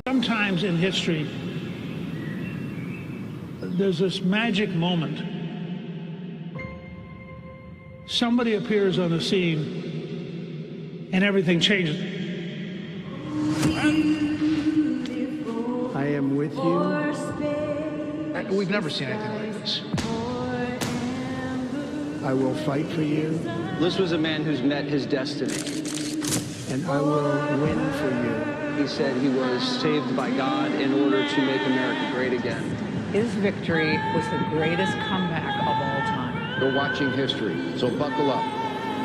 Sometimes in history, there's this magic moment. Somebody appears on the scene and everything changes. I am with you. We've never seen anything like this. I will fight for you. This was a man who's met his destiny. And I will win for you. He said he was saved by God in order to make America great again. His victory was the greatest comeback of all time. You're watching history, so buckle up. I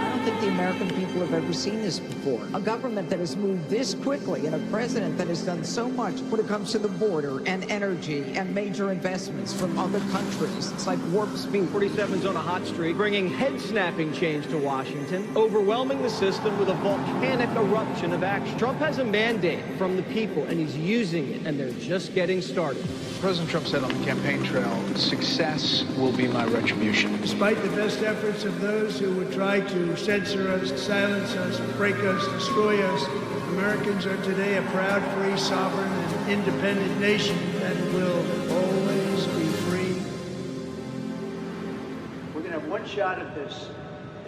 don't think the American people have ever seen this before. A government that has moved this quickly and a president that has done so much when it comes to the border and energy and major investments from other countries. It's like warp speed. 47's on a hot streak, bringing head-snapping change to Washington, overwhelming the system with a volcanic eruption of action. Trump has a mandate from the people, and he's using it, and they're just getting started. President Trump said on the campaign trail, success will be my retribution. Despite the best efforts of those who would try to censor us, silence us, break us, destroy us, Americans are today a proud, free, sovereign, and independent nation that will always be free. We're going to have one shot at this,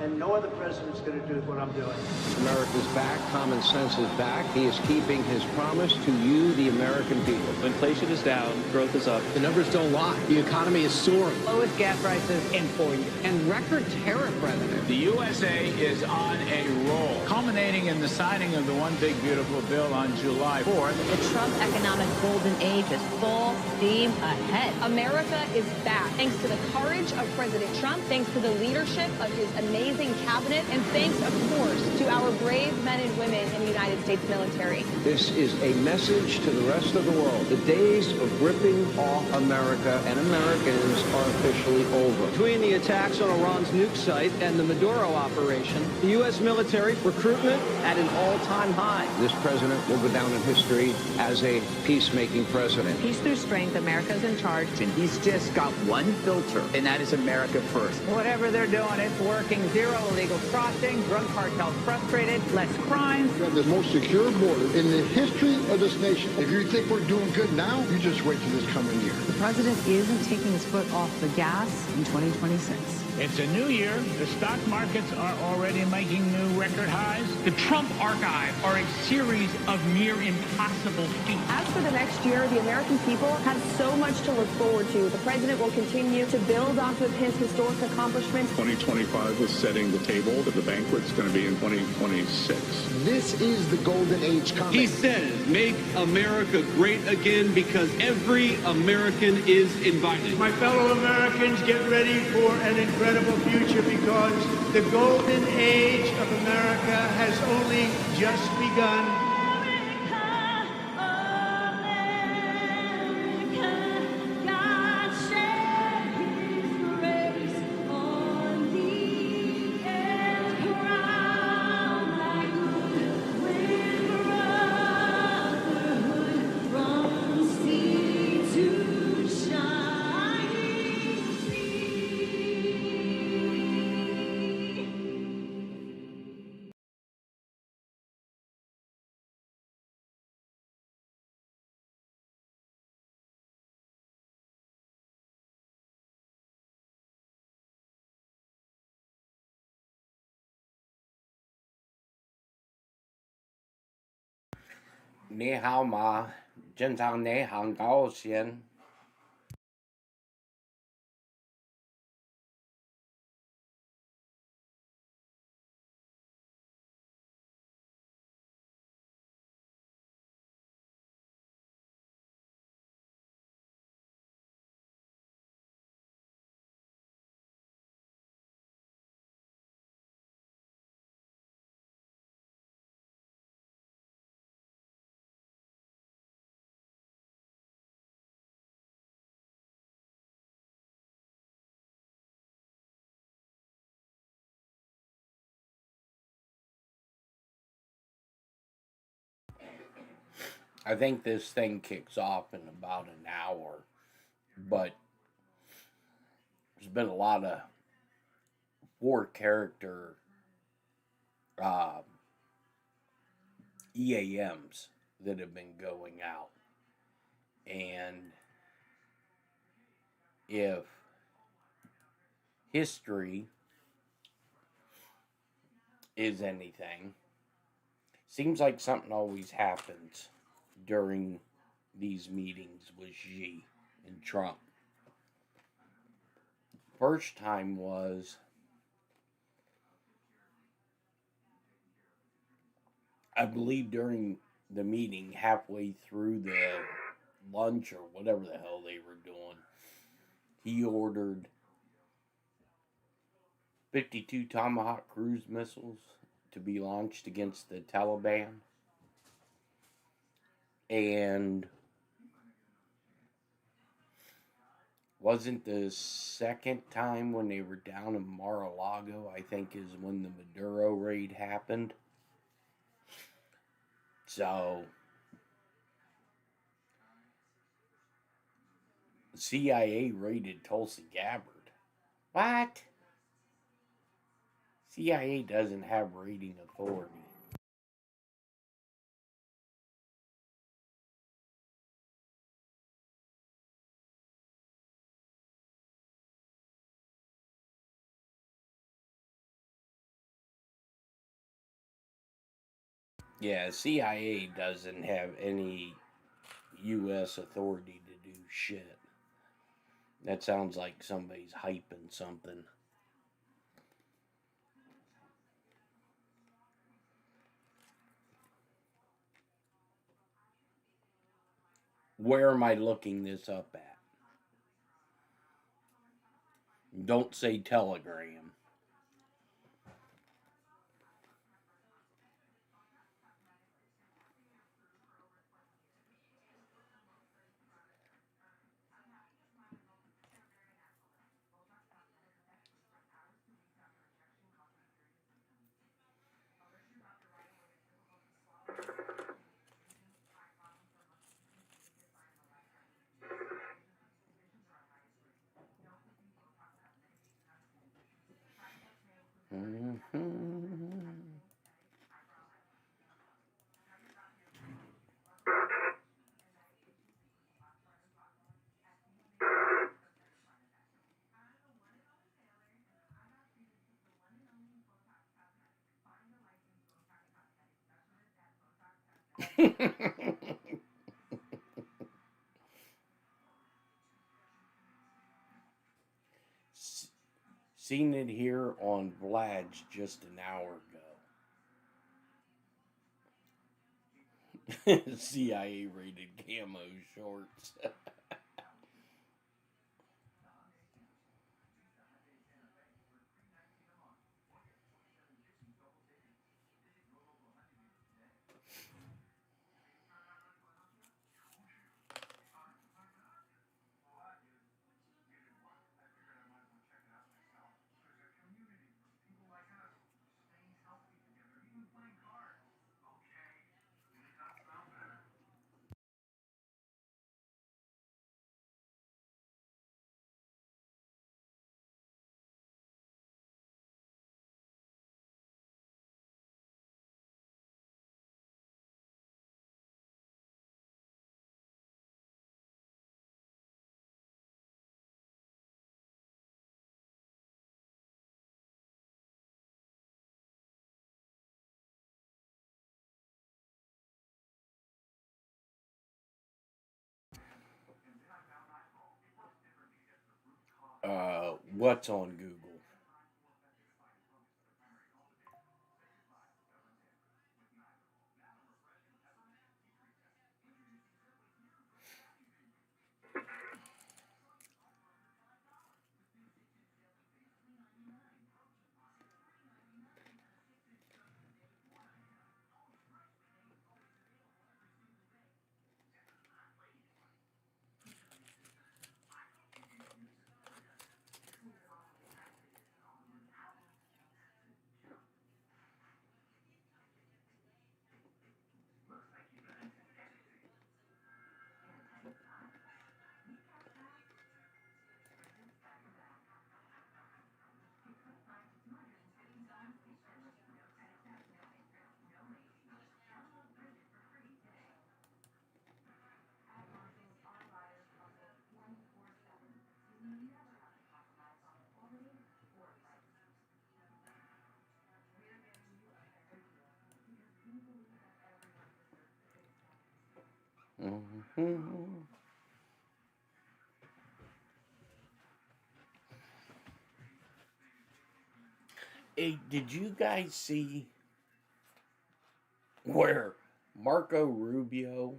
and no other president's going to do what I'm doing. America's back. Common sense is back. He is keeping his promise to you, the American people. Inflation is down. Growth is up. The numbers don't lie. The economy is soaring. Lowest gas prices in 4 years. And record tariff revenue. The USA is on a roll, culminating in the signing of the One Big Beautiful Bill on July 4th. The Trump economic golden age is full steam ahead. America is back, thanks to the courage of President Trump, thanks to the leadership of his amazing cabinet, and thanks, of course, to our brave men and women in the United States military. This is a message to the rest of the world. The days of ripping off America and Americans are officially over. Between the attacks on Iran's nuke site and the Maduro operation, the U.S. military recruitment at an all-time high. This president will go down in history as a peacemaking president. Peace through strength. America's in charge. And he's just got one filter, and that is America first. Whatever they're doing, it's working. Zero illegal crossing, drug cartels frustrated, less crime. We have the most secure border in the history of this nation. If you think we're doing good now, you just wait till this coming year. The president isn't taking his foot off the gas in 2026. It's a new year. The stock markets are already making new record highs. The Trump archives are a series of near impossible feats. As for the next year, the American people have so much to look forward to. The president will continue to build off of his historic accomplishments. 2025 is setting the table, but the banquet's going to be in 2026. This is the golden age coming. He says, make America great again because every American is invited. My fellow Americans, get ready for an incredible future because the golden age of America has only just begun. Ni hao ma, 经常你很高兴。I think this thing kicks off in about an hour, but there's been a lot of four-character EAMs that have been going out. And if history is anything, seems like something always happens during these meetings with Xi and Trump. First time was, I believe, during the meeting, halfway through the lunch or whatever the hell they were doing, he ordered 52 Tomahawk cruise missiles to be launched against the Taliban. And wasn't the second time when they were down in Mar-a-Lago, I think, is when the Maduro raid happened. So, the CIA raided Tulsi Gabbard. What? CIA doesn't have raiding authority. Yeah, CIA doesn't have any U.S. authority to do shit. That sounds like somebody's hyping something. Where am I looking this up at? Don't say Telegram. Seen it here on Vlad's just an hour ago. CIA rated camo shorts. What's on Google? Mm-hmm. Hey, did you guys see where Marco Rubio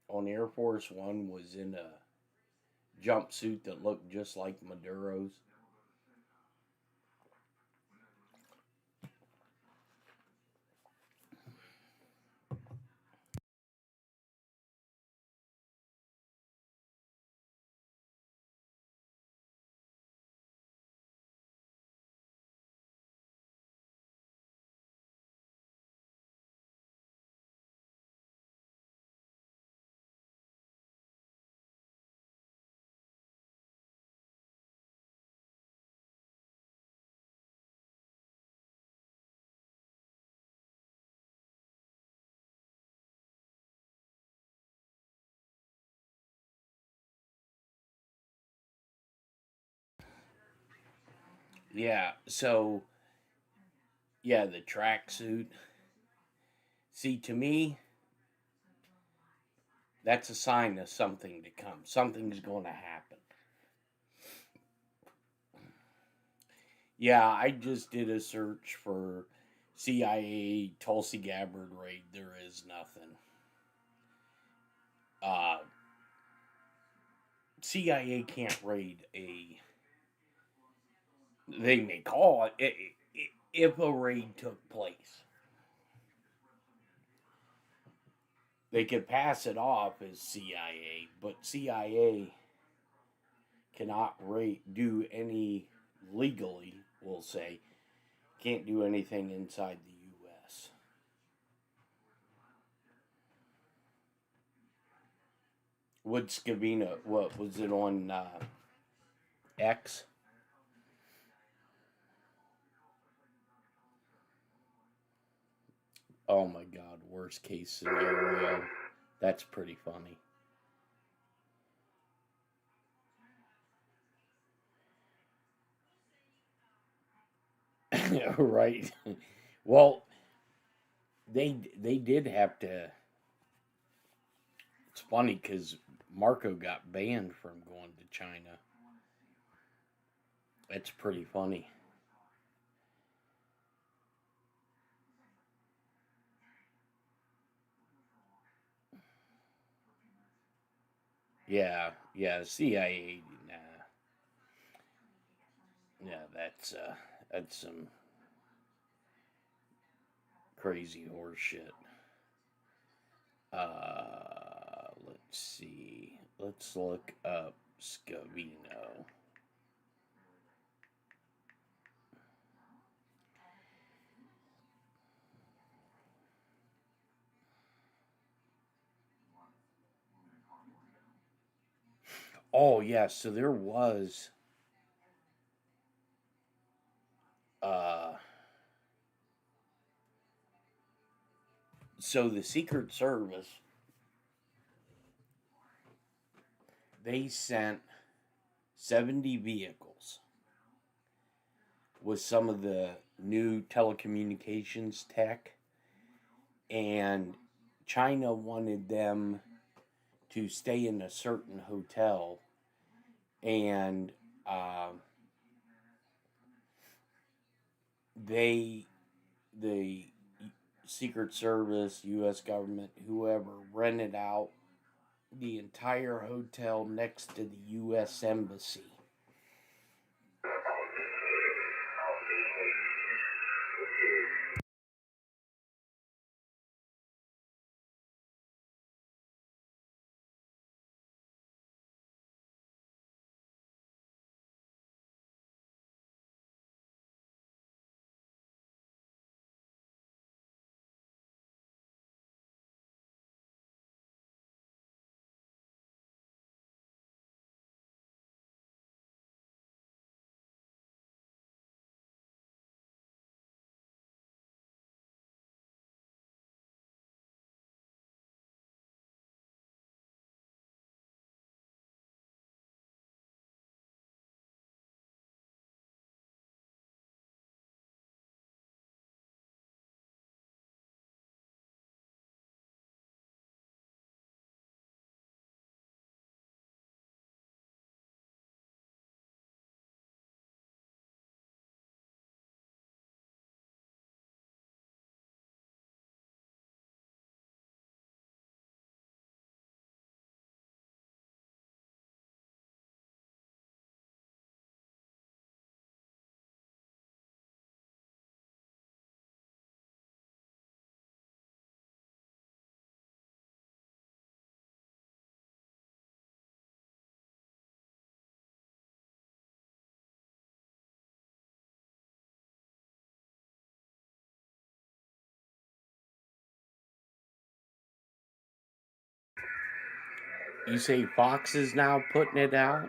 on Air Force One was in a jumpsuit that looked just like Maduro's? Yeah, so, yeah, the tracksuit. See, to me, that's a sign of something to come. Something's going to happen. Yeah, I just did a search for CIA Tulsi Gabbard raid. There is nothing. CIA can't raid a. They may call it if a raid took place. They could pass it off as CIA, but CIA cannot do any legally, we'll say, can't do anything inside the U.S. Would Scavino, what was it on X? Oh my God, worst case scenario. That's pretty funny. Right. Well, they did have to. It's funny because Marco got banned from going to China. That's pretty funny. Yeah, CIA. Nah. Yeah, that's some crazy horse shit. Let's see. Let's look up Scavino. Oh yeah, so there was so the Secret Service, they sent 70 vehicles with some of the new telecommunications tech, and China wanted them to stay in a certain hotel, and the Secret Service, U.S. government, whoever, rented out the entire hotel next to the U.S. Embassy. You say Fox is now putting it out?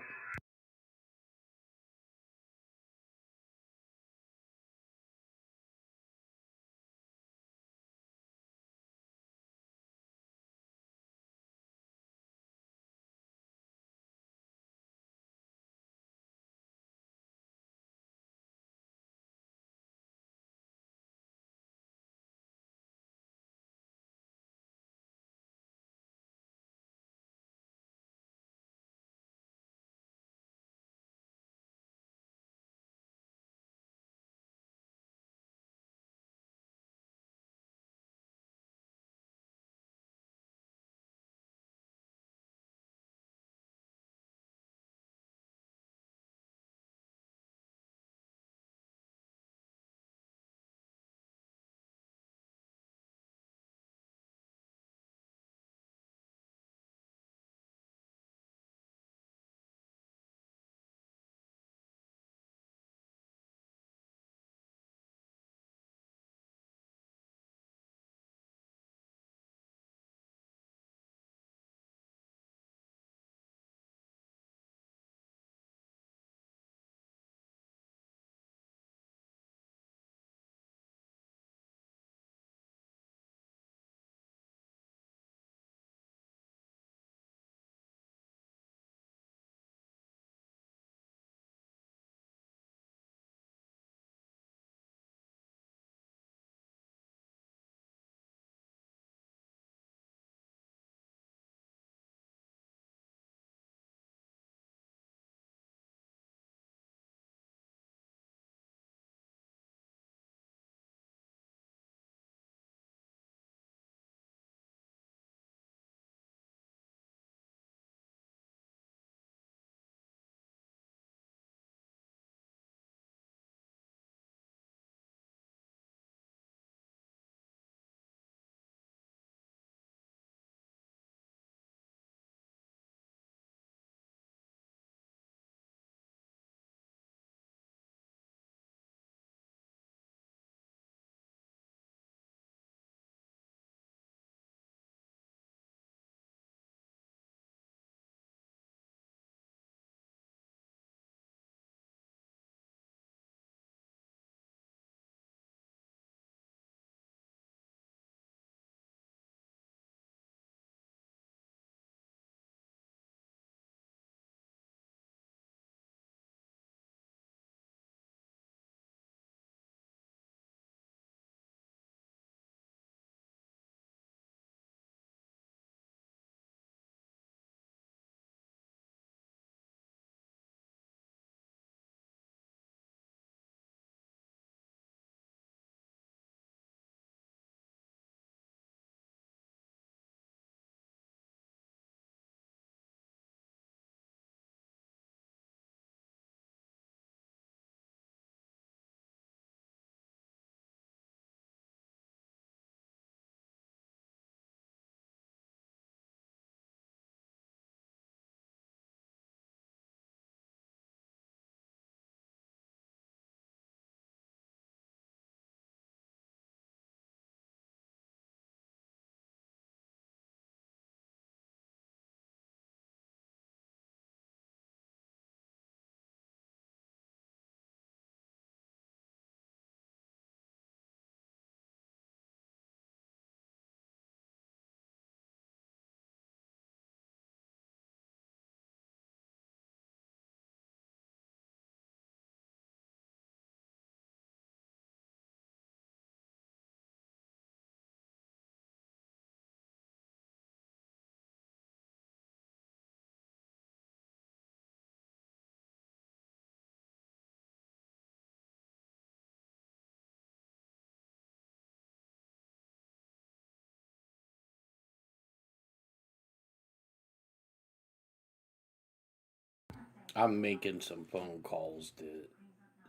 I'm making some phone calls to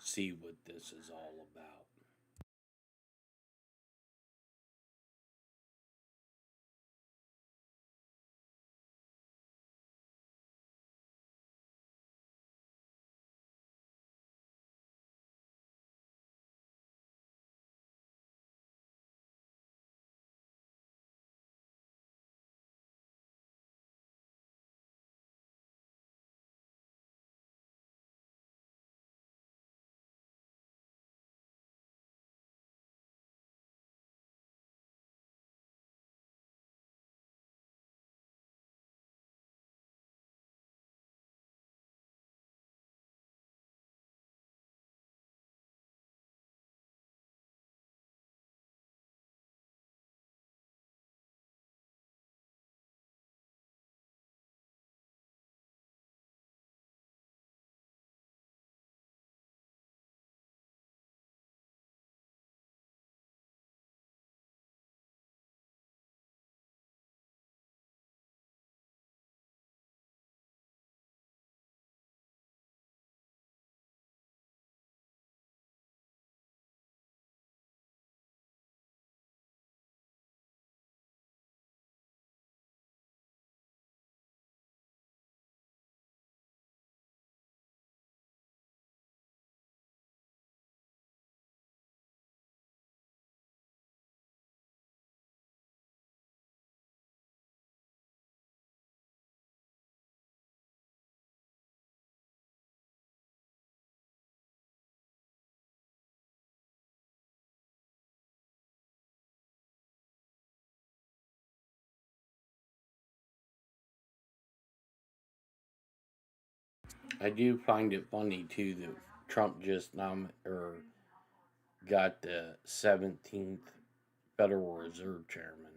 see what this is all about. I do find it funny too that Trump just got the 17th Federal Reserve Chairman.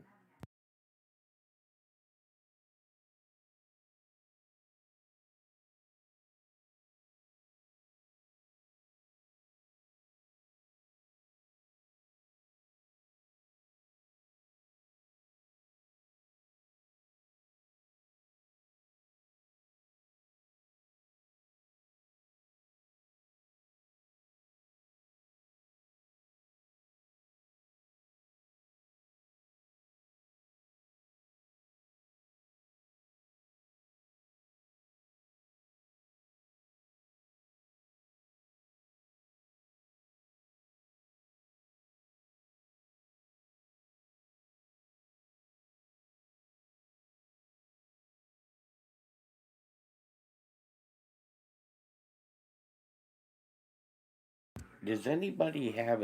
Does anybody have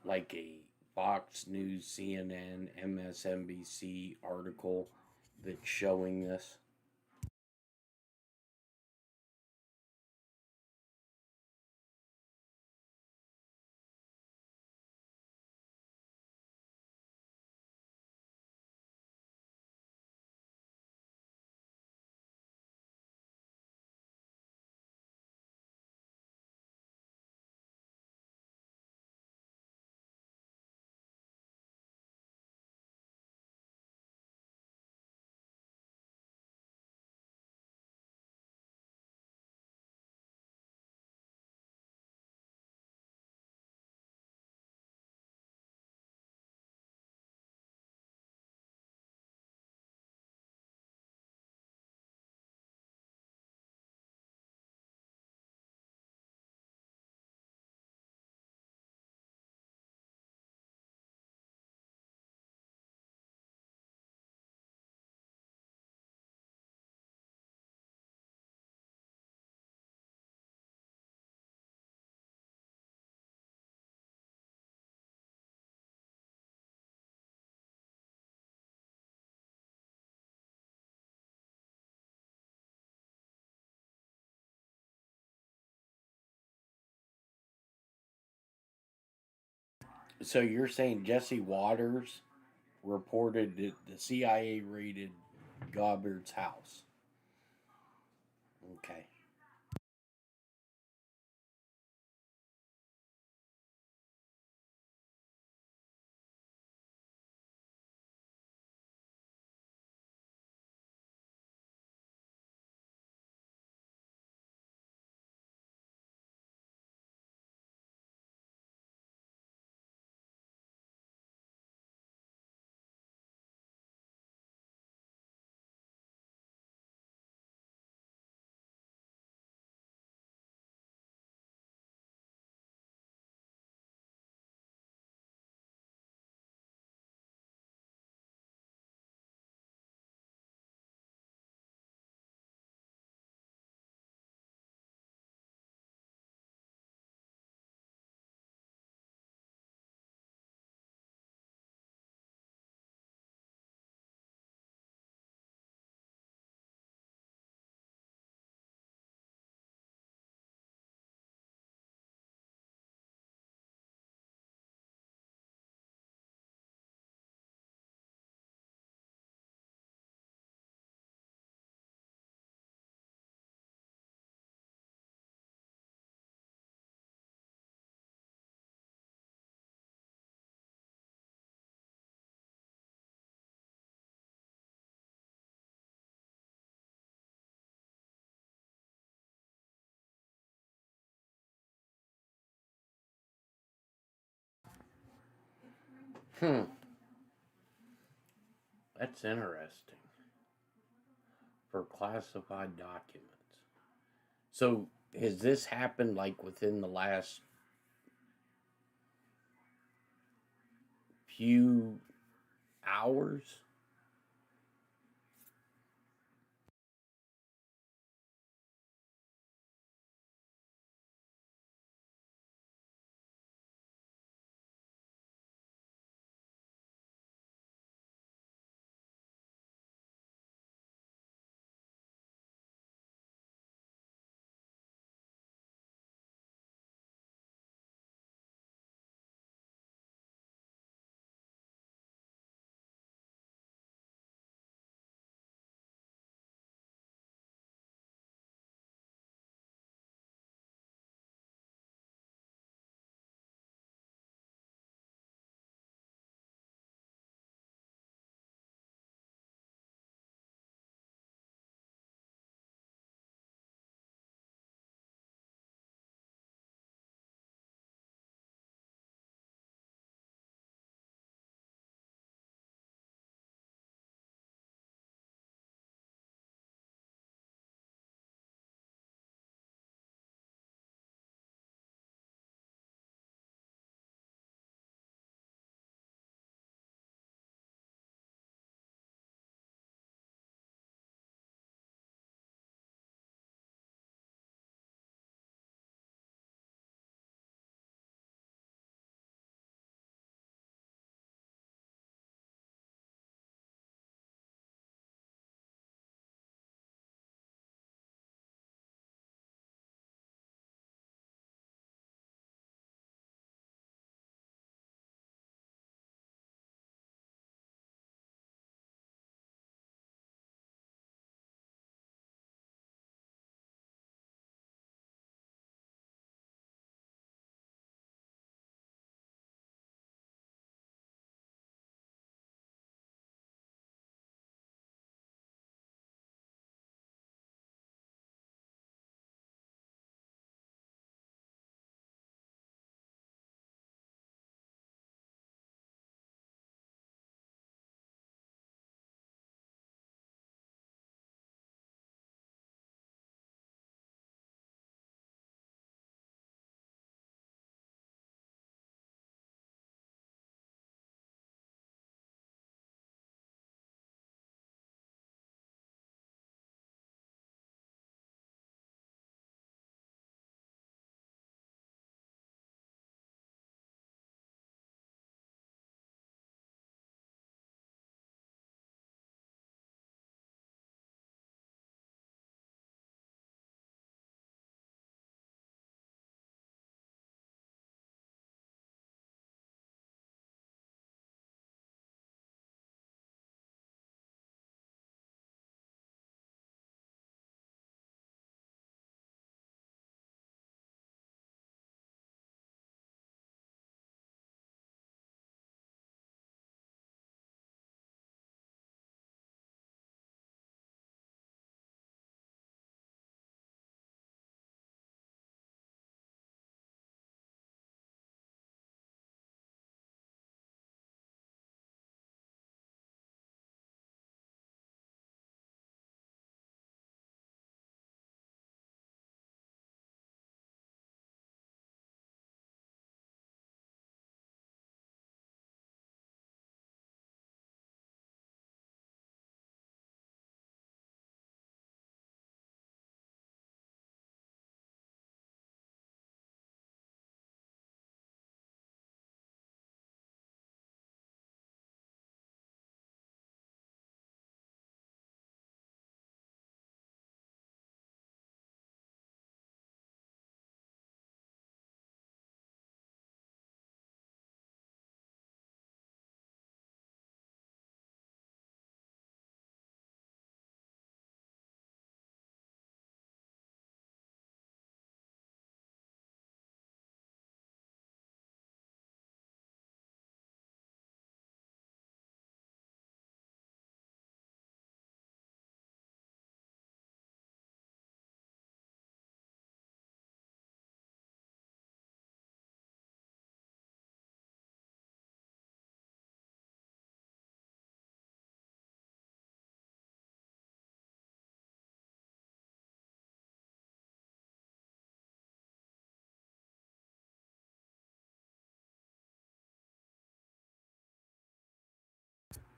like a Fox News, CNN, MSNBC article that's showing this? So you're saying Jesse Waters reported that the CIA raided Goddard's house? Okay. Hmm. That's interesting. For classified documents. So has this happened like within the last few hours?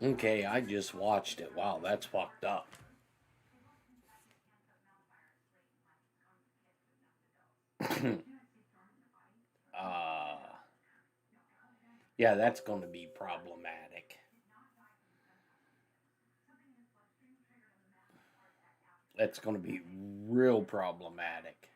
Okay, I just watched it. Wow, that's fucked up. uh, yeah, that's going to be problematic. That's going to be real problematic.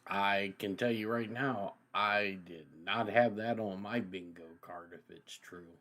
I can tell you right now, I did not have that on my bingo card if it's true.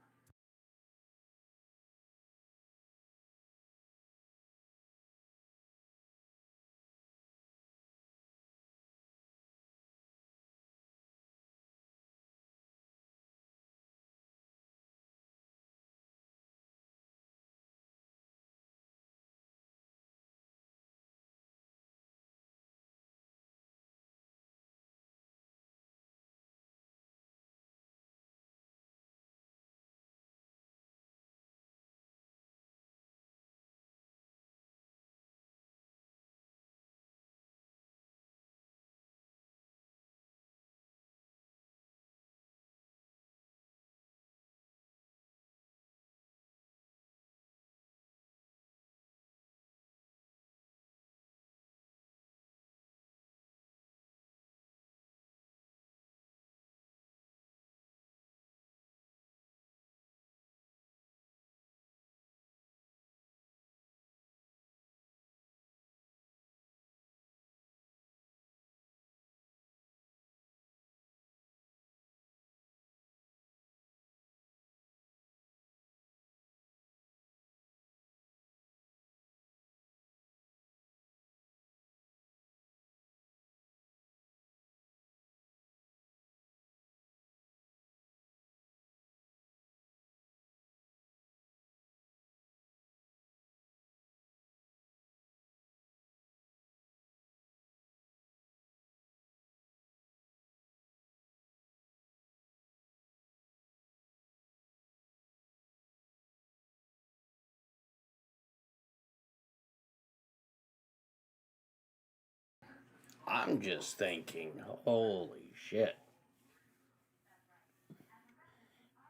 I'm just thinking, holy shit.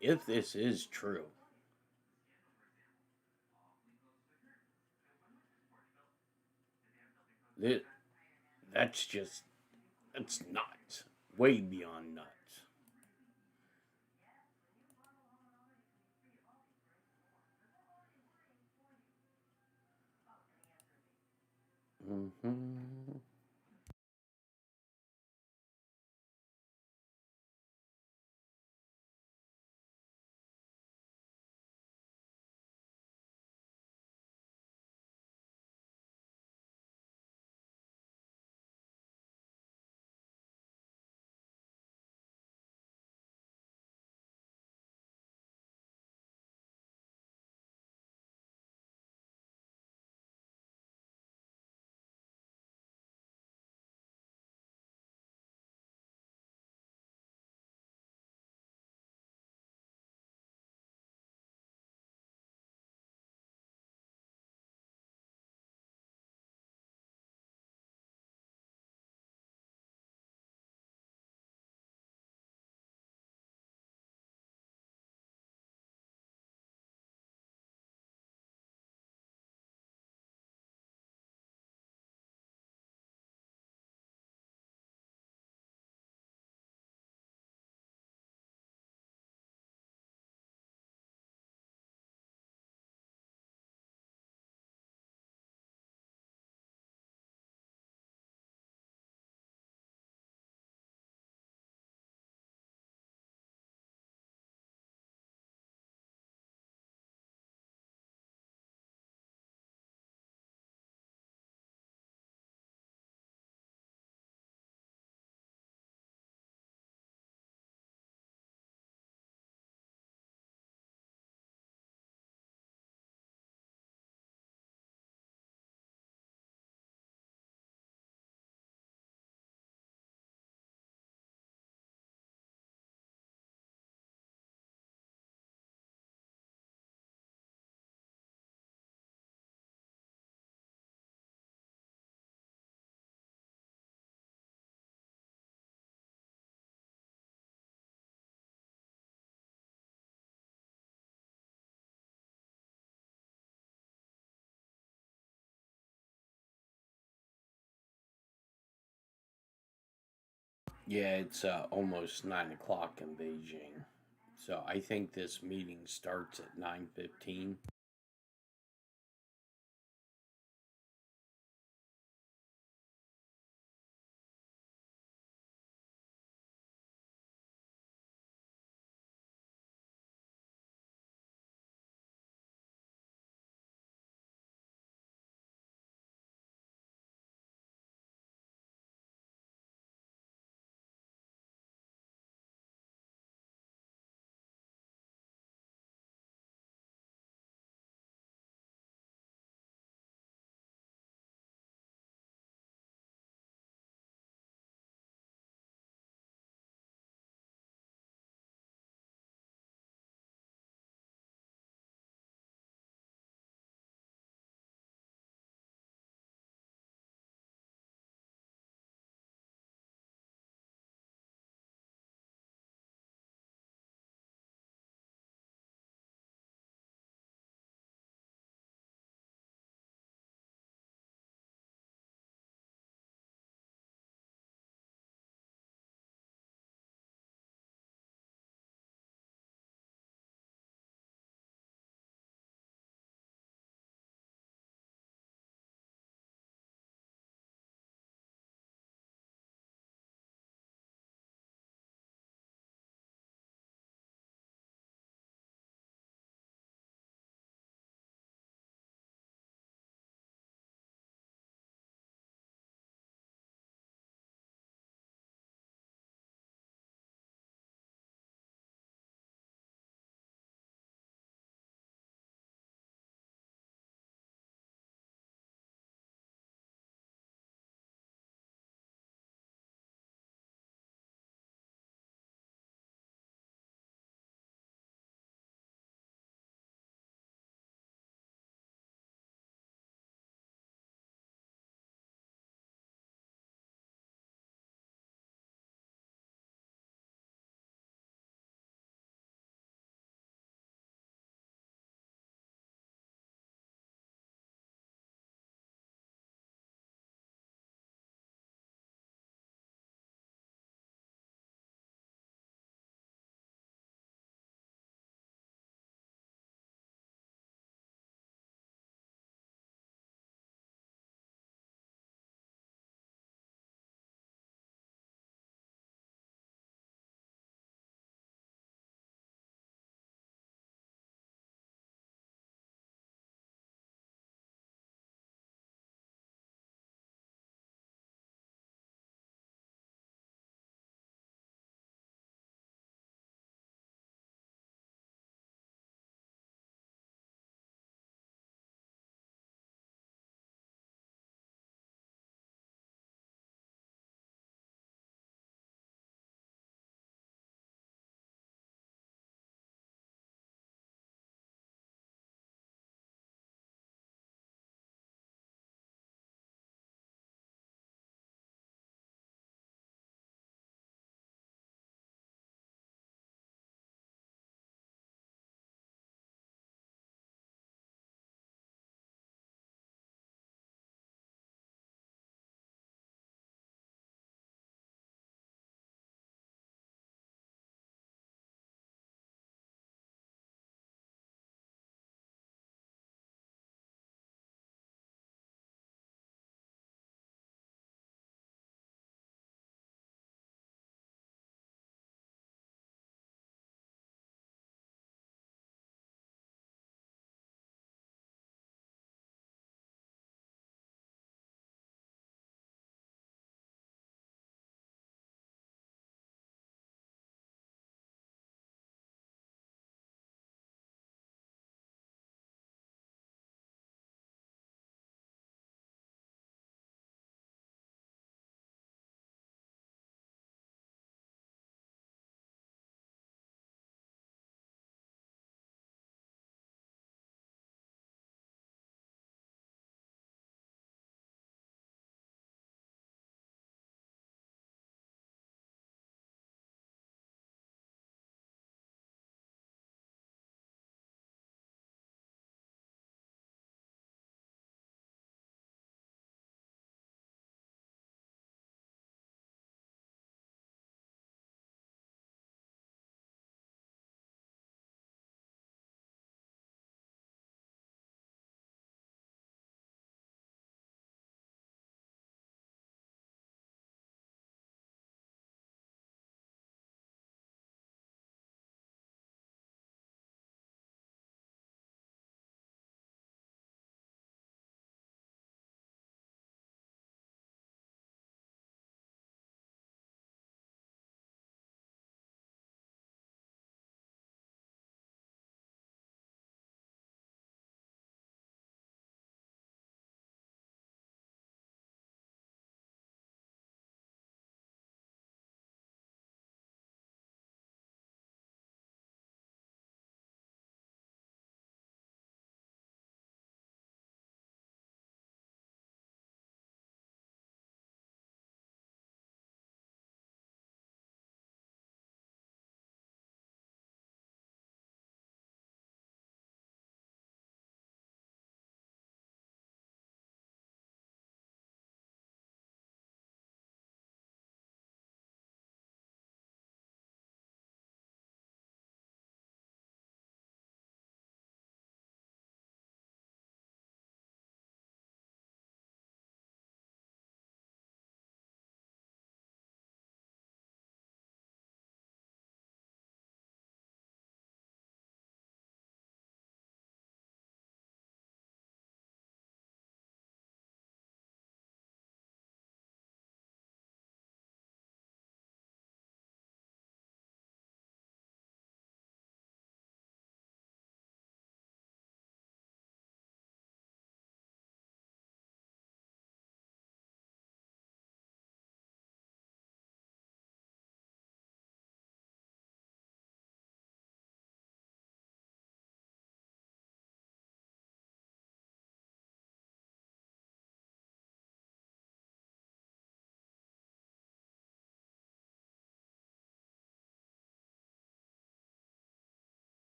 If this is true, that that's just that's nuts. Way beyond nuts. Mm-hmm. Yeah, it's almost 9 o'clock in Beijing. So I think this meeting starts at 9:15.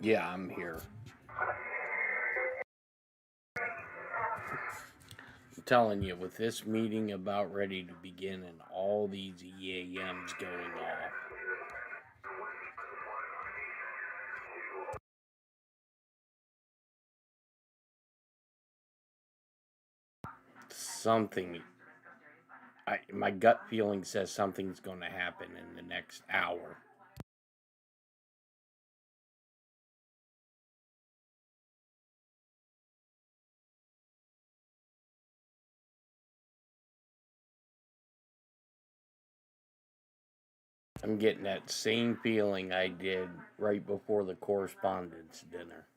Yeah, I'm here. I'm telling you, with this meeting about ready to begin and all these EAMs going off, something, my gut feeling says something's going to happen in the next hour. I'm getting that same feeling I did right before the correspondence dinner.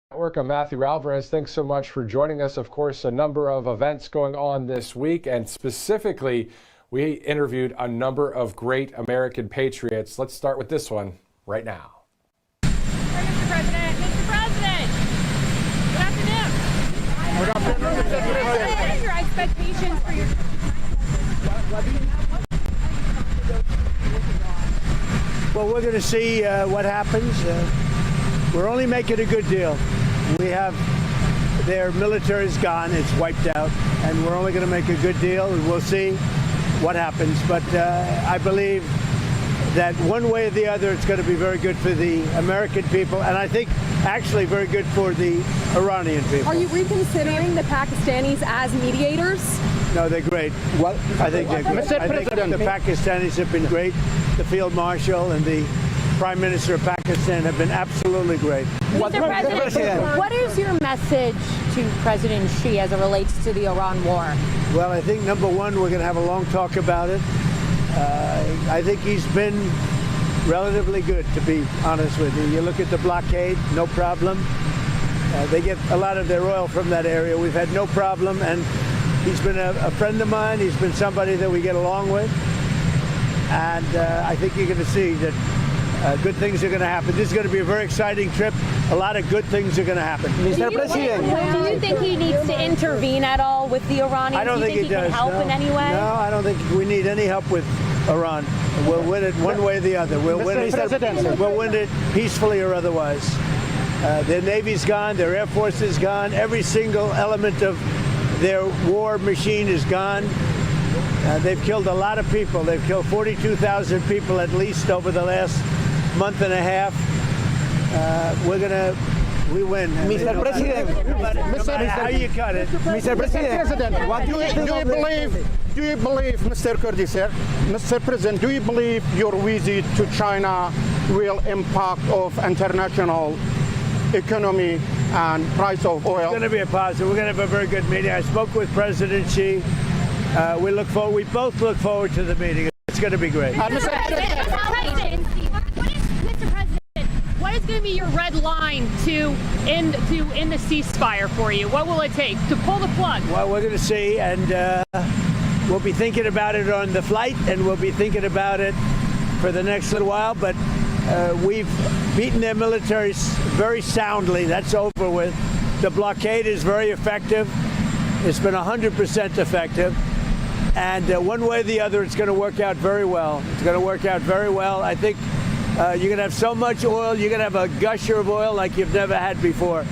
I'm Matthew Alvarez. Thanks so much for joining us. Of course, a number of events going on this week, and specifically, we interviewed a number of great American patriots. Let's start with this one right now. Mr. President, good afternoon. Good afternoon, Mr. President. What are your expectations for your... Well, we're going to see what happens. We're only making a good deal. We have their military's gone, it's wiped out, and we're only going to make a good deal, and we'll see what happens. But I believe that one way or the other, it's going to be very good for the American people, and I think actually very good for the Iranian people. Are you reconsidering the Pakistanis as mediators? No, they're great. Well, I think they're great. I think the Pakistanis have been great. The Field Marshal and the Prime Minister of Pakistan have been absolutely great. Mr. President, what is your message to President Xi as it relates to the Iran war? Well, I think number one, we're going to have a long talk about it. I think he's been relatively good, to be honest with you. You look at the blockade, no problem. They get a lot of their oil from that area. We've had no problem, and he's been a friend of mine. He's been somebody that we get along with. And I think you're going to see that good things are going to happen. This is going to be a very exciting trip. A lot of good things are going to happen. Mr. President, do you think he needs to intervene at all with the Iranians? I don't think he does. Can help in any way? No, I don't think we need any help with Iran. We'll win it one way or the other. We'll win it peacefully or otherwise. Their Navy's gone. Their Air Force is gone. Every single element of their war machine is gone. They've killed a lot of people. They've killed 42,000 people at least over the last month and a half. We win. Mr. President, no matter how you cut it. Mr. President, what do you believe, Mr. Kurdi, sir? Mr. President, do you believe your visit to China will impact of international economy and price of oil? It's going to be a positive. We're going to have a very good meeting. I spoke with President Xi. We both look forward to the meeting. It's going to be great. Mr. President, what is going to be your red line to end the ceasefire for you? What will it take to pull the plug? Well, we're going to see, and we'll be thinking about it on the flight, and we'll be thinking about it for the next little while. But we've beaten their military very soundly. That's over with. The blockade is very effective. It's been 100% effective. And one way or the other, it's going to work out very well. It's going to work out very well. I think you're going to have so much oil, you're going to have a gusher of oil like you've never had before.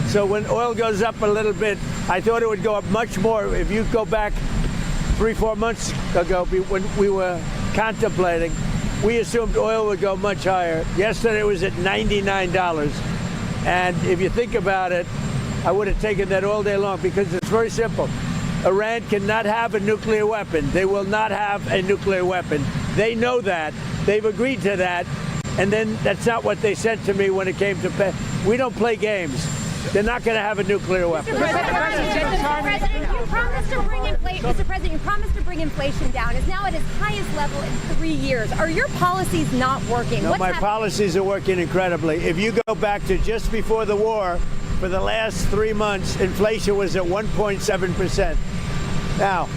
So when oil goes up a little bit, I thought it would go up much more. If you go back 3-4 months ago, when we were contemplating, we assumed oil would go much higher. Yesterday it was at $99. And if you think about it, I would have taken that all day long because it's very simple. Iran cannot have a nuclear weapon. They will not have a nuclear weapon. They know that. They've agreed to that. And then that's not what they said to me when it came to pay. We don't play games. They're not going to have a nuclear weapon. Mr. President, you promised to bring inflation down. It's now at its highest level in 3 years. Are your policies not working? No, my policies are working incredibly. If you go back to just before the war, for the last 3 months, inflation was at 1.7%. Now,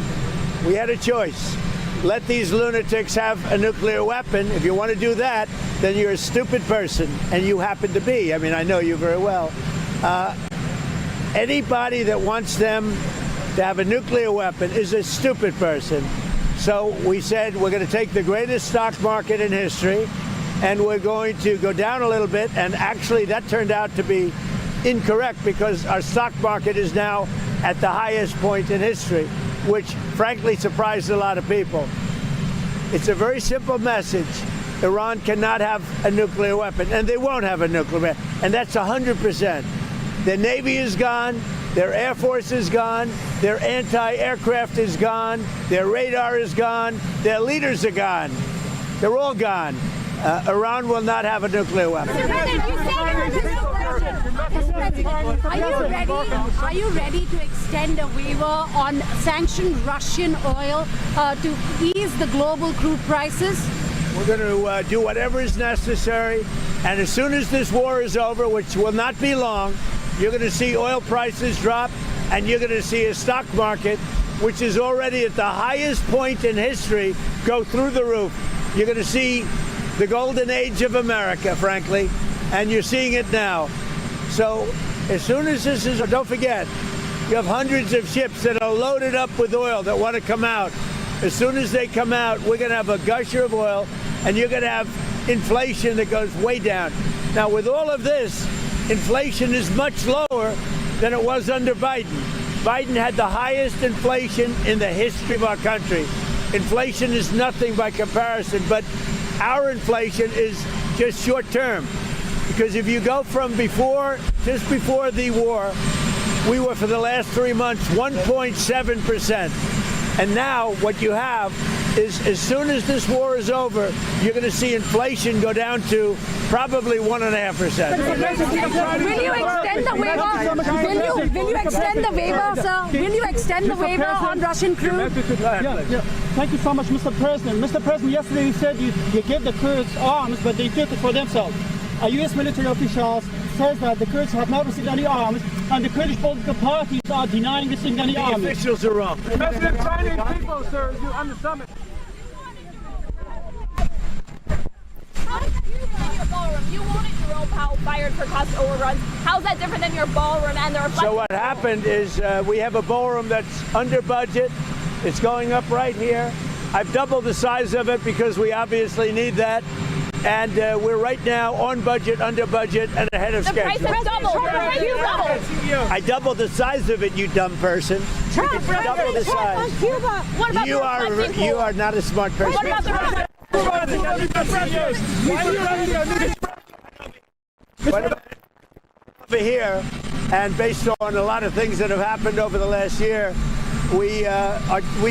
we had a choice. Let these lunatics have a nuclear weapon. If you want to do that, then you're a stupid person, and you happen to be. I mean, I know you very well. Anybody that wants them to have a nuclear weapon is a stupid person. So we said we're going to take the greatest stock market in history, and we're going to go down a little bit, and actually that turned out to be incorrect because our stock market is now at the highest point in history, which frankly surprised a lot of people. It's a very simple message. Iran cannot have a nuclear weapon, and they won't have a nuclear weapon, and that's 100%. Their Navy is gone, their Air Force is gone, their anti-aircraft is gone, their radar is gone, their leaders are gone. They're all gone. Iran will not have a nuclear weapon. Are you ready to extend a waiver on sanctioned Russian oil to ease the global crude prices? We're going to do whatever is necessary, and as soon as this war is over, which will not be long, You're going to see oil prices drop, and you're going to see a stock market, which is already at the highest point in history, go through the roof. You're going to see the golden age of America, frankly, and you're seeing it now. So as soon as this is, don't forget, you have hundreds of ships that are loaded up with oil that want to come out. As soon as they come out, we're going to have a gusher of oil, and you're going to have inflation that goes way down. Now, with all of this, inflation is much lower than it was under Biden. Biden had the highest inflation in the history of our country. Inflation is nothing by comparison, but our inflation is just short term. Because if you go from just before the war, we were for the last 3 months 1.7%. And now what you have is, as soon as this war is over, you're going to see inflation go down to probably 1.5%. Will you extend the waiver? Will you extend the waiver, sir? Will you extend the waiver on Russian crude? Thank you so much, Mr. President. Mr. President, yesterday you said you gave the Kurds arms, but they took it for themselves. A U.S. military official says that the Kurds have not received any arms, and the Kurdish political parties are denying receiving any arms. The officials are wrong. President, Chinese people, sir, you on the summit. Your ballroom. You wanted Jerome Powell fired for cost overruns. How's that different than your ballroom and the reflection? So what happened is we have a ballroom that's under budget. It's going up right here. I've doubled the size of it because we obviously need that. And we're right now on budget, under budget, and ahead of schedule. The price has doubled. I doubled the size of it, you dumb person. Double the size. What about you are not a smart person. What about the over here, and based on a lot of things that have happened over the last year, we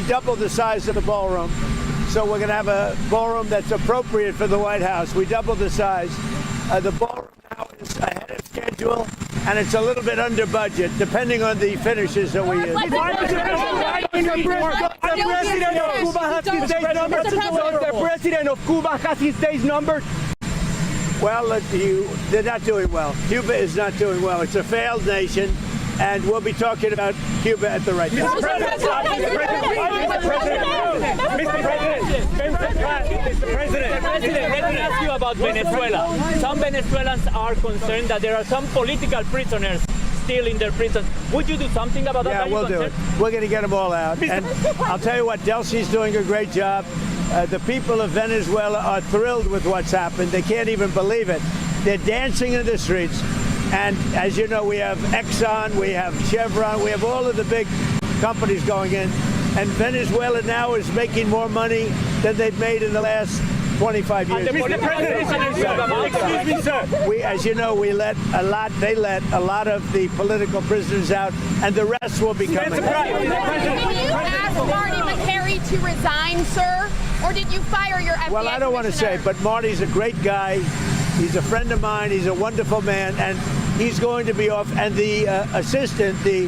doubled the size of the ballroom. So we're going to have a ballroom that's appropriate for the White House. We doubled the size. The ballroom now is ahead of schedule, and it's a little bit under budget, depending on the finishes that we use. The president of Cuba has his days numbered. Well, they're not doing well. Cuba is not doing well. It's a failed nation, and we'll be talking about Cuba at the right time. Mr. President, let me ask you about Venezuela. Some Venezuelans are concerned that there are some political prisoners still in their prisons. Would you do something about that? Yeah, we'll do it. We're going to get them all out. And I'll tell you what, Delcy's doing a great job. The people of Venezuela are thrilled with what's happened. They can't even believe it. They're dancing in the streets. And as you know, we have Exxon, we have Chevron, we have all of the big companies going in. And Venezuela now is making more money than they've made in the last 25 years. Excuse me, sir. As you know, they let a lot of the political prisoners out, and the rest will be coming. Did you ask Marty McCary to resign, sir? Or did you fire your FBI Well, I don't want to say, but Marty's a great guy. He's a friend of mine. He's a wonderful man, and he's going to be off. And the assistant, the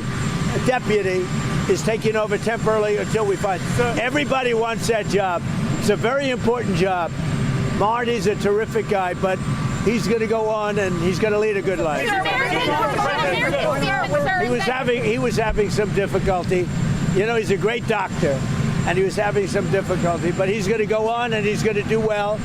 deputy, is taking over temporarily until we find. Everybody wants that job. It's a very important job. Marty's a terrific guy, but he's going to go on and he's going to lead a good life. He was having some difficulty. You know, he's a great doctor, and he was having some difficulty, but he's going to go on and he's going to do well.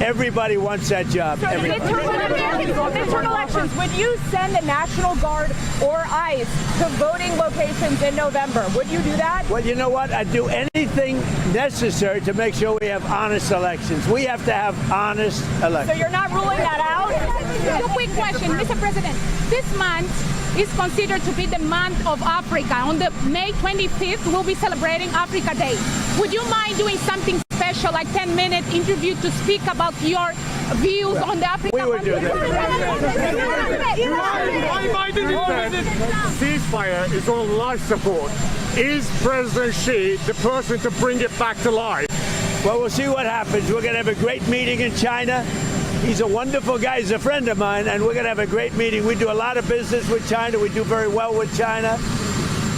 Everybody wants that job. Midterm elections, would you send the National Guard or ICE to voting locations in November? Would you do that? Well, you know what? I'd do anything necessary to make sure we have honest elections. We have to have honest elections. So you're not ruling that out? A quick question, Mr. President. This month is considered to be the month of Africa. On the May 25th, we'll be celebrating Africa Day. Would you mind doing something special, like 10-minute interview to speak about your views on the Africa? We would do that. Ceasefire is on life support. Is President Xi the person to bring it back to life? Well, we'll see what happens. We're going to have a great meeting in China. He's a wonderful guy. He's a friend of mine, and we're going to have a great meeting. We do a lot of business with China. We do very well with China,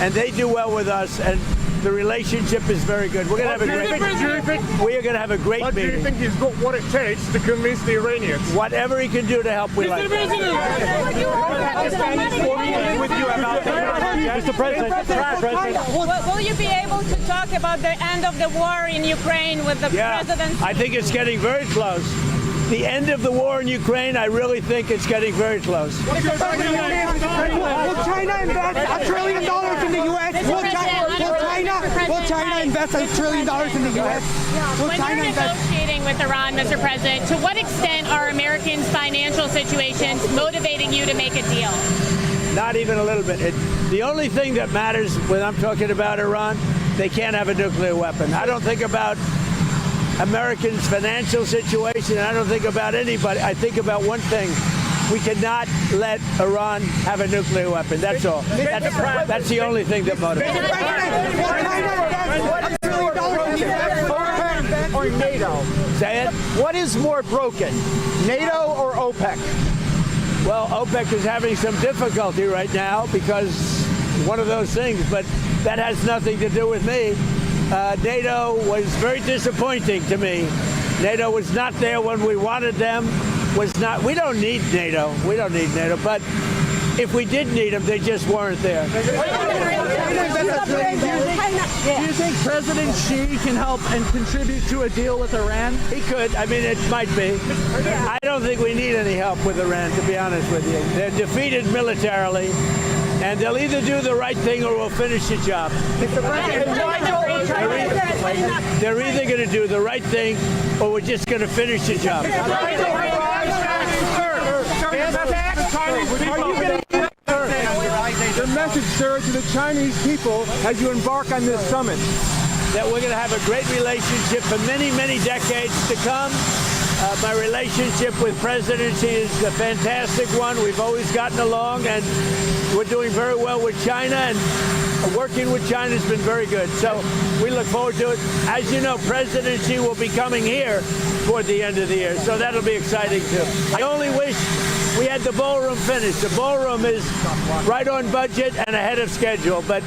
and they do well with us. And The relationship is very good. We're going to have a we are going to have a great meeting. Do you think he's got what it takes to convince the Iranians? Whatever he can do to help, we like. Mr. President, will you be able to talk about the end of the war in Ukraine with the president? I think it's getting very close. The end of the war in Ukraine, I really think it's getting very close. Will China invest $1 trillion in the U.S.? Will China invest $1 trillion in the U.S.? When you're negotiating with Iran, Mr. President, to what extent are Americans' financial situations motivating you to make a deal? Not even a little bit. The only thing that matters when I'm talking about Iran, they can't have a nuclear weapon. I don't think about Americans' financial situation. I don't think about anybody. I think about one thing. We cannot let Iran have a nuclear weapon. That's all. That's the only thing that motivates. Or NATO? Say it. What is more broken, NATO or OPEC? Well, OPEC is having some difficulty right now because one of those things, but that has nothing to do with me. NATO was very disappointing to me. NATO was not there when we wanted them. We don't need NATO. We don't need NATO. But if we did need them, they just weren't there. Do you think President Xi can help and contribute to a deal with Iran? He could. I mean, it might be. I don't think we need any help with Iran, to be honest with you. They're defeated militarily, and they'll either do the right thing or we'll finish the job. They're either going to do the right thing or we're just going to finish the job. The message, sir, to the Chinese people as you embark on this summit? That we're going to have a great relationship for many, many decades to come. My relationship with President Xi is a fantastic one. We've always gotten along, and we're doing very well with China, and working with China has been very good. So we look forward to it. As you know, President Xi will be coming here toward the end of the year, so that'll be exciting too. I only wish we had the ballroom finished. The ballroom is right on budget and ahead of schedule, but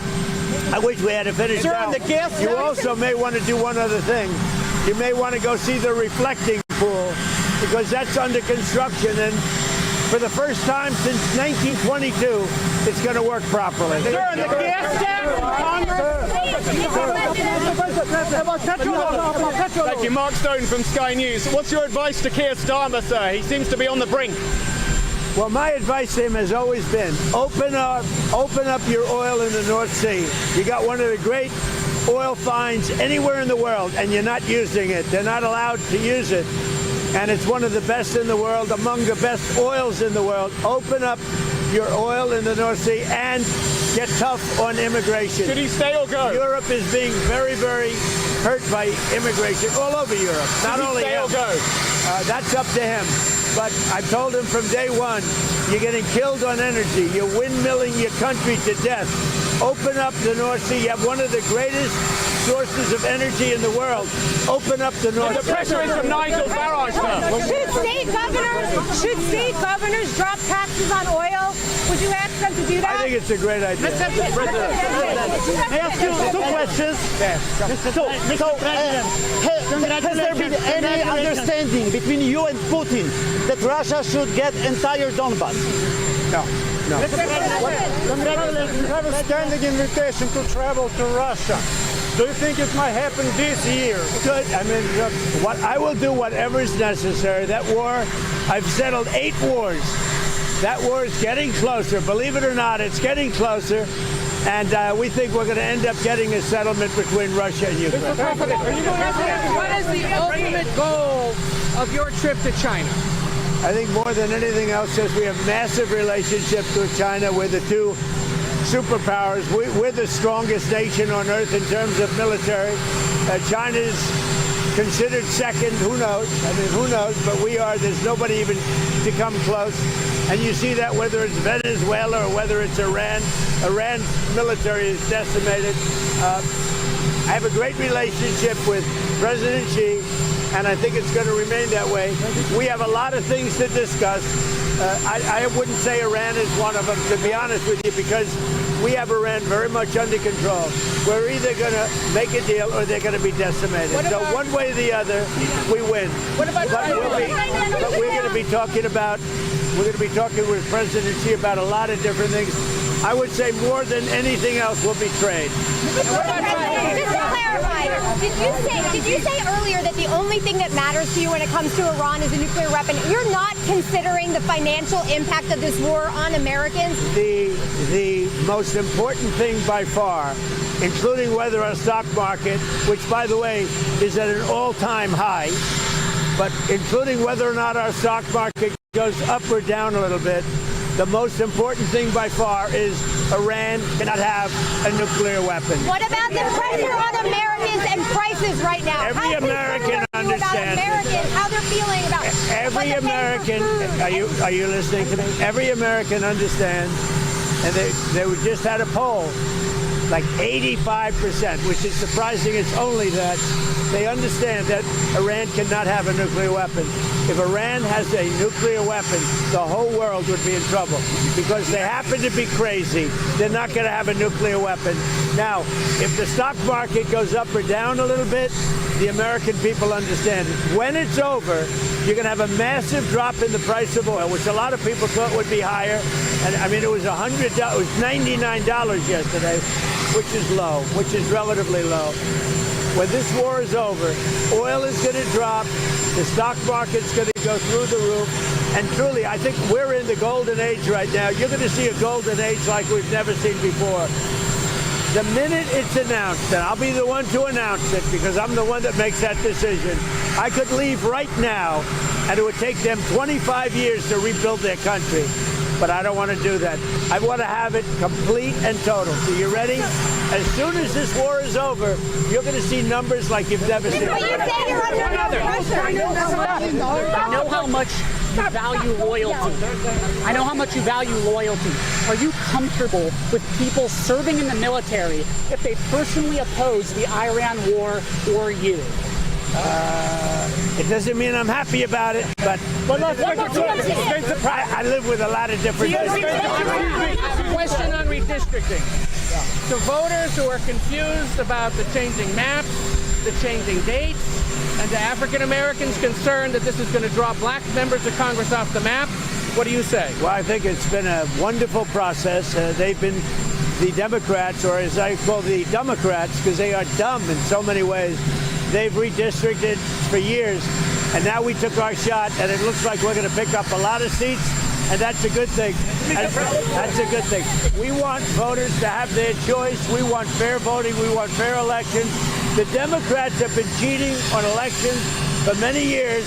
I wish we had it finished now. You also may want to do one other thing. You may want to go see the reflecting pool, because that's under construction, and for the first time since 1922, it's going to work properly. Sir, the gas tax, Thank you. Mark Stone from Sky News. What's your advice to Keir Starmer, sir? He seems to be on the brink. Well, my advice to him has always been, open up your oil in the North Sea. You got one of the great oil finds anywhere in the world, and you're not using it. They're not allowed to use it. And it's one of the best in the world, among the best oils in the world. Open up your oil in the North Sea and get tough on immigration. Should he stay or go? Europe is being very, very hurt by immigration all over Europe. Not only him. Should he stay or go? That's up to him. But I've told him from day one, you're getting killed on energy. You're windmilling your country to death. Open up the North Sea. You have one of the greatest sources of energy in the world. Open up the North Sea. The pressure is from Nigel Farage, sir. Should state governors drop taxes on oil? Would you ask them to do that? I think it's a great idea. May I ask you two questions? Has there been any understanding between you and Putin that Russia should get entire Donbass? No. You have a standing invitation to travel to Russia. Do you think it might happen this year? Good. I mean, look, I will do whatever is necessary. That war, I've settled 8 wars. That war is getting closer. Believe it or not, it's getting closer. And we think we're going to end up getting a settlement between Russia and Ukraine. What is the ultimate goal of your trip to China? I think more than anything else is we have massive relationships with China. We're the two superpowers. We're the strongest nation on earth in terms of military. China's considered second. Who knows? I mean, who knows? But we are. There's nobody even to come close. And you see that whether it's Venezuela or whether it's Iran. Iran's military is decimated. I have a great relationship with President Xi, and I think it's going to remain that way. We have a lot of things to discuss. I wouldn't say Iran is one of them, to be honest with you, because we have Iran very much under control. We're either going to make a deal or they're going to be decimated. So one way or the other, we win. What about but we're going to be talking with President Xi about a lot of different things. I would say more than anything else will be trade. Just to clarify, did you say earlier that the only thing that matters to you when it comes to Iran is a nuclear weapon? You're not considering the financial impact of this war on Americans? The most important thing by far, including whether our stock market, which by the way is at an all-time high, but including whether or not our stock market goes up or down a little bit, the most important thing by far is Iran cannot have a nuclear weapon. What about the pressure on Americans and prices right now? Every American understands. How they're feeling about every American. Are you listening to me? Every American understands, and they just had a poll, like 85%, which is surprising. It's only that they understand that Iran cannot have a nuclear weapon. If Iran has a nuclear weapon, the whole world would be in trouble because they happen to be crazy. They're not going to have a nuclear weapon. Now, if the stock market goes up or down a little bit, the American people understand it. When it's over, you're going to have a massive drop in the price of oil, which a lot of people thought would be higher. And I mean, it was $100, it was $99 yesterday, which is low, which is relatively low. When this war is over, oil is going to drop, the stock market's going to go through the roof, and truly, I think we're in the golden age right now. You're going to see a golden age like we've never seen before. The minute it's announced, and I'll be the one to announce it because I'm the one that makes that decision, I could leave right now, and it would take them 25 years to rebuild their country. But I don't want to do that. I want to have it complete and total. So you ready? As soon as this war is over, you're going to see numbers like you've never seen. But you say you're under pressure. I know how much you value loyalty. I know how much you value loyalty. Are you comfortable with people serving in the military if they personally oppose the Iran war or you? It doesn't mean I'm happy about it, but I live with a lot of different Question on redistricting. To voters who are confused about the changing maps, the changing dates, and to African Americans concerned that this is going to draw black members of Congress off the map, what do you say? Well, I think it's been a wonderful process. They've been the Democrats, or as I call the Democrats, because they are dumb in so many ways. They've redistricted for years, and now we took our shot, and it looks like we're going to pick up a lot of seats, and that's a good thing. That's a good thing. We want voters to have their choice. We want fair voting. We want fair elections. The Democrats have been cheating on elections for many years,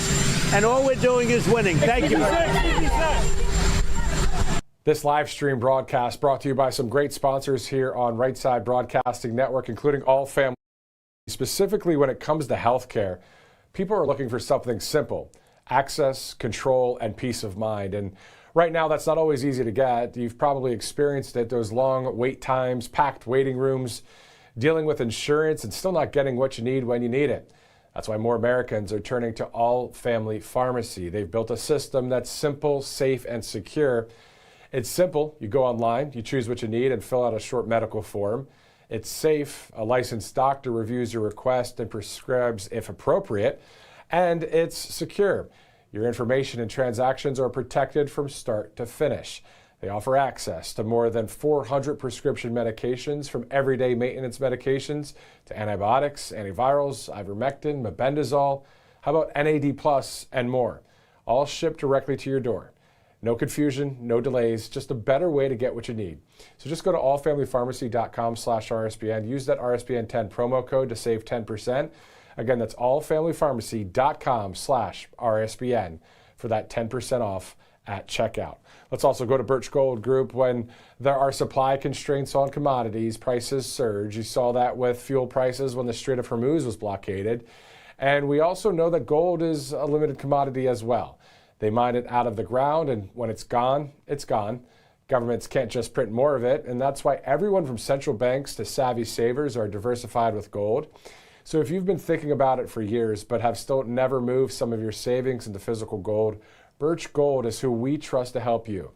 and all we're doing is winning. Thank you. This live stream broadcast brought to you by some great sponsors here on Right Side Broadcasting Network, including All Family. Specifically when it comes to healthcare, people are looking for something simple: access, control, and peace of mind. And right now, that's not always easy to get. You've probably experienced it, those long wait times, packed waiting rooms, dealing with insurance, and still not getting what you need when you need it. That's why more Americans are turning to All Family Pharmacy. They've built a system that's simple, safe, and secure. It's simple. You go online, you choose what you need, and fill out a short medical form. It's safe. A licensed doctor reviews your request and prescribes if appropriate. And it's secure. Your information and transactions are protected from start to finish. They offer access to more than 400 prescription medications, from everyday maintenance medications to antibiotics, antivirals, ivermectin, mebendazole. How about NAD+, and more? All shipped directly to your door. No confusion, no delays, just a better way to get what you need. So just go to allfamilypharmacy.com/RSBN. Use that RSBN10 promo code to save 10%. Again, that's allfamilypharmacy.com/RSBN for that 10% off at checkout. Let's also go to Birch Gold Group. When there are supply constraints on commodities, prices surge. You saw that with fuel prices when the Strait of Hormuz was blockaded. And we also know that gold is a limited commodity as well. They mine it out of the ground, and when it's gone, it's gone. Governments can't just print more of it, and that's why everyone from central banks to savvy savers are diversified with gold. So if you've been thinking about it for years but have still never moved some of your savings into physical gold, Birch Gold is who we trust to help you.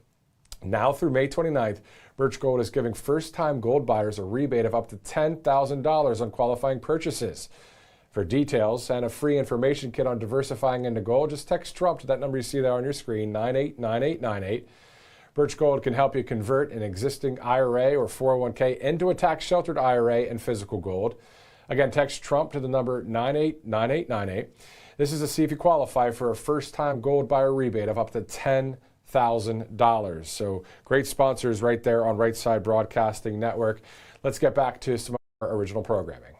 Now through May 29th, Birch Gold is giving first-time gold buyers a rebate of up to $10,000 on qualifying purchases. For details and a free information kit on diversifying into gold, just text Trump to that number you see there on your screen, 989898. Birch Gold can help you convert an existing IRA or 401k into a tax-sheltered IRA and physical gold. Again, text Trump to the number 989898. This is to see if you qualify for a first-time gold buyer rebate of up to $10,000. So great sponsors right there on Right Side Broadcasting Network. Let's get back to some of our original programming.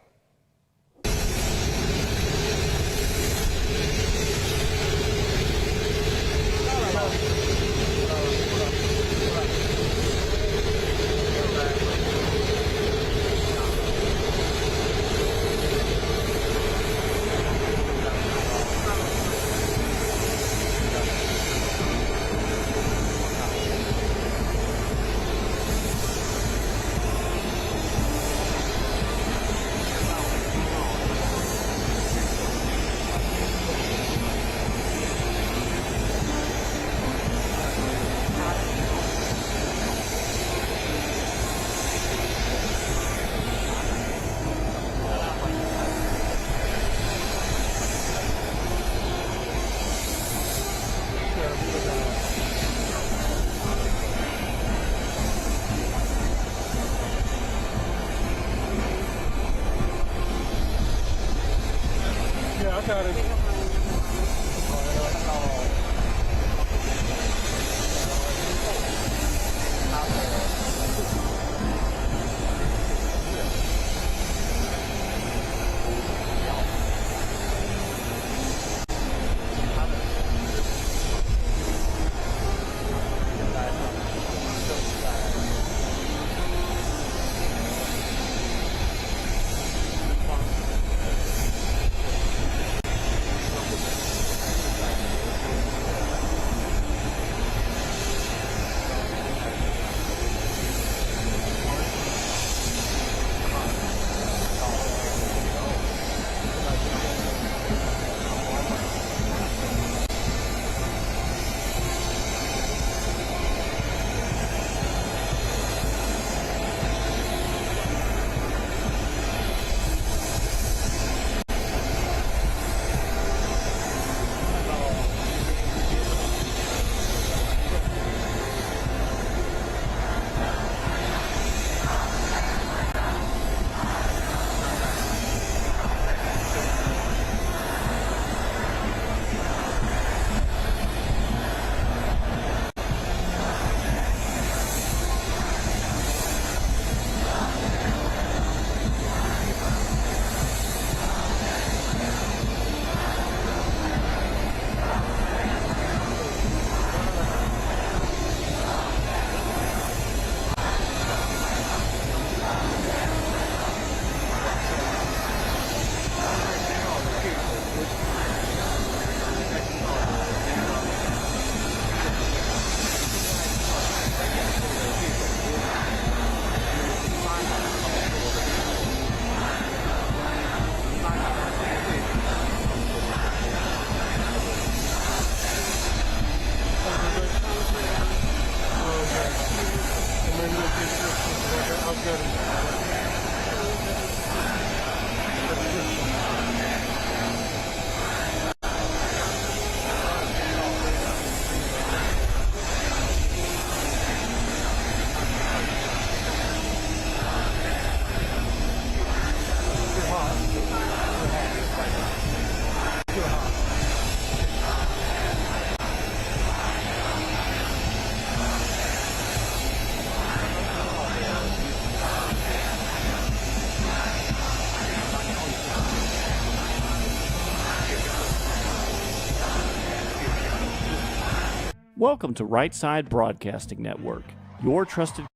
Welcome to Right Side Broadcasting Network, your trusted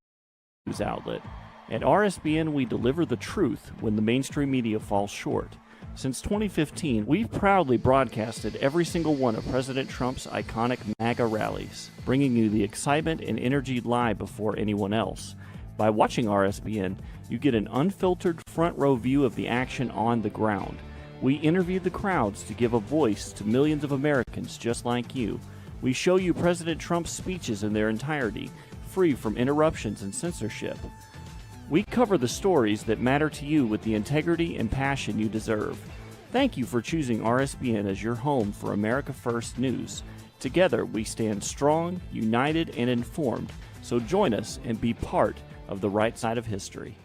news outlet. At RSBN, we deliver the truth when the mainstream media falls short. Since 2015, we've proudly broadcasted every single one of President Trump's iconic MAGA rallies, bringing you the excitement and energy live before anyone else. By watching RSBN, you get an unfiltered front row view of the action on the ground. We interview the crowds to give a voice to millions of Americans just like you. We show you President Trump's speeches in their entirety, free from interruptions and censorship. We cover the stories that matter to you with the integrity and passion you deserve. Thank you for choosing RSBN as your home for America First News. Together, we stand strong, united, and informed. So join us and be part of the right side of history.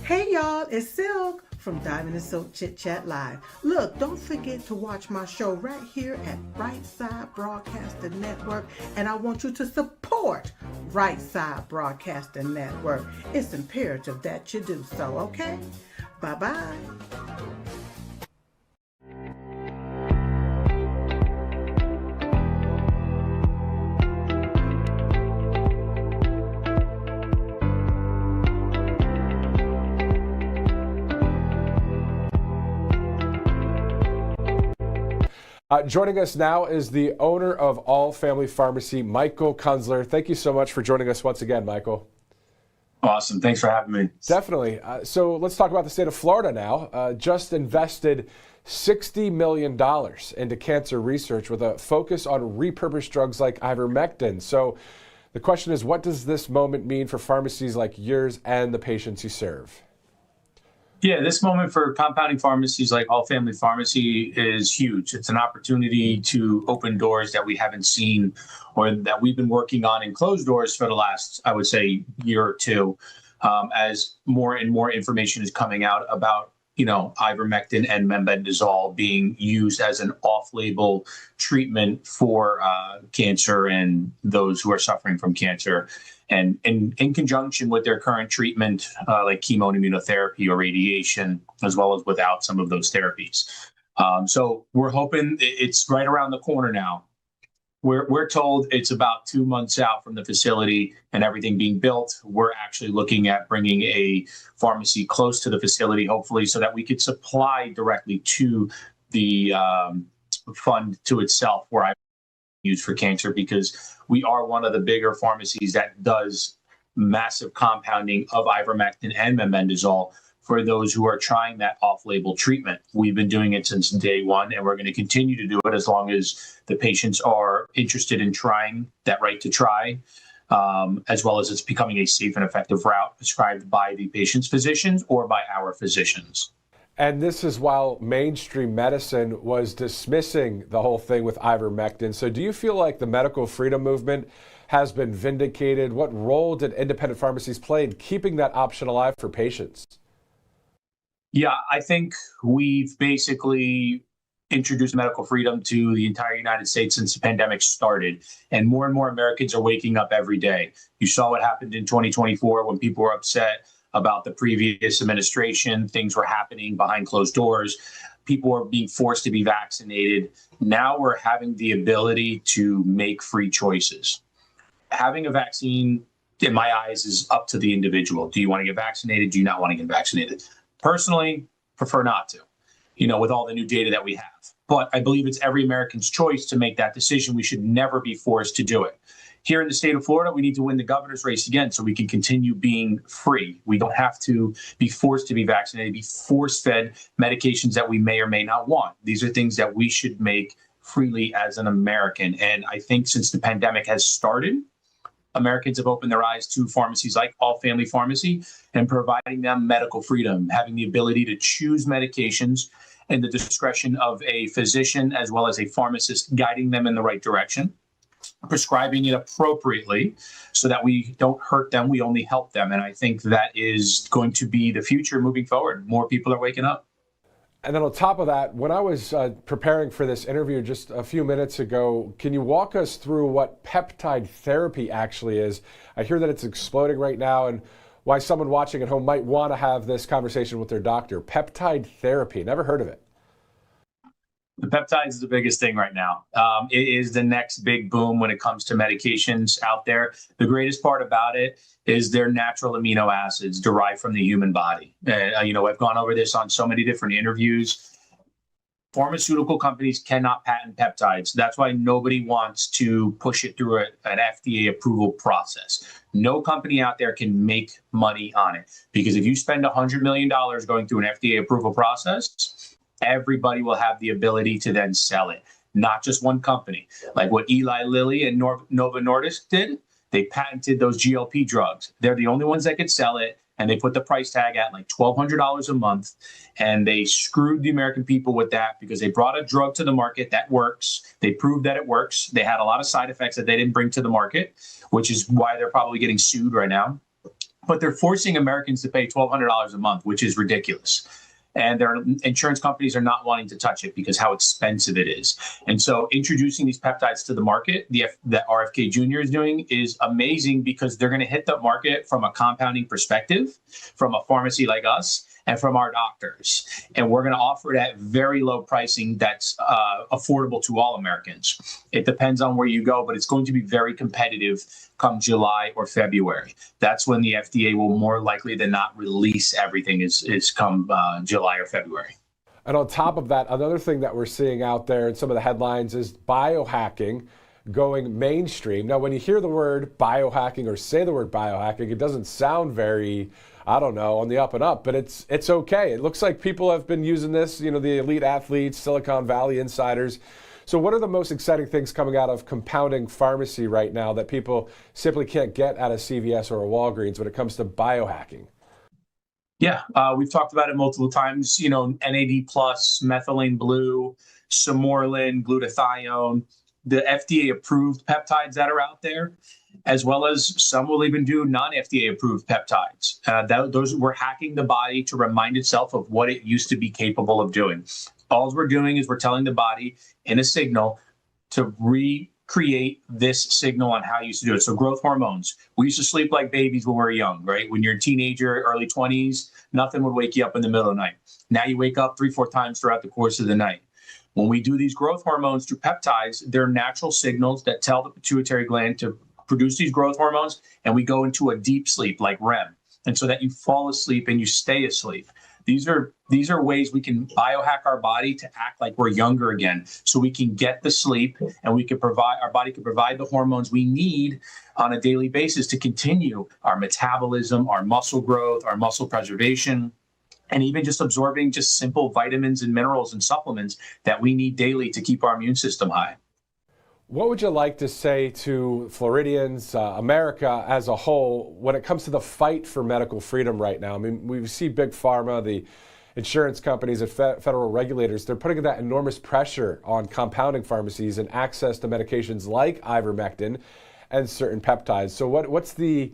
Hey y'all, it's Silk from Diamond and Silk Chit Chat Live. Look, don't forget to watch my show right here at Right Side Broadcasting Network, and I want you to support Right Side Broadcasting Network. It's imperative that you do so, okay? Bye-bye. Joining us now is the owner of All Family Pharmacy, Michael Kunzler. Thank you so much for joining us once again, Michael. Awesome. Thanks for having me. Definitely. So let's talk about the state of Florida now. Just invested $60 million into cancer research with a focus on repurposed drugs like ivermectin. So the question is, what does this moment mean for pharmacies like yours and the patients you serve? Yeah, this moment for compounding pharmacies like All Family Pharmacy is huge. It's an opportunity to open doors that we haven't seen or that we've been working on in closed doors for the last, I would say, year or two, as more and more information is coming out about, ivermectin and mebendazole being used as an off-label treatment for cancer and those who are suffering from cancer. And in conjunction with their current treatment, like chemo and immunotherapy or radiation, as well as without some of those therapies. So we're hoping it's right around the corner now. We're told it's about 2 months out from the facility and everything being built. We're actually looking at bringing a pharmacy close to the facility, hopefully, so that we could supply directly to the fund to itself, where I use for cancer, because we are one of the bigger pharmacies that does massive compounding of ivermectin and mebendazole for those who are trying that off-label treatment. We've been doing it since day one, and we're going to continue to do it as long as the patients are interested in trying that right to try, as well as it's becoming a safe and effective route prescribed by the patient's physicians or by our physicians. And this is while mainstream medicine was dismissing the whole thing with ivermectin. So do you feel like the medical freedom movement has been vindicated? What role did independent pharmacies play in keeping that option alive for patients? Yeah, I think we've basically introduced medical freedom to the entire United States since the pandemic started. And more Americans are waking up every day. You saw what happened in 2024 when people were upset about the previous administration. Things were happening behind closed doors. People were being forced to be vaccinated. Now we're having the ability to make free choices. Having a vaccine, in my eyes, is up to the individual. Do you want to get vaccinated? Do you not want to get vaccinated? Personally, prefer not to, with all the new data that we have. But I believe it's every American's choice to make that decision. We should never be forced to do it. Here in the state of Florida, we need to win the governor's race again so we can continue being free. We don't have to be forced to be vaccinated, be force-fed medications that we may or may not want. These are things that we should make freely as an American. And I think since the pandemic has started, Americans have opened their eyes to pharmacies like All Family Pharmacy and providing them medical freedom, having the ability to choose medications and the discretion of a physician as well as a pharmacist guiding them in the right direction, prescribing it appropriately so that we don't hurt them, we only help them. And I think that is going to be the future moving forward. More people are waking up. And then on top of that, when I was preparing for this interview just a few minutes ago, can you walk us through what peptide therapy actually is? I hear that it's exploding right now, and why someone watching at home might want to have this conversation with their doctor. Peptide therapy, never heard of it. The peptides is the biggest thing right now. It is the next big boom when it comes to medications out there. The greatest part about it is they're natural amino acids derived from the human body. I've gone over this on so many different interviews. Pharmaceutical companies cannot patent peptides. That's why nobody wants to push it through an FDA approval process. No company out there can make money on it, because if you spend $100 million going through an FDA approval process, everybody will have the ability to then sell it, not just one company. Like what Eli Lilly and Novo Nordisk did, They patented those GLP drugs. They're the only ones that could sell it. And they put the price tag at like $1,200 a month. And they screwed the American people with that because they brought a drug to the market that works. They proved that it works. They had a lot of side effects that they didn't bring to the market, which is why they're probably getting sued right now. But they're forcing Americans to pay $1,200 a month, which is ridiculous. And their insurance companies are not wanting to touch it because how expensive it is. And so introducing these peptides to the market, that RFK Jr. is doing, is amazing because they're going to hit the market from a compounding perspective, from a pharmacy like us, and from our doctors. And we're going to offer it at very low pricing that's affordable to all Americans. It depends on where you go, but it's going to be very competitive come July or February. That's when the FDA will more likely than not release everything is come July or February. And on top of that, another thing that we're seeing out there in some of the headlines is biohacking going mainstream. Now, when you hear the word biohacking or say the word biohacking, it doesn't sound very, I don't know, on the up and up, but it's okay. It looks like people have been using this, the elite athletes, Silicon Valley insiders. So what are the most exciting things coming out of compounding pharmacy right now that people simply can't get at a CVS or a Walgreens when it comes to biohacking? Yeah, we've talked about it multiple times, NAD+, methylene blue, Samorlin, glutathione, the FDA-approved peptides that are out there, as well as some will even do non-FDA-approved peptides. Those we're hacking the body to remind itself of what it used to be capable of doing. All we're doing is we're telling the body in a signal to recreate this signal on how you used to do it. So growth hormones. We used to sleep like babies when we were young, right? When you're a teenager, early 20s, nothing would wake you up in the middle of the night. Now you wake up 3-4 times throughout the course of the night. When we do these growth hormones through peptides, they're natural signals that tell the pituitary gland to produce these growth hormones, and we go into a deep sleep like REM, and so that you fall asleep and you stay asleep. These are ways we can biohack our body to act like we're younger again, so we can get the sleep and our body can provide the hormones we need on a daily basis to continue our metabolism, our muscle growth, our muscle preservation, and even just absorbing just simple vitamins and minerals and supplements that we need daily to keep our immune system high. What would you like to say to Floridians, America as a whole, when it comes to the fight for medical freedom right now? I mean, we see Big Pharma, the insurance companies, and federal regulators, they're putting that enormous pressure on compounding pharmacies and access to medications like ivermectin and certain peptides. So what's the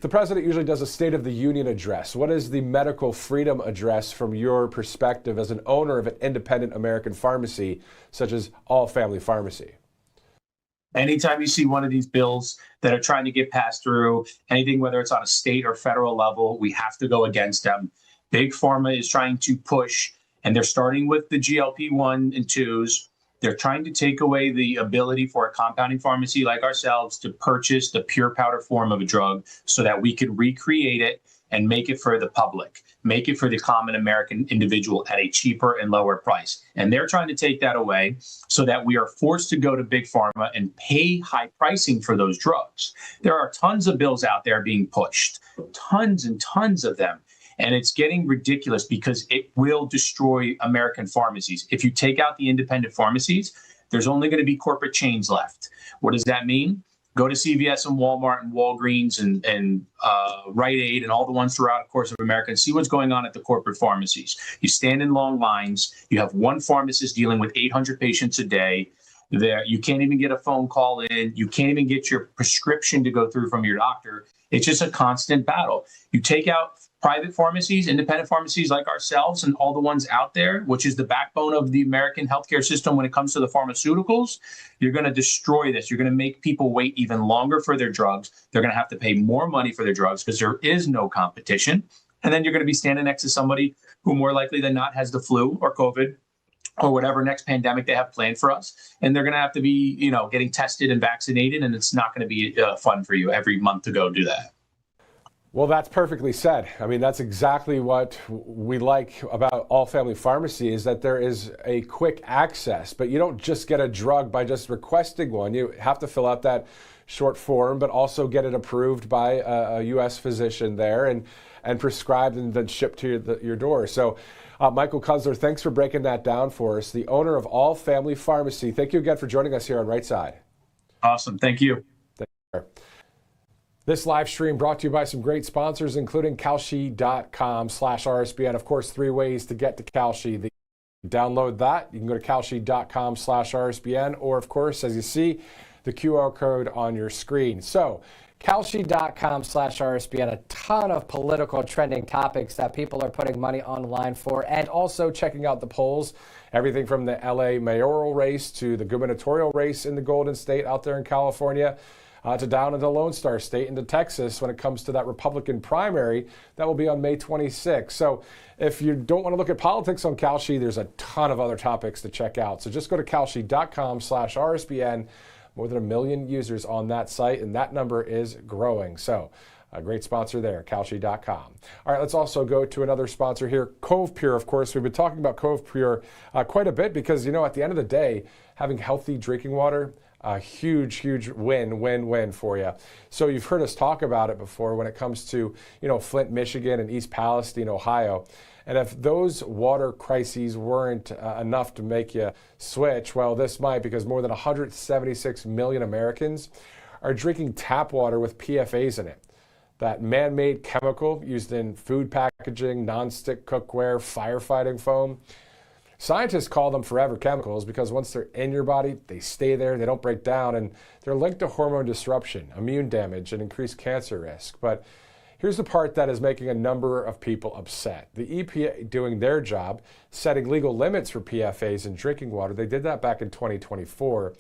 president usually does a State of the Union address. What is the medical freedom address from your perspective as an owner of an independent American pharmacy, such as All Family Pharmacy? Anytime you see one of these bills that are trying to get passed through, anything, whether it's on a state or federal level, we have to go against them. Big Pharma is trying to push, and they're starting with the GLP-1 and 2s. They're trying to take away the ability for a compounding pharmacy like ourselves to purchase the pure powder form of a drug so that we can recreate it and make it for the public, make it for the common American individual at a cheaper and lower price. And they're trying to take that away so that we are forced to go to Big Pharma and pay high pricing for those drugs. There are tons of bills out there being pushed, tons and tons of them. And it's getting ridiculous because it will destroy American pharmacies. If you take out the independent pharmacies, there's only going to be corporate chains left. What does that mean? Go to CVS and Walmart and Walgreens and Rite Aid and all the ones throughout the course of America and see what's going on at the corporate pharmacies. You stand in long lines. You have one pharmacist dealing with 800 patients a day. There, you can't even get a phone call in. You can't even get your prescription to go through from your doctor. It's just a constant battle. You take out private pharmacies, independent pharmacies like ourselves and all the ones out there, which is the backbone of the American healthcare system when it comes to the pharmaceuticals, you're going to destroy this. You're going to make people wait even longer for their drugs. They're going to have to pay more money for their drugs because there is no competition. And then you're going to be standing next to somebody who more likely than not has the flu or COVID or whatever next pandemic they have planned for us. And they're going to have to be, getting tested and vaccinated. And it's not going to be fun for you every month to go do that. Well, that's perfectly said. I mean, that's exactly what we like about All Family Pharmacy is that there is a quick access, but you don't just get a drug by just requesting one. You have to fill out that short form, but also get it approved by a U.S. physician there and prescribed and then shipped to your door. So, Michael Kunzler, thanks for breaking that down for us. The owner of All Family Pharmacy. Thank you again for joining us here on Right Side. Awesome. Thank you. This live stream brought to you by some great sponsors, including Kalshi.com/RSBN. Of course, 3 ways to get to Kalshi. Download that. You can go to Kalshi.com/RSBN, or of course, as you see, the QR code on your screen. So, Kalshi.com/RSBN, a ton of political trending topics that people are putting money on the line for, and also checking out the polls. Everything from the LA mayoral race to the gubernatorial race in the Golden State out there in California, to down in the Lone Star State into Texas when it comes to that Republican primary that will be on May 26th. So if you don't want to look at politics on Kalshi, there's a ton of other topics to check out. So just go to Kalshi.com/RSBN. More than 1 million users on that site, and that number is growing. So a great sponsor there, Kalshi.com. All right, let's also go to another sponsor here, Cove Pure, of course. We've been talking about Cove Pure quite a bit because, you know, at the end of the day, having healthy drinking water, a huge win-win-win for you. So you've heard us talk about it before when it comes to, you know, Flint, Michigan and East Palestine, Ohio. And if those water crises weren't enough to make you switch, well, this might, because more than 176 million Americans are drinking tap water with PFAS in it. That man-made chemical used in food packaging, non-stick cookware, firefighting foam. Scientists call them forever chemicals because once they're in your body, they stay there, they don't break down, and they're linked to hormone disruption, immune damage, and increased cancer risk. But here's the part that is making a number of people upset. The EPA doing their job, setting legal limits for PFAS in drinking water. They did that back in 2024.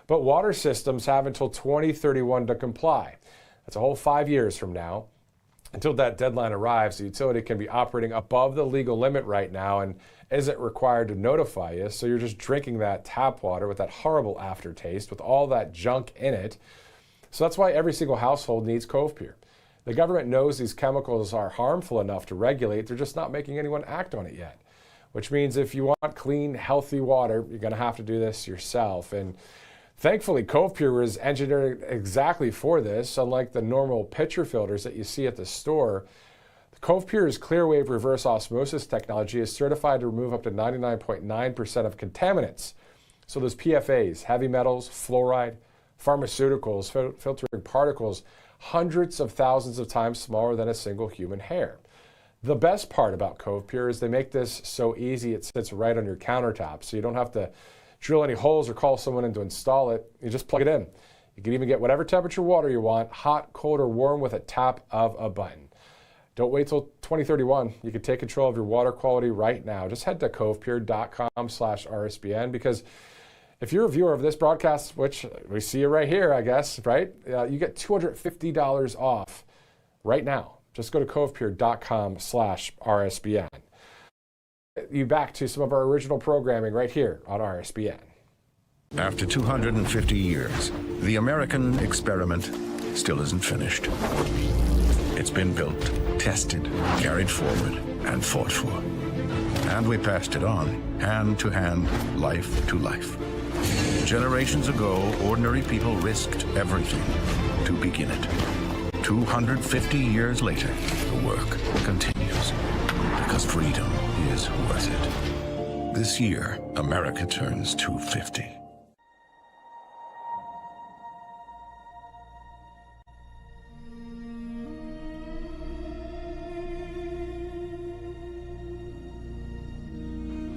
But water systems have until 2031 to comply. That's a whole 5 years from now. Until that deadline arrives, the utility can be operating above the legal limit right now and isn't required to notify you. So you're just drinking that tap water with that horrible aftertaste with all that junk in it. So that's why every single household needs Cove Pure. The government knows these chemicals are harmful enough to regulate. They're just not making anyone act on it yet, which means if you want clean, healthy water, you're going to have to do this yourself. And thankfully, Cove Pure was engineered exactly for this. Unlike the normal pitcher filters that you see at the store, the Cove Pure's Clearwave reverse osmosis technology is certified to remove up to 99.9% of contaminants. So those PFAS, heavy metals, fluoride, pharmaceuticals, filtering particles, hundreds of thousands of times smaller than a single human hair. The best part about Cove Pure is they make this so easy it sits right on your countertop, so you don't have to drill any holes or call someone in to install it. You just plug it in. You can even get whatever temperature water you want, hot, cold, or warm with a tap of a button. Don't wait till 2031. You can take control of your water quality right now. Just head to covepure.com/RSBN because if you're a viewer of this broadcast, which we see you right here, I guess, right? You get $250 off right now. Just go to covepure.com/RSBN. You back to some of our original programming right here on RSBN. After 250 years, the American experiment still isn't finished. It's been built, tested, carried forward, and fought for. And we passed it on, hand to hand, life to life. Generations ago, ordinary people risked everything to begin it. 250 years later, the work continues. Because freedom is worth it. This year, America turns 250.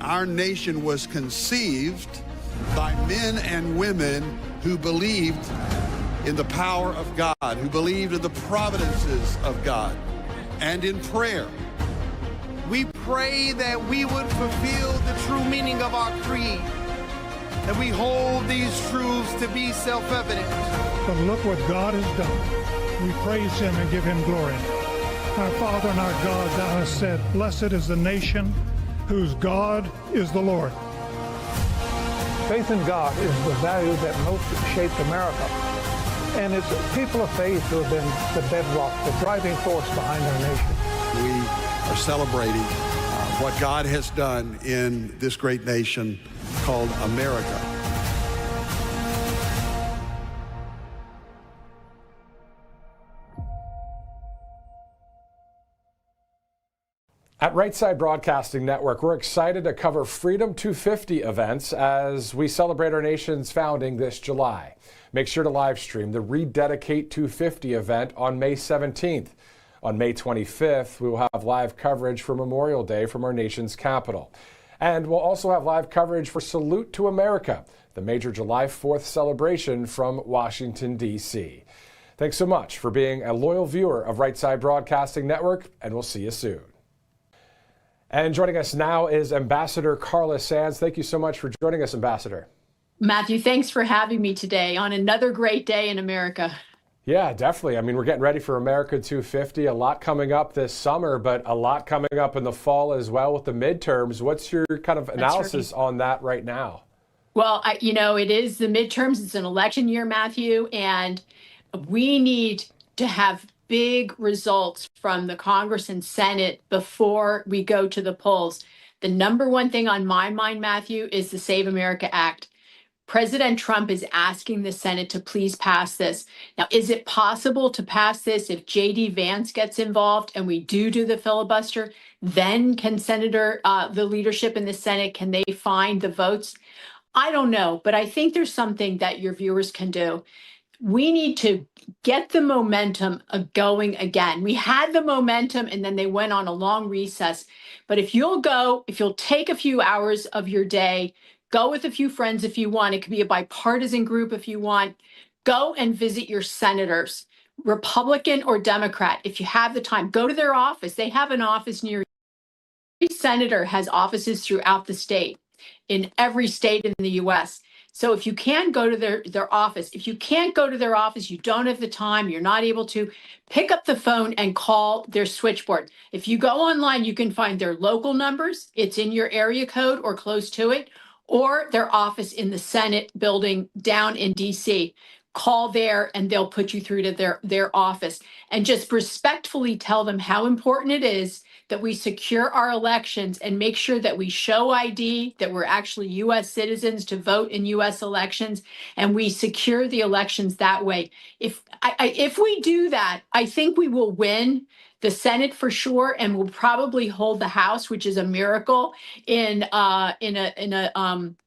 Our nation was conceived by men and women who believed in the power of God, who believed in the providences of God, and in prayer. We pray that we would fulfill the true meaning of our creed, that we hold these truths to be self-evident. But look what God has done. We praise him and give him glory. Our Father and our God, thou hast said, blessed is the nation whose God is the Lord. Faith in God is the value that most shaped America. And it's people of faith who have been the bedrock, the driving force behind our nation. We are celebrating what God has done in this great nation called America. At Right Side Broadcasting Network, we're excited to cover Freedom 250 events as we celebrate our nation's founding this July. Make sure to live stream the Rededicate 250 event on May 17th. On May 25th, we will have live coverage for Memorial Day from our nation's capital. And we'll also have live coverage for Salute to America, the major July 4th celebration from Washington, D.C. Thanks so much for being a loyal viewer of Right Side Broadcasting Network, and we'll see you soon. And joining us now is Ambassador Carla Sands. Thank you so much for joining us, Ambassador. Matthew, thanks for having me today on another great day in America. Yeah, definitely. I mean, we're getting ready for America 250. A lot coming up this summer, but a lot coming up in the fall as well with the midterms. What's your kind of analysis on that right now? Well, it is the midterms. It's an election year, Matthew, and we need to have big results from the Congress and Senate before we go to the polls. The number one thing on my mind, Matthew, is the Save America Act. President Trump is asking the Senate to please pass this. Now, is it possible to pass this if J.D. Vance gets involved and we do the filibuster? Then can the leadership in the Senate, can they find the votes? I don't know, but I think there's something that your viewers can do. We need to get the momentum going again. We had the momentum and then they went on a long recess. But if you'll take a few hours of your day, go with a few friends if you want. It could be a bipartisan group if you want. Go and visit your senators, Republican or Democrat. If you have the time, go to their office. They have an office near you. Every senator has offices throughout the state, in every state in the U.S. So if you can go to their office, if you can't go to their office, you don't have the time, you're not able to, pick up the phone and call their switchboard. If you go online, you can find their local numbers. It's in your area code or close to it, or their office in the Senate building down in D.C. Call there and they'll put you through to their office. And just respectfully tell them how important it is that we secure our elections and make sure that we show ID, that we're actually U.S. citizens to vote in U.S. elections, and we secure the elections that way. If we do that, I think we will win the Senate for sure, and we'll probably hold the House, which is a miracle in an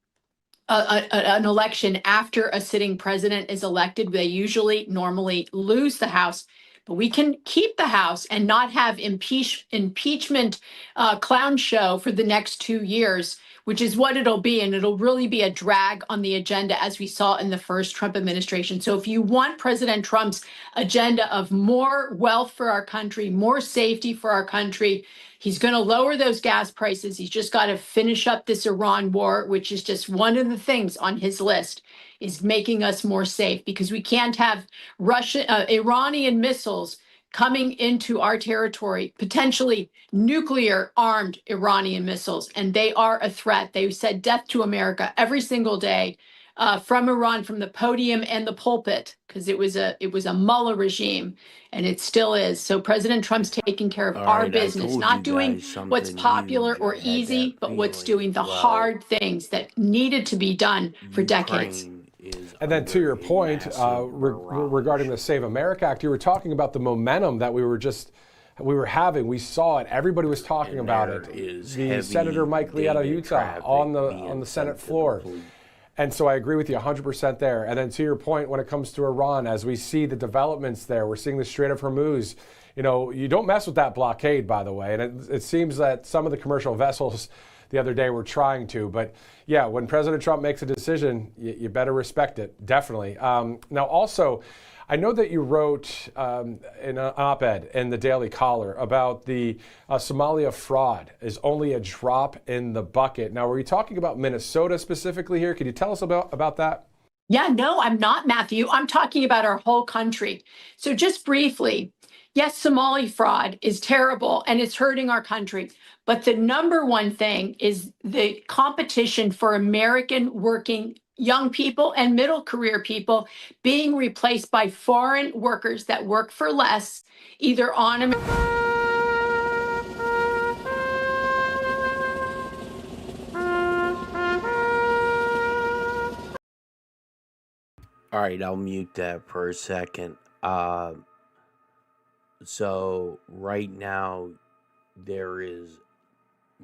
election after a sitting president is elected. They normally lose the House, but we can keep the House and not have impeachment clown show for the next 2 years, which is what it'll be. And it'll really be a drag on the agenda as we saw in the first Trump administration. So if you want President Trump's agenda of more wealth for our country, more safety for our country, he's going to lower those gas prices. He's just got to finish up this Iran war, which is just one of the things on his list, is making us more safe, because we can't have Iranian missiles coming into our territory, potentially nuclear armed Iranian missiles. And they are a threat. They said death to America every single day from Iran, from the podium and the pulpit, because it was a mullah regime, and it still is. So President Trump's taking care of our business, not doing what's popular or easy, but what's doing the hard things that needed to be done for decades. And then to your point regarding the Save America Act, you were talking about the momentum that we were having. We saw it. Everybody was talking about it. The Senator Mike Lee out of Utah on the Senate floor. And so I agree with you 100% there. And then to your point, when it comes to Iran, as we see the developments there, we're seeing the Strait of Hormuz. You don't mess with that blockade, by the way. And it seems that some of the commercial vessels the other day were trying to. But yeah, when President Trump makes a decision, you better respect it, definitely. Now, also, I know that you wrote in an op-ed in the Daily Caller about the Somalia fraud is only a drop in the bucket. Now, were you talking about Minnesota specifically here? Could you tell us about that? Yeah, no, I'm not, Matthew. I'm talking about our whole country. So just briefly, yes, Somali fraud is terrible and it's hurting our country. But the number one thing is the competition for American working young people and middle career people being replaced by foreign workers that work for less, either on All right, I'll mute that for a second. So right now there is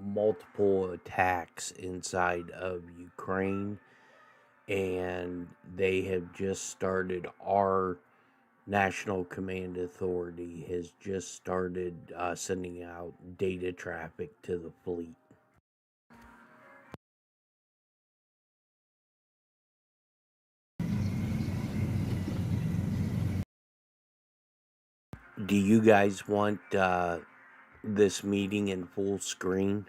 multiple attacks inside of Ukraine, and they have just started. Our National Command Authority has just started sending out data traffic to the fleet. Do you guys want this meeting in full screen?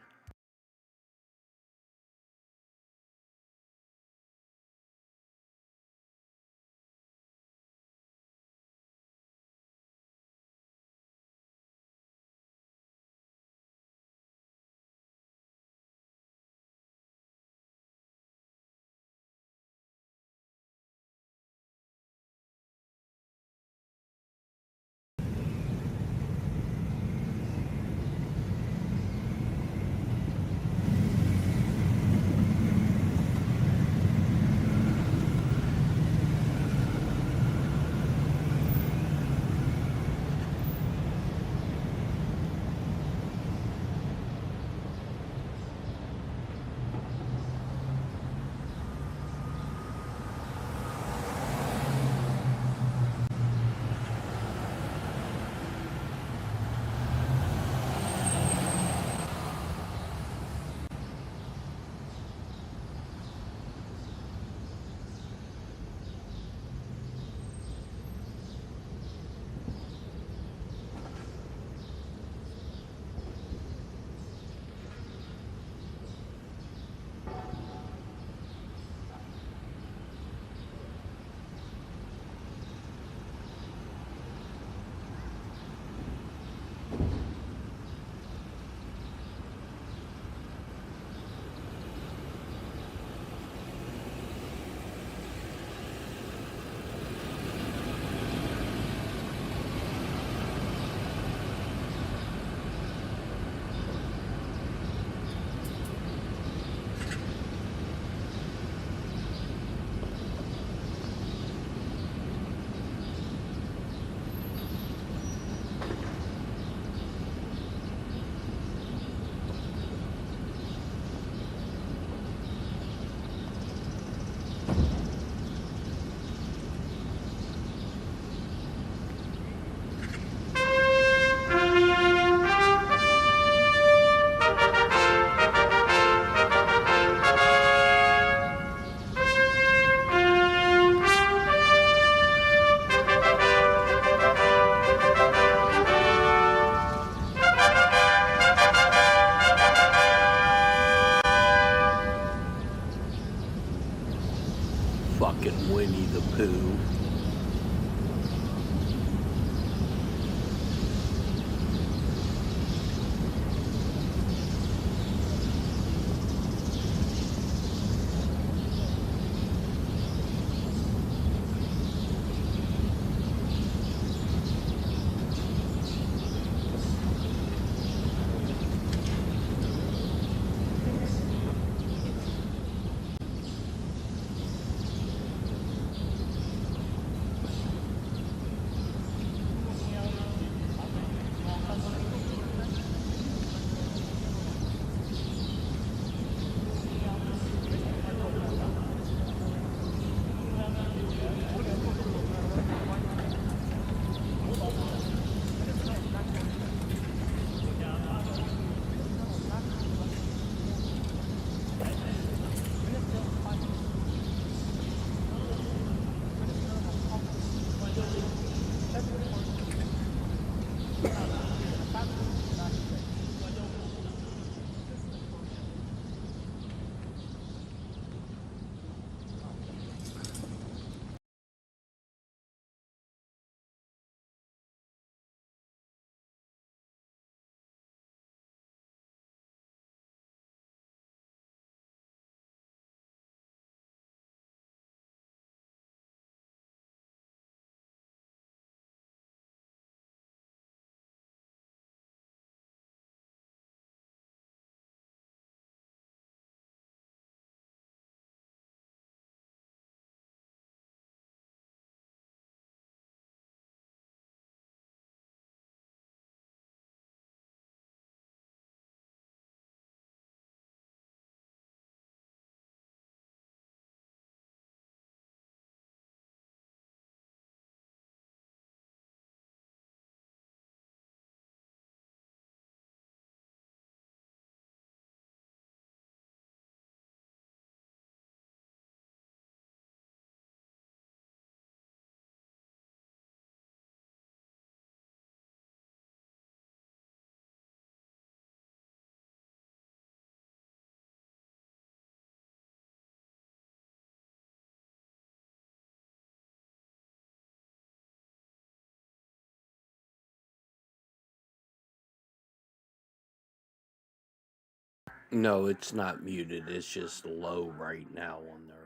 No, it's not muted. It's just low right now on there.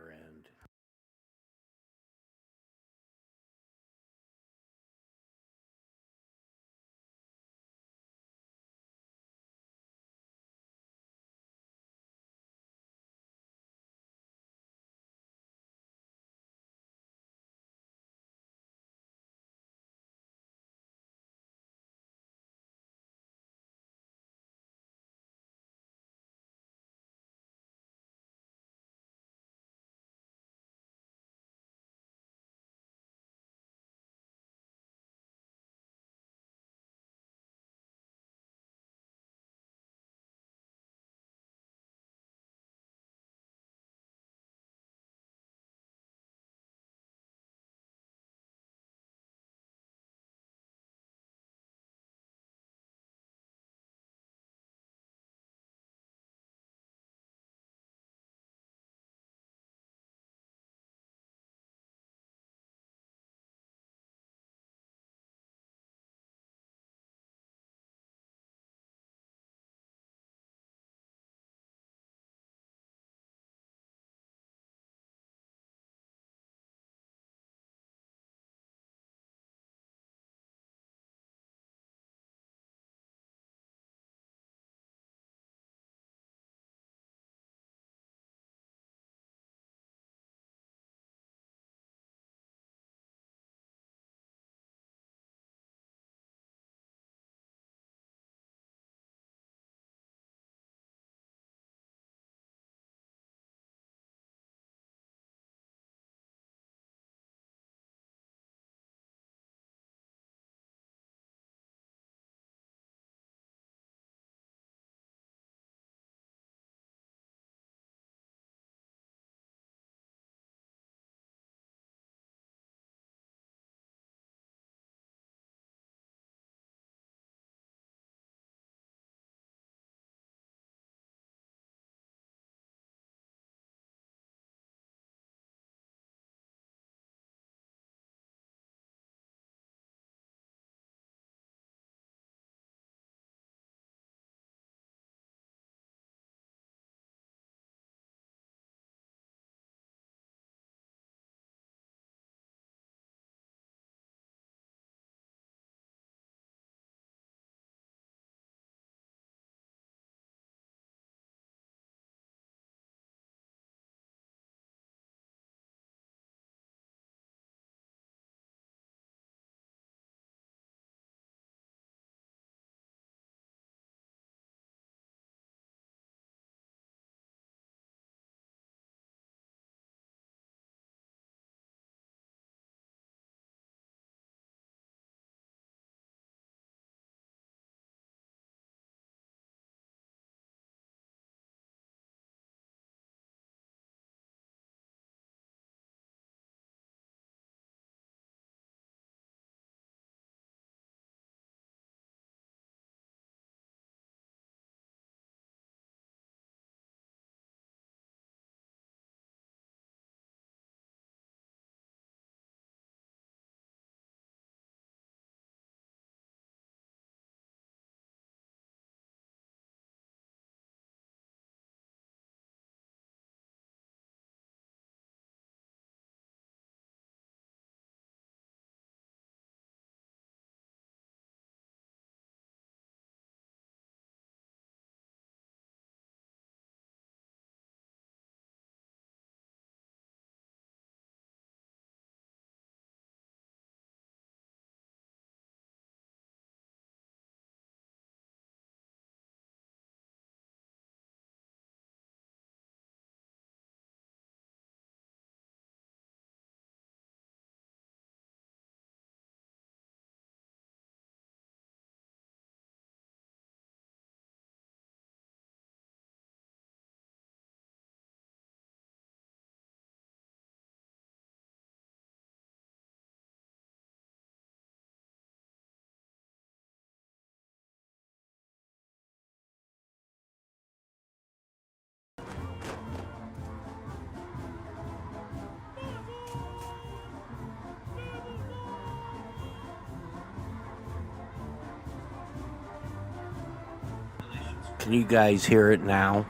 Can you guys hear it now?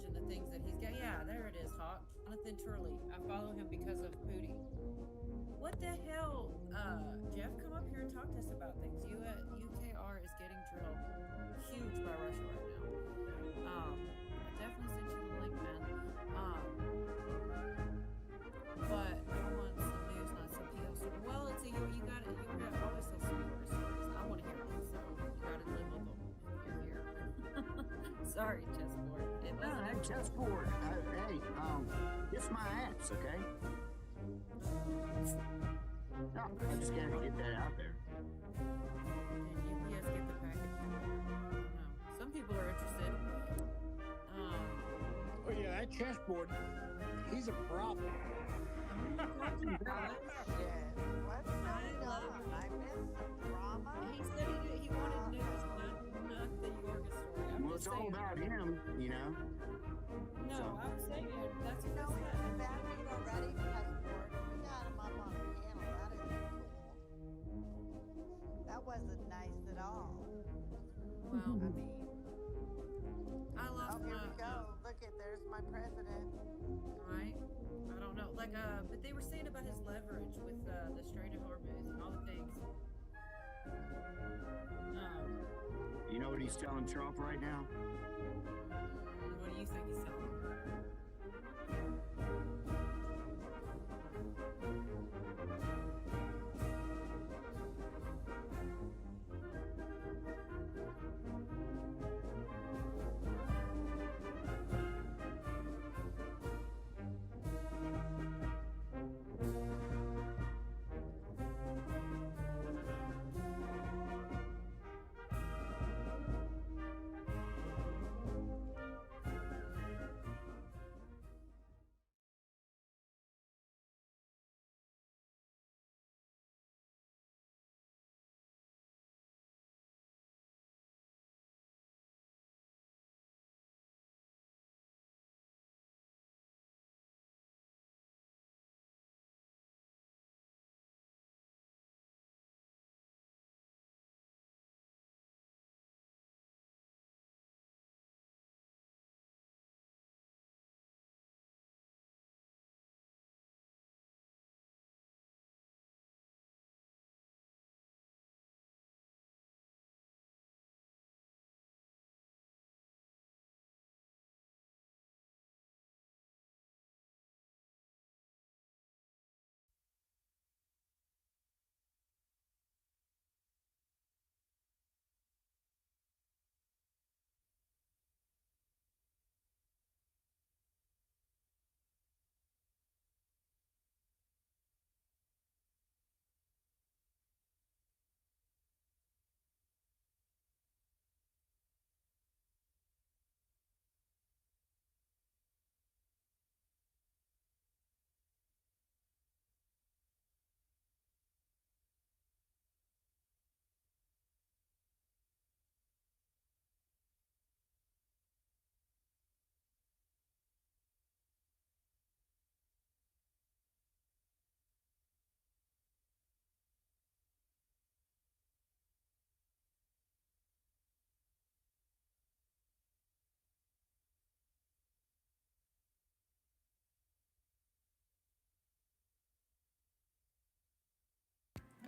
imagine the things that he's got. Yeah, there it is, Hawk. Jonathan Turley. I follow him because of Pootie. What the hell? Jeff, come up here and talk to us about things. UKR is getting drilled huge by Russia right now. I definitely sent you the link, man. But I want some news, not some PO story. Well, it's you got it. You got always tell some your stories. I want to hear them, so you got to live with them if you're here. Sorry, chessboard. It wasn't hey, chessboard. Hey, it's my axe, okay? No, I just gotta get that out there. Can UPS get the package? No. Some people are interested. Oh yeah, that chessboard, he's a problem. I missed some drama. He said he wanted news, not the Yorga story. Well, it's all about him, you know. No, so. I was saying that's what we have the battery already, chessboard. We got him up on the panel. That is cool. That wasn't nice at all. Well, I mean, I lost here we go. Look at, there's my president. Right? I don't know. Like, but they were saying about his leverage with the Strait of Hormuz and all the things. You know what he's telling Trump right now? What do you think he's telling him?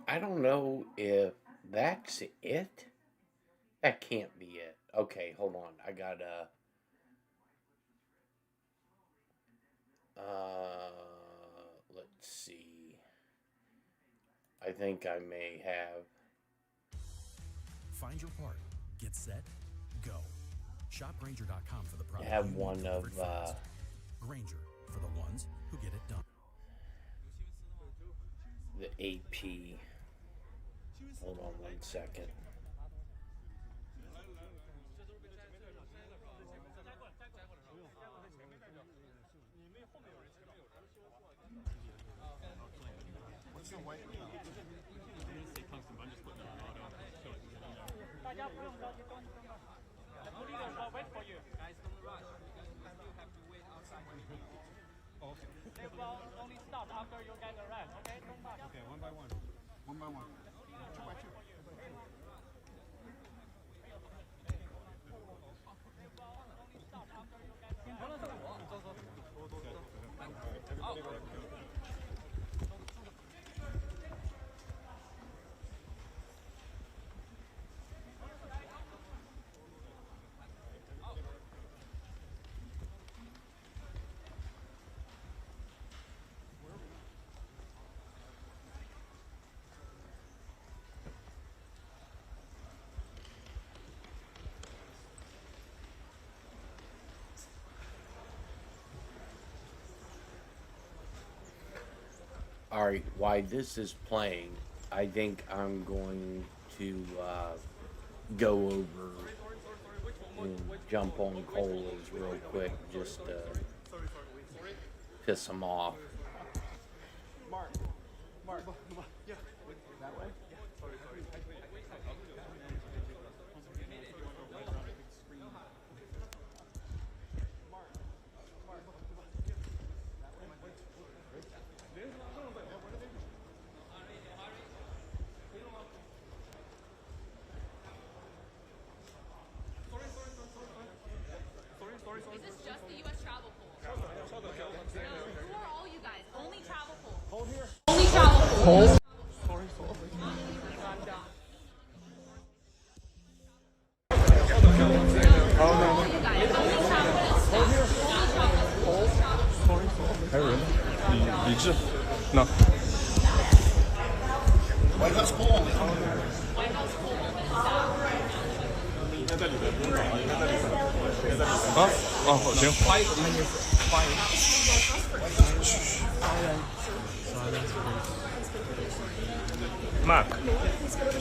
I don't know if that's it. That can't be it. Okay, hold on. I gotta... let's see. I think I may have... Find your part. Get set. Go. Shop Grainger.com for the product. I have one of... Grainger, for the ones who get it done. The AP. Hold on 1 second. What's your weight? Wait for you. Guys, don't rush. You still have to wait outside. Okay. They will only stop after you guys arrive. Okay, don't rush. Okay, one by one. One by one. Two by two. They will only stop after you guys arrive. All right, while this is playing, I think I'm going to go over and jump on Colas real quick just to piss them off. Mark, yeah, that way. Is this just the U.S. travel pool? No, who are all you guys? Only travel pool. Hold here. Only travel pool. Hold.还有人呢？李志，那。White House pool。应该在里边，不用找了，应该在里边，应该在里边。啊，哦，行。花一个，花一个。Mark,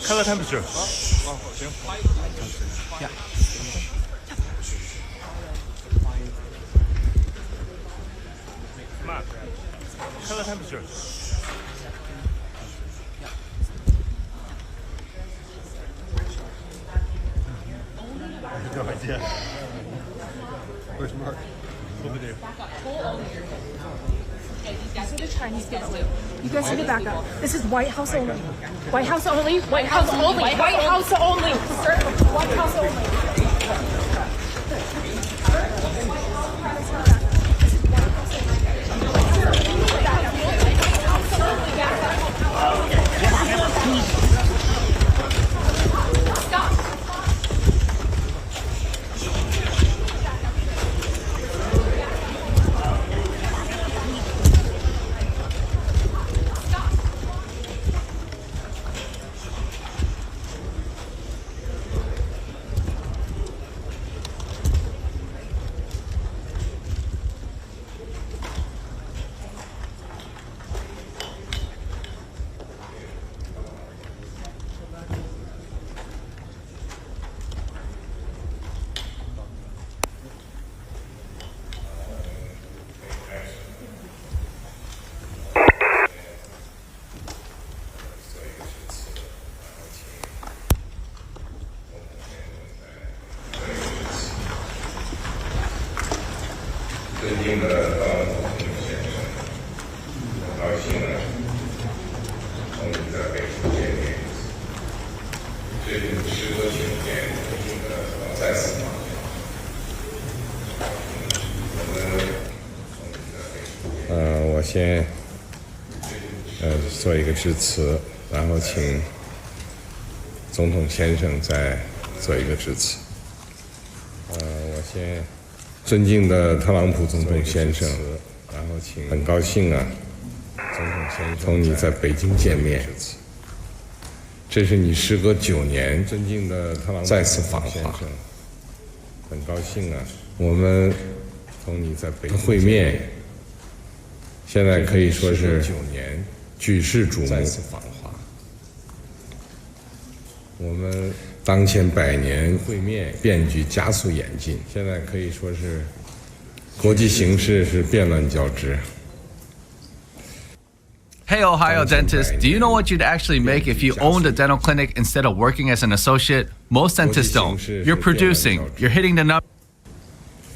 color temperature. 哦，行。Yeah. Mark, color temperature. No idea. Where's Mark? Over there. These are the Chinese guys. You guys need to back up. This is White House only. White House only. White House only. White House only. Sir, White House only.我先做一个致辞，然后请总统先生再做一个致辞。我先尊敬的特朗普总统先生，然后请很高兴啊，总统先生同你在北京见面，这是你时隔9年尊敬的特朗普再次访华，很高兴啊，我们同你在北京会面。现在可以说是举世瞩目。我们当前100年会面变局加速演进，现在可以说是国际形势是变乱交织。Hey, Ohio dentists, do you know what you'd actually make if you owned a dental clinic instead of working as an associate? Most dentists don't. You're producing, you're hitting the number.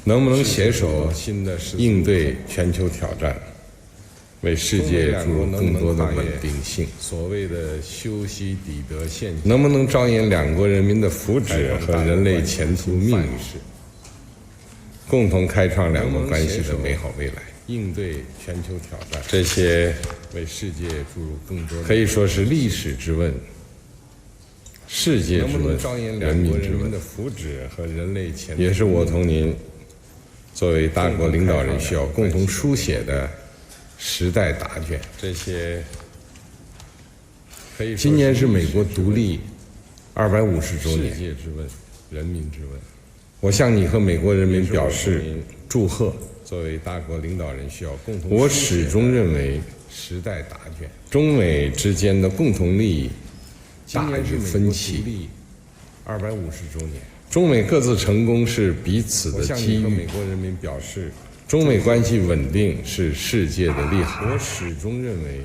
能不能携手应对全球挑战？为世界注入更多的稳定性。所谓的修昔底德现象，能不能着眼两国人民的福祉和人类前途命运，共同开创两国关系的美好未来？应对全球挑战，这些为世界注入更多，可以说是历史之问、世界之问、人民之问的福祉和人类前途，也是我同您作为大国领导人需要共同书写的。时代答卷，这些今年是美国独立250周年，世界之问，人民之问。我向你和美国人民表示祝贺。作为大国领导人，需要共同。我始终认为，时代答卷，中美之间的共同利益大于分歧。250周年，中美各自成功是彼此的机遇。美国人民表示，中美关系稳定是世界的利好。我始终认为，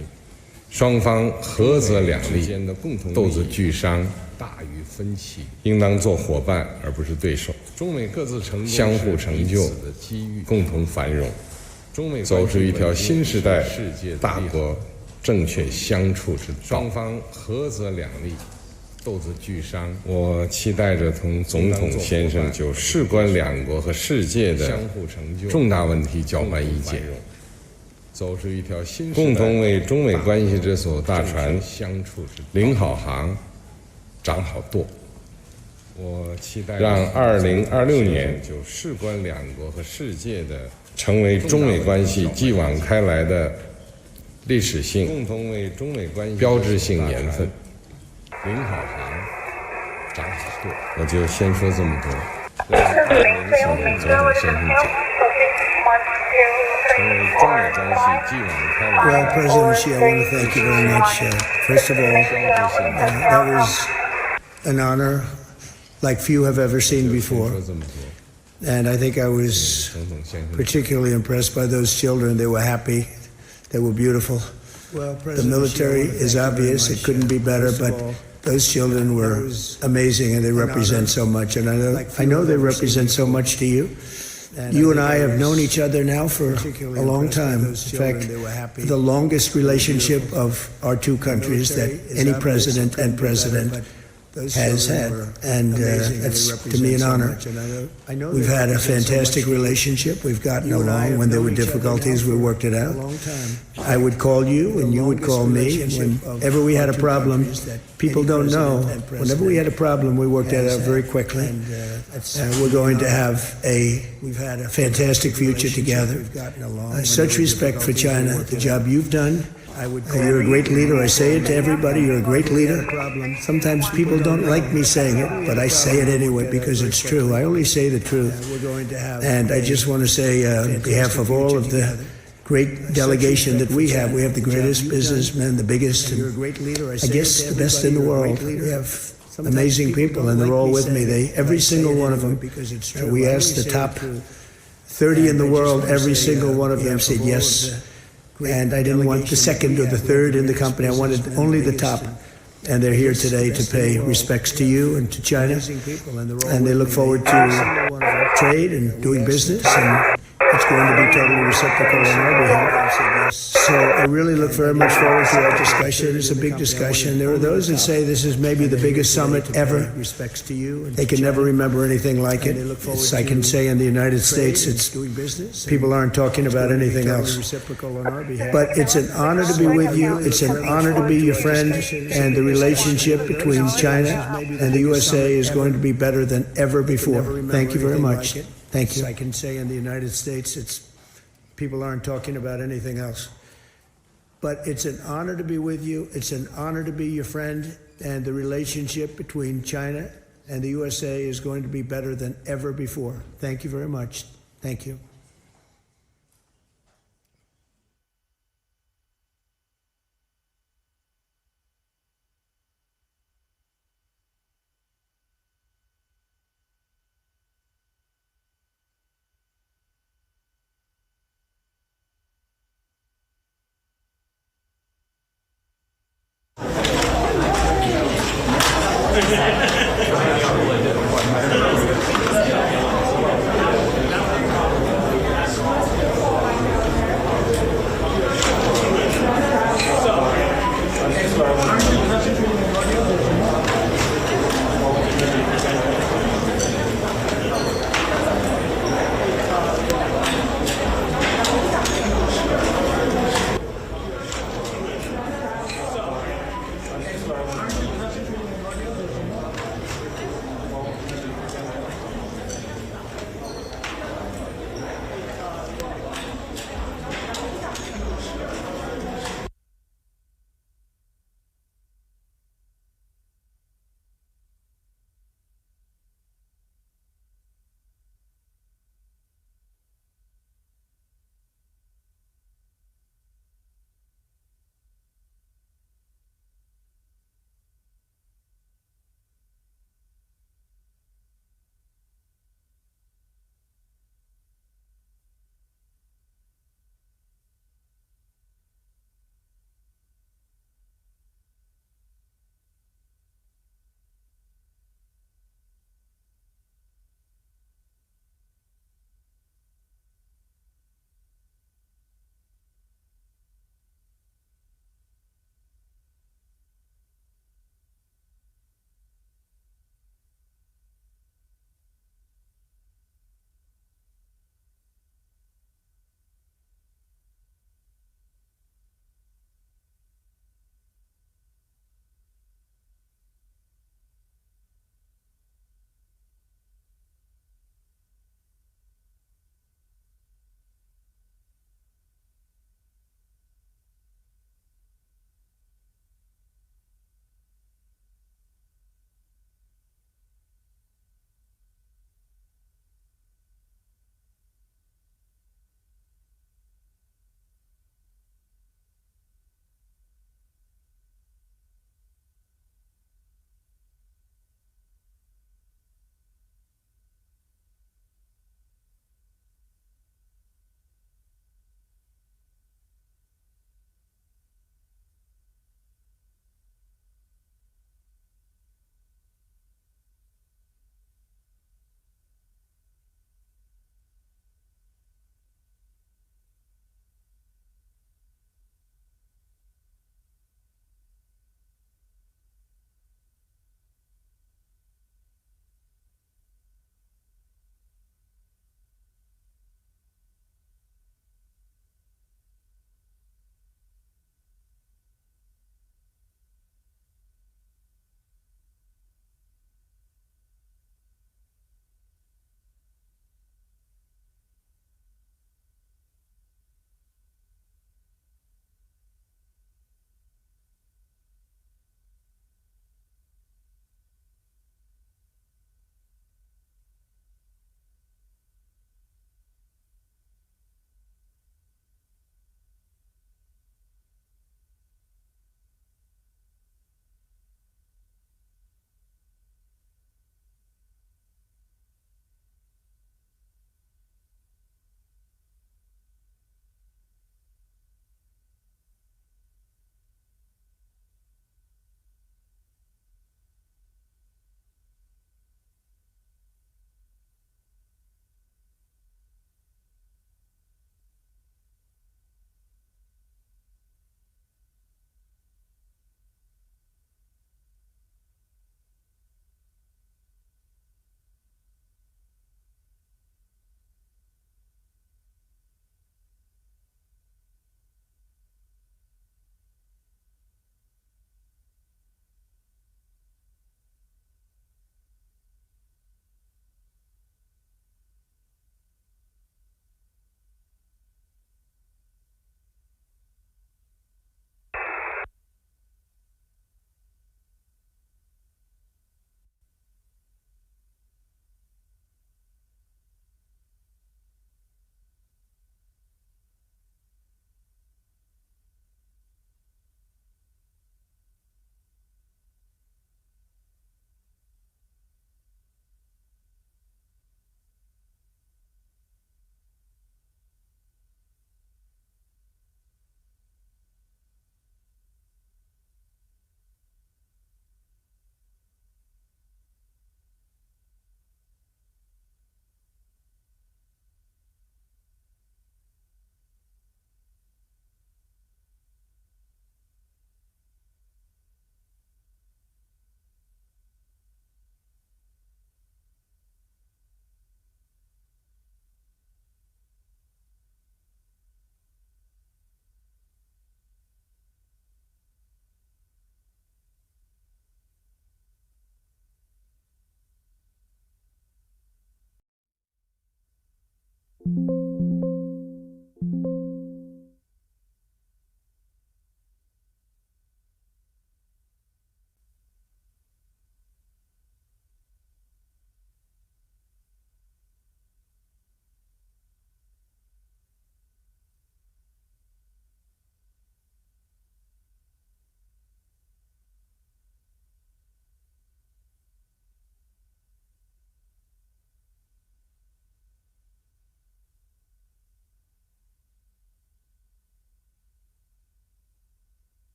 双方合则两利，斗则俱伤，大于分歧，应当做伙伴而不是对手。中美各自成功，相互成就，共同繁荣，走出一条新时代大国正确相处之道。双方合则两利，斗则俱伤。我期待着同总统先生就事关两国和世界的重大问题交换意见，走出一条新时代，共同为中美关系这艘大船领好航，掌好舵。我期待让2026年就事关两国和世界的成为中美关系继往开来的历史性、共同为中美关系标志性年份。领好航，掌好舵。我就先说这么多。让20请总统先生讲，成为中美关系继往开来。Well, President Xi, I want to thank you very much. First of all, that was an honor like few have ever seen before. And I think I was particularly impressed by those children. They were happy. They were beautiful. The military is obvious. It couldn't be better, but those children were amazing, and they represent so much. And I know they represent so much to you. You and I have known each other now for a long time. In fact, the longest relationship of our two countries that any president and president has had, and it's to me an honor. We've had a fantastic relationship. We've gotten along. When there were difficulties, we worked it out. I would call you, and you would call me. Whenever we had a problem, people don't know. Whenever we had a problem, we worked that out very quickly. We're going to have a fantastic future together. Such respect for China, the job you've done. You're a great leader. I say it to everybody. You're a great leader. Sometimes people don't like me saying it, but I say it anyway because it's true. I only say the truth. And I just want to say on behalf of all of the great delegation that we have the greatest businessmen, the biggest, and I guess the best in the world. We have amazing people, and they're all with me. Every single one of them. We asked the top 30 in the world, every single one of them said yes. And I didn't want the second or the third in the company. I wanted only the top. And they're here today to pay respects to you and to China. And they look forward to trade and doing business. And it's going to be totally reciprocal on our behalf. So I really look very much forward to our discussion. It's a big discussion. There are those that say this is maybe the biggest summit ever. They can never remember anything like it. I can say in the United States, people aren't talking about anything else. But it's an honor to be with you. It's an honor to be your friend. And the relationship between China and the USA is going to be better than ever before. Thank you very much. Thank you. I can say in the United States, people aren't talking about anything else. But it's an honor to be with you. It's an honor to be your friend. And the relationship between China and the USA is going to be better than ever before. Thank you very much. Thank you.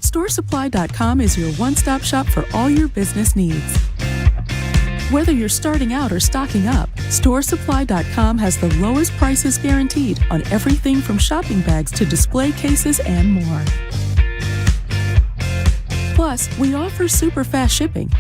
StoreSupply.com is your one-stop shop for all your business needs. Whether you're starting out or stocking up, StoreSupply.com has the lowest prices guaranteed on everything from shopping bags to display cases and more. Plus, we offer super fast shipping.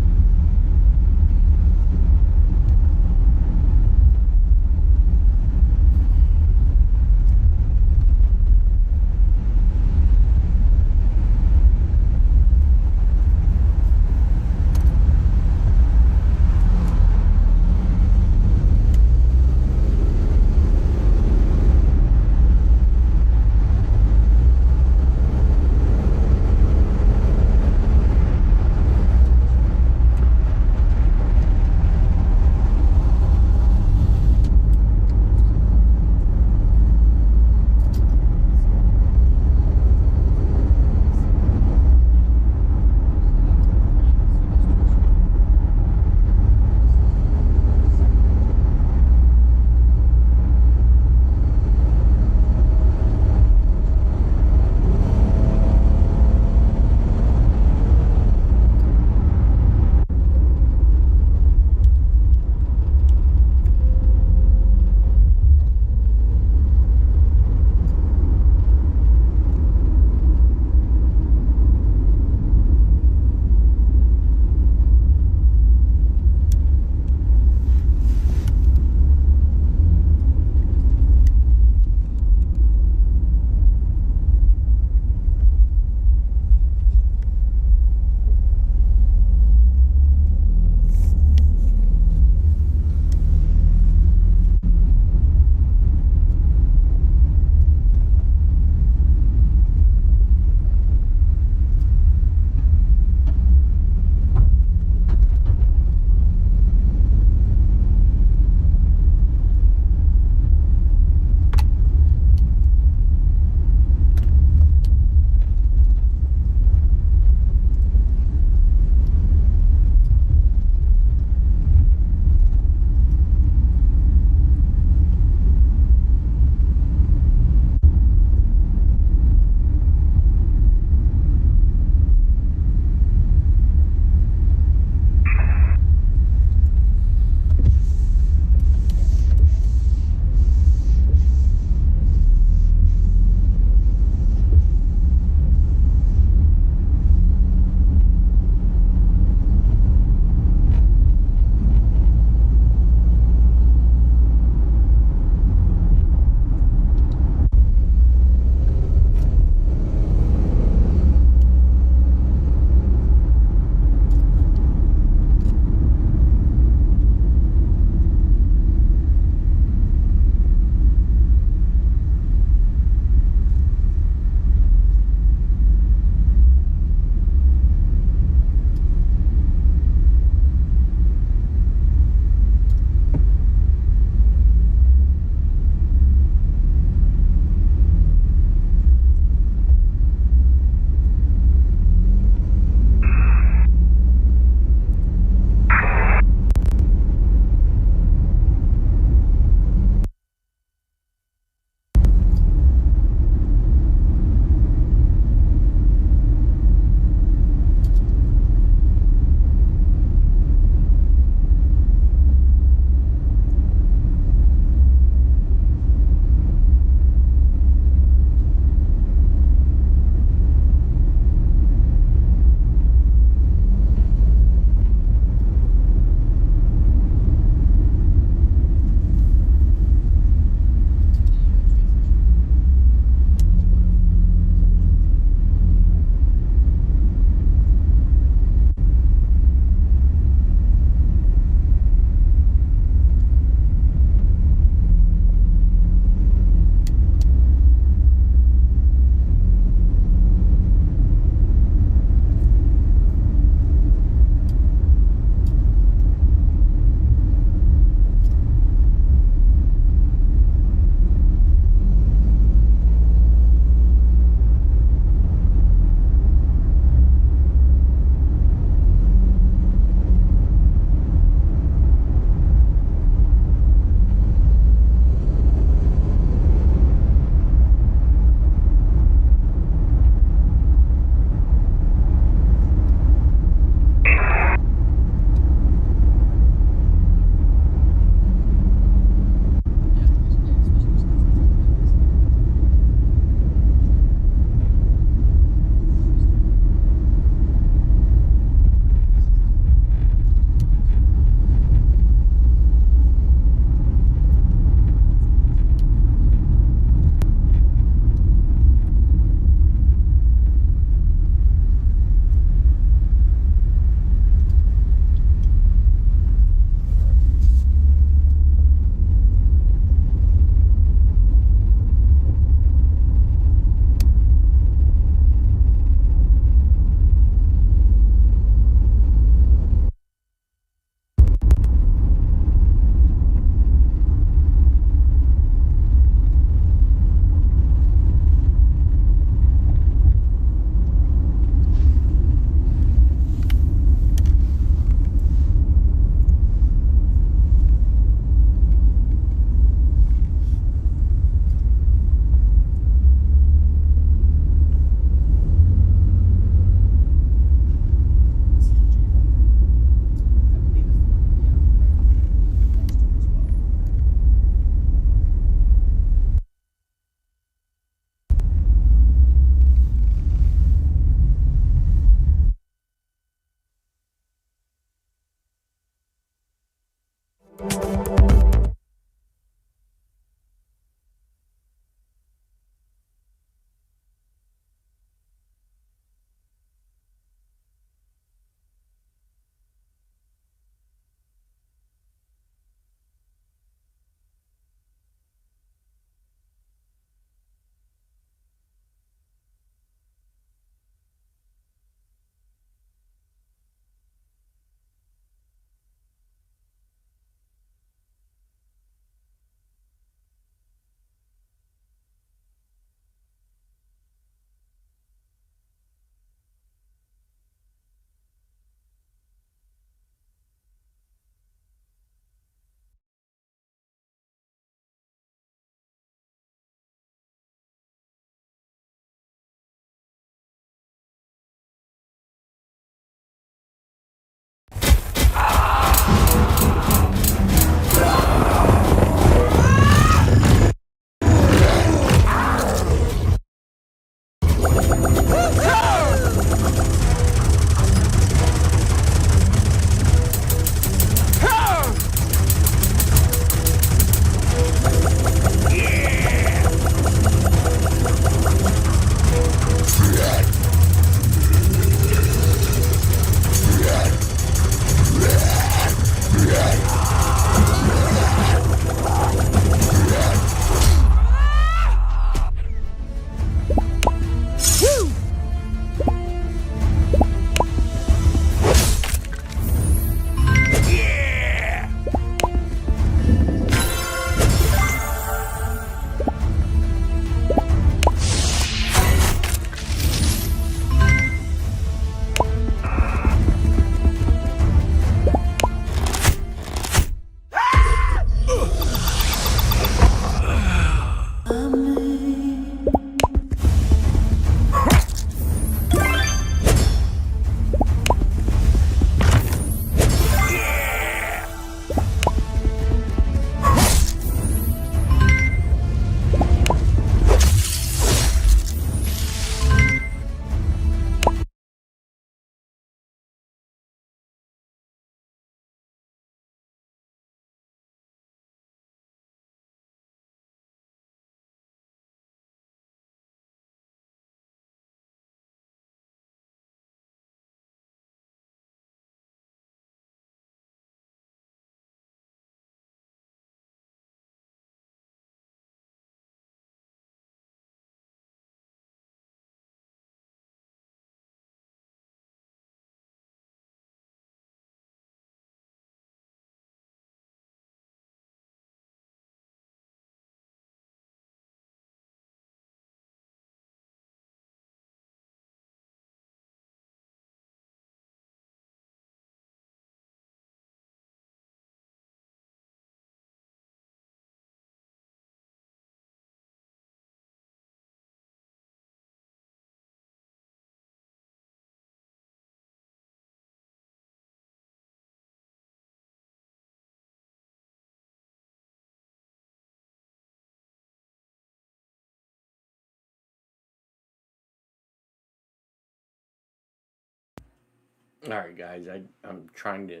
All right, guys, I'm trying to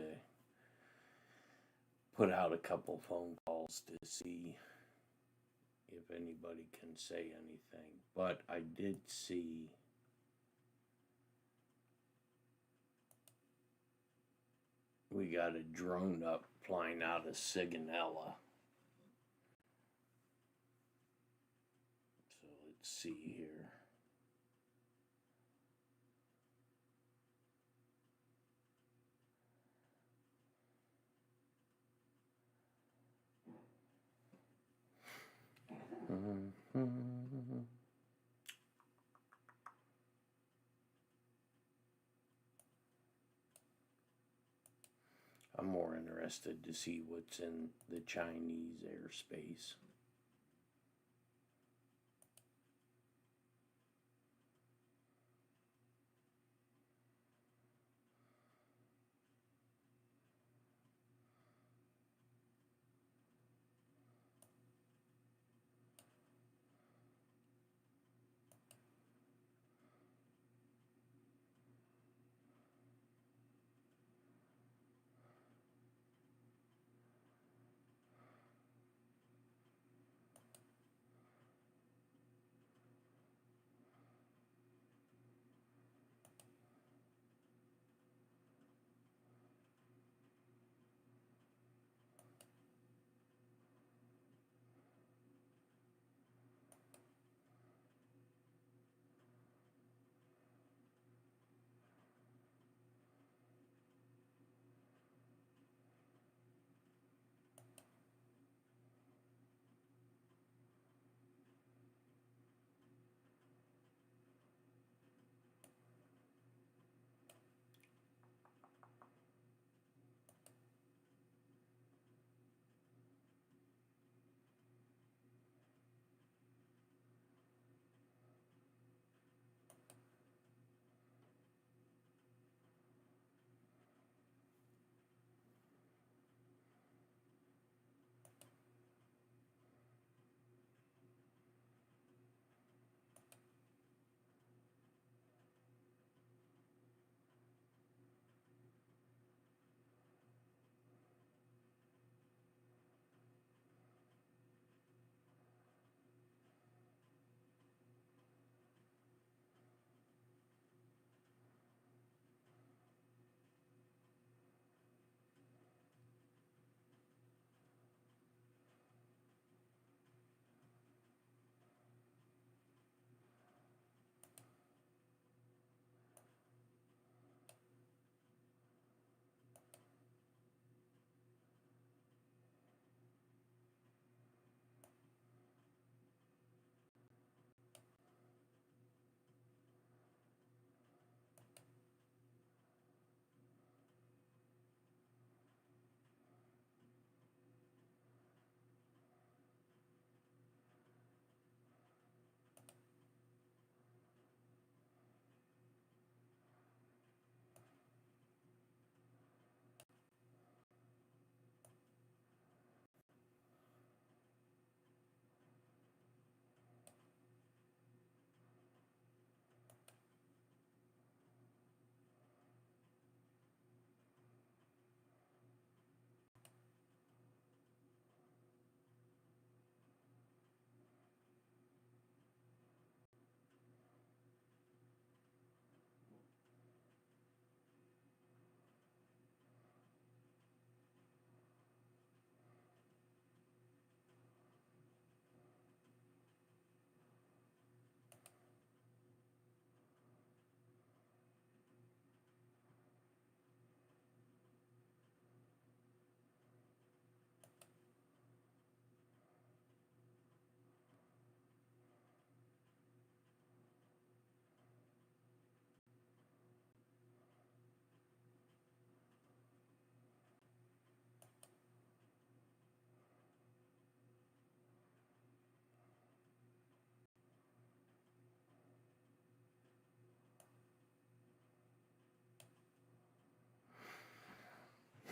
put out a couple phone calls to see if anybody can say anything. But I did see we got a drone up flying out of Sigonella. So let's see here. I'm more interested to see what's in the Chinese airspace.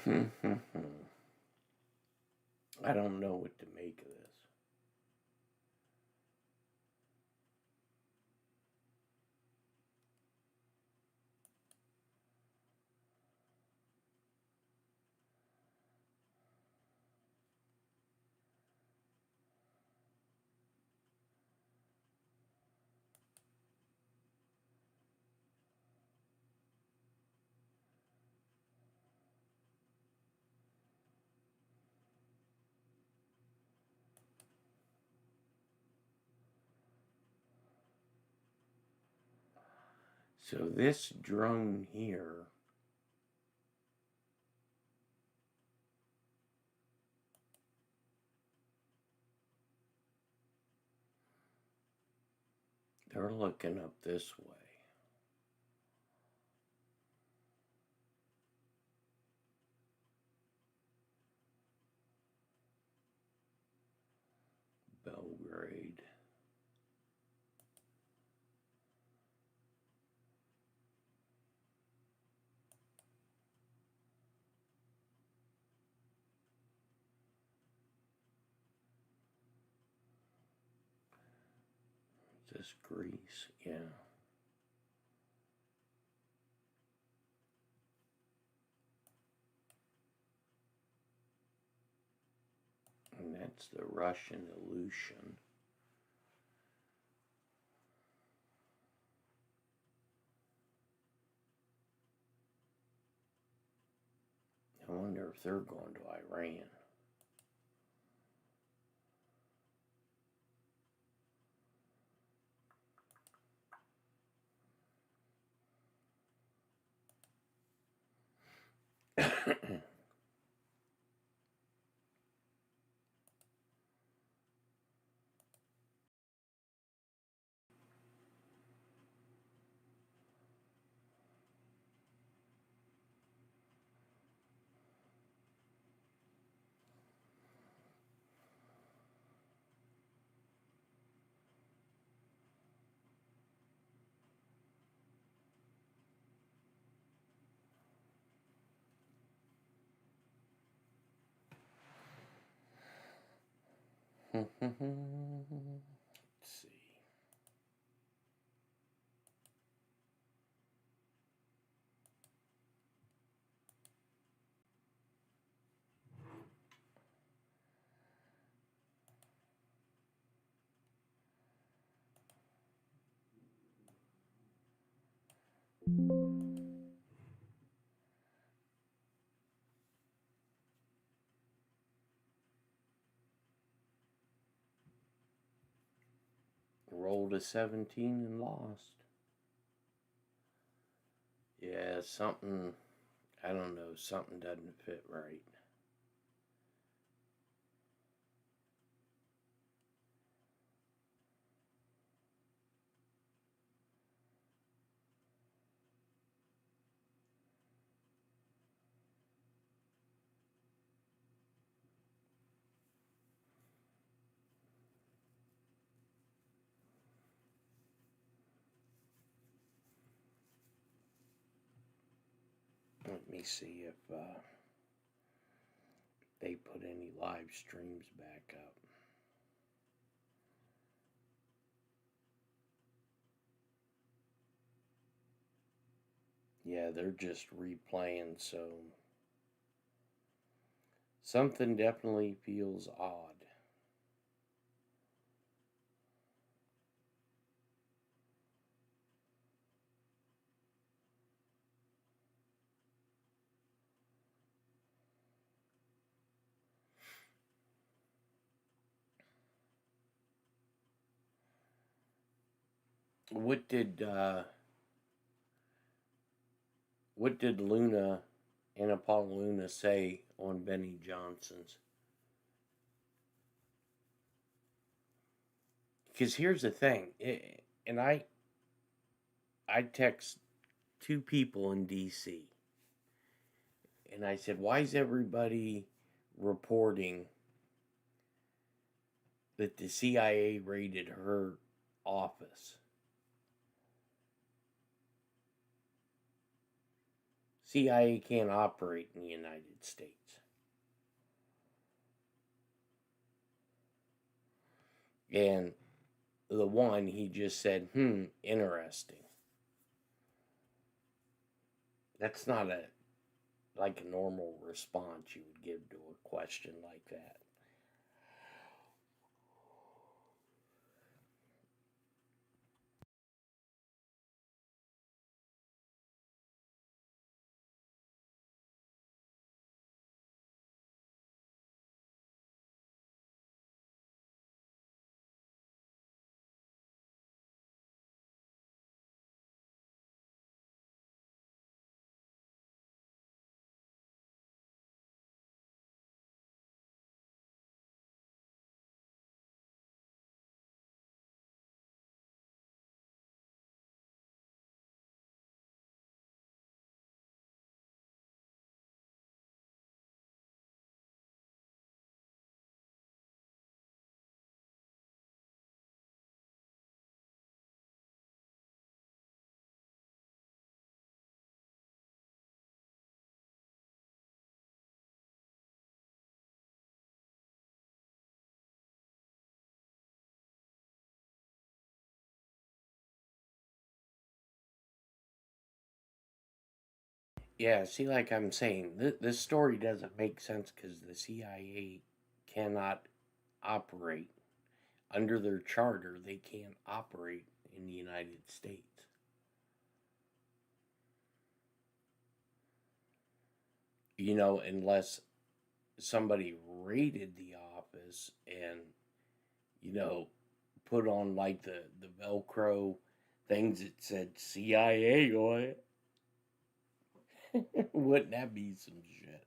I don't know what to make of this. So this drone here they're looking up this way. Belgrade. Is this Greece? Yeah. And that's the Russian Aleutian. I wonder if they're going to Iran. Let's see. Rolled a 17 and lost. Yeah, something, I don't know, something doesn't fit right. Let me see if they put any live streams back up. Yeah, they're just replaying, so something definitely feels odd. What did Luna and Apollo Luna say on Benny Johnson's? Because here's the thing, and I text two people in D.C. and I said, why is everybody reporting that the CIA raided her office? CIA can't operate in the United States. And the one, he just said, interesting. That's not like a normal response you would give to a question like that. Yeah, see, like I'm saying, this story doesn't make sense because the CIA cannot operate under their charter. They can't operate in the United States. Unless somebody raided the office and, put on like the Velcro things that said CIA on it. Wouldn't that be some shit?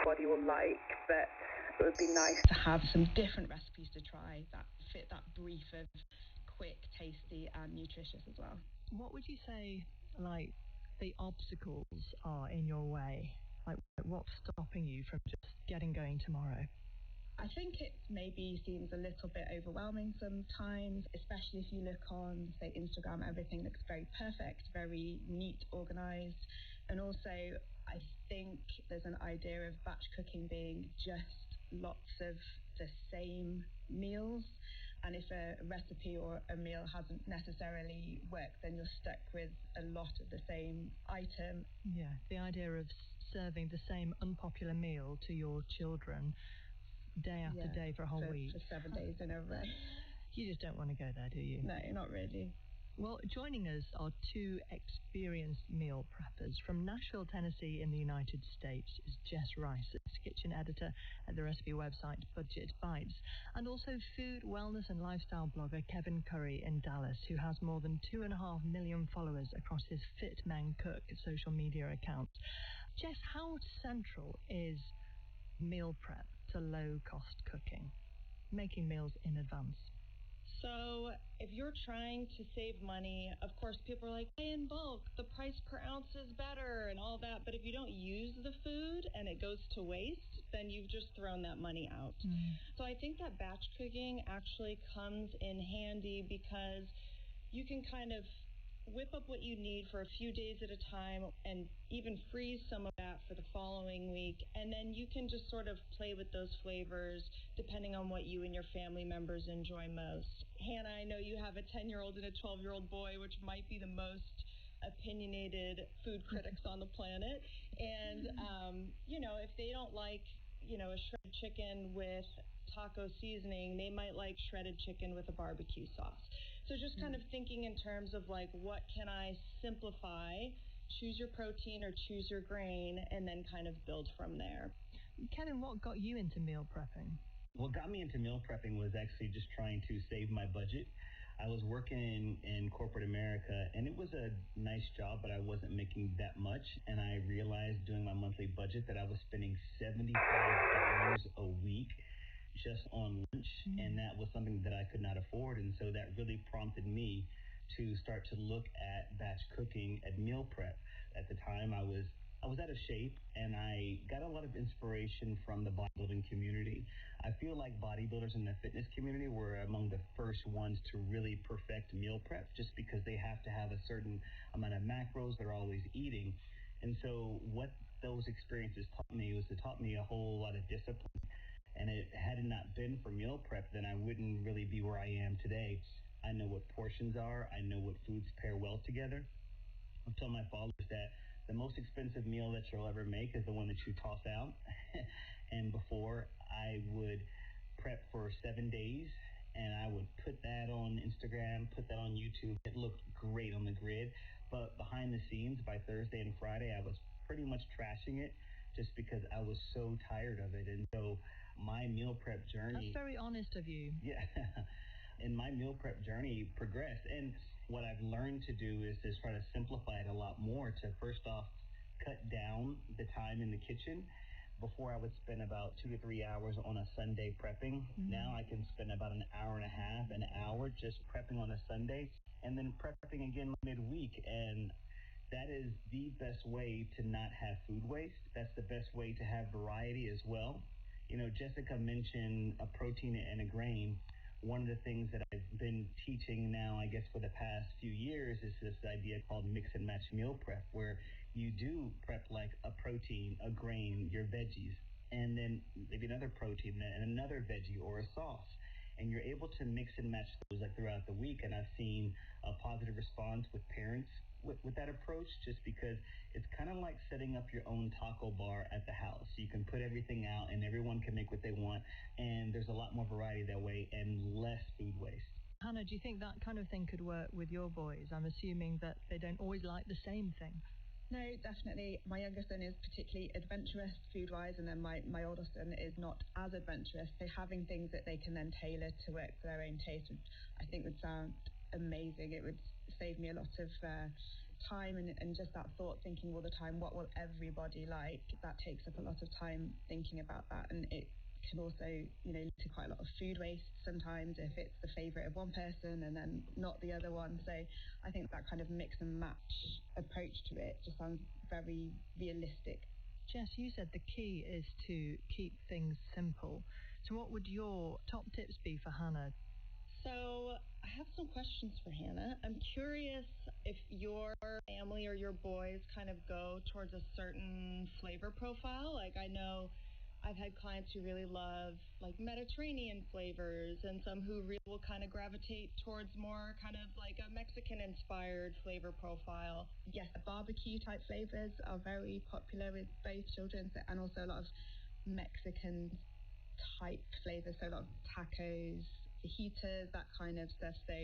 everybody will like, but it would be nice to have some different recipes to try that fit that brief of quick, tasty, and nutritious as well. What would you say, like, the obstacles are in your way? Like, what's stopping you from just getting going tomorrow? I think it maybe seems a little bit overwhelming sometimes, especially if you look on, say, Instagram, everything looks very perfect, very neat, organized. And also, I think there's an idea of batch cooking being just lots of the same meals. And if a recipe or a meal hasn't necessarily worked, then you're stuck with a lot of the same item. Yeah, the idea of serving the same unpopular meal to your children day after day for a whole week. For 7 days in a row. You just don't want to go there, do you? No, not really. Well, joining us are two experienced meal preppers. From Nashville, Tennessee in the United States is Jess Rice, kitchen editor at the recipe website Budget Bites, and also food, wellness and lifestyle blogger Kevin Curry in Dallas, who has more than 2.5 million followers across his Fit Man Cook social media account. Jess, how central is meal prep to low-cost cooking, making meals in advance? So if you're trying to save money, of course, people are like, buy in bulk, the price per ounce is better and all that. But if you don't use the food and it goes to waste, then you've just thrown that money out. So I think that batch cooking actually comes in handy because you can kind of whip up what you need for a few days at a time and even freeze some of that for the following week. And then you can just sort of play with those flavors depending on what you and your family members enjoy most. Hannah, I know you have a 10-year-old and a 12-year-old boy, which might be the most opinionated food critics on the planet. And, if they don't like, a shredded chicken with taco seasoning, they might like shredded chicken with a barbecue sauce. So just kind of thinking in terms of like, what can I simplify, choose your protein or choose your grain, and then kind of build from there. Kevin, what got you into meal prepping? What got me into meal prepping was actually just trying to save my budget. I was working in corporate America, and it was a nice job, but I wasn't making that much. And I realized doing my monthly budget that I was spending $75 a week just on lunch, and that was something that I could not afford. And so that really prompted me to start to look at batch cooking, at meal prep. At the time, I was out of shape, and I got a lot of inspiration from the bodybuilding community. I feel like bodybuilders in the fitness community were among the first ones to really perfect meal prep, just because they have to have a certain amount of macros they're always eating. And so what those experiences taught me was it taught me a whole lot of discipline. And had it not been for meal prep, then I wouldn't really be where I am today. I know what portions are. I know what foods pair well together. I tell my followers that the most expensive meal that you'll ever make is the one that you toss out. And before, I would prep for 7 days, and I would put that on Instagram, put that on YouTube. It looked great on the grid. But behind the scenes, by Thursday and Friday, I was pretty much trashing it just because I was so tired of it. And so my meal prep journey... That's very honest of you. Yeah. And my meal prep journey progressed. And what I've learned to do is try to simplify it a lot more, to first off cut down the time in the kitchen. Before, I would spend about 2 to 3 hours on a Sunday prepping. Now I can spend about an hour and a half, an hour just prepping on a Sunday, and then prepping again midweek. And that is the best way to not have food waste. That's the best way to have variety as well. Jessica mentioned a protein and a grain. One of the things that I've been teaching now, I guess, for the past few years is this idea called mix and match meal prep, where you do prep like a protein, a grain, your veggies, and then maybe another protein and another veggie or a sauce. And you're able to mix and match those throughout the week. And I've seen a positive response with parents with that approach, just because it's kind of like setting up your own taco bar at the house. You can put everything out and everyone can make what they want. And there's a lot more variety that way and less food waste. Hannah, do you think that kind of thing could work with your boys? I'm assuming that they don't always like the same thing. No, definitely. My youngest son is particularly adventurous food-wise, and then my older son is not as adventurous. So having things that they can then tailor to work for their own taste, I think would sound amazing. It would save me a lot of time and just that thought thinking all the time, what will everybody like? That takes up a lot of time thinking about that, and it can also, lead to quite a lot of food waste sometimes if it's the favorite of one person and then not the other one. So I think that kind of mix and match approach to it just sounds very realistic. Jess, you said the key is to keep things simple. So what would your top tips be for Hannah? So I have some questions for Hannah. I'm curious if your family or your boys kind of go towards a certain flavor profile. Like, I know I've had clients who really love like Mediterranean flavors and some who really will kind of gravitate towards more kind of like a Mexican inspired flavor profile. Yes, the barbecue type flavors are very popular with both children, and also a lot of Mexican type flavors, so a lot of tacos, fajitas, that kind of stuff. So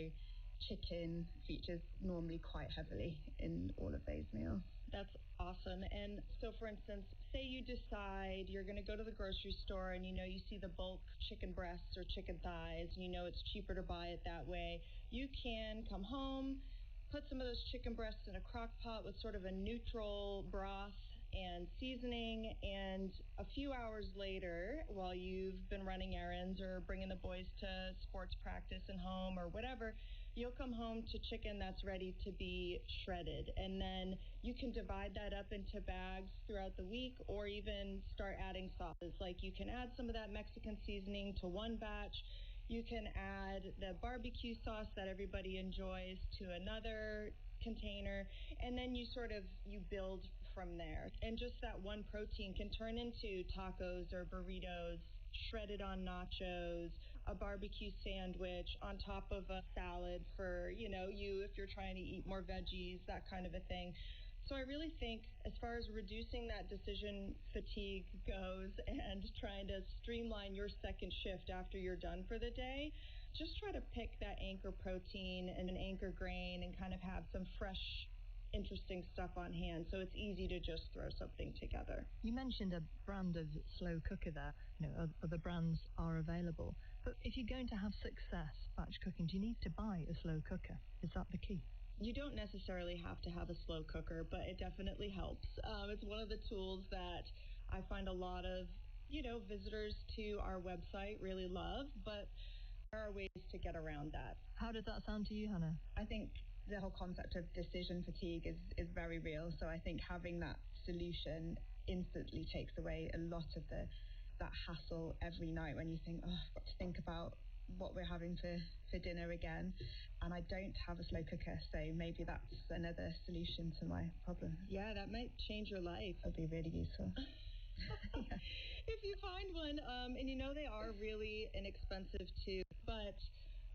chicken features normally quite heavily in all of those meals. That's awesome. And so, for instance, say you decide you're going to go to the grocery store and you see the bulk chicken breasts or chicken thighs, and it's cheaper to buy it that way. You can come home, put some of those chicken breasts in a crock pot with sort of a neutral broth and seasoning, and a few hours later, while you've been running errands or bringing the boys to sports practice and home or whatever, you'll come home to chicken that's ready to be shredded. And then you can divide that up into bags throughout the week, or even start adding sauces. Like, you can add some of that Mexican seasoning to one batch. You can add the barbecue sauce that everybody enjoys to another container, and then you build from there. And just that one protein can turn into tacos or burritos, shredded on nachos, a barbecue sandwich on top of a salad for, you if you're trying to eat more veggies, that kind of a thing. So I really think as far as reducing that decision fatigue goes and trying to streamline your second shift after you're done for the day, just try to pick that anchor protein and an anchor grain and kind of have some fresh, interesting stuff on hand, so it's easy to just throw something together. You mentioned a brand of slow cooker there. Other brands are available. But if you're going to have success batch cooking, do you need to buy a slow cooker? Is that the key? You don't necessarily have to have a slow cooker, but it definitely helps. It's one of the tools that I find a lot of, visitors to our website really love, but there are ways to get around that. How does that sound to you, Hannah? I think the whole concept of decision fatigue is very real. So I think having that solution instantly takes away a lot of that hassle every night when you think, I've got to think about what we're having for dinner again. And I don't have a slow cooker, so maybe that's another solution to my problem. Yeah, that might change your life. That'd be really useful. Yeah. If you find one, and they are really inexpensive too, but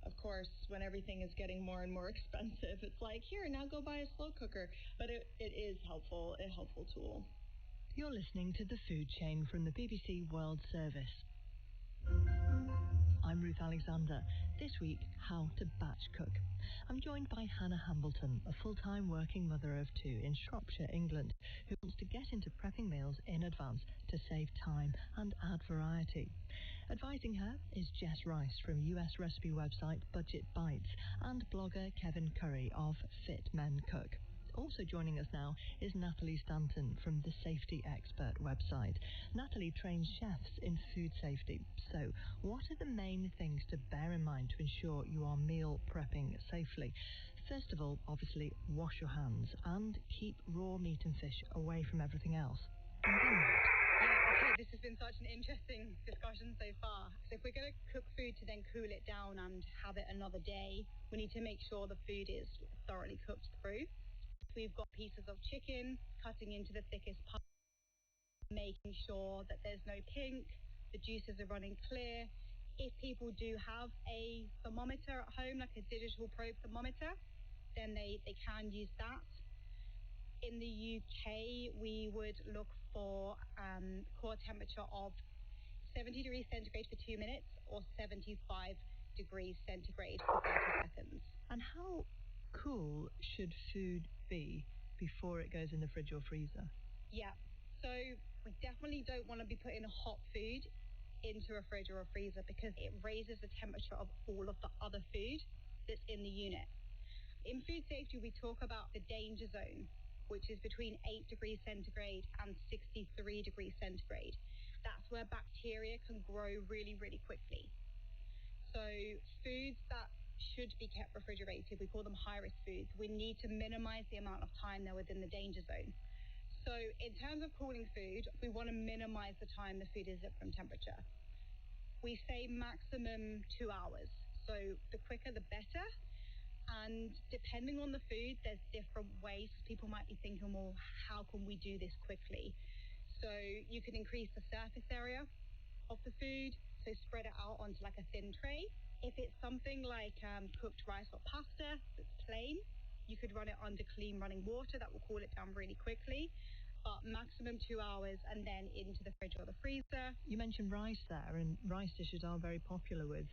of course, when everything is getting more and more expensive, it's like, here, now go buy a slow cooker. But it is helpful, a helpful tool. You're listening to The Food Chain from the BBC World Service. I'm Ruth Alexander. This week, how to batch cook. I'm joined by Hannah Hambleton, a full-time working mother of two in Shropshire, England, who wants to get into prepping meals in advance to save time and add variety. Advising her is Jess Rice from US recipe website Budget Bites and blogger Kevin Curry of Fit Men Cook. Also joining us now is Natalie Stanton from the Safety Expert website. Natalie trains chefs in food safety. So, what are the main things to bear in mind to ensure you are meal prepping safely? First of all, obviously, wash your hands and keep raw meat and fish away from everything else. Okay, this has been such an interesting discussion so far. So if we're going to cook food to then cool it down and have it another day, we need to make sure the food is thoroughly cooked through. We've got pieces of chicken, cutting into the thickest part, making sure that there's no pink, the juices are running clear. If people do have a thermometer at home, like a digital probe thermometer, then they can use that. In the UK, we would look for core temperature of 70 degrees centigrade for 2 minutes or 75 degrees centigrade for 30 seconds. And how cool should food be before it goes in the fridge or freezer? Yeah, so we definitely don't want to be putting hot food into a fridge or a freezer because it raises the temperature of all of the other food that's in the unit. In food safety, we talk about the danger zone, which is between 8 degrees centigrade and 63 degrees centigrade. That's where bacteria can grow really, really quickly. So foods that should be kept refrigerated, we call them high-risk foods. We need to minimize the amount of time they're within the danger zone. So in terms of cooling food, we want to minimize the time the food is at room temperature. We say maximum 2 hours. So the quicker, the better. And depending on the food, there's different ways. People might be thinking, well, how can we do this quickly? So you can increase the surface area of the food, so spread it out onto like a thin tray. If it's something like cooked rice or pasta that's plain, you could run it under clean running water. That will cool it down really quickly. But maximum 2 hours, and then into the fridge or the freezer. You mentioned rice there, and rice dishes are very popular with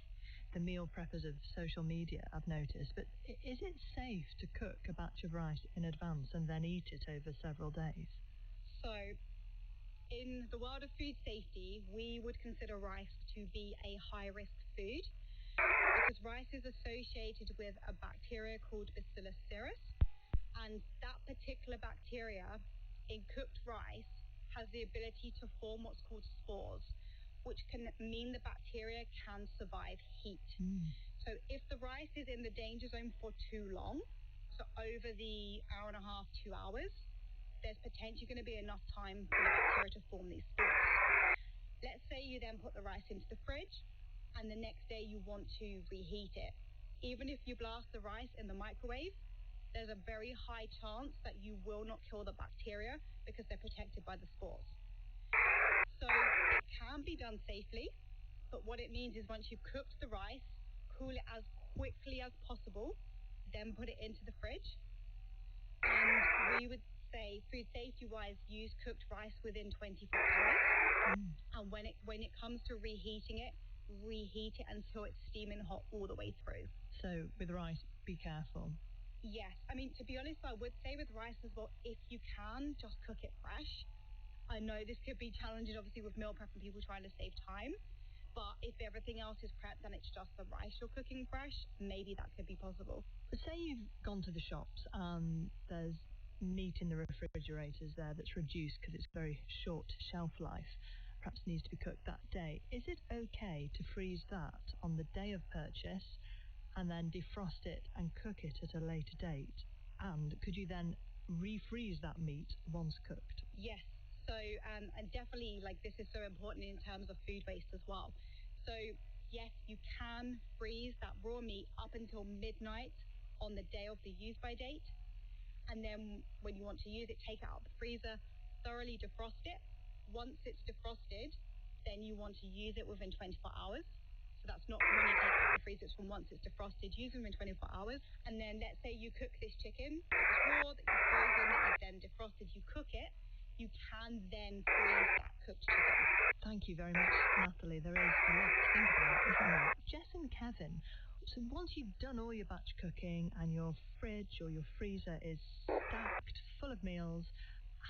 the meal preppers of social media, I've noticed. But is it safe to cook a batch of rice in advance and then eat it over several days? So in the world of food safety, we would consider rice to be a high-risk food because rice is associated with a bacteria called Bacillus cereus, and that particular bacteria in cooked rice has the ability to form what's called spores, which can mean the bacteria can survive heat. So if the rice is in the danger zone for too long, so over the hour and a half, 2 hours, there's potentially going to be enough time for the bacteria to form these spores. Let's say you then put the rice into the fridge, and the next day you want to reheat it. Even if you blast the rice in the microwave, there's a very high chance that you will not kill the bacteria because they're protected by the spores. So it can be done safely, but what it means is once you've cooked the rice, cool it as quickly as possible, then put it into the fridge. And we would say, food safety-wise, use cooked rice within 24 hours. And when it comes to reheating it, reheat it until it's steaming hot all the way through. So with rice, be careful. Yes. I mean, to be honest, I would say with rice as well, if you can, just cook it fresh. I know this could be challenging, obviously, with meal prep and people trying to save time. But if everything else is prepped and it's just the rice you're cooking fresh, maybe that could be possible. But say you've gone to the shops and there's meat in the refrigerators there that's reduced because it's very short shelf life, perhaps needs to be cooked that day. Is it okay to freeze that on the day of purchase and then defrost it and cook it at a later date? And could you then refreeze that meat once cooked? Yes. So, and definitely, like, this is so important in terms of food waste as well. So, yes, you can freeze that raw meat up until midnight on the day of the use-by date. And then when you want to use it, take it out of the freezer, thoroughly defrost it. Once it's defrosted, then you want to use it within 24 hours. So that's not when you take it out of the freezer, it's from once it's defrosted, use it within 24 hours. And then let's say you cook this chicken, that was raw, that you've frozen, that you've then defrosted, you cook it. You can then freeze that cooked chicken. Thank you very much, Natalie. There is a lot to think about, isn't there? Jess and Kevin, so once you've done all your batch cooking and your fridge or your freezer is stacked full of meals,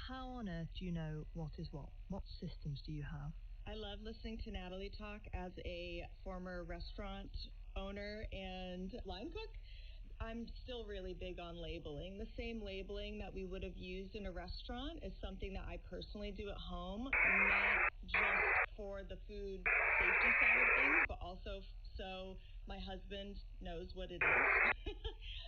how on earth do you know what is what? What systems do you have? I love listening to Natalie talk as a former restaurant owner and line cook. I'm still really big on labeling. The same labeling that we would have used in a restaurant is something that I personally do at home, not just for the food safety side of things, but also so my husband knows what it is.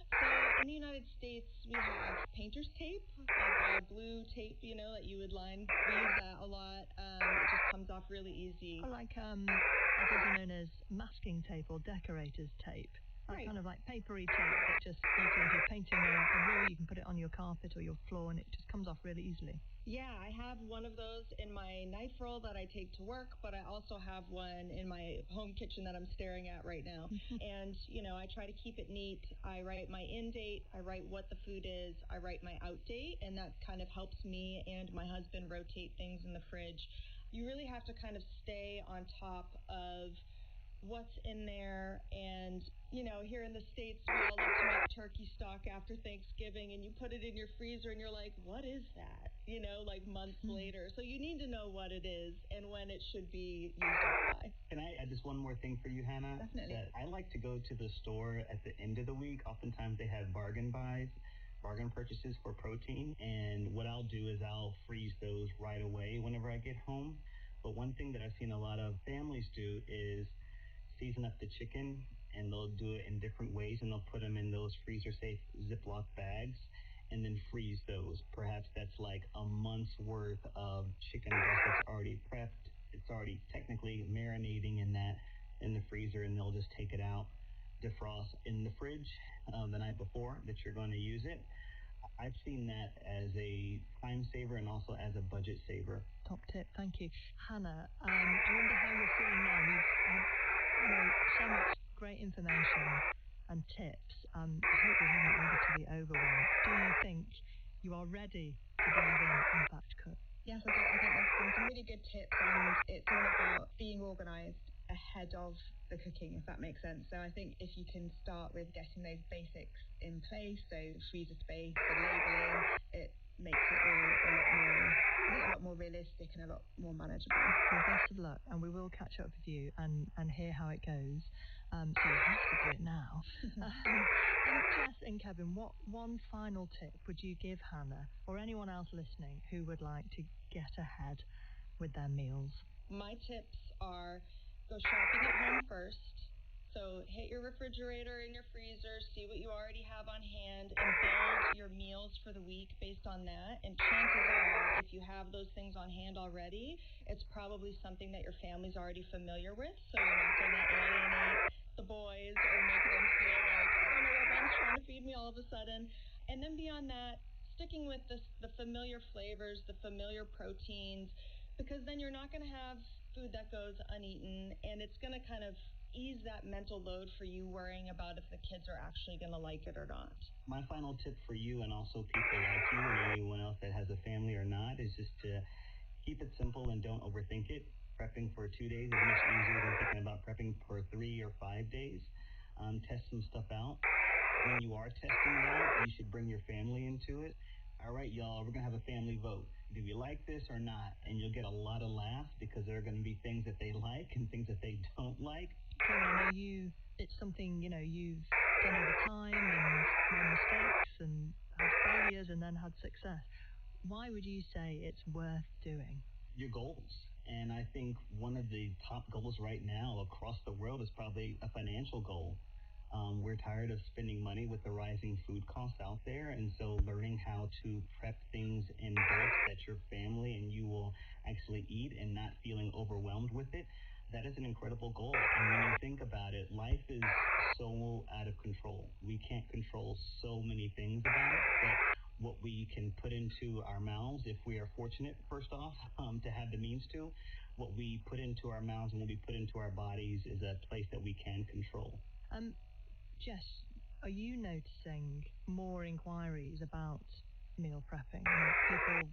So in the United States, we have painter's tape, like blue tape, you know, that you would line. We use that a lot. It just comes off really easy. Or like, as also known as masking tape or decorator's tape. That Right. kind of like papery tape that just, you can, if you're painting a wall, you can put it on your carpet or your floor and it just comes off really easily. Yeah, I have one of those in my knife roll that I take to work, but I also have one in my home kitchen that I'm staring at right now. And, you know, I try to keep it neat. I write my in date, I write what the food is, I write my out date, and that kind of helps me and my husband rotate things in the fridge. You really have to kind of stay on top of what's in there. And, you know, here in the States, we all love to make turkey stock after Thanksgiving, and you put it in your freezer and you're like, what is that? You know, like months later. So you need to know what it is and when it should be used up by. Can I add just one more thing for you, Hannah? Definitely. That I like to go to the store at the end of the week. Oftentimes they have bargain purchases for protein. And what I'll do is I'll freeze those right away whenever I get home. But one thing that I've seen a lot of families do is season up the chicken, and they'll do it in different ways, and they'll put them in those freezer-safe Ziploc bags and then freeze those. Perhaps that's like a month's worth of chicken breast that's already prepped. It's already technically marinating in the freezer, and they'll just take it out, defrost in the fridge the night before that you're going to use it. I've seen that as a time saver and also as a budget saver. Top tip, thank you. Hannah, I wonder how you're feeling now. We've had so much great information and tips. I hope we haven't added to the overwhelm. Do you think you are ready to dive in and batch cook? Yes, I think there's been some really good tips, and it's all about being organised ahead of the cooking, if that makes sense. So I think if you can start with getting those basics in place, so freezer space, the labelling, it makes it all a lot more realistic and a lot more manageable. Well, best of luck, and we will catch up with you and hear how it goes. So you have to do it now. And Jess and Kevin, what one final tip would you give Hannah or anyone else listening who would like to get ahead with their meals? My tips are go shopping at home first. So hit your refrigerator and your freezer, see what you already have on hand, and build your meals for the week based on that. And chances are, if you have those things on hand already, it's probably something that your family's already familiar with, so you're not going to alienate the boys or make them feel like, I don't know what mom's trying to feed me all of a sudden. And then beyond that, sticking with the familiar flavors, the familiar proteins, because then you're not going to have food that goes uneaten, and it's going to kind of ease that mental load for you worrying about if the kids are actually going to like it or not. My final tip for you, and also people like you and anyone else that has a family or not, is just to keep it simple and don't overthink it. Prepping for 2 days is much easier than thinking about prepping for 3 or 5 days. Test some stuff out. When you are testing it out, you should bring your family into it. All right, y'all, we're going to have a family vote. Do we like this or not? And you'll get a lot of laughs because there are going to be things that they like and things that they don't like. Kevin, I know it's something, you've done over time and made mistakes and had failures and then had success. Why would you say it's worth doing? Your goals. And I think one of the top goals right now across the world is probably a financial goal. We're tired of spending money with the rising food costs out there, and so learning how to prep things in bulk that your family and you will actually eat and not feeling overwhelmed with it, that is an incredible goal. And when you think about it, life is so out of control. We can't control so many things about it, but what we can put into our mouths, if we are fortunate, first off, to have the means to, what we put into our mouths and what we put into our bodies is a place that we can control. Jess, are you noticing more inquiries about meal prepping? People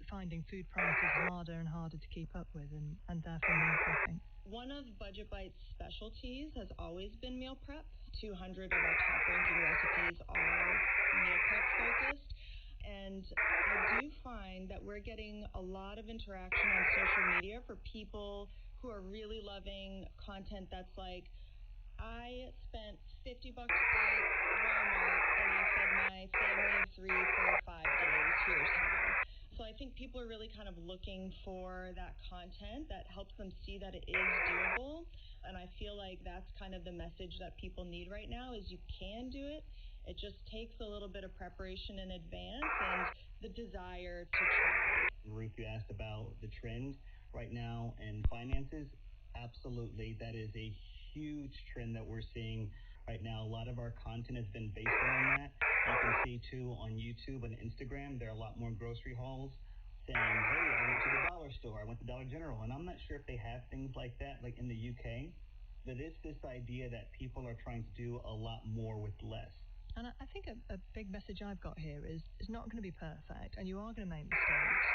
finding food prices harder and harder to keep up with and therefore meal prepping? One of Budget Bite's specialties has always been meal prep. 200 of our top-ranking recipes are meal prep focused. And I do find that we're getting a lot of interaction on social media for people who are really loving content that's like, I spent $50 at Walmart and I fed my family of 3 for 5 days. Here's how. So I think people are really kind of looking for that content that helps them see that it is doable. And I feel like that's kind of the message that people need right now is you can do it. It just takes a little bit of preparation in advance and the desire to try. Ruth, you asked about the trend right now in finances. Absolutely. That is a huge trend that we're seeing right now. A lot of our content has been based around that. You can see, too, on YouTube and Instagram, there are a lot more grocery hauls saying, hey, I went to the dollar store, I went to Dollar General. And I'm not sure if they have things like that, like in the UK. But it's this idea that people are trying to do a lot more with less. And I think a big message I've got here is it's not going to be perfect, and you are going to make mistakes.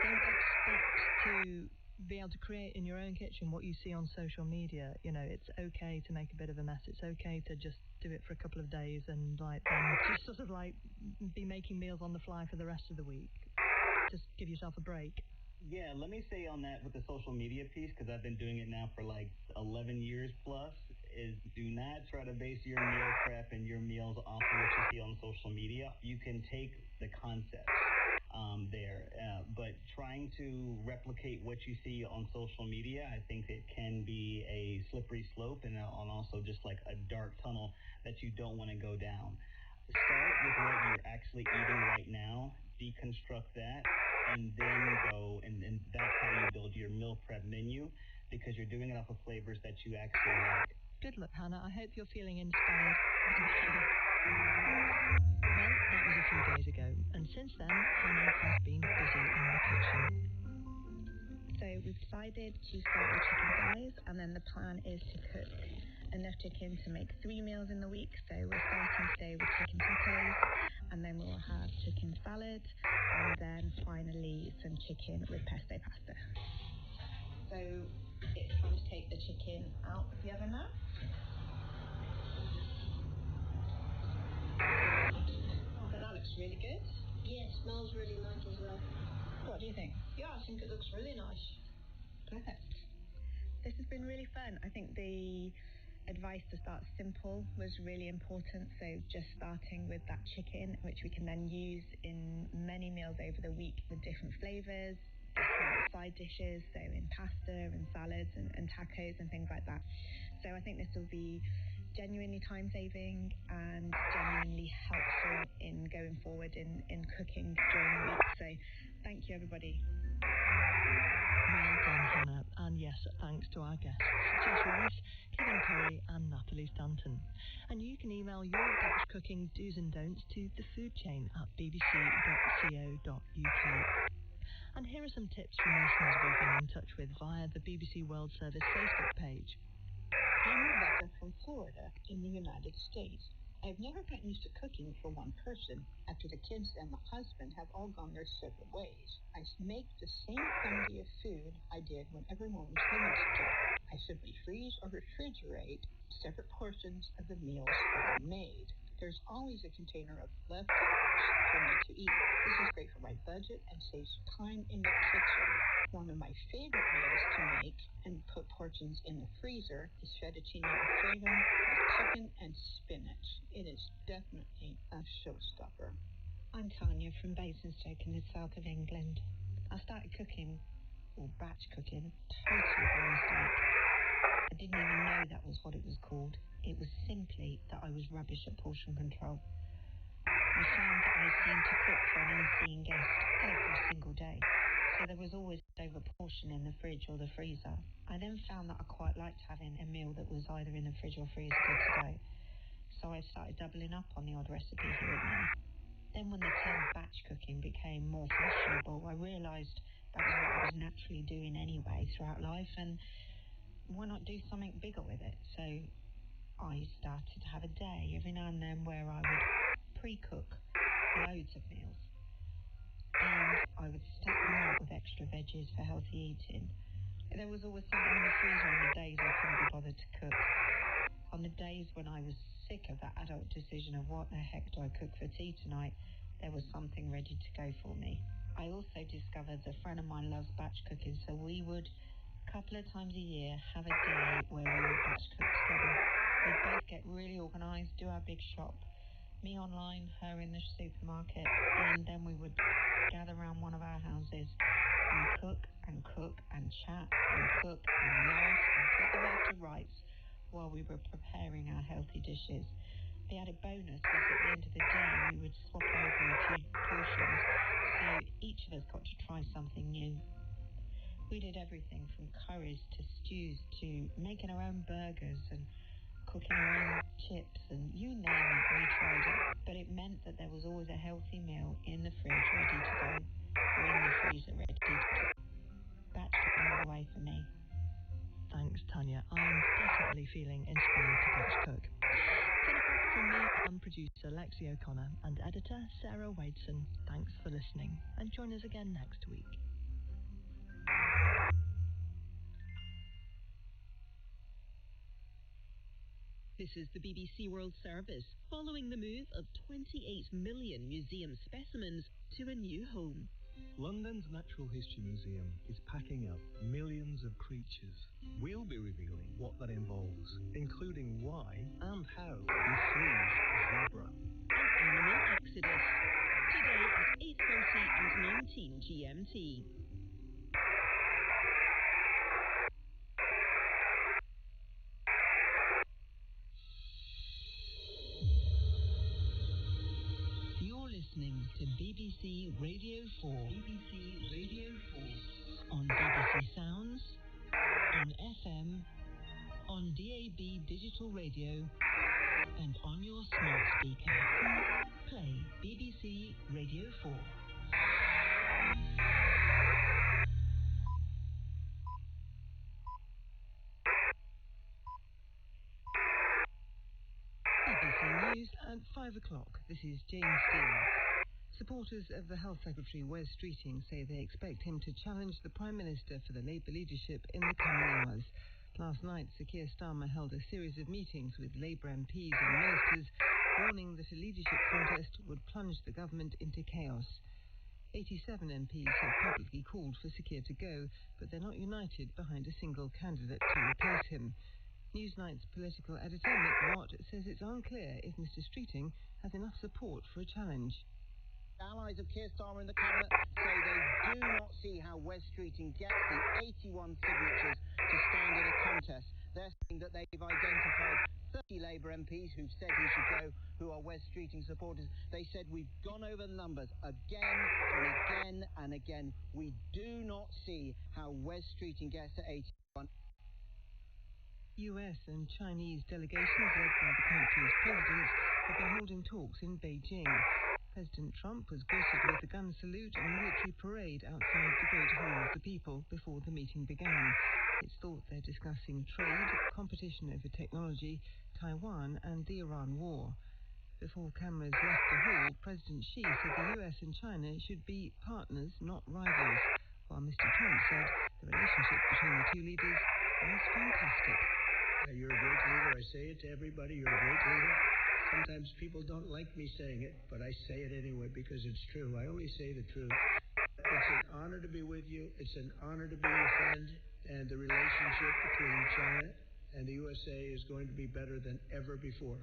Don't expect to be able to create in your own kitchen what you see on social media. You know, it's okay to make a bit of a mess. It's okay to just do it for a couple of days and like then just sort of like be making meals on the fly for the rest of the week. Just give yourself a break. Yeah, let me say on that with the social media piece, because I've been doing it now for like 11 years plus, is do not try to base your meal prep and your meals off of what you see on social media. You can take the concepts there, but trying to replicate what you see on social media, I think it can be a slippery slope and also just like a dark tunnel that you don't want to go down. Start with what you're actually eating right now, deconstruct that, and then go, and that's how you build your meal prep menu, because you're doing it off of flavors that you actually like. Good luck, Hannah. I hope you're feeling inspired. Well, that was a few days ago, and since then, Hannah has been busy in the kitchen. So we've decided to start with chicken thighs, and then the plan is to cook enough chicken to make 3 meals in the week. So we're starting today with chicken tacos, and then we'll have chicken salad, and then finally some chicken with pesto pasta. So it's time to take the chicken out of the oven now. Oh, but that looks really good. Yeah, it smells really nice as well. What do you think? Yeah, I think it looks really nice. Perfect. This has been really fun. I think the advice to start simple was really important. So just starting with that chicken, which we can then use in many meals over the week with different flavors, different side dishes, so in pasta and salads and tacos and things like that. So I think this will be genuinely time-saving and genuinely helpful in going forward in cooking during the week. So thank you, everybody. Well done, Hannah. And yes, thanks to our guests, Jess Rice, Kevin Curry and Natalie Stanton. And you can email your batch cooking do's and don'ts to thefoodchain@bbc.co.uk. And here are some tips from listeners we've been in touch with via the BBC World Service Facebook page. I'm Rebecca from Florida in the United States. I've never gotten used to cooking for one person after the kids and the husband have all gone their separate ways. I make the same quantity of food I did when everyone was living together. I simply freeze or refrigerate separate portions of the meals that I made. There's always a container of leftovers for me to eat. This is great for my budget and saves time in the kitchen. One of my favorite meals to make and put portions in the freezer is fettuccine alfredo with chicken and spinach. It is definitely a showstopper. I'm Tanya from Basingstoke in the south of England. I started cooking, or batch cooking, totally by mistake. I didn't even know that was what it was called. It was simply that I was rubbish at portion control. I found that I seemed to cook for an unseen guest every single day, so there was always over portion in the fridge or the freezer. I then found that I quite liked having a meal that was either in the fridge or freezer good to go, so I started doubling up on the odd recipe here and there. Then when the term batch cooking became more fashionable, I realised that was what I was naturally doing anyway throughout life, and why not do something bigger with it? So I started to have a day every now and then where I would pre-cook loads of meals, and I would stack them out with extra veggies for healthy eating. There was always something in the freezer on the days I couldn't be bothered to cook. On the days when I was sick of that adult decision of what the heck do I cook for tea tonight, there was something ready to go for me. I also discovered that a friend of mine loves batch cooking, so we would, a couple of times a year, have a day where we would batch cook together. We'd both get really organised, do our big shop, me online, her in the supermarket, and then we would gather around one of our houses and cook and cook and chat and cook and laugh and put the world to rights while we were preparing our healthy dishes. The added bonus was at the end of the day we would swap over a few portions, so each of us got to try something new. We did everything from curries to stews to making our own burgers and cooking our own chips, and you name it, we tried it. But it meant that there was always a healthy meal in the fridge ready to go, or in the freezer ready to cook. Batch cooking all the way for me. Thanks, Tanya. I'm definitely feeling inspired to batch cook. For now, from me and producer Lexi O'Connor and editor Sarah Wadeson, thanks for listening, and join us again next week. This is the BBC World Service, following the move of 28 million museum specimens to a new home. London's Natural History Museum is packing up millions of creatures. We'll be revealing what that involves, including why and how we freeze a zebra. An animal exodus. Today at 8:30 and 19 GMT. You're listening to BBC Radio 4. BBC Radio 4. On BBC Sounds, on FM, on DAB digital radio, and on your smart speaker. Play BBC Radio 4. BBC News at 5 o'clock. This is James Steele. Supporters of the Health Secretary Wes Streeting say they expect him to challenge the Prime Minister for the Labour leadership in the coming hours. Last night, Sir Keir Starmer held a series of meetings with Labour MPs and ministers, warning that a leadership contest would plunge the government into chaos. 87 MPs have publicly called for Sir Keir to go, but they're not united behind a single candidate to replace him. Newsnight's political editor, Mick Watt, says it's unclear if Mr Streeting has enough support for a challenge. Allies of Keir Starmer in the cabinet say they do not see how Wes Streeting gets the 81 signatures to stand in a contest. They're saying that they've identified 30 Labour MPs who've said he should go, who are Wes Streeting supporters. They said we've gone over the numbers again and again and again. We do not see how Wes Streeting gets to 81. US and Chinese delegations led by the country's presidents have been holding talks in Beijing. President Trump was greeted with a gun salute and military parade outside the Great Hall of the People before the meeting began. It's thought they're discussing trade, competition over technology, Taiwan and the Iran war. Before cameras left the hall, President Xi said the US and China should be partners, not rivals, while Mr. Trump said the relationship between the two leaders was fantastic. You're a great leader. I say it to everybody. You're a great leader. Sometimes people don't like me saying it, but I say it anyway because it's true. I only say the truth. It's an honor to be with you. It's an honor to be your friend. And the relationship between China and the USA is going to be better than ever before.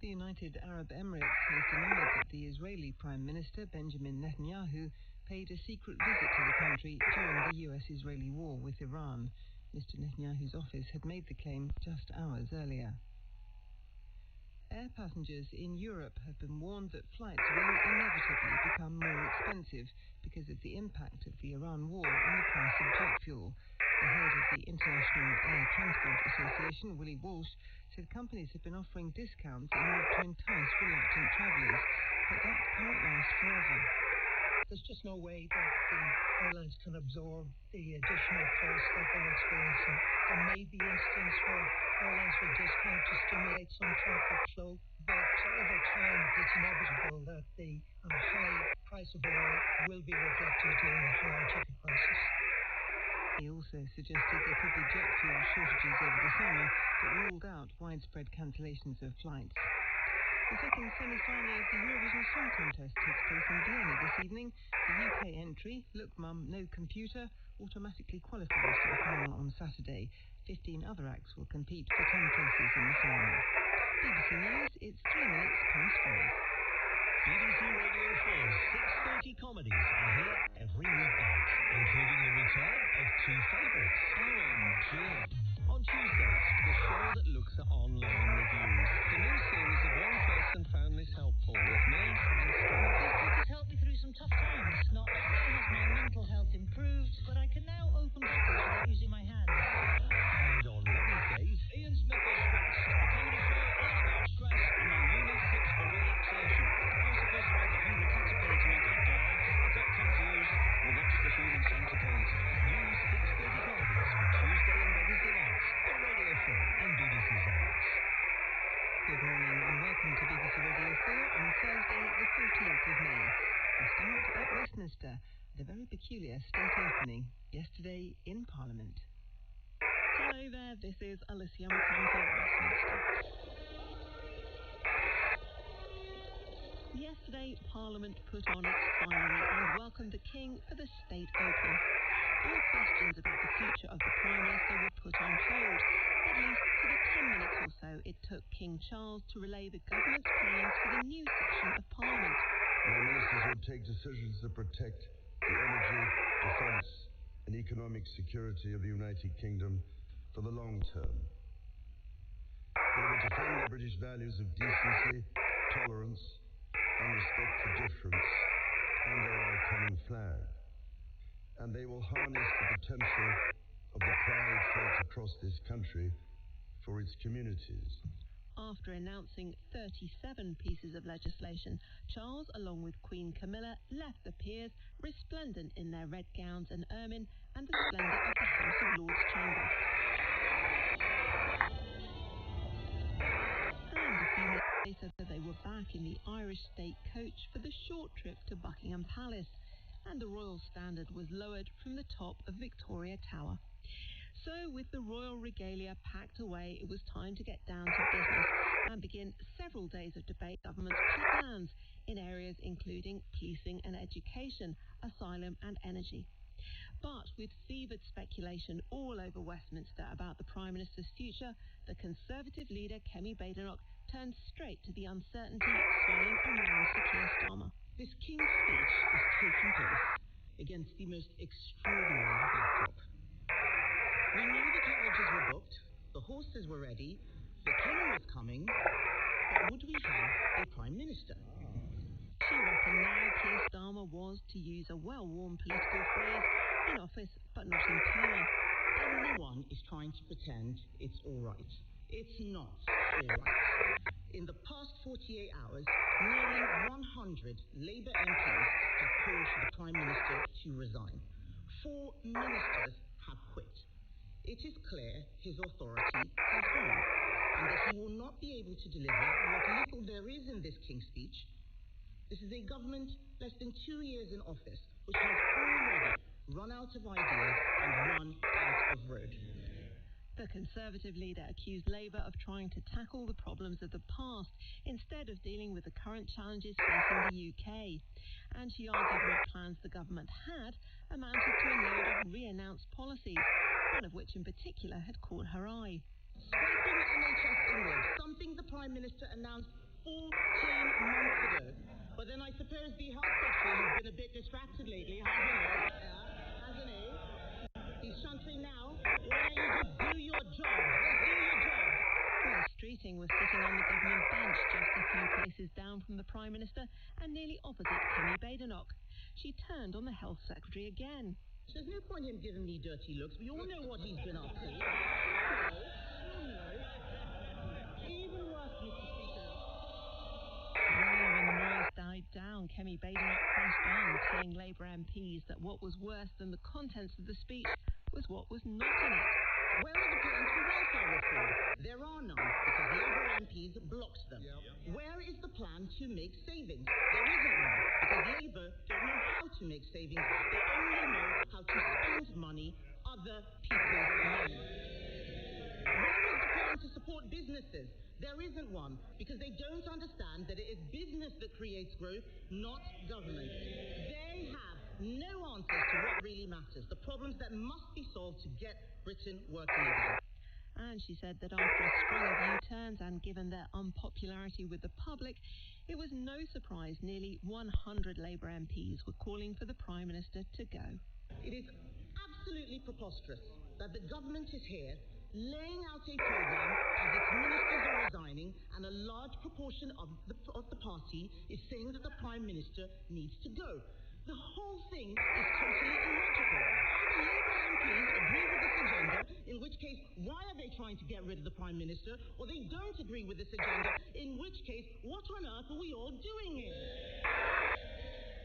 The United Arab Emirates has denied that the Israeli Prime Minister Benjamin Netanyahu paid a secret visit to the country during the US-Israeli war with Iran. Mr. Netanyahu's office had made the claim just hours earlier. Air passengers in Europe have been warned that flights will inevitably become more expensive because of the impact of the Iran war on the price of jet fuel. The head of the International Air Transport Association, Willie Walsh, said companies have been offering discounts in order to entice reluctant travellers, but that can't last forever. There's just no way that the airlines can absorb the additional costs that they're experiencing. There may be instances where airlines will discount to stimulate some traffic flow, but over time it's inevitable that the high price of oil will be reflected in higher ticket prices. He also suggested there could be jet fuel shortages over the summer, but ruled out widespread cancellations of flights. The second semi-final of the Eurovision Song Contest takes place in Vienna this evening. The UK entry, Look Mum, No Computer, automatically qualifies for the final on Saturday. 15 other acts will compete for 10 places in the final. BBC News, it's 3 minutes past 5. BBC Radio 4's 6:30 comedies are here every weekday, including the return of two favourites. OMG. On Tuesdays, the show that looks at online reviews. The new series of One Person Found This Helpful with me, Frank Stone. This book has helped me through some tough times. Not only has my mental health improved, but I can now open bottles without using my hands. And on Wednesdays, Ian Smith is Stressed, a comedy show all about stress and my unique tips for relaxation. I was supposed to read The Hungry Caterpillar to my dad today. I got confused. We'll watch The Human Centipede. new 6:30 comedies for Tuesday and Wednesday nights on Radio 4 and BBC Sounds. Good morning and welcome to BBC Radio 4 on Thursday the 14th of May. We start at Westminster at a very peculiar state opening yesterday in Parliament. Hello there, this is Alicia McCarthy at Westminster. Yesterday, Parliament put on its finery and welcomed the King for the State Open. All questions about the future of the Prime Minister were put on hold, at least for the 10 minutes or so it took King Charles to relay the government's plans for the new session of Parliament. My ministers will take decisions that protect the energy, defence and economic security of the United Kingdom for the long term. They will defend the British values of decency, tolerance and respect for difference under our common flag. And they will harness the potential of the pride felt across this country for its communities. After announcing 37 pieces of legislation, Charles, along with Queen Camilla, left the peers resplendent in their red gowns and ermine and the splendour of the House of Lords chamber. And a few minutes later, they were back in the Irish state coach for the short trip to Buckingham Palace, and the royal standard was lowered from the top of Victoria Tower. So, with the royal regalia packed away, it was time to get down to business and begin several days of debate government's plans in areas including policing and education, asylum and energy. But with fevered speculation all over Westminster about the Prime Minister's future, the Conservative leader Kemi Badenoch turned straight to the uncertainty swirling around Sir Keir Starmer. This King's speech is taking place against the most extraordinary backdrop. We knew the carriages were booked, the horses were ready, the King was coming, but would we have a Prime Minister? She reckoned now Keir Starmer was, to use a well-worn political phrase, in office but not in power. Everyone is trying to pretend it's all right. It's not all right. In the past 48 hours, nearly 100 Labour MPs have called for the Prime Minister to resign. 4 ministers have quit. It is clear his authority has gone, and that he will not be able to deliver what little there is in this King's speech. This is a government less than 2 years in office, which has already run out of ideas and run out of road. The Conservative leader accused Labour of trying to tackle the problems of the past instead of dealing with the current challenges facing the UK. And she argued what plans the government had amounted to a load of re-announced policies, one of which in particular had caught her eye. Scraping NHS inward, something the Prime Minister announced 14 months ago. But then I suppose the Health Secretary has been a bit distracted lately, hasn't he? Hasn't he? He's shunting now. Why don't you just do your job? Just do your job. Well, Streeting was sitting on the government bench just a few places down from the Prime Minister and nearly opposite Kemi Badenoch. She turned on the Health Secretary again. There's no point in him giving me dirty looks. We all know what he's been up to. Even worse, Mr. Speaker. Well, when the noise died down, Kemi Badenoch pressed on, telling Labour MPs that what was worse than the contents of the speech was what was not in it. Where are the plans for welfare reform? There are none, because Labour MPs blocked them. Where is the plan to make savings? There isn't one, because Labour don't know how to make savings. They only know how to spend money, other people's money. Where is the plan to support businesses? There isn't one, because they don't understand that it is business that creates growth, not government. They have no answers to what really matters, the problems that must be solved to get Britain working again. And she said that after a string of U-turns and given their unpopularity with the public, it was no surprise nearly 100 Labour MPs were calling for the Prime Minister to go. It is absolutely preposterous that the government is here laying out a programme as its ministers are resigning and a large proportion of the party is saying that the Prime Minister needs to go. The whole thing is totally illogical. Either Labour MPs agree with this agenda, in which case, why are they trying to get rid of the Prime Minister? Or they don't agree with this agenda, in which case, what on earth are we all doing here?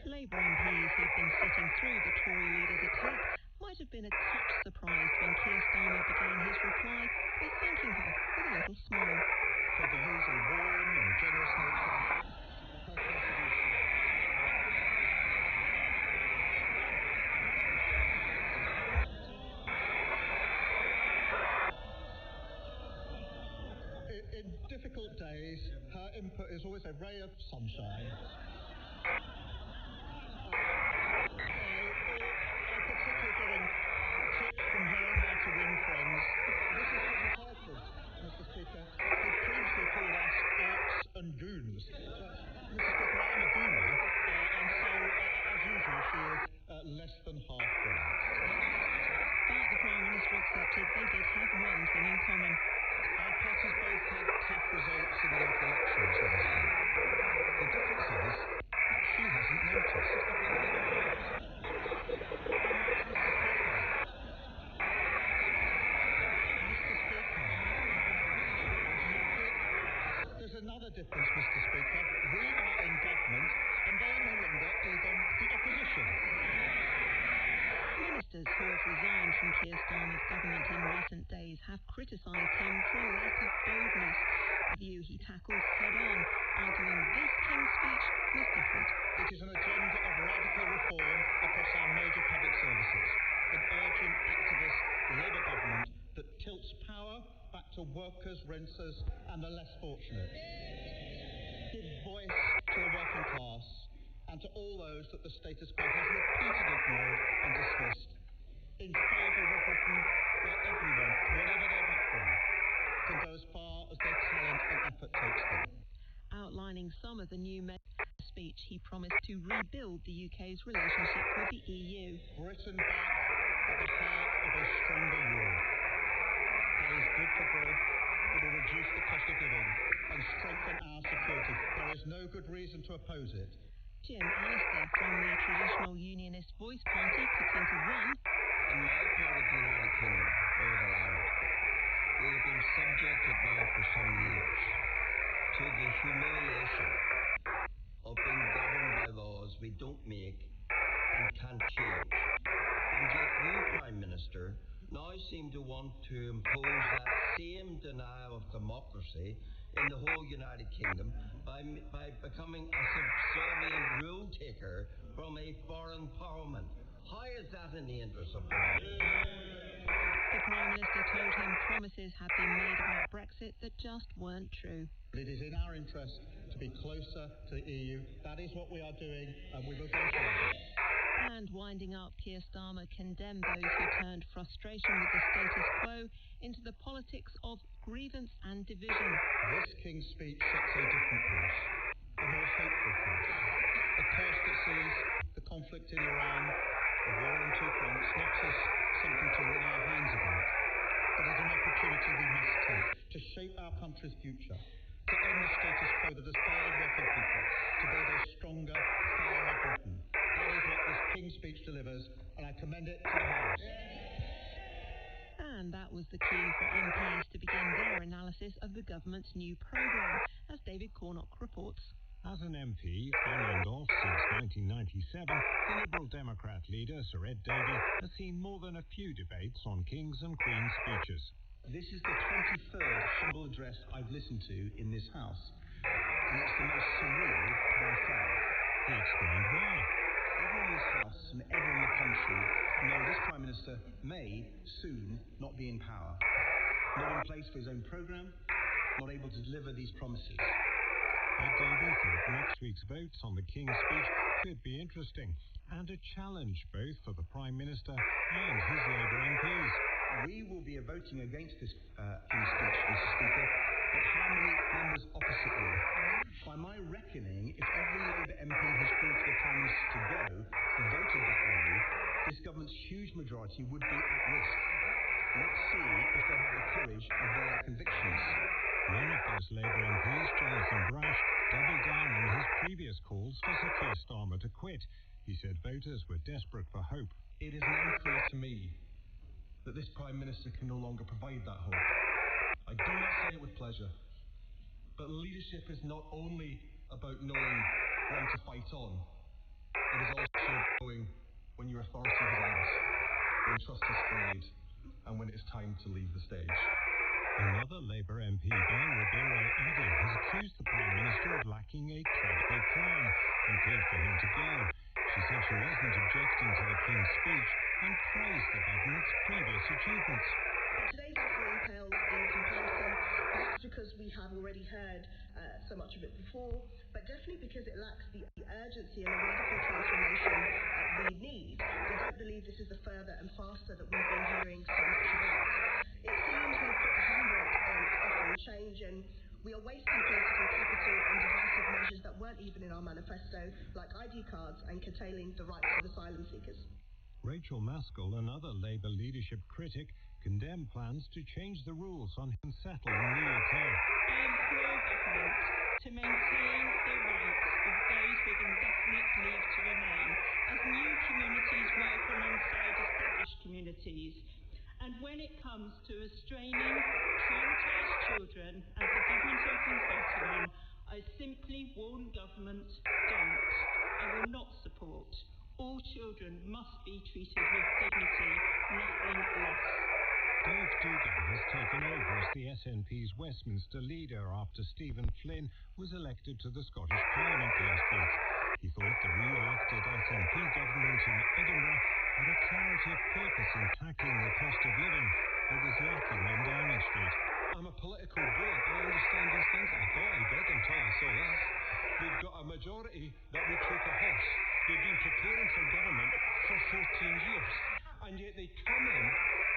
Labour MPs who'd been sitting through the Tory leader's attack might have been a touch surprised when Keir Starmer began his reply by thanking her with a little smile. For the usual warm and generous nature, has introduced you. difficult days, her input is always a ray of sunshine. I particularly getting tips from her on how to win friends. This is what you've heard from Mr. Speaker. He previously called us orcs and goons. Mr. Speaker, I'm a gooner, and so, as usual, she is less than half right. But the Prime Minister accepted they did have one thing in common. Our parties both had tough results in the local elections last year. The difference is, she hasn't noticed. There's another difference, Mr. Speaker. We are in government, and they are no longer even the opposition. Ministers who have resigned from Keir Starmer's government in recent days have criticised him for a lack of boldness, a view he tackled head-on, arguing this King's speech was different. It is an agenda of radical reform across our major public services, an urgent activist Labour government that tilts power back to workers, renters and the less fortunate. Give voice to the working class and to all those that the status quo has repeatedly ignored and dismissed, in favour of a Britain where everyone, whatever their background, can go as far as their talent and effort takes them. Outlining some of the new speech, he promised to rebuild the UK's relationship with the EU. Britain back at the heart of a stronger Europe. That is good for growth, it will reduce the cost of living and strengthen our security. There is no good reason to oppose it. Jim Allister from the traditional Unionist Voice Party could think of one. In my part of the United Kingdom, Northern Ireland, we have been subjected now for some years to the humiliation of being governed by laws we don't make and can't change. And yet you, Prime Minister, now seem to want to impose that same denial of democracy in the whole United Kingdom by becoming a subservient rule taker from a foreign parliament. How is that in the interest of democracy? The Prime Minister told him promises had been made about Brexit that just weren't true. It is in our interest to be closer to the EU. That is what we are doing, and we will go further. And winding up, Keir Starmer condemned those who turned frustration with the status quo into the politics of grievance and division. This King's speech sets a different course, a more hopeful course, a course that sees the conflict in Iran, the war on two fronts, not as something to wring our hands about, but as an opportunity we must take to shape our country's future, to end the status quo that has failed working people, to build a stronger, fairer Britain. That is what this King's speech delivers, and I commend it to the House. And that was the cue for MPs to begin their analysis of the government's new programme, as David Cornock reports. As an MP, on and off since 1997, the Liberal Democrat leader, Sir Ed Davey, has seen more than a few debates on King's and Queen's speeches. This is the 23rd humble address I've listened to in this House, and it's the most surreal by far. He explained why. Everyone in this House and everyone in the country know this Prime Minister may soon not be in power, not in place for his own programme, not able to deliver these promises. Ed Davey thought next week's votes on the King's speech could be interesting and a challenge both for the Prime Minister and his Labour MPs. We will be voting against this King's speech, Mr. Speaker, but how many members opposite will? By my reckoning, if every Labour MP who's called for the Prime Minister to go voted that way, this government's huge majority would be at risk. Let's see if they have the courage of their convictions. One of those Labour MPs, Jonathan Brash, doubled down on his previous calls for Sir Keir Starmer to quit. He said voters were desperate for hope. It is now clear to me that this Prime Minister can no longer provide that hope. I do not say it with pleasure, but leadership is not only about knowing when to fight on, it is also knowing when your authority has ended, when trust has frayed, and when it is time to leave the stage. Another Labour MP, Belle Ribeiro Addy, has accused the Prime Minister of lacking a credible plan and called for him to go. She said she wasn't objecting to the King's speech and praised the government's previous achievements. Today's offering pales in comparison, perhaps because because we have already heard so much of it before, but definitely because it lacks the urgency and the radical transformation we need. I don't believe this is the further and faster that we've been hearing so much about. It seems we've put the handbrake on change, and we are wasting political capital on divisive measures that weren't even in our manifesto, like ID cards and curtailing the rights of asylum seekers. Rachel Maskell, another Labour leadership critic, condemned plans to change the rules on who can settle in the UK. I implore government to maintain the rights of those with indefinite leave to remain as new communities work alongside established communities. And when it comes to restraining traumatised children, as the government are consulting on, I simply warn government, don't. I will not support. All children must be treated with dignity, nothing less. Dave Dugan has taken over as the SNP's Westminster leader after Stephen Flynn was elected to the Scottish Parliament last week. He thought the re-elected SNP government in Edinburgh had a clarity of purpose in tackling the cost of living that was lacking in Downing Street. I'm a political boy. I understand these things. I thought I did until I saw this. They've got a majority that would take a horse. They've been preparing for government for 14 years. And yet they come in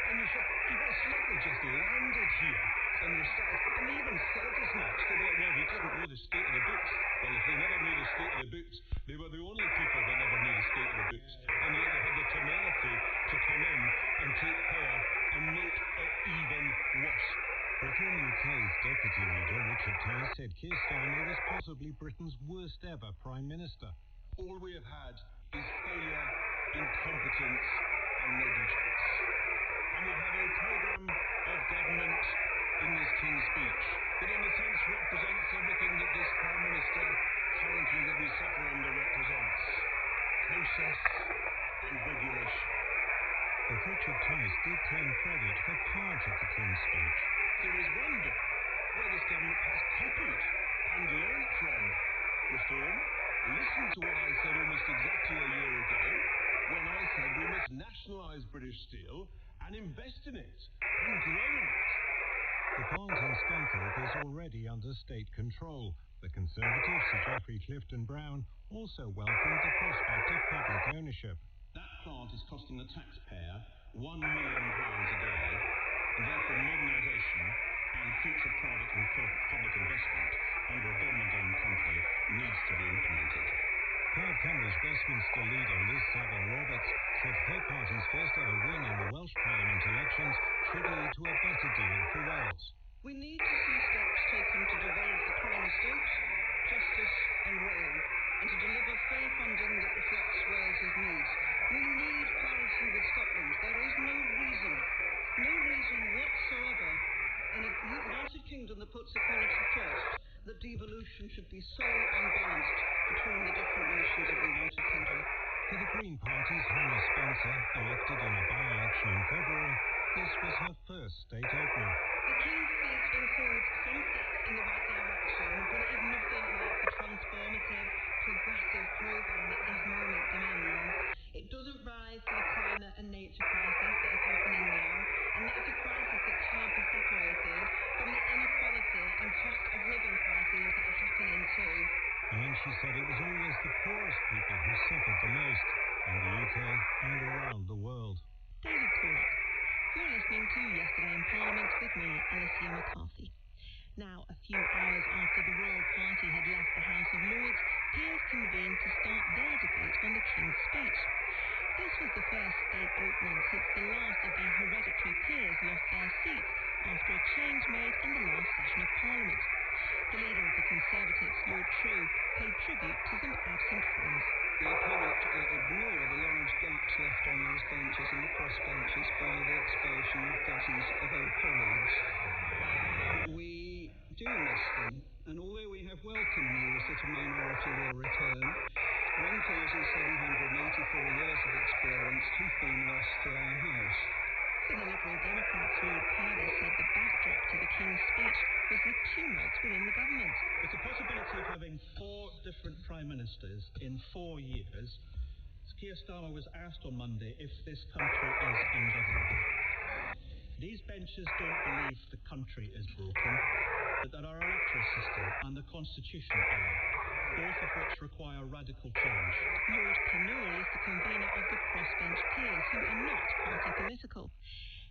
and it's like they just landed here and they're started, and they even said as much. They were like, well, we didn't know the state of the books. Well, if they never knew the state of the books, they were the only people that never knew the state of the books. And yet they had the temerity to come in and take power and make it even worse. Reform UK's deputy leader, Richard Tice, said Keir Starmer was possibly Britain's worst ever Prime Minister. All we have had is failure, incompetence and negligence. And we have a programme of government in this King's Speech that in a sense represents everything that this Prime Minister currently that we suffer under represents. Process and regulation. But Richard Tice did claim credit for part of the King's Speech. There is one bit where this government has copied and learned from reform. Listen to what I said almost exactly a year ago when I said we must nationalise British Steel and invest in it and grow in it. The plant in Scunthorpe is already under state control. The Conservative Sir Geoffrey Clifton Brown also welcomed the prospect of public ownership. That plant is costing the taxpayer £1 million a day, and therefore modernisation and future private and public investment under a government-owned company needs to be implemented. Plaid Cymru's Westminster leader Liz Saville-Roberts said her party's first ever win in the Welsh Parliament elections should lead to a better deal for Wales. We need to see steps taken to devolve the Crown Estate, justice and rail, and to deliver full funding that reflects Wales's needs. We need clarity with Scotland. There is no reason whatsoever in a United Kingdom that puts equality first, that devolution should be so unbalanced between the different nations of the United Kingdom. For the Green Party's Hannah Spencer, elected in a by-election in February, this was her first state opening. The King's Speech includes some steps in the right direction, but it is nothing like the transformative, progressive programme that this moment demands. It doesn't rise to the climate and nature crisis that is happening now, and that is a crisis that can't be separated from the inequality and cost of living crises that are happening too. And she said it was always the poorest people who suffered the most, in the UK and around the world. David Cornick. You're listening to Yesterday in Parliament with me, Alicia McCarthy. Now, a few hours after the Royal Party had left the House of Lords, peers convened to start their debate on the King's Speech. This was the first state opening since the last of the hereditary peers lost their seats after a change made in the last session of Parliament. The leader of the Conservatives, Lord True, paid tribute to some absent friends. We cannot ignore the large gaps left on those benches and the cross benches by the expulsion of dozens of old colleagues. We do miss them, and although we have welcome news that a minority will return, 1,784 years of experience have been lost to our House. For the Liberal Democrats, Lord Purvis said the backdrop to the King's Speech was the tumult within the government. With the possibility of having 4 different Prime Ministers in 4 years, Keir Starmer was asked on Monday if this country is ungovernable. These benches don't believe the country is broken. but that our electoral system and the Constitution are, both of which require radical change. Lord Kinnour is the convener of the crossbench peers, who are not party political.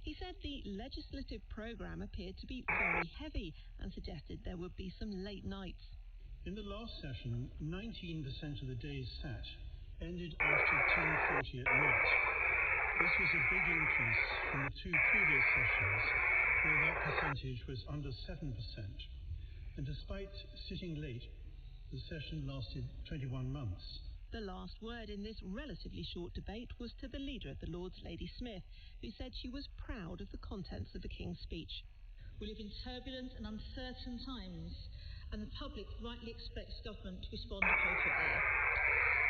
He said the legislative programme appeared to be very heavy and suggested there would be some late nights. In the last session, 19% of the days sat ended after 10:40 at night. This was a big increase from the two previous sessions, where that percentage was under 7%. And despite sitting late, the session lasted 21 months. The last word in this relatively short debate was to the leader of the Lords, Lady Smith, who said she was proud of the contents of the King's speech. We live in turbulent and uncertain times, and the public rightly expects government to respond appropriately.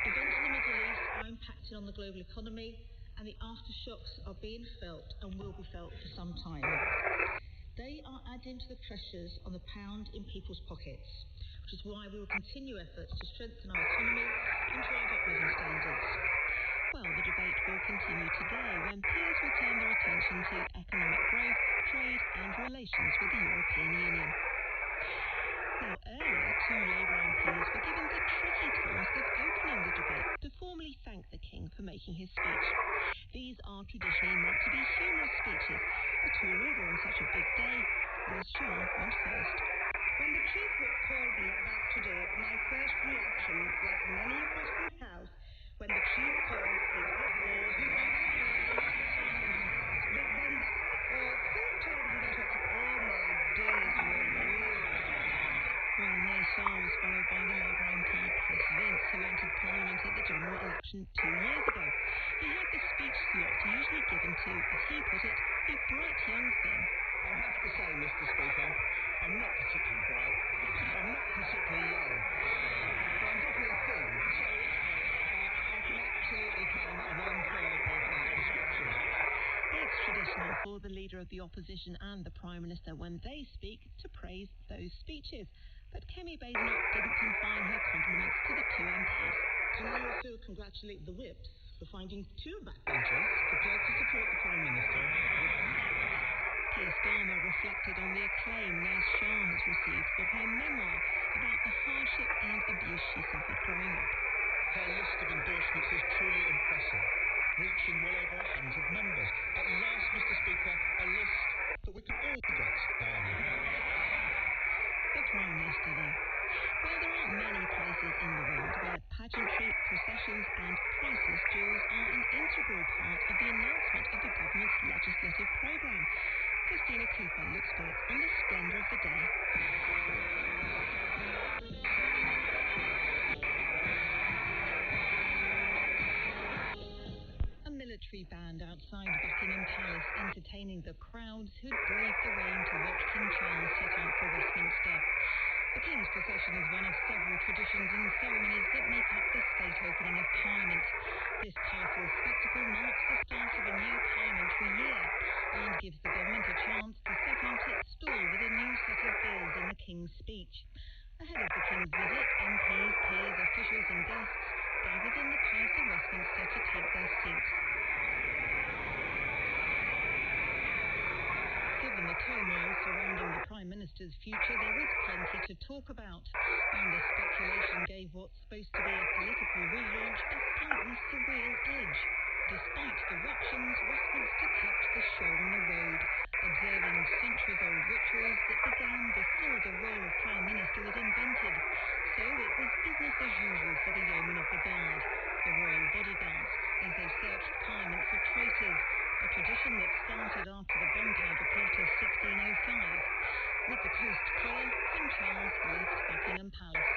Events in the Middle East are impacting on the global economy, and the aftershocks are being felt and will be felt for some time. They are adding to the pressures on the pound in people's pockets, which is why we will continue efforts to strengthen our economy and drive up living standards. Well, the debate will continue today, when peers will turn their attention to economic growth, trade and relations with the European Union. Now, earlier, two Labour MPs were given the tricky task of opening the debate to formally thank the King for making his speech. These are traditionally meant to be humorous speeches, a tall order on such a big day. Liz Shaw went first. When the Chief Whip called me about today, my first reaction, like many across this House, when the Chief calls is uh-oh. But then that soon turned into oh my days were weary. Well, Liz Shaw was followed by the Labour MP Chris Vince, who entered Parliament at the general election 2 years ago. He had the speech slot usually given to, as he put it, a bright young thing. I have to say, Mr. Speaker, I'm not particularly bright. I'm not particularly young. But I'm definitely a thing. So I can absolutely claim a 1/3 of that description. It's traditional for the Leader of the Opposition and the Prime Minister, when they speak, to praise those speeches. But Kemi Badenoch didn't confine her compliments to the two MPs. Can I also congratulate the Whips for finding two backbenchers prepared to support the Prime Minister with them? Keir Starmer reflected on the acclaim Naz Shah has received for her memoir about the hardship and abuse she suffered growing up. Her list of endorsements is truly impressive, reaching well over 100 members. At last, Mr. Speaker, a list that we can all get behind. The Prime Minister, though. Well, there aren't many places in the world where pageantry, processions and priceless jewels are an integral part of the announcement of the government's legislative programme. Christina Cooper looks back on the splendour of the day. A military band outside Buckingham Palace entertaining the crowds who'd braved the rain to watch King Charles set out for Westminster. The King's procession is one of several traditions and ceremonies that make up the state opening of Parliament. This colourful spectacle marks the start of a new parliamentary year and gives the government a chance to set out its stall with a new set of bills in the King's speech. Ahead of the King's visit, MPs, peers, officials and guests gathered in the Palace of Westminster to take their seats. Given the turmoil surrounding the Prime Minister's future, there was plenty to talk about, and the speculation gave what's supposed to be a political relaunch a slightly surreal edge. Despite disruptions, Westminster kept the show on the road, observing centuries-old rituals that began before the role of Prime Minister was invented. So it was business as usual for the Yeomen of the Guard, the royal bodyguards, as they searched Parliament for traitors, a tradition that started after the Gunpowder Plot of 1605. With the coast clear, King Charles left Buckingham Palace.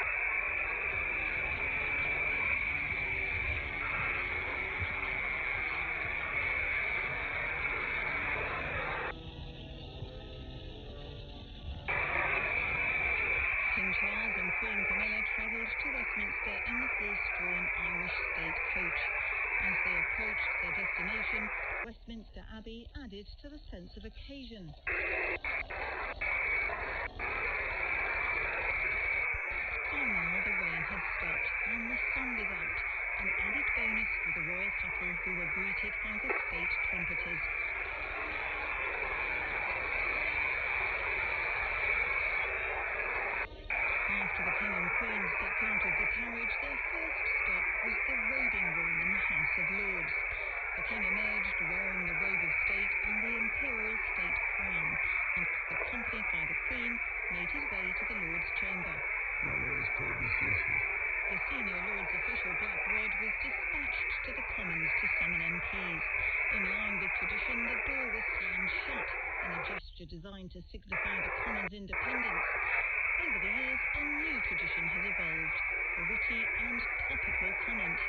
King Charles and Queen Camilla travelled to Westminster in the horse-drawn Irish state coach. As they approached their destination, Westminster Abbey added to the sense of occasion. By now the rain had stopped and the sun was out, an added bonus for the royal couple who were greeted by the state trumpeters. gesture designed to signify the Commons' independence. Over the years, a new tradition has evolved, a witty and topical comment.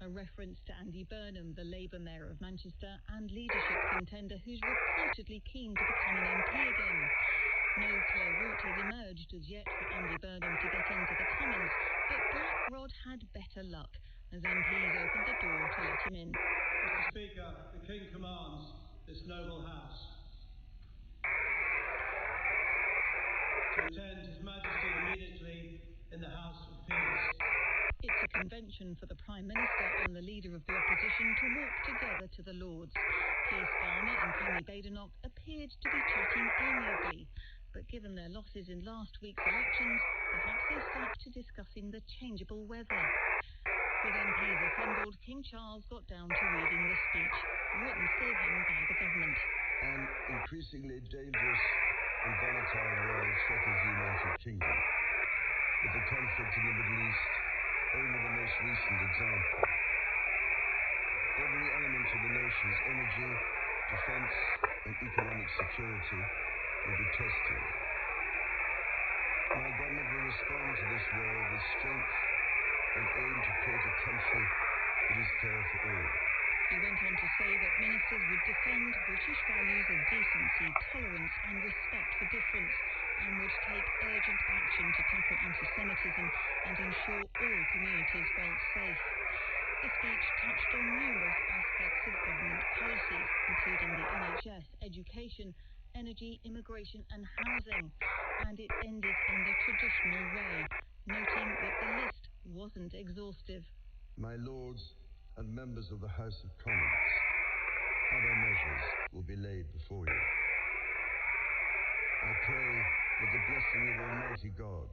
A reference to Andy Burnham, the Labour Mayor of Manchester and leadership contender who's reportedly keen to become an MP again. No clear route has emerged as yet for Andy Burnham to get into the Commons, but Black Rod had better luck as MPs opened the door to let him in. Mr. Speaker, the King commands this noble House to attend His Majesty immediately in the House of Peers. It's a convention for the Prime Minister and the Leader of the Opposition to walk together to the Lords. Keir Starmer and Kemi Badenoch appeared to be chatting amiably, but given their losses in last week's elections, perhaps they stuck to discussing the changeable weather. With MPs assembled, King Charles got down to reading the speech, written for him by the government. An increasingly dangerous and volatile world threatens the United Kingdom, with the conflict in the Middle East only the most recent example. Every element of the nation's energy, defense, and economic security will be tested. My government will respond to this world with strength and aim to create a country that is fair for all. He went on to say that ministers would defend British values of decency, tolerance and respect for difference, and would take urgent action to tackle anti-Semitism and ensure all communities felt safe. The speech touched on numerous aspects of government policy, including the NHS, education, energy, immigration and housing, and it ended in the traditional way, noting that the list wasn't exhaustive. My Lords and members of the House of Commons, other measures will be laid before you. I pray that the blessing of Almighty God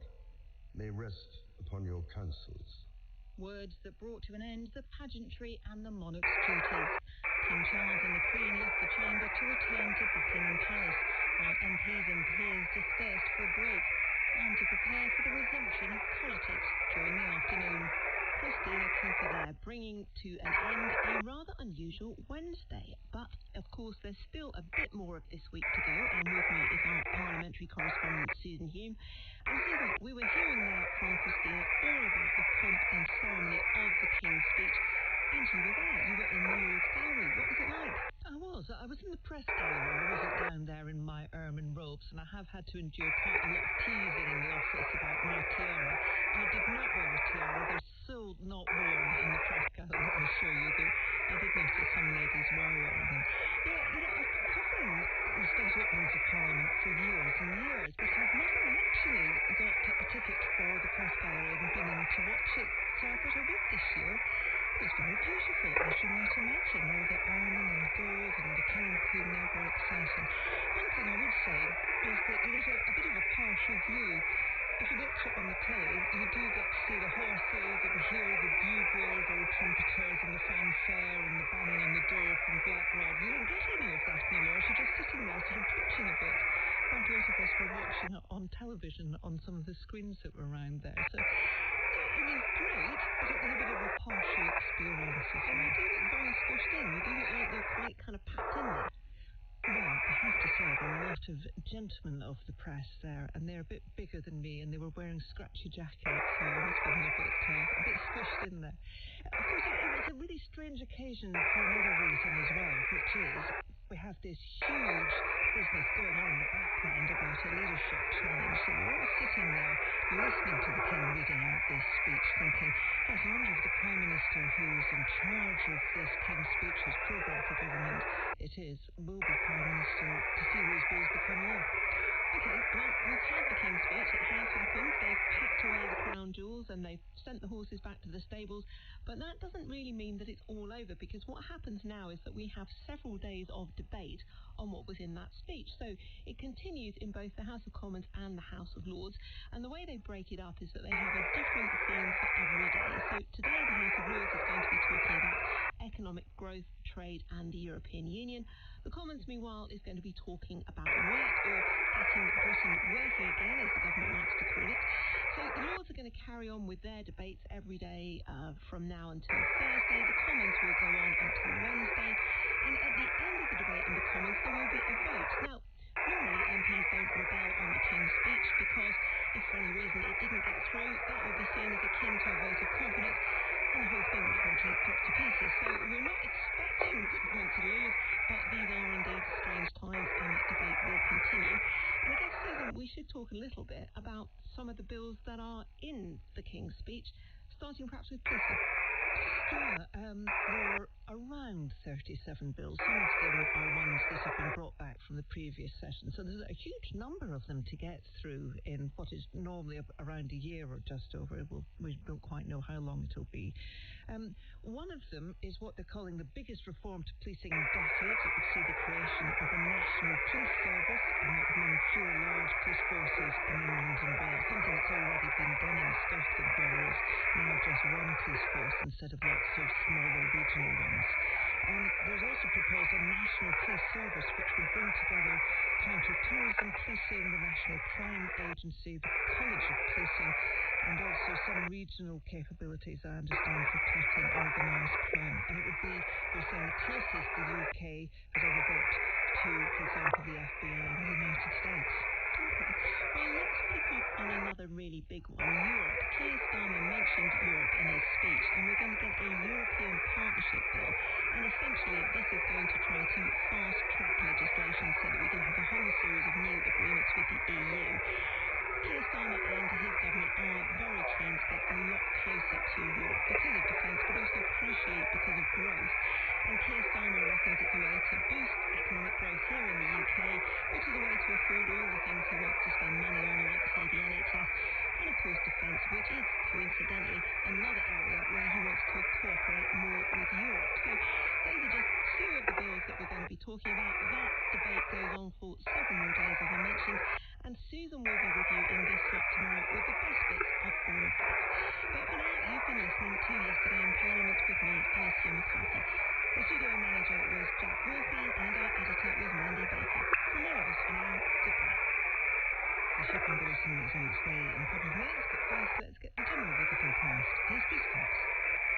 may rest upon your counsels. Words that brought to an end the pageantry and the monarch's duties. King Charles and the Queen left the chamber to return to Buckingham Palace, while MPs and peers dispersed for a break and to prepare for the resumption of politics during the afternoon. Christina Cooper there, bringing to an end a rather unusual Wednesday. But, of course, there's still a bit more of this week to go, and with me is our parliamentary correspondent, Susan Hume. And Susan, we were hearing there from Christina all about the pomp and ceremony of the King's speech, and you were there. You were in the Lord's Gallery. What was it like? I was in the press gallery. I wasn't down there in my ermine robes, and I have had to endure quite a lot of teasing in the office about my tiara. I did not wear a tiara. They're still not worn in the press gallery, I assure you, though I did notice some ladies were wearing them. Yeah, I've been covering the state openings of Parliament for years and years, but I've never actually got a ticket for the press gallery and been in to watch it, so I thought I would this year. It was very beautiful, as you might imagine, all the ermine and gold and the King and Queen there, very exciting. One thing I would say is that you get a bit of a partial view. If you watch it on the telly, you do get to see the horses and hear the buglers or trumpeters and the fanfare and the banging on the door from Black Rod. You don't get any of that anymore, so you're just sitting there sort of twitching a bit. Quite a lot of us were watching it on television on some of the screens that were around there. So it was great, but it was a bit of a partial experience as well. And you do look very squished in. You do look like you're quite kind of packed in there. Well, I have to say, there were a lot of gentlemen of the press there, and they're a bit bigger than me, and they were wearing scratchy jackets, so I was feeling a bit squished in there. Of course, it was a really strange occasion for another reason as well, which is we have this huge business going on in the background about a leadership challenge. So we're all sitting there listening to the King reading out this speech, thinking, yes, I wonder if the Prime Minister who's in charge of this King's speech, whose programme for government it is, will be Prime Minister to see those bills become law. Okay, well, we've had the King's speech. It has happened. They've packed away the crown jewels and they've sent the horses back to the stables. But that doesn't really mean that it's all over, because what happens now is that we have several days of debate on what was in that speech. So it continues in both the House of Commons and the House of Lords. And the way they break it up is that they have a different theme for every day. So today the House of Lords is going to be talking about economic growth, trade and the European Union. The Commons, meanwhile, is going to be talking about work, or getting Britain working again, as the government likes to call it. carry on with their debates every day from now until Thursday. The Commons will go on until Wednesday, and at the end of the debate in the Commons there will be a vote. Now, normally MPs don't rebel on the King's speech because if for any reason it didn't get through, that would be seen as akin to a vote of confidence, and the whole thing would frankly drop to pieces. So we're not expecting government to lose, but these are indeed strange times, and that debate will continue. And I guess, Susan, we should talk a little bit about some of the bills that are in the King's speech, starting perhaps with policing. Yeah, there are around 37 bills. Some of them are ones that have been brought back from the previous session. So there's a huge number of them to get through in what is normally around a year or just over. We don't quite know how long it'll be. One of them is what they're calling the biggest reform to policing in decades. It would see the creation of a national police service, and that would mean fewer large police forces in England and Wales, something that's already been done in Scotland, where there is now just one police force instead of lots of smaller regional ones. There's also proposed a national police service which would bring together counter-terrorism policing, the National Crime Agency, the College of Policing, and also some regional capabilities, I understand, for tackling organised crime. And it would be, they're saying, the closest the UK has ever got to, for example, the FBI in the United States. Okay, well, let's pick up on another really big one, Europe. Keir Starmer mentioned Europe in his speech, and we're going to get a European partnership bill. And essentially, this is going to try to fast-track legislation so that we can have a whole series of new agreements with the EU. Keir Starmer and his government are very keen to get a lot closer to Europe because of defence, but also crucially because of growth. And Keir Starmer reckons it's a way to boost economic growth here in the UK, which is a way to afford all the things he wants to spend money on, like, say, the NHS, and of course defence, which is, coincidentally, another area where he wants to cooperate more with Europe. So those are just two of the bills that we're going to be talking about. That debate goes on for several more days, as I mentioned, and Susan will be with you in this slot tomorrow with the best bits of all of that. But for now, you've been listening to Yesterday in Parliament with me, Alicia McCarthy. The studio manager was Jack Wolfman, and our editor was Mandy Baker. From all of us for now, goodbye. The shipping bulletin is on its way in a couple of minutes, but first let's get the general weather forecast. Here's Chris Fox.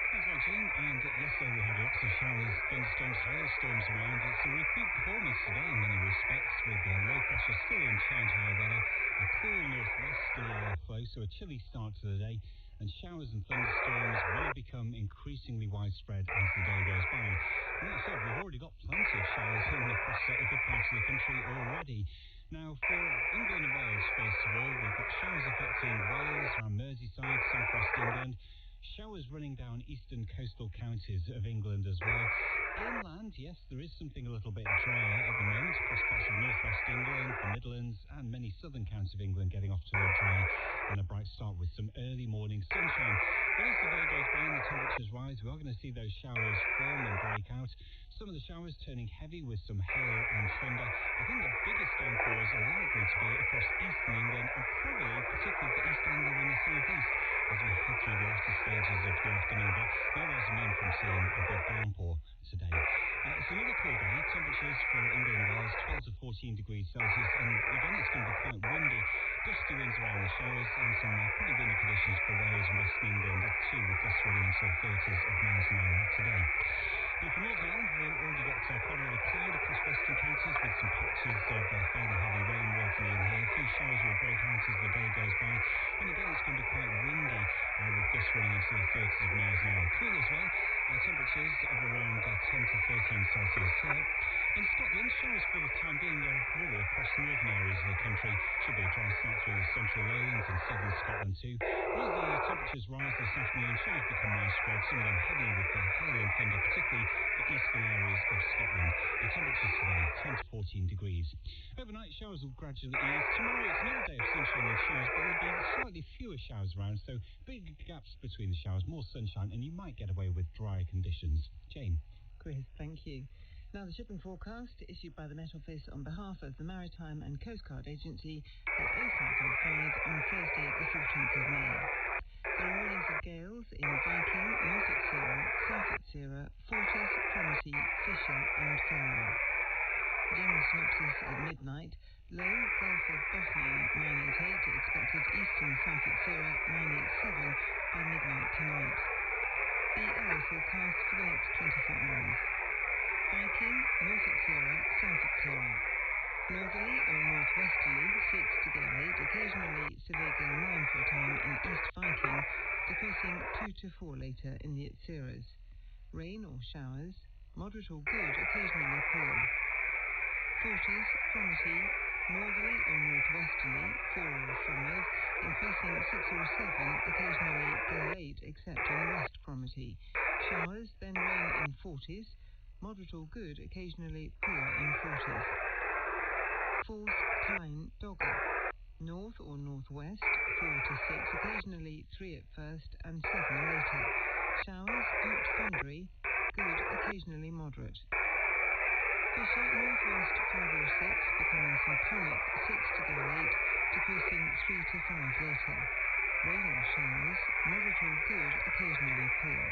Thanks a lot, Jane. And yesterday we had lots of showers, thunderstorms, hailstorms around. It's a repeat performance today in many respects, with low pressure still in charge of our weather, a cool northwesterly airflow, so a chilly start to the day, and showers and thunderstorms will become increasingly widespread as the day goes by. And that said, we've already got plenty of showers in across a good part of the country already. Now, for England and Wales, first of all, we've got showers affecting Wales, around Merseyside, southwest England. Showers running down eastern coastal counties of England as well. Inland, yes, there is something a little bit drier at the moment across parts of northwest England, the Midlands, and many southern counties of England getting off to a dry and a bright start with some early morning sunshine. But as the day goes by and the temperatures rise, we are going to see those showers form and break out. Some of the showers turning heavy with some hail and thunder. I think the biggest downpours are likely to be across eastern England, and probably particularly for East Anglia and the southeast as we head through the latter stages of the afternoon. But no one's immune from seeing a big downpour today. It's another cool day. Temperatures for England and Wales, 12 to 14 degrees Celsius, and again it's going to be quite windy. Gusty winds around the showers, and some pretty windy conditions for Wales and Western England too, with gusts running until 30s of miles an hour today. Now for Northern Ireland, we've already got quite a lot of cloud across western counties, with some patches of fairly heavy rain working in here. A few showers will break out as the day goes by, and again it's going to be quite windy, with gusts running into the 30s of miles an hour. Cool as well, temperatures of around 10 to 13 Celsius here. In Scotland, showers for the time being are really across northern areas of the country. Should be a dry start through the central lowlands and southern Scotland too. But as the temperatures rise this afternoon, showers become widespread, some of them heavy with the hail and thunder, particularly for eastern areas of Scotland. The temperatures today, 10 to 14 degrees. Overnight, showers will gradually ease. Tomorrow, it's another day of sunshine and showers, but there'll be slightly fewer showers around, so big gaps between the showers, more sunshine, and you might get away with dry conditions. Jane. Chris, thank you. Now, the shipping forecast issued by the Met Office on behalf of the Maritime and Coast Guard Agency at 05:05 on Thursday, the 14th of May. There are warnings of gales in Viking, North Utsira, South Utsira, Fortis, Hornsey, Fisher and Farrow. General synopsis at midnight. Low, Gulf of Bothnia 988, expected eastern South Utsira 987, decreasing 2 to 4 later in the Atziras. Rain or showers, moderate or good, occasionally poor. Forties, Cromarty, northerly or northwesterly, 4 or 5, increasing 6 or 7, occasionally gale 8 except in West Cromarty. Showers, then rain in Forties, moderate or good, occasionally poor in Forties. Fourth, Tyne, Dogger, north or northwest, 4 to 6, occasionally 3 at first and 7 later. Showers, out Fundry, good, occasionally moderate. Fisher, northwest 5 or 6, becoming symptonic 6 to gale 8, decreasing 3 to 5 later. Rain or showers, moderate or good, occasionally poor.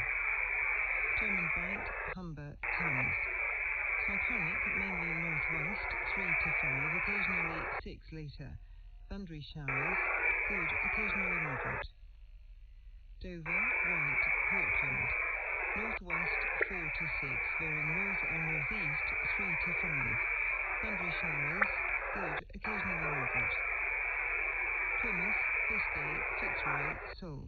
German Bight, Humber, Thames. Cyclonic, mainly northwest 3 to 5, occasionally 6 later. Thundery showers, good, occasionally moderate. Dover, White, Portland. Northwest 4 to 6, veering north or northeast 3 to 5. Thundery showers, good, occasionally moderate. Plymouth, Biscay, Fitzroy, Seoul.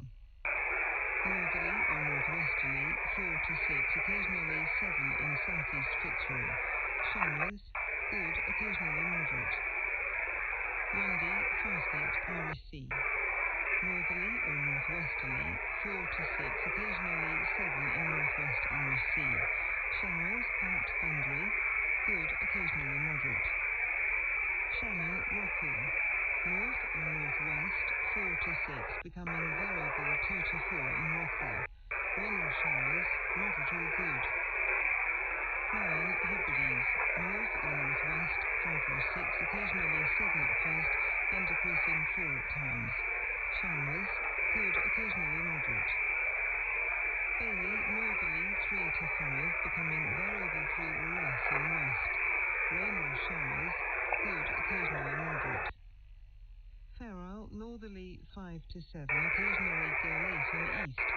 Northerly or northwesterly 4 to 6, occasionally 7 in southeast Fitzroy. Showers, good, occasionally moderate. Lundy, Fastnet, Irish Sea. Northerly or northwesterly 4 to 6, occasionally 7 in northwest Irish Sea. Showers, part thundery, good, occasionally moderate. Shannon, Rockall. North or northwest 4 to 6, becoming variable 2 to 4 in Rockall. Rain or showers, moderate or good. Ryan, Hebrides. North or northwest 5 or 6, occasionally 7 at first, then decreasing 4 at times. Showers, good, occasionally moderate. Bailey, northerly 3 to 5, becoming variable 3 or less in west. Rain or showers, good, occasionally moderate. Ferrol, northerly 5 to 7, occasionally gale 8 in east.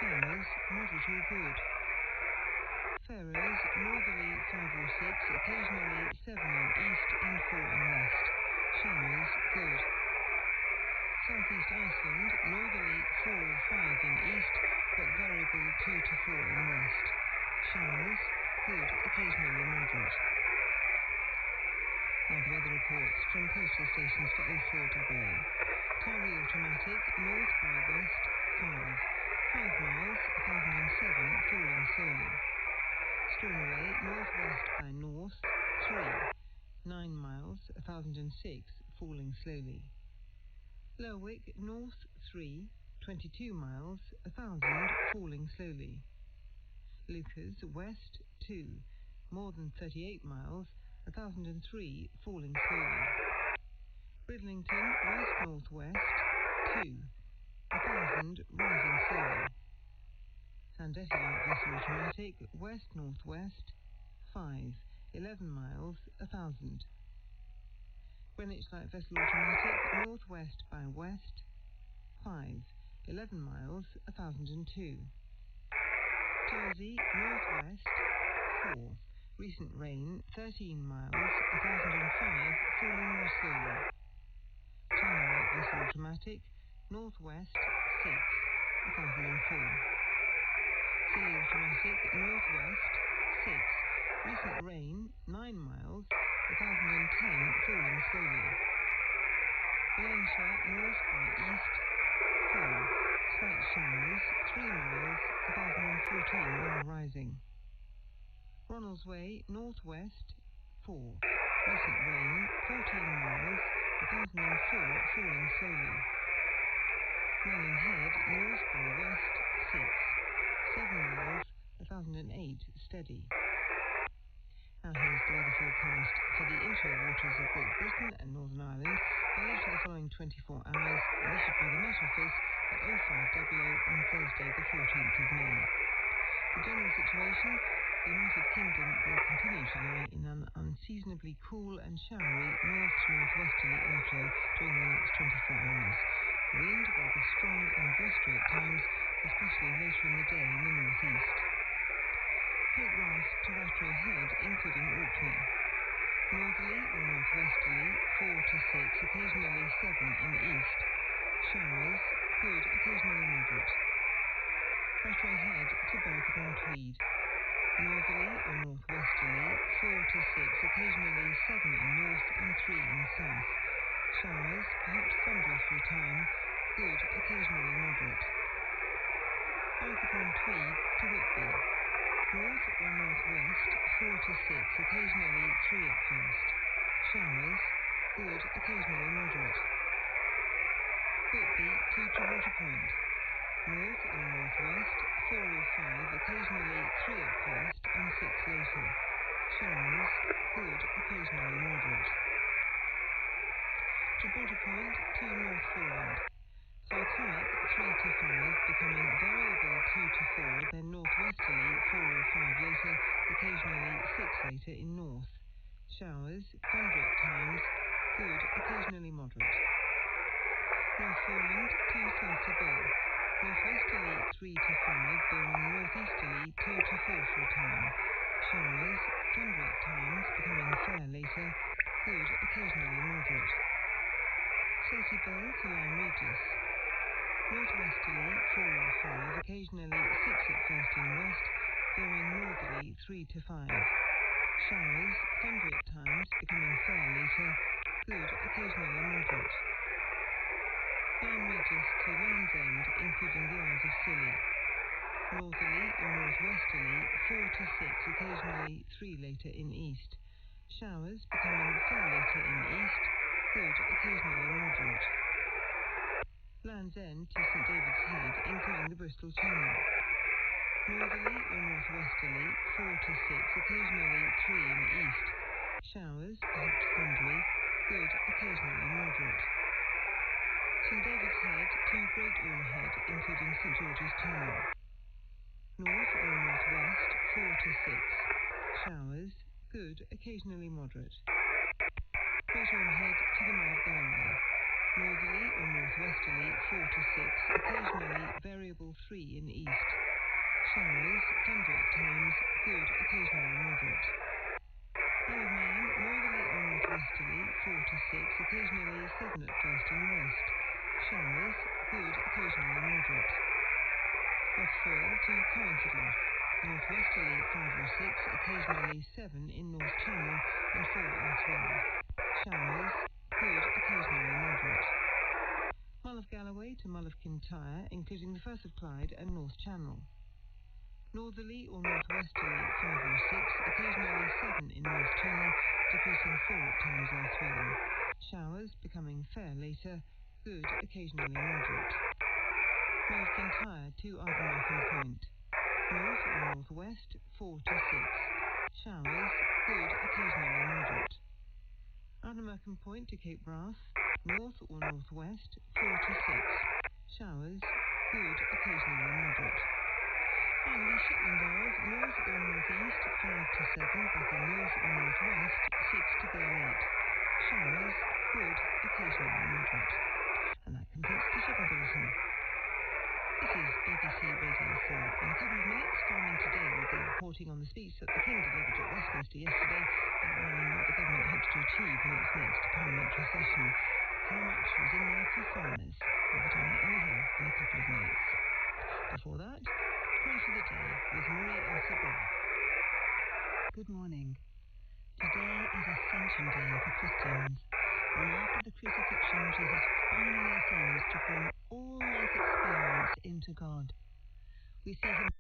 Showers, moderate or good. Faroes, northerly 5 or 6, occasionally 7 in east and 4 in west. Showers, good. Southeast Iceland, northerly 4 or 5 in east, but variable 2 to 4 in west. Showers, good, occasionally moderate. Now the weather reports from postal stations for 04AA. Tarry automatic, north by west, 5. 5 miles, 1007, falling slowly. Stornoway, northwest by north, 3. 9 miles, 1006, falling slowly. Lerwick, north 3, 22 miles, 1000, falling slowly. Lucas, west 2, more than 38 miles, 1003, falling slowly. Bridlington, west-northwest 2, 1000, rising slowly. Sandetti light vessel automatic, west-northwest 5, 11 miles, 1000. Greenwich light vessel automatic, northwest by west 5, 11 miles, 1002. Jersey, northwest 4, recent rain 13 miles, 1005, falling more slowly. China light vessel automatic, northwest 6, 1004. Scilly automatic, northwest 6, recent rain 9 miles, 1010, falling slowly. Valencia, north by east 4, slight showers 3 miles, 1014, now rising. Ronaldsway, northwest 4, recent rain 14 miles, 1004, falling slowly. Melon Head, north by west 6, 7 miles, 1008, steady. Now here's the weather forecast for the inshore waters of Great Britain and Northern Ireland, valid for the following 24 hours and issued by the Met Office at 05W on Thursday the 14th of May. The general situation, the United Kingdom will continue to lie in an unseasonably cool and showery north-northwesterly airflow during the next 24 hours. The wind will be strong and blustery at times, especially later in the day in the northeast. Cape Wrath to Rattray Head, including Orkney. Northerly or northwesterly 4 to 6, occasionally 7 in east. Showers, good, occasionally moderate. upon Tweed to Whitby. North or northwest, 4 to 6, occasionally 3 at first. Showers, good, occasionally moderate. Whitby to Gibraltar Point. North or northwest, 4 or 5, occasionally 3 at first and 6 later. Showers, good, occasionally moderate. Gibraltar Point to North Foreland. Cyclonic 3 to 5, becoming variable 2 to 4, then northwesterly 4 or 5 later, occasionally 6 later in north. Showers, thunder at times, good, occasionally moderate. North Foreland to Salter Bill. Northwesterly 3 to 5, veering northeasterly 2 to 4 for a time. Showers, thunder at times, becoming fair later, good, occasionally moderate. Salter Bill to Lyme Regis. Northwesterly 4 or 5, occasionally 6 at first in west, veering northerly 3 to 5. Showers, thunder at times, becoming fair later, good, occasionally moderate. Lyme Regis to Land's End, including the Isles of Scilly. Northerly or northwesterly 4 to 6, occasionally 3 later in east. Showers, becoming fair later in east, good, occasionally moderate. Land's End to St David's Head, including the Bristol Channel. Northerly or northwesterly 4 to 6, occasionally 3 in east. Showers, perhaps thundery, good, occasionally moderate. St David's Head to Great Orme Head, including St George's Channel. North or northwest 4 to 6. Showers, good, occasionally moderate. Great Orme Head to the Mull of Galloway. Northerly or northwesterly 4 to 6, occasionally variable 3 in east. Showers, thunder at times, good, occasionally moderate. Isle of Man, northerly or northwesterly 4 to 6, occasionally 7 at first in west. Showers, good, occasionally moderate. Lochfoyle to Carrickfergus. Northwesterly 5 or 6, occasionally 7 in North Channel and 4 elsewhere. Showers, good, occasionally moderate. Mull of Galloway to Mull of Kintyre, including the Firth of Clyde and North Channel. Northerly or northwesterly 5 or 6, occasionally 7 in North Channel, decreasing 4 at times elsewhere. Showers, becoming fair later, good, occasionally moderate. Mull of Kintyre to Ardnamurchan Point. North or northwest 4 to 6. Showers, good, occasionally moderate. Ardnamurchan Point to Cape Wrath. North or northwest 4 to 6. Showers, good, occasionally moderate. Finally, Shetland Isles, north or northeast 5 to 7, but in north or northwest 6 to gale 8. Showers, good, occasionally moderate. And that completes the Shipping Bulletin. This is BBC Radio 4. In a couple of minutes, Farming Today will be reporting on the speech that the King delivered at Westminster yesterday, outlining what the government hopes to achieve in its next parliamentary session. How much was in there for farmers? We'll get on that on the Hill in a couple of minutes. Before that, Prayer for the Day with Marie Elsa Bragg. Good morning. Today is Ascension Day for Christians, when after the crucifixion Jesus finally ascends to bring all life experience into God. We see him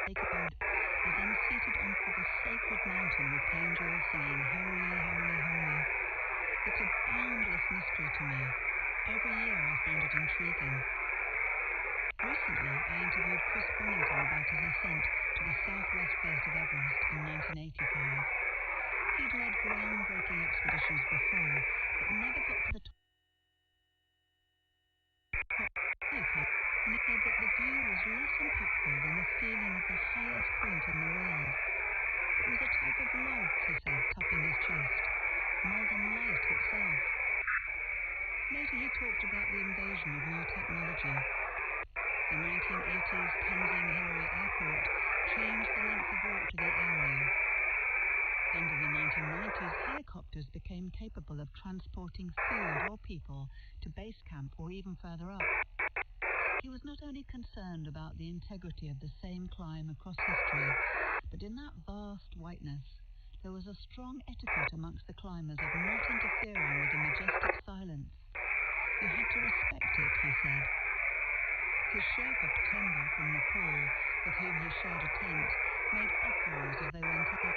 take a bird and then seated on the sacred mountain with angels singing, Holy, Holy, Holy. It's a boundless mystery to me. Every year I find it intriguing. Recently, I interviewed Chris Bonington about his ascent to the southwest face of Everest in 1985. He'd led groundbreaking expeditions before, but never got to the top. And he said that the view was less impactful than the feeling of the highest point in the world. It was a type of love, he said, tapping his chest, more than light itself. Later he talked about the invasion of new technology. The 1980s Tenzing Hillary Airport changed the length of walk to the area. And in the 1990s, helicopters became capable of transporting food or people to base camp or even further up. He was not only concerned about the integrity of the same climb across history, but in that vast whiteness, there was a strong etiquette amongst the climbers of not interfering with the majestic silence. You had to respect it, he said. His Sherpa Ptemba from Nepal, with whom he shared a tent, made offerings as they went up.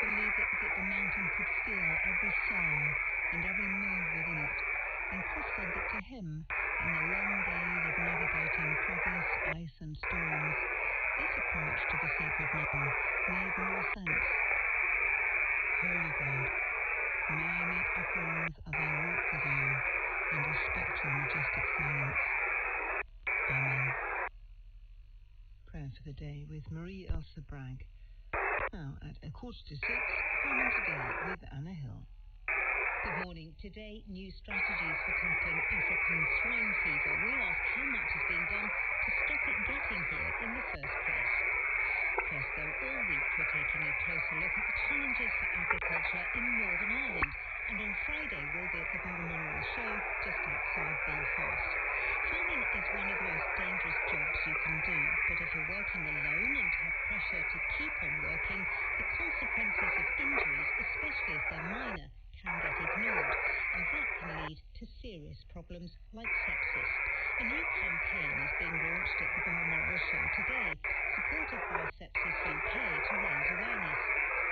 He believed that the mountain could feel every soul and every move within it. And Chris said that to him, in the long days of navigating crevice, ice and storms, this approach to the sacred mountain made more sense. Holy God, may I make offerings as I walk with you and respect your majestic silence. Amen. Prayer for the day with Marie Elsa Bragg. Now at 6:15, Farming Today with Anna Hill. Good morning. Today, new strategies for tackling African swine fever. We ask how much is being done to stop it getting here in the first place. First, though, all week we're taking a closer look at the challenges for agriculture in Northern Ireland. And on Friday, we'll be at the Balmoral Show just outside Belfast. Farming is one of the most dangerous jobs you can do, but if you're working alone and have pressure to keep on working, the consequences of injuries, especially if they're minor, can get ignored, and that can lead to serious problems like sepsis. A new campaign is being launched at the Balmoral Show today, supported by Sepsis UK to raise awareness.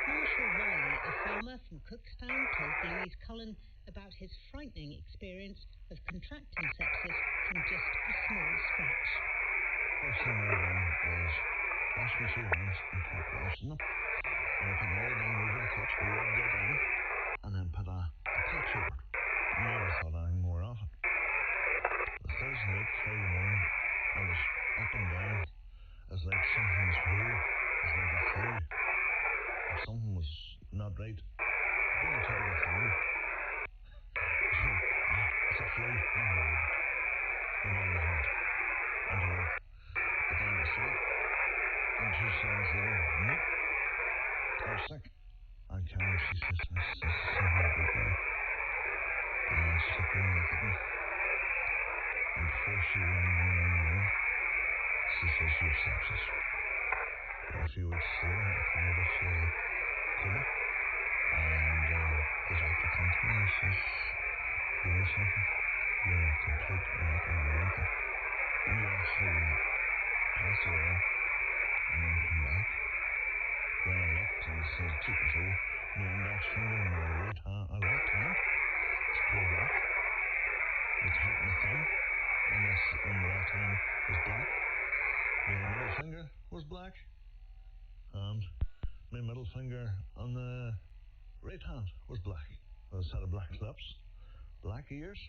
Marshall Wiley, a farmer from Cookstown, told Louise Cullen about his frightening experience of contracting sepsis from just a small scratch. First thing I done was wash my 2 hands and kept washing them. And I put an iodine over the touch, rubbed it in, and then put a patch over it. Never thought anything more of it. The Thursday night, Friday morning, I was up and down as like something was here, as like a flu. If something was not right, very typical thing. It's a flu, nothing wrong with it. Went on ahead, went to work. Got down to shop, and 2 seconds later, nope, I was sick. And Karen, she says to me, she says, "There's something about you." And she took one look at me. And before she rang 999, she says, "You have sepsis." Well, a few weeks later, I come out of coma. And the doctor came to me and says, "You know something? You're a complete and utter miracle. You actually passed away and then come back." Then I looked and said, "Keep it all. My index finger and my left hand, it's pure black. My thumb on the left hand was black. My middle finger was black. And my middle finger on the right hand was black. I just had a black lips, black ears.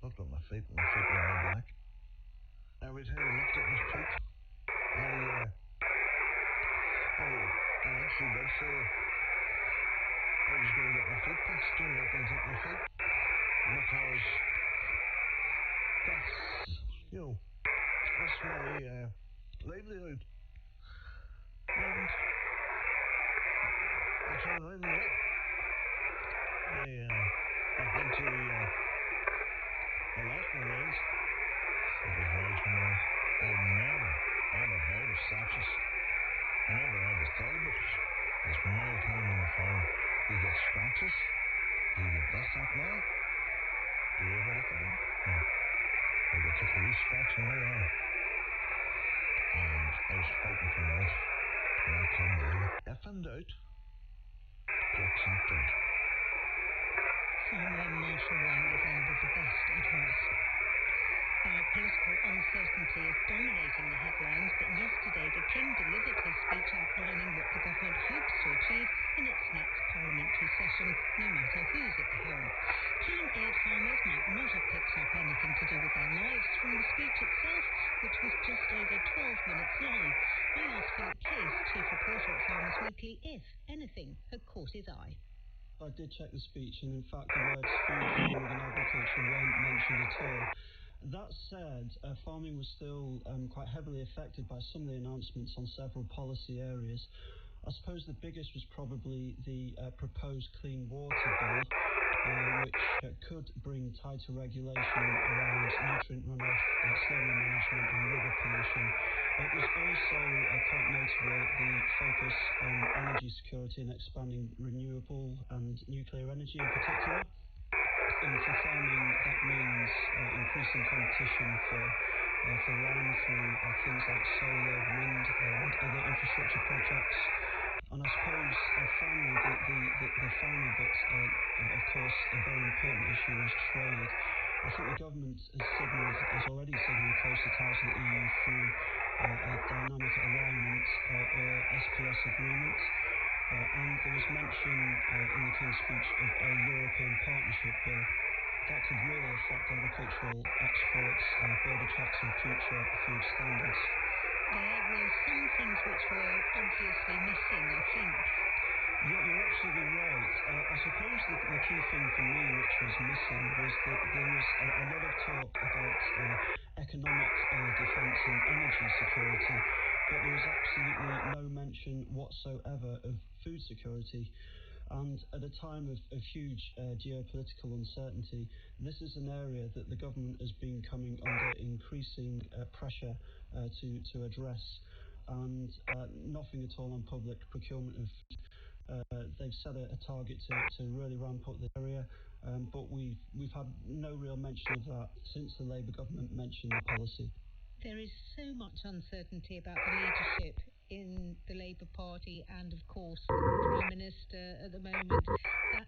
Looked at my feet and my feet were all black. Every time I looked at my feet, I actually did feel I was going to get my feet fixed, doing up and take my feet, because that's, that's my livelihood. And I turned around and looked. I had to, I lost my legs. It was very traumatic. I had never, ever heard of sepsis. I never ever thought about it. There's many times on the farm, you get scratches, you get this, that, and all. Do you ever look at that? No. Like I took a wee scratch on my arm, and I was fighting for my life, and I couldn't believe it. If in doubt, pluck that out. Farmer Marshall Wiley there with the best advice. Now, political uncertainty is dominating the headlines, but yesterday the King delivered his speech outlining what the government hopes to achieve in its next parliamentary session, no matter who's at the helm. Keen-eared farmers might not have picked up anything to do with their lives from the speech itself, which was just over 12 minutes long. I asked Philip Case, chief reporter at Farmers Weekly, if anything had caught his eye. I did check the speech, and in fact the words food, farming and agriculture weren't mentioned at all. That said, farming was still quite heavily affected by some of the announcements on several policy areas. I suppose the biggest was probably the proposed Clean Water Bill, which could bring tighter regulation around nutrient runoff, slurry management and river pollution. It was also quite notable the focus on energy security and expanding renewable and nuclear energy in particular. And for farming, that means increasing competition for for land through things like solar, wind, and other infrastructure projects. And I suppose finally, the final but of course a very important issue is trade. I think the government has already signalled closer ties to the EU through a dynamic alignment or SPS agreement. And there was mention in the King's speech of a European partnership bill. That could really affect agricultural exports, border checks and future food standards. There were some things which were obviously missing, I think. Yeah, you're absolutely right. I suppose the key thing for me which was missing was that there was a lot of talk about economic defence and energy security, but there was absolutely no mention whatsoever of food security. And at a time of huge geopolitical uncertainty, this is an area that the government has been coming under increasing pressure to address. And nothing at all on public procurement of food. They've set a target to really ramp up the area, but we've had no real mention of that since the Labour government mentioned the policy. There is so much uncertainty about the leadership in the Labour Party and, of course, the Prime Minister at the moment. That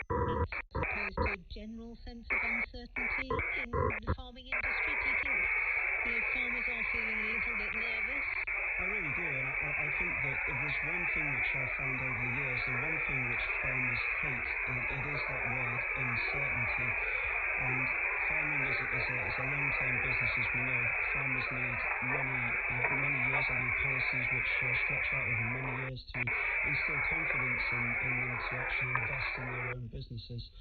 adds, I suppose, to a general sense of uncertainty in the farming industry. Do you think farmers are feeling a little bit nervous? I really do, and I think that if there's one thing which I've found over the years, the one thing which farmers hate, it is that word uncertainty. And farming is a long-term business, as we know. Farmers need many years, they need policies which stretch out over many years to instill confidence in them to actually invest in their own businesses.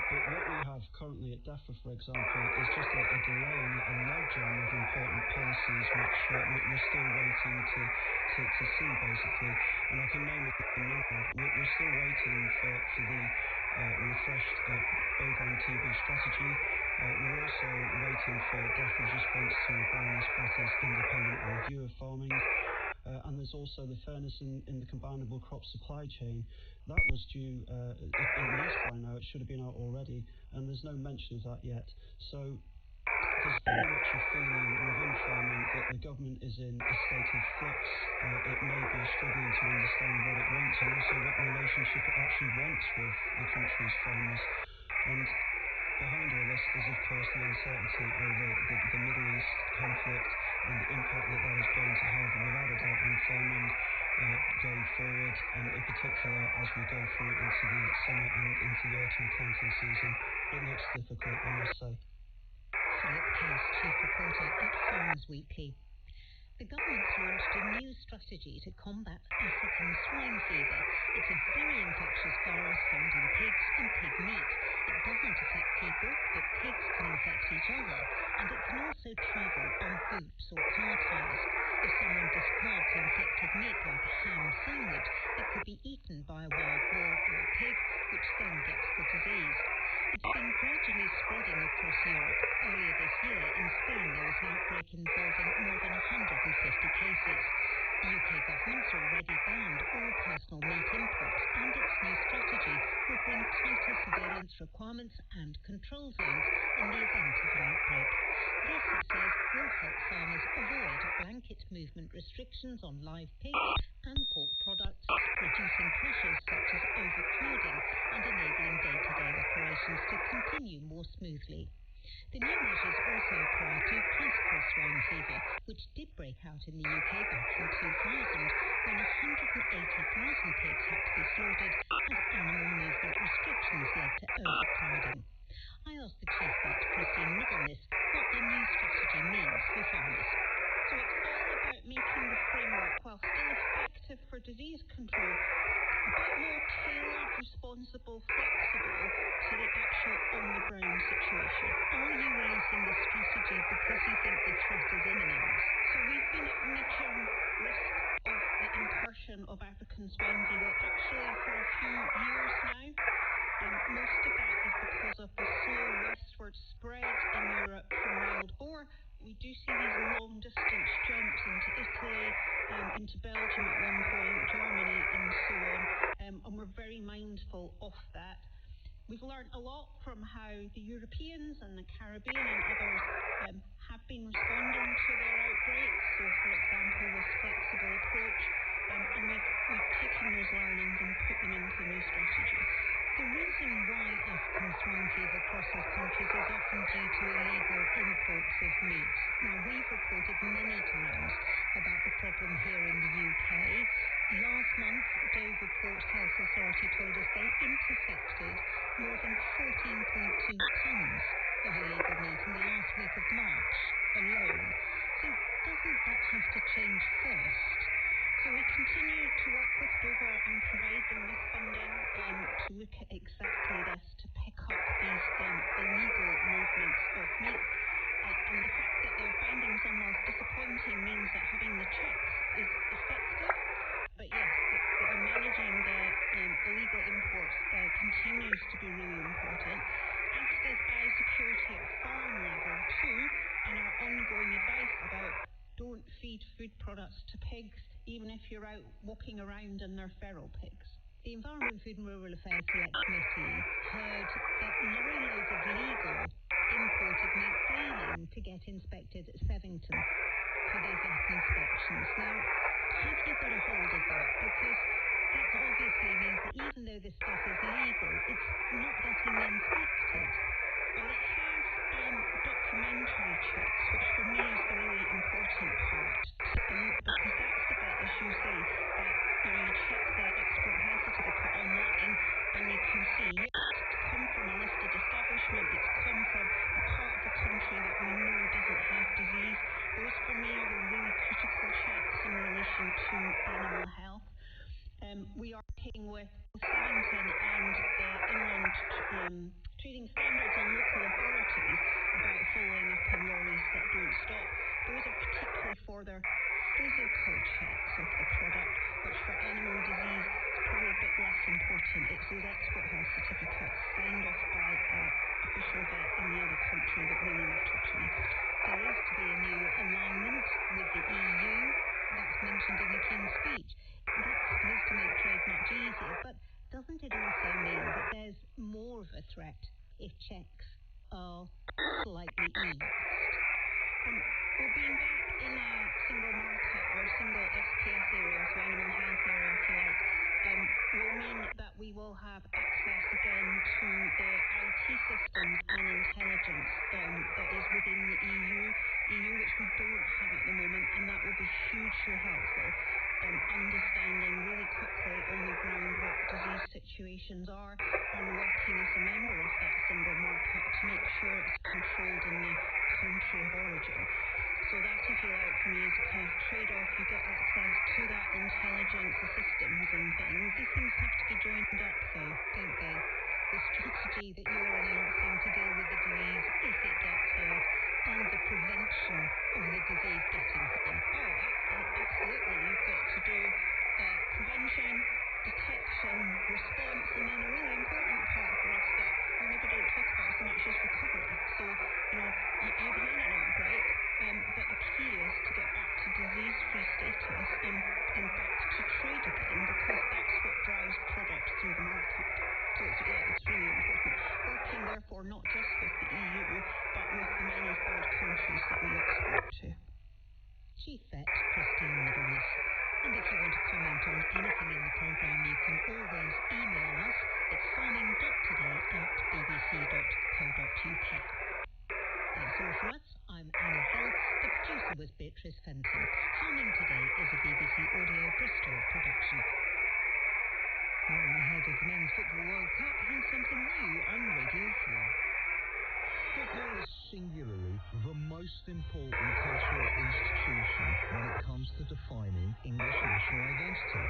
But what we have currently at DEFRA, for example, is just a delay and a logjam of important policies which we're still waiting to see, basically. And I can name a few now. We're still waiting for the refreshed bovine TB strategy. We're also waiting for DEFRA's response to Baroness Better's independent review of farming. And there's also the fairness in the combinable crop supply chain. That was due at least by now. It should have been out already, and there's no mention of that yet. So there's very much a feeling within farming that the government is in a state of flux. It may be struggling to understand what it wants and also what relationship it actually wants with the country's farmers. And behind all this is, of course, the uncertainty over the Middle East conflict and the impact that is going to have, without a doubt, on farming going forward, and in particular as we go through into the summer and into the autumn planting season. It looks difficult, I must say. Philip Case, Chief Reporter at Farmers Weekly. The government's launched a new strategy to combat African swine fever. It's a very infectious virus found in pigs and pig meat. It doesn't affect people, but pigs can infect each other, and it can also travel on boots or car tyres. If someone discards infected meat like a ham sandwich, it could be eaten by a wild boar or a pig, which then gets the disease. It's been gradually spreading across Europe. Earlier this year, in Spain, there was an outbreak involving more than 150 cases. The UK government's already banned all personal meat imports, and its new strategy will bring tighter surveillance requirements and control zones in the event of an outbreak. This, it says, will help farmers avoid blanket movement restrictions on live pigs and pork products, reducing pressures such as overcrowding and enabling day-to-day operations to continue more smoothly. The new measures also apply to classical swine fever, which did break out in the UK back in 2000, when 180,000 pigs had to be slaughtered as animal movement restrictions led to overcrowding. I asked the Chief Vet, Christine Middleness, what the new strategy means for farmers. So it's all about making the framework, while still effective for disease control, a bit more tailored, responsible, flexible to the actual on-the-ground situation. Are you releasing the strategy because you think the threat is imminent? So we've been at medium risk of the incursion of African swine fever actually for a few years now. Most of that is because of the slow westward spread in Europe from wild boar. We do see these long-distance jumps into Italy, into Belgium at one point, Germany, and so on, and we're very mindful of that. We've learned a lot from how the Europeans and the Caribbean and others have been responding to their outbreaks, so for example this flexible approach, and we've taken those learnings and put them into the new strategy. The reason why African swine fever crosses countries is often due to illegal imports of meat. Now, we've reported many times about the problem here in the UK. Last month, Dover Health Authority told us they intercepted more than 14.2 tonnes of illegal meat in the last week of March alone. So doesn't that have to change first? So we continue to work with Dover and provide them with funding to look at exactly this, to pick up these illegal movements of meat. And the fact that their findings on was disappointing means that having the checks is effective. But yes, managing the illegal imports continues to be really important, as does biosecurity at farm level too, and our ongoing advice about don't feed food products to pigs, even if you're out walking around and they're feral pigs. The Environment, Food and Rural Affairs Select Committee heard that lorry loads of legal imported meat failing to get inspected at Sevington for their vet inspections. Now, have you got a hold of that? Because that obviously means that even though this stuff is legal, it's not getting inspected. Well, it has documentary checks, which for me is the really important part, because that's the bit, as you say, that you check the export health certificate online and you can see, yes, it's come from a listed establishment, it's come from a part of the country that we know doesn't have disease. Those for me are the really critical checks in relation to animal health. We are working with Sevington and the Inland Trading Standards and local authorities about following up on lorries that don't stop. Those are particularly for their physical checks of the product, which for animal disease is probably a bit less important. It's those export health certificates signed off by an official vet in the other country that really matter to me. There is to be a new alignment with the EU. That's mentioned in the King's speech. That's supposed to make trade much easier, but doesn't it also mean that there's more of a threat if checks are slightly eased? Well, being back in a single market or single SPS area, so animal health area, if you like, will mean that we will have access again to the IT systems and intelligence that is within the EU, which we don't have at the moment, and that will be hugely helpful. Understanding really quickly on the ground what disease situations are and working as a member of that single market to make sure it's controlled in the country of origin. So that, if you like, for me is a kind of trade-off. You get access to that intelligence, the systems and things. These things have to be joined up though, don't they? The strategy that you're announcing to deal with the disease if it gets here, and the prevention of the disease getting here. Oh, absolutely. You've got to do prevention, detection, response, and then a really important part for us that we maybe don't talk about so much is recovery. So, you've had an outbreak, but the key is to get back to disease-free status and back to trade again, because that's what drives product through the market. So it's really important. Working, therefore, not just with the EU, but with the many third countries that we export to. Chief Vet Christine Middlemiss. And if you want to comment on anything in the programme, you can always email us. It's farming.today@bbc.co.uk. That's all for us. I'm Annie Hill. The producer was Beatrice Fenton. Farming Today is a BBC Audio Bristol production. Well, ahead of the Men's Football World Cup, here's something new on Radio 4. Football is singularly the most important cultural institution when it comes to defining English national identity.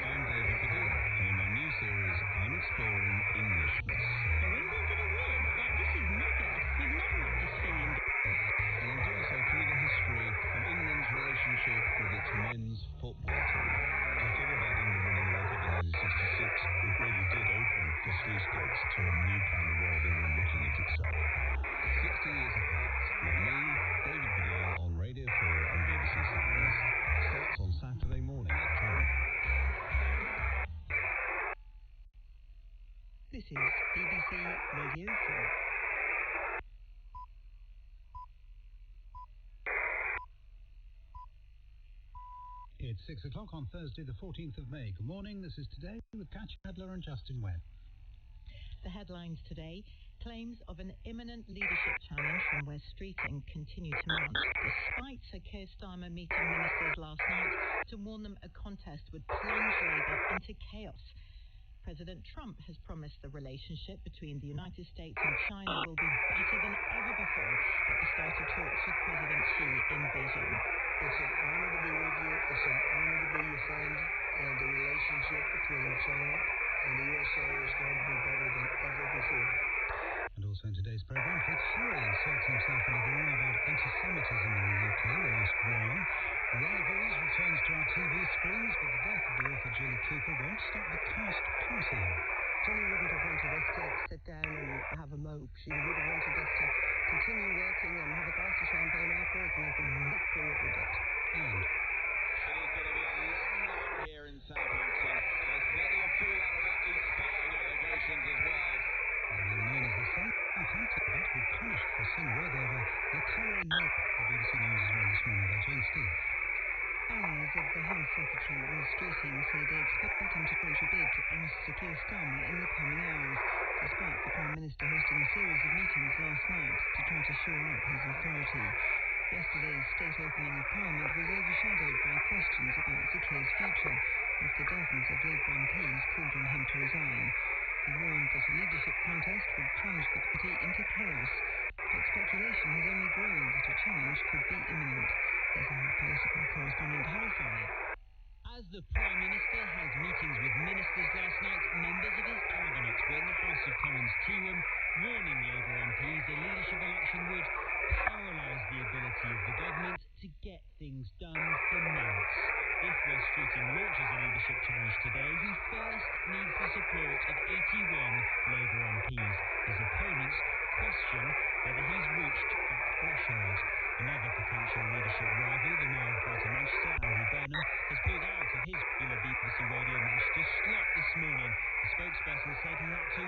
I'm David Baddiel, and in my new series, I'm exploring Englishness. Are England going to win? This is mega. We've never had this feeling before. And I'm doing so through the history of England's relationship with its men's football team. The thing about England winning the World Cup in 1966, it really did open the sluice gates to a new kind of way of England looking at itself. 60 years apart, with me, David Baddiel, on Radio 4 and BBC Sounds. Starts on Saturday morning at 10. This is BBC It's 6 o'clock on Thursday, the 14th of May. Good morning. This is Today with Katya Adler and Justin Webb. The headlines today: claims of an imminent leadership challenge from Wes Streeting continue to mount, despite Sir Keir Starmer meeting ministers last night to warn them a contest would plunge Labour into chaos. President Trump has promised the relationship between the United States and China will be better than ever before at the start of talks with President Xi in Beijing. It's an honor to be with you. It's an honor to be your friend. And the relationship between China and the USA is going to be better than ever before. And also in today's programme, Prince Harry inserts himself into the row about anti-Semitism in the UK. We'll ask why. Rivals returns to our TV screens, but the death of the author Jilly Cooper won't stop the cast partying. Jilly wouldn't have wanted us to sit down and have a mope. She would have wanted us to continue working and have a glass of champagne afterwards, and that's exactly what we did. And it is going to be a long night here in Southampton. There's plenty of fallout about these spying allegations as well. Well, known as the Southampton bet who punished for sin worthy of a Le Carre note. The BBC News is run this morning by Jane Steele. Allies of the Health Secretary, Wes Streeting, say they expect him to launch a bid to oust Sir Keir Starmer in the coming hours, despite the Prime Minister hosting a series of meetings last night to try to shore up his authority. Yesterday's state opening of Parliament was overshadowed by questions about Sir Keir's future after dozens of Labour MPs called on him to resign. He warned that a leadership contest would plunge the party into chaos, but speculation has only grown that a challenge could be imminent. Here's our political correspondent Harry Farley. As the Prime Minister held meetings with ministers last night, members of his cabinet were in the House of Commons tea room, warning Labour MPs a leadership election would paralyse the ability of the government to get things done for months. If Wes Streeting launches a leadership challenge today, he first needs the support of 81 Labour MPs. His opponents question whether he's reached that threshold. Another potential leadership rival, the Mayor of Greater Manchester, Andy Burnham, has pulled out of his regular BBC Radio Manchester slot this morning. The spokesperson said he had to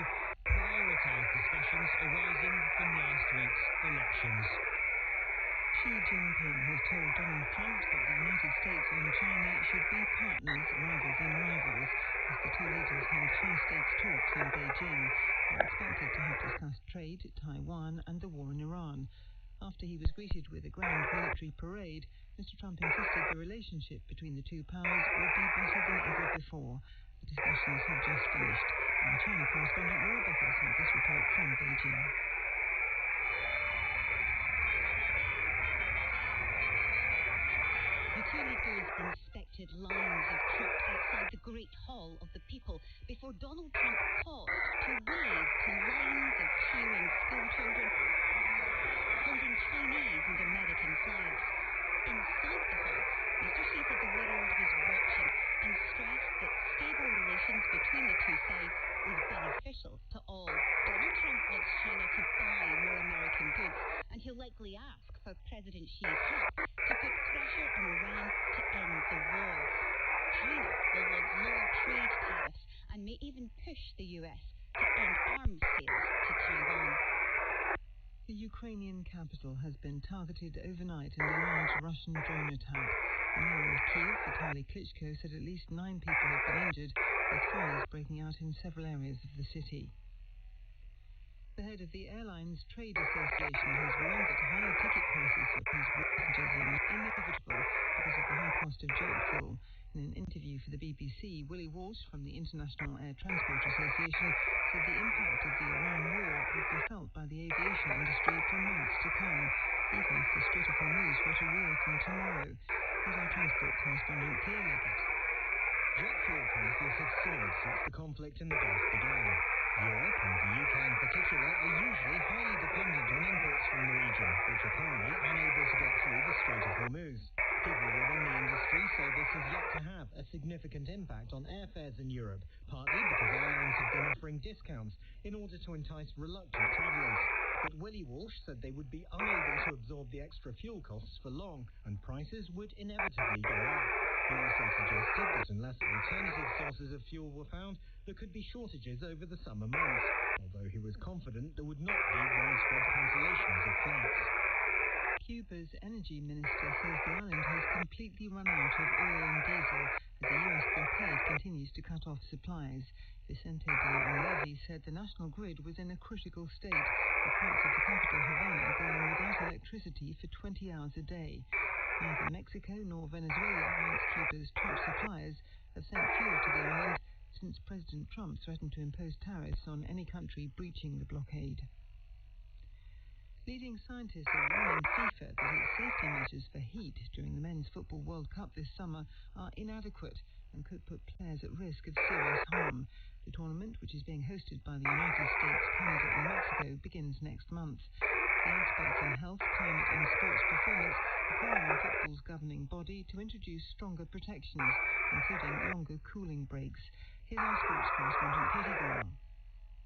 prioritise discussions arising from last week's elections. Xi Jinping has told Donald Trump that the United States and China should be partners rather than rivals, as the two leaders held high-stakes talks in Beijing. They're expected to have discussed trade, Taiwan and the war in Iran. After he was greeted with a grand military parade, Mr. Trump insisted the relationship between the two powers would be better than ever before. The discussions have just finished. Our China correspondent Laura Becker sent this report from Beijing. Utilitarians inspected lines of troops outside the Great Hall of the People before Donald Trump paused to wave to lines of cheering schoolchildren holding Chinese and American flags. Inside the hall, Mr. Xi said the world was watching and stressed that stable relations between the two sides was beneficial to all. Donald Trump wants China to buy more American goods, and he'll likely ask for President Xi's help to put pressure on Iran to end the war. China will want lower trade tariffs and may even push the US to end arms sales to Taiwan. The Ukrainian capital has been targeted overnight in a large Russian drone attack. The mayor of Kyiv, Vitaly Klitschko, said at least 9 people have been injured, with fires breaking out in several areas of the city. The head of the Airlines Trade Association has warned that higher ticket prices for passengers are inevitable because of the high cost of jet fuel. In an interview for the BBC, Willie Walsh from the International Air Transport Association said the impact of the Iran war would be felt by the aviation industry for months to come, even if the Strait of Hormuz were to reopen tomorrow. Here's our transport correspondent Claire Leggett. Jet fuel prices have soared since the conflict in the Gulf began. Europe, and the UK in particular, are usually highly dependent on imports from the region, which are currently unable to get through the Strait of Hormuz. People within the industry say this has yet to have a significant impact on airfares in Europe, partly because airlines have been offering discounts in order to entice reluctant travellers. But Willie Walsh said they would be unable to absorb the extra fuel costs for long, and prices would inevitably go up. He also suggested that unless alternative sources of fuel were found, there could be shortages over the summer months, although he was confident there would not be widespread cancellations of flights. Cuba's energy minister says the island has completely run out of oil and diesel as the U.S. blockade continues to cut off supplies. Vicente de la Levy said the national grid was in a critical state, with parts of the capital Havana going without electricity for 20 hours a day. Neither Mexico nor Venezuela, once Cuba's top suppliers, have sent fuel to the island since President Trump threatened to impose tariffs on any country breaching the blockade. Leading scientists are warning FIFA that its safety measures for heat during the Men's Football World Cup this summer are inadequate and could put players at risk of serious harm. The tournament, which is being hosted by the United States, Canada and Mexico, begins next month. The experts in health, climate and sports performance are calling on football's governing body to introduce stronger protections, including longer cooling breaks. Here's our sports correspondent, Katie Gorman.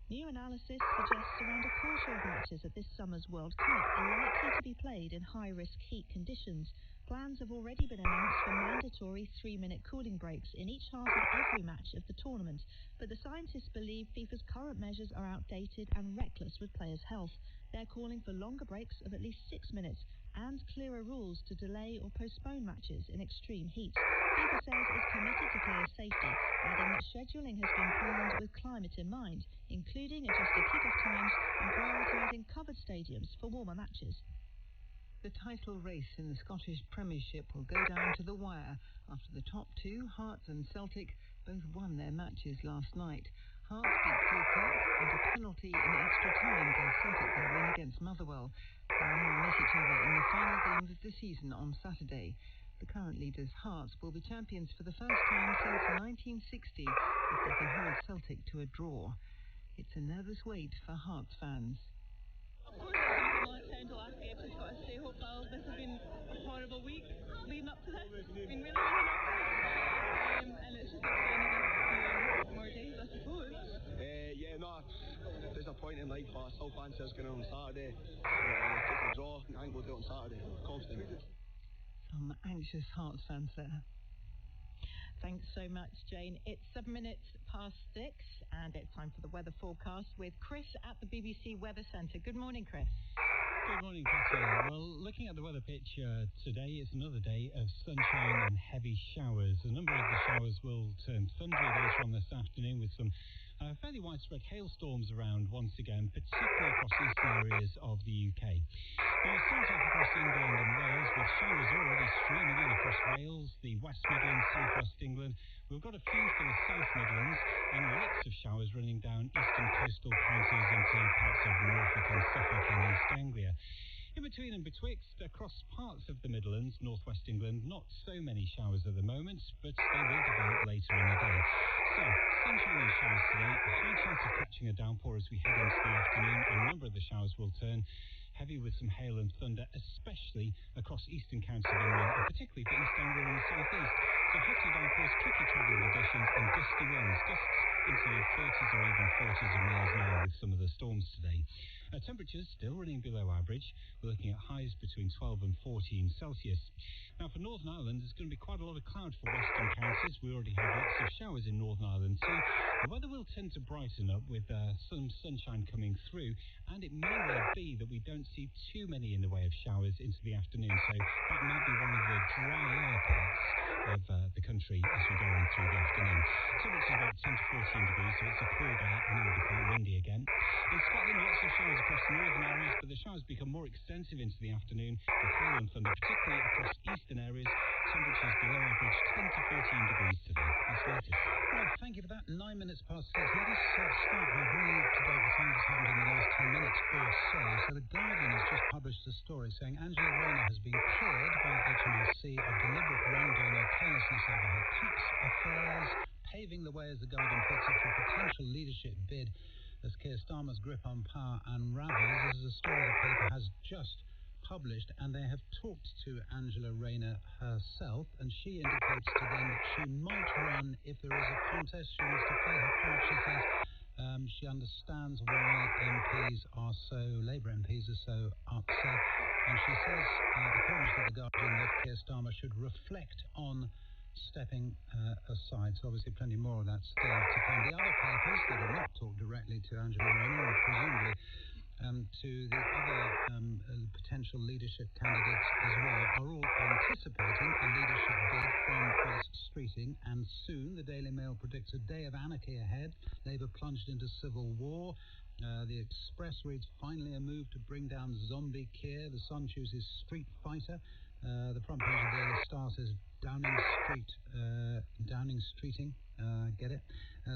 New analysis suggests around a quarter of matches at this summer's World Cup are likely to be played in high-risk heat conditions. Plans have already been announced for mandatory 3-minute cooling breaks in each half of every match of the tournament, but the scientists believe FIFA's current measures are outdated and reckless with players' health. They're calling for longer breaks of at least 6 minutes and clearer rules to delay or postpone matches in extreme heat. FIFA says it's committed to player safety, adding that scheduling has been planned with climate in mind, including adjusted kick-off times and prioritising covered stadiums for warmer matches. The title race in the Scottish Premiership will go down to the wire after the top two, Hearts and Celtic, both won their matches last night. Hearts beat Falkirk and a penalty in extra time gave Celtic their win against Motherwell. They will now meet each other in the final game of the season on Saturday. The current leaders, Hearts, will be champions for the first time since 1960 if they can hold Celtic to a draw. It's a nervous wait for Hearts fans. Of course, it's been a long time to last game, just got to stay hopeful. This has been a horrible week leading up to this. It's been really, really nervous. And it's just extended a few more days, I suppose. Disappointing, but I still fancy us going on Saturday. Take a draw. I think we'll do it on Saturday. Confident. Some anxious Hearts fans there. Thanks so much, Jane. It's 7 minutes past 6, and it's time for the weather forecast with Chris at the BBC Weather Centre. Good morning, Chris. Good morning, Katie. Well, looking at the weather picture today, it's another day of sunshine and heavy showers. A number of the showers will turn thundery later on this afternoon with some fairly widespread hailstorms around once again, particularly across eastern areas of the UK. Now, we'll start off across England and Wales with showers already streaming in across Wales, the West Midlands, South West England. We've got a few for the South Midlands and lots of showers running down eastern coastal counties into parts of Norfolk and Suffolk and East Anglia. In between and betwixt, across parts of the Midlands, northwest England, not so many showers at the moment, but they will develop later in the day. So, sunshine and showers today, a high chance of catching a downpour as we head into the afternoon. A number of the showers will turn heavy with some hail and thunder, especially across eastern counties of England, and particularly for East Anglia and the south east. So hefty downpours, tricky travelling conditions, and gusty winds, gusts into the 30s or even 40s of miles an hour with some of the storms today. Temperatures still running below average. We're looking at highs between 12 and 14 Celsius. Now, for Northern Ireland, there's going to be quite a lot of cloud for western counties. We already have lots of showers in Northern Ireland too. The weather will tend to brighten up with some sunshine coming through, and it may well be that we don't see too many in the way of showers into the afternoon. So that might be one of the drier parts of the country as we go on through the afternoon. Temperatures about 10 to 14 degrees, so it's a cool day and it will be quite windy again. In Scotland, lots of showers across northern areas, but the showers become more extensive into the afternoon with hail and thunder, particularly across eastern areas. Temperatures below average 10 to 14 degrees today. That's the latest. Right, thank you for that. 9 minutes past 6. Let us start by bringing you up to date with something that's happened in the last 10 minutes or so. So The Guardian has just published a story saying Angela Rayner has been cleared by HMRC of deliberate wrongdoing or carelessness over her tax affairs, paving the way, as The Guardian puts it, for a potential leadership bid as Keir Starmer's grip on power unravels. This is a story the paper has just published, and they have talked to Angela Rayner herself, and she indicates to them that she might run if there is a contest. She wants to play her part. She says she understands why Labour MPs are so upset, and she says, according to The Guardian, that Keir Starmer should reflect on stepping aside. So obviously plenty more of that still to come. The other papers that have not talked directly to Angela Rayner are presumably to the other potential leadership candidates as well, are all anticipating a leadership bid from Wes Streeting, and soon the Daily Mail predicts a day of anarchy ahead. Labour plunged into civil war. The Express reads, finally a move to bring down zombie Keir. The Sun chooses street fighter. The front page of the Daily Star says Downing Streeting. Get it?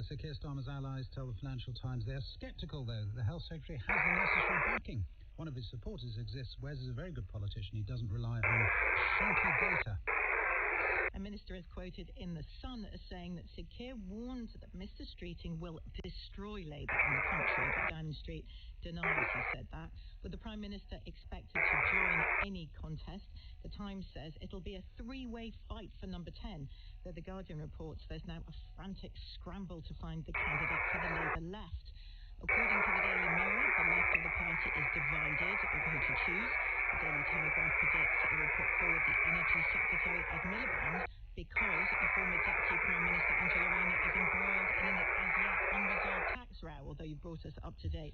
So Keir Starmer's allies tell the Financial Times they are sceptical, though, that the Health Secretary has the necessary backing. One of his supporters exists. Wes is a very good politician. He doesn't rely on shonky data. A minister is quoted in The Sun as saying that Sir Keir warned that Mr Streeting will destroy Labour in the country, but Downing Street denies he said that. With the Prime Minister expected to join any contest, The Times says it'll be a three-way fight for number 10, though The Guardian reports there's now a frantic scramble to find the candidate for the Labour left. According to the Daily Mirror, the left of the party is divided over who to choose. The Daily Telegraph predicts it will put forward the Energy Secretary Ed Miliband because a former Deputy Prime Minister Angela Rayner is embroiled in an as yet unresolved tax row, although you brought us up to date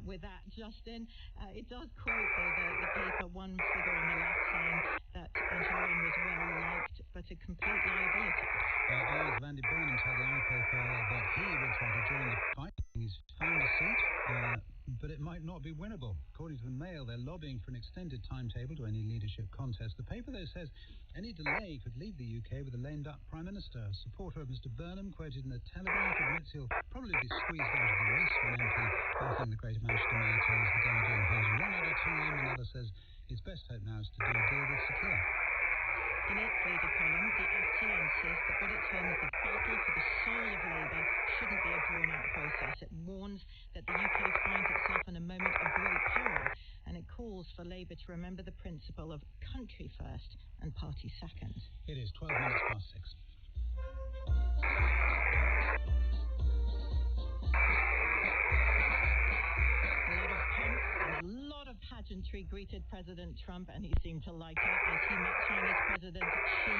with that, Justin. It does quote, though, the paper, one figure on the left saying that Angela Rayner was well liked, but a complete liability. Alois van der Burnham told the iPaper that he will try to join the fight. He's found a seat, but it might not be winnable. According to the Mail, they're lobbying for an extended timetable to any leadership contest. The paper, though, says any delay could leave the UK with a lame-duck Prime Minister. A supporter of Mr Burnham, quoted in the Telegraph, admits he'll probably be squeezed out of the race. One MP backing the Greater Manchester Mayor tells The Guardian he's run out of time. Another says his best hope now is to do a deal with Sir Keir. In its leader column, the FT insists that what it terms the battle for the soul of Labour shouldn't be a drawn-out process. It warns that the UK finds itself in a moment of great peril, and it calls for Labour to remember the principle of country first and party second. It is 12 minutes past 6. A lot of pageantry greeted President Trump, and he seemed to like it as he met Chinese President Xi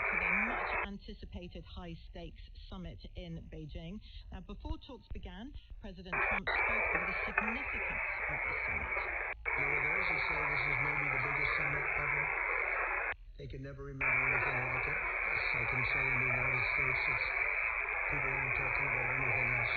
for their much-anticipated high-stakes summit in Beijing. Now, before talks began, President Trump spoke of the significance of the summit. There are those who say this is maybe the biggest summit ever. They can never remember anything like it. I can say in the United States, people aren't talking about anything else.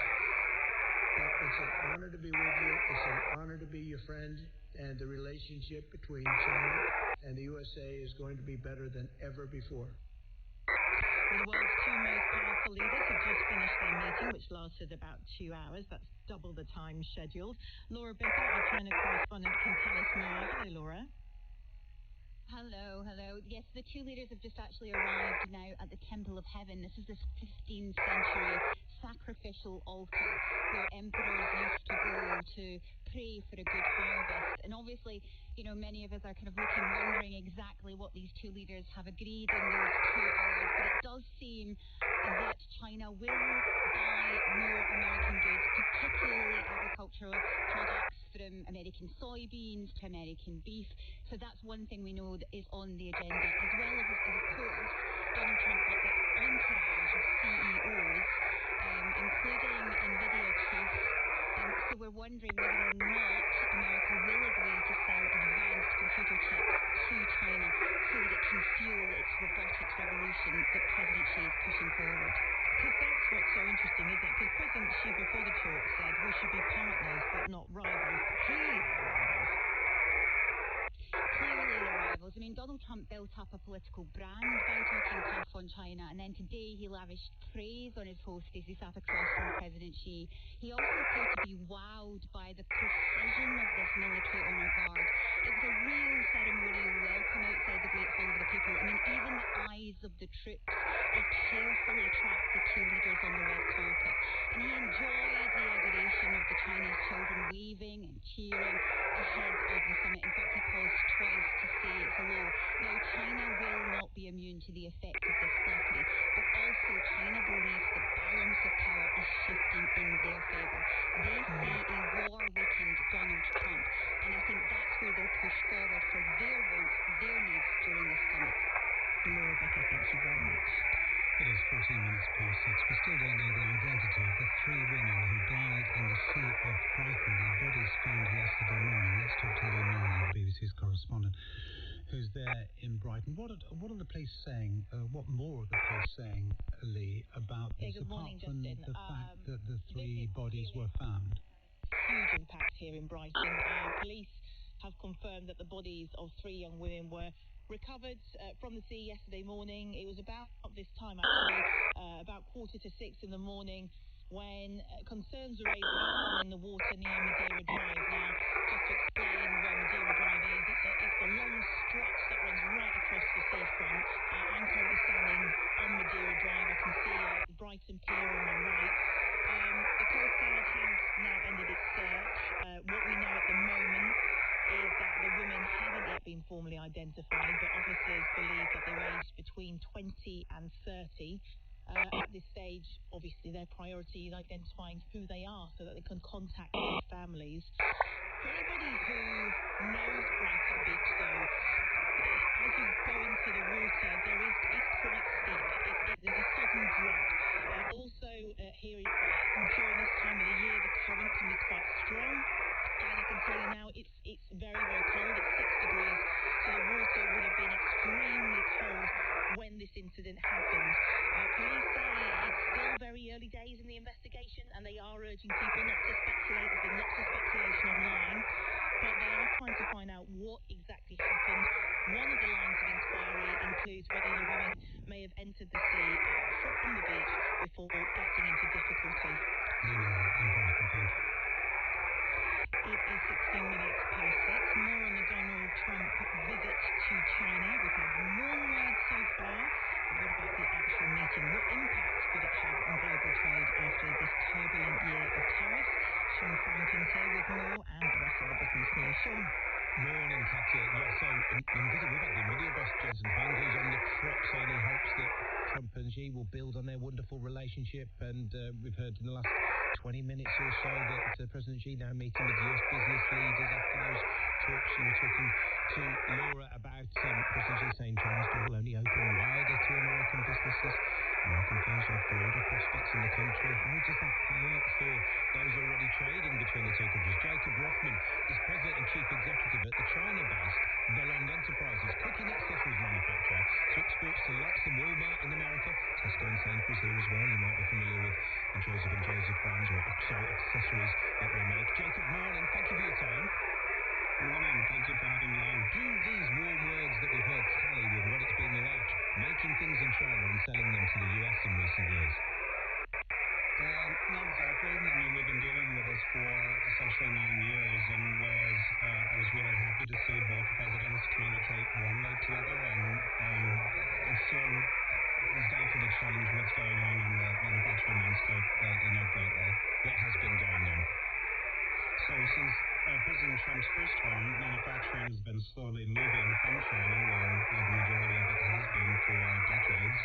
But it's an honor to be with you. It's an honor to be your friend. And the relationship between China and the USA is going to be better than ever before. Well, the world's two most powerful leaders have just finished their meeting, which lasted about 2 hours. That's double the time scheduled. Laura Bicker, our China correspondent, can tell us more. Hello, Laura. Hello. Yes, the two leaders have just actually arrived now at the Temple of Heaven. This is this 15th century sacrificial altar where emperors used to go to pray for a good harvest. And obviously, many of us are kind of wondering exactly what these two leaders have agreed in those 2 hours. But it does seem that China will buy more American goods, particularly agricultural products, from American soybeans to American beef. So that's one thing we know that is on the agenda, as well as of course, Donald Trump got the entourage of CEOs, including NVIDIA chiefs. So we're wondering whether or not America will agree to sell advanced computer chips to China so that it can fuel its robotics revolution that President Xi is pushing forward. Because that's what's so interesting, isn't it? Because President Xi, before the talk, said we should be partners but not rivals. But clearly they're rivals. Clearly they're rivals. I mean, Donald Trump built up a political brand by talking tough on China, and then today he lavished praise on his host as he sat across from President Xi. He also appeared to be wowed by the precision of this military honor guard. It was a real ceremonial welcome outside the Great Hall of the People. I mean, even the eyes of the troops, they carefully tracked the two leaders on the red carpet. And he enjoyed the adoration of the Chinese children waving and cheering ahead of the summit. In fact, he paused twice to say hello. Now, China will not be immune to the effects of this flattery, but also China believes the balance of power is shifting in their favour. They see a war weakened Donald Trump, and I think that's where they'll push forward for their wants, their needs during this summit. Laura Bicker, thank you very much. It is 14 minutes past 6. We still don't know the identity of the 3 women who died in the Sea of Brighton. Their bodies found yesterday who's there in Brighton. What are the police saying? What more are the police saying, Lee, about this, good morning, apart from Justin. the fact that the 3 bodies were found? Huge impact here in Brighton. Police have confirmed that the bodies of 3 young women were recovered from the sea yesterday morning. It was about this time, actually, about 5:45 in the morning, when concerns were raised about someone in the water near Madeira Drive. Now, just to explain where Madeira Drive is, it's a long stretch that runs right across the seafront. I'm currently standing on Madeira Drive. I can see Brighton Pier on my right. The Coast Guard has now ended its search. What we know at the moment is that the women haven't yet been formally identified, but officers believe that they're aged between 20 and 30. At this stage, obviously, their priority is identifying who they are so that they can contact their families. For anybody who knows Brighton Beach, though, as you go into the water, it's quite steep. There's a sudden drop. Also, here during this time of the year, the current can be quite strong. And I can tell you now, it's very, very cold. It's 6 degrees, so the water would have been extremely cold when this incident happened. Police say it's still very early days in the investigation, and they are urging people not to speculate. There's been lots of speculation online, but they are trying to find out what exactly happened. One of the lines of inquiry includes whether the women may have entered the sea from the beach before getting into difficulty. In Brighton, thank you. It is 16 minutes past 6. More on the Donald Trump visit to China. We've had warm words so far, but what about the actual meeting? What impact could it have on global trade after this turbulent year of tariffs? Sean Farrington's here with more and the rest of the business news. Sean. Morning, Katya. Yeah, so NVIDIA, we've had the NVIDIA boss, Jensen Huang, who's on the trot saying he hopes that Trump and Xi will build on their wonderful relationship. And we've heard in the last 20 minutes or so that President Xi now meeting with US business leaders after those talks. You were talking to Laura about President Xi saying China's door will only open wider to American businesses. American firms have broader prospects in the country. How does that play out for those already trading between the two countries? Jacob Rothman is president and chief executive at the China-based Belong Enterprises, cooking accessories manufacturer, so exports to Lux and Walmart in America, Tesco and Sainsbury's here as well. You might be familiar with the Joseph and Joseph brands or OXO accessories that they make. Jacob, morning. Thank you for your time. Good morning. Thank you for having me on. Do these warm words that we've heard tally with what it's been like making things in China and selling them to the US in recent years? Not exactly. I mean, we've been dealing with this for essentially 9 years, and I was really happy to see both presidents communicate warmly together, and it sure is doubtful to change what's going on in the manufacturing landscape in a great way. What has been going on? So since President Trump's first term, manufacturing has been slowly moving from China, where the majority of it has been for decades,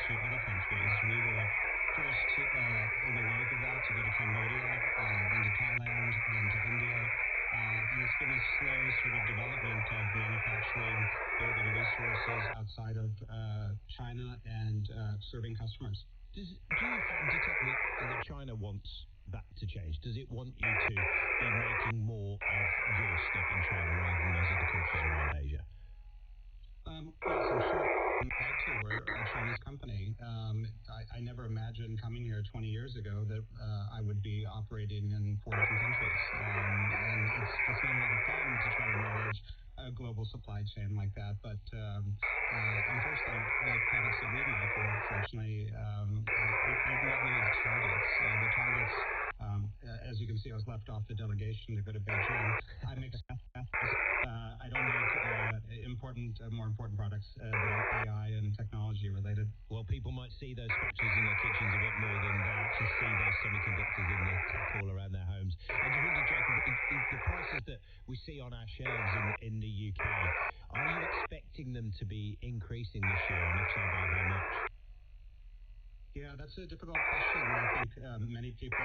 to other countries. We were first in the wave of that to go to Cambodia, then to Thailand, then to India. And it's been a slow sort of development of manufacturing, building resources outside of China and serving customers. Do you detect that China wants that to change? Does it want you to be making more of your stuff in China rather than those other countries around Asia? Yes, I'm sure I'd like to. We're a Chinese company. I never imagined coming here 20 years ago that I would be operating in 4 different countries. And it's not a lot of fun to try to manage a global supply chain like that. But unfortunately, the products that we make are fortunately are not really the targets. The targets, as you can see, I was left off the delegation to go to Beijing. I make I don't make more important products that are AI and technology related. Well, people might see those factories in their kitchens a bit more than they actually see those semiconductors in the tech all around their homes. I just wondered, Jacob, the prices that we see on our shelves in the UK, are you expecting them to be increasing this year, and if so, by how much? Yeah, that's a difficult question. I think many people,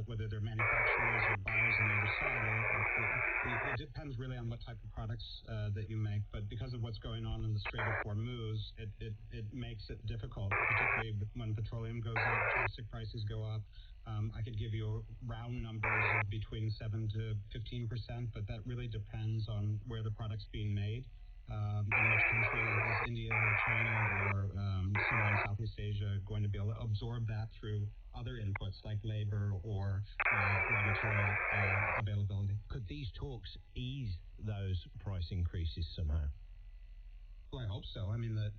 whether they're manufacturers or buyers on the other side, it depends really on what type of products that you make. But because of what's going on in the Strait of Hormuz, it makes it difficult, particularly when petroleum goes up, plastic prices go up. I could give you round numbers of between 7 to 15%, but that really depends on where the product's being made. Southeast Asia going to be able to absorb that through other inputs like labor or raw material availability. Could these talks ease those price increases somehow? Well, I hope so. I mean, the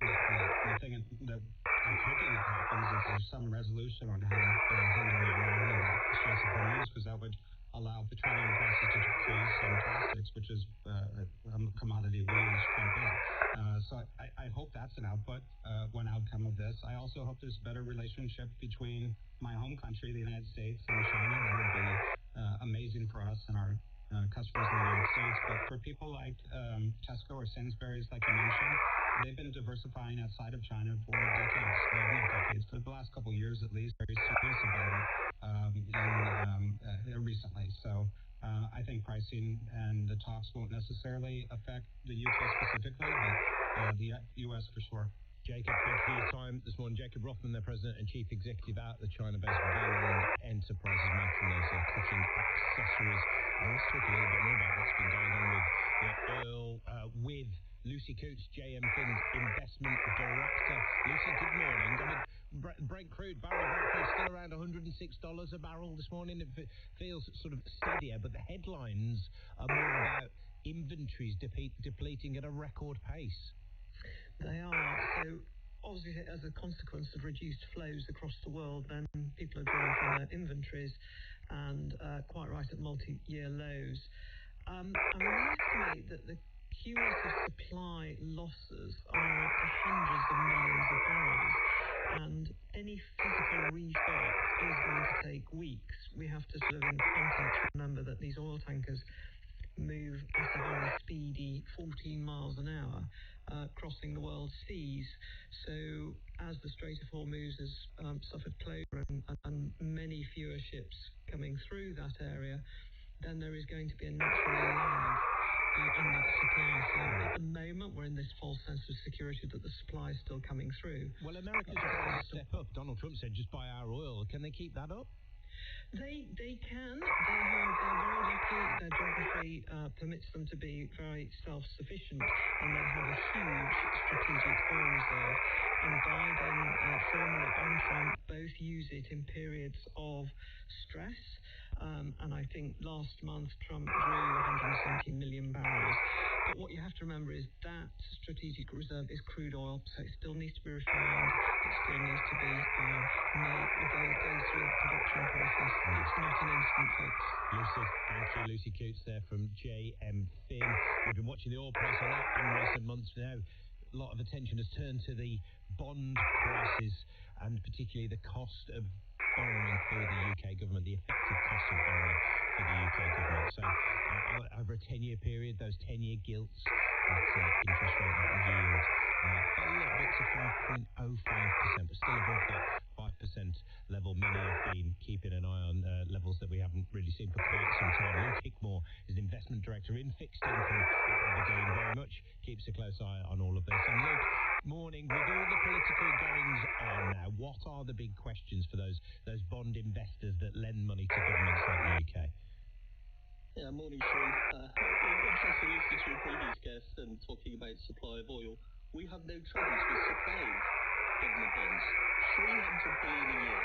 thing that I'm hoping that happens is there's some resolution on how to handle Iran and the Straits of Hormuz, because that would allow petroleum prices to decrease and plastics, which is a commodity we use quite a bit. So I hope that's an output, one outcome of this. I also hope there's a better relationship between my home country, the United States, and China. That would be amazing for us and our customers in the United States. But for people like Tesco or Sainsbury's, like you mentioned, they've been diversifying outside of China for decades, not decades, for the last couple of years at least, very serious about it recently. So I think pricing and the talks won't necessarily affect the UK specifically, but the US for sure. Jacob, thank you for your time this morning. Jacob Rothman, their President and Chief Executive at the China-based Belong Enterprises, making those cooking accessories. Let's talk a little bit more about what's been going on with the oil with Lucy Coots, JM Finn's Investment Director. Lucy, good morning. I mean, Brent crude, barrel Brent crude, still around $106 a barrel this morning. It feels sort of steadier, but the headlines are more about inventories depleting at a record pace. They are. So obviously, as a consequence of reduced flows across the world, then people are drawing from their inventories and quite right at multi-year lows. And we estimate that the cumulative supply losses are up to hundreds of millions of barrels, and any physical restock is going to take weeks. We have to sort of, in context, remember that these oil tankers move at a very speedy 14 miles an hour, crossing the world's seas. So as the Strait of Hormuz has suffered closure and many fewer ships coming through that area, then there is going to be a natural lag in that supply. So at the moment, we're in this false sense of security that the supply is still coming through. Well, America's trying to step up. Donald Trump said, just buy our oil. Can they keep that up? They can. They're very lucky. Their geography permits them to be very self-sufficient, and they have a huge strategic oil reserve. And Biden, formerly, and Trump both use it in periods of stress. And I think last month Trump drew 170 million barrels. But what you have to remember is that strategic reserve is crude oil, so it still needs to be refined. It still needs to be made, go through that production process. It's not an instant fix. Lucy, thank you. Lucy Coots there from JM Finn. We've been watching the oil price a lot in recent months now. A lot of attention has turned to the bond prices and particularly the cost of borrowing for the UK government, the effective cost of borrowing for the UK government. So over a 10-year period, those 10-year gilts, that interest rate, that yield, fell a little bit to 5.05%, but still above that 5% level. Many have been keeping an eye on levels that we haven't really seen for quite some time. Luke Hickmore is Investment Director in Fixed Income at Aberdeen. Very much keeps a close eye on all of this. And Luke, morning. With all the political goings on now, what are the big questions for those bond investors that lend money to governments like the UK? Yeah, morning, Sean. Interesting listening to your previous guest and talking about supply of oil. We have no troubles with supplying government bonds. 300 billion a year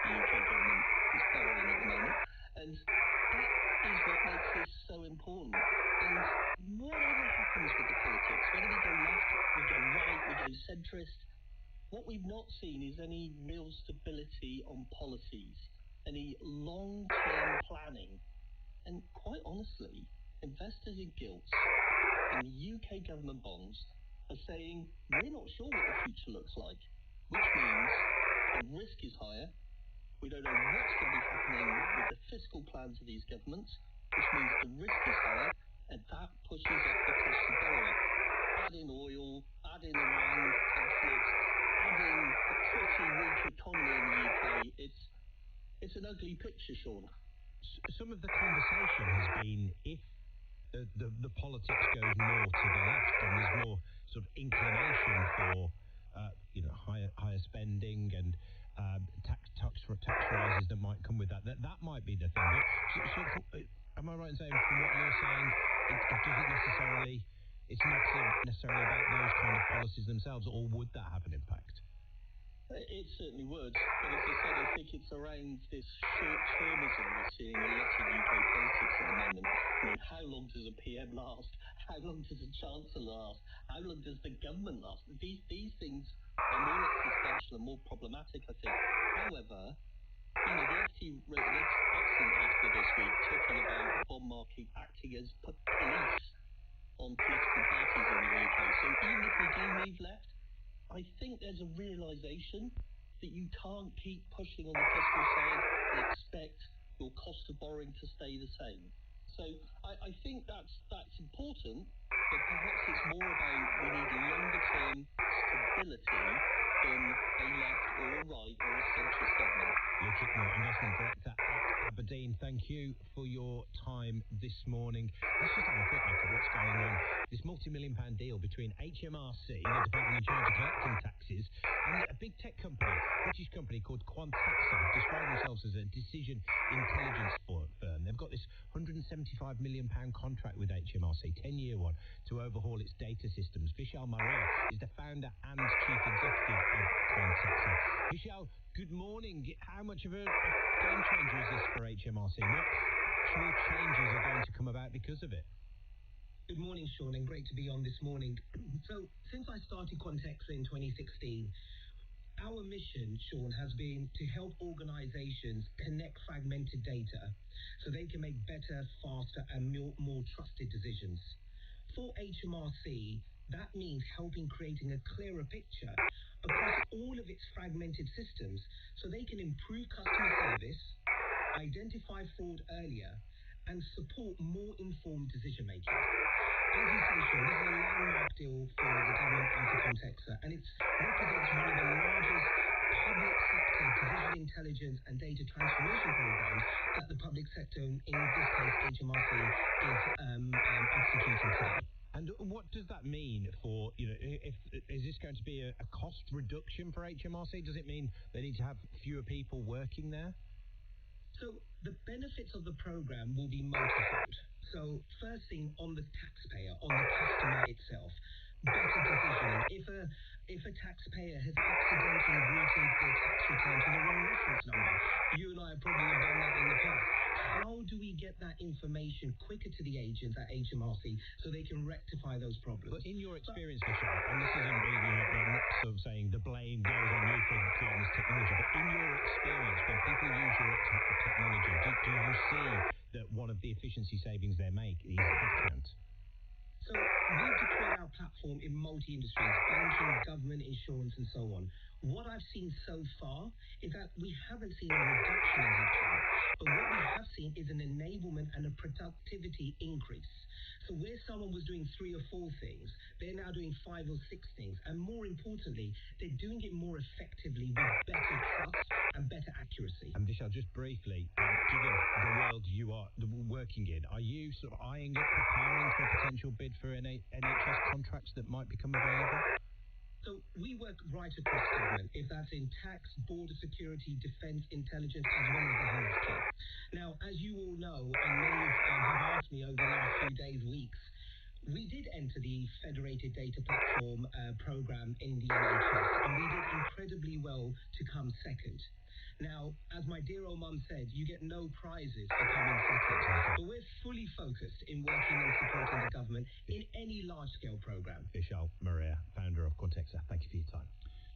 the UK government is borrowing at the moment, and that is what makes this so important. And whatever happens with the politics, whether we go left, we go right, we go centrist, what we've not seen is any real stability on policies, any long-term planning. And quite honestly, investors in gilts and UK government bonds are saying, we're not sure what the future looks like, which means the risk is higher. We don't know what's going to be happening with the fiscal plans of these governments, which means the risk is higher, and that pushes up the cost of borrowing. Add in oil, add in Iran conflict, add in a pretty weak economy in the UK. It's an ugly picture, Sean. Some of the conversation has been if the politics goes more to the left and there's more sort of inclination for higher spending and tax rises that might come with that might be the thing. But am I right in saying from what you're saying it's not necessarily about those kind of policies themselves, or would that have an impact? It certainly would. But as I said, I think it's around this short-termism we're seeing a lot in UK politics at the moment. You know, how long does a PM last? How long does a Chancellor last? How long does the government last? These things are more existential and more problematic, I think. However, you know, the FT wrote an excellent article this week talking about the bond market acting as police on political parties in the UK. So even if we do move left, I think there's a realisation that you can't keep pushing on the fiscal side and expect your cost of borrowing to stay the same. So I think that's important, but perhaps it's more about we need longer term stability in a left or a right or a centrist government. Luke Hickmore, Investment Director at Aberdeen, thank you for your time this morning. Let's just have a quick look at what's going on. This multi-million-pound deal between HMRC, the department in charge of collecting taxes, and a big tech company, British company called Quantexa, describe themselves as a decision intelligence firm. They've got this £175 million contract with HMRC, 10-year one, to overhaul its data systems. Vishal Maria is the founder and chief executive of Quantexa. Vishal, good morning. How much of a game changer is this for HMRC? What actual changes are going to come about because of it? Good morning, Sean, and great to be on this morning. So, since I started Quantexa in 2016, our mission, Sean, has been to help organizations connect fragmented data so they can make better, faster, and more trusted decisions. For HMRC, that means helping creating a clearer picture across all of its fragmented systems so they can improve customer service, identify fraud earlier, and support more informed decision-making. As you say, Sean, this is a landmark deal for the government and for Quantexa, and it represents one of the largest public sector decision intelligence and data transformation programs that the public sector, in this case HMRC, is executing today. And what does that mean for, you know, is this going to be a cost reduction for HMRC? Does it mean they need to have fewer people working there? So the benefits of the program will be multifold. So first thing, on the taxpayer, on the customer itself, better decisioning. If a taxpayer has accidentally routed their tax return to the wrong reference number, you and I probably have done that in the past. How do we get that information quicker to the agents at HMRC so they can rectify those problems? But in your experience, Vishal, and this isn't me, I'm not sort of saying the blame goes on you for creating this technology, but in your experience, when people use your technology, do you see that one of the efficiency savings they make is headcount? So we've deployed our platform in multi-industries, banking, government, insurance, and so on. What I've seen so far is that we haven't seen a reduction in headcount, but what we have seen is an enablement and a productivity increase. So where someone was doing 3 or 4 things, they're now doing 5 or 6 things. And more importantly, they're doing it more effectively with better trust and better accuracy. And Vishal, just briefly, given the world you are working in, are you sort of eyeing up, preparing for a potential bid for NHS contracts that might become available? So we work right across government, if that's in tax, border security, defence, intelligence, as well as the healthcare. Now, as you all know, and many have asked me over the last few days, weeks, we did enter the Federated Data Platform program in the NHS, and we did incredibly well to come second. Now, as my dear old mum said, you get no prizes for coming second, but we're fully focused in working and supporting the government in any large-scale program. Vishal Maria, founder of Quantexa, thank you for your time.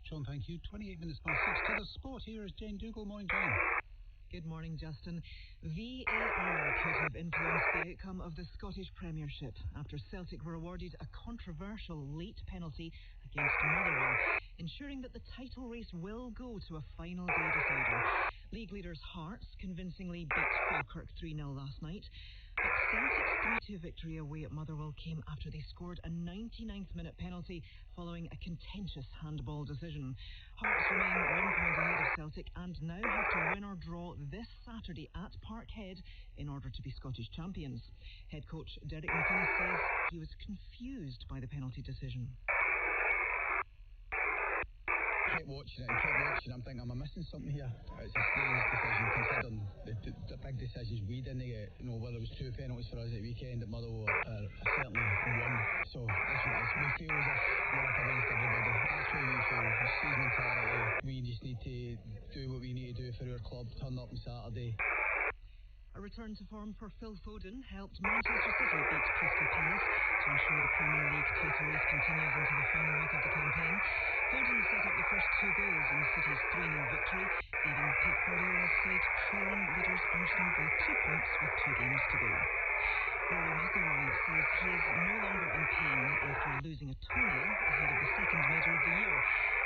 Sean, thank you. 28 minutes past 6 to the sport. Here is Jane Dougal. Morning, Jane. Good morning, Justin. VAR could have influenced the outcome of the Scottish Premiership after Celtic were awarded a controversial late penalty against Motherwell, ensuring that the title race will go to a final day decider. League leaders Hearts convincingly beat Falkirk 3-0 last night, but Celtic's 3-2 victory away at Motherwell came after they scored a 99th minute penalty following a contentious handball decision. Hearts remain 1 point ahead of Celtic and now have to win or draw this Saturday at Parkhead in order to be Scottish champions. Head coach Derek McInnes says he was confused by the penalty decision. Kept watching it and kept watching. I'm thinking, am I missing something here? It's a strange decision considering the big decisions we didn't get. You know, whether it was 2 penalties for us at weekend at Motherwell, certainly 1. So we feel as if we're up against everybody. That's where we feel. Siege mentality. We just need to do what we need to do for our club, turn up on Saturday. A return to form for Phil Foden helped Manchester City beat Crystal Palace to ensure the Premier League title race continues into the final week of the campaign. Foden set up the first 2 goals in City's 3-0 victory, leaving Pep Guardiola's side trailing leaders Arsenal by 2 points with 2 games to go. Rory McIlroy says he is no longer in pain after losing a toenail ahead of the second major of the year.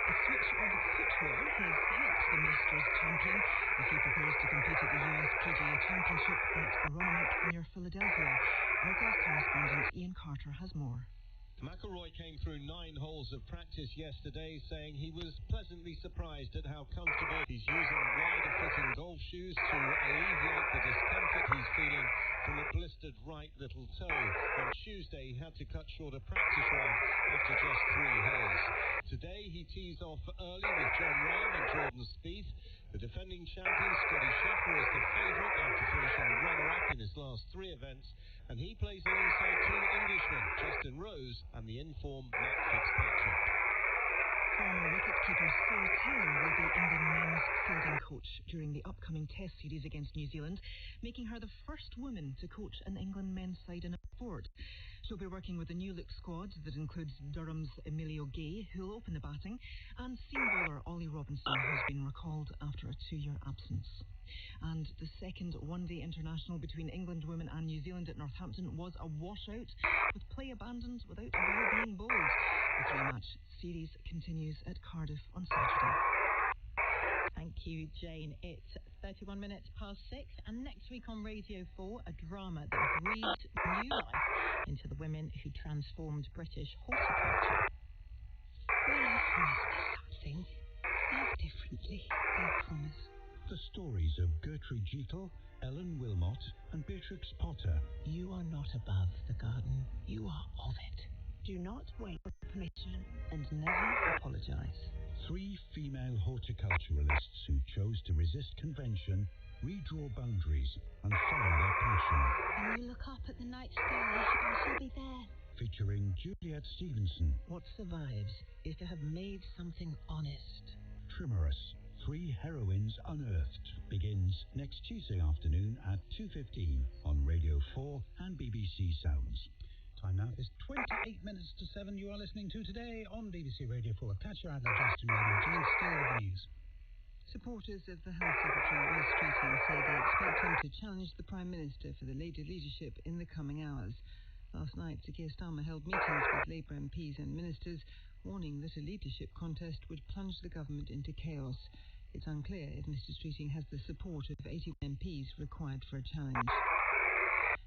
A switch of footwear has helped the Masters champion as he prepares to compete at the US PGA Championship at Aronimink near Philadelphia. Our golf correspondent Ian Carter has more. McIlroy came through 9 holes of practice yesterday, saying he was pleasantly surprised at how comfortable he's using wider-fitting golf shoes to alleviate the discomfort he's feeling from a blistered right little toe. On Tuesday, he had to cut short a practice round after just 3 holes. Today, he tees off early with John Rahm and Jordan Spieth. The defending champion, Scotty Scheffler, is the favourite after finishing runner-up in his last 3 events, and he plays alongside 2 Englishmen, Justin Rose and the in-form Matt Fitzpatrick. Former wicketkeeper Sarah Taylor will be England men's fielding coach during the upcoming Test series against New Zealand, making her the first woman to coach an England men's side in a sport. She'll be working with a new-look squad that includes Durham's Emilio Gay, who'll open the batting, and seam bowler Ollie Robinson, who's been recalled after a 2-year absence. And the second one-day international between England women and New Zealand at Northampton was a washout, with play abandoned without a ball being bowled. The 3-match series continues at Cardiff on Saturday. Thank you, Jane. It's 31 minutes past 6, and next week on Radio 4, a drama that breathed new life into the women who transformed British horticulture. Will you promise me something? Live differently, I promise. The stories of Gertrude Jekyll, Ellen Wilmot and Beatrix Potter. You are not above the garden. You are of it. Do not wait for permission And never apologise. 3 female horticulturalists who chose to resist convention, redraw boundaries and follow their passion. When you look up at the night sky, I shall be there. Featuring Juliet Stevenson. what survives is to have made something honest. Trimorous, 3 heroines unearthed, begins next Tuesday afternoon at 2:15 on Radio 4 and BBC Sounds. Time now is 28 minutes to 7. You are listening to Today on BBC Radio 4. Catch your adler, Justin Redden. Jane Steele with the news. Supporters of the Health Secretary Wes Streeting say they expect him to challenge the Prime Minister for the Labour leadership in the coming hours. Last night, Sir Keir Starmer held meetings with Labour MPs and ministers, warning that a leadership contest would plunge the government into chaos. It's unclear if Mr Streeting has the support of 81 MPs required for a challenge.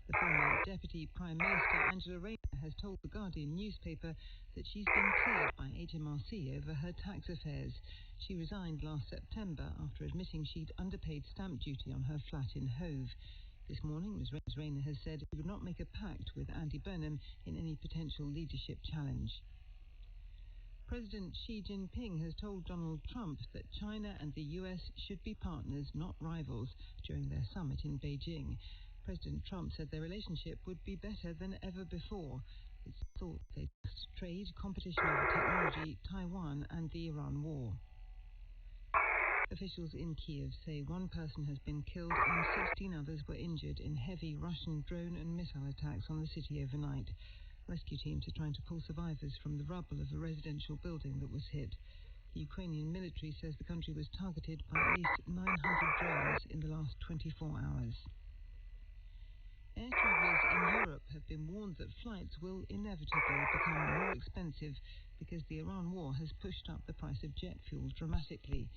The former Deputy Prime Minister, Angela Rayner, has told the Guardian newspaper that she's been cleared by HMRC over her tax affairs. She resigned last September after admitting she'd underpaid stamp duty on her flat in Hove. This morning, Ms Rayner has said she would not make a pact with Andy Burnham in any potential leadership challenge. President Xi Jinping has told Donald Trump that China and the US should be partners, not rivals, during their summit in Beijing. President Trump said their relationship would be better than ever before. It's thought they'd discuss trade, competition over technology, Taiwan and the Iran war. Officials in Kiev say 1 person has been killed and 16 others were injured in heavy Russian drone and missile attacks on the city overnight. Rescue teams are trying to pull survivors from the rubble of a residential building that was hit. The Ukrainian military says the country was targeted by at least 900 drones in the last 24 hours. Air travellers in Europe have been warned that flights will inevitably become more expensive because the Iran war has pushed up the price of jet fuel dramatically.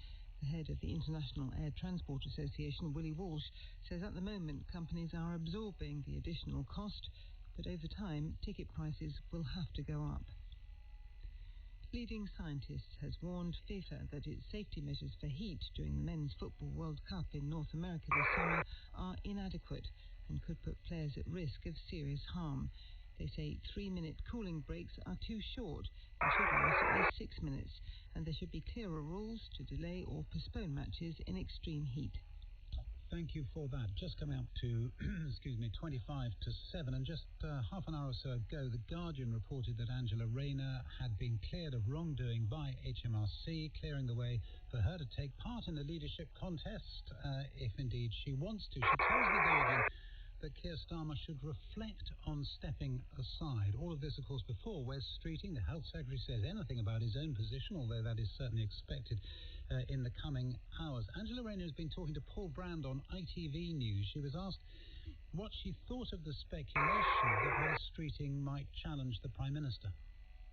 The head of the International Air Transport Association, Willie Walsh, says at the moment companies are absorbing the additional cost, but over time ticket prices will have to go up. Leading scientists has warned FIFA that its safety measures for heat during the Men's Football World Cup in North America this summer are inadequate and could put players at risk of serious harm. They say 3-minute cooling breaks are too short and should last at least 6 minutes, and there should be clearer rules to delay or postpone matches in extreme heat. Thank you for that. Just coming up to, 25 to 7, and just half an hour or so ago, The Guardian reported that Angela Rayner had been cleared of wrongdoing by HMRC, clearing the way for her to take part in the leadership contest, if indeed she wants to. She tells The Guardian that Keir Starmer should reflect on stepping aside. All of this, of course, before Wes Streeting, the Health Secretary, says anything about his own position, although that is certainly expected in the coming hours. Angela Rayner has been talking to Paul Brand on ITV News. She was asked what she thought of the speculation that Wes Streeting might challenge the Prime Minister.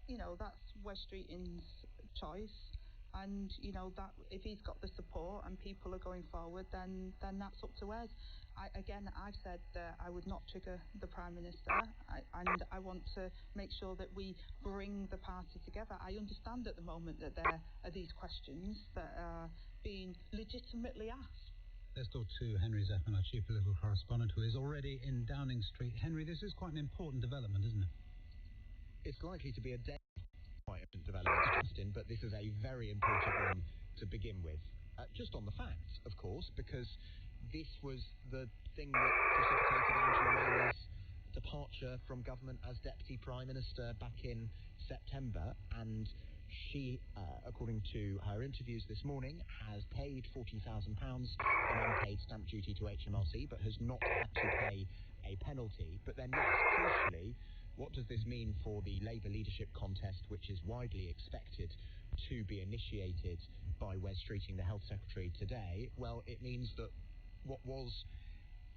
You know, that's Wes Streeting's choice. And, you know, that if he's got the support and people are going forward, then that's up to us. I've said that I would not trigger the Prime Minister, and I want to make sure that we bring the party together. I understand at the moment that there are these questions that are being legitimately asked. Let's talk to Henry Zeffman, our chief political correspondent, who is already in Downing Street. Henry, this is quite an important development, isn't it? It's likely to be a day development, Justin, but this is a very important one to begin with. Just on the facts, of course, because this was the thing that precipitated Angela Rayner's departure from government as Deputy Prime Minister back in September, and she, according to her interviews this morning, has paid £40,000 in unpaid stamp duty to HMRC, but has not had to pay a penalty. But then, yes, crucially, what does this mean for the Labour leadership contest, which is widely expected to be initiated by Wes Streeting, the Health Secretary, today? Well, it means that what was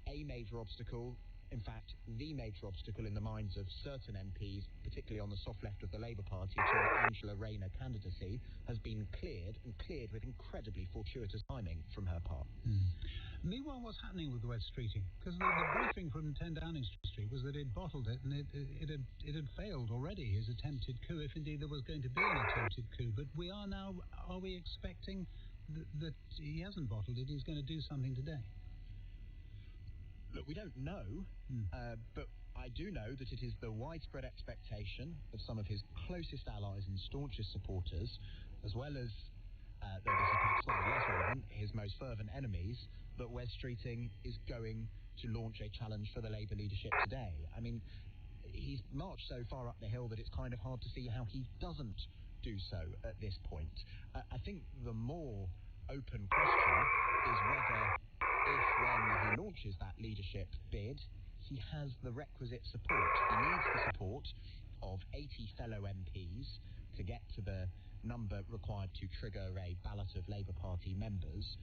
a major obstacle, in fact, the major obstacle in the minds of certain MPs, particularly on the soft left of the Labour Party, to an Angela Rayner candidacy, has been cleared, and cleared with incredibly fortuitous timing from her part. Meanwhile, what's happening with Wes Streeting? Because the briefing from 10 Downing Street was that he'd bottled it, and it had failed already, his attempted coup, if indeed there was going to be an attempted coup. But are we expecting that he hasn't bottled it, he's going to do something today? Look, we don't know, but I do know that it is the widespread expectation of some of his closest allies and staunchest supporters, as well as, though this is perhaps slightly less relevant, his most fervent enemies, that Wes Streeting is going to launch a challenge for the Labour leadership today. I mean, he's marched so far up the hill that it's kind of hard to see how he doesn't do so at this point. I think the more open question is whether, if when he launches that leadership bid, he has the requisite support. He needs the support of 80 fellow MPs to get to the number required to trigger a ballot of Labour Party members.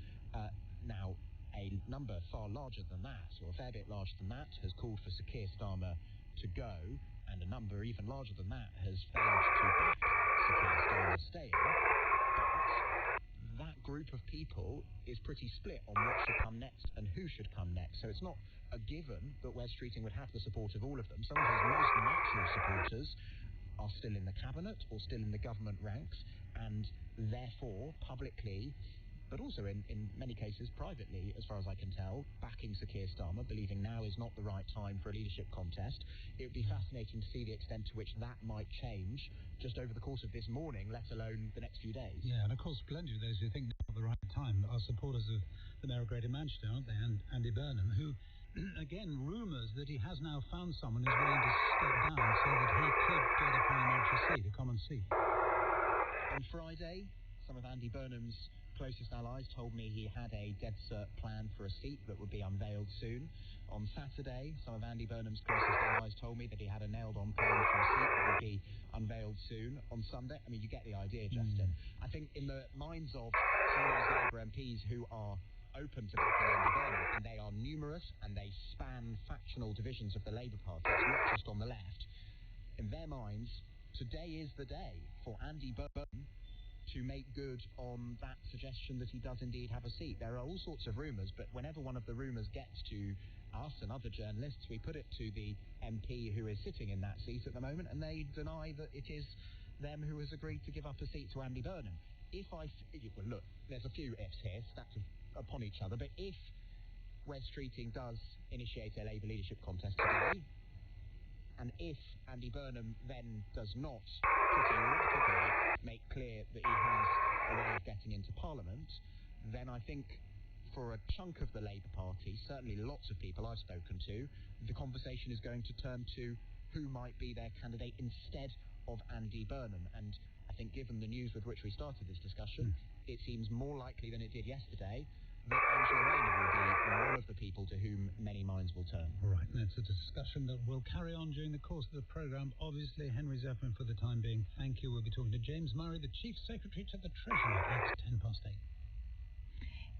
Now, a number far larger than that, or a fair bit larger than that, has called for Sir Keir Starmer to go, and a number even larger than that has failed to back Sir Keir Starmer staying. But that group of people is pretty split on what should come next and who should come next. So it's not a given that Wes Streeting would have the support of all of them. Some of his most natural supporters are still in the cabinet or still in the government ranks, and therefore publicly, but also in many cases privately, as far as I can tell, backing Sir Keir Starmer, believing now is not the right time for a leadership contest. It would be fascinating to see the extent to which that might change just over the course of this morning, let alone the next few days. Yeah, and of course, plenty of those who think now at the right time are supporters of the Mayor of Greater Manchester, aren't they, and Andy Burnham, who, again, rumours that he has now found someone who's willing to step down so that he could get a parliamentary seat, a common seat. On Friday, some of Andy Burnham's closest allies told me he had a dead cert plan for a seat that would be unveiled soon. On Saturday, some of Andy Burnham's closest allies told me that he had a nailed-on plan for a seat that would be unveiled soon. On Sunday, I mean, you get the idea, Justin. I think in the minds of some of those Labour MPs who are open to backing Andy Burnham, and they are numerous and they span factional divisions of the Labour Party, it's not just on the left, in their minds, today is the day for Andy Burnham to make good on that suggestion that he does indeed have a seat. There are all sorts of rumours, but whenever one of the rumours gets to us and other journalists, we put it to the MP who is sitting in that seat at the moment, and they deny that it is them who has agreed to give up a seat to Andy Burnham. Well, look, there's a few ifs here, stacked upon each other, but if Wes Streeting does initiate a Labour leadership contest today, and if Andy Burnham then does not pretty rapidly make clear that he has a way of getting into Parliament, then I think for a chunk of the Labour Party, certainly lots of people I've spoken to, the conversation is going to turn to who might be their candidate instead of Andy Burnham. And I think given the news with which we started this discussion, it seems more likely than it did yesterday that Angela Rayner will be one of the people to whom many minds will turn. All right, and it's a discussion that will carry on during the course of the programme. Obviously, Henry Zephyrin for the time being. Thank you. We'll be talking to James Murray, the Chief Secretary to the Treasury, at 8:10.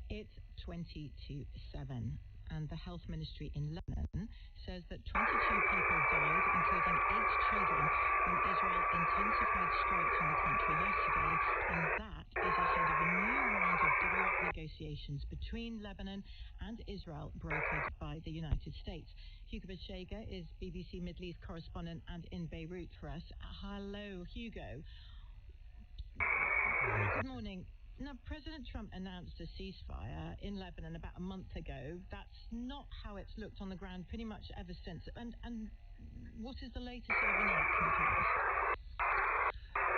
It's 20 to 7, and the Health Ministry in Lebanon says that 22 people died, including 8 children, when Israel intensified strikes in the country yesterday, and that is ahead of a new round of direct negotiations between Lebanon and Israel brokered by the United States. Hugo Bashega is BBC Middle East correspondent and in Beirut for us. Hello, Hugo. Good morning. Now, President Trump announced a ceasefire in Lebanon about a month ago. That's not how it's looked on the ground pretty much ever since. And what is the latest overnight? Can you tell us?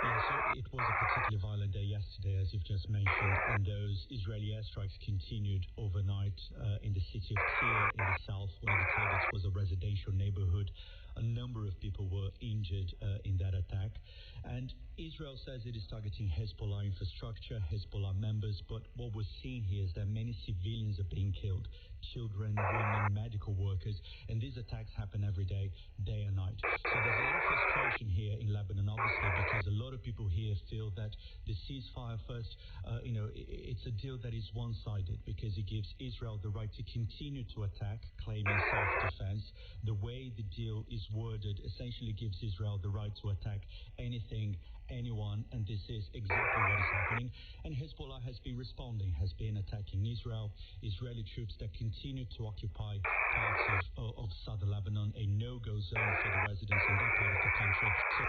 Yeah, so it was a particularly violent day yesterday, as you've just mentioned, and those Israeli airstrikes continued overnight in the city of Tyre in the south. One of the targets was a residential neighborhood. A number of people were injured in that attack. And Israel says it is targeting Hezbollah infrastructure, Hezbollah members, but what we're seeing here is that many civilians are being killed. Children, women, medical workers, and these attacks happen every day, day and night. So there's a lot of frustration here in Lebanon, obviously, because a lot of people here feel that the ceasefire first, it's a deal that is one-sided because it gives Israel the right to continue to attack, claiming self-defense. The way the deal is worded essentially gives Israel the right to attack anything, anyone, and this is exactly what is happening. And Hezbollah has been responding, has been attacking Israel, Israeli troops that continue to occupy parts of southern Lebanon, a no-go zone for the residents in that part of the country. So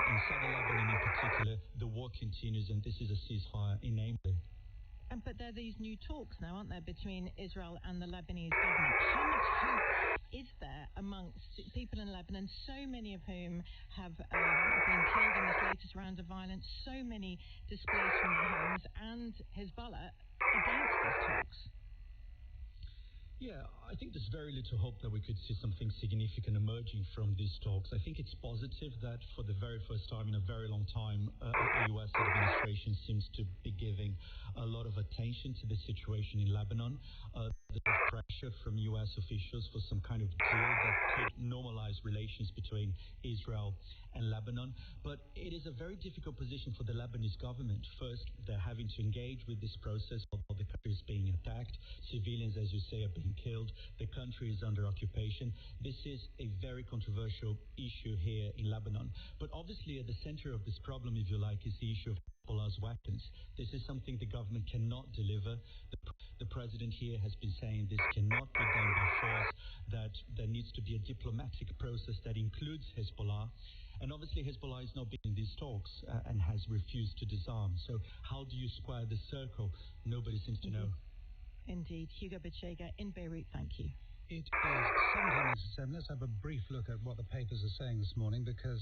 in southern Lebanon in particular, the war continues, and this is a ceasefire in name. But there are these new talks now, aren't there, between Israel and the Lebanese government? How much hope is there amongst people in Lebanon, so many of whom have been killed in this latest round of violence, so many displaced from their homes, and Hezbollah against these talks? Yeah, I think there's very little hope that we could see something significant emerging from these talks. I think it's positive that for the very first time in a very long time, a U.S. administration seems to be giving a lot of attention to the situation in Lebanon. There's pressure from U.S. officials for some kind of deal that could normalize relations between Israel and Lebanon. But it is a very difficult position for the Lebanese government. First, they're having to engage with this process while the country is being attacked. Civilians, as you say, are being killed. The country is under occupation. This is a very controversial issue here in Lebanon. But obviously at the center of this problem, if you like, is the issue of Hezbollah's weapons. This is something the government cannot deliver. The president here has been saying this cannot be done by force, that there needs to be a diplomatic process that includes Hezbollah. And obviously Hezbollah is not being in these talks and has refused to disarm. So how do you square the circle? Nobody seems to know. Indeed. Hugo Bashega in Beirut, thank you. It is 17 minutes to 7. Let's have a brief look at what the papers are saying this morning because,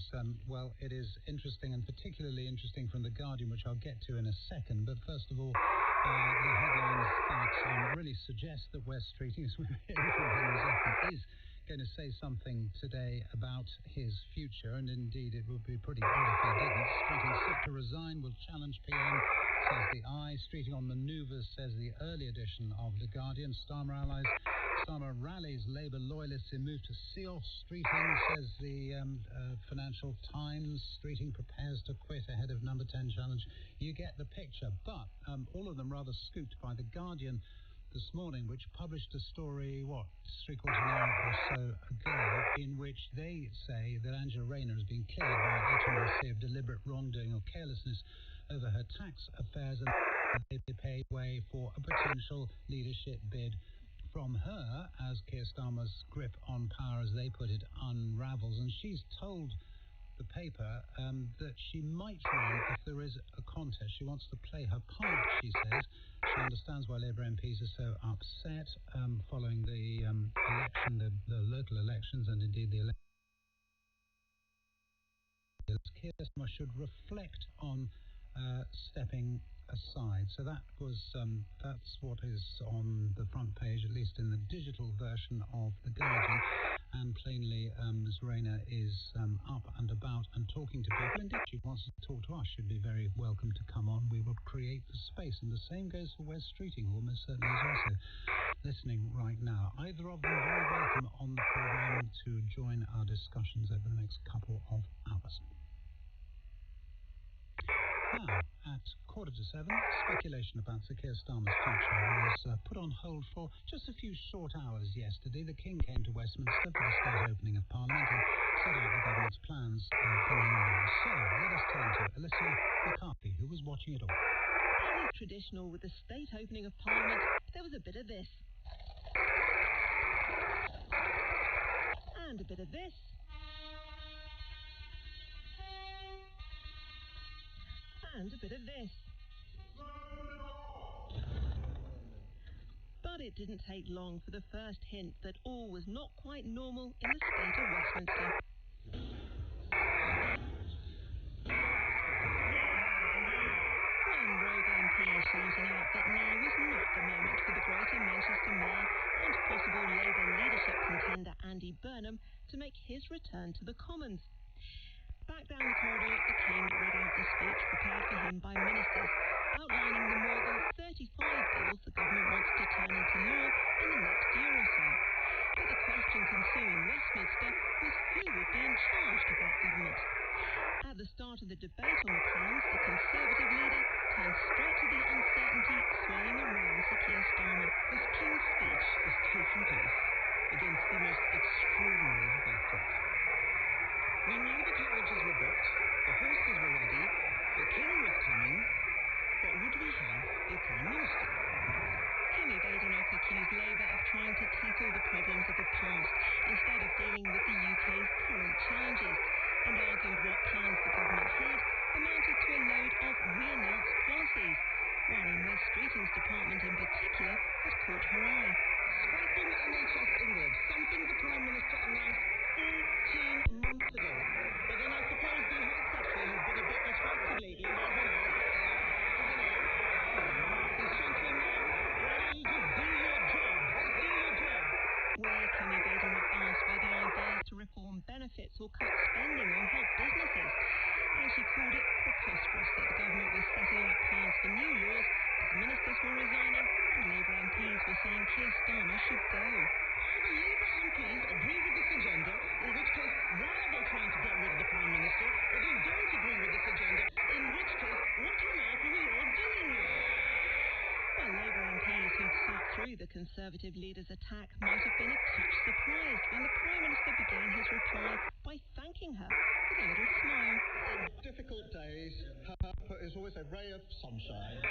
it is interesting and particularly interesting from The Guardian, which I'll get to in a second. But first of all, the headlines that really suggest that West Street, as we're hearing from Henry Zephyrin, is going to say something today about his future, and indeed it would be pretty odd if he didn't. Streeting set to resign, will challenge PM, says the Eye. Streeting on manoeuvres, says the early edition of The Guardian. Starmer rallies Labour loyalists in move to Seoul. Streeting, says the Financial Times. Streeting prepares to quit ahead of number 10 challenge. You get the picture, but all of them rather scooped by The Guardian this morning, which published a story, 3/4 of an hour or so ago, in which they say that Angela Rayner has been cleared by HMRC of deliberate wrongdoing or carelessness over her tax affairs, and they pay way for a potential leadership bid from her as Keir Starmer's grip on power, as they put it, unravels. And she's told the paper that she might run if there is a contest. She wants to play her part, she says. She understands why Labour MPs are so upset following the election, the local elections, and indeed the election. Keir Starmer should reflect on stepping aside. So that was that's what is on the front page, at least in the digital version of The Guardian. And plainly, Ms. Rayner is up and about and talking to people. Indeed, she wants to talk to us. She'd be very welcome to come on. We will create the space. And the same goes for Wes Streeting, who almost certainly is also listening right now. Either of them very welcome on the programme to join our discussions over the next couple of hours. Now, at 7:15, speculation about Sir Keir Starmer's future was put on hold for just a few short hours yesterday. The King came to Westminster for the state opening of Parliament and set out the government's plans for new laws. So, let us turn to Alicia McCarthy, who was watching it all. As is traditional with the state opening of Parliament, there was a bit of this. And a bit of this. And a bit of this. But it didn't take long for the first hint that all was not quite normal in the state of Westminster. One rogue MP shouting out that now was not the moment for the Greater Manchester Mayor and possible Labour leadership contender Andy Burnham to make his return to the Commons. Back down the corridor, the King read out the speech prepared for him by ministers, outlining the more than 35 bills the government wants to turn into law in the next year or so. But the question consuming Westminster was who would be in charge of that government. At the start of the debate on the plans, the Conservative leader turned straight to the uncertainty swirling around Sir Keir Starmer. This King's speech is taking place against the most extraordinary backdrop. We knew the carriages were booked, the horses were ready, the King was coming, but would we have a Prime Minister? Kemi Badenoch accused Labour of trying to tackle the problems of the past instead of dealing with the UK's current challenges, and argued what plans the government had amounted to a load of re-announced policies, one in Wes Streeting's department in particular had caught her eye. Scrapping NHS England, something the Prime Minister announced 14 months ago. But then I suppose the Health Secretary has been a bit distracted lately, hasn't he? He's chanting now. Why don't you just do your job? Just do your job. Where Kemi Badenoch asked whether the ideas to reform benefits or cut spending or help businesses, and she called it preposterous that the government was setting out plans for new laws as ministers were resigning and Labour MPs were saying Keir Starmer should go. Either Labour MPs agree with this agenda, in which case, why are they trying to get rid of the Prime Minister? Or they don't agree with this agenda, in which case, what on earth are we all doing here? Well, Labour MPs who'd sat through the Conservative leader's attack might have been a touch surprised when the Prime Minister began his reply by thanking her with a little smile. In difficult days, there's always a ray of sunshine.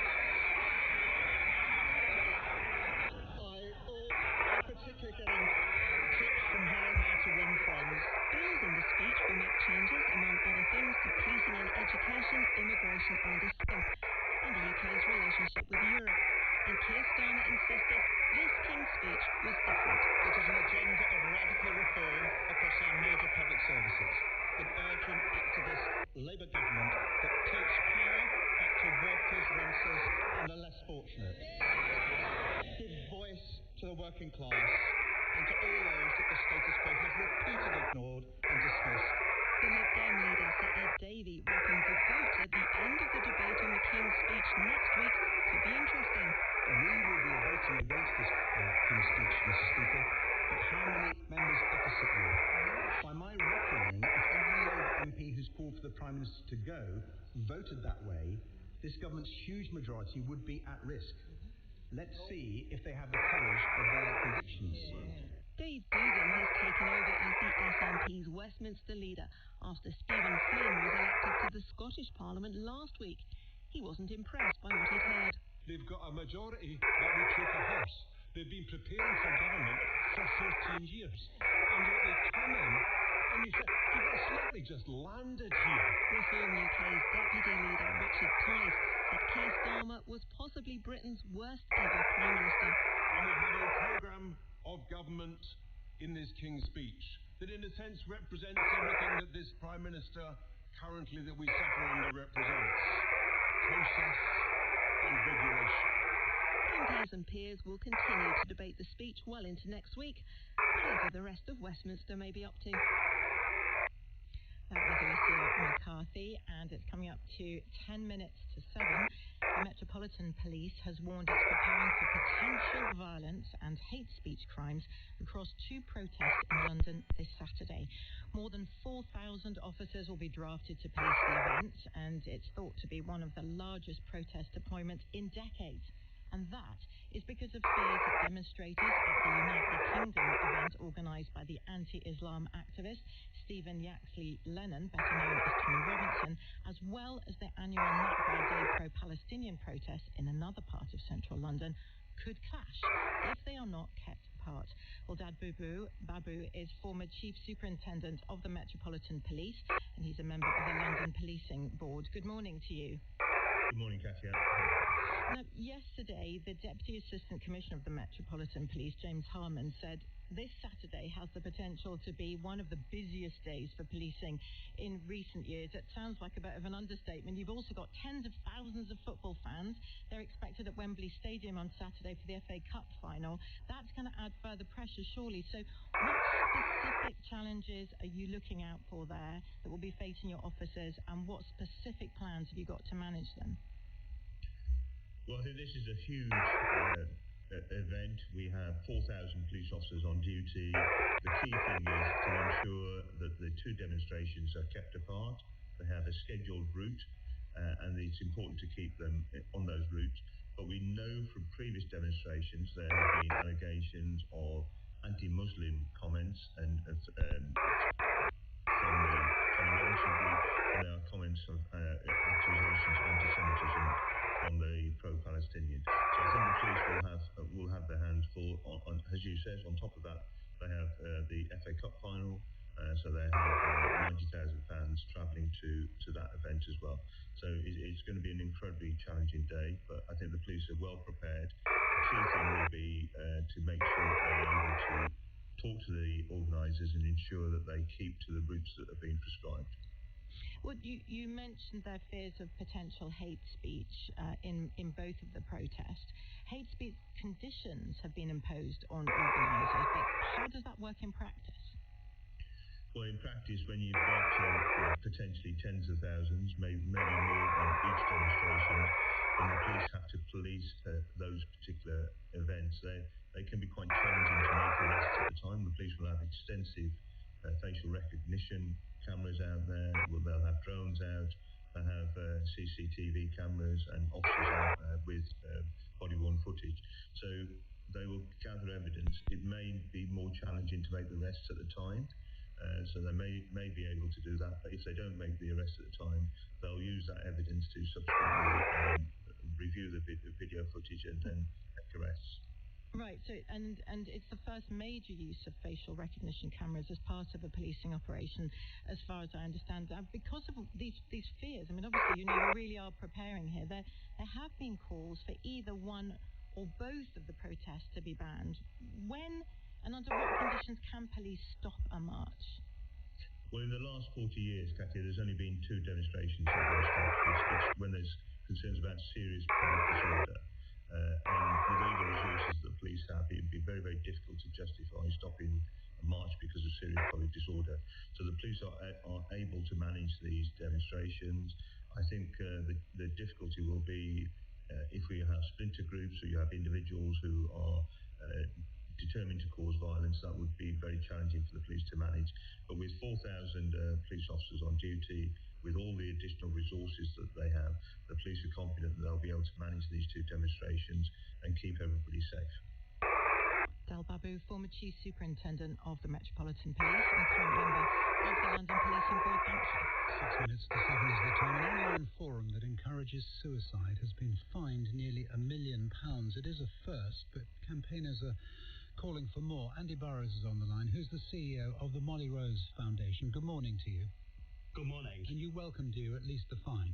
I'm particularly getting tips from her on how to win friends. Bills in the speech will make changes, among other things, to policing and education, immigration and asylum, and the UK's relationship with Europe. And Keir Starmer insisted this King's speech was different. It is an agenda of radical reform across our major public services. An urgent activist Labour government that tilts power back to workers, renters and the less fortunate. Give voice to the working class and to all those that the status quo has repeatedly ignored and dismissed. The Lib Dem leader, Sir Ed Davey, reckons the vote at the end of the debate on the King's speech next week could be interesting. We will be voting against this King's speech, Mr. Speaker, but how many members opposite you? By my reckoning, if every Labour MP who's called for the Prime Minister to go voted that way, this government's huge majority would be at risk. Let's see if they have the courage of their convictions. Dave Dugan has taken over as the SNP's Westminster leader after Stephen Flynn was elected to the Scottish Parliament last week. He wasn't impressed by what he'd heard. They've got a majority that would take a horse. They've been preparing for government for 14 years. And yet they come in and you say, you've slightly just landed here. Reform UK's deputy leader, Richard Tice, said Keir Starmer was possibly Britain's worst ever Prime Minister. And we have a programme of government in this King's speech that in a sense represents everything that this Prime Minister currently that we suffer under represents. process and regulation. MPs and peers will continue to debate the speech well into next week, whatever the rest of Westminster may be up to. That was Alicia McCarthy, and it's coming up to 10 minutes to 7. The Metropolitan Police has warned it's preparing for potential violence and hate speech crimes across 2 protests in London this Saturday. More than 4,000 officers will be drafted to police the event, and it's thought to be one of the largest protest deployments in decades. And that is because of fears that demonstrators at the United Kingdom event organised by the anti-Islam activist Stephen Yaxley-Lennon, better known as Tommy Robinson, as well as the annual Nakba Day pro-Palestinian protest in another part of central London, could clash if they are not kept apart. Well, Dad Babu is former Chief Superintendent of the Metropolitan Police, and he's a member of the London Policing Board. Good morning to you. Good morning, Katia. Now, yesterday, the Deputy Assistant Commissioner of the Metropolitan Police, James Harman, said this Saturday has the potential to be one of the busiest days for policing in recent years. It sounds like a bit of an understatement. You've also got tens of thousands of football fans. They're expected at Wembley Stadium on Saturday for the FA Cup final. That's going to add further pressure, surely. So what specific challenges are you looking out for there that will be facing your officers, and what specific plans have you got to manage them? Well, I think this is a huge event. We have 4,000 police officers on duty. The key thing is to ensure that the 2 demonstrations are kept apart. They have a scheduled route, and it's important to keep them on those routes. But we know from previous demonstrations there have been allegations of anti-Muslim comments and from the Tommy Robinson group, and there are comments of accusations of anti-Semitism from the pro-Palestinian. So I think the police will have their hands full on, as you said. On top of that, they have the FA Cup final, so they have 90,000 fans travelling to that event as well. So it's going to be an incredibly challenging day, but I think the police are well prepared. The key thing will be to make sure that they're able to talk to the organisers and ensure that they keep to the routes that have been prescribed. Well, you mentioned their fears of potential hate speech in both of the protests. Hate speech conditions have been imposed on organisers, but how does that work in practice? Well, in practice, when you've got potentially tens of thousands, maybe more on each demonstration, when the police have to police those particular events, they can be quite challenging to make arrests at the time. The police will have extensive facial recognition cameras out there. They'll have drones out. They'll have CCTV cameras and officers out with body-worn footage. So they will gather evidence. It may be more challenging to make the arrests at the time. So they may be able to do that. But if they don't make the arrest at the time, they'll use that evidence to subsequently review the video footage and then make arrests. Right, so and it's the first major use of facial recognition cameras as part of a policing operation, as far as I understand. Because of these fears, I mean, obviously, you really are preparing here. There have been calls for either one or both of the protests to be banned. When and under what conditions can police stop a march? Well, in the last 40 years, Katia, there's only been 2 demonstrations that have been stopped. It's when there's concerns about serious public disorder. And with all the resources that the police have, it would be very, very difficult to justify stopping a march because of serious public disorder. So the police are able to manage these demonstrations. I think the difficulty will be if we have splinter groups or you have individuals who are determined to cause violence. That would be very challenging for the police to manage. But with 4,000 police officers on duty, with all the additional resources that they have, the police are confident that they'll be able to manage these 2 demonstrations and keep everybody safe. Del Babu, former Chief Superintendent of the Metropolitan Police and current member of the London Policing Board. Thank you. 6 minutes to 7 is the time. An online forum that encourages suicide has been fined nearly £1 million. It is a first, but campaigners are calling for more. Andy Burrows is on the line, who's the CEO of the Molly Rose Foundation. Good morning to you. Good morning. And you welcome, do you, at least the fine?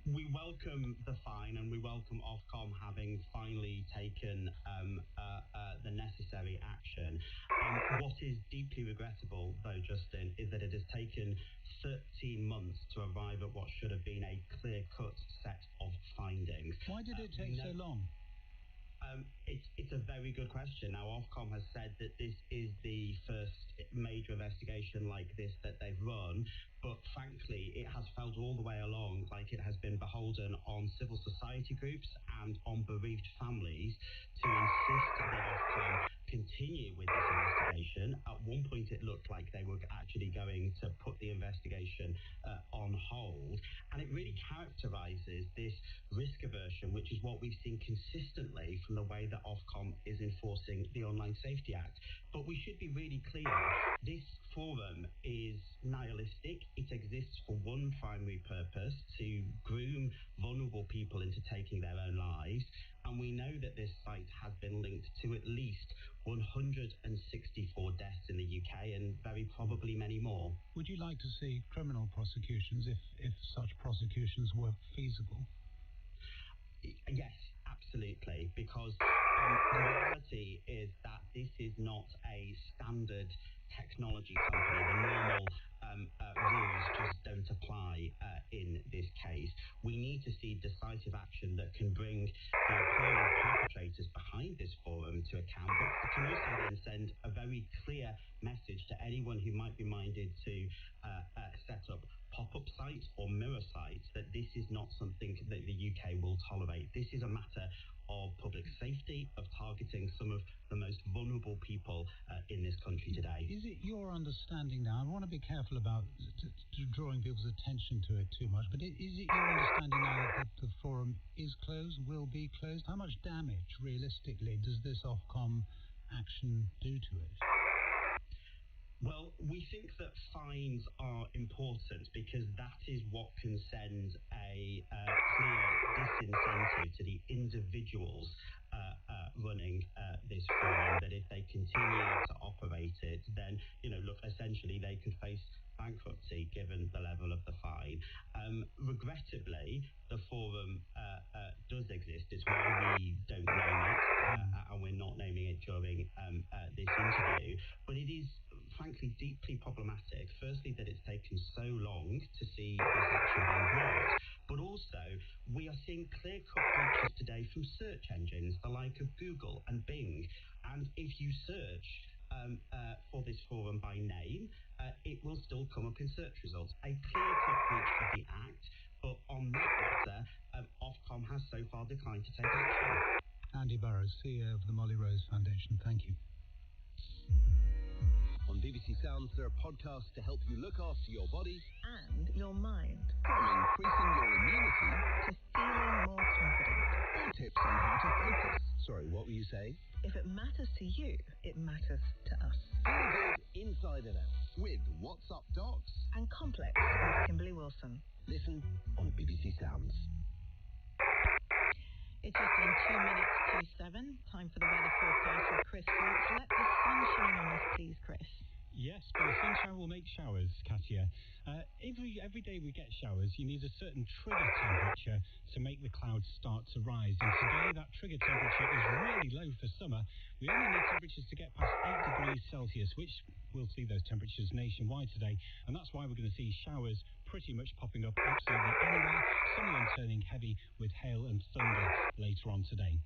We welcome welcome the fine and we welcome Ofcom having finally taken the necessary action. What is deeply regrettable, though, Justin, is that it has taken 13 months to arrive at what should have been a clear-cut set of findings. Why did it take so long? It's a very good question. Now, Ofcom has said that this is the first major investigation like this that they've run, but frankly, it has felt all the way along like it has been beholden on civil society groups and on bereaved families to insist that Ofcom continue with this investigation. At one point, it looked like they were actually going to put the investigation on hold, and it really characterises this risk aversion, which is what we've seen consistently from the way that Ofcom is enforcing the Online Safety Act. But we should be really clear, this forum is nihilistic. It exists for one primary purpose, to groom vulnerable people into taking their own lives. And we know that this site has been linked to at least 164 deaths in the UK and very probably many more. Would you like to see criminal prosecutions if such prosecutions were feasible? Yes, absolutely, because the reality is that this is not a standard technology company. The normal rules just don't apply in this case. We need to see decisive action that can bring the appalling perpetrators behind this forum to account, but can also then send a very clear message to anyone who might be minded to set up pop-up sites or mirror sites that this is not something that the UK will tolerate. This is a matter of public safety, of targeting some of the most vulnerable people in this country today. Is it your understanding now, I want to be careful about drawing people's attention to it too much, but is it your understanding now that the forum is closed, will be closed? How much damage, realistically, does this Ofcom action do to it? Well, we think that fines are important because that is what can send a clear disincentive to the individuals running this forum, that if they continue to operate it, then, look, essentially they could face bankruptcy given the level of the fine. Regrettably, the forum does exist. It's why we don't name it, and we're not naming it during this interview. But it is, frankly, deeply problematic. Firstly, that it's taken so long to see this action being brought, but also we are seeing clear-cut breaches today from search engines, the like of Google and Bing. And if you search for this forum by name, it will still come up in search results. A clear-cut breach of the Act, but on that matter, Ofcom has so far declined to take action. Andy Burrows, CEO of the Molly Rose Foundation, thank you. On BBC Sounds, there are podcasts to help you look after your body and your mind, from increasing your immunity to feeling more confident, or tips on how to focus. Sorry, what were you saying? If it matters to you, it matters to us. Feel good inside and out with What's Up Docs and Complex with Kimberly Wilson. Listen on BBC Sounds. It's just gone 2 minutes to 7. Time for the weather forecast with Chris Fawkes. Let the sun shine on us, please, Chris. Yes, but the sunshine will make showers, Katia. Every day we get showers, you need a certain trigger temperature to make the clouds start to rise. And today, that trigger temperature is really low for summer. We only need temperatures to get past 8 degrees Celsius, which we'll see those temperatures nationwide today. And that's why we're going to see showers pretty much popping up absolutely anywhere. Some of them turning heavy with hail and thunder later on today.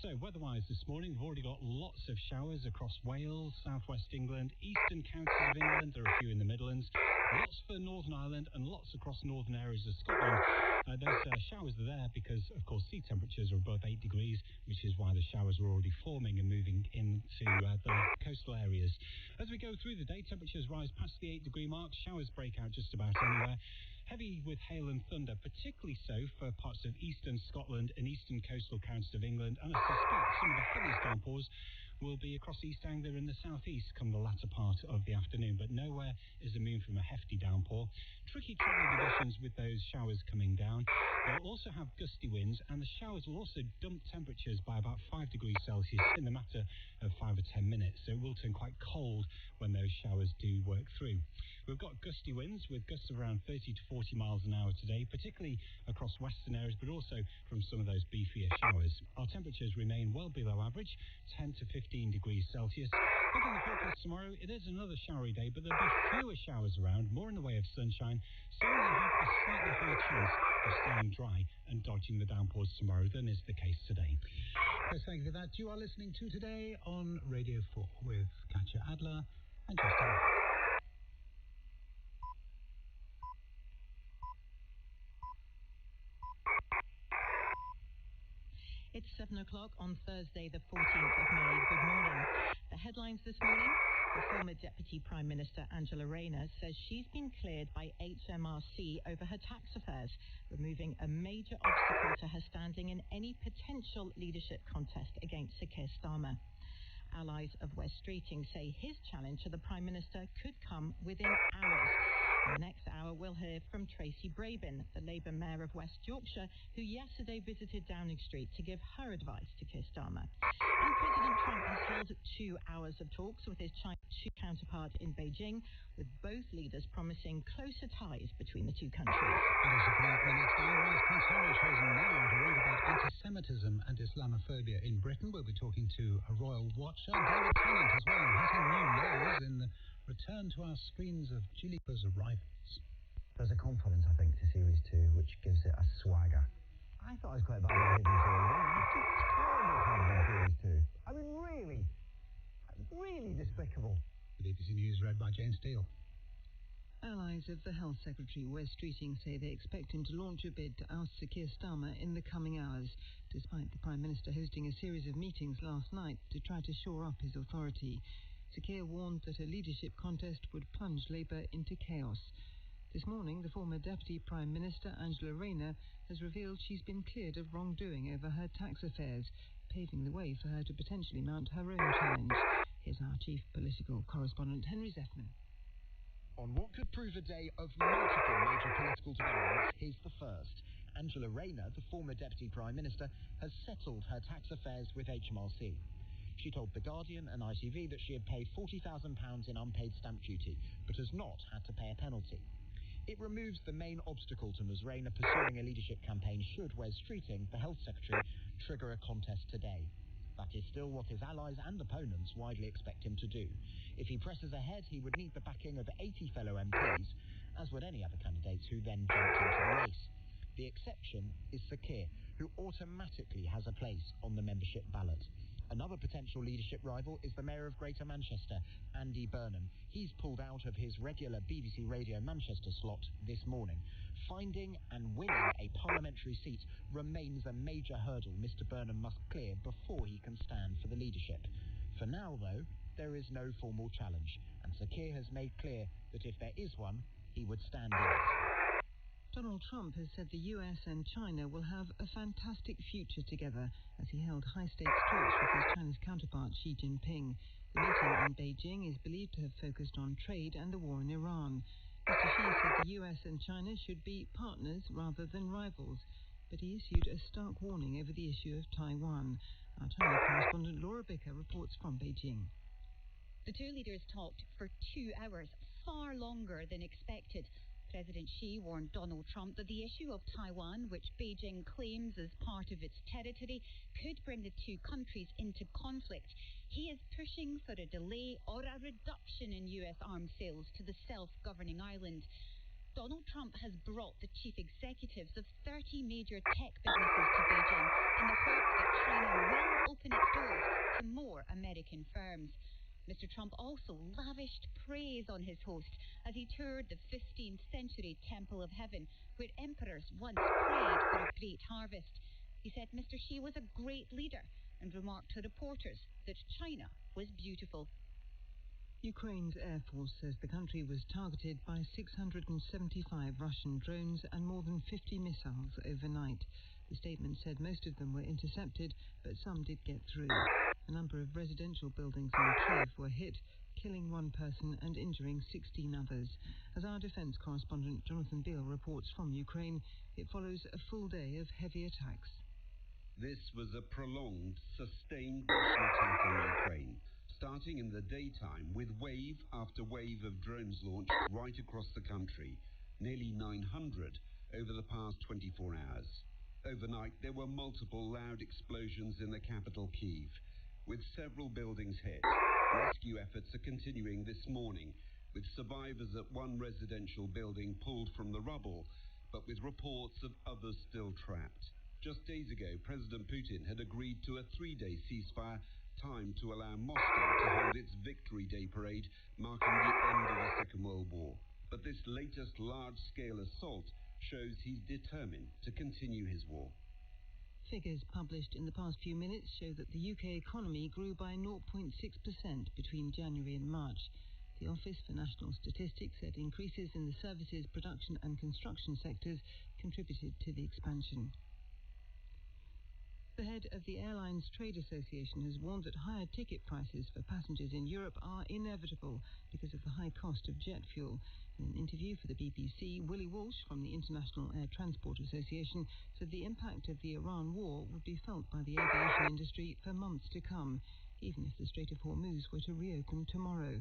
So, weather-wise this morning, we've already got lots of showers across Wales, southwest England, eastern counties of England. There are a few in the Midlands. Lots for Northern Ireland and lots across northern areas of Scotland. Those showers are there because, of course, sea temperatures are above 8 degrees, which is why the showers are already forming and moving into the coastal areas. As we go through the day, temperatures rise past the 8-degree mark. Showers break out just about anywhere. Heavy with hail and thunder, particularly so for parts of eastern Scotland and eastern coastal counties of England. And I suspect some of the heaviest downpours will be across East Anglia and the southeast come the latter part of the afternoon, but nowhere is immune from a hefty downpour. Tricky travel conditions with those showers coming down. They'll also have gusty winds, and the showers will also dump temperatures by about 5 degrees Celsius in the matter of 5 or 10 minutes, so it will turn quite cold when those showers do work through. We've got gusty winds with gusts of around 30 to 40 miles an hour today, particularly across western areas, but also from some of those beefier showers. Our temperatures remain well below average, 10 to 15 degrees Celsius. Looking at the forecast tomorrow, it is another showery day, but there'll be fewer showers around, more in the way of sunshine, so you have a slightly higher chance of staying dry and dodging the downpours tomorrow than is the case today. Chris, thank you for that. You are listening to Today on Radio 4 with Katja Adler and Justin. It's 7 o'clock on Thursday, the 14th of May. Good morning. The headlines this morning: the former Deputy Prime Minister Angela Rayner says she's been cleared by HMRC over her tax affairs, removing a major obstacle to her standing in any potential leadership contest against Sir Keir Starmer. Allies of West Streeting say his challenge to the Prime Minister could come within hours. In the next hour, we'll hear from Tracy Brabin, the Labour Mayor of West Yorkshire, who yesterday visited Downing Street to give her advice to Keir Starmer. And President Trump has held 2 hours of talks with his Chinese counterpart in Beijing, with both leaders promising closer ties between the two countries. That is coming up in the next hour. Why is Prince Harry chosen now to read about anti-Semitism and Islamophobia in Britain? We'll be talking to a royal watcher, David Tennant, as well, hitting new lows in the return to our screens of Gilligan's arrivals. There's a confidence, I think, to Series 2, which gives it a swagger. I thought it was quite bad at Series 1. It's terrible having Series 2. I mean, really despicable. The BBC News read by Jane Steele. Allies of the Health Secretary, Wes Streeting, say they expect him to launch a bid to oust Sir Keir Starmer in the coming hours, despite the Prime Minister hosting a series of meetings last night to try to shore up his authority. Sir Keir warned that a leadership contest would plunge Labour into chaos. This morning, the former Deputy Prime Minister, Angela Rayner, has revealed she's been cleared of wrongdoing over her tax affairs, paving the way for her to potentially mount her own challenge. Here's our chief political correspondent, Henry Zeffman. On what could prove a day of multiple major political developments, here's the first. Angela Rayner, the former Deputy Prime Minister, has settled her tax affairs with HMRC. She told The Guardian and ITV that she had paid £40,000 in unpaid stamp duty, but has not had to pay a penalty. It removes the main obstacle to Ms Rayner pursuing a leadership campaign should Wes Streeting, the Health Secretary, trigger a contest today. That is still what his allies and opponents widely expect him to do. If he presses ahead, he would need the backing of 80 fellow MPs, as would any other candidates who then jumped into the race. The exception is Sir Keir, who automatically has a place on the membership ballot. Another potential leadership rival is the Mayor of Greater Manchester, Andy Burnham. He's pulled out of his regular BBC Radio Manchester slot this morning. Finding and winning a parliamentary seat remains a major hurdle Mr Burnham must clear before he can stand for the leadership. For now, though, there is no formal challenge, and Sir Keir has made clear that if there is one, he would stand in it. Donald Trump has said the US and China will have a fantastic future together as he held high-stakes talks with his Chinese counterpart Xi Jinping. The meeting in Beijing is believed to have focused on trade and the war in Iran. Mr. Xi said the US and China should be partners rather than rivals, but he issued a stark warning over the issue of Taiwan. Our China correspondent Laura Bicker reports from Beijing. The two leaders talked for 2 hours, far longer than expected. President Xi warned Donald Trump that the issue of Taiwan, which Beijing claims as part of its territory, could bring the two countries into conflict. He is pushing for a delay or a reduction in US arms sales to the self-governing island. Donald Trump has brought the chief executives of 30 major tech businesses to Beijing in the hope that China will open its doors to more American firms. Mr. Trump also lavished praise on his host as he toured the 15th century Temple of Heaven, where emperors once prayed for a great harvest. He said Mr. Xi was a great leader and remarked to reporters that China was beautiful. Ukraine's Air Force says the country was targeted by 675 Russian drones and more than 50 missiles overnight. The statement said most of them were intercepted, but some did get through. A number of residential buildings in Kiev were hit, killing one person and injuring 16 others. As our defence correspondent Jonathan Beale reports from Ukraine, it follows a full day of heavy attacks. This was a prolonged, sustained Russian attack on Ukraine, starting in the daytime with wave after wave of drones launched right across the country, nearly 900 over the past 24 hours. Overnight, there were multiple loud explosions in the capital, Kyiv, with several buildings hit. Rescue efforts are continuing this morning, with survivors at one residential building pulled from the rubble, but with reports of others still trapped. Just days ago, President Putin had agreed to a 3-day ceasefire, timed to allow Moscow to hold its Victory Day parade, marking the end of the Second World War. But this latest large-scale assault shows he's determined to continue his war. Figures published in the past few minutes show that the UK economy grew by 0.6% between January and March. The Office for National Statistics said increases in the services, production and construction sectors contributed to the expansion. The head of the Airlines Trade Association has warned that higher ticket prices for passengers in Europe are inevitable because of the high cost of jet fuel. In an interview for the BBC, Willie Walsh from the International Air Transport Association said the impact of the Iran war would be felt by the aviation industry for months to come, even if the Strait of Hormuz were to reopen tomorrow.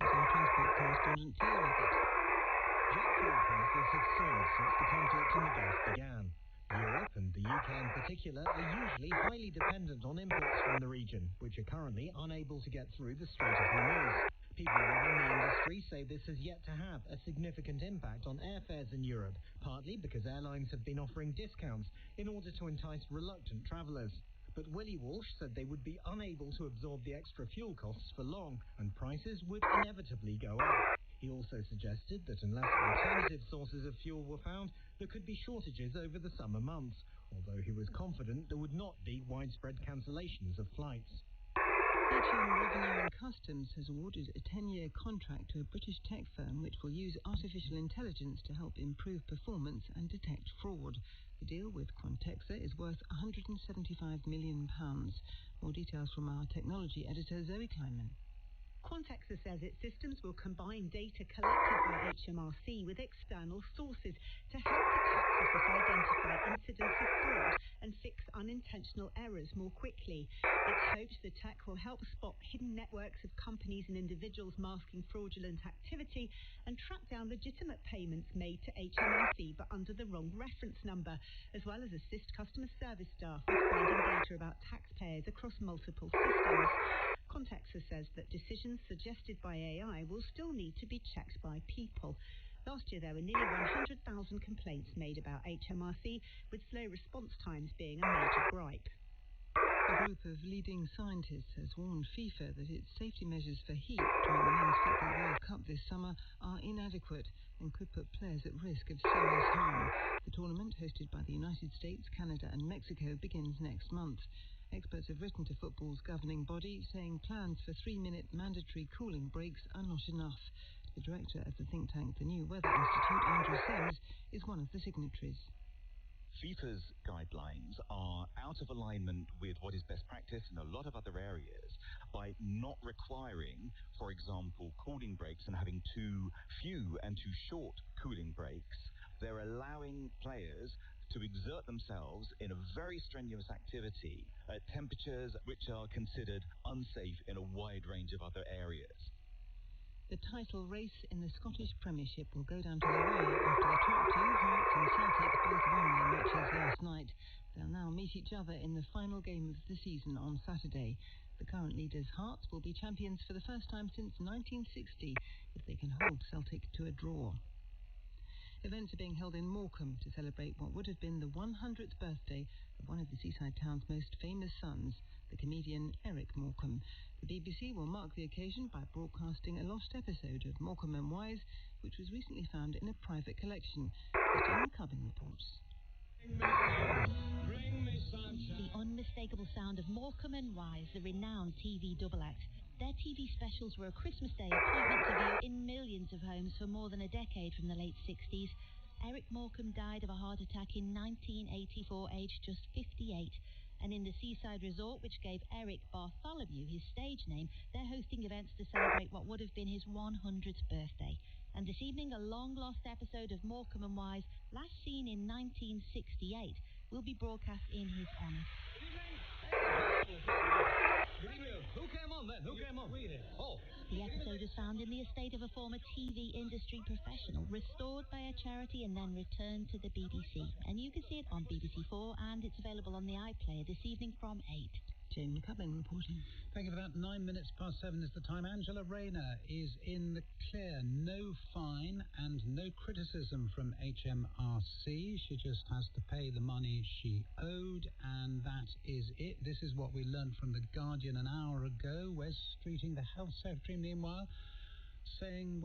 Here's our transport correspondent Theo Eckert. Jet fuel prices have soared since the conflict in the Gulf began. Europe, and the UK in particular, are usually highly dependent on imports from the region, which are currently unable to get through the Strait of Hormuz. People within the industry say this has yet to have a significant impact on airfares in Europe, partly because airlines have been offering discounts in order to entice reluctant travellers. But Willie Walsh said they would be unable to absorb the extra fuel costs for long, and prices would inevitably go up. He also suggested that unless alternative sources of fuel were found, there could be shortages over the summer months, although he was confident there would not be widespread cancellations of flights. HM Revenue and Customs has awarded a 10-year contract to a British tech firm which will use artificial intelligence to help improve performance and detect fraud. The deal with Quantexa is worth £175 million. More details from our technology editor, Zoe Kleinman. Quantexa says its systems will combine data collected by HMRC with external sources to help the tax office identify incidents of fraud and fix unintentional errors more quickly. It hopes the tech will help spot hidden networks of companies and individuals masking fraudulent activity and track down legitimate payments made to HMRC but under the wrong reference number, as well as assist customer service staff with finding data about taxpayers across multiple systems. Quantexa says that decisions suggested by AI will still need to be checked by people. Last year, there were nearly 100,000 complaints made about HMRC, with slow response times being a major gripe. A group of leading scientists has warned FIFA that its safety measures for heat during the Men's Football World Cup this summer are inadequate and could put players at risk of serious harm. The tournament, hosted by the United States, Canada and Mexico, begins next month. Experts have written to football's governing body saying plans for 3-minute mandatory cooling breaks are not enough. The director of the think tank, the New Weather Institute, Andrew Sims, is one of the signatories. FIFA's guidelines are out of alignment with what is best practice in a lot of other areas by not requiring, for example, cooling breaks and having too few and too short cooling breaks. They're allowing players to exert themselves in a very strenuous activity at temperatures which are considered unsafe in a wide range of other areas. The title race in the Scottish Premiership will go down to the wire after the top two, Hearts and Celtic, both won their matches last night. They'll now meet each other in the final game of the season on Saturday. The current leaders, Hearts, will be champions for the first time since 1960 if they can hold Celtic to a draw. Events are being held in Morecambe to celebrate what would have been the 100th birthday of one of the seaside town's most famous sons, the comedian Eric Morecambe. The BBC will mark the occasion by broadcasting a lost episode of Morecambe and Wise, which was recently found in a private collection. Christine Cubbin reports. The unmistakable sound of Morecambe and Wise, the renowned TV double act. Their TV specials were a Christmas Day appointment to view in millions of homes for more than a decade from the late 60s. Eric Morecambe died of a heart attack in 1984, aged just 58. And in the seaside resort, which gave Eric Bartholomew his stage name, they're hosting events to celebrate what would have been his 100th birthday. And this evening, a long-lost episode of Morecambe and Wise, last seen in 1968, will be broadcast in his honour. Good evening. Who came on then? Who came on? Read it. Oh. The episode is found in the estate of a former TV industry professional, restored by a charity and then returned to the BBC. And you can see it on BBC4 and it's available on the iPlayer this evening from 8. Jane McCubbin reporting. Thank you for that. 9 minutes past 7 is the time. Angela Rayner is in the clear. No fine and no criticism from HMRC. She just has to pay the money she owed, and that is it. This is what we learned from The Guardian an hour ago. Wes Streeting, the Health Secretary, meanwhile, saying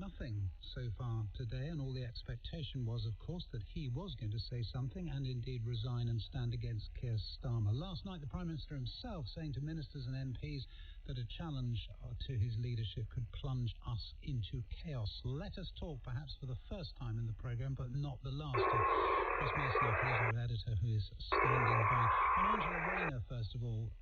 nothing so far today, and all the expectation was, of course, that he was going to say something and indeed resign and stand against Keir Starmer. Last night, the Prime Minister himself saying to ministers and MPs that a challenge to his leadership could plunge us into chaos. Let us talk, perhaps for the first time in the programme, but not the last, to Chris Mason, our political editor, who is standing by. On Angela Rayner, first of all,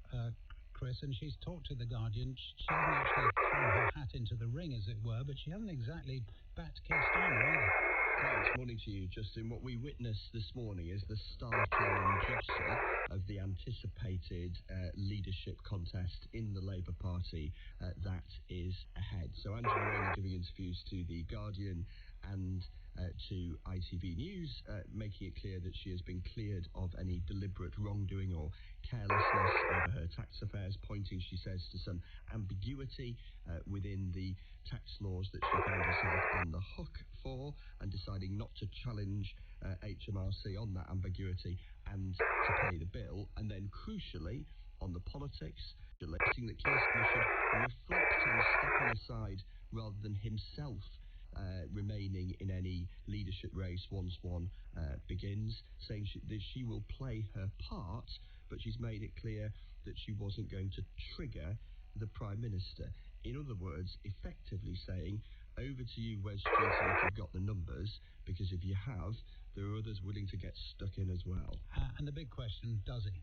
Chris, and she's talked to The Guardian. She hasn't actually thrown her hat into the ring, as it were, but she hasn't exactly backed Keir Starmer either. Thanks. Morning to you, Justin. What we witnessed this morning is the startling jostle of the anticipated leadership contest in the Labour Party that is ahead. So Angela Rayner giving interviews to The Guardian and to ITV News, making it clear that she has been cleared of any deliberate wrongdoing or carelessness over her tax affairs, pointing, she says, to some ambiguity within the tax laws that she found herself on the hook for, and deciding not to challenge HMRC on that ambiguity and to pay the bill. And then, crucially, on the politics, relating that Keir Starmer should reflect on stepping aside rather than himself remaining in any leadership race once one begins, saying that she will play her part, but she's made it clear that she wasn't going to trigger the Prime Minister. In other words, effectively saying, over to you, Wes Streeting, if you've got the numbers, because if you have, there are others willing to get stuck in as well. And the big question, does he?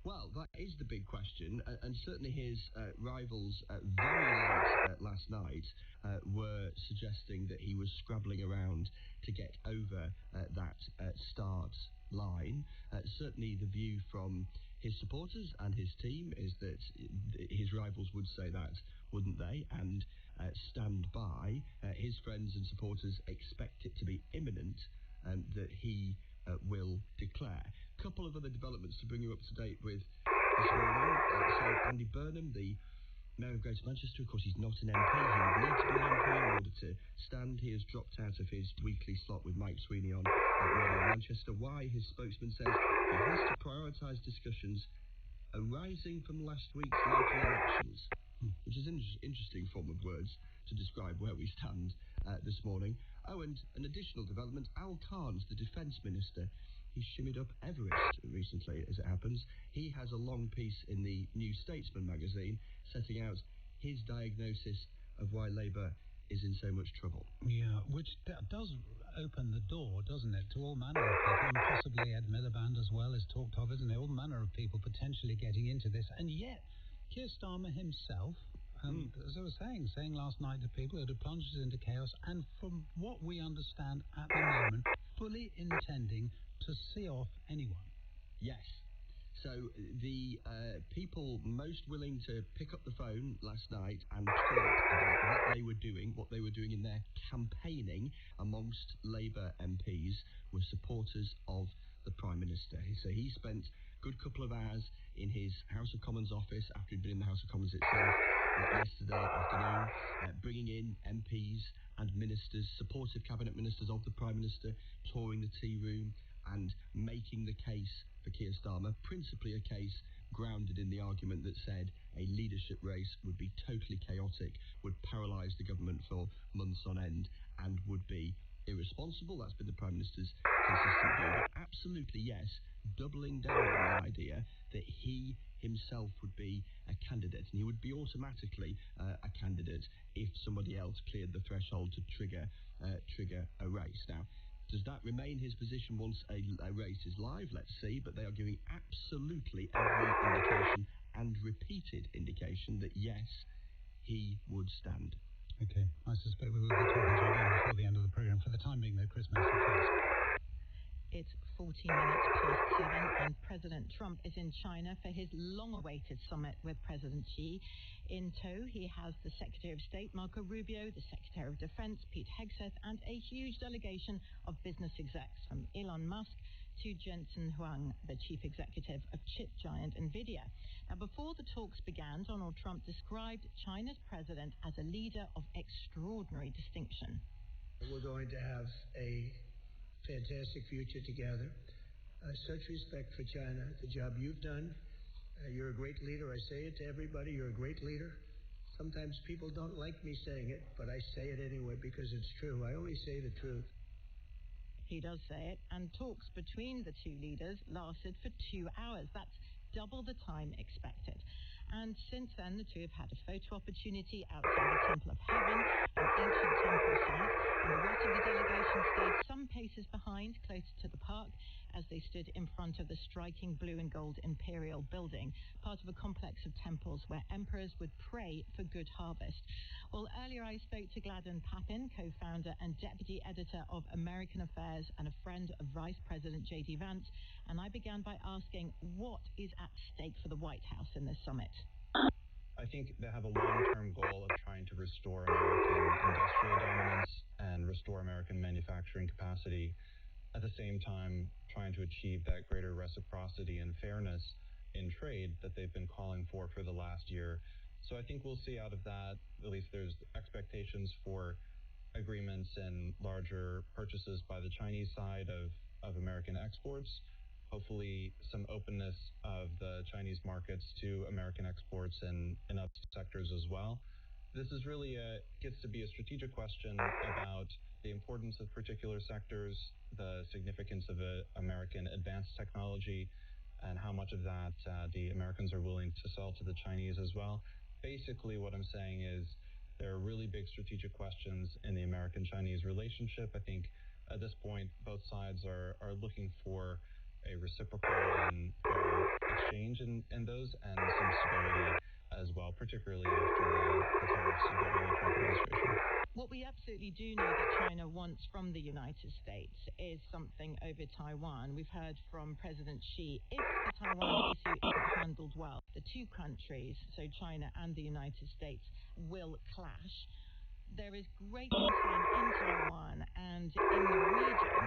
Well, that is the big question, and certainly his rivals very late last night were suggesting that he was scrabbling around to get over that start line. Certainly the view from his supporters and his team is that his rivals would say that, wouldn't they, and stand by. His friends and supporters expect it to be imminent that he will declare. A couple of other developments to bring you up to date with this morning. So Andy Burnham, the Mayor of Greater Manchester, of course, he's not an MP. He would need to be an MP in order to stand. He has dropped out of his weekly slot with Mike Sweeney on Radio Manchester. Why? His spokesman says he has to prioritise discussions arising from last week's local elections, which is an interesting form of words to describe where we stand this morning. Oh, and an additional development, Al Carnes, the Defence Minister, he shimmied up Everest recently, as it happens. He has a long piece in the New Statesman magazine setting out his diagnosis of why Labour is in so much trouble. Yeah, which does open the door, doesn't it, to all manner of people, and possibly Ed Miliband as well is talked of, isn't it? All manner of people potentially getting into this, and yet Keir Starmer himself, as I was saying last night to people, it had plunged us into chaos, and from what we understand at the moment, fully intending to see off anyone. Yes. So the people most willing to pick up the phone last night and talk about what they were doing in their campaigning amongst Labour MPs, were supporters of the Prime Minister. So he spent a good couple of hours in his House of Commons office after he'd been in the House of Commons itself yesterday afternoon, bringing in MPs and ministers, supportive cabinet ministers of the Prime Minister, touring the tea room and making the case for Keir Starmer, principally a case grounded in the argument that said a leadership race would be totally chaotic, would paralyse the government for months on end, and would be irresponsible. That's been the Prime Minister's consistent view. But absolutely, yes, doubling down on the idea that he himself would be a candidate, and he would be automatically a candidate if somebody else cleared the threshold to trigger a race. Now, does that remain his position once a race is live? Let's see. But they are giving absolutely every indication and repeated indication that yes, he would stand. Okay, I suspect we will be talking to you again before the end of the programme. For the time being, though, Chris Mason, please. It's 40 minutes past 7, and President Trump is in China for his long-awaited summit with President Xi. In tow, he has the Secretary of State, Marco Rubio, the Secretary of Defense, Pete Hegseth, and a huge delegation of business execs, from Elon Musk to Jensen Huang, the chief executive of chip giant NVIDIA. Now, before the talks began, Donald Trump described China's president as a leader of extraordinary distinction. We're going to have a fantastic future together. Such respect for China, the job you've done. You're a great leader. I say it to everybody. You're a great leader. Sometimes people don't like me saying it, but I say it anyway because it's true. I only say the truth. He does say it, and talks between the two leaders lasted for 2 hours. That's double the time expected. And since then, the two have had a photo opportunity outside the Temple of Heaven, an ancient temple site, and the rest of the delegation stayed some paces behind, closer to the park, as they stood in front of the striking blue and gold imperial building, part of a complex of temples where emperors would pray for good harvest. Well, earlier I spoke to Gladden Papin, co-founder and deputy editor of American Affairs and a friend of Vice President J.D. Vance, and I began by asking what is at stake for the White House in this summit. I think they have a long-term goal of trying to restore American industrial dominance and restore American manufacturing capacity, at the same time trying to achieve that greater reciprocity and fairness in trade that they've been calling for the last year. So I think we'll see out of that, at least there's expectations for agreements and larger purchases by the Chinese side of American exports, hopefully some openness of the Chinese markets to American exports and other sectors as well. This is really gets to be a strategic question about the importance of particular sectors, the significance of American advanced technology, and how much of that the Americans are willing to sell to the Chinese as well. Basically, what I'm saying is there are really big strategic questions in the American-Chinese relationship. I think at this point, both sides are looking for a reciprocal and fair exchange in those, and some stability as well, particularly after the tariffs during the Trump administration. What we absolutely do know that China wants from the United States is something over Taiwan. We've heard from President Xi, if the Taiwan issue isn't handled well, the two countries, so China and the United States, will clash. There is great concern in Taiwan and in the region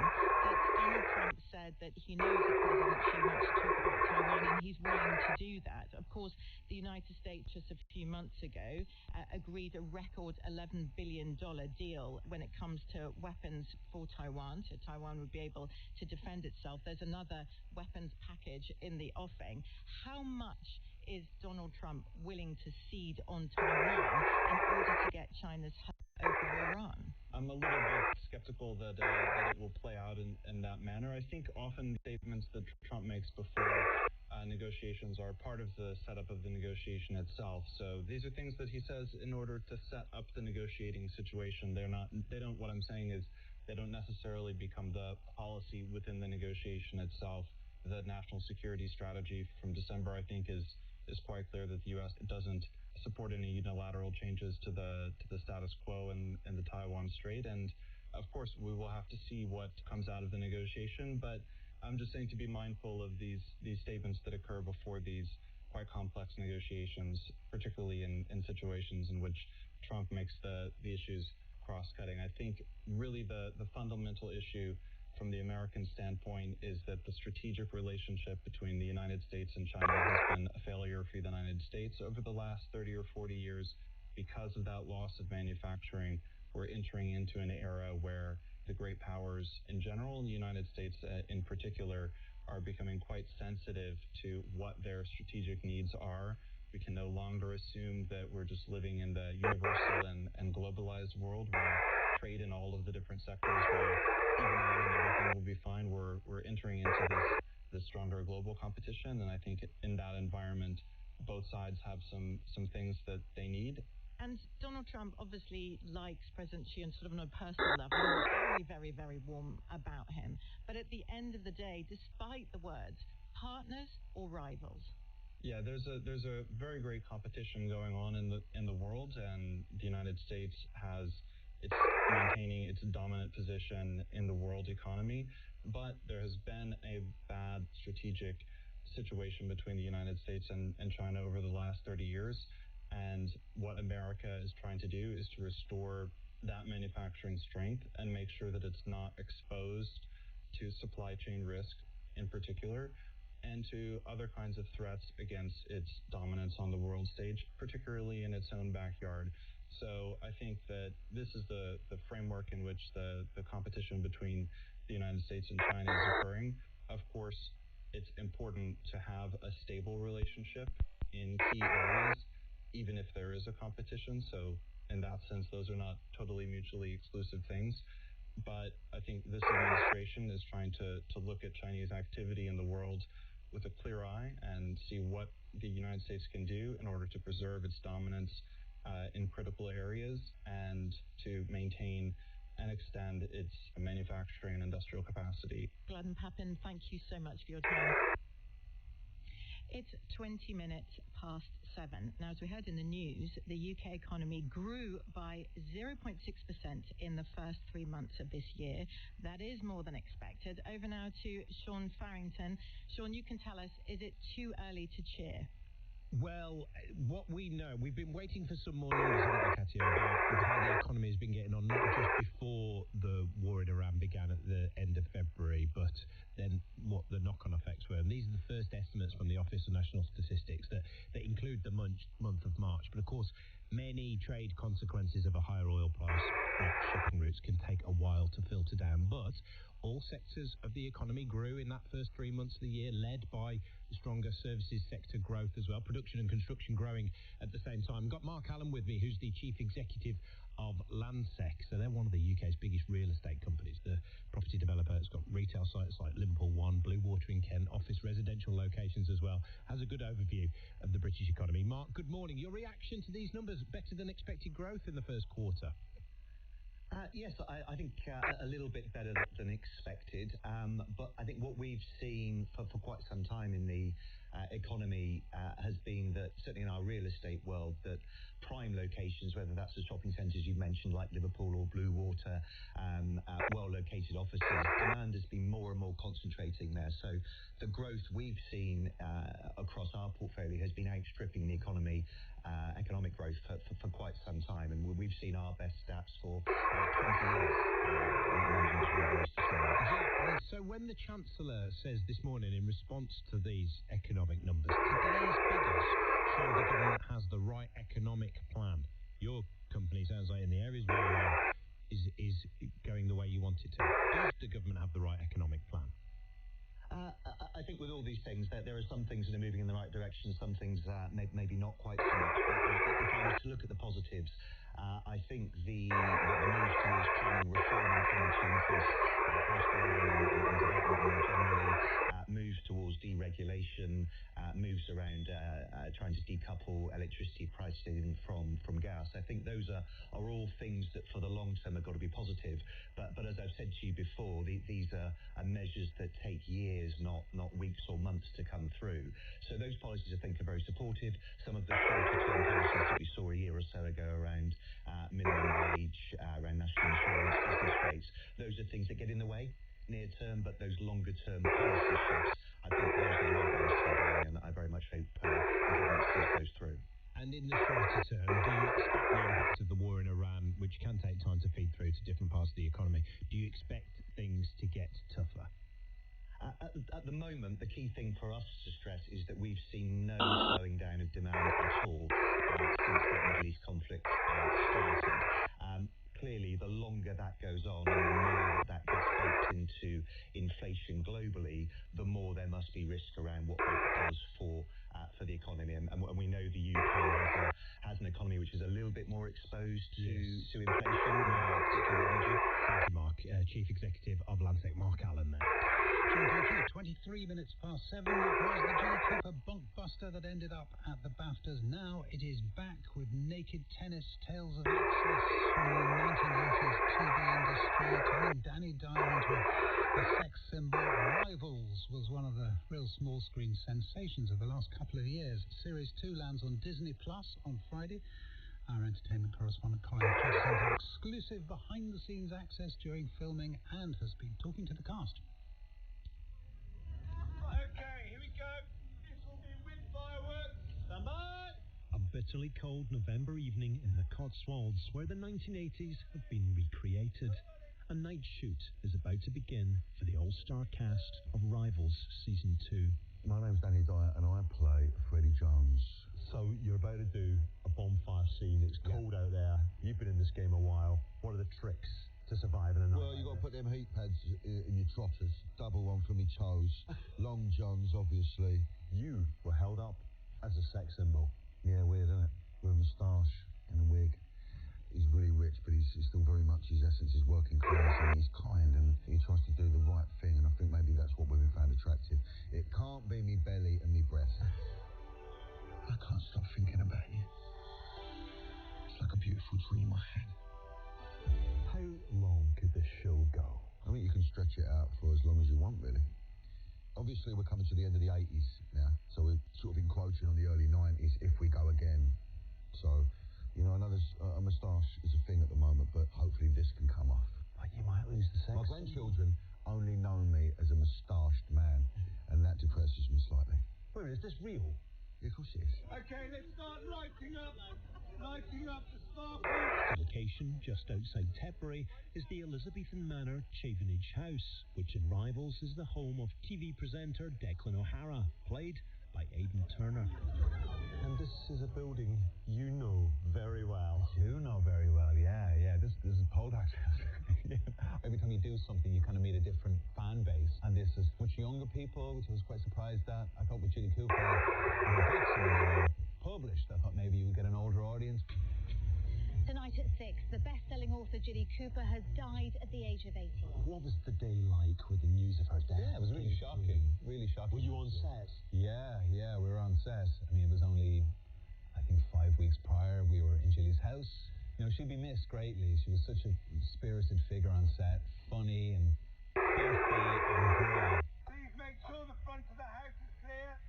that Donald Trump said that he knows that President Xi wants to talk about Taiwan and he's willing to do that. Of course, the United States just a few months ago agreed a record $11 billion deal when it comes to weapons for Taiwan, so Taiwan would be able to defend itself. There's another weapons package in the offing. How much is Donald Trump willing to cede on Taiwan in order to get China's help over Iran? I'm a little bit skeptical that it will play out in that manner. I think often statements that Trump makes before negotiations are part of the setup of the negotiation itself. So these are things that he says in order to set up the negotiating situation. What I'm saying is they don't necessarily become the policy within the negotiation itself. The national security strategy from December, I think, is quite clear that the U.S. doesn't support any unilateral changes to the status quo in the Taiwan Strait. And of course, we will have to see what comes out of the negotiation. But I'm just saying to be mindful of these statements that occur before these quite complex negotiations, particularly in situations in which Trump makes the issues cross-cutting. I think really the fundamental issue from the American standpoint is that the strategic relationship between the United States and China has been a failure for the United States over the last 30 or 40 years. Because of that loss of manufacturing, we're entering into an era where the great powers in general, and the United States in particular, are becoming quite sensitive to what their strategic needs are. We can no longer assume that we're just living in the universal and globalized world where trade in all of the different sectors will even out and everything will be fine. We're entering into this stronger global competition, and I think in that environment, both sides have some things that they need. And Donald Trump obviously likes President Xi on sort of on a personal level. He's very, very, very warm about him. But at the end of the day, despite the words, partners or rivals? Yeah, there's a very great competition going on in the world, and the United States has it's maintaining its dominant position in the world economy. But there has been a bad strategic situation between the United States and China over the last 30 years. And what America is trying to do is to restore that manufacturing strength and make sure that it's not exposed to supply chain risk in particular, and to other kinds of threats against its dominance on the world stage, particularly in its own backyard. So I think that this is the framework in which the competition between the United States and China is occurring. Of course, it's important to have a stable relationship in key areas, even if there is a competition. So in that sense, those are not totally mutually exclusive things. But I think this administration is trying to look at Chinese activity in the world with a clear eye and see what the United States can do in order to preserve its dominance in critical areas and to maintain and extend its manufacturing and industrial capacity. Gladden Papin, thank you so much for your time. It's 20 minutes past 7. Now, as we heard in the news, the UK economy grew by 0.6% in the first 3 months of this year. That is more than expected. Over now to Sean Farrington. Sean, you can tell us, is it too early to cheer? Well, what we know, we've been waiting for some more numbers, haven't we, Katia, about how the economy has been getting on, not just before the war in Iran began at the end of February, but then what the knock-on effects were. And these are the first estimates from the Office of National Statistics that include the month of March. But of course, many trade consequences of a higher oil price, like shipping routes, can take a while to filter down. But all sectors of the economy grew in that first 3 months of the year, led by stronger services sector growth as well. Production and construction growing at the same time. I've got Mark Allen with me, who's the Chief Executive of Landsec. So they're one of the UK's biggest real estate companies. The property developer has got retail sites like Liverpool One, Blue Water in Kent, office residential locations as well. Has a good overview of the British economy. Mark, good morning. Your reaction to these numbers? Better than expected growth in the first quarter? Yes, I think a little bit better than expected. But I think what we've seen for quite some time in the economy has been that, certainly in our real estate world, that prime locations, whether that's the shopping centres you mentioned like Liverpool or Blue Water, well-located offices, demand has been more and more concentrating there. So the growth we've seen across our portfolio has been outstripping the economic growth for quite some time, and we've seen our best stats for 20 years. And so when the Chancellor says this morning in response to these economic numbers, today's figures show the government has the right economic plan. Your company, sounds like in the areas where you are, is going the way you want it to. Does the government have the right economic plan? I think with all these things, that there are some things that are moving in the right direction, some things maybe not quite so much. But if I was to look at the positives, I think the move towards planning reform and trying to increase house building and development more generally, moves towards deregulation, moves around trying to decouple electricity pricing from gas. I think those are all things that for the long term have got to be positive. But as I've said to you before, these are measures that take years, not weeks or months to come through. So those policies, I think, are very supportive. Some of the shorter-term policies that we saw a year or so ago around minimum wage, around national insurance, business rates, those are things that get in the way near term, but those longer-term policy shifts, I think those are the right ones to be doing, and I very much hope the government sees those through. And in the shorter term, do you expect the impact of the war in Iran, which can take time to feed through to different parts of the economy, do you expect things to get tougher? At the moment, the key thing for us to stress is that we've seen no slowing down of demand at all since the Middle East conflict started. Clearly, the longer that goes on and the more that gets baked into inflation globally, the more there must be risk around what that does for the economy. And we know the UK has an economy which is a little bit more exposed to inflation, particularly energy. Thank you, Mark. Chief Executive of Landsec, Mark Allen there. John, thank you. 23 minutes past 7. That was the Jilly Cooper bunkbuster that ended up at the BAFTAs. Now it is back with Naked Tennis, Tales of Access from the 1980s TV industry, turning Danny Dyer into a sex symbol. Rivals was one of the real small screen sensations of the last couple of years. Series 2 lands on Disney Plus on Friday. Our entertainment correspondent Colin Chester has exclusive behind-the-scenes access during filming and has been talking to the cast. Okay, here we go. This will be with fireworks. Stand by. A bitterly cold November evening in the Cotswolds, where the 1980s have been recreated. A night shoot is about to begin for the all-star cast of Rivals Season 2. My name's Danny Dyer and I play Freddie Jones. So you're about to do a bonfire scene. It's cold out there. You've been in this game a while. What are the tricks to survive in a night? Well, you've got to put them heat pads in your trotters. Double one for me toes. Long johns, obviously. You were held up as a sex symbol. Yeah, weird, isn't it? With a moustache and a wig. He's really rich, but he's still very much his essence is working class, and he's kind, and he tries to do the right thing, and I think maybe that's what women found attractive. It can't be me belly and me breast. I can't stop thinking about you. It's like a beautiful dream I had. How long could this show go? I think you can stretch it out for as long as you want, really. Obviously, we're coming to the end of the 80s now, so we're sort of encroaching on the early 90s if we go again. So, you know, I know there's a moustache is a thing at the moment, but hopefully this can come off. But you might lose the sex. My grandchildren only know me as a moustached man, and that depresses me slightly. Wait a minute, is this real? Yeah, of course it is. Okay, let's start lighting up the starfield. The location, just outside Tetbury, is the Elizabethan Manor Chavenage House, which in Rivals is the home of TV presenter Declan O'Hara, played by Aidan Turner. And this is a building you know very well. I do know very well, yeah. This is Poldark's house. Every time you do something, you kind of meet a different fan base. And this is much younger people, which I was quite surprised at. I thought with Ginny Cooper, the books and published, I thought maybe you would get an older audience. Tonight at 6, the best-selling author Ginny Cooper has died at the age of 80. What was the day like with the news of her death? Yeah, it was really shocking. Really shocking. Were you on set? Yeah, we were on set. I mean, it was only, I think, 5 weeks prior. We were in Gilly's house. You know, she'd be missed greatly. She was such a spirited figure on set, funny and filthy and grey. Please make sure the front of the house is clear.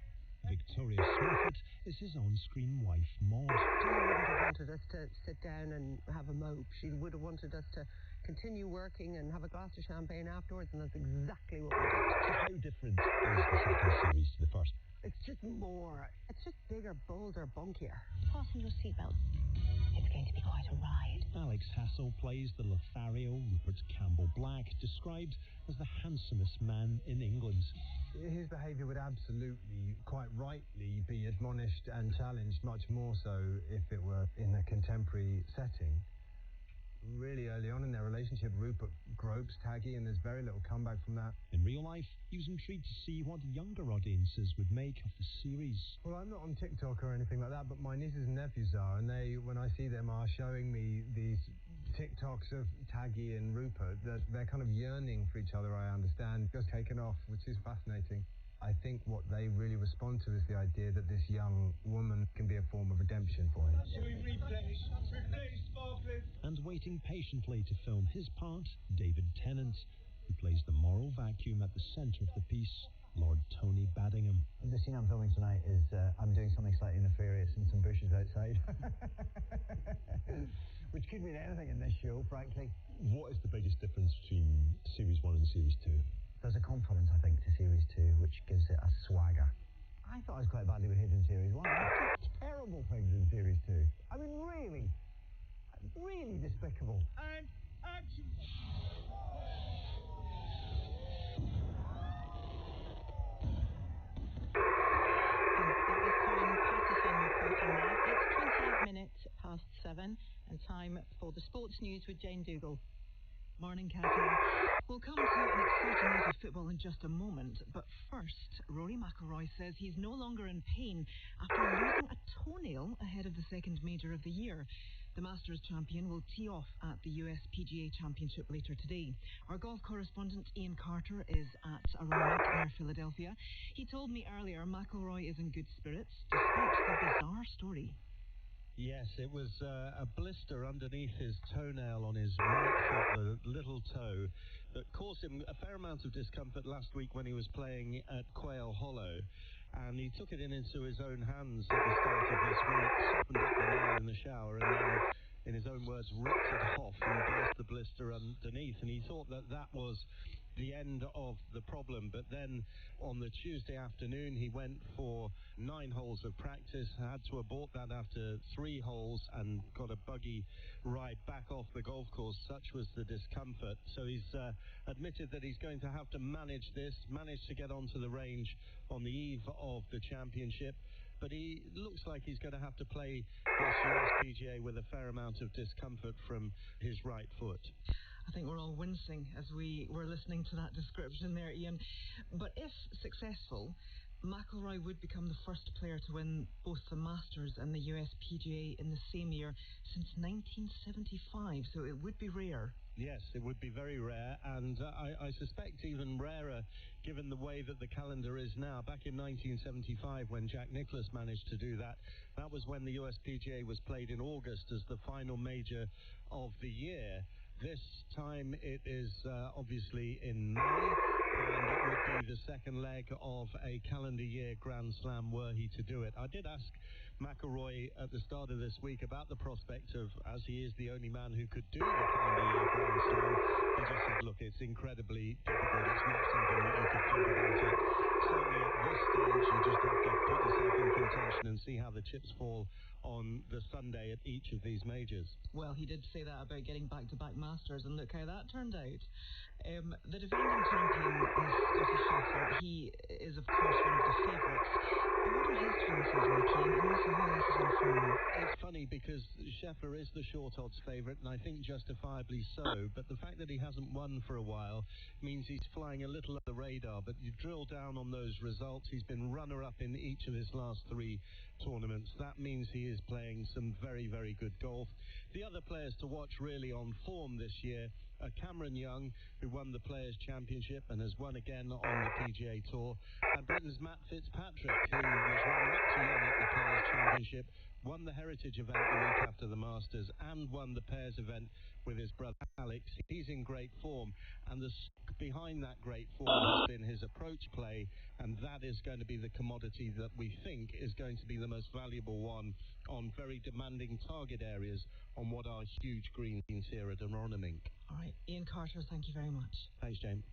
Victoria Smurfett is his on-screen wife, Maud. She wouldn't have wanted us to sit down and have a mope. She would have wanted us to continue working and have a glass of champagne afterwards, and that's exactly what we did. So how different is the second series to the first? It's just more. It's just bigger, bolder, bunkier. Fasten your seatbelts. It's going to be quite a ride. Alex Hassel plays the Lothario Rupert Campbell Black, described as the handsomest man in England. His behaviour would absolutely, quite rightly, be admonished and challenged, much more so if it were in a contemporary setting. Really early on in their relationship, Rupert gropes Taggy, and there's very little comeback from that. In real life, he was intrigued to see what younger audiences would make of the series. Well, I'm not on TikTok or anything like that, but my nieces and nephews are, and they, when I see them, are showing me these TikToks of Taggy and Rupert, that they're kind of yearning for each other, I understand, just taken off, which is fascinating. I think what they really respond to is the idea that this young woman can be a form of redemption for him. Shall we replenish? Replenish sparklers. And waiting patiently to film his part, David Tennant, who plays the moral vacuum at the centre of the piece, Lord Tony Baddingham. The scene I'm filming tonight is I'm doing something slightly nefarious in some bushes outside. Which could mean anything in this show, frankly. What is the biggest difference between Series 1 and Series 2? There's a confidence, I think, to Series 2, which gives it a swagger. I thought I was quite badly behaved in Series 1. I did terrible things in Series 2. I mean, really despicable. And action! That was Colin Patterson reporting there. It's 28 minutes past 7 and time for the sports news with Jane Dougal. Morning, Kathy. We'll come to an exciting news of football in just a moment, but first, Rory McIlroy says he's no longer in pain after losing a toenail ahead of the second major of the year. The Masters champion will tee off at the US PGA Championship later today. Our golf correspondent Ian Carter is at Aramic near Philadelphia. He told me earlier McIlroy is in good spirits despite the bizarre story. Yes, it was a blister underneath his toenail on his right foot, the little toe, that caused him a fair amount of discomfort last week when he was playing at Quail Hollow. and he took it into his own hands at the start of this week, softened up the nail in the shower, and then, in his own words, ripped it off and burst the blister underneath. And he thought that that was the end of the problem. But then on the Tuesday afternoon, he went for 9 holes of practice, had to abort that after 3 holes, and got a buggy ride back off the golf course. Such was the discomfort. So he's admitted that he's going to have to manage this, manage to get onto the range on the eve of the championship. But he looks like he's going to have to play this US PGA with a fair amount of discomfort from his right foot. I think we're all wincing as we were listening to that description there, Ian. But if successful, McIlroy would become the first player to win both the Masters and the US PGA in the same year since 1975, so it would be rare. Yes, it would be very rare, and I suspect even rarer given the way that the calendar is now. Back in 1975, when Jack Nicklaus managed to do that, that was when the US PGA was played in August as the final major of the year. This time it is obviously in May, and it would be the second leg of a calendar year Grand Slam were he to do it. I did ask McIlroy at the start of this week about the prospect of, as he is the only man who could do the calendar year Grand Slam, he just said, look, it's incredibly difficult. It's not something that you could think about it. Certainly at this stage, you just have to put yourself in contention and see how the chips fall on the Sunday at each of these majors. Well, he did say that about getting back-to-back Masters, and look how that turned out. The defending champion is Scotty Scheffler. He is, of course, one of the favourites. But what are his chances, Ricky, and also how this is in form? It's funny because Scheffler is the short odds favourite, and I think justifiably so. But the fact that he hasn't won for a while means he's flying a little under the radar. But you drill down on those results, he's been runner-up in each of his last 3 tournaments. That means he is playing some very, very good golf. The other players to watch really on form this year are Cameron Young, who won the Players' Championship and has won again on the PGA Tour, and Britain's Matt Fitzpatrick, who was runner-up to Young at the Players' Championship, won the Heritage event the week after the Masters, and won the Pairs event with his brother Alex. He's in great form, and the stock behind that great form has been his approach play, and that is going to be the commodity that we think is going to be the most valuable one on very demanding target areas on what are huge greens here at Aronimink. All right, Ian Carter, thank you very much. Thanks, James.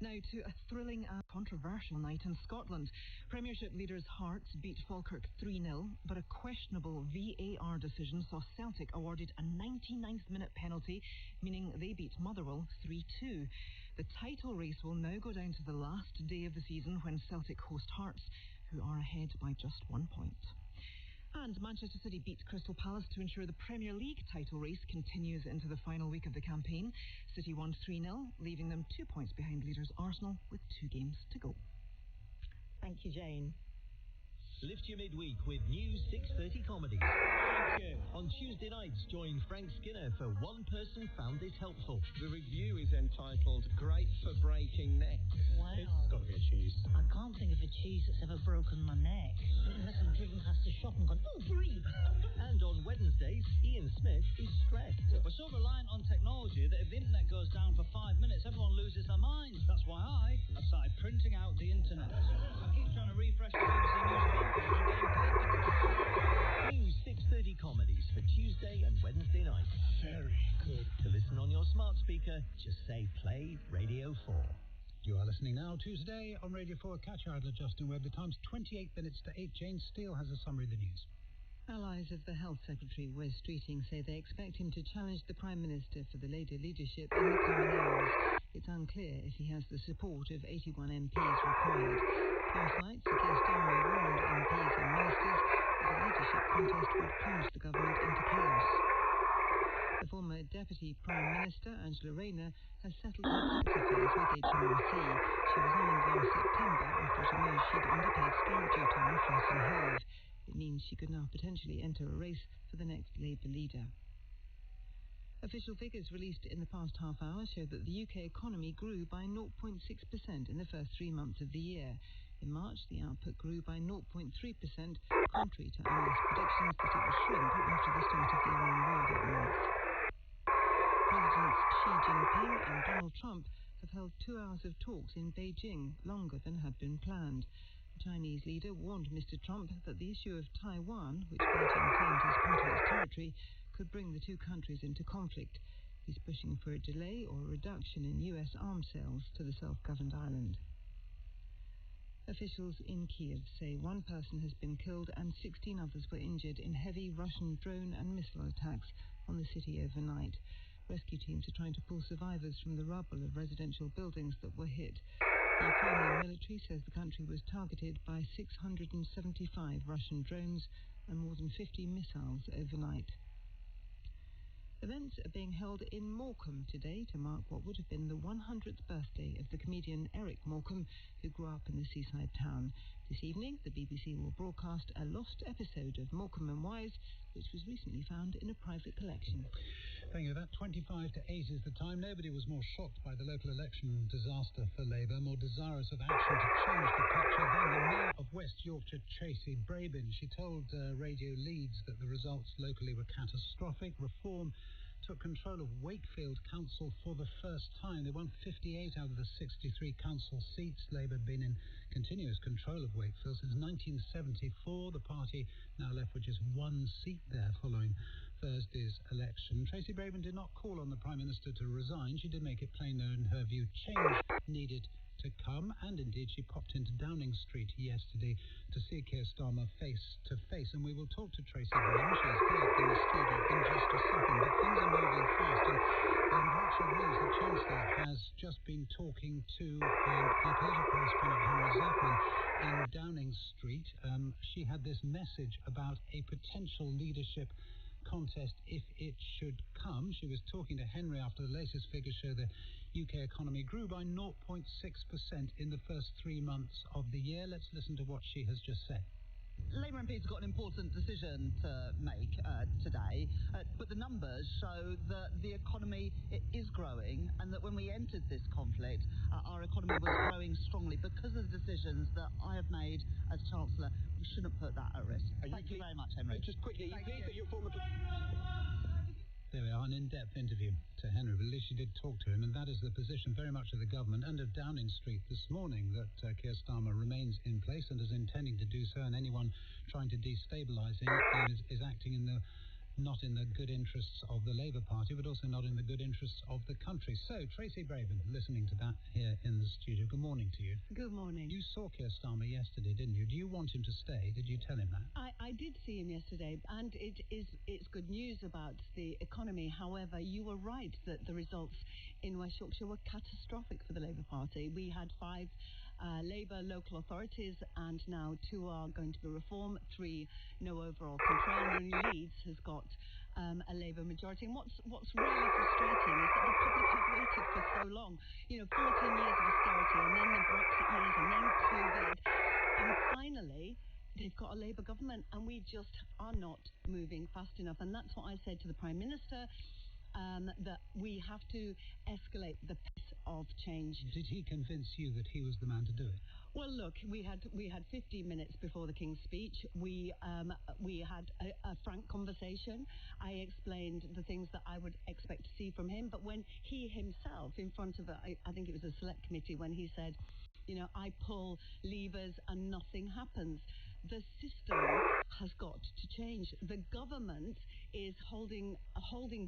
Now to a thrilling and controversial night in Scotland. Premiership leaders Hearts beat Falkirk 3-0, but a questionable VAR decision saw Celtic awarded a 99th minute penalty, meaning they beat Motherwell 3-2. The title race will now go down to the last day of the season when Celtic host Hearts, who are ahead by just 1 point. And Manchester City beat Crystal Palace to ensure the Premier League title race continues into the final week of the campaign. City won 3-0, leaving them 2 points behind leaders Arsenal with 2 games to go. Thank you, Jane. Lift your midweek with new 6:30 comedies. Thank you. On Tuesday nights, join Frank Skinner for One Person Found This Helpful. The review is entitled Great for Breaking Neck. Wow. It's got to be a cheese. I can't think of a cheese that's ever broken my neck. Unless I've driven past the shop and gone, oh, free. And on Wednesdays, Ian Smith is stressed. We're so reliant on technology that if the internet goes down for 5 minutes, everyone loses their minds. That's why I've started printing out the internet. I keep trying to refresh the BBC News homepage and getting paid for this. New 6:30 comedies for Tuesday and Wednesday nights. Very good. To listen on your smart speaker, just say Play Radio 4. You are listening now to Today on Radio 4. Catch our Justin Webb. The time's 28 minutes to 8. Jane Steele has a summary of the news. Allies of the Health Secretary, Wes Streeting, say they expect him to challenge the Prime Minister for the Labour leadership in the coming hours. It's unclear if he has the support of 81 MPs required. Last night, Sir Keir Starmer warned MPs and ministers that the leadership contest would plunge the government into chaos. The former Deputy Prime Minister, Angela Rayner, has settled her tax affairs with HMRC. She resigned last September after it emerged she'd underpaid stamp duty on Floss and Hove. It means she could now potentially enter a race for the next Labour leader. Official figures released in the past half hour show that the UK economy grew by 0.6% in the first 3 months of the year. In March, the output grew by 0.3%, contrary to analyst predictions that it would shrink after the start of the Iran war that month. Presidents Xi Jinping and Donald Trump have held 2 hours of talks in Beijing, longer than had been planned. The Chinese leader warned Mr. Trump that the issue of Taiwan, which Beijing claimed as part of its territory, could bring the two countries into conflict. He's pushing for a delay or a reduction in U.S. arms sales to the self-governed island. Officials in Kiev say one person has been killed and 16 others were injured in heavy Russian drone and missile attacks on the city overnight. Rescue teams are trying to pull survivors from the rubble of residential buildings that were hit. The Ukrainian military says the country was targeted by 675 Russian drones and more than 50 missiles overnight. Events are being held in Morecambe today to mark what would have been the 100th birthday of the comedian Eric Morecambe, who grew up in the seaside town. This evening, the BBC will broadcast a lost episode of Morecambe and Wise, which was recently found in a private collection. Thank you. That 25 to 8 is the time. Nobody was more shocked by the local election disaster for Labour, more desirous of action to change the picture than the Mayor of West Yorkshire, Tracy Brabin. She told Radio Leeds that the results locally were catastrophic. Reform took control of Wakefield Council for the first time. They won 58 out of the 63 council seats. Labour had been in continuous control of Wakefield since 1974. The party now left with just one seat there following Thursday's election. Tracy Brabin did not call on the Prime Minister to resign. She did make it plain, though, in her view, change needed to come, and indeed she popped into Downing Street yesterday to see Keir Starmer face to face. And we will talk to Tracy Brabin. She is here in the studio in just a second, but things are moving fast. And Rachel Reeves, the Chancellor, has just been talking to our political correspondent Henry Zepman in Downing Street. She had this message about a potential leadership contest if it should come. She was talking to Henry after the latest figures show the UK economy grew by 0.6% in the first 3 months of the year. Let's listen to what she has just said. Labour MPs have got an important decision to make today, but the numbers show that the economy is growing, and that when we entered this conflict, our economy was growing strongly. Because of the decisions that I have made as Chancellor, we shouldn't put that at risk. Thank you very much, Henry. Just quickly, are you pleased that your former... There we are, an in-depth interview to Henry, but at least she did talk to him, and that is the position very much of the government and of Downing Street this morning, that Keir Starmer remains in place and is intending to do so, and anyone trying to destabilise him is acting not in the good interests of the Labour Party, but also not in the good interests of the country. So, Tracy Brabin, listening to that here in the studio. Good morning to you. Good morning. You saw Keir Starmer yesterday, didn't you? Do you want him to stay? Did you tell him that? I did see him yesterday, and it's good news about the economy. However, you were right that the results in West Yorkshire were catastrophic for the Labour Party. We had 5 Labour local authorities, and now 2 are going to be reform, 3 no overall control, and only Leeds has got a Labour majority. And what's really frustrating is that the public have waited for so long. 14 years of austerity, and then the Brexit years, and then COVID, and finally they've got a Labour government, and we just are not moving fast enough. And that's what I said to the Prime Minister, that we have to escalate the pace of change. Did he convince you that he was the man to do it? Well, look, we had 15 minutes before the King's speech. We had a frank conversation. I explained the things that I would expect to see from him. But when he himself, in front of, I think it was a select committee, when he said, I pull levers and nothing happens. The system has got to change. The government is holding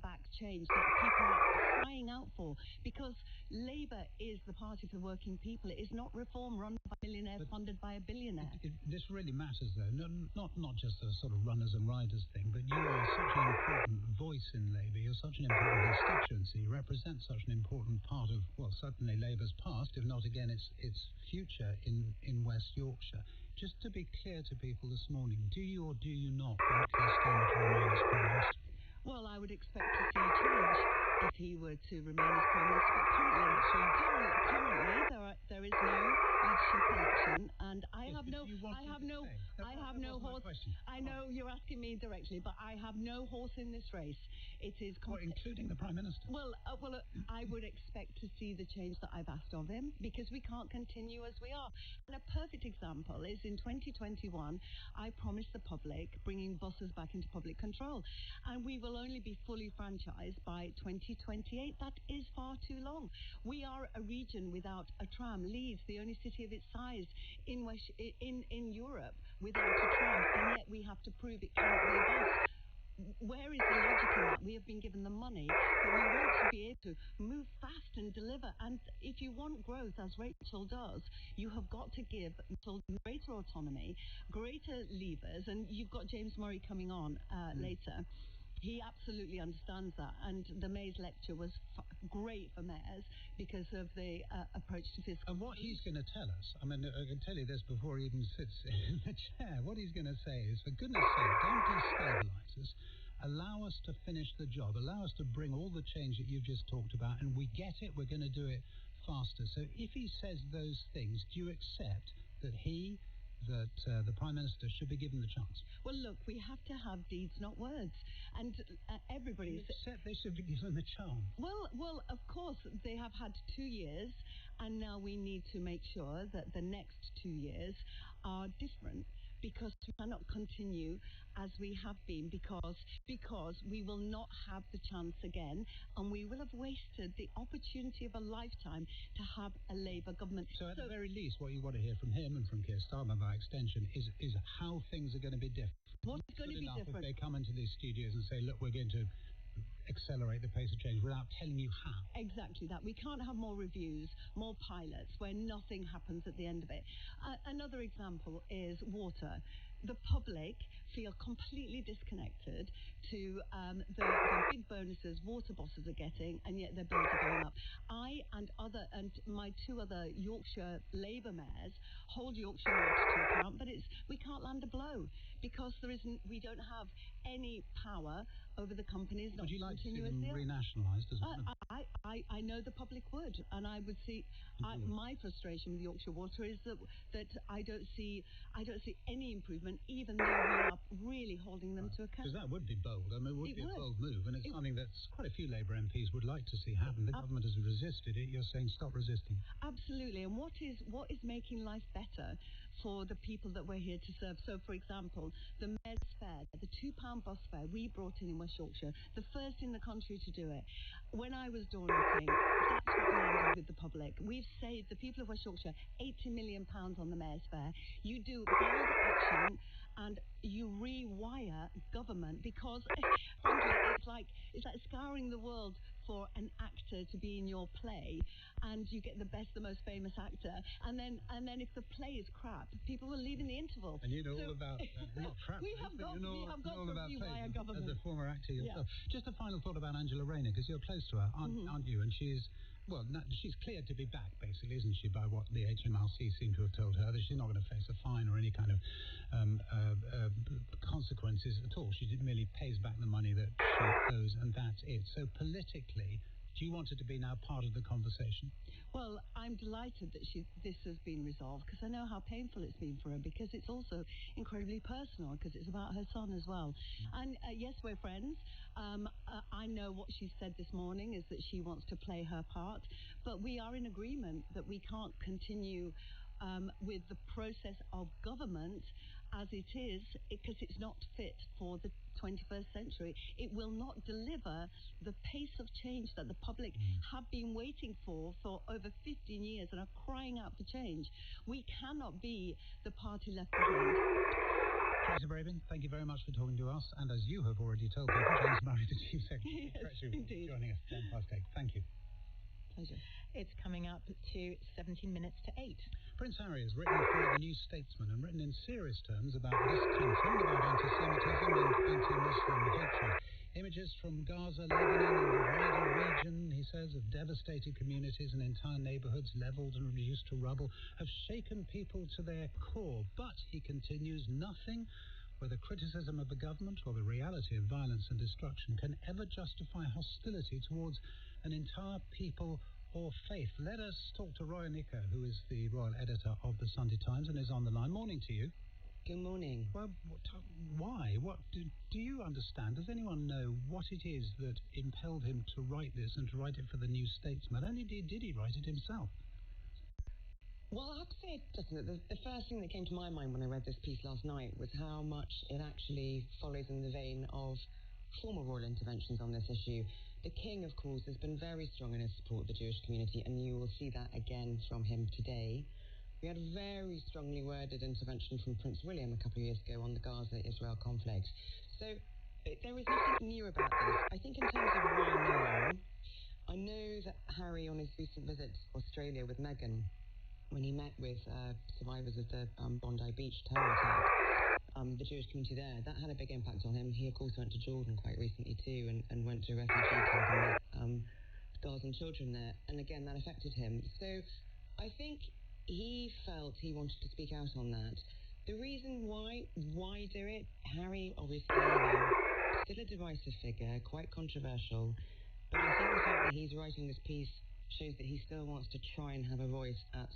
back change that people are crying out for, because Labour is the party for working people. It is not reform run by millionaires funded by a billionaire. This really matters, though. Not just a sort of runners and riders thing, but you are such an important voice in Labour. You're such an important constituency. You represent such an important part of, well, certainly Labour's past, if not, again, its future in West Yorkshire. Just to be clear to people this morning, do you or do you not want Keir Starmer to remain as Prime Minister? Well, I would expect to see change if he were to remain as Prime Minister. But currently there is no leadership election, and I have no horse. I know you're asking me directly, but I have no horse in this race. It is including the Prime Minister. Well, I would expect to see the change that I've asked of him, because we can't continue as we are. And a perfect example is in 2021, I promised the public bringing buses back into public control, and we will only be fully franchised by 2028. That is far too long. We are a region without a tram. Leeds, the only city of its size in in Europe without a Trump, and yet we have to prove it cannot be a bust. Where is the logic in that? We have been given the money, but we want to be able to move fast and deliver. And if you want growth, as Rachel does, you have got to give greater autonomy, greater levers. And you've got James Murray coming on later. He absolutely understands that. And the May's lecture was great for mayors because of the approach to fiscal. And what he's going to tell us, I mean, I can tell you this before he even sits in the chair. What he's going to say is, for goodness sake, don't destabilise us. Allow us to finish the job. Allow us to bring all the change that you've just talked about. And we get it. We're going to do it faster. So if he says those things, do you accept that the Prime Minister should be given the chance? Well, look, we have to have deeds, not words. And everybody... Except they should be given the chance. Well, of course, they have had 2 years, and now we need to make sure that the next 2 years are different, because we cannot continue as we have been, because we will not have the chance again, and we will have wasted the opportunity of a lifetime to have a Labour government. So at the very least, what you want to hear from him and from Keir Starmer by extension is how things are going to be different. What's going to be different? If they come into these studios and say, look, we're going to accelerate the pace of change without telling you how. Exactly that. We can't have more reviews, more pilots where nothing happens at the end of it. Another example is water. The public feel completely disconnected to the big bonuses water bosses are getting, and yet their bills are going up. I and my 2 other Yorkshire Labour mayors hold Yorkshire Water to account, but we can't land a blow because we don't have any power over the companies. Would you like to see them renationalised as well? I know the public would, and I would see. My frustration with Yorkshire Water is that I don't see any improvement, even though we are really holding them to account. Because that would be bold. I mean, it would be a bold move, and it's something that quite a few Labour MPs would like to see happen. The government has resisted it. You're saying stop resisting. Absolutely. And what is making life better for the people that we're here to serve? So, for example, the Mayor's Fare, the £2 bus fare we brought in West Yorkshire, the first in the country to do it. When I was door knocking, that's what landed with the public. We've saved the people of West Yorkshire £80 million on the Mayor's Fare. You do bold action and you rewire government, because frankly it's like scouring the world for an actor to be in your play, and you get the most famous actor, and then if the play is crap, people will leave in the interval. And you know all about not crap. we have got to rewire government. As a former actor yourself. Yeah. Just a final thought about Angela Rayner, because you're close to her, aren't you? And she's cleared to be back, basically, isn't she, by what the HMRC seem to have told her, that she's not going to face a fine or any kind of consequences at all. She merely pays back the money that she owes, and that's it. So politically, do you want her to be now part of the conversation? Well, I'm delighted that this has been resolved, because I know how painful it's been for her, because it's also incredibly personal, because it's about her son as well. And yes, we're friends. I know what she said this morning is that she wants to play her part, but we are in agreement that we can't continue with the process of government as it is, because it's not fit for the 21st century. It will not deliver the pace of change that the public have been waiting for over 15 years and are crying out for change. We cannot be the party left behind. Tracy Brabin, thank you very much for talking to us. And as you have already told people, James Murray, the Chief Secretary, indeed, joining us 8:10. Thank you. Pleasure. It's coming up to 17 minutes to 8. Prince Harry has written for The New Statesman and written in serious terms about this country and about anti-Semitism and anti-Muslim hatred. Images from Gaza, Lebanon and the wider region, he says, of devastated communities and entire neighbourhoods levelled and reduced to rubble have shaken people to their core. But, he continues, nothing, whether criticism of the government or the reality of violence and destruction, can ever justify hostility towards an entire people or faith. Let us talk to Roy Nicker, who is the royal editor of the Sunday Times and is on the line. Morning to you. Good morning. Well, why? What do you understand? Does anyone know what it is that impelled him to write this and to write it for the New Statesman? And indeed, did he write it himself? Well, I have to say, Justin, that the first thing that came to my mind when I read this piece last night was how much it actually follows in the vein of former royal interventions on this issue. The King, of course, has been very strong in his support of the Jewish community, and you will see that again from him today. We had a very strongly worded intervention from Prince William a couple of years ago on the Gaza-Israel conflict. So there is nothing new about this. I think in terms of why now, I know that Harry, on his recent visit to Australia with Meghan, when he met with survivors of the Bondi Beach terror attack, the Jewish community there, that had a big impact on him. He, of course, went to Jordan quite recently too and went to a refugee camp and met Gazan children there. And again, that affected him. So I think he felt he wanted to speak out on that. The reason why do it? Harry, obviously, still a divisive figure, quite controversial. But I think the fact that he's writing this piece shows that he still wants to try and have a voice at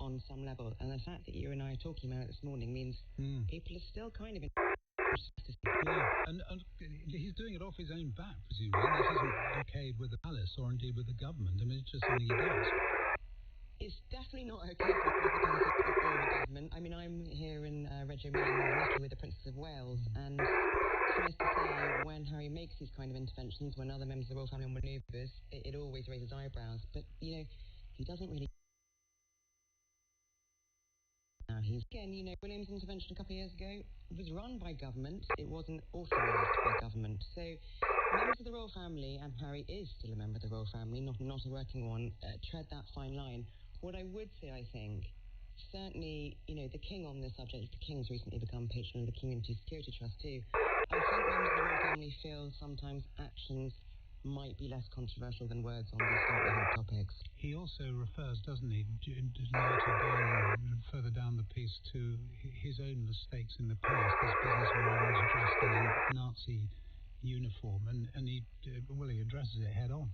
on some level. And the fact that you and I are talking about it this morning means people are still kind of Yeah, and he's doing it off his own back, presumably. This isn't okayed with the palace or indeed with the government. I mean, it's just something he does. It's definitely not okay with the palace or the government. I mean, I'm here in Reggio Emilia with the Princess of Wales, and suffice to say, when Harry makes these kind of interventions, when other members of the royal family manoeuvres, it always raises eyebrows. But, he doesn't really... William's intervention a couple of years ago was run by government. It wasn't authorised by government. So members of the royal family, and Harry is still a member of the royal family, not a working one, tread that fine line. What I would say, I think, certainly, the king on this subject, the king's recently become patron of the Community Security Trust too. I think members of the royal family feel sometimes actions might be less controversial than words on these slightly hot topics. He also refers, doesn't he, further down the piece to his own mistakes in the past, this business where he was dressed in a Nazi uniform, and he addresses it head on.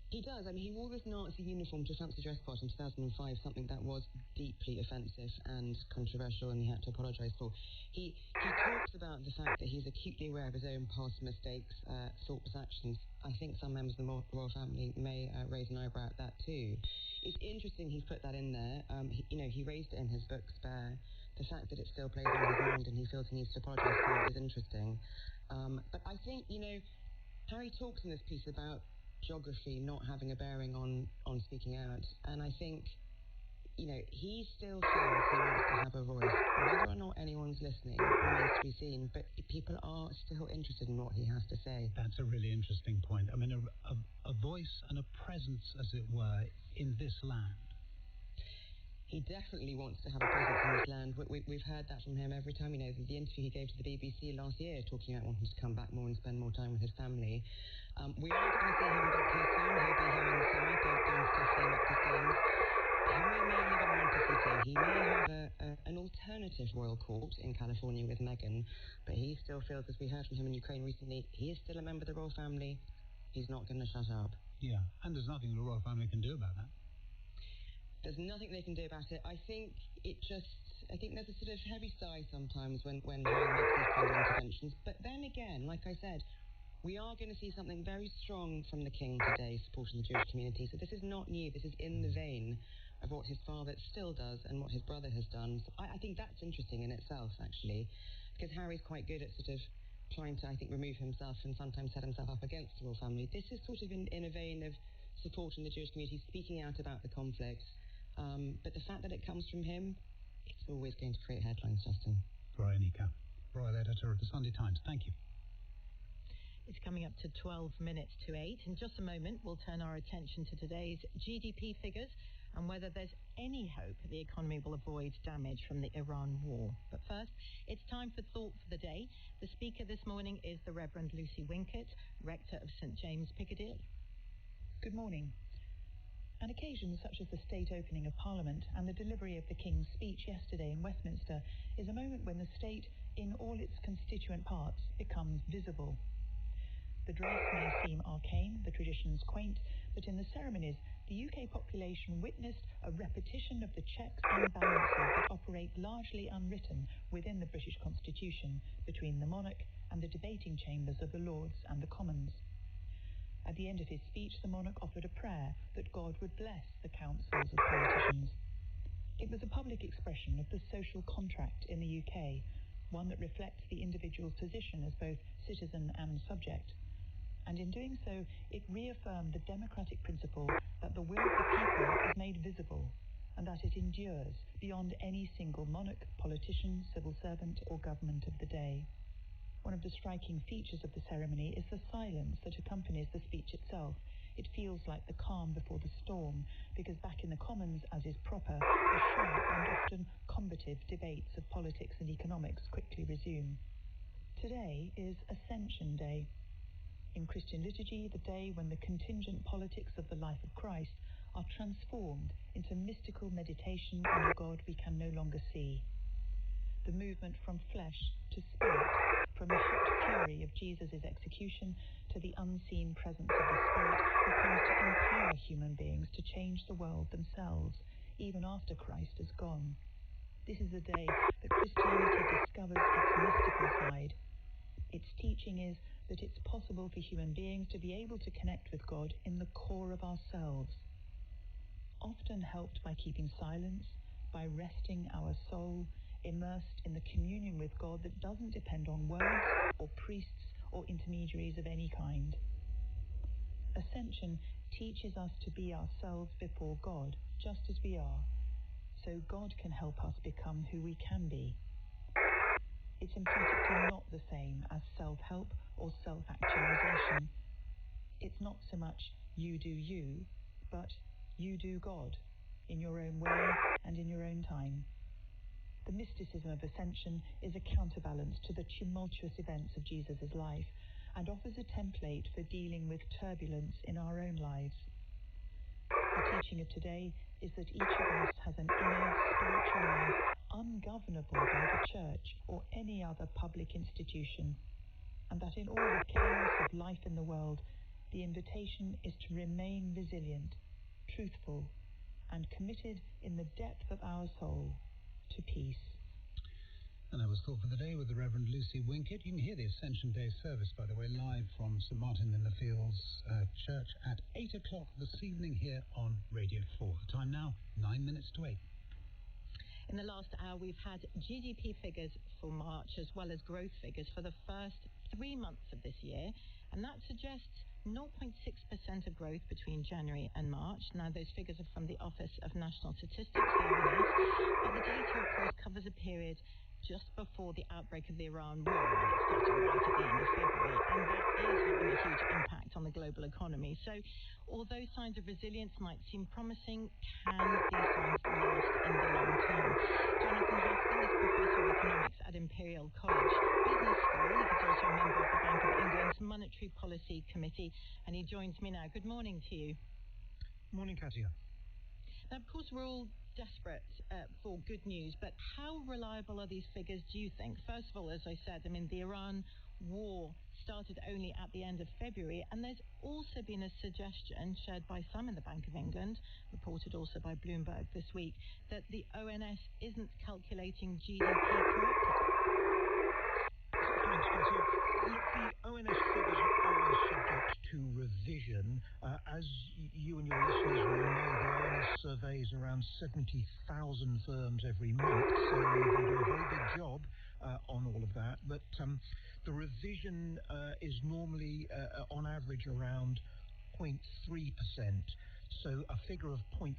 He does. I mean, he wore this Nazi uniform to a fancy dress party in 2005, something that was deeply offensive and controversial, and he had to apologise for. He talks about the fact that he's acutely aware of his own past mistakes, thoughtless actions. I think some members of the royal family may raise an eyebrow at that too. It's interesting he's put that in there. He raised it in his book, Spare. The fact that it still plays on his mind and he feels he needs to apologise for it is interesting. But I think, Harry talks in this piece about geography not having a bearing on speaking out, and I think he still feels he wants to have a voice. Whether or not anyone's listening remains to be seen, but people are still interested in what he has to say. That's a really interesting point. I mean, a voice and a presence, as it were, in this land. He definitely wants to have a presence in this land. We've heard that from him every time. The interview he gave to the BBC last year, talking about wanting to come back more and spend more time with his family. We are going to see him back here soon. He'll be here in the summer doing stuff for the Invictus Games. Harry may live in Montecito. He may have an alternative royal court in California with Meghan, but he still feels, as we heard from him in Ukraine recently, he is still a member of the royal family. He's not going to shut up. Yeah, and there's nothing the royal family can do about that. There's nothing they can do about it. I think there's a sort of heavy sigh sometimes when Harry makes these kind of interventions. But then again, like I said, we are going to see something very strong from the king today supporting the Jewish community. So this is not new. This is in the vein of what his father still does and what his brother has done. So I think that's interesting in itself, actually, because Harry's quite good at sort of trying to, I think, remove himself and sometimes set himself up against the royal family. This is sort of in a vein of supporting the Jewish community, speaking out about the conflict. But the fact that it comes from him, it's always going to create headlines, Justin. Brian Ika, royal editor of the Sunday Times. Thank you. It's coming up to 12 minutes to 8. In just a moment, we'll turn our attention to today's GDP figures and whether there's any hope the economy will avoid damage from the Iran war. But first, it's time for Thought for the Day. The speaker this morning is the Reverend Lucy Winkett, rector of St James Piccadilly. Good morning. An occasion such as the state opening of Parliament and the delivery of the King's speech yesterday in Westminster is a moment when the state, in all its constituent parts, becomes visible. The dress may seem arcane, the traditions quaint, but in the ceremonies, the UK population witnessed a repetition of the checks and balances that operate largely unwritten within the British Constitution between the monarch and the debating chambers of the Lords and the Commons. At the end of his speech, the monarch offered a prayer that God would bless the councils of politicians. It was a public expression of the social contract in the UK, one that reflects the individual's position as both citizen and subject. And in doing so, it reaffirmed the democratic principle that the will of the people is made visible, and that it endures beyond any single monarch, politician, civil servant, or government of the day. One of the striking features of the ceremony is the silence that accompanies the speech itself. It feels like the calm before the storm, because back in the Commons, as is proper, the sharp and often combative debates of politics and economics quickly resume. Today is Ascension Day. In Christian liturgy, the day when the contingent politics of the life of Christ are transformed into mystical meditation on the God we can no longer see. The movement from flesh to spirit, from the hot fury of Jesus' execution to the unseen presence of the Spirit who comes to empower human beings to change the world themselves, even after Christ is gone. This is the day that Christianity discovers its mystical side. Its teaching is that it's possible for human beings to be able to connect with God in the core of ourselves, often helped by keeping silence, by resting our soul, immersed in the communion with God that doesn't depend on words or priests or intermediaries of any kind. Ascension teaches us to be ourselves before God, just as we are, so God can help us become who we can be. It's emphatically not the same as self-help or self-actualization. It's not so much you do you, but you do God, in your own way and in your own time. The mysticism of Ascension is a counterbalance to the tumultuous events of Jesus' life and offers a template for dealing with turbulence in our own lives. The teaching of today is that each of us has an inner spiritual life ungovernable by the church or any other public institution, and that in all the chaos of life in the world, the invitation is to remain resilient, truthful, and committed in the depth of our soul to peace. And that was Thought for the Day with the Reverend Lucy Winkett. You can hear the Ascension Day service, by the way, live from St Martin in the Fields Church at 8 o'clock this evening here on Radio 4. The time now, 9 minutes to 8. In the last hour, we've had GDP figures for March as well as growth figures for the first 3 months of this year, and that suggests 0.6% of growth between January and March. Now, those figures are from the Office of National Statistics, the ONS, but the data, of course, covers a period just before the outbreak of the Iran war, and it started right at the end of February, and that is having a huge impact on the global economy. So, although signs of resilience might seem promising, can these signs last in the long term? Jonathan Haskell is Professor of Economics at Imperial College Business School. He's also a member of the Bank of England's Monetary Policy Committee, and he joins me now. Good morning to you. Morning, Katia. Now, of course, we're all desperate for good news, but how reliable are these figures, do you think? First of all, as I said, the Iran war started only at the end of February, and there's also been a suggestion shared by some in the Bank of England, reported also by Bloomberg this week, that the ONS isn't calculating GDP correctly. Thanks, Katia. Look, the ONS figures are always subject to revision. As you and your listeners will know, the ONS surveys around 70,000 firms every month, so they do a very big job on all of that. But the revision is normally, on average, around 0.3%. So a figure of 0.6%,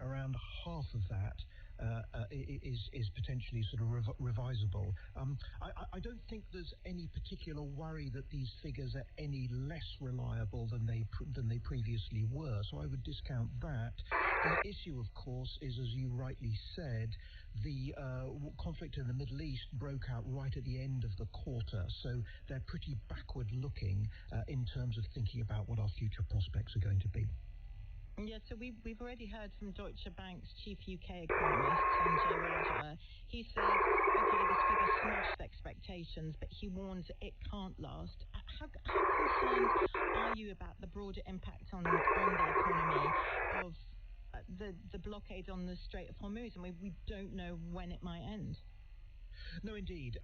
around half of that, is potentially sort of revisable. I don't think there's any particular worry that these figures are any less reliable than they previously were, so I would discount that. The issue, of course, is, as you rightly said, the conflict in the Middle East broke out right at the end of the quarter, so they're pretty backward-looking in terms of thinking about what our future prospects are going to be. Yeah, so we've already heard from Deutsche Bank's chief UK economist, Sanjay Raja. He says, okay, this figure smashed expectations, but he warns it can't last. How concerned are you about the broader impact on the economy of the blockade on the Strait of Hormuz? We don't know when it might end. No, indeed,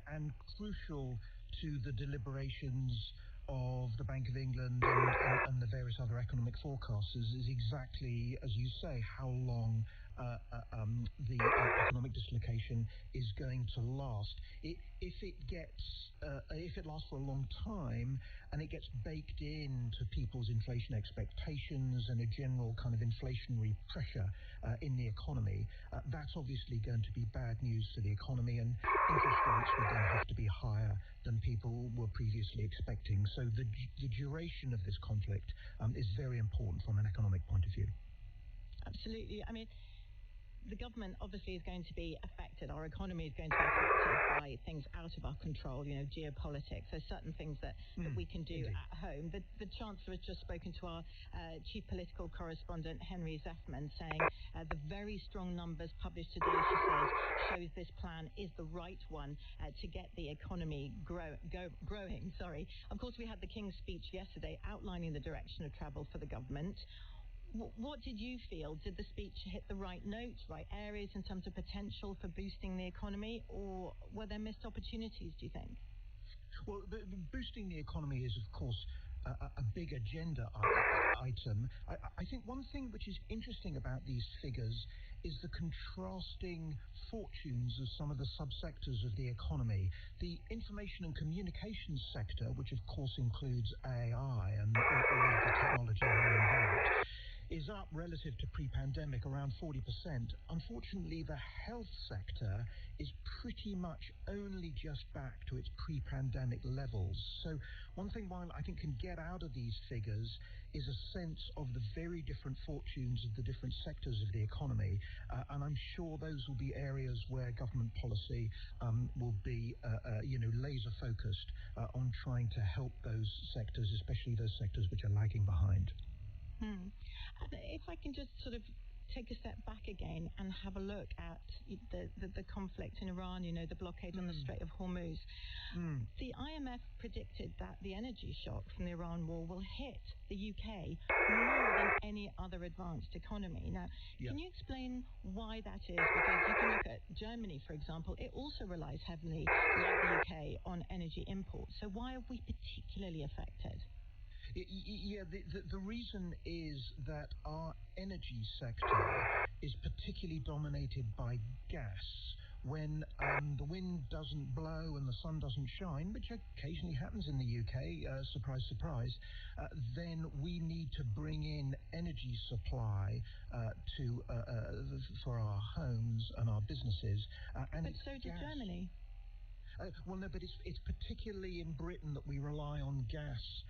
and crucial to the deliberations of the Bank of England and the various other economic forecasters is exactly, as you say, how long the economic dislocation is going to last. If it lasts for a long time and it gets baked into people's inflation expectations and a general kind of inflationary pressure in the economy, that's obviously going to be bad news for the economy, and interest rates would then have to be higher than people were previously expecting. So the duration of this conflict is very important from an economic point of view. Absolutely. I mean, the government obviously is going to be affected. Our economy is going to be affected by things out of our control, geopolitics. There's certain things that we can do at home. The Chancellor has just spoken to our chief political correspondent, Henry Zeffman, saying the very strong numbers published today, she says, shows this plan is the right one to get the economy growing. Of course, we had the King's speech yesterday outlining the direction of travel for the government. What did you feel? Did the speech hit the right notes, right areas in terms of potential for boosting the economy, or were there missed opportunities, do you think? Well, boosting the economy is, of course, a big agenda item. I think one thing which is interesting about these figures is the contrasting fortunes of some of the subsectors of the economy. The information and communications sector, which of course includes AI and all of the technology around that, is up relative to pre-pandemic around 40%. Unfortunately, the health sector is pretty much only just back to its pre-pandemic levels. So one thing while I think can get out of these figures is a sense of the very different fortunes of the different sectors of the economy. And I'm sure those will be areas where government policy will be, laser focused on trying to help those sectors, especially those sectors which are lagging behind. If I can just sort of take a step back again and have a look at the conflict in Iran, the blockade on the Strait of Hormuz. The IMF predicted that the energy shock from the Iran war will hit the UK more than any other advanced economy. Now, can you explain why that is? Because you can look at Germany, for example. It also relies heavily, like the UK, on energy imports. So why are we particularly affected? The reason is that our energy sector is particularly dominated by gas. When the wind doesn't blow and the sun doesn't shine, which occasionally happens in the UK, surprise, surprise, then we need to bring in energy supply for our homes and our businesses. But so does Germany. Well, no, but it's particularly in Britain that we rely on gas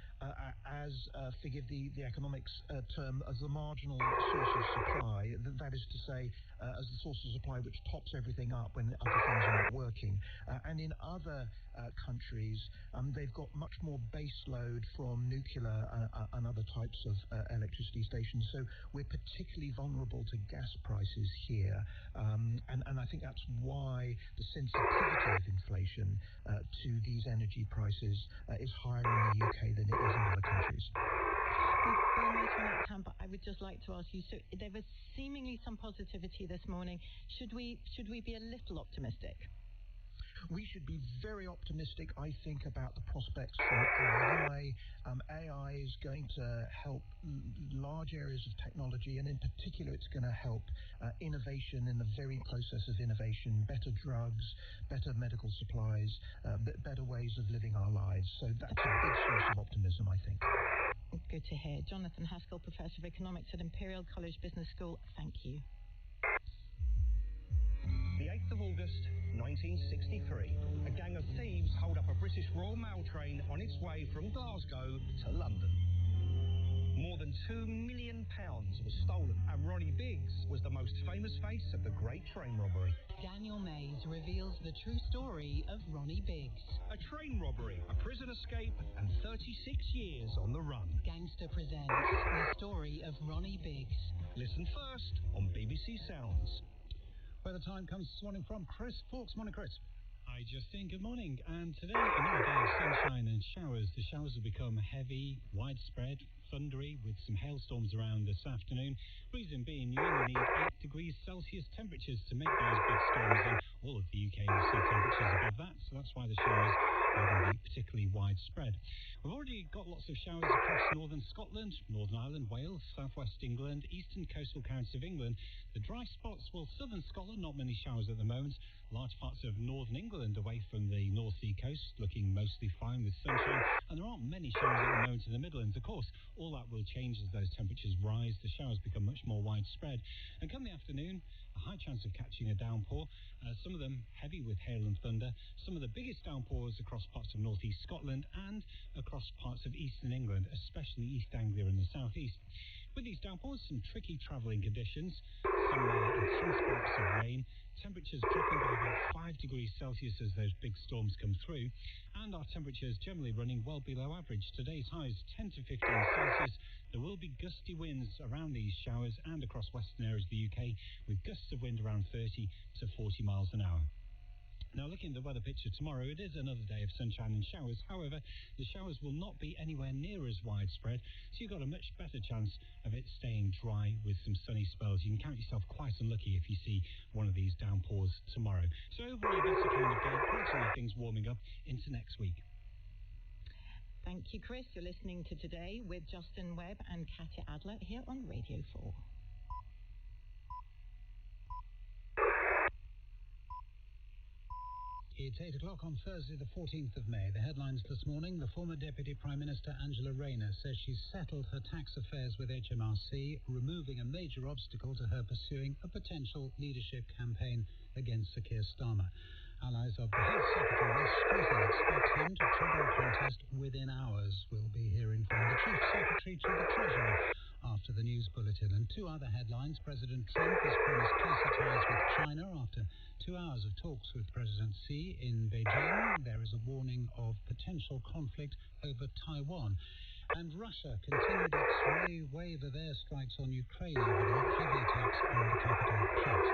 as, forgive the economics term, as the marginal source of supply. That is to say, as the source of supply which tops everything up when other things are not working. And in other countries, they've got much more base load from nuclear and other types of electricity stations. So we're particularly vulnerable to gas prices here. And I think that's why the sensitivity of inflation to these energy prices is higher in the UK than it is in other countries. We're almost run out of time, but I would just like to ask you, so there was seemingly some positivity this morning. Should we be a little optimistic? We should be very optimistic, I think, about the prospects from AI. AI is going to help large areas of technology, and in particular, it's going to help innovation in the very process of innovation, better drugs, better medical supplies, better ways of living our lives. So that's a big source of optimism, I think. Good to hear. Jonathan Haskell, Professor of Economics at Imperial College Business School, thank you. The 8th of August, 1963, a gang of thieves hold up a British Royal Mail train on its way from Glasgow to London. More than £2 million was stolen, and Ronnie Biggs was the most famous face of the Great Train Robbery. Daniel Mays reveals the true story of Ronnie Biggs. A train robbery, a prison escape, and 36 years on the run. Gangster presents the story of Ronnie Biggs. Listen first on BBC Sounds. Where the time comes this morning from Chris Fawkes. Morning, Chris. Hi, Justin. Good morning. And today, another day of sunshine and showers. The showers will become heavy, widespread, thundery, with some hailstorms around this afternoon. Reason being, you only need 8 degrees Celsius temperatures to make those big storms, and all of the UK will see temperatures above that. So that's why the showers rather than be particularly widespread. We've already got lots of showers across northern Scotland, Northern Ireland, Wales, southwest England, eastern coastal counties of England. The dry spots, well, southern Scotland, not many showers at the moment. Large parts of northern England away from the North Sea coast, looking mostly fine with sunshine. And there aren't many showers at the moment in the Midlands. Of course, all that will change as those temperatures rise. The showers become much more widespread. And come the afternoon, a high chance of catching a downpour. Some of them heavy with hail and thunder. Some of the biggest downpours across parts of northeast Scotland and across parts of eastern England, especially East Anglia and the southeast. With these downpours, some tricky travelling conditions, some intense spurts of rain, temperatures dropping by about 5 degrees Celsius as those big storms come through, and our temperatures generally running well below average. Today's highs 10 to 15 Celsius. There will be gusty winds around these showers and across western areas of the UK, with gusts of wind around 30 to 40 miles an hour. Now, looking at the weather picture tomorrow, it is another day of sunshine and showers. However, the showers will not be anywhere near as widespread, so you've got a much better chance of it staying dry with some sunny spells. You can count yourself quite unlucky if you see one of these downpours tomorrow. So overall, a better kind of day, gradually things warming up into next week. Thank you, Chris. You're listening to Today with Justin Webb and Katya Adler here on Radio 4. It's 8 o'clock on Thursday, the 14th of May. The headlines this morning: the former Deputy Prime Minister Angela Rayner says she's settled her tax affairs with HMRC, removing a major obstacle to her pursuing a potential leadership campaign against Sir Keir Starmer. Allies of the Health Secretary Wes Streeting expect him to trigger a contest within hours. We'll be hearing from the Chief Secretary to the Treasurer after the news bulletin. And two other headlines: President Trump has promised closer ties with China after 2 hours of talks with President Xi in Beijing. There is a warning of potential conflict over Taiwan. And Russia continued its wave of airstrikes on Ukraine overnight, heavy attacks on the capital, Kyiv.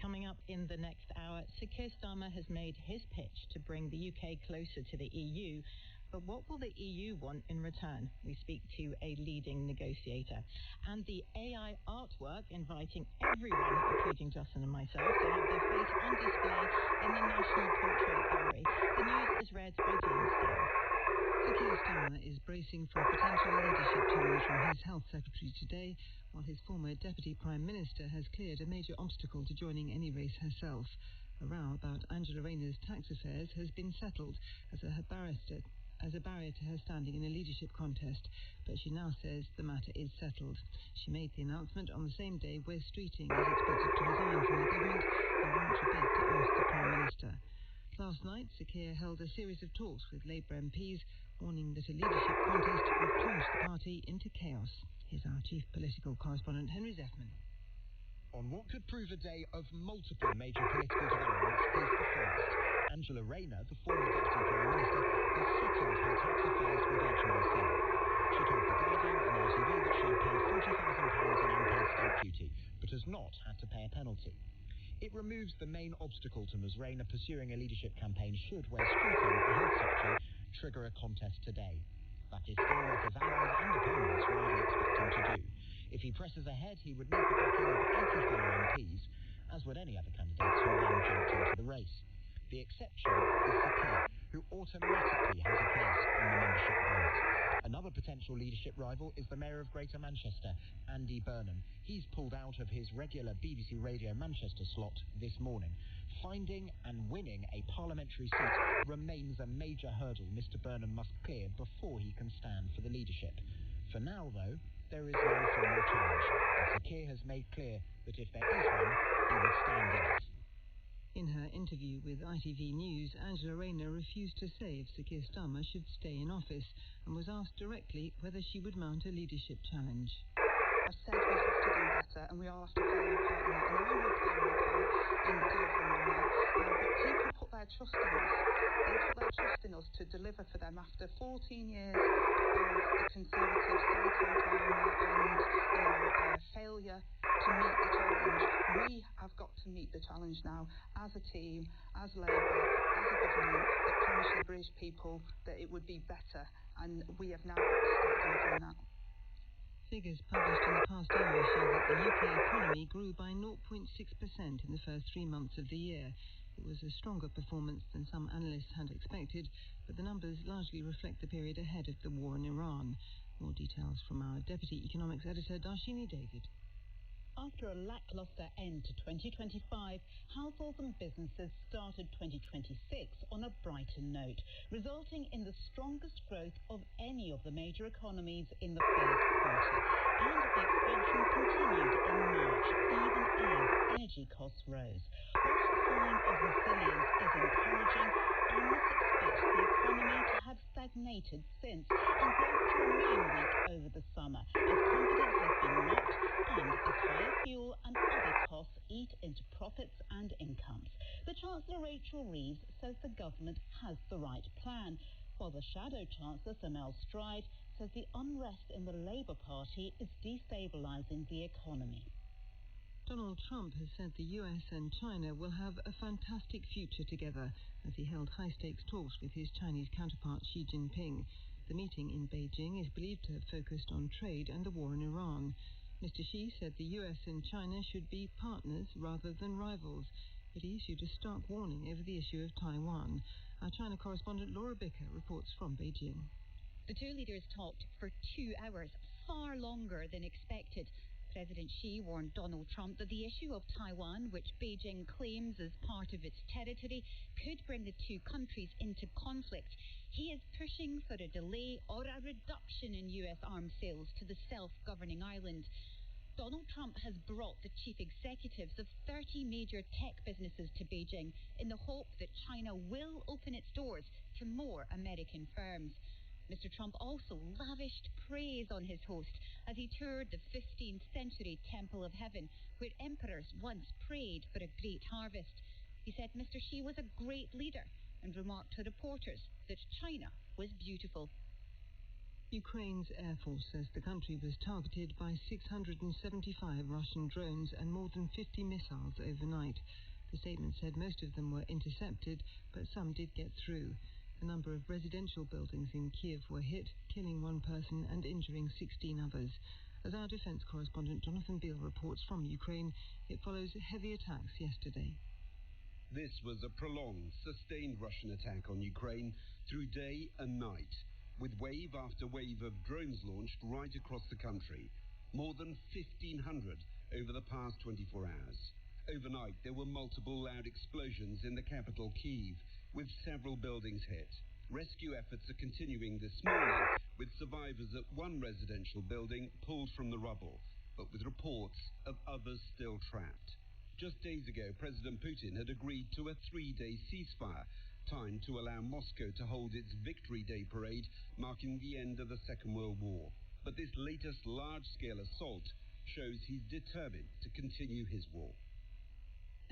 Coming up in the next hour, Sir Keir Starmer has made his pitch to bring the UK closer to the EU. But what will the EU want in return? We speak to a leading negotiator. And the AI artwork inviting everyone, including Justin and myself, to have their face on display in the National Portrait Gallery. The news is read by James Steele. Sir Keir Starmer is bracing for a potential leadership challenge from his Health Secretary today, while his former Deputy Prime Minister has cleared a major obstacle to joining any race herself. A row about Angela Rayner's tax affairs has been settled as a barrier to her standing in a leadership contest, but she now says the matter is settled. She made the announcement on the same day Wes Streeting is expected to resign from the government and launch a bid to oust the Prime Minister. Last night, Sir Keir held a series of talks with Labour MPs, warning that a leadership contest would plunge the party into chaos. Here's our chief political correspondent, Henry Zeffman. On what could prove a day of multiple major political developments is the first. Angela Rayner, the former Deputy Prime Minister, has settled her tax affairs with HMRC. She told The Guardian and ITV that she had paid £40,000 in unpaid stamp duty, but has not had to pay a penalty. It removes the main obstacle to Ms Rayner pursuing a leadership campaign should Wes Streeting, the Health Secretary, trigger a contest today. That is still what his allies and opponents widely expect him to do. If he presses ahead, he would need the backing of 80 fellow MPs, as would any other candidates who then jumped into the race. The exception is Sir Keir, who automatically has a place on the membership ballot. Another potential leadership rival is the Mayor of Greater Manchester, Andy Burnham. He's pulled out of his regular BBC Radio Manchester slot this morning. Finding and winning a parliamentary seat remains a major hurdle Mr Burnham must clear before he can stand for the leadership. For now, though, there is no formal challenge, and Sir Keir has made clear that if there is one, he would stand in it. In her interview with ITV News, Angela Rayner refused to say if Sir Keir Starmer should stay in office and was asked directly whether she would mount a leadership challenge. I've said we have to do better and we all have to play our part in that, and I will play my part in delivering on that. But people put their trust in us. They put their trust in us to deliver for them after 14 years of the Conservative psychodrama and failure to meet the challenge. We have got to meet the challenge now as a team, as Labour, as a government that promised the British people that it would be better, and we have now got to start delivering that. Figures published in the past hour show that the UK economy grew by 0.6% in the first 3 months of the year. It was a stronger performance than some analysts had expected, but the numbers largely reflect the period ahead of the war in Iran. More details from our Deputy Economics Editor, Darshini David. After a lacklustre end to 2025, households and businesses started 2026 on a brighter note, resulting in the strongest growth of any of the major economies in the first quarter. And the expansion continued in March, even as energy costs rose. One sign of resilience is encouraging. Analysts expect the economy to have stagnated since and growth to remain weak over the summer, as confidence has been knocked and as higher fuel and other costs eat into profits and incomes. The Chancellor Rachel Reeves says the government has the right plan, while the Shadow Chancellor Sir Mel Stride says the unrest in the Labour Party is destabilising the economy. Donald Trump has said the US and China will have a fantastic future together as he held high-stakes talks with his Chinese counterpart Xi Jinping. The meeting in Beijing is believed to have focused on trade and the war in Iran. Mr. Xi said the US and China should be partners rather than rivals, but he issued a stark warning over the issue of Taiwan. Our China correspondent Laura Bicker reports from Beijing. The two leaders talked for 2 hours, far longer than expected. President Xi warned Donald Trump that the issue of Taiwan, which Beijing claims as part of its territory, could bring the two countries into conflict. He is pushing for a delay or a reduction in US arms sales to the self-governing island. Donald Trump has brought the chief executives of 30 major tech businesses to Beijing in the hope that China will open its doors to more American firms. Mr. Trump also lavished praise on his host as he toured the 15th century Temple of Heaven, where emperors once prayed for a great harvest. He said Mr. Xi was a great leader and remarked to reporters that China was beautiful. Ukraine's Air Force says the country was targeted by 675 Russian drones and more than 50 missiles overnight. The statement said most of them were intercepted, but some did get through. A number of residential buildings in Kiev were hit, killing one person and injuring 16 others. As our defence correspondent Jonathan Beale reports from Ukraine, it follows heavy attacks yesterday. This was a prolonged, sustained Russian attack on Ukraine through day and night, with wave after wave of drones launched right across the country, more than 1,500 over the past 24 hours. Overnight, there were multiple loud explosions in the capital, Kyiv, with several buildings hit. Rescue efforts are continuing this morning, with survivors at one residential building pulled from the rubble, but with reports of others still trapped. Just days ago, President Putin had agreed to a 3-day ceasefire, timed to allow Moscow to hold its Victory Day parade, marking the end of the Second World War. But this latest large-scale assault shows he's determined to continue his war.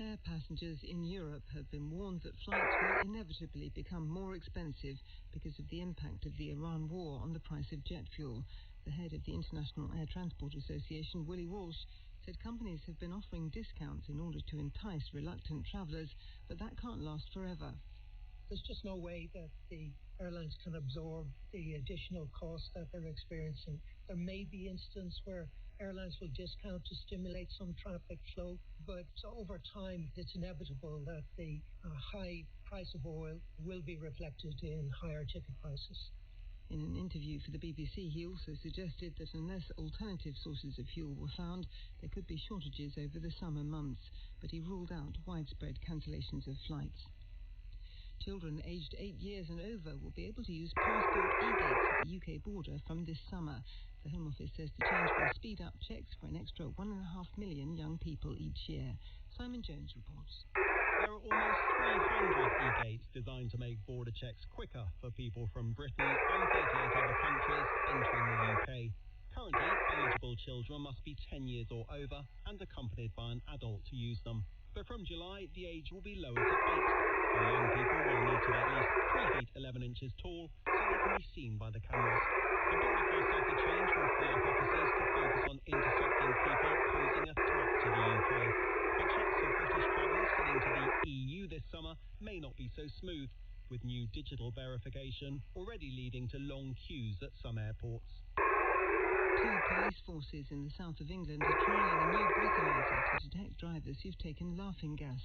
Air passengers in Europe have been warned that flights will inevitably become more expensive because of the impact of the Iran war on the price of jet fuel. The head of the International Air Transport Association, Willie Walsh, said companies have been offering discounts in order to entice reluctant travellers, but that can't last forever. There's just no way that the airlines can absorb the additional costs that they're experiencing. There may be instances where airlines will discount to stimulate some traffic flow, but over time it's inevitable that the high price of oil will be reflected in higher ticket prices. In an interview for the BBC, he also suggested that unless alternative sources of fuel were found, there could be shortages over the summer months, but he ruled out widespread cancellations of flights. Children aged 8 years and over will be able to use passport e-gates at the UK border from this summer. The Home Office says the change will speed up checks for an extra 1.5 million young people each year. Simon Jones reports. There are almost 300 e-gates designed to make border checks quicker for people from Britain and 38 other countries entering the UK. Currently, eligible children must be 10 years or over and accompanied by an adult to use them. But from July, the age will be lowered to 8. So young people will need to be at least 3 feet 11 inches tall so they can be seen by the cameras. The Border Force says the change will free up officers to focus on intercepting people posing a threat to the UK. But checks for British travellers heading to the EU this summer may not be so smooth, with new digital verification already leading to long queues at some airports. 2 police forces in the south of England are trialling a new breathalyzer to detect drivers who've taken laughing gas.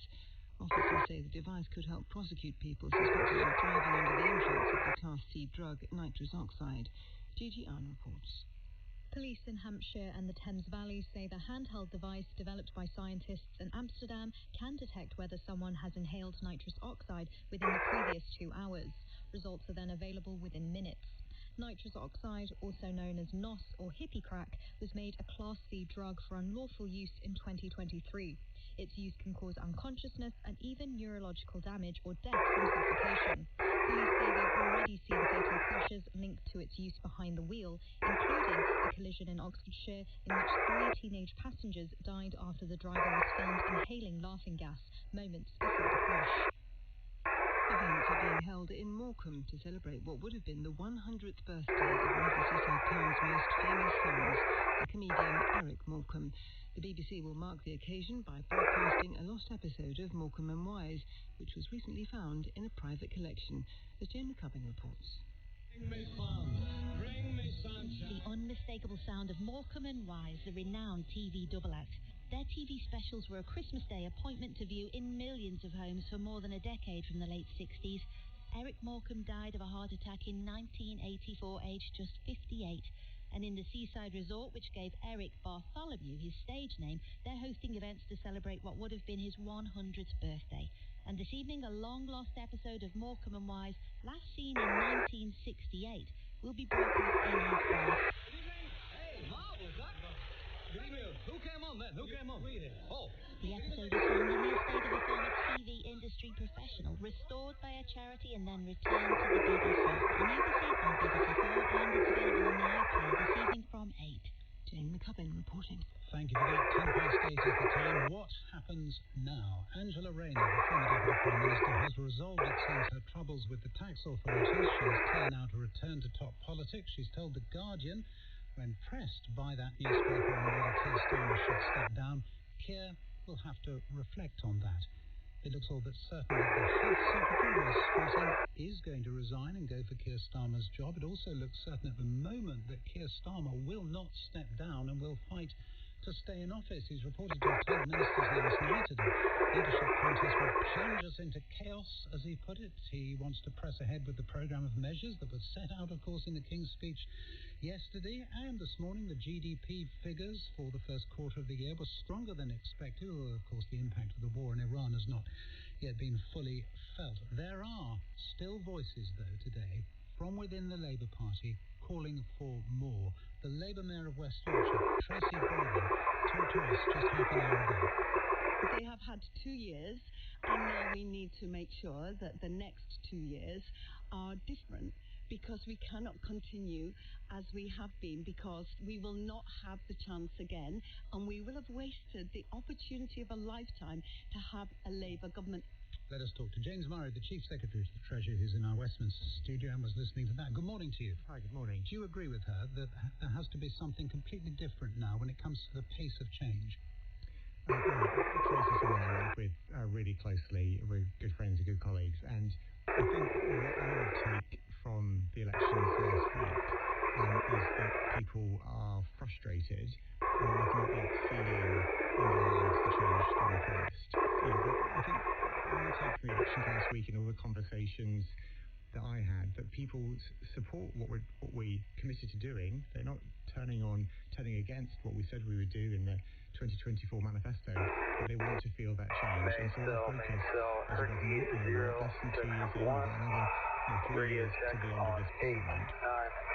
Officers say the device could help prosecute people suspected of driving under the influence of the Class C drug nitrous oxide. Gigi Ann reports. Police in Hampshire and the Thames Valley say the handheld device developed by scientists in Amsterdam can detect whether someone has inhaled nitrous oxide within the previous 2 hours. Results are then available within minutes. Nitrous oxide, also known as NOS or hippie crack, was made a Class C drug for unlawful use in 2023. Its use can cause unconsciousness and even neurological damage or death from suffocation. Police say they've already seen fatal crashes linked to its use behind the wheel, including a collision in Oxfordshire in which 3 teenage passengers died after the driver was filmed inhaling laughing gas moments before the crash. Events are being held in Morecambe to celebrate what would have been the 100th birthday of one of the city of town's most famous sons, the comedian Eric Morecambe. The BBC will mark the occasion by broadcasting a lost episode of Morecambe and Wise, which was recently found in a private collection, as Jane McCubbin reports. Bring me fun, bring me sunshine. The unmistakable sound of Morecambe and Wise, the renowned TV double act. Their TV specials were a Christmas Day appointment to view in millions of homes for more than a decade from the late 60s. Eric Morecambe died of a heart attack in 1984, aged just 58. And in the seaside resort, which gave Eric Bartholomew his stage name, they're hosting events to celebrate what would have been his 100th birthday. And this evening, a long-lost episode of Morecambe and Wise, last seen in 1968, will be broadcast in his honor. Hey, marvellous, that. Good evening. Who came on then? Who came on? Oh. The episode is filmed in the estate of a former TV industry professional, restored by a charity and then returned to the BBC. And you can see it on BBC4 and it's available on the iPlayer this evening from 8. Jane McCubbin reporting. Thank you for that. 8:10 is the time. What happens now? Angela Rayner, the former Deputy Prime Minister, has resolved, it seems, her troubles with the tax authorities. She is clear now to return to top politics. She's told The Guardian, when pressed by that newspaper on whether Keir Starmer should step down, Keir will have to reflect on that. It looks all but certain that the Health Secretary, Wes Streeting, is going to resign and go for Keir Starmer's job. It also looks certain at the moment that Keir Starmer will not step down and will fight to stay in office. He's reported to have told ministers last night that a leadership contest would plunge us into chaos, as he put it. He wants to press ahead with the programme of measures that was set out, of course, in the King's speech yesterday. And this morning, the GDP figures for the first quarter of the year were stronger than expected, although, of course, the impact of the war in Iran has not yet been fully felt. There are still voices, though, today, from within the Labour Party, calling for more. The Labour Mayor of West Yorkshire, Tracy Baldwin, talked to us just half an hour ago. They have had 2 years, and now we need to make sure that the next 2 years are different, because we cannot continue as we have been, because we will not have the chance again, and we will have wasted the opportunity of a lifetime to have a Labour government. Let us talk to James Murray, the Chief Secretary to the Treasury, who's in our Westminster studio and was listening to that. Good morning to you. Hi, good morning. Do you agree with her that there has to be something completely different now when it comes to the pace of change? Tracy's someone I work with really closely. We're good friends and good colleagues. And I think what I would take from the elections last week is that people are frustrated with not yet feeling in their lives the change that we promised. I think I would take from the elections last week and all the conversations that I had, that people support what we committed to doing. They're not turning against what we said we would do in the 2024 manifesto, but they want to feel that change. And so our focus as a government, we're less than 2 years in, we've got another 3 years to the end of this parliament.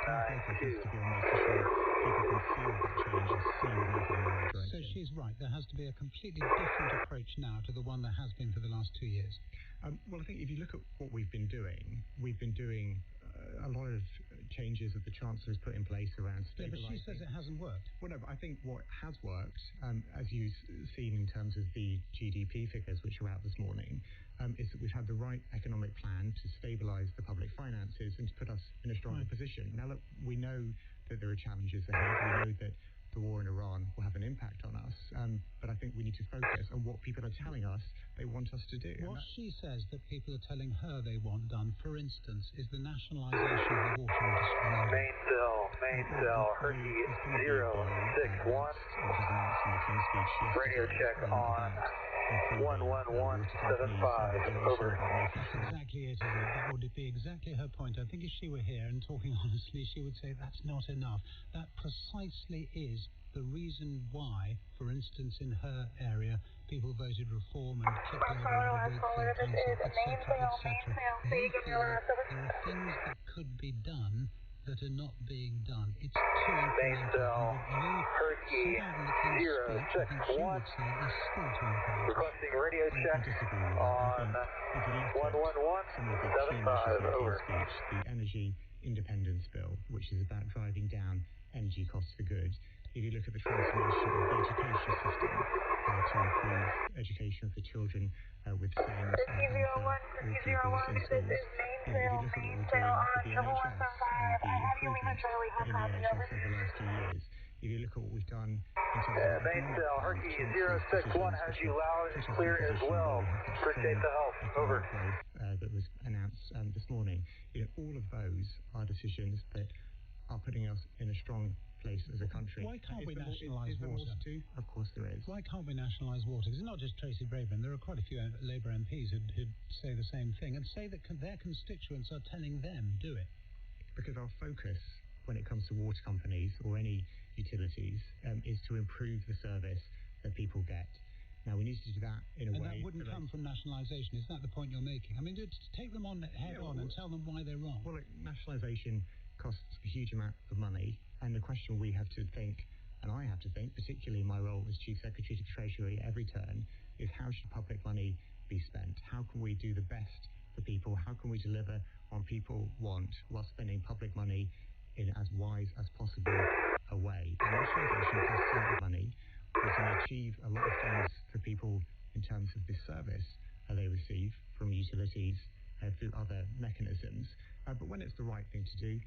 Our focus has to be on making sure people can feel that change and see we're moving in the right direction. So she's right, there has to be a completely different approach now to the one that has been for the last 2 years. Well, I think if you look at what we've been doing a lot of changes that the Chancellor has put in place around stabilising. Yeah, but she says it hasn't worked. Well, no, but I think what has worked, as you've seen in terms of the GDP figures which are out this morning, is that we've had the right economic plan to stabilise the public finances and to put us in a stronger position. Now, look, we know that there are challenges ahead. We know that the war in Iran will have an impact on us, but I think we need to focus on what people are telling us they want us to do. What she says that people are telling her they want done, for instance, is the nationalisation of the water industry. Main cell, Hershey 061. Which was announced in the King's speech yesterday. Radio check on improving water companies' regulation over. about making That's sure. exactly it, isn't it? That would be exactly her point. I think if she were here and talking honestly, she would say that's not enough. That precisely is the reason why, for instance, in her area, people voted reform and kicked Labour out of Wakefield Council, etc., etc. They feel there are things that could be done that are not being done. It's too incremental. And what you set out in the King's speech, I think she would say, is still too incremental. Requesting radio check I disagree with that. I think if you look at some of the key measures in the King's speech, the Energy Independence Bill, which is about driving down energy costs for good. If you look at the transformation of the education system to improve education for children with SEND and for all pupils in schools. If you look at what we're doing with the NHS and the improvement in the NHS over the last few years, if you look at what we've done in terms of Base Herky 061 has you loud and clear as well. Appreciate the help. Over. Growth that was announced this morning. All of those are decisions that are putting us in a strong place as a country. Why can't we nationalise water? Of course there is. Why can't we nationalise water? Because it's not just Tracy Braben. There are quite a few Labour MPs who'd say the same thing and say that their constituents are telling them do it. Because our focus when it comes to water companies or any utilities is to improve the service that people get. Now, we need to do that in a way... And that wouldn't come from nationalisation. Is that the point you're making? I mean, to take them on head-on and tell them why they're wrong. Well, nationalisation costs a huge amount of money, and the question we have to think, and I have to think, particularly in my role as Chief Secretary to Treasury at every turn, is how should public money be spent? How can we do the best for people? How can we deliver on people want while spending public money in as wise as possible a way? And nationalisation costs a lot of money. We can achieve a lot of things for people in terms of the service they receive from utilities through other mechanisms. But when it's the right thing to do,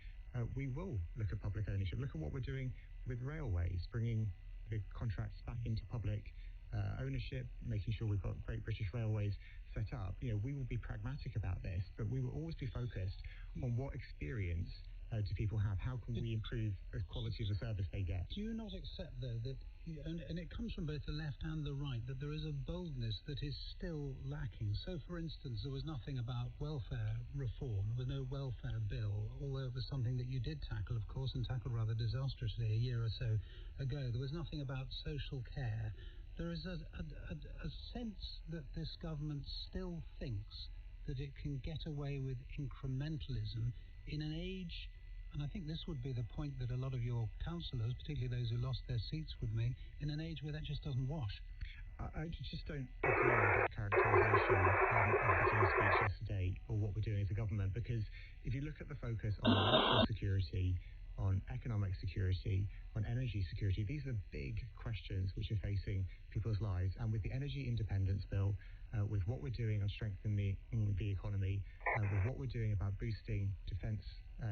we will look at public ownership. Look at what we're doing with railways, bringing the contracts back into public ownership, making sure we've got Great British Railways set up. We will be pragmatic about this, but we will always be focused on what experience do people have? How can we improve the quality of the service they get? Do you not accept, though, that, and it comes from both the left and the right, that there is a boldness that is still lacking? So, for instance, there was nothing about welfare reform. There was no welfare bill, although it was something that you did tackle, of course, and tackled rather disastrously a year or so ago. There was nothing about social care. There is a sense that this government still thinks that it can get away with incrementalism in an age, and I think this would be the point that a lot of your councillors, particularly those who lost their seats, would make, in an age where that just doesn't wash. I just don't agree with that characterisation of the King's speech yesterday or what we're doing as a government, because if you look at the focus on national security, on economic security, on energy security, these are big questions which are facing people's lives. And with the Energy Independence Bill, with what we're doing on strengthening the economy, with what we're doing about boosting defence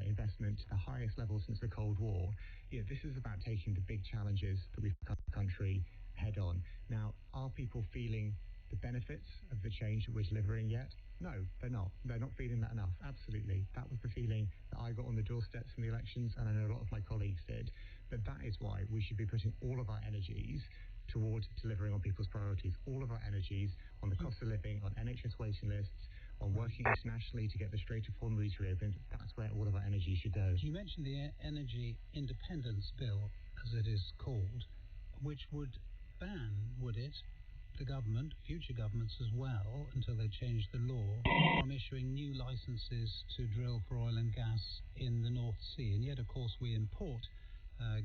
investment to the highest level since the Cold War, this is about taking the big challenges that we've got in the country head on. Now, are people feeling the benefits of the change that we're delivering yet? No, they're not. They're not feeling that enough. Absolutely. That was the feeling that I got on the doorsteps from the elections, and I know a lot of my colleagues did. But that is why we should be putting all of our energies towards delivering on people's priorities, all of our energies on the cost of living, on NHS waiting lists, on working internationally to get the Strait of Hormuz reopened. That's where all of our energy should go. You mentioned the Energy Independence Bill, as it is called, which would ban, would it, the government, future governments as well, until they change the law, from issuing new licenses to drill for oil and gas in the North Sea. And yet, of course, we import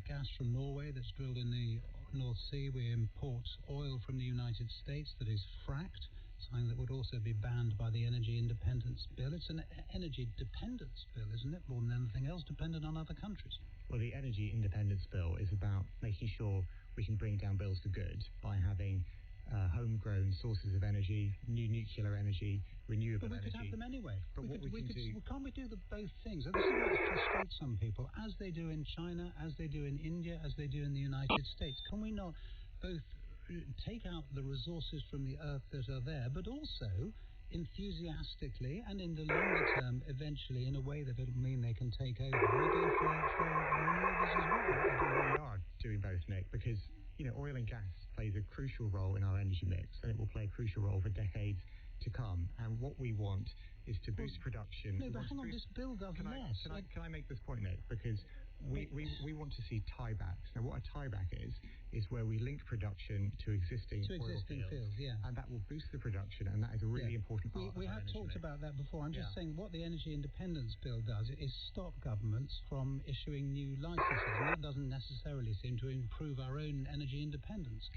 gas from Norway that's drilled in the North Sea. We import oil from the United States that is fracked, something that would also be banned by the Energy Independence Bill. It's an energy dependence bill, isn't it? More than anything else, dependent on other countries. Well, the Energy Independence Bill is about making sure we can bring down bills for good by having homegrown sources of energy, new nuclear energy, renewable energy. But we could have them anyway. But can't we do both things? And this is what frustrates some people, as they do in China, as they do in India, as they do in the United States. Can we not both take out the resources from the earth that are there, but also enthusiastically and in the longer term, eventually, in a way that it'll mean they can take over, we go for renewables as well? We are doing both, Nick, because oil and gas plays a crucial role in our energy mix, and it will play a crucial role for decades to come. And what we want is to boost production. No, but hang on, this bill does less. Can I make this point, Nick? Because we want to see tiebacks. Now, what a tieback is where we link production to existing oil fields, and that will boost the production, and that is a really important part. We have talked about that before. I'm just saying what the Energy Independence Bill does is stop governments from issuing new licenses, and that doesn't necessarily seem to improve our own energy independence.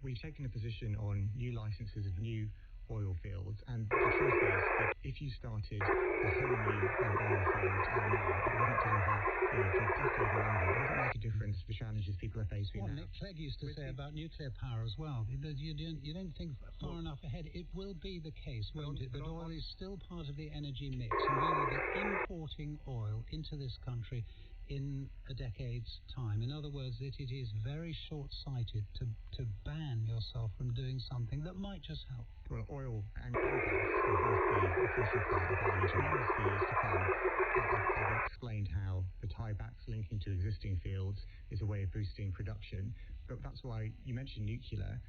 We've taken a position on new licenses of new oil fields, and the truth is that if you started a whole new oil field now, it wouldn't deliver for a decade or longer. It wouldn't make a difference to the challenges people are facing what now. Nick Clegg used to say about nuclear power as well. You don't think far enough ahead. It will be the case, won't it, that oil is still part of the energy mix, and we will be importing oil into this country in a decade's time. In other words, that it is very short-sighted to ban yourself from doing something that might just help. Well, oil and gas will both be a crucial part of our energy mix for years to come. I've explained how the tiebacks linking to existing fields is a way of boosting production, but that's why you mentioned nuclear.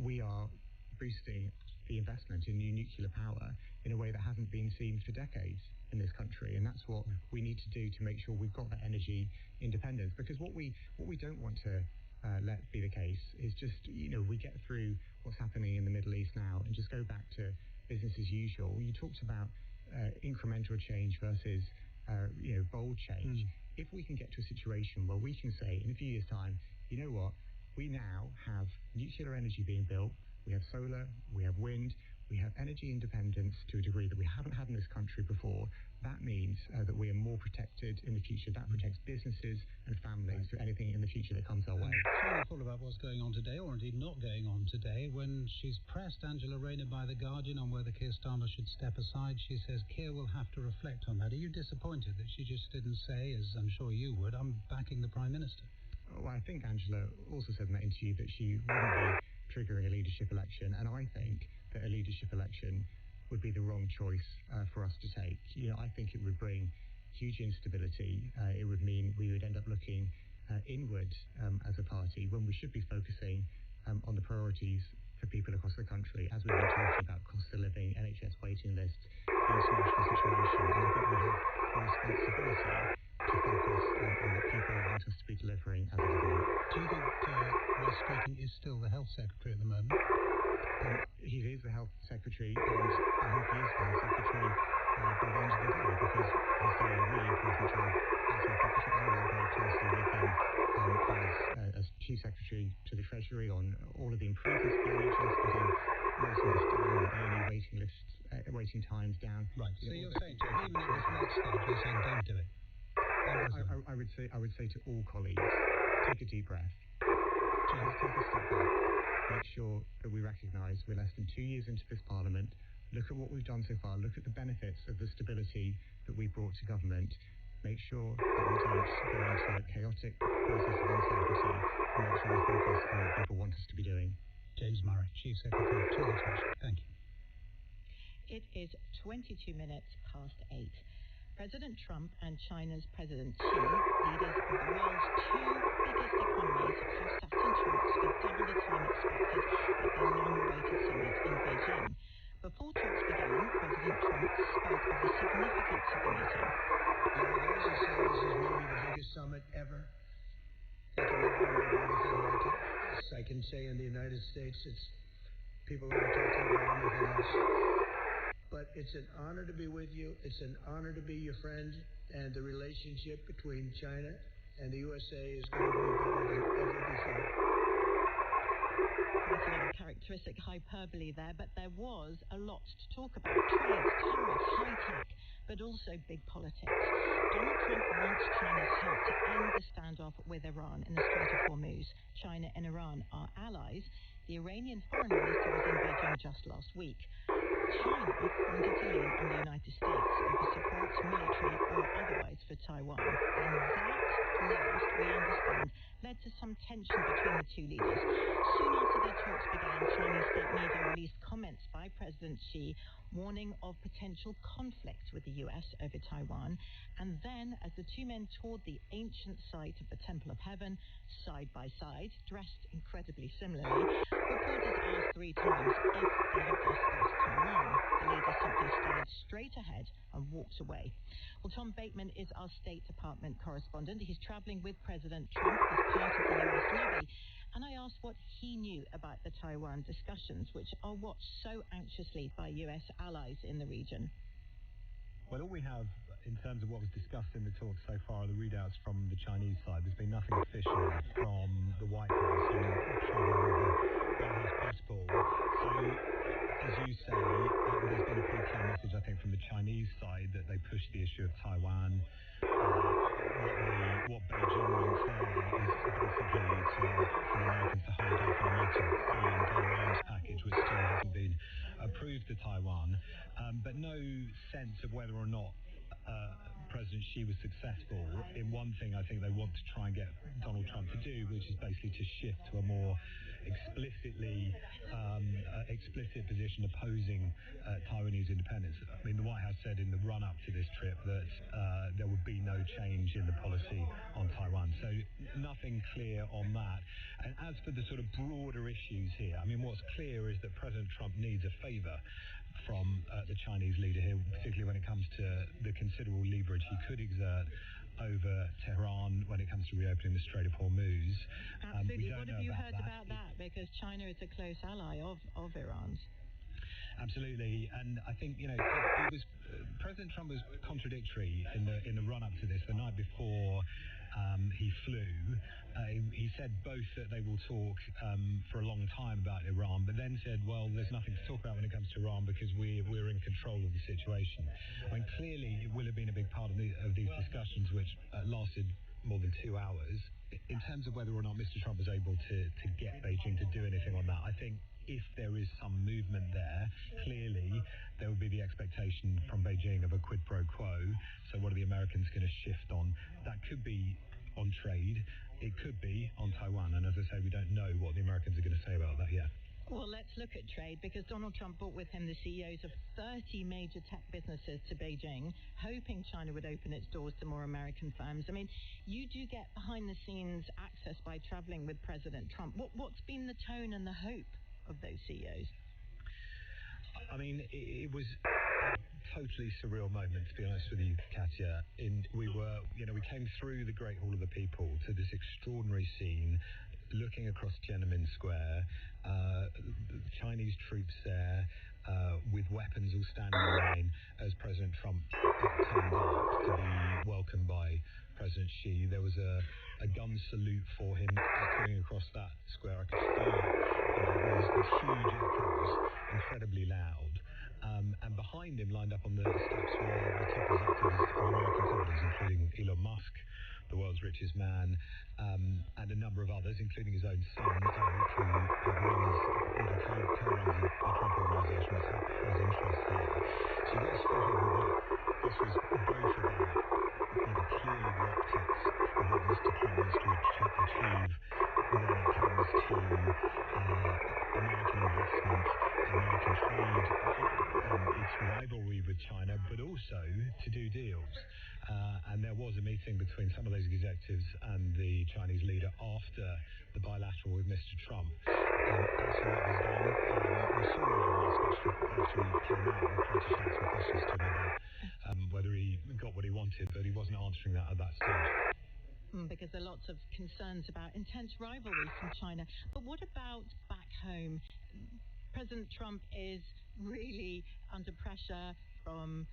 We are boosting the investment in new nuclear power in a way that hasn't been seen for decades in this country, and that's what we need to do to make sure we've got that energy independence. Because what we don't want to let be the case is just we get through what's happening in the Middle East now and just go back to business as usual. You talked about incremental change versus bold change. If we can get to a situation where we can say in a few years' time, you know what, we now have nuclear energy being built, we have solar, we have wind, we have energy independence to a degree that we haven't had in this country before. That means that we are more protected in the future. That protects businesses and families for anything in the future that comes our way. Final thought about what's going on today, or indeed not going on today. When she's pressed Angela Rayner by The Guardian on whether Keir Starmer should step aside, she says Keir will have to reflect on that. Are you disappointed that she just didn't say, as I'm sure you would, I'm backing the Prime Minister? Well, I think Angela also said in that interview that she wouldn't be triggering a leadership election, and I think that a leadership election would be the wrong choice for us to take. I think it would bring huge instability. It would mean we would end up looking inward as a party when we should be focusing on the priorities for people across the country, as we've been talking about cost of living, NHS waiting lists, the international situation. And I think we have a responsibility to focus on what people want us to be delivering as a government. Do you think Wes Streeting is still the Health Secretary at the moment? He is the Health Secretary, and I hope he is the Health Secretary by the end of the day, because he's doing a really important job as Health Secretary. I work very closely with him as Chief Secretary to the Treasury on all of the improvements for the NHS, getting waiting lists down, A&E waiting times down. Right, so you're saying to him, even at this late stage, you're saying don't do it. I would say to all colleagues, take a deep breath. Just take a step back. Make sure that we recognise we're less than 2 years into this Parliament. Look at what we've done so far. Look at the benefits of the stability that we brought to government. Make sure that we don't go into a chaotic process of uncertainty, and make sure we focus on what people want us to be doing. James Murray, Chief Secretary to the Treasury. Thank you. It is 22 minutes past 8. President Trump and China's President Xi, leaders of the world's two biggest economies, have sat in talks for double the time expected at their long-awaited summit in Beijing. Before talks began, President Trump spoke of the significance of the meeting. There are those who say this is maybe the biggest summit ever. They can never remember anything like it. As I can say in the United States, people aren't talking about anything else. But it's an honor to be with you. It's an honor to be your friend. And the relationship between China and the USA is going to be better than ever before. Quite a lot of characteristic hyperbole there, but there was a lot to talk about. Trade, tariffs, high-tech, but also big politics. Donald Trump wants China's help to end the standoff with Iran in the Strait of Hormuz. China and Iran are allies. The Iranian foreign minister was in Beijing just last week. China wanted to lean on the United States over support military or otherwise, for Taiwan. And that last, we understand, led to some tension between the two leaders. Soon after their talks began, Chinese state media released comments by President Xi warning of potential conflict with the U.S. over Taiwan. And then, as the two men toured the ancient site of the Temple of Heaven, side by side, dressed incredibly similarly, reporters asked 3 times if they had discussed Taiwan. The leader simply stared straight ahead and walked away. Well, Tom Bateman is our State Department correspondent. He's traveling with President Trump as part of the U.S. lobby. And I asked what he knew about the Taiwan discussions, which are watched so anxiously by U.S. allies in the region. Well, all we have in terms of what was discussed in the talks so far are the readouts from the Chinese side. There's been nothing official from the White House and travel with the White House press ball. So, as you say, there's been a pretty clear message, I think, from the Chinese side that they pushed the issue of Taiwan. What Beijing wants there is basically for the Americans to hold off on a multi-billion-dollar arms package, which still hasn't been approved to Taiwan, but no sense of whether or not President Xi was successful in one thing I think they want to try and get Donald Trump to do, which is basically to shift to a more explicit position opposing Taiwanese independence. I mean, the White House said in the run-up to this trip that there would be no change in the policy on Taiwan. So nothing clear on that. And as for the sort of broader issues here, I mean, what's clear is that President Trump needs a favor from the Chinese leader here, particularly when it comes to the considerable leverage he could exert over Tehran when it comes to reopening the Strait of Hormuz. Absolutely. What have you heard about that? Because China is a close ally of Iran's. Absolutely, and I think it was President Trump was contradictory in the run-up to this. The night before he flew, he said both that they will talk for a long time about Iran, but then said, well, there's nothing to talk about when it comes to Iran because we're in control of the situation. I mean, clearly it will have been a big part of these discussions, which lasted more than 2 hours. In terms of whether or not Mr. Trump was able to get Beijing to do anything on that, I think if there is some movement there, clearly there would be the expectation from Beijing of a quid pro quo. So what are the Americans going to shift on? That could be on trade. It could be on Taiwan. And as I say, we don't know what the Americans are going to say about that yet. Well, let's look at trade, because Donald Trump brought with him the CEOs of 30 major tech businesses to Beijing, hoping China would open its doors to more American firms. I mean, you do get behind-the-scenes access by traveling with President Trump. What's been the tone and the hope of those CEOs? I mean, it was a totally surreal moment, to be honest with you, Katya. We came through the Great Hall of the People to this extraordinary scene, looking across Tiananmen Square, Chinese troops there with weapons all standing in line as President Trump turned up to be welcomed by President Xi. There was a gun salute for him echoing across that square. I could feel it. These huge echoes, incredibly loud. And behind him, lined up on the steps, were the top executives of American companies, including Elon Musk, the world's richest man, and a number of others, including his own son, Eric, who co-runs the Trump organization, has interests here. So you get this feeling that this was both about clearly the optics of what Mr. Trump wants to achieve when it comes to American investment, American trade, its rivalry with China, but also to do deals. And there was a meeting between some of those executives and the Chinese leader after the bilateral with Mr. Trump. After that was done, we saw Elon Musk actually came out and tried to shout some questions to him about whether he got what he wanted, but he wasn't answering that at that stage. Because there are lots of concerns about intense rivalry from China. But what about back home? President Trump is really under pressure from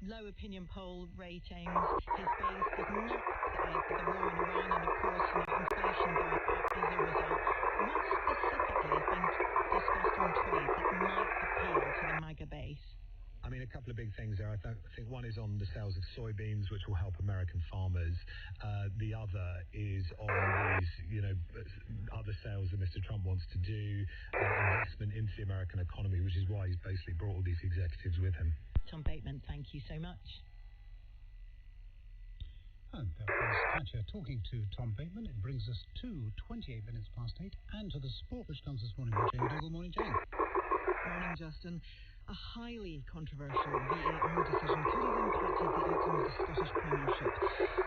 low opinion poll ratings. His base has not the war in Iran, and of course, inflation going up as a result. What specifically has been discussed on trade that might appeal to the MAGA base? I mean, a couple of big things there. I think one is on the sales of soybeans, which will help American farmers. The other is on these, other sales that Mr. Trump wants to do, investment into the American economy, which is why he's basically brought all these executives with him. Tom Bateman, thank you so much. And that was Katja talking to Tom Bateman. It brings us to 28 minutes past 8 and to the sport, which comes this morning with Jane Dougal. Morning, Jane. Morning, Justin. A highly controversial VAR decision could have impacted the outcome of the Scottish Premiership.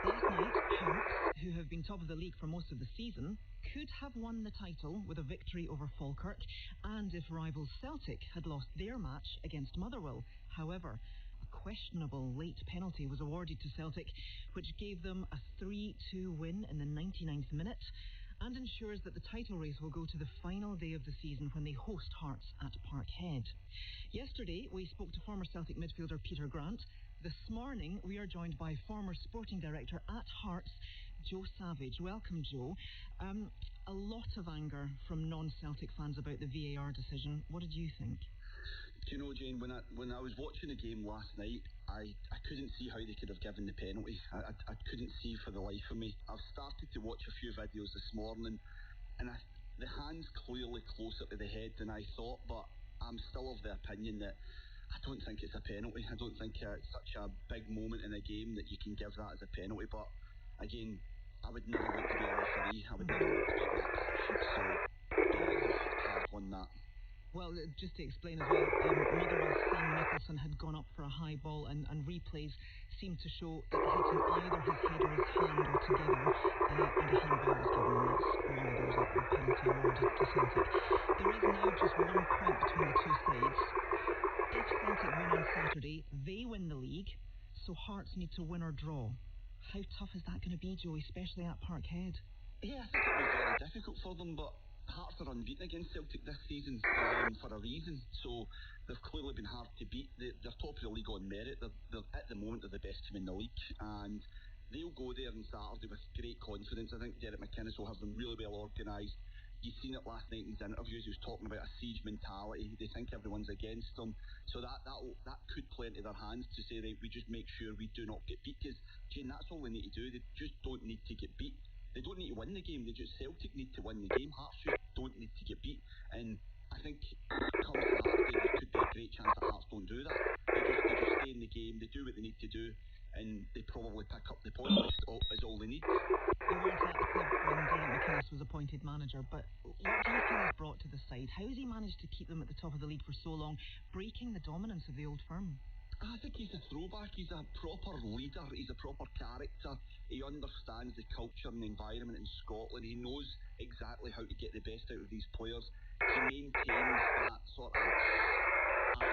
Last night, Hearts, who have been top of the league for most of the season, could have won the title with a victory over Falkirk, and if rivals Celtic had lost their match against Motherwell. However, a questionable late penalty was awarded to Celtic, which gave them a 3-2 win in the 99th minute and ensures that the title race will go to the final day of the season when they host Hearts at Parkhead. Yesterday, we spoke to former Celtic midfielder Peter Grant. This morning, we are joined by former sporting director at Hearts, Joe Savage. Welcome, Joe. A lot of anger from non-Celtic fans about the VAR decision. What did you think? Do you know, Jane, when I was watching the game last night, I couldn't see how they could have given the penalty. I couldn't see for the life of me. I've started to watch a few videos this morning, and the hand's clearly closer to the head than I thought, but I'm still of the opinion that I don't think it's a penalty. I don't think it's such a big moment in a game that you can give that as a penalty, but again, I would never want to be a referee. I would never want to be in that position, so yeah, Hearts won that. Well, just to explain as well, Motherwell's Sam Nicholson had gone up for a high ball, and replays seemed to show it hitting either his head or his hand or together, and a handball was given, and that's why there was a penalty awarded to Celtic. There is now just 1 point between the two sides. If Celtic win on Saturday, they win the league, so Hearts need to win or draw. How tough is that going to be, Joe, especially at Parkhead? Yeah, I think it was very difficult for them, but Hearts are unbeaten against Celtic this season for a reason, so they've clearly been hard to beat. They're top of the league on merit. They're at the moment, they're the best team in the league, and they'll go there on Saturday with great confidence. I think Derek McInnes will have them really well organised. You've seen it last night in his interviews. He was talking about a siege mentality. They think everyone's against them, so that could play into their hands to say, right, we just make sure we do not get beat, because Jane, that's all they need to do. They just don't need to get beat. They don't need to win the game. Celtic need to win the game. Hearts just don't need to get beat. And I think come Saturday, there could be a great chance that Hearts don't do that. They just stay in the game. They do what they need to do, and they probably pick up the point. Is all they need. You weren't at the club when Derek McInnes was appointed manager, but what do you feel he's brought to the side? How has he managed to keep them at the top of the league for so long, breaking the dominance of the old firm? I think he's a throwback. He's a proper leader. He's a proper character. He understands the culture and the environment in Scotland. He knows exactly how to get the best out of these players. He maintains that sort of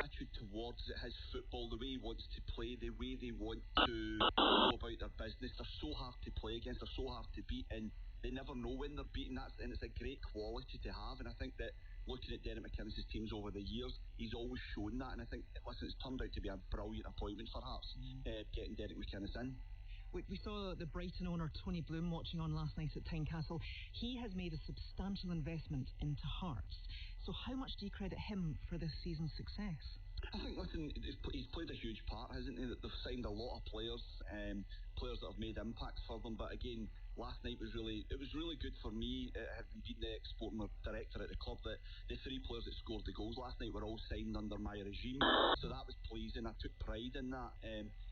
attitude towards his football, the way he wants to play, the way they want to go about their business. They're so hard to play against. They're so hard to beat, and they never know when they're beaten. And it's a great quality to have. And I think that looking at Derek McInnes' teams over the years, he's always shown that, and I think, listen, it's turned out to be a brilliant appointment for Hearts, getting Derek McInnes in. We saw the Brighton owner Tony Bloom watching on last night at Tynecastle. He has made a substantial investment into Hearts. So how much do you credit him for this season's success? I think, listen, he's played a huge part, hasn't he? That they've signed a lot of players, players that have made impacts for them. But again, last night was really good for me. Having been the ex-sporting director at the club, that the three players that scored the goals last night were all signed under my regime. So that was pleasing. I took pride in that.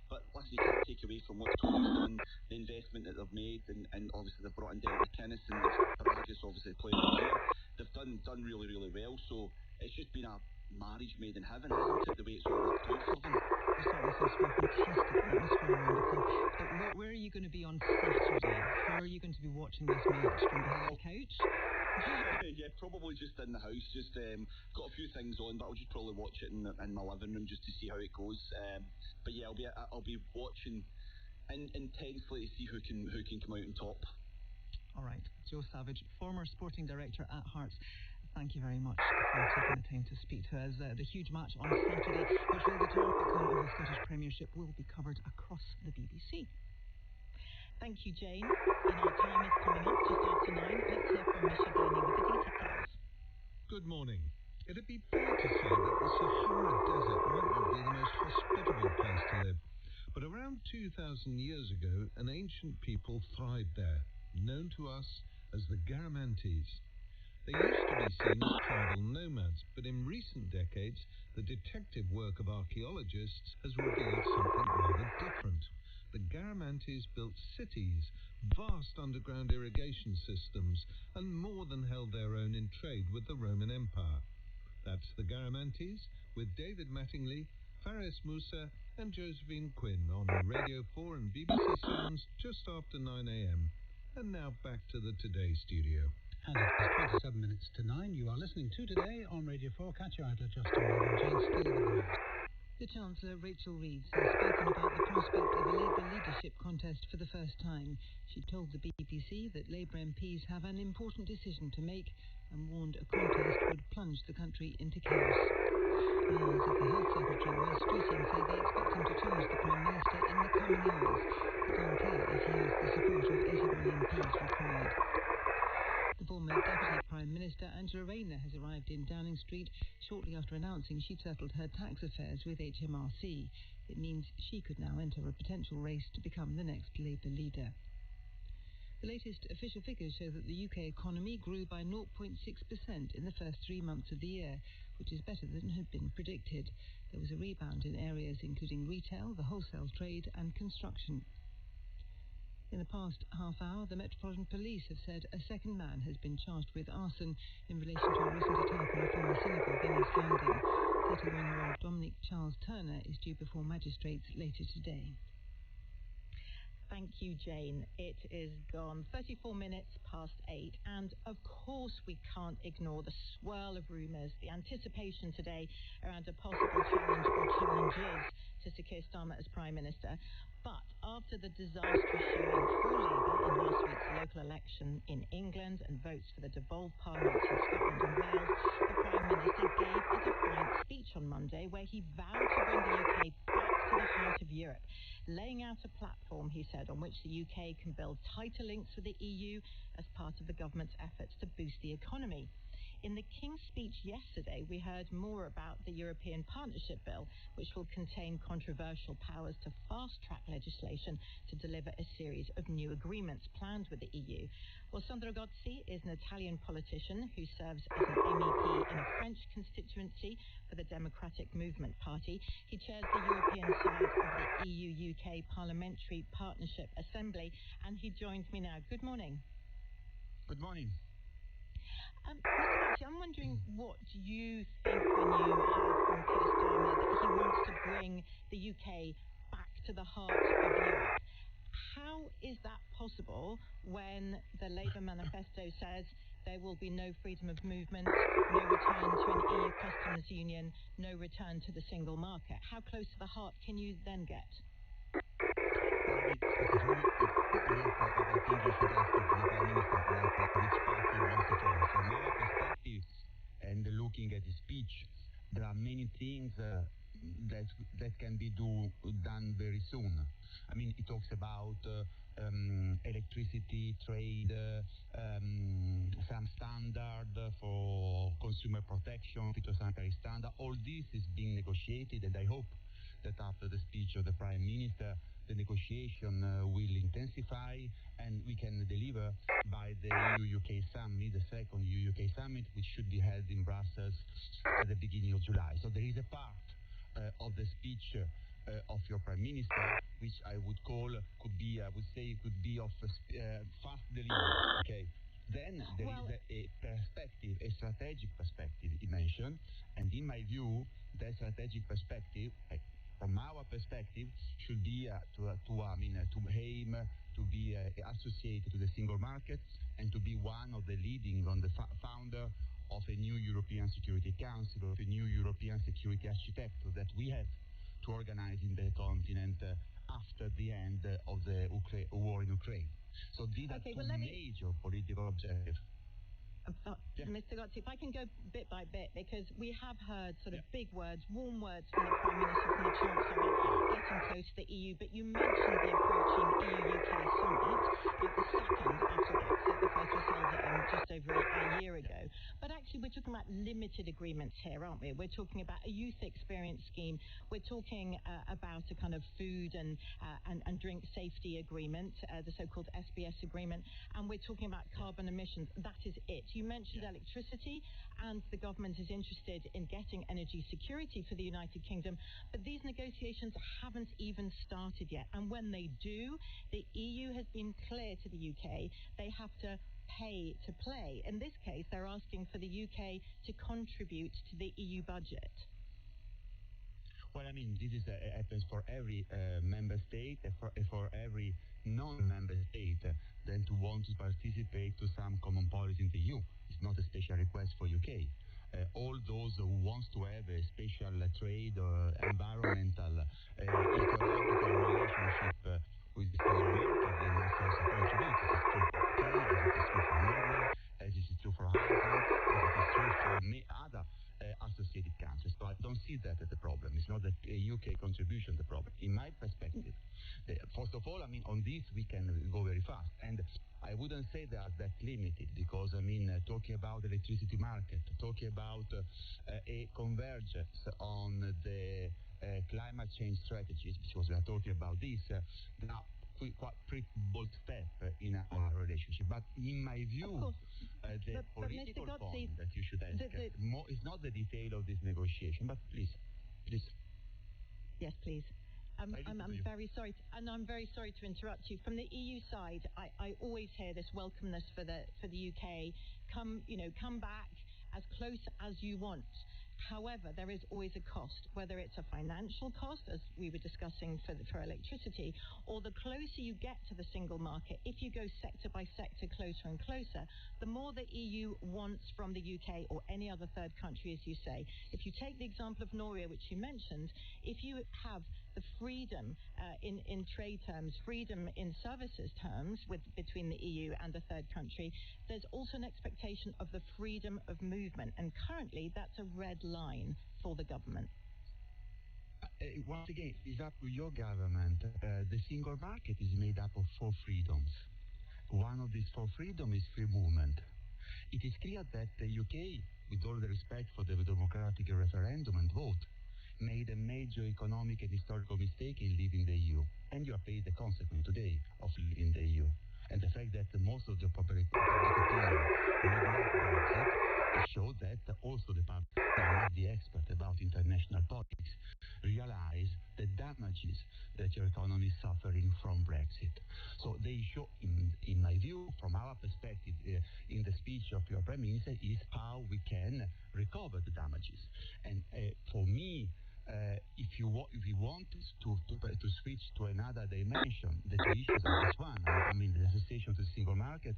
But listen, you can't take away from what Tony's done, the investment that they've made, and obviously they've brought in Derek McInnes, and Bragas obviously player of the year. They've done really, really well. So it's just been a marriage made in heaven, hasn't it, the way it's all worked out for them. There certainly seems to be a fantastic atmosphere around the club. But where are you going to be on Saturday? How are you going to be watching this match? From behind the couch? Yeah, probably just in the house. Just got a few things on, but I'll just probably watch it in my living room just to see how it goes. But yeah, I'll be watching intensely to see who can come out on top. All right, Joe Savage, former sporting director at Hearts. Thank you very much for taking the time to speak to us. The huge match on Saturday, which will determine the outcome of the Scottish Premiership, will be covered across the BBC. Thank you, Jane. And our time is coming up just after 9. Let's hear from Misha Gainey with the details. Good morning. It'd be fair to say that the Sahara Desert might not be the most hospitable place to live. But around 2,000 years ago, an ancient people thrived there, known to us as the Garamantes. They used to be seen as tribal nomads, but in recent decades, the detective work of archaeologists has revealed something rather different. The Garamantes built cities, vast underground irrigation systems, and more than held their own in trade with the Roman Empire. That's the Garamantes, with David Mattingly, Faris Musa and Josephine Quinn on Radio 4 and BBC Sounds just after 9 a.m. And now back to the Today studio. And it is 27 minutes to 9. You are listening to Today on Radio 4. Catch your outlet just on Jane Steele the news. The Chancellor, Rachel Reeves, has spoken about the prospect of a Labour leadership contest for the first time. She told the BBC that Labour MPs have an important decision to make and warned a contest would plunge the country into chaos. Eyes of the Health Secretary, Wes Streeting, say they expect him to challenge the Prime Minister in the coming hours. It's unclear if he has the support of 81 MPs required. The former Deputy Prime Minister, Angela Rayner, has arrived in Downing Street shortly after announcing she'd settled her tax affairs with HMRC. It means she could now enter a potential race to become the next Labour leader. The latest official figures show that the UK economy grew by 0.6% in the first 3 months of the year, which is better than had been predicted. There was a rebound in areas including retail, the wholesale trade and construction. In the past half hour, the Metropolitan Police have said a second man has been charged with arson in relation to a recent attack on a former synagogue in East London. 31-year-old Dominic Charles Turner is due before magistrates later today. Thank you, Jane. It is gone 34 minutes past 8. And of course, we can't ignore the swirl of rumours, the anticipation today around a possible challenge or challenges to Sir Keir Starmer as Prime Minister. But after the disastrous showing for Labour in last week's local election in England and votes for the devolved parliaments in Scotland and Wales, the Prime Minister gave a defiant speech on Monday where he vowed to bring the UK back to the heart of Europe, laying out a platform, he said, on which the UK can build tighter links with the EU as part of the government's efforts to boost the economy. In the King's speech yesterday, we heard more about the European Partnership Bill, which will contain controversial powers to fast-track legislation to deliver a series of new agreements planned with the EU. Well, Sandro Gozzi is an Italian politician who serves as an MEP in a French constituency for the Democratic Movement Party. He chairs the European side of the EU-UK Parliamentary Partnership Assembly, and he joins me now. Good morning. Good morning. Mr. Gozzi, I'm wondering what you think when you heard from Keir Starmer that he wants to bring the UK back to the heart of Europe. How is that possible when the Labour manifesto says there will be no freedom of movement, no return to an EU customs union, no return to the single market? How close to the heart can you then get? I think you should ask the Prime Minister which party wants to follow. From our perspective, and looking at his speech, there are many things that can be done very soon. I mean, he talks about electricity, trade, some standard for consumer protection, phytosanitary standard. All this is being negotiated, and I hope that after the speech of the Prime Minister, the negotiation will intensify and we can deliver by the EU-UK summit, the second EU-UK summit, which should be held in Brussels at the beginning of July. So there is a part of the speech of your Prime Minister, which I would call, could be of fast delivery. Okay. Then there is a perspective, a strategic perspective he mentioned, and in my view, that strategic perspective, from our perspective, should be to aim to be associated to the single market and to be one of the leading on the founder of a new European Security Council, of a new European security architecture that we have to organize in the continent after the end of the war in Ukraine. So these are two major political objectives. Mr. Gozzi, if I can go bit by bit, because we have heard sort of big words, warm words from the Prime Minister, from the Chancellor, about getting close to the EU, but you mentioned the approaching EU-UK summit, the second after Brexit. The first was held just over a year ago. But actually, we're talking about limited agreements here, aren't we? We're talking about a youth experience scheme. We're talking about a kind of food and drink safety agreement, the so-called SBS agreement, and we're talking about carbon emissions. That is it. You mentioned electricity, and the government is interested in getting energy security for the United Kingdom, but these negotiations haven't even started yet. And when they do, the EU has been clear to the UK they have to pay to play. In this case, they're asking for the UK to contribute to the EU budget. Well, I mean, this is happens for every member state, for every non-member state, then to want to participate to some common policy in the EU. It's not a special request for UK. All those who want to have a special trade or environmental, ecological relationship with the single market, they must also contribute. This is true for UK, as it is true for Norway, as it is true for Iceland, as it is true for other associated countries. So I don't see that as a problem. It's not the UK contribution the problem. In my perspective, first of all, I mean, on this we can go very fast. And I wouldn't say they are that limited because, I mean, talking about the electricity market, talking about a convergence on the climate change strategies, because we are talking about this, now quite pretty bold step in our relationship. But in my view, the political point that you should ask is not the detail of this negotiation, but please. Yes, please. I'm very sorry, and I'm very sorry to interrupt you. From the EU side, I always hear this welcomeness for the UK. Come back as close as you want. However, there is always a cost, whether it's a financial cost, as we were discussing for electricity, or the closer you get to the single market, if you go sector by sector closer and closer, the more the EU wants from the UK or any other third country, as you say. If you take the example of Norway, which you mentioned, if you have the freedom in trade terms, freedom in services terms between the EU and a third country, there's also an expectation of the freedom of movement. And currently, that's a red line for the government. Once again, it's up to your government. The single market is made up of 4 freedoms. One of these 4 freedoms is free movement. It is clear that the UK, with all the respect for the democratic referendum and vote, made a major economic and historical mistake in leaving the EU. And you are paid the consequence today of leaving the EU. And the fact that most of the public opinion would not Brexit, it showed that also the public, not the expert about international politics, realize the damages that your economy is suffering from Brexit. So they show, in my view, from our perspective, in the speech of your Prime Minister, is how we can recover the damages. And for me, if you want to switch to another dimension, the 2 issues are this one. I mean, the association to the single market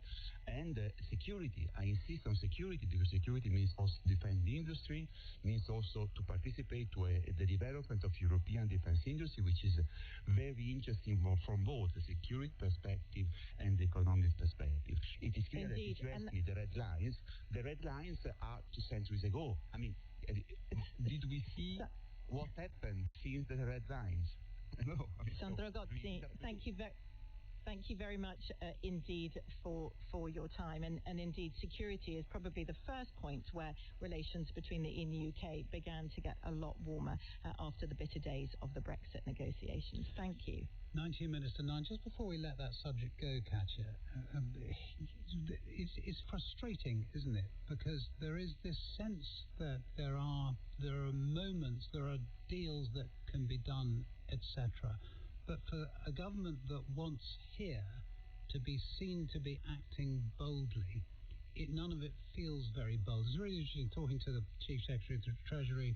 and security. I insist on security because security means also defend the industry, means also to participate to the development of European defense industry, which is very interesting from both the security perspective and the economic perspective. It is clear that if you ask me the red lines are 2 centuries ago. I mean, did we see what happened since the red lines? No. Sandro Gozzi, thank you very much indeed for your time. And indeed, security is probably the first point where relations between the EU and the UK began to get a lot warmer after the bitter days of the Brexit negotiations. Thank you. 19 minutes to 9. Just before we let that subject go, Katja, it's frustrating, isn't it? Because there is this sense that there are moments, there are deals that can be done, etc. But for a government that wants here to be seen to be acting boldly, none of it feels very bold. It's really interesting talking to the Chief Secretary of the Treasury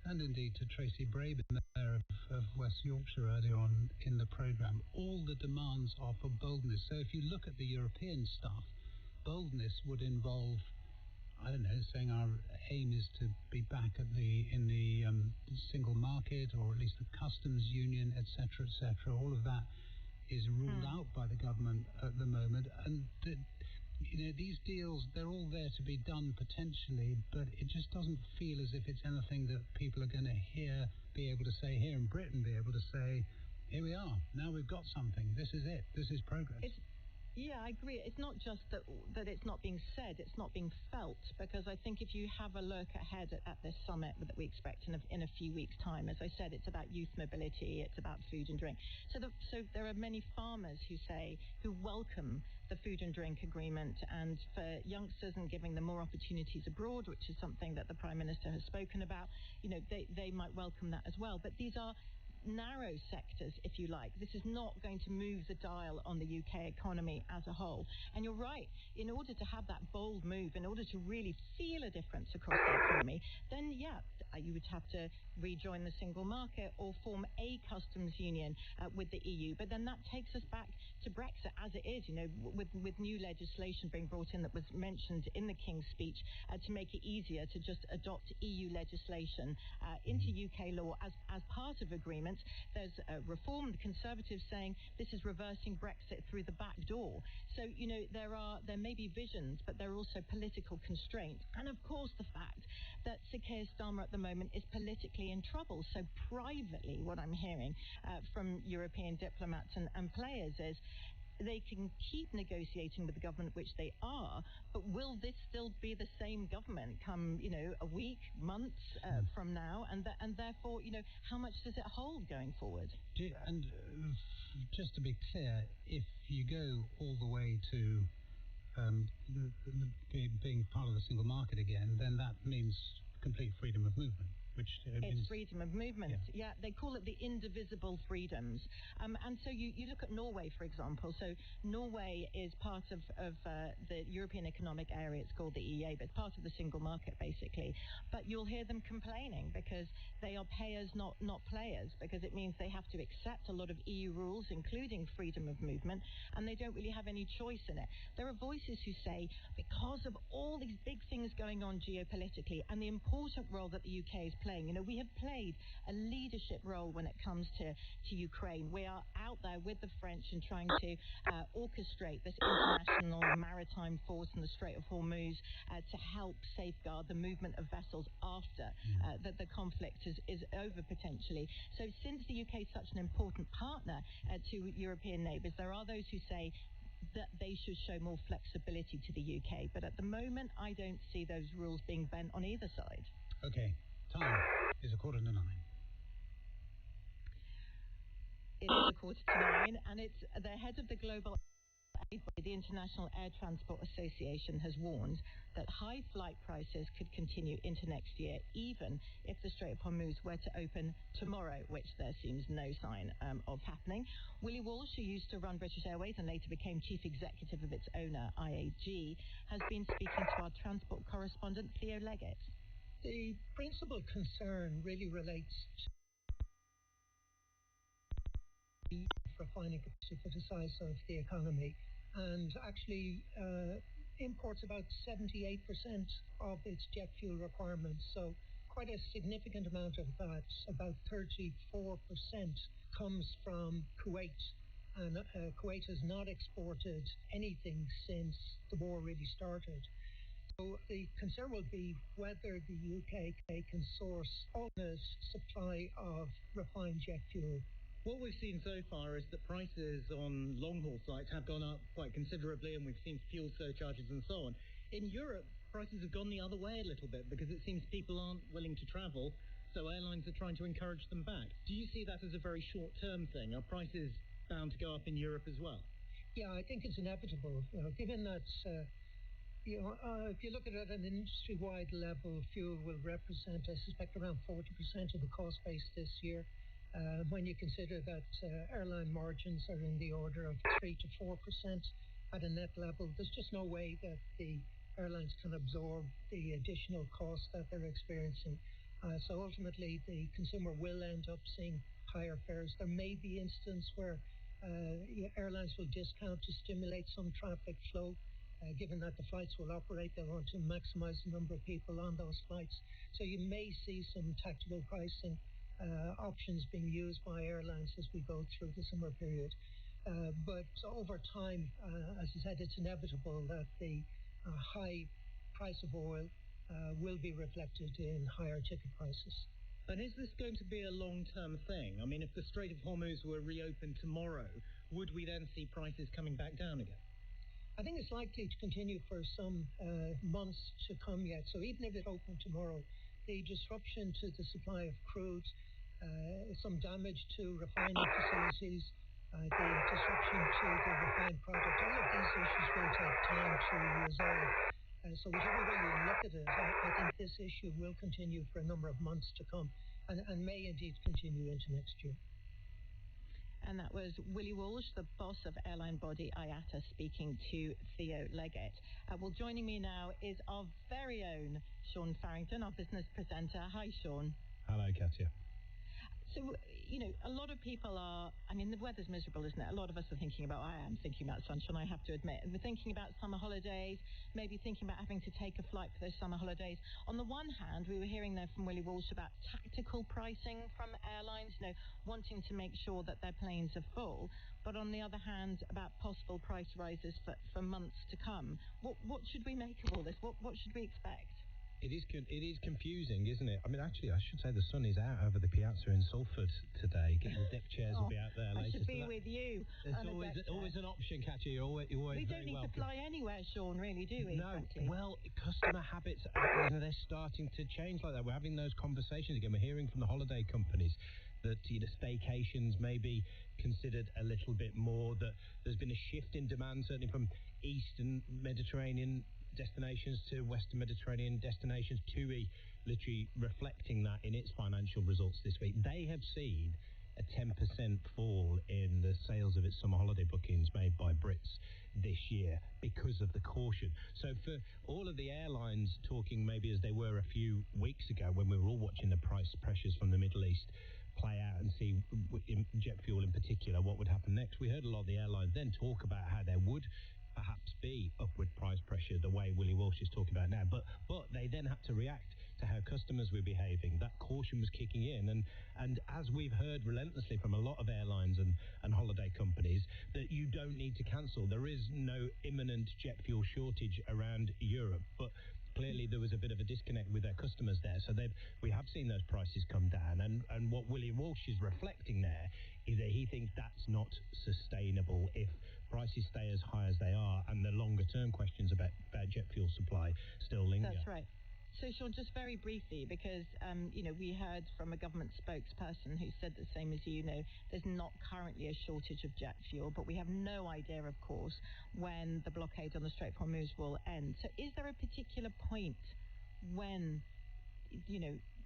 and indeed to Tracy Brabin, the Mayor of West Yorkshire, earlier on in the programme. All the demands are for boldness. So if you look at the European stuff, boldness would involve, I don't know, saying our aim is to be back in the single market, or at least the customs union, etc., etc. All of that is ruled out by the government at the moment. And these deals, they're all there to be done potentially, but it just doesn't feel as if it's anything that people are going to be able to say here in Britain, be able to say, here we are, now we've got something, this is it, this is progress. Yeah, I agree. It's not just that it's not being said, it's not being felt, because I think if you have a look ahead at this summit that we expect in a few weeks' time, as I said, it's about youth mobility, it's about food and drink. So there are many farmers who welcome the food and drink agreement, and for youngsters and giving them more opportunities abroad, which is something that the Prime Minister has spoken about, they might welcome that as well. But these are narrow sectors, if you like. This is not going to move the dial on the UK economy as a whole. And you're right, in order to have that bold move, in order to really feel a difference across the economy, then you would have to rejoin the single market or form a customs union with the EU. But then that takes us back to Brexit as it is, with new legislation being brought in that was mentioned in the King's speech to make it easier to just adopt EU legislation into UK law as part of agreements. There's a reform, the Conservatives saying this is reversing Brexit through the back door. So, there may be visions, but there are also political constraints. And of course, the fact that Sir Keir Starmer at the moment is politically in trouble. So privately, what I'm hearing from European diplomats and players is they can keep negotiating with the government, which they are, but will this still be the same government come, a week, months from now? And therefore, how much does it hold going forward? And just to be clear, if you go all the way to being part of the single market again, then that means complete freedom of movement. It's freedom of movement. Yeah, they call it the indivisible freedoms. And so you look at Norway, for example. So Norway is part of the European Economic Area. It's called the EEA, but it's part of the single market, basically. But you'll hear them complaining because they are payers, not players, because it means they have to accept a lot of EU rules, including freedom of movement, and they don't really have any choice in it. There are voices who say, because of all these big things going on geopolitically and the important role that the UK is playing, we have played a leadership role when it comes to Ukraine. We are out there with the French and trying to orchestrate this international maritime force in the Strait of Hormuz to help safeguard the movement of vessels after the conflict is over, potentially. So since the UK is such an important partner to European neighbours, there are those who say that they should show more flexibility to the UK. But at the moment, I don't see those rules being bent on either side. Okay, time is 8:45. It is 8:45, and it's the head of the global aid body, the International Air Transport Association, has warned that high flight prices could continue into next year, even if the Strait of Hormuz were to open tomorrow, which there seems no sign of happening. Willie Walsh, who used to run British Airways and later became chief executive of its owner, IAG, has been speaking to our transport correspondent, Theo Leggett. The principal concern really relates to refining capacity for the size of the economy, and actually imports about 78% of its jet fuel requirements. So quite a significant amount of that, about 34%, comes from Kuwait. And Kuwait has not exported anything since the war really started. So the concern will be whether the UK can source all the supply of refined jet fuel. What we've seen so far is that prices on long-haul flights have gone up quite considerably, and we've seen fuel surcharges and so on. In Europe, prices have gone the other way a little bit because it seems people aren't willing to travel, so airlines are trying to encourage them back. Do you see that as a very short-term thing? Are prices bound to go up in Europe as well? Yeah, I think it's inevitable. Given that if you look at it at an industry-wide level, fuel will represent, I suspect, around 40% of the cost base this year. When you consider that airline margins are in the order of 3 to 4% at a net level, there's just no way that the airlines can absorb the additional costs that they're experiencing. So ultimately, the consumer will end up seeing higher fares. There may be instances where airlines will discount to stimulate some traffic flow. Given that the flights will operate, they want to maximize the number of people on those flights. So you may see some tactical pricing options being used by airlines as we go through the summer period. But over time, as I said, it's inevitable that the high price of oil will be reflected in higher ticket prices. And is this going to be a long-term thing? I mean, if the Strait of Hormuz were reopened tomorrow, would we then see prices coming back down again? I think it's likely to continue for some months to come yet. So even if it opened tomorrow, the disruption to the supply of crude, some damage to refining facilities, the disruption to the refined product, all of these issues will take time to resolve. So whichever way you look at it, I think this issue will continue for a number of months to come and may indeed continue into next year. And that was Willie Walsh, the boss of airline body IATA, speaking to Theo Leggett. Well, joining me now is our very own Sean Farrington, our business presenter. Hi, Sean. Hello, Katya. So, a lot of people are, the weather's miserable, isn't it? A lot of us are thinking about, I am thinking about sunshine, I have to admit. We're thinking about summer holidays, maybe thinking about having to take a flight for those summer holidays. On the one hand, we were hearing there from Willie Walsh about tactical pricing from airlines, wanting to make sure that their planes are full. But on the other hand, about possible price rises for months to come. What should we make of all this? What should we expect? It is confusing, isn't it? Actually, I should say the sun is out over the piazza in Salford today. The deck chairs will be out there later. I should be with you. There's always an option, Katya. You're always we don't very need welcome. to fly anywhere, Sean, really, do we? No. Frankly? Well, customer habits, they're starting to change like that. We're having those conversations again. We're hearing from the holiday companies that staycations may be considered a little bit more, that there's been a shift in demand, certainly from Eastern Mediterranean destinations to Western Mediterranean destinations. TUI literally reflecting that in its financial results this week. They have seen a 10% fall in the sales of its summer holiday bookings made by Brits this year because of the caution. So for all of the airlines talking maybe as they were a few weeks ago when we were all watching the price pressures from the Middle East play out and see jet fuel in particular what would happen next, we heard a lot of the airlines then talk about how there would perhaps be upward price pressure the way Willie Walsh is talking about now. But they then had to react to how customers were behaving. That caution was kicking in. And as we've heard relentlessly from a lot of airlines and holiday companies, that you don't need to cancel. There is no imminent jet fuel shortage around Europe. But clearly there was a bit of a disconnect with their customers there. So we have seen those prices come down. And what Willie Walsh is reflecting there is that he thinks that's not sustainable if prices stay as high as they are and the longer term questions about jet fuel supply still linger. That's right. So, Sean, just very briefly, because, we heard from a government spokesperson who said the same as there's not currently a shortage of jet fuel, but we have no idea, of course, when the blockade on the Strait of Hormuz will end. So is there a particular point when,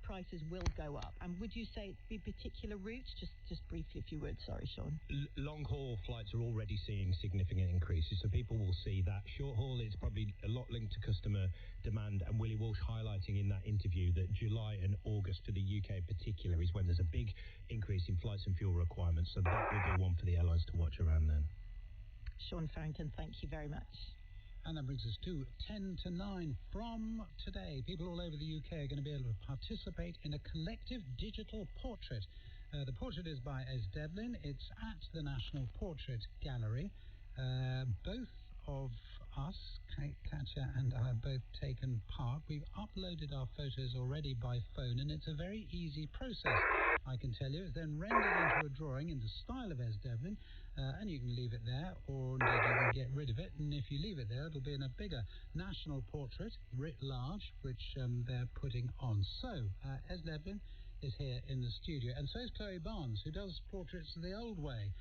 prices will go up? And would you say it's the particular routes? Just briefly, if you would. Sorry, Sean. Long-haul flights are already seeing significant increases, so people will see that. Short-haul is probably a lot linked to customer demand, and Willie Walsh highlighting in that interview that July and August for the UK in particular is when there's a big increase in flights and fuel requirements, so that will be one for the airlines to watch around then. Sean Farrington, thank you very much. And that brings us to 10 to 9. From today, people all over the UK are going to be able to participate in a collective digital portrait. The portrait is by Es Devlin. It's at the National Portrait Gallery. Both of us, Katya and I, have both taken part. We've uploaded our photos already by phone, and it's a very easy process, I can tell you. It's then rendered into a drawing in the style of Es Devlin, and you can leave it there, or indeed you can get rid of it, and if you leave it there, it'll be in a bigger national portrait, writ large, which they're putting on. So, Es Devlin is here in the studio, and so is Chloe Barnes, who does portraits the old way,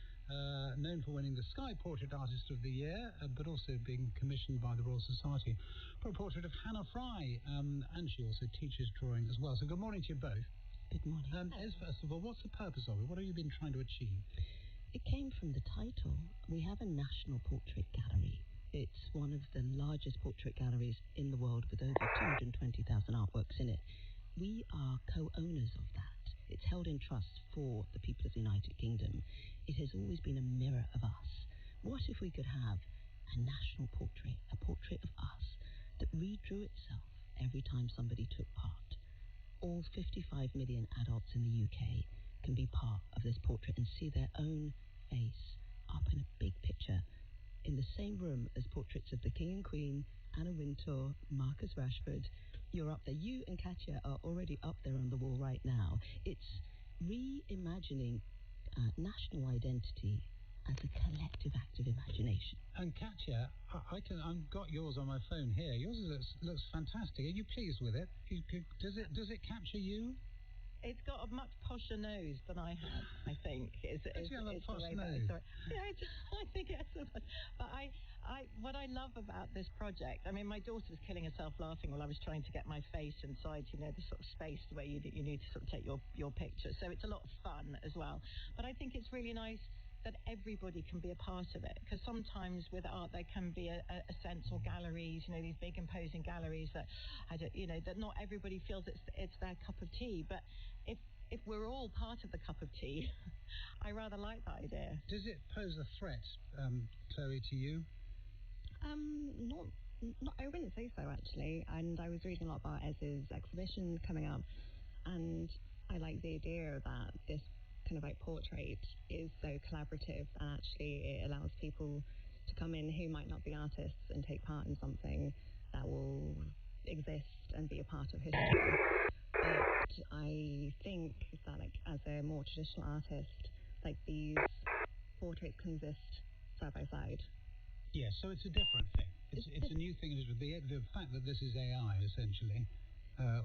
known for winning the Sky Portrait Artist of the Year, but also being commissioned by the Royal Society for a portrait of Hannah Fry, and she also teaches drawing as well. So good morning to you both. Good morning. Es, first of all, what's the purpose of it? What have you been trying to achieve? It came from the title. We have a National Portrait Gallery. It's one of the largest portrait galleries in the world with over 220,000 artworks in it. We are co-owners of that. It's held in trust for the people of the United Kingdom. It has always been a mirror of us. What if we could have a national portrait, a portrait of us, that redrew itself every time somebody took part? All 55 million adults in the UK can be part of this portrait and see their own face up in a big picture in the same room as portraits of the King and Queen, Anna Wintour, Marcus Rashford. You're up there. You and Katya are already up there on the wall right now. It's reimagining national identity as a collective act of imagination. And Katya, I've got yours on my phone here. Yours looks fantastic. Are you pleased with it? Does it capture you? It's got a much posher nose than I have, I think. Does it have a posh nose? Yeah, I think it has. But what I love about this project, I mean, my daughter was killing herself laughing while I was trying to get my face inside, the sort of space where you need to sort of take your picture. So it's a lot of fun as well. But I think it's really nice that everybody can be a part of it, because sometimes with art there can be a sense, or galleries, these big imposing galleries that that not everybody feels it's their cup of tea. But if we're all part of the cup of tea, I rather like that idea. Does it pose a threat, Chloe, to you? Not. I wouldn't say so, actually. And I was reading a lot about Ez's exhibition coming up, and I like the idea that this kind of like portrait is so collaborative, and actually it allows people to come in who might not be artists and take part in something that will exist and be a part of history. But I think that, like, as a more traditional artist, like, these portraits can exist side by side. Yeah, so it's a different thing. It's a new thing. The fact that this is AI, essentially,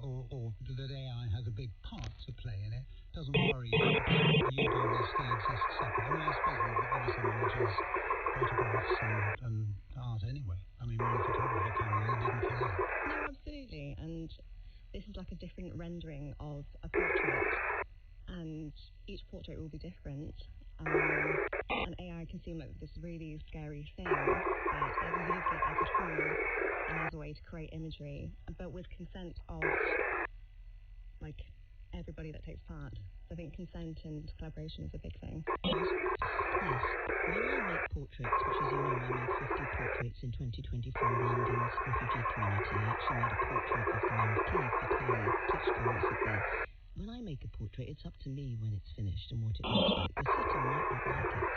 or that AI has a big part to play in it, doesn't worry you, because what you do will still exist separate. I mean, I suppose that obviously images, photographs and art anyway. I mean, when photography came along, it didn't kill that. No, absolutely. And this is like a different rendering of a portrait, and each portrait will be different. And AI can seem like this really scary thing, but it will use it as a tool and as a way to create imagery, but with consent of, like, everybody that takes part. So I think consent and collaboration is a big thing. Yes. When I make portraits, which, as you know, I made 50 portraits in 2020 from London's refugee community. I actually made a portrait of the mayor of Kyiv, Vitaly Klitschko, recently. When I make a portrait, it's up to me when it's finished and what it looks like. The city might not like it.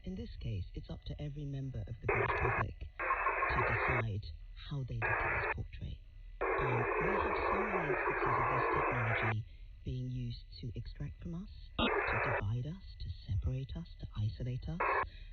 In this case, it's up to every member of the British public to decide how they look at this portrait. We have so many instances of this technology being used to extract from us, to divide us, to separate us, to isolate us.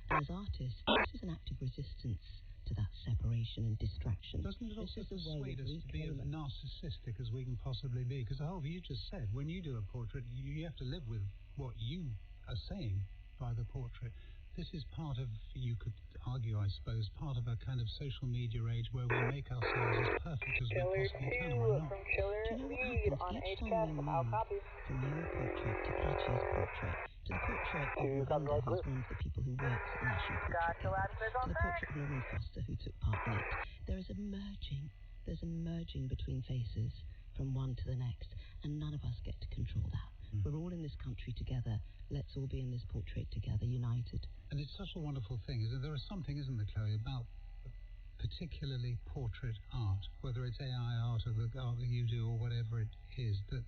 And as artists, this is an act of resistance to that separation and distraction. Doesn't it also persuade us to be as narcissistic as we can possibly be? Because the whole you just said, when you do a portrait, you have to live with what you are saying by the portrait. This is part of, you could argue, I suppose, part of a kind of social media age where we make ourselves as perfect as we possibly can, am I not? Do you know what happens? Each time we move from your portrait to Katya's portrait, to the portrait of Ravinda, who's one of the people who works at the National Portrait Gallery, to the portrait of Norman Foster, who took part in it, there is a merging. There's a merging between faces from one to the next, and none of us get to control that. We're all in this country together. Let's all be in this portrait together, united. And it's such a wonderful thing. There is something, isn't there, Chloe, about particularly portrait art, whether it's AI art or the art that you do or whatever it is, that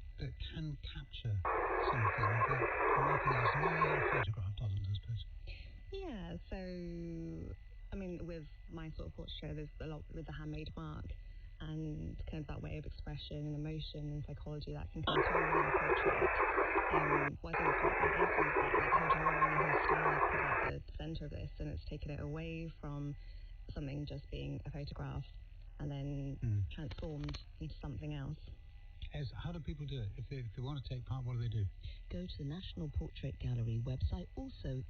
can capture something that nothing else, a photograph doesn't, I suppose. Yeah, so, I mean, with my sort of portrait, there's a lot with the handmade mark, and kind of that way of expression and emotion and psychology that can come through within a portrait. What I think is great about this is that, like, how Jerome and his style has put at the centre of this, and it's taken it away from something just being a photograph and then transformed into something else. How do people do it? If they want to take part, what do they do? Go to the National Portrait Gallery website. Also,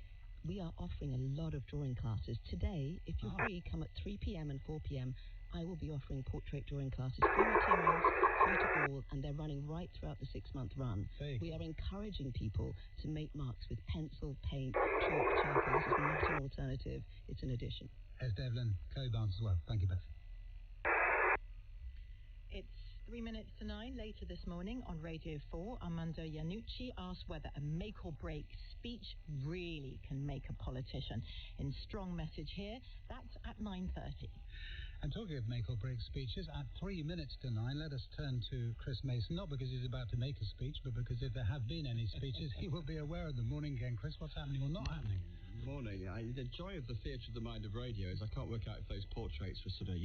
we are offering a lot of drawing classes. Today, if you're free, come at 3 p.m. and 4 p.m. I will be offering portrait drawing classes, free materials, free to all, and they're running right throughout the 6-month run. We are encouraging people to make marks with pencil, paint, chalk, charcoal. This is not an alternative, it's an addition. As Devlin, Chloe Barnes as well. Thank you both. It's 3 minutes to 9. Later this morning on Radio 4, Armando Iannucci asked whether a make or break speech really can make a politician. In strong message here, that's at 9:30. And talking of make or break speeches, at 3 minutes to 9, let us turn to Chris Mason, not because he's about to make a speech, but because if there have been any speeches, he will be aware of them. Morning again, Chris. What's happening or not happening? Morning. The joy of the theatre of the mind of radio is I can't work out if those portraits were sort of,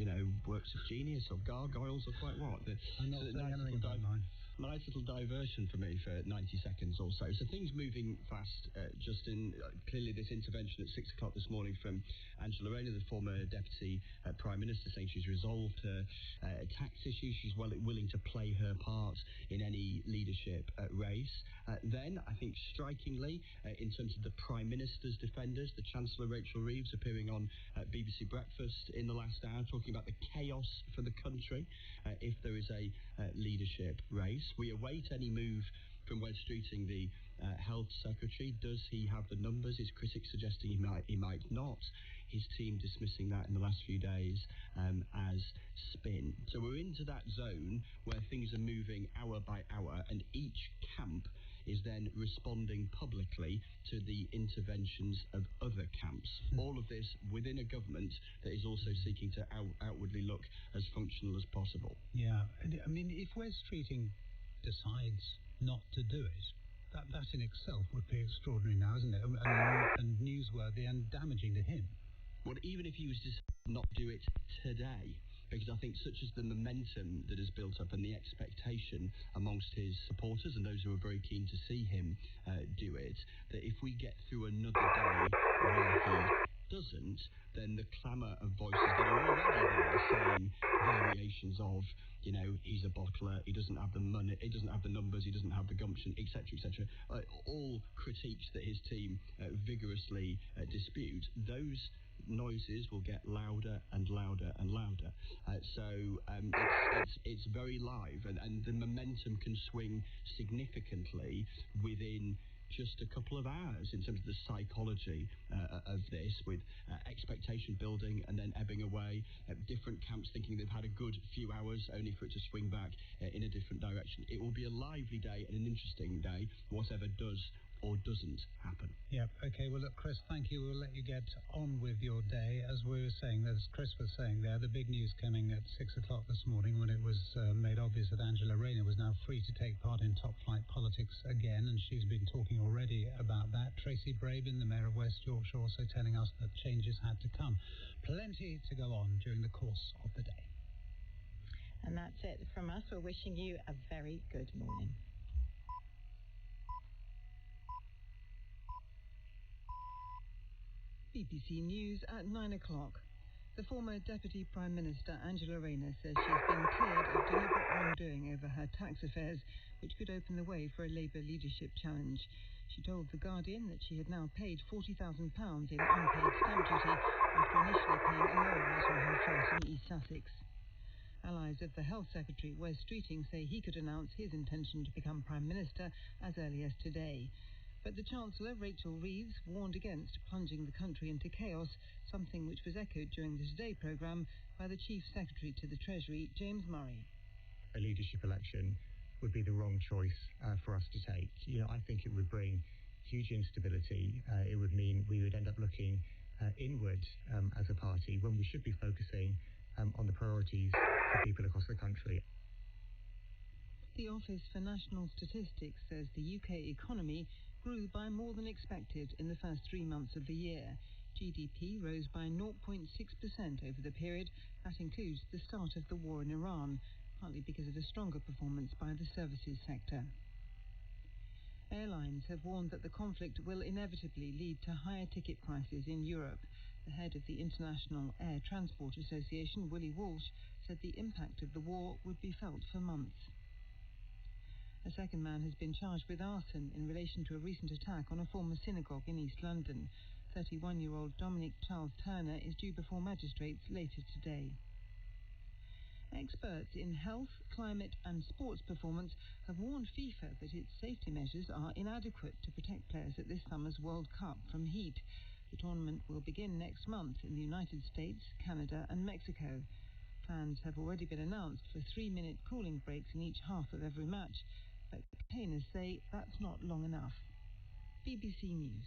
works of genius or gargoyles or quite what. I'm not saying anything about mine. Nice little diversion for me for 90 seconds or so. So things moving fast, Justin. Clearly this intervention at 6 o'clock this morning from Angela Rayner, the former Deputy Prime Minister, saying she's resolved her tax issue. She's willing to play her part in any leadership race. Then, I think strikingly, in terms of the Prime Minister's defenders, the Chancellor Rachel Reeves appearing on BBC Breakfast in the last hour, talking about the chaos for the country if there is a leadership race. We await any move from Wes Streeting, the Health Secretary. Does he have the numbers? His critics suggesting he might not. His team dismissing that in the last few days as spin. So we're into that zone where things are moving hour by hour, and each camp is then responding publicly to the interventions of other camps. All of this within a government that is also seeking to outwardly look as functional as possible. Yeah, I mean, if Wes Streeting decides not to do it, that in itself would be extraordinary now, isn't it? And newsworthy and damaging to him. Well, even if he was to not do it today, because I think such is the momentum that has built up and the expectation amongst his supporters and those who are very keen to see him do it, that if we get through another day where he doesn't, then the clamour of voices that are already there saying variations of, he's a bottler, he doesn't have the money, he doesn't have the numbers, he doesn't have the gumption, etc., etc., all critiques that his team vigorously dispute, those noises will get louder and louder and louder. It's very live, and the momentum can swing significantly within just a couple of hours in terms of the psychology of this, with expectation building and then ebbing away, different camps thinking they've had a good few hours only for it to swing back in a different direction. It will be a lively day and an interesting day, whatever does or doesn't happen. Yep. Okay. Well, look, Chris, thank you. We'll let you get on with your day. As we were saying, as Chris was saying there, the big news coming at 6 o'clock this morning when it was made obvious that Angela Rayner was now free to take part in top-flight politics again, and she's been talking already about that. Tracy Brabin, the Mayor of West Yorkshire, also telling us that changes had to come. Plenty to go on during the course of the day. And that's it from us. We're wishing you a very good morning. BBC News at 9 o'clock. The former Deputy Prime Minister Angela Rayner says she's been cleared of deliberate wrongdoing over her tax affairs, which could open the way for a Labour leadership challenge. She told The Guardian that she had now paid £40,000 in unpaid stamp duty after initially paying enormous from her flat in East Sussex. Allies of the Health Secretary, Wes Streeting, say he could announce his intention to become Prime Minister as early as today. But the Chancellor, Rachel Reeves, warned against plunging the country into chaos, something which was echoed during the Today programme by the Chief Secretary to the Treasury, James Murray. A leadership election would be the wrong choice for us to take. I think it would bring huge instability. It would mean we would end up looking inward as a party when we should be focusing on the priorities for people across the country. The Office for National Statistics says the UK economy grew by more than expected in the first 3 months of the year. GDP rose by 0.6% over the period. That includes the start of the war in Iran, partly because of a stronger performance by the services sector. Airlines have warned that the conflict will inevitably lead to higher ticket prices in Europe. The head of the International Air Transport Association, Willie Walsh, said the impact of the war would be felt for months. A second man has been charged with arson in relation to a recent attack on a former synagogue in East London. 31-year-old Dominic Charles Turner is due before magistrates later today. Experts in health, climate and sports performance have warned FIFA that its safety measures are inadequate to protect players at this summer's World Cup from heat. The tournament will begin next month in the United States, Canada and Mexico. Plans have already been announced for 3-minute cooling breaks in each half of every match, but campaigners say that's not long enough. BBC News.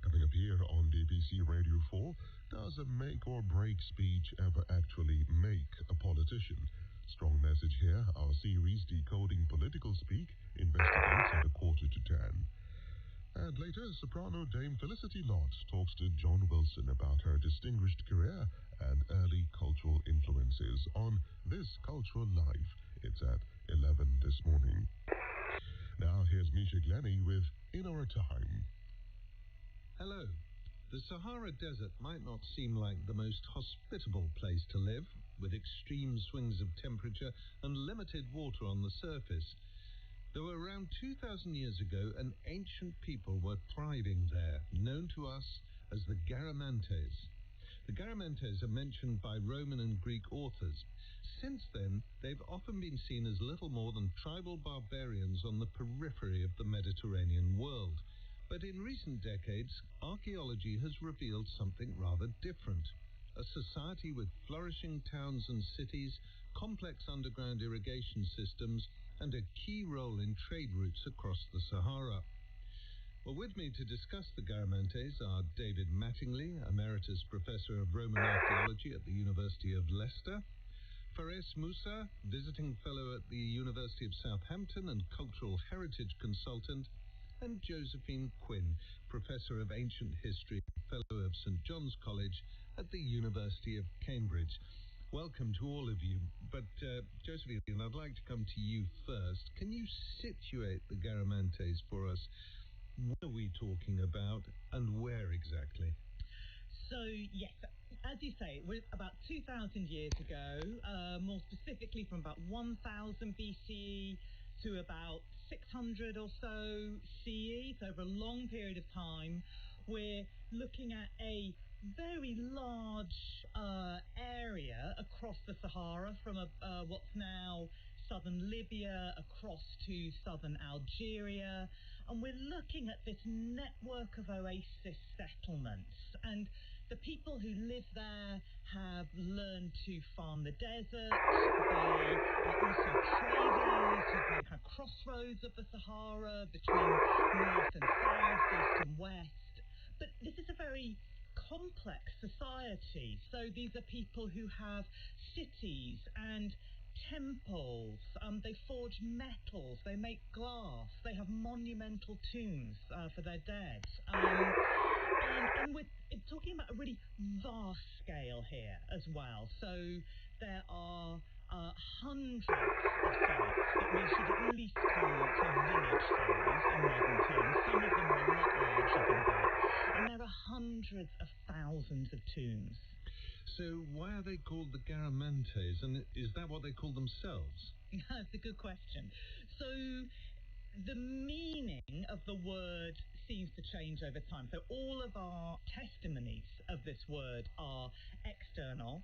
Coming up here on BBC Radio 4, does a make or break speech ever actually make a politician? Strong message here. Our series Decoding Political Speak investigates at 9:45. And later, soprano Dame Felicity Lott talks to John Wilson about her distinguished career and early cultural influences on This Cultural Life. It's at 11 this morning. Now here's Misha Glenny with In Our Time. Hello. The Sahara Desert might not seem like the most hospitable place to live, with extreme swings of temperature and limited water on the surface. Though around 2,000 years ago, an ancient people were thriving there, known to us as the Garamantes. The Garamantes are mentioned by Roman and Greek authors. Since then, they've often been seen as little more than tribal barbarians on the periphery of the Mediterranean world. But in recent decades, archaeology has revealed something rather different. A society with flourishing towns and cities, complex underground irrigation systems, and a key role in trade routes across the Sahara. Well, with me to discuss the Garamantes are David Mattingly, Emeritus Professor of Roman Archaeology at the University of Leicester, Fares Musa, Visiting Fellow at the University of Southampton and Cultural Heritage Consultant, and Josephine Quinn, Professor of Ancient History, Fellow of St John's College at the University of Cambridge. Welcome to all of you. But Josephine, I'd like to come to you first. Can you situate the Garamantes for us? What are we talking about and where exactly? So, yes, as you say, we're about 2,000 years ago, more specifically from about 1,000 BCE to about 600 or so CE, so over a long period of time. We're looking at a very large area across the Sahara from what's now southern Libya across to southern Algeria, and we're looking at this network of oasis settlements. And the people who live there have learned to farm the desert. They are also traders who've made kind of crossroads of the Sahara between north and south, east and west. But this is a very complex society. So these are people who have cities and temples, they forge metals, they make glass, they have monumental tombs for their dead. And we're talking about a really vast scale here as well. So there are hundreds of sites that we should at least call village size in modern terms. Some of them are a lot larger than that. And there are hundreds of thousands of tombs. So why are they called the Garamantes, and is that what they call themselves? That's a good question. So the meaning of the word seems to change over time. So all of our testimonies of this word are external.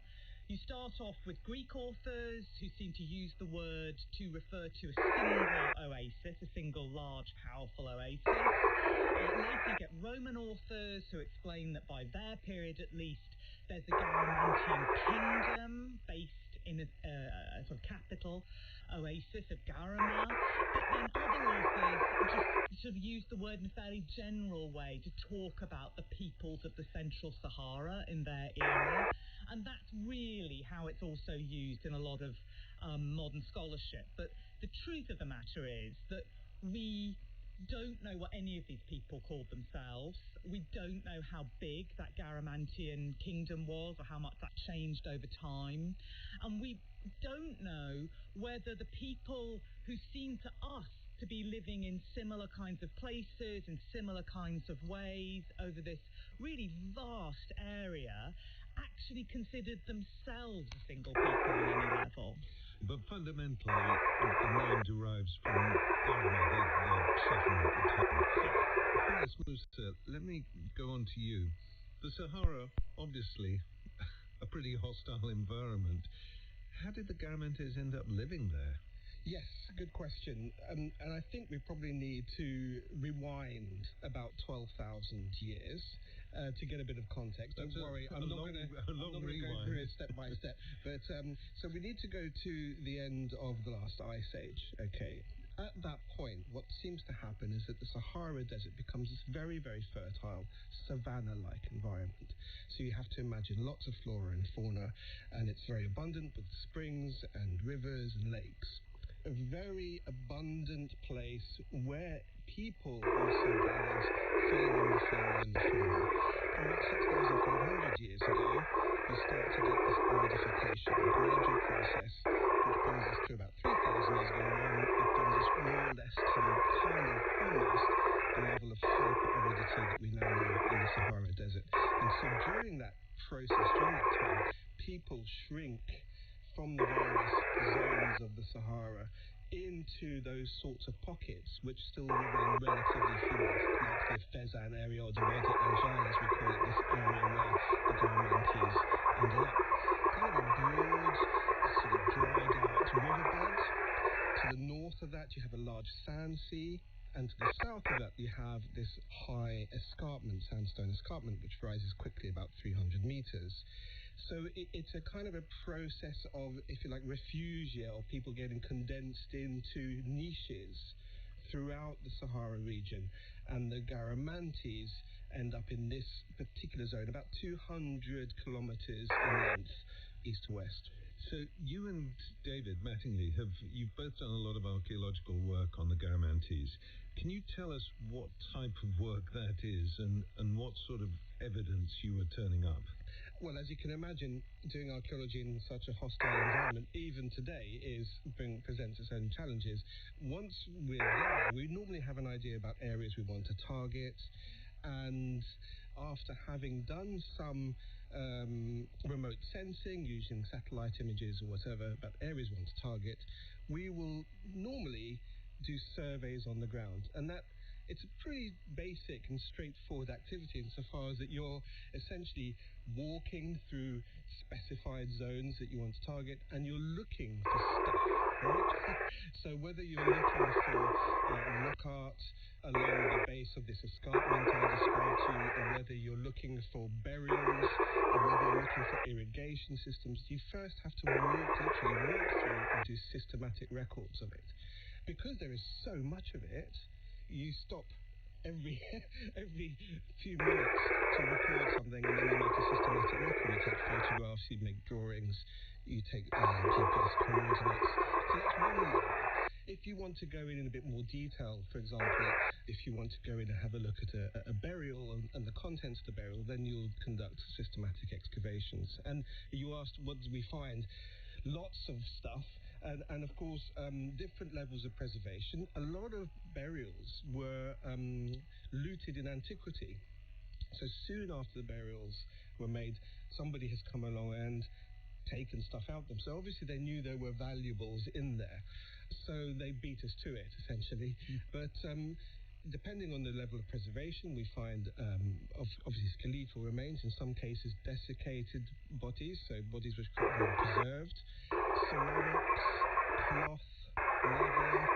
You start off with Greek authors who seem to use the word to refer to a single oasis, a single large, powerful oasis. Later you get Roman authors who explain that by their period at least, there's a Garamantian kingdom based in a sort of capital oasis of Garama. But then other authors just sort of use the word in a fairly general way to talk about the peoples of the Central Sahara in their era. And that's really how it's also used in a lot of modern scholarship. But the truth of the matter is that we don't know what any of these people called themselves. We don't know how big that Garamantian kingdom was or how much that changed over time. And we don't know whether the people who seem to us to be living in similar kinds of places, in similar kinds of ways, over this really vast area, actually considered themselves a single people on any level. But fundamentally, the name derives from Garama, the settlement, the town. Fares Musa, let me go on to you. The Sahara, obviously, a pretty hostile environment. How did the Garamantes end up living there? Yes, good question. And I think we probably need to rewind about 12,000 years to get a bit of context. Don't worry, I'm not going to go through it step by step. But so we need to go to the end of the last ice age. Okay. At that point, what seems to happen is that the Sahara Desert becomes this very, very fertile, savanna-like environment. So you have to imagine lots of flora and fauna, and it's very abundant with springs and rivers and lakes. A very abundant place where people also gathered So during that process, during that time, people shrink from the various zones of the Sahara into those sorts of pockets which still remain relatively humid, like the Fezzan area, or the Wadi al-Jal as we call it, this area where the Garamantes ended up. Kind of a broad, sort of dried out riverbed. To the north of that you have a large sand sea, and to the south of that you have this high escarpment, sandstone escarpment, which rises quickly about 300 meters. So it's a kind of a process of, if you like, refugia, or people getting condensed into niches throughout the Sahara region. And the Garamantes end up in this particular zone, about 200 kilometers in length, east to west. So you and David Mattingly, you've both done a lot of archaeological work on the Garamantes. Can you tell us what type of work that is, and what sort of evidence you were turning up? Well, as you can imagine, doing archaeology in such a hostile environment, even today, presents its own challenges. Once we're there, we normally have an idea about areas we want to target, and after having done some remote sensing, using satellite images or whatever, about areas we want to target, we will normally do surveys on the ground. And that it's a pretty basic and straightforward activity insofar as that you're essentially walking through specified zones that you want to target, and you're looking for stuff, right? So whether you're looking for rock art along the base of this escarpment I described to you, or whether you're looking for burials, or whether you're looking for irrigation systems, you first have to literally walk through and do systematic records of it. Because there is so much of it, you stop every few minutes to record something, and then you make a systematic record. You take photographs, you make drawings, you take GPS coordinates. So that's one level. If you want to go in a bit more detail, for example, if you want to go in and have a look at a burial and the contents of the burial, then you'll conduct systematic excavations. And you asked, what did we find? Lots of stuff. And of course, different levels of preservation. A lot of burials were looted in antiquity. So soon after the burials were made, somebody has come along and taken stuff out of them. So obviously they knew there were valuables in there. So they beat us to it, essentially. But depending on the level of preservation, we find obviously skeletal remains, in some cases desiccated bodies, so bodies which could be preserved, ceramics, cloth, leather.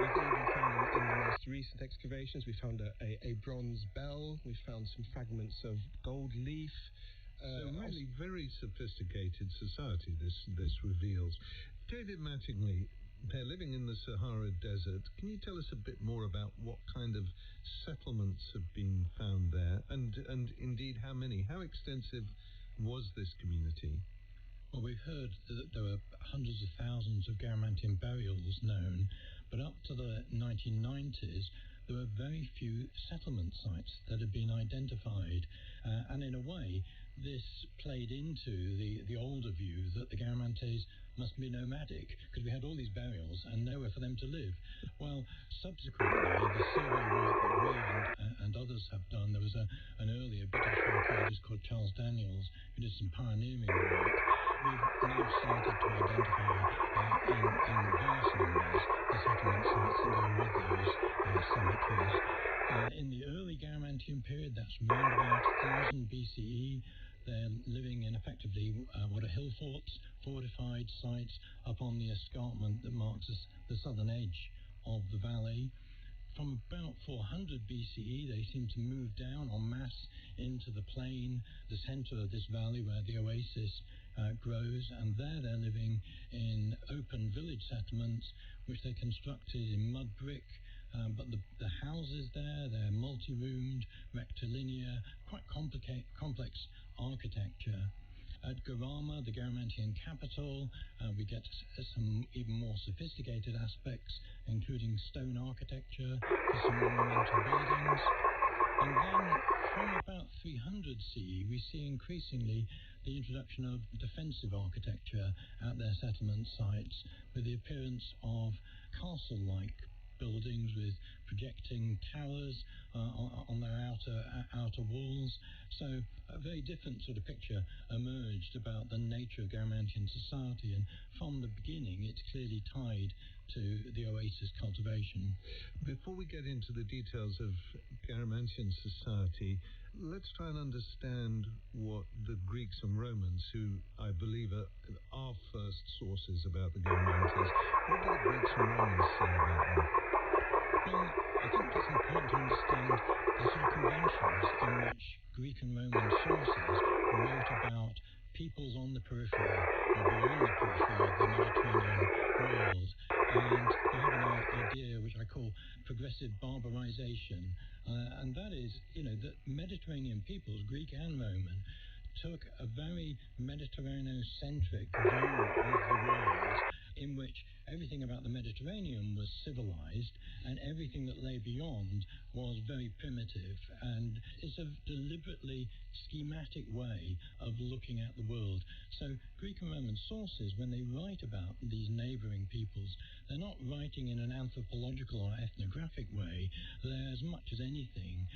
We've even found in the most recent excavations, we found a bronze bell, we found some fragments of gold leaf. So really very sophisticated society this reveals. David Mattingly, they're living in the Sahara Desert. Can you tell us a bit more about what kind of settlements have been found there, and indeed how many? How extensive was this community? Well, we've heard that there were hundreds of thousands of Garamantian burials known, but up to the 1990s, there were very few settlement sites that had been identified. And in a way, this played into the older view that the Garamantes must be nomadic, because we had all these burials and nowhere for them to live. Well, subsequently, the survey work that we and others have done, there was an earlier British archaeologist called Charles Daniels who did some pioneering work. We've now started to identify in vast numbers the settlement sites that go with those cemeteries. In the early Garamantian period, that's around about 1000 BCE, they're living in effectively what are hill forts, fortified sites up on the escarpment that marks the southern edge of the valley. From about 400 BCE, they seem to move down en masse into the plain, the center of this valley where the oasis grows, and there they're living in open village settlements which they constructed in mud brick, but the houses there, they're multi-roomed, rectilinear, quite complex architecture. At Garama, the Garamantian capital, we get some even more sophisticated aspects, including stone architecture, some monumental buildings. And then from about 300 CE, we see increasingly the introduction of defensive architecture at their settlement sites, with the appearance of castle-like buildings with projecting towers on their outer walls. So a very different sort of picture emerged about the nature of Garamantian society, and from the beginning it's clearly tied to the oasis cultivation. Before we get into the details of Garamantian society, let's try and understand what the Greeks and Romans, who I believe are our first sources about the Garamantes, what do the Greeks and Romans say about them? Well, I think it's important to understand the sort of conventions in which Greek and Roman sources wrote about peoples on the periphery or beyond the periphery of the Mediterranean world. And they have an idea which I call progressive barbarization. And that is, that Mediterranean peoples, Greek and Roman, took a very Mediterranean-centric view of the world in which everything about the Mediterranean was civilized and everything that lay beyond was very primitive. And it's a deliberately schematic way of looking at the world. So Greek and Roman sources, when they write about these neighboring peoples, they're not writing in an anthropological or ethnographic way. They're, as much as anything,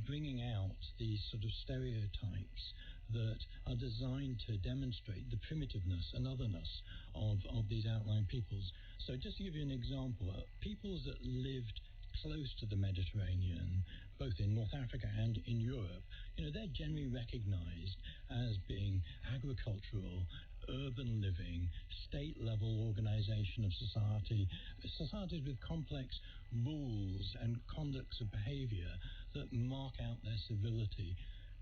bringing out these sort of stereotypes that are designed to demonstrate the primitiveness and otherness of these outlying peoples. So just to give you an example, peoples that lived close to the Mediterranean, both in North Africa and in Europe, they're generally recognized as being agricultural, urban living, state-level organization of society, societies with complex rules and conducts of behavior that mark out their civility.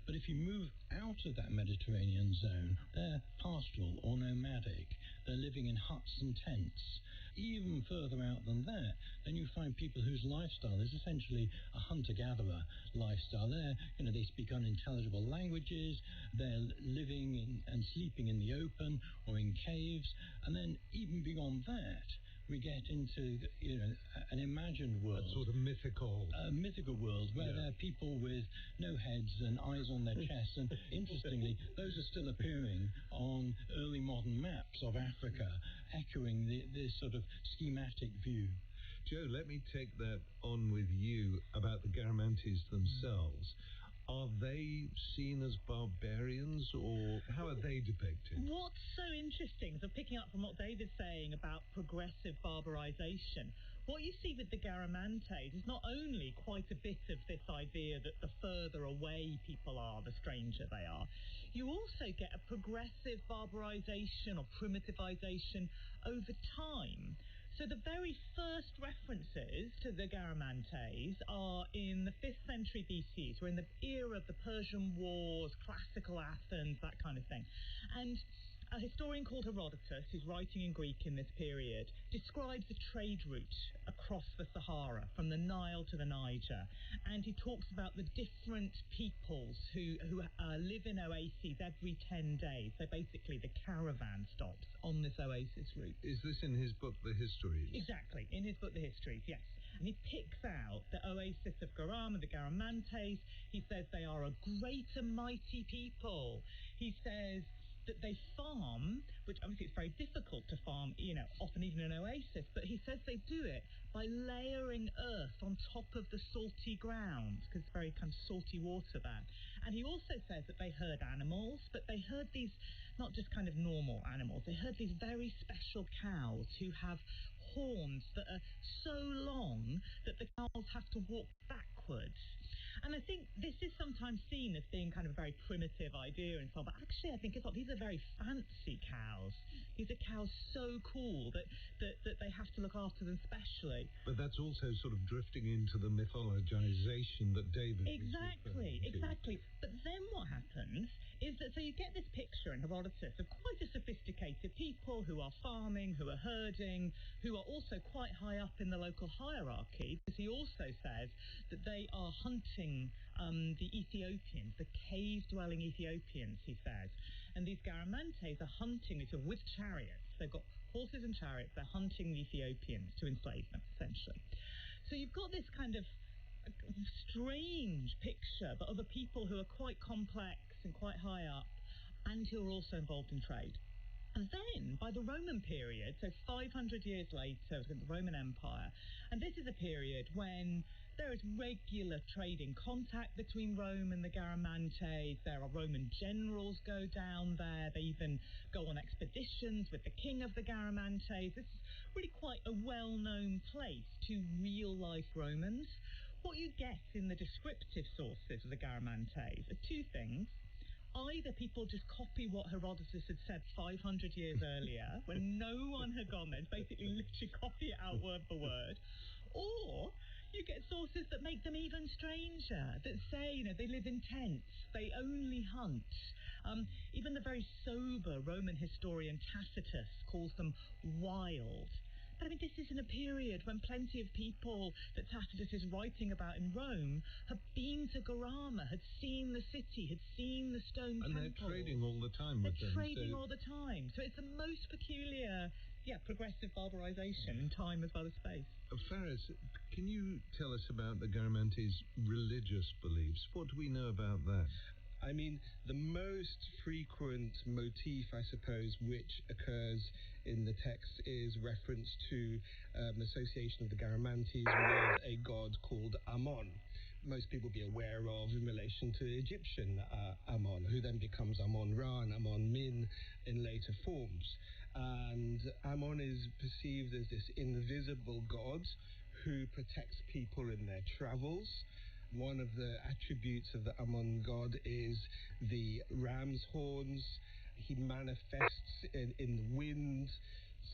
But if you move out of that Mediterranean zone, they're pastoral or nomadic. They're living in huts and tents. Even further out than that, then you find people whose lifestyle is essentially a hunter-gatherer lifestyle. They speak unintelligible languages. They're living and sleeping in the open or in caves. And then even beyond that, we get into an imagined world, a sort of mythical world where there are people with no heads and eyes on their chests, and interestingly, those are still appearing on early modern maps of Africa, echoing this sort of schematic view. Joe, let me take that on with you about the Garamantes themselves. Are they seen as barbarians, or how are they depicted? What's so interesting, so picking up from what David's saying about progressive barbarization, what you see with the Garamantes is not only quite a bit of this idea that the further away people are, the stranger they are, you also get a progressive barbarization or primitivization over time. So the very first references to the Garamantes are in the 5th century BC. So we're in the era of the Persian Wars, classical Athens, that kind of thing. And a historian called Herodotus, who's writing in Greek in this period, describes a trade route across the Sahara, from the Nile to the Niger. And he talks about the different peoples who live in oases every 10 days. So basically the caravan stops on this oasis route. Is this in his book, The Histories? Exactly, in his book, The Histories, yes. And he picks out the oasis of Garama, the Garamantes. He says they are a great and mighty people. He says that they farm, which obviously it's very difficult to farm, often even in an oasis, but he says they do it by layering earth on top of the salty ground, because it's very kind of salty water there. And he also says that they herd animals, but they herd these, not just kind of normal animals, they herd these very special cows who have horns that are so long that the cows have to walk backwards. And I think this is sometimes seen as being kind of a very primitive idea and so on, but actually I think it's not. These are very fancy cows. These are cows so cool that they have to look after them specially. But that's also sort of drifting into the mythologization that David Exactly. But then what happens is that, so you get this picture in Herodotus of quite a sophisticated people who are farming, who are herding, who are also quite high up in the local hierarchy, because he also says that they are hunting the Ethiopians, the cave-dwelling Ethiopians, he says. And these Garamantes are hunting with chariots. They've got horses and chariots. They're hunting the Ethiopians to enslave them, essentially. So you've got this kind of strange picture, but of a people who are quite complex and quite high up, and who are also involved in trade. And then, by the Roman period, so 500 years later, the Roman Empire, and this is a period when There is regular trading contact between Rome and the Garamantes. There are Roman generals go down there. They even go on expeditions with the king of the Garamantes. This is really quite a well-known place to real-life Romans. What you get in the descriptive sources of the Garamantes are two things. Either people just copy what Herodotus had said 500 years earlier, when no one had gone there, basically literally copy it out word for word, or you get sources that make them even stranger, that say, they live in tents, they only hunt. Even the very sober Roman historian Tacitus calls them wild. But I mean, this is in a period when plenty of people that Tacitus is writing about in Rome have been to Garama, had seen the city, had seen the stone temples. And they're trading all the time with them. They're trading all the time. So it's the most peculiar, progressive barbarization in time as well as space. Faris, can you tell us about the Garamantes' religious beliefs? What do we know about that? I mean, the most frequent motif, I suppose, which occurs in the text is reference to the association of the Garamantes with a god called Ammon. Most people be aware of in relation to Egyptian Ammon, who then becomes Ammon-Ra and Ammon-Min in later forms. And Ammon is perceived as this invisible god who protects people in their travels. One of the attributes of the Ammon god is the ram's horns. He manifests in the wind.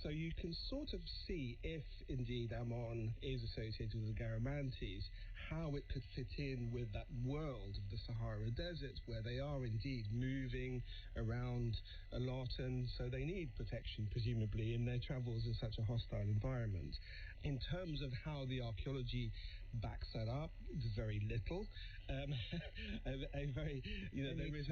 So you can sort of see, if indeed Ammon is associated with the Garamantes, how it could fit in with that world of the Sahara Desert, where they are indeed moving around a lot, and so they need protection, presumably, in their travels in such a hostile environment. In terms of how the archaeology backs that up, very little. There is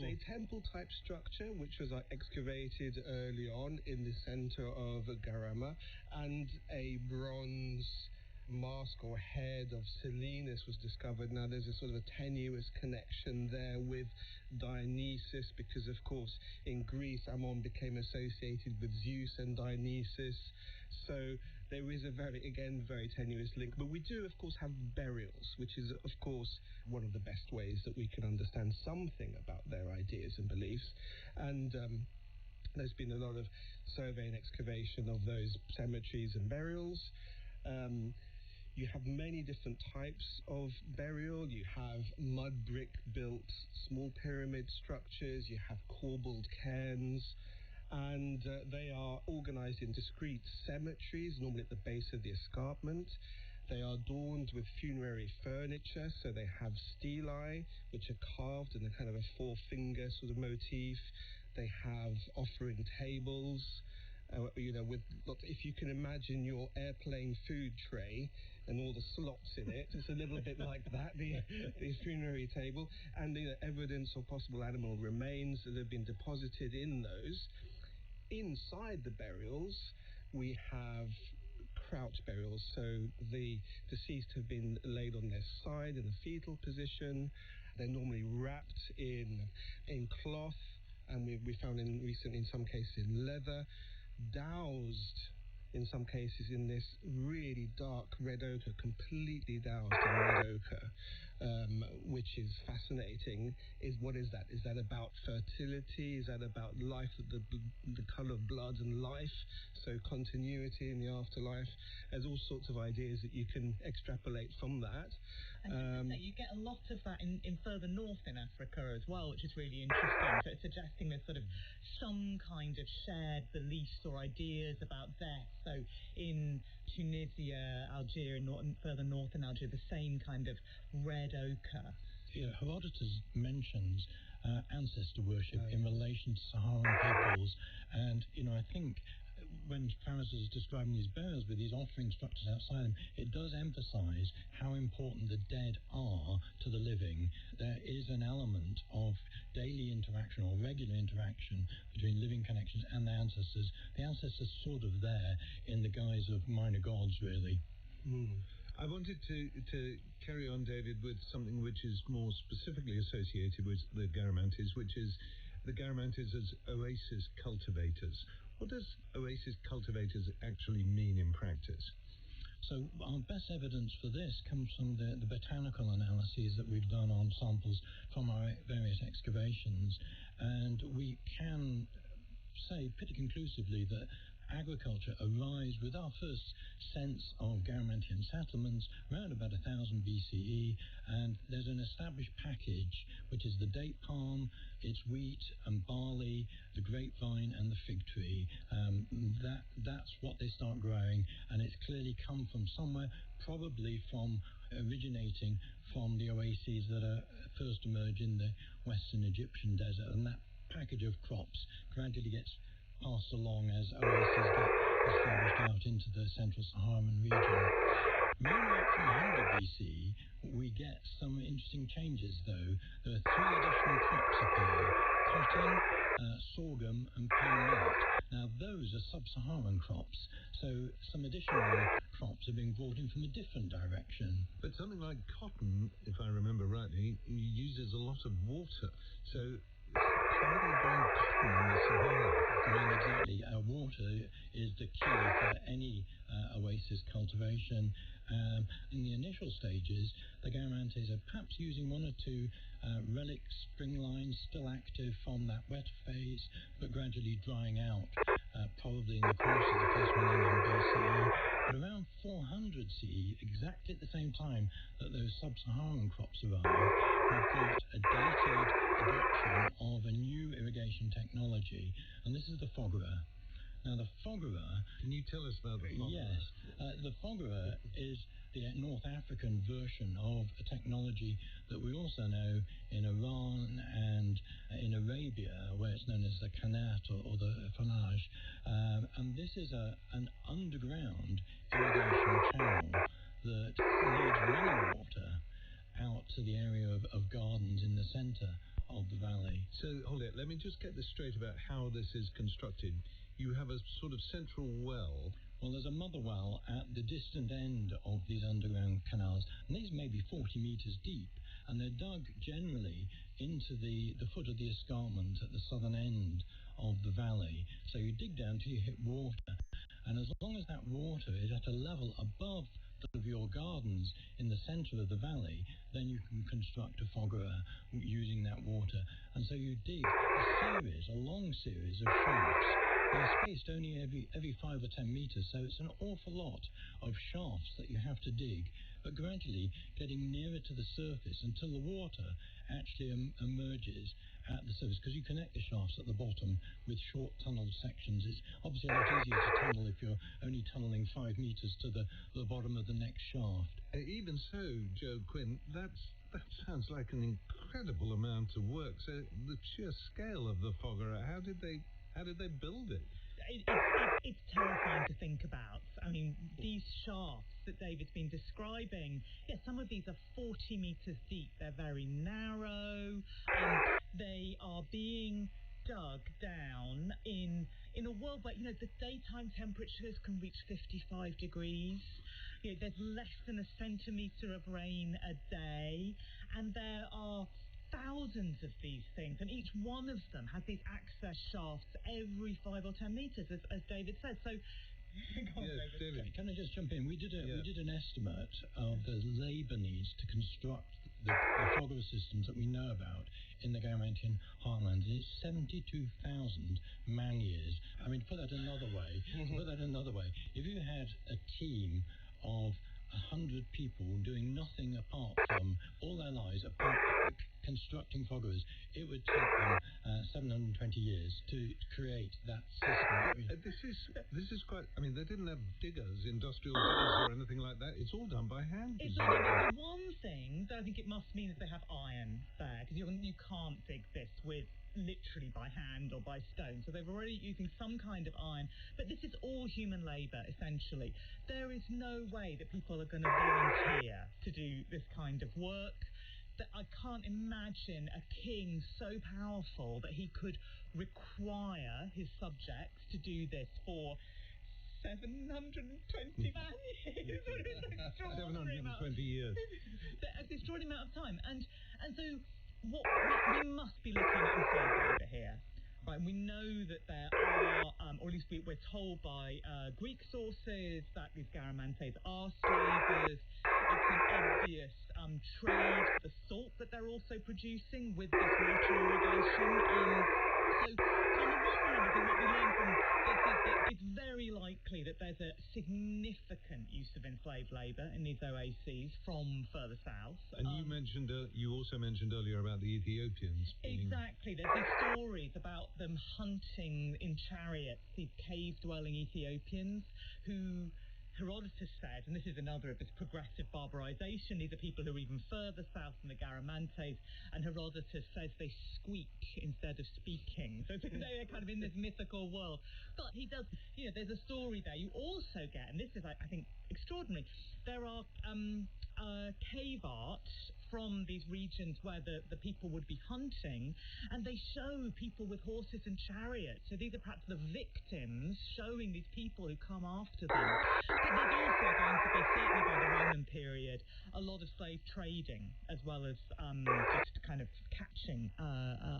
a temple-type structure which was excavated early on in the center of Garama, and a bronze mask or head of Silenus was discovered. Now there's a sort of a tenuous connection there with Dionysus, because of course in Greece Ammon became associated with Zeus and Dionysus. So there is a very tenuous link. But we do, of course, have burials, which is, of course, one of the best ways that we can understand something about their ideas and beliefs. And there's been a lot of survey and excavation of those cemeteries and burials. You have many different types of burial. You have mud brick built small pyramid structures. You have corbelled cairns. And they are organized in discrete cemeteries, normally at the base of the escarpment. They are adorned with funerary furniture, so they have stelae, which are carved in a kind of a four-finger sort of motif. They have offering tables, if you can imagine your airplane food tray and all the slots in it, it's a little bit like that, the funerary table, and the evidence of possible animal remains that have been deposited in those. Inside the burials, we have crouch burials, so the deceased have been laid on their side in a fetal position. They're normally wrapped in cloth, and we found recently in some cases in leather, doused in some cases in this really dark red ochre, completely doused in red ochre, which is fascinating. What is that? Is that about fertility? Is that about life, the colour of blood and life? So continuity in the afterlife. There's all sorts of ideas that you can extrapolate from that. And you get a lot of that in further north in Africa as well, which is really interesting. So it's suggesting there's sort of some kind of shared beliefs or ideas about death. So in Tunisia, Algeria, further north in Algeria, the same kind of red ochre. Herodotus mentions ancestor worship in relation to Saharan peoples, and I think when Faris is describing these burials with these offering structures outside them, it does emphasize how important the dead are to the living. There is an element of daily interaction or regular interaction between living connections and the ancestors. The ancestors sort of there in the guise of minor gods, really. I wanted to carry on, David, with something which is more specifically associated with the Garamantes, which is the Garamantes as oasis cultivators. What does oasis cultivators actually mean in practice? So our best evidence for this comes from the botanical analyses that we've done on samples from our various excavations, and we can say pretty conclusively that agriculture arose with our first sense of Garamantian settlements around about 1000 BCE, and there's an established package, which is the date palm, it's wheat and barley, the grapevine and the fig tree. That's what they start growing, and it's clearly come from somewhere, probably from originating from the oases that are first emerge in the western Egyptian desert, and that package of crops gradually gets passed along as oases get established out into the central Saharan region. Moving up from 100 BC, we get some interesting changes, though. There are 3 additional crops appear: cotton, sorghum, and palm millet. Now, those are sub-Saharan crops, so some additional crops are being brought in from a different direction. But something like cotton, if I remember rightly, uses a lot of water. So how are they growing cotton in the Sahara? I mean, exactly. Water is the key for any oasis cultivation. In the initial stages, the Garamantes are perhaps using 1 or 2 relic spring lines still active from that wet phase, but gradually drying out, probably in the course of the first millennium BCE. But around 400 CE, exactly at the same time that those sub-Saharan crops arrive, we've got a dated adoption of a new irrigation technology, and this is the foggera. Now, the foggera... Can you tell us about the foggera? Yes. The foggera is the North African version of a technology that we also know in Iran and in Arabia, where it's known as the kanat or the fanage. And this is an underground irrigation channel that leads running water out to the area of gardens in the centre of the valley. So, hold it, let me just get this straight about how this is constructed. You have a sort of central well. Well, there's a mother well at the distant end of these underground canals, and these may be 40 metres deep, and they're dug generally into the foot of the escarpment at the southern end of the valley. So you dig down till you hit water, and as long as that water is at a level above of your gardens in the centre of the valley, then you can construct a foggera using that water. And so you dig a long series of shafts. They're spaced only every 5 or 10 metres, so it's an awful lot of shafts that you have to dig, but gradually getting nearer to the surface until the water actually emerges at the surface, because you connect the shafts at the bottom with short tunnel sections. It's obviously a lot easier to tunnel if you're only tunnelling 5 metres to the bottom of the next shaft. Even so, Joe Quinn, that sounds like an incredible amount of work. So the sheer scale of the foggera, how did they build it? It's terrifying to think about. I mean, these shafts that David's been describing, some of these are 40 metres deep. They're very narrow. They are being dug down in a world where, the daytime temperatures can reach 55 degrees. There's less than a centimetre of rain a day, and there are thousands of these things, and each one of them has these access shafts every 5 or 10 metres, as David said. So, David, can I just jump in? We did an estimate of the labour needs to construct the foggera systems that we know about in the Garamantian heartland, and it's 72,000 man-years. I mean, to put that another way, if you had a team of 100 people doing nothing apart from all their lives apart constructing foggeras, it would take them 720 years to create that system. This is quite. I mean, they didn't have diggers, industrial diggers, or anything like that. It's all done by hand. The one thing that I think it must mean is they have iron there, because you can't dig this with literally by hand or by stone. So they're already using some kind of iron. But this is all human labour, essentially. There is no way that people are going to volunteer to do this kind of work. That I can't imagine a king so powerful that he could require his subjects to do this for 720 man years. 720 years. An extraordinary amount of time. And so what we must be looking at a over here. Right, and we know that there are, or at least we're told by Greek sources, that these Garamantes are slavers. It's an obvious trade for the salt that they're also producing with this water irrigation. So on the one hand, I think what we learn from this is that it's very likely that there's a significant use of enslaved labour in these oases from further south. And you also mentioned earlier about the Ethiopians. Exactly. There's these stories about them hunting in chariots, these cave-dwelling Ethiopians who Herodotus said, and this is another of this progressive barbarization, these are people who are even further south than the Garamantes, and Herodotus says they squeak instead of speaking. So they're kind of in this mythical world. But he does, there's a story there. You also get, and this is, I think, extraordinary, there are cave art from these regions where the people would be hunting, and they show people with horses and chariots. So these are perhaps the victims showing these people who come after them. But there's also going to be, certainly by the Roman period, a lot of slave trading, as well as just kind of catching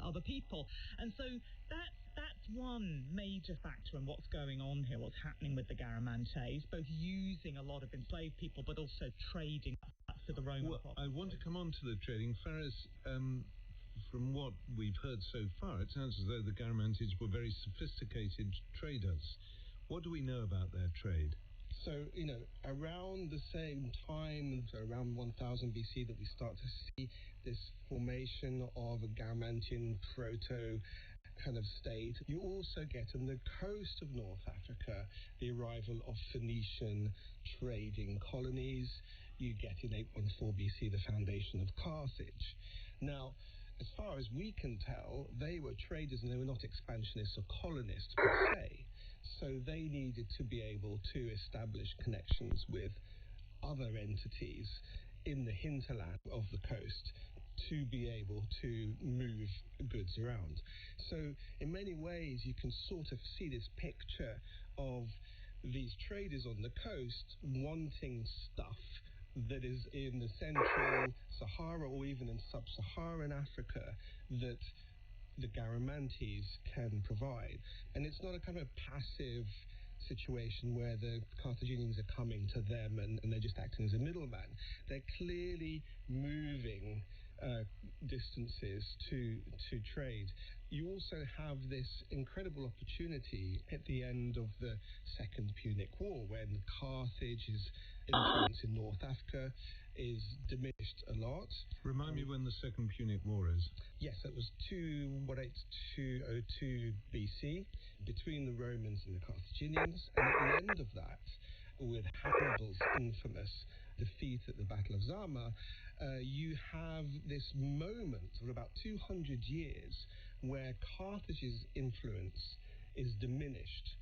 other people. And so that's one major factor in what's going on here, what's happening with the Garamantes, both using a lot of enslaved people, but also trading to the Roman populace. I want to come on to the trading. Faris, from what we've heard so far, it sounds as though the Garamantes were very sophisticated traders. What do we know about their trade? So, around the same time, so around 1000 BC, that we start to see this formation of a Garamantian proto kind of state. You also get on the coast of North Africa the arrival of Phoenician trading colonies. You get in 814 BC the foundation of Carthage. Now, as far as we can tell, they were traders and they were not expansionists or colonists per se. So they needed to be able to establish connections with other entities in the hinterland of the coast to be able to move goods around. So in many ways, you can sort of see this picture of these traders on the coast wanting stuff that is in the central Sahara or even in sub-Saharan Africa that the Garamantes can provide. And it's not a kind of passive situation where the Carthaginians are coming to them and they're just acting as a middleman. They're clearly moving distances to trade. You also have this incredible opportunity at the end of the Second Punic War, when Carthage's influence in North Africa is diminished a lot. Remind me when the Second Punic War is. Yes, it was 202 BC, between the Romans and the Carthaginians, and at the end of that, with Hannibal's infamous defeat at the Battle of Zama, you have this moment of about 200 years where Carthage's influence is diminished.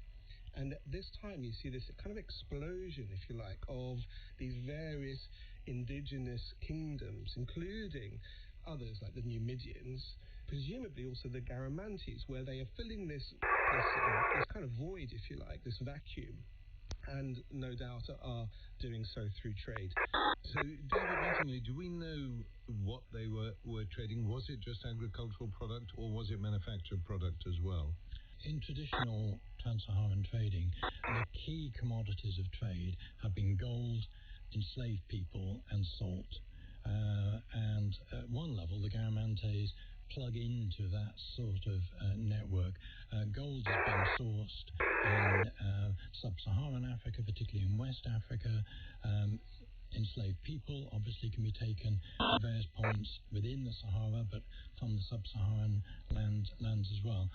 And at this time, you see this kind of explosion, if you like, of these various indigenous kingdoms, including others like the Numidians, presumably also the Garamantes, where they are filling this kind of void, if you like, this vacuum, and no doubt are doing so through trade. So, David Mattingly, do we know what they were trading? Was it just agricultural product, or was it manufactured product as well? In traditional trans-Saharan trading, the key commodities of trade have been gold, enslaved people, and salt. And at one level, the Garamantes plug into that sort of network. Gold is being sourced in sub-Saharan Africa, particularly in West Africa. Enslaved people obviously can be taken at various points within the Sahara, but from the sub-Saharan lands as well.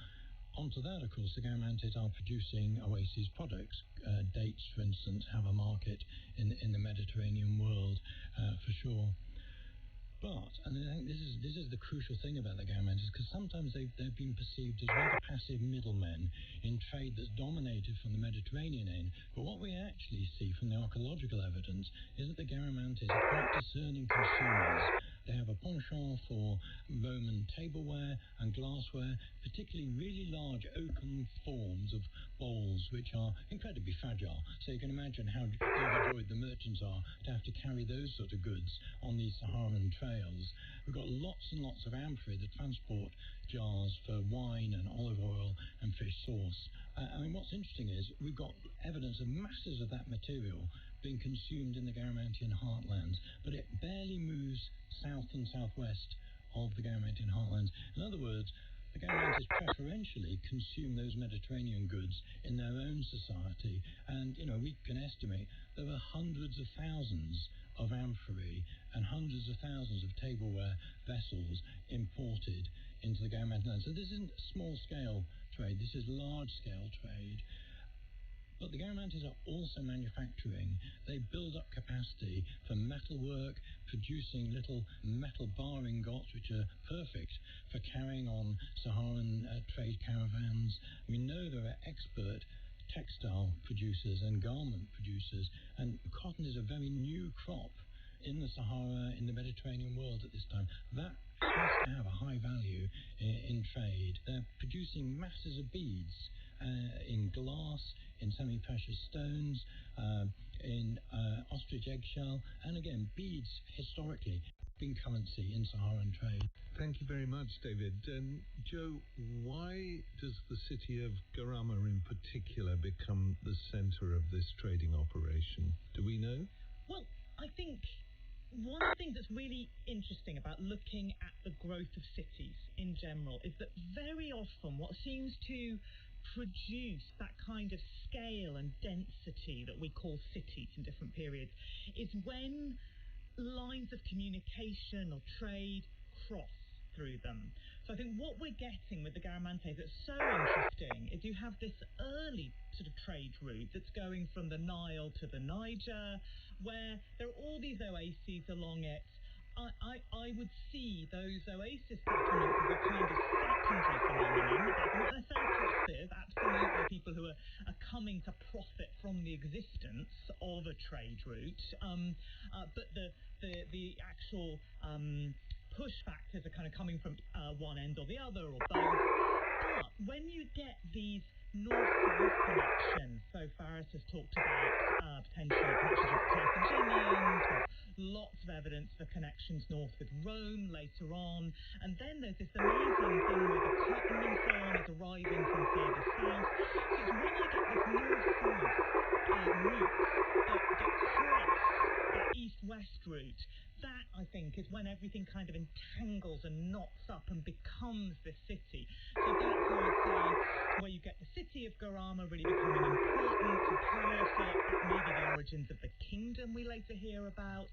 Onto that, of course, the Garamantes are producing oasis products. Dates, for instance, have a market in the Mediterranean world for sure. But, and I think this is the crucial thing about the Garamantes, because sometimes they've been perceived as rather passive middlemen in trade that's dominated from the Mediterranean end. But what we actually see from the archaeological evidence is that the Garamantes are quite discerning consumers They have a penchant for Roman tableware and glassware, particularly really large oaken forms of bowls, which are incredibly fragile. So you can imagine how overjoyed the merchants are to have to carry those sort of goods on these Saharan trails. We've got lots and lots of amphorae, the transport jars for wine and olive oil and fish sauce. I mean, what's interesting is we've got evidence of masses of that material being consumed in the Garamantian heartlands, but it barely moves south and southwest of the Garamantian heartlands. In other words, the Garamantis preferentially consume those Mediterranean goods in their own society, and, we can estimate there are hundreds of thousands of amphorae and hundreds of thousands of tableware vessels imported into the Garamantian land. So this isn't small-scale trade, this is large-scale trade. But the Garamantis are also manufacturing. They build up capacity for metalwork, producing little metal bar ingots, which are perfect for carrying on Saharan trade caravans. We know there are expert textile producers and garment producers, and cotton is a very new crop in the Sahara, in the Mediterranean world at this time. That has to have a high value in trade. They're producing masses of beads in glass, in semi-precious stones, in ostrich eggshell, and again, beads historically been currency in Saharan trade. Thank you very much, David. Joe, why does the city of Garama in particular become the centre of this trading operation? Do we know? Well, I think one of the things that's really interesting about looking at the growth of cities in general is that very often what seems to produce that kind of scale and density that we call cities in different periods is when lines of communication or trade cross through them. So I think what we're getting with the Garamantes that's so interesting is you have this early sort of trade route that's going from the Nile to the Niger, where there are all these oases along it. I would see those oasis settlements as a kind of secondary phenomenon. They're not necessarily passive, absolutely people who are coming to profit from the existence of a trade route, but the actual push factors are kind of coming from one end or the other or both. But when you get these north-south connections, so Faris has talked about potential connections with Carthaginians, lots of evidence for connections north with Rome later on, and then there's this amazing thing where the cotton and so on is arriving from further south. So it's when you get this north-south route that cross that east-west route, that, I think, is when everything kind of entangles and knots up and becomes the city. So that's how I'd say where you get the city of Garama really becoming important and powerful. That may be the origins of the kingdom we later hear about.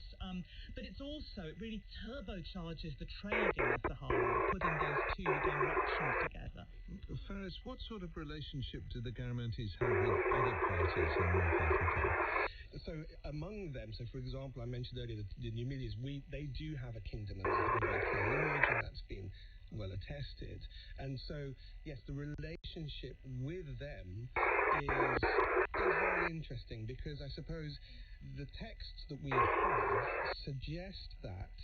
But it's also, it really turbocharges the trade in the Sahara, putting those two directions together. Faris, what sort of relationship do the Garamantes have with other parties in North Africa? So among them, so for example, I mentioned earlier the Numidians, they do have a kingdom and they have a very clear lineage, and that's been well attested. And so, yes, the relationship with them is very interesting, because I suppose the texts that we have suggest that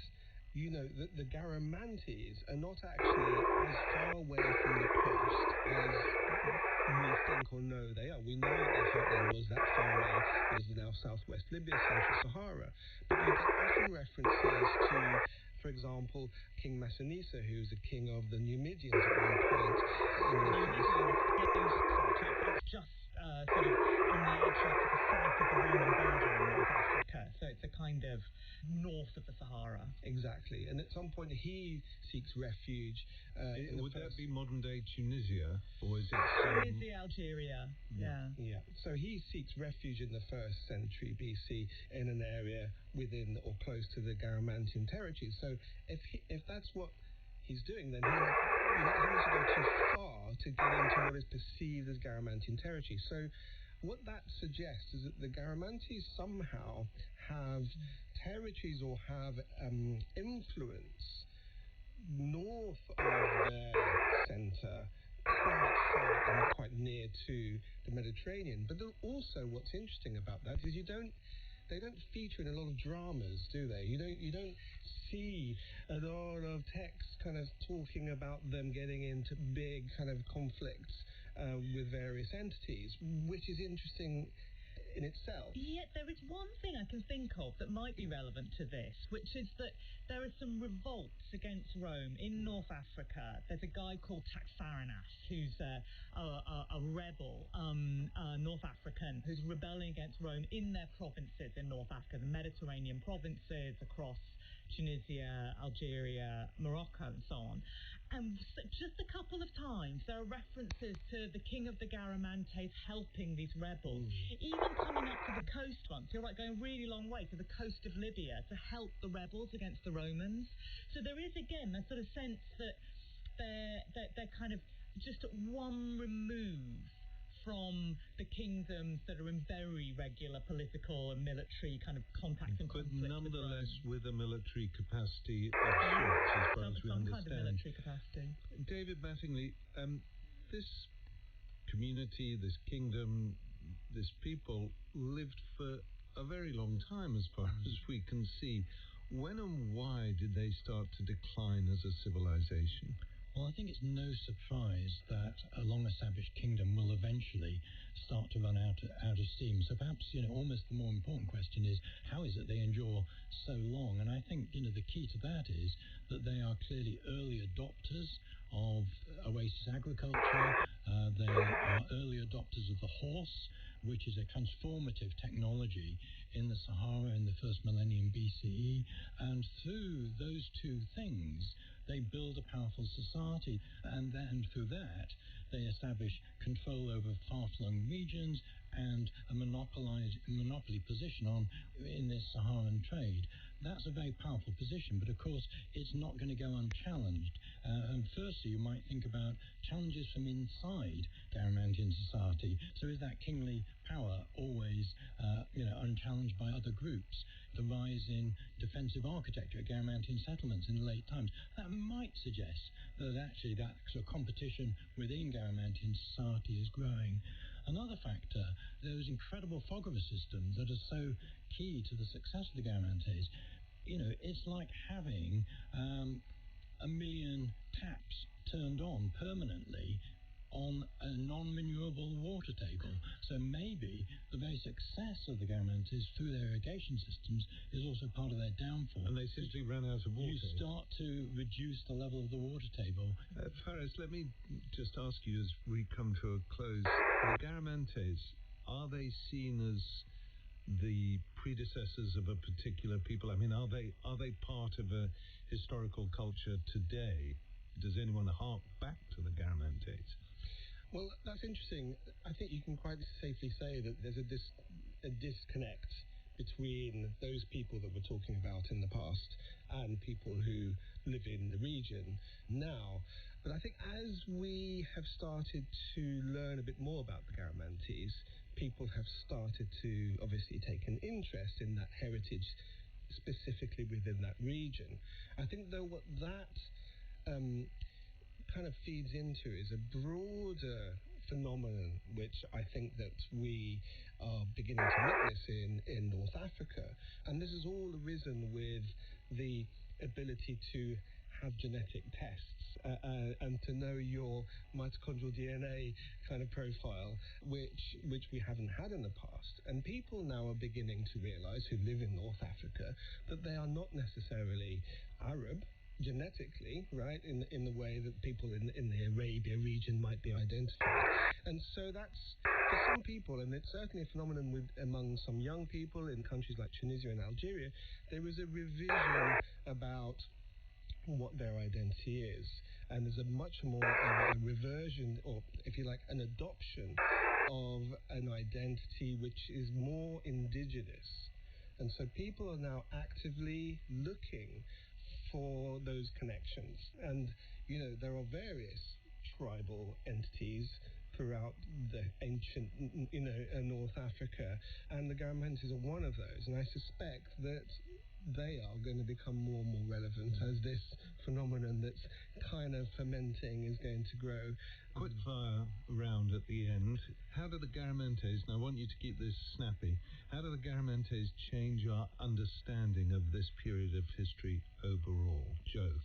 the Garamantes are not actually as far away from the coast as we think or know they are. We know that their heartland was that far away, it is now southwest Libya, central Sahara. But you get often references to, for example, King Massinissa, who's a king of the Numidians at one point. It's just sort of on the edge of the south of the Roman border in North Africa. So it's a kind of north of the Sahara. Exactly. And at some point he seeks refuge. Would that be modern-day Tunisia? Or is it... Tunisia, Algeria. Yeah. So he seeks refuge in the 1st century BC in an area within or close to the Garamantian territory. So if that's what he's doing, then you're not having to go too far to get into what is perceived as Garamantian territory. So what that suggests is that the Garamantes somehow have territories or have influence north of their centre, quite far and quite near to the Mediterranean. But also what's interesting about that is they don't feature in a lot of dramas, do they? You don't see a lot of text kind of talking about them getting into big kind of conflicts with various entities, which is interesting in itself. Yet there is one thing I can think of that might be relevant to this, which is that there are some revolts against Rome in North Africa. There's a guy called Taxarinas who's a rebel, North African, who's rebelling against Rome in their provinces in North Africa, the Mediterranean provinces across Tunisia, Algeria, Morocco, and so on. And just a couple of times there are references to the king of the Garamantes helping these rebels, even coming up to the coast once. You're right, going a really long way to the coast of Libya to help the rebels against the Romans. So there is again a sort of sense that they're kind of just at one remove from the kingdoms that are in very regular political and military kind of contact and conflict. But nonetheless, with a military capacity of sorts, as far as we some understand. kind of military capacity. David Mattingly, this community, this kingdom, this people lived for a very long time, as far as we can see. When and why did they start to decline as a civilization? Well, I think it's no surprise that a long-established kingdom will eventually start to run out of steam. So perhaps, almost the more important question is, how is it they endure so long? And I think, the key to that is that they are clearly early adopters of oasis agriculture. They are early adopters of the horse, which is a transformative technology in the Sahara in the first millennium BCE. And through those two things, they build a powerful society, and then through that, they establish control over far-flung regions and a monopoly position in this Saharan trade. That's a very powerful position, but of course, it's not going to go unchallenged. And firstly, you might think about challenges from inside Garamantian society. So is that kingly power always, unchallenged by other groups? The rise in defensive architecture at Garamantian settlements in late times, that might suggest that actually that sort of competition within Garamantian society is growing. Another factor, those incredible fog river systems that are so key to the success of the Garamantes. It's like having a million taps turned on permanently on a non-renewable water table. So maybe the very success of the Garamantes through their irrigation systems is also part of their downfall. And they simply ran out of water. You start to reduce the level of the water table. Faris, let me just ask you as we come to a close. The Garamantes, are they seen as the predecessors of a particular people? I mean, are they part of a historical culture today? Does anyone hark back to the Garamantes? Well, that's interesting. I think you can quite safely say that there's a disconnect between those people that we're talking about in the past and people who live in the region now. But I think as we have started to learn a bit more about the Garamantes, people have started to obviously take an interest in that heritage, specifically within that region. I think, though, what that kind of feeds into is a broader phenomenon which I think that we are beginning to witness in North Africa. And this has all arisen with the ability to have genetic tests and to know your mitochondrial DNA kind of profile, which we haven't had in the past. And people now are beginning to realize, who live in North Africa, that they are not necessarily Arab genetically, right, in the way that people in the Arabia region might be identified. And so that's, for some people, and it's certainly a phenomenon among some young people in countries like Tunisia and Algeria, there is a revision about what their identity is. And there's a much more of a reversion, or if you like, an adoption of an identity which is more indigenous. And so people are now actively looking for those connections. And, there are various tribal entities throughout the ancient, North Africa, and the Garamantes are one of those. And I suspect that they are going to become more and more relevant as this phenomenon that's kind of fermenting is going to grow. Quick fire round at the end. How do the Garamantes, and I want you to keep this snappy, how do the Garamantes change our understanding of this period of history overall? Joe?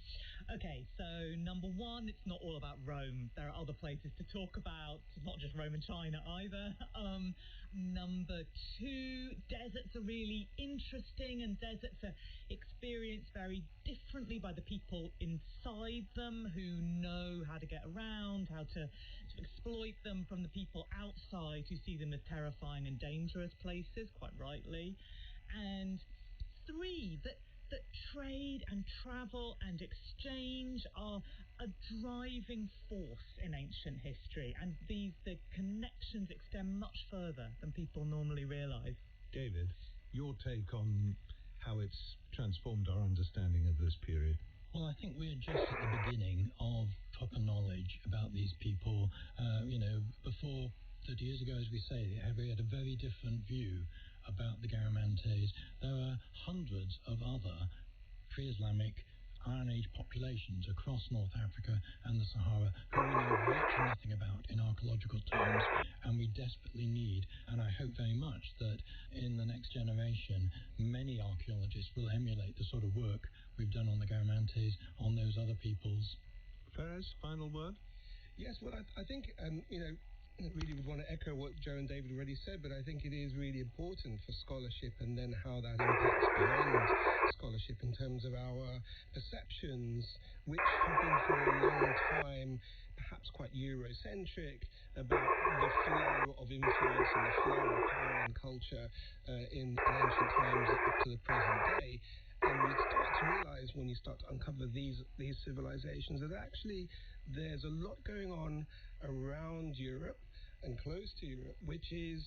Okay, so number one, it's not all about Rome. There are other places to talk about, not just Rome and China either. Number two, deserts are really interesting, and deserts are experienced very differently by the people inside them who know how to get around, how to exploit them, from the people outside who see them as terrifying and dangerous places, quite rightly. And three, that trade and travel and exchange are a driving force in ancient history, and the connections extend much further than people normally realise. David, your take on how it's transformed our understanding of this period? Well, I think we're just at the beginning of proper knowledge about these people. Before 30 years ago, as we say, we had a very different view about the Garamantes. There are hundreds of other pre-Islamic Iron Age populations across North Africa and the Sahara who we know virtually nothing about in archaeological terms, and we desperately need, and I hope very much that in the next generation many archaeologists will emulate the sort of work we've done on the Garamantes, on those other peoples. Fares, final word? Yes, well, I think, really would want to echo what Joe and David already said, but I think it is really important for scholarship and then how that impacts beyond scholarship in terms of our perceptions, which have been for a long time perhaps quite Eurocentric, about the flow of influence and the flow of power and culture in ancient times up to the present day. And you start to realize when you start to uncover these civilizations that actually there's a lot going on around Europe and close to Europe, which is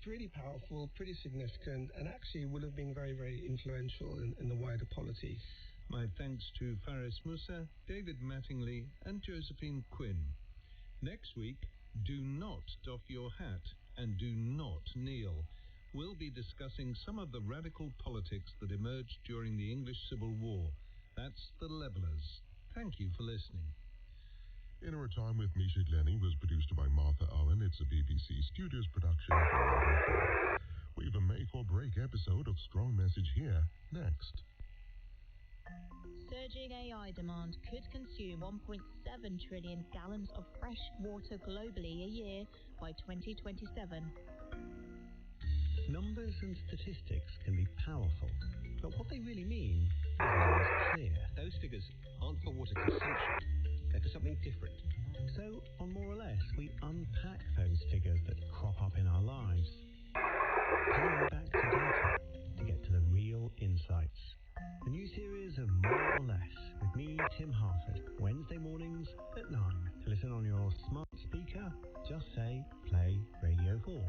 pretty powerful, pretty significant, and actually will have been very, very influential in the wider polity. My thanks to Fares Musa, David Mattingly, and Josephine Quinn. Next week, do not doff your hat and do not kneel. We'll be discussing some of the radical politics that emerged during the English Civil War. That's The Levellers. Thank you for listening. Inner Time with Misha Glennie was produced by Martha Allen. It's a BBC Studios production for Radio 4. We have a make-or-break episode of Strong Message here next. Surging AI demand could consume 1.7 trillion gallons of fresh water globally a year by 2027. Numbers and statistics can be powerful, but what they really mean isn't always clear. Those figures aren't for water consumption. They're for something different. So, on More or Less, we unpack those figures that crop up in our lives, peeling back the data to get to the real insights. The new series of More or Less with me, Tim Harford, Wednesday mornings at 9. To listen on your smart speaker, just say Play Radio 4.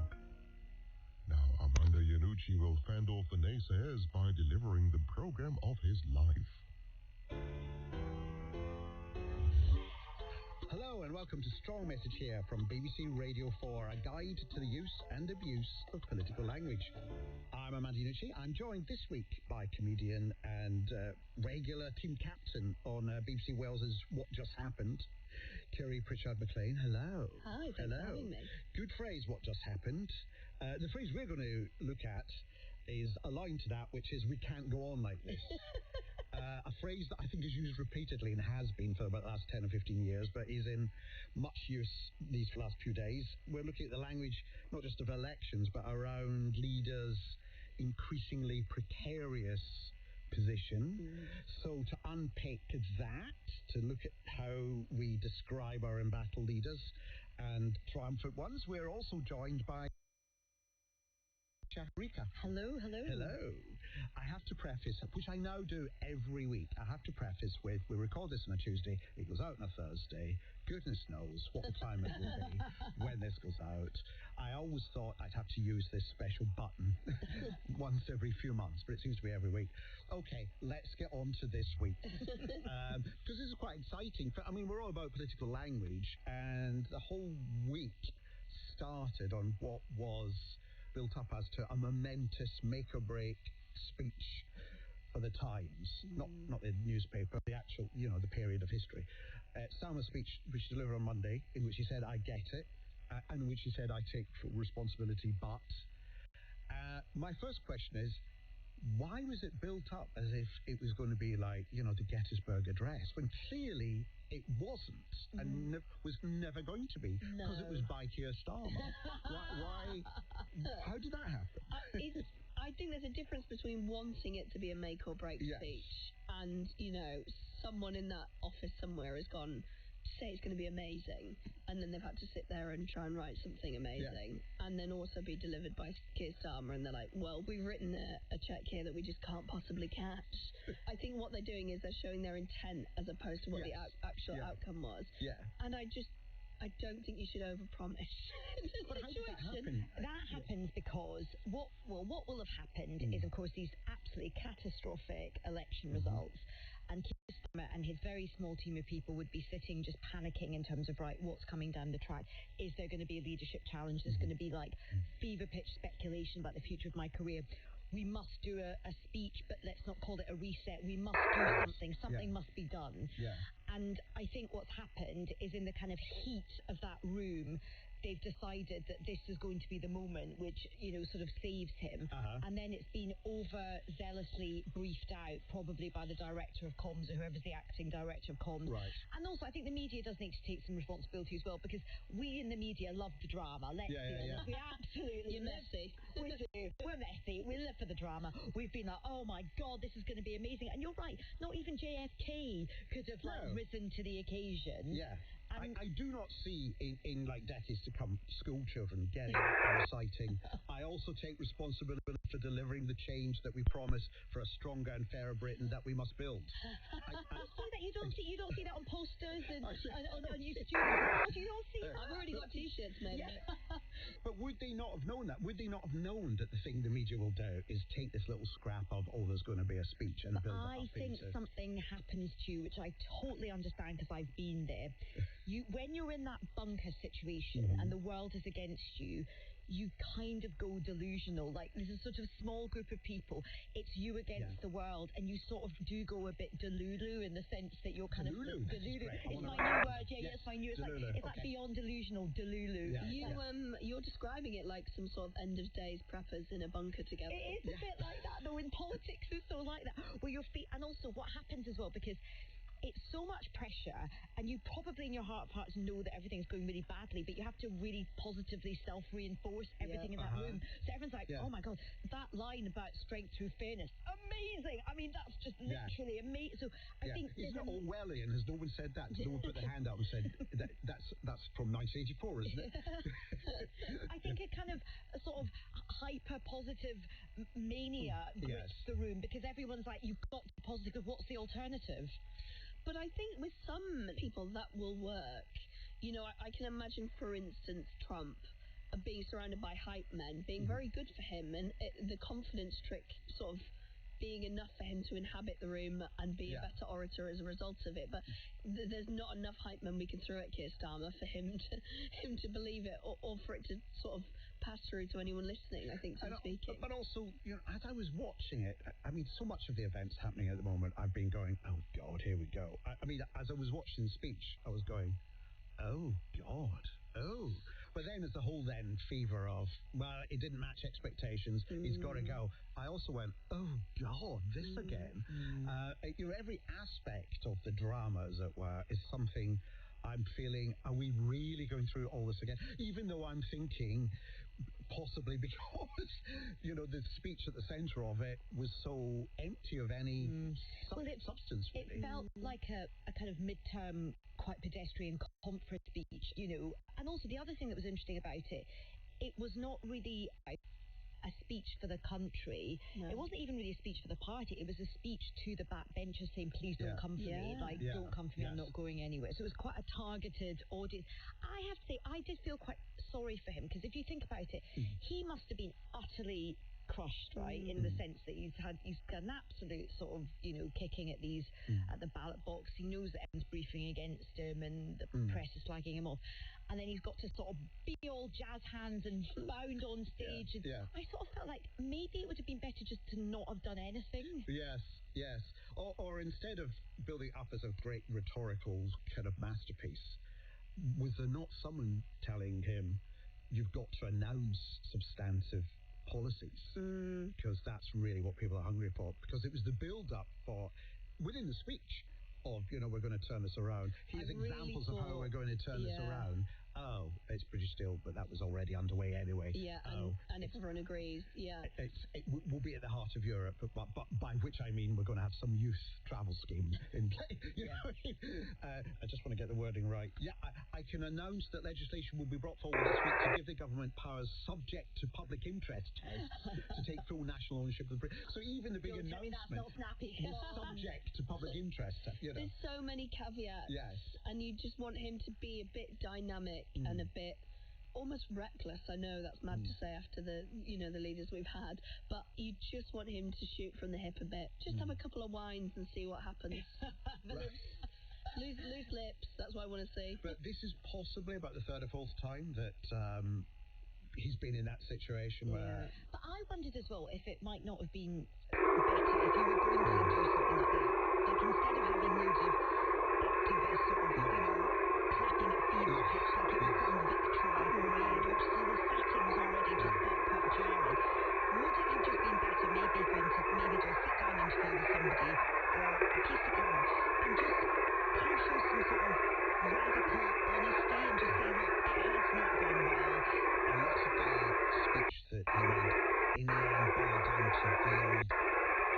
Now, Amanda Iannucci will fend off the naysayers by delivering the program of his life. Hello and welcome to Strong Message here from BBC Radio 4, a guide to the use and abuse of political language. I'm Amanda Iannucci. I'm joined this week by comedian and regular team captain on BBC Wales's What Just Happened, Kerry Pritchard-McLean. Hello. Hi, thanks for having me. Good phrase, what just happened. The phrase we're going to look at is a line to that, which is we can't go on like this. A phrase that I think is used repeatedly and has been for about the last 10 or 15 years, but is in much use these last few days. We're looking at the language, not just of elections, but around leaders' increasingly precarious position. So to unpick that, to look at how we describe our embattled leaders and triumphant ones, we're also joined by Rika. Hello. Hello. I have to preface, which I now do every week, I have to preface with, we record this on a Tuesday, it goes out on a Thursday, goodness knows what the climate will be when this goes out. I always thought I'd have to use this special button once every few months, but it seems to be every week. Okay, let's get on to this week. Because this is quite exciting. We're all about political language, and the whole week started on what was built up as to a momentous make-or-break speech for the Times, not the newspaper, the actual, the period of history. Starmer's speech, which she delivered on Monday, in which he said, "I get it," and in which he said, "I take full responsibility, but..." My first question is, why was it built up as if it was going to be like, the Gettysburg Address, when clearly it wasn't, and was never going to be, because it was by Keir Starmer? Why? How did that happen? I think there's a difference between wanting it to be a make or break speech and, someone in that office somewhere has gone, say it's going to be amazing, and then they've had to sit there and try and write something amazing, and then also be delivered by Keir Starmer, and they're like, well, we've written a check here that we just can't possibly catch. I think what they're doing is they're showing their intent as opposed to what the actual outcome was. And I don't think you should overpromise. But how did that happen? That happens because what will have happened is, of course, these absolutely catastrophic election results. And Keir Starmer and his very small team of people would be sitting just panicking in terms of, right, what's coming down the track? Is there going to be a leadership challenge? There's going to be like fever pitch speculation about the future of my career. We must do a speech, but let's not call it a reset. We must do something. Something must be done. And I think what's happened is, in the kind of heat of that room, they've decided that this is going to be the moment which, sort of saves him. And then it's been overzealously briefed out, probably by the director of comms or whoever's the acting director of comms. And also, I think the media does need to take some responsibility as well, because we in the media love the drama. Let's be honest. We absolutely You're messy. We do. We're messy. We live for the drama. We've been like, oh my God, this is going to be amazing. And you're right, not even JFK could have risen to the occasion. I do not see in like decades to come school children getting up and reciting, "I also take responsibility for delivering the change that we promised for a stronger and fairer Britain that we must build." You don't see that on posters and on your student walls. You don't see that. I've already got t-shirts made. But would they not have known that? Would they not have known that the thing the media will do is take this little scrap of, there's going to be a speech, and build it up? I think something happens to you, which I totally understand because I've been there. When you're in that bunker situation and the world is against you, you kind of go delusional. Like, there's a sort of small group of people. It's you against the world, and you sort of do go a bit delulu in the sense that you're kind Delulu. of delulu. It's my new word. It's my new. It's like beyond delusional, delulu. You're describing it like some sort of end of days preppers in a bunker together. It is a bit like that, though. In politics, it's so like that. Where your feet, and also what happens as well, because it's so much pressure, and you probably in your heart of hearts know that everything's going really badly, but you have to really positively self-reinforce everything in that room. So everyone's like, oh my God, that line about strength through fairness, amazing. I mean, that's just literally amazing. So I think... Isn't it Orwellian? Has no one said that? No one put their hand up and said, that's from 1984, isn't it? I think a kind of a sort of hyper-positive mania grips the room, because everyone's like, you've got to be positive, what's the alternative? But I think with some people that will work. I can imagine, for instance, Trump being surrounded by hype men being very good for him, and the confidence trick sort of being enough for him to inhabit the room and be a better orator as a result of it. But there's not enough hype men we can throw at Keir Starmer for him to believe it, or for it to sort of pass through to anyone listening, I think, speaking. But also, as I was watching it, I mean, so much of the events happening at the moment, I've been going, oh God, here we go. I mean, as I was watching the speech, I was going, oh God, oh. But then there's the whole fever of, well, it didn't match expectations, he's got to go. I also went, oh God, this again. Every aspect of the drama, as it were, is something I'm feeling, are we really going through all this again? Even though I'm thinking, possibly because, the speech at the centre of it was so empty of any substance, really. It felt like a kind of midterm, quite pedestrian conference speech, And also the other thing that was interesting about it, it was not really a speech for the country. No. It wasn't even really a speech for the party. It was a speech to the backbenchers saying, please don't come for me. Don't come for me. I'm not going anywhere. So it was quite a targeted audience. I have to say, I did feel quite sorry for him, because if you think about it, he must have been utterly crushed, right? In the sense that he's got an absolute sort of, kicking at at the ballot box. He knows that everyone's briefing against him and the press is slagging him off. And then he's got to sort of be all jazz hands and bound on stage. Yeah. I sort of felt like maybe it would have been better just to not have done anything. Yes. Or instead of building up as a great rhetorical kind of masterpiece, was there not someone telling him, you've got to announce substantive policies? Because that's really what people are hungry for. Because it was the build-up for, within the speech, of, we're going to turn this around. Here's examples of how we're going to turn this around. Oh, it's British Steel, but that was already underway anyway. Yeah, and if everyone agrees, we'll be at the heart of Europe, but by which I mean we're going to have some youth travel scheme in place. I just want to get the wording right. Yeah, I can announce that legislation will be brought forward this week to give the government powers subject to public interest tests to take full national ownership of the British. So even the big announcement that's not snappy. was subject to public interest. There's so many caveats. Yes. And you just want him to be a bit dynamic and a bit almost reckless. I know that's mad to say after the leaders we've had, but you just want him to shoot from the hip a bit. Just have a couple of wines and see what happens. Loose lips, that's what I want to see. But this is possibly about the third or fourth time that he's been in that situation where... But I wondered as well if it might not have been better if you were going to do something like that. Like, instead of having loads of activists sort of, clapping at fever pitch like it was some victory parade, which so the setting's already just felt quite jarring. Would it have just been better maybe going to maybe do a sit-down interview with somebody or a piece of camera and just kind of show some sort of radical honesty and just say, look, it has not gone well. A lot of the speech that he made in the end boiled down to the old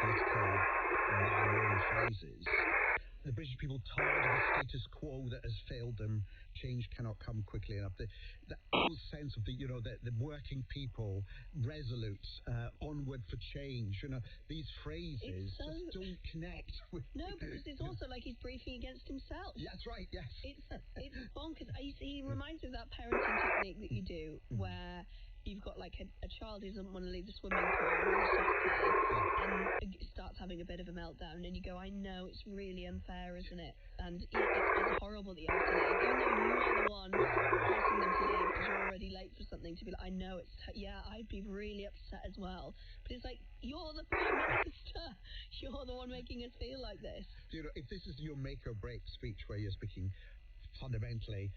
political well-worn phrases. The British people tired of a status quo that has failed them. Change cannot come quickly enough. The whole sense of the working people, resolute, onward for change. These phrases just don't connect with. No, because it's also like he's briefing against himself. Yeah, that's right. Yes. It's bonkers. He reminds me of that parenting technique that you do, where you've got like a child who doesn't want to leave the swimming pool or the soft play and starts having a bit of a meltdown, and you go, I know, it's really unfair, isn't it? And it's horrible that you have to leave, even though you are the one forcing them to leave because you're already late for something, to be like, I know, I'd be really upset as well. But it's like, you're the Prime Minister. You're the one making us feel like this. If this is your make or break speech where you're speaking fundamentally,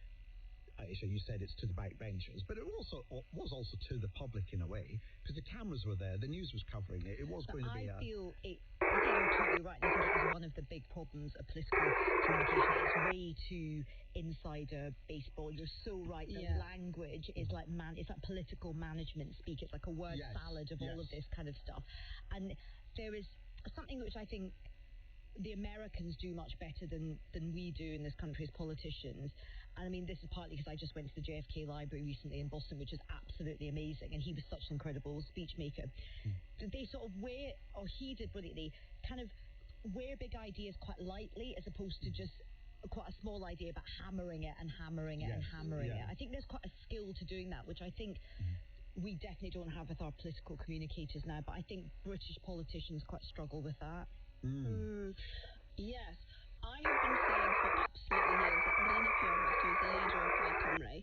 you said it's to the backbenchers, but it was also to the public in a way, because the cameras were there, the news was covering it. It was going to be I think you're totally right. I think it is one of the big problems of political communication. It's way too insider baseball. You're so right. The language is like it's like political management speak. It's like a word salad of all of this kind of stuff. And there is something which I think the Americans do much better than we do in this country as politicians. And I mean, this is partly because I just went to the JFK Library recently in Boston, which is absolutely amazing. And he was such an incredible speech maker. They sort of he did brilliantly, kind of wear big ideas quite lightly as opposed to just quite a small idea, but hammering it and hammering it and hammering it. I think there's quite a skill to doing that, which I think we definitely don't have with our political communicators now. But I think British politicians quite struggle with that. Yes, I have been saying for absolutely years that Rina Pioros, who is the leader of Plaid Cymru,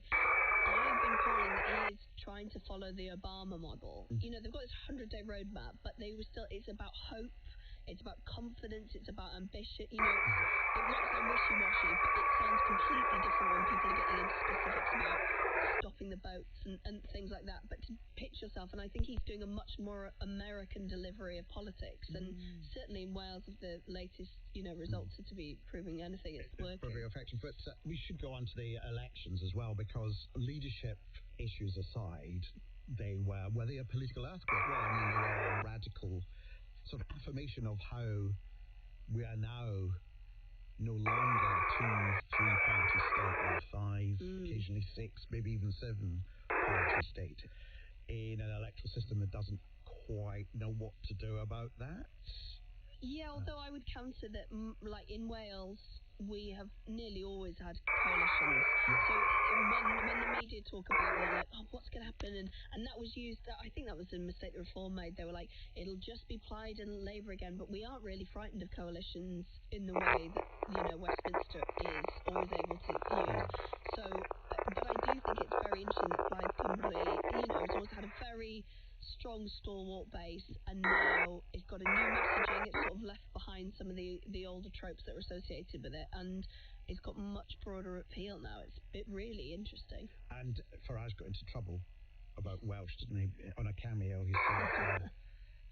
I have been calling that he is trying to follow the Obama model. They've got this 100-day roadmap, but it's about hope, it's about confidence, it's about ambition. It might sound wishy-washy, but it sounds completely different when people are getting into specifics about stopping the boats and things like that. But to pitch yourself, and I think he's doing a much more American delivery of politics. And certainly in Wales, if the latest results are to be proving anything, it's working. Very effective. But we should go on to the elections as well, because leadership issues aside, were they a political earthquake? Well, I mean, they were a radical sort of affirmation of how we are now no longer 2, 3-party state or 5, occasionally 6, maybe even 7-party state in an electoral system that doesn't quite know what to do about that. Yeah, although I would counter that, like in Wales, we have nearly always had coalitions. So when the media talk about it, like, oh, what's going to happen? And that was used, I think that was a mistake the Reform made. They were like, it'll just be Plaid and Labour again, but we aren't really frightened of coalitions in the way that, Westminster is always able to use. So, but I do think it's very interesting that Plaid Cymru, has always had a very strong stalwart base, and now it's got a new messaging. It's sort of left behind some of the older tropes that were associated with it, and it's got much broader appeal now. It's really interesting. And Farage got into trouble about Welsh, didn't he? On a cameo, he said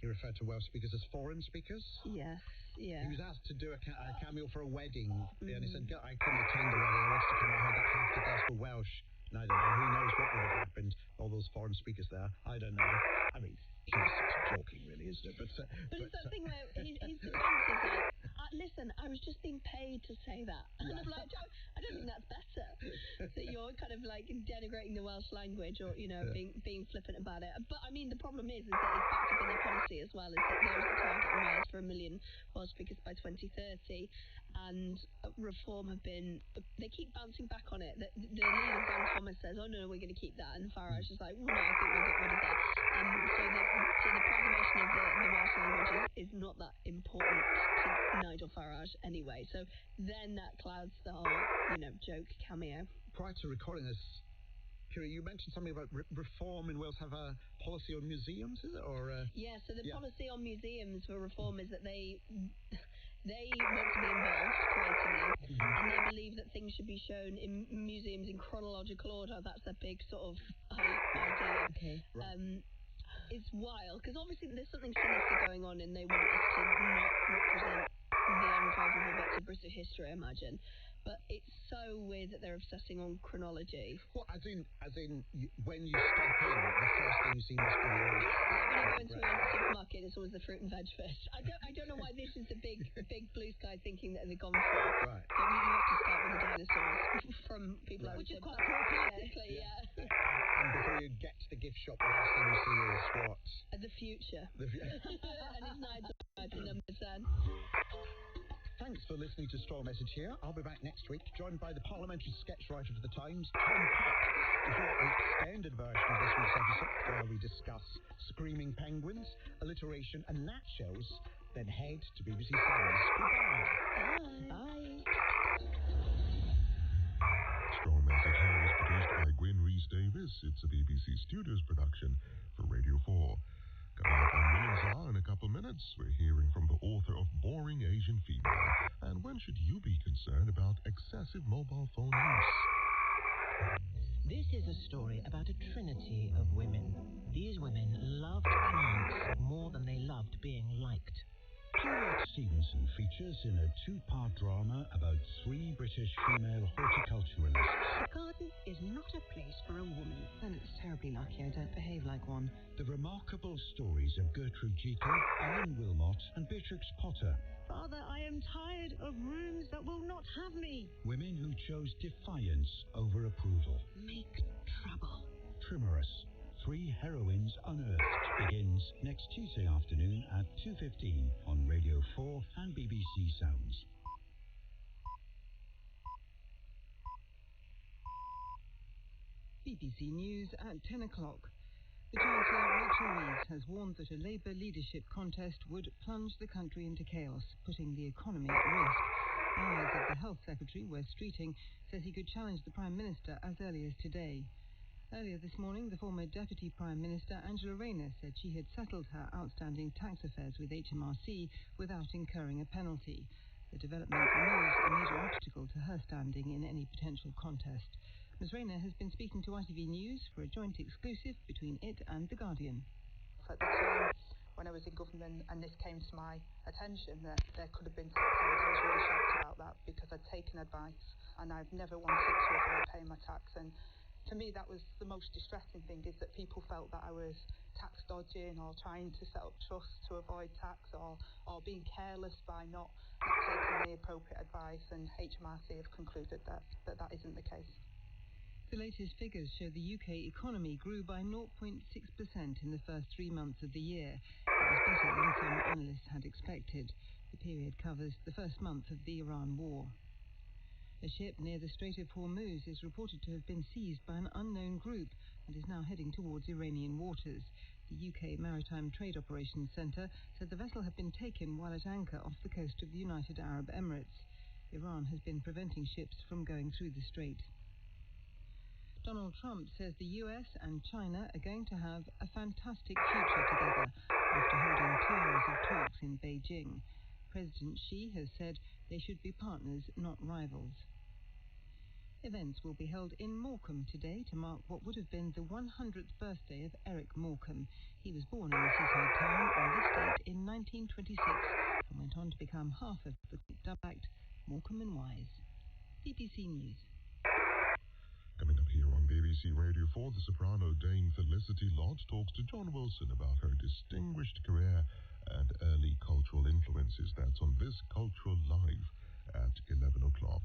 he referred to Welsh speakers as foreign speakers. Yes, yeah. He was asked to do a cameo for a wedding, and he said, I couldn't attend the wedding. I wanted to come. I heard that half the guests were Welsh. And I don't know. Who knows what would have happened? All those foreign speakers there. I don't know. I mean, he was joking, really, isn't it? But it's that thing where his defense is like, listen, I was just being paid to say that. And I'm like, I don't think that's better. That you're kind of like denigrating the Welsh language or, being flippant about it. But I mean, the problem is that it's backed up in their policy as well, is that there's the target in Wales for 1 million Welsh speakers by 2030. And Reform they keep bouncing back on it. The leader, Dan Thomas, says, oh no, we're going to keep that. And Farage is like, well, no, I think we'll get rid of that. So the preservation of the Welsh language is not that important to Nigel Farage anyway. So then that clouds the whole, joke cameo. Prior to recording this, Kira, you mentioned something about Reform in Wales have a policy on museums, is it? Yeah, so the policy on museums for Reform is that they want to be involved creatively, and they believe that things should be shown in museums in chronological order. That's a big sort of idea. Okay. It's wild, because obviously there's something sinister going on, and they want us to not represent the unfavorable bits of British history, I imagine. But it's so weird that they're obsessing on chronology. Well, as in, when you stop in, the first thing you see must be the old. Like when you go into a supermarket, it's always the fruit and veg first. I don't know why this is the big blue sky thinking that they've gone for. Right. But you have to start with the dinosaurs from people like which is quite appropriate. Yeah. And before you get to the gift shop, the last thing you see is what? The future. And it's Nigel Farage in number 10. Thanks for listening to Straw Message here. I'll be back next week, joined by the parliamentary sketch writer for The Times, Tom Peck. If you want an extended version of this week's episode, where we discuss screaming penguins, alliteration and nachos, then head to BBC Sounds. Goodbye. Bye. Straw Message here is produced by Gwyn Rhys-Davis. It's a BBC Studios production for Radio 4. Coming up on Women's Hour in a couple minutes, we're hearing from the author of Boring Asian Female. And when should you be concerned about excessive mobile phone use? This is a story about a trinity of women. These women loved plants more than they loved being liked. Juliet Stevenson features in a two-part drama about three British female horticulturalists. The garden is not a place for a woman. And it's terribly lucky I don't behave like one. The remarkable stories of Gertrude Jekyll, Ellen Wilmot and Beatrix Potter. Father, I am tired of rooms that will not have me. Women who chose defiance over approval. Make trouble. Trimorous. Three Heroines Unearthed begins next Tuesday afternoon at 2:15 on Radio 4 and BBC Sounds. BBC News at 10 o'clock. The Chancellor, Rachel Reeves, has warned that a Labour leadership contest would plunge the country into chaos, putting the economy at risk. Allies of the Health Secretary, Wes Streeting, says he could challenge the Prime Minister as early as today. Earlier this morning, the former Deputy Prime Minister, Angela Rayner, said she had settled her outstanding tax affairs with HMRC without incurring a penalty. The development removes a major obstacle to her standing in any potential contest. Ms Rayner has been speaking to ITV News for a joint exclusive between it and The Guardian. At the time when I was in government and this came to my attention that there could have been tax owed, I was really shocked about that because I'd taken advice and I've never wanted to avoid paying my tax. And to me, that was the most distressing thing, is that people felt that I was tax dodging or trying to set up trusts to avoid tax or being careless by not taking the appropriate advice, and HMRC have concluded that isn't the case. The latest figures show the UK economy grew by 0.6% in the first 3 months of the year. It was better than some analysts had expected. The period covers the first month of the Iran war. A ship near the Strait of Hormuz is reported to have been seized by an unknown group and is now heading towards Iranian waters. The UK Maritime Trade Operations Centre said the vessel had been taken while at anchor off the coast of the United Arab Emirates. Iran has been preventing ships from going through the strait. Donald Trump says the US and China are going to have a fantastic future together after holding 2 hours of talks in Beijing. President Xi has said they should be partners, not rivals. Events will be held in Morecambe today to mark what would have been the 100th birthday of Eric Morecambe. He was born in the seaside town on this date in 1926 and went on to become half of the dub act Morecambe and Wise. BBC News. Coming up here on BBC Radio 4, the soprano Dame Felicity Lott talks to John Wilson about her distinguished career and early cultural influences. That's on This Cultural Live at 11 o'clock.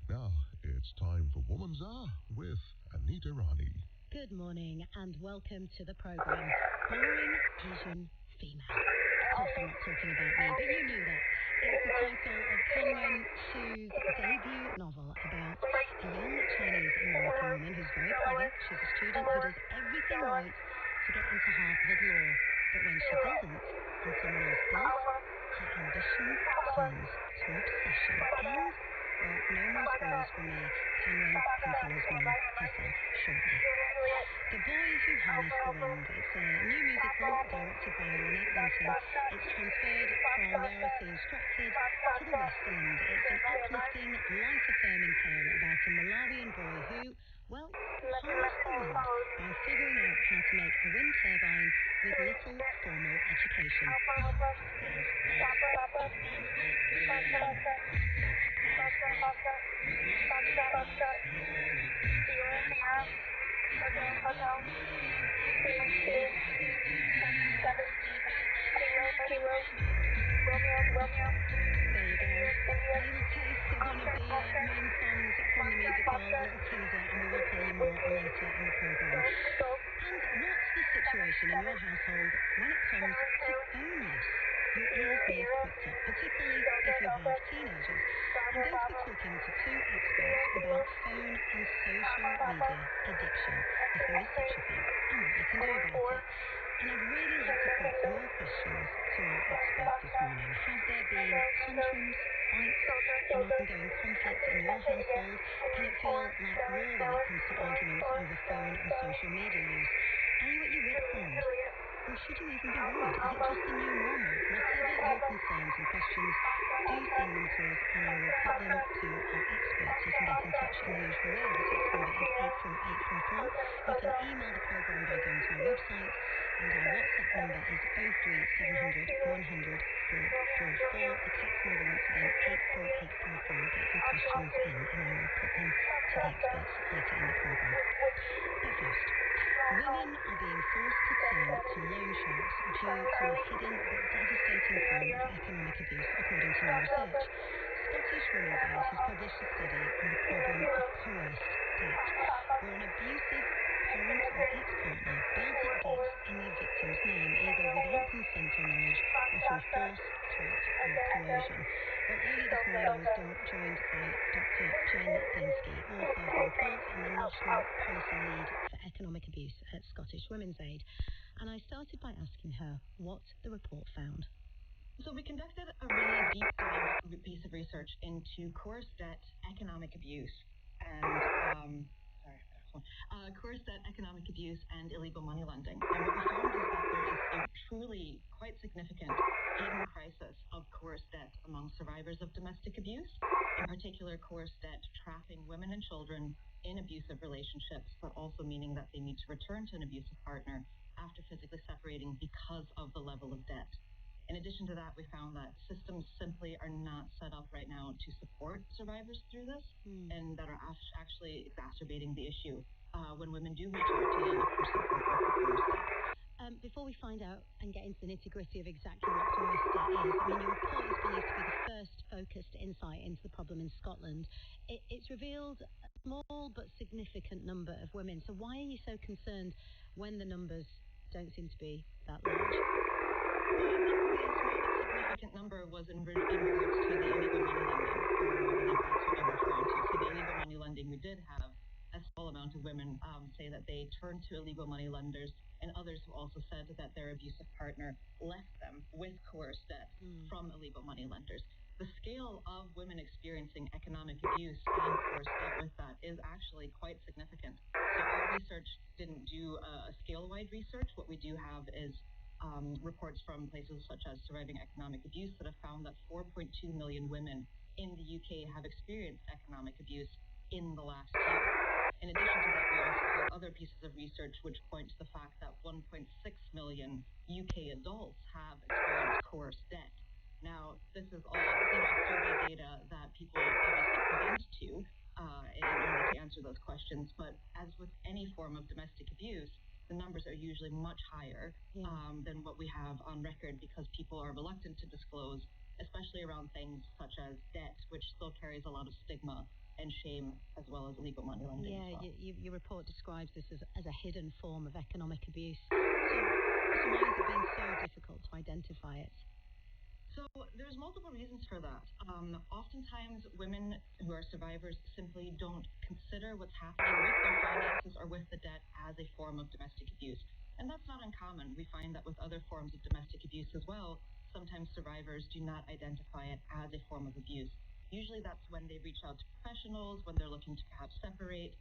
Now, it's time for Woman's Hour with Anita Rani. Good morning and welcome to the programme. Boring Asian Female. Of course I'm not talking about me, but you knew that. It's the title of Kanwen Shu's debut novel about a young Chinese-American woman who's very clever. She's a student who does everything right to get into Harvard Law. But when she doesn't, and someone else does, her ambition turns to obsession. And, well, no more spoilers from me. Kanwen can tell us more herself shortly. The Boy Who Harnessed the Wind. It's a new musical directed by Lynette Linton. It's transferred from the RSC's Stratford to the West End. It's an uplifting, life-affirming tale about a Malawian boy who, well, harnessed the wind by figuring out how to make a wind turbine with little formal education. There you go. A little taste of one of the main songs from the musical, a little teaser, and we will play you more later in the programme. And what's the situation in your household when it comes to phone use? Your ears may have pricked up, particularly if you have teenagers. I'm going to be talking to 2 experts about phone and social media addiction, if there is such a thing, and what you can do about it. And I'd really like to put your questions to our experts this morning. Have there been tantrums, fights, and ongoing conflicts in your household? Can it feel like war when it comes to arguments over phone and social media use? Are you at your wit's end? Or should you even be worried? Is it just a new normal? Whatever your concerns and questions, do send them to us and I will put them to our experts. You can get in touch in the usual way. The text number is 84844. You can email the programme by going to our website and our WhatsApp number is 03700 100 444. The text number once again 84844. Get your questions in and I will put them to the experts later in the programme. But first, women are being forced to turn to loan sharks due to a hidden but devastating form of economic abuse, according to new research. Scottish Women's Aid has published a study on the problem of coerced debt, where an abusive parent or ex-partner builds up debts in their victim's name, either without consent or knowledge, or through force, threat, or coercion. Well, earlier this morning I was joined by Dr. Jen Dinsky, author of the report and the National Policy Lead for Economic Abuse at Scottish Women's Aid. And I started by asking her what the report found. So we conducted a really deep dive piece of research into coerced debt, economic abuse, and coerced debt, economic abuse, and illegal money lending. And what we found is that there is a truly quite significant hidden crisis of coerced debt among survivors of domestic abuse, in particular coerced debt trapping women and children in abusive relationships, but also meaning that they need to return to an abusive partner after physically separating because of the level of debt. In addition to that, we found that systems simply are not set up right now to support survivors through this, and that are actually exacerbating the issue when women do reach out to look for support or for coerced debt. Before we find out and get into the nitty-gritty of exactly what coerced debt is, I mean, your report is believed to be the first focused insight into the problem in Scotland. It's revealed a small but significant number of women. So why are you so concerned when the numbers don't seem to be that large? Significant number was in regards to the illegal money lending, I believe that's what you're referring to. So the we did have a small amount of women say that they turned to illegal money lenders, and others who also said that their abusive partner left them with coerced debt from illegal money lenders. The scale of women experiencing economic abuse and coerced debt with that is actually quite significant. So our research didn't do a scale-wide research. What we do have is reports from places such as Surviving Economic Abuse that have found that 4.2 million women in the UK have experienced economic abuse in the last year. In addition to that, we also have other pieces of research which point to the fact that 1.6 million UK adults have experienced coerced debt. Now, this is all survey data that people obviously present to in order to answer those questions. But as with any form of domestic abuse, the numbers are usually much higher than what we have on record because people are reluctant to disclose, especially around things such as debt, which still carries a lot of stigma and shame, as well as illegal money lending. Yeah, as well. your report describes this as a hidden form of economic abuse. So why has it been so difficult to identify it? So there's multiple reasons for that. Oftentimes, women who are survivors simply don't consider what's happening with their finances or with the debt as a form of domestic abuse. And that's not uncommon. We find that with other forms of domestic abuse as well, sometimes survivors do not identify it as a form of abuse. Usually that's when they reach out to professionals, when they're looking to perhaps separate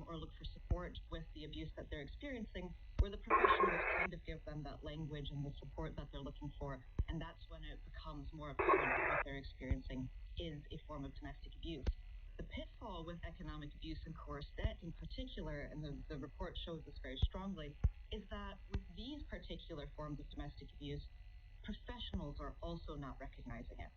or look for support with the abuse that they're experiencing, where the professionals kind of give them that language and the support that they're looking for. And that's when it becomes more apparent that what they're experiencing is a form of domestic abuse. The pitfall with economic abuse and coerced debt in particular, and the report shows this very strongly, is that with these particular forms of domestic abuse, professionals are also not recognizing it.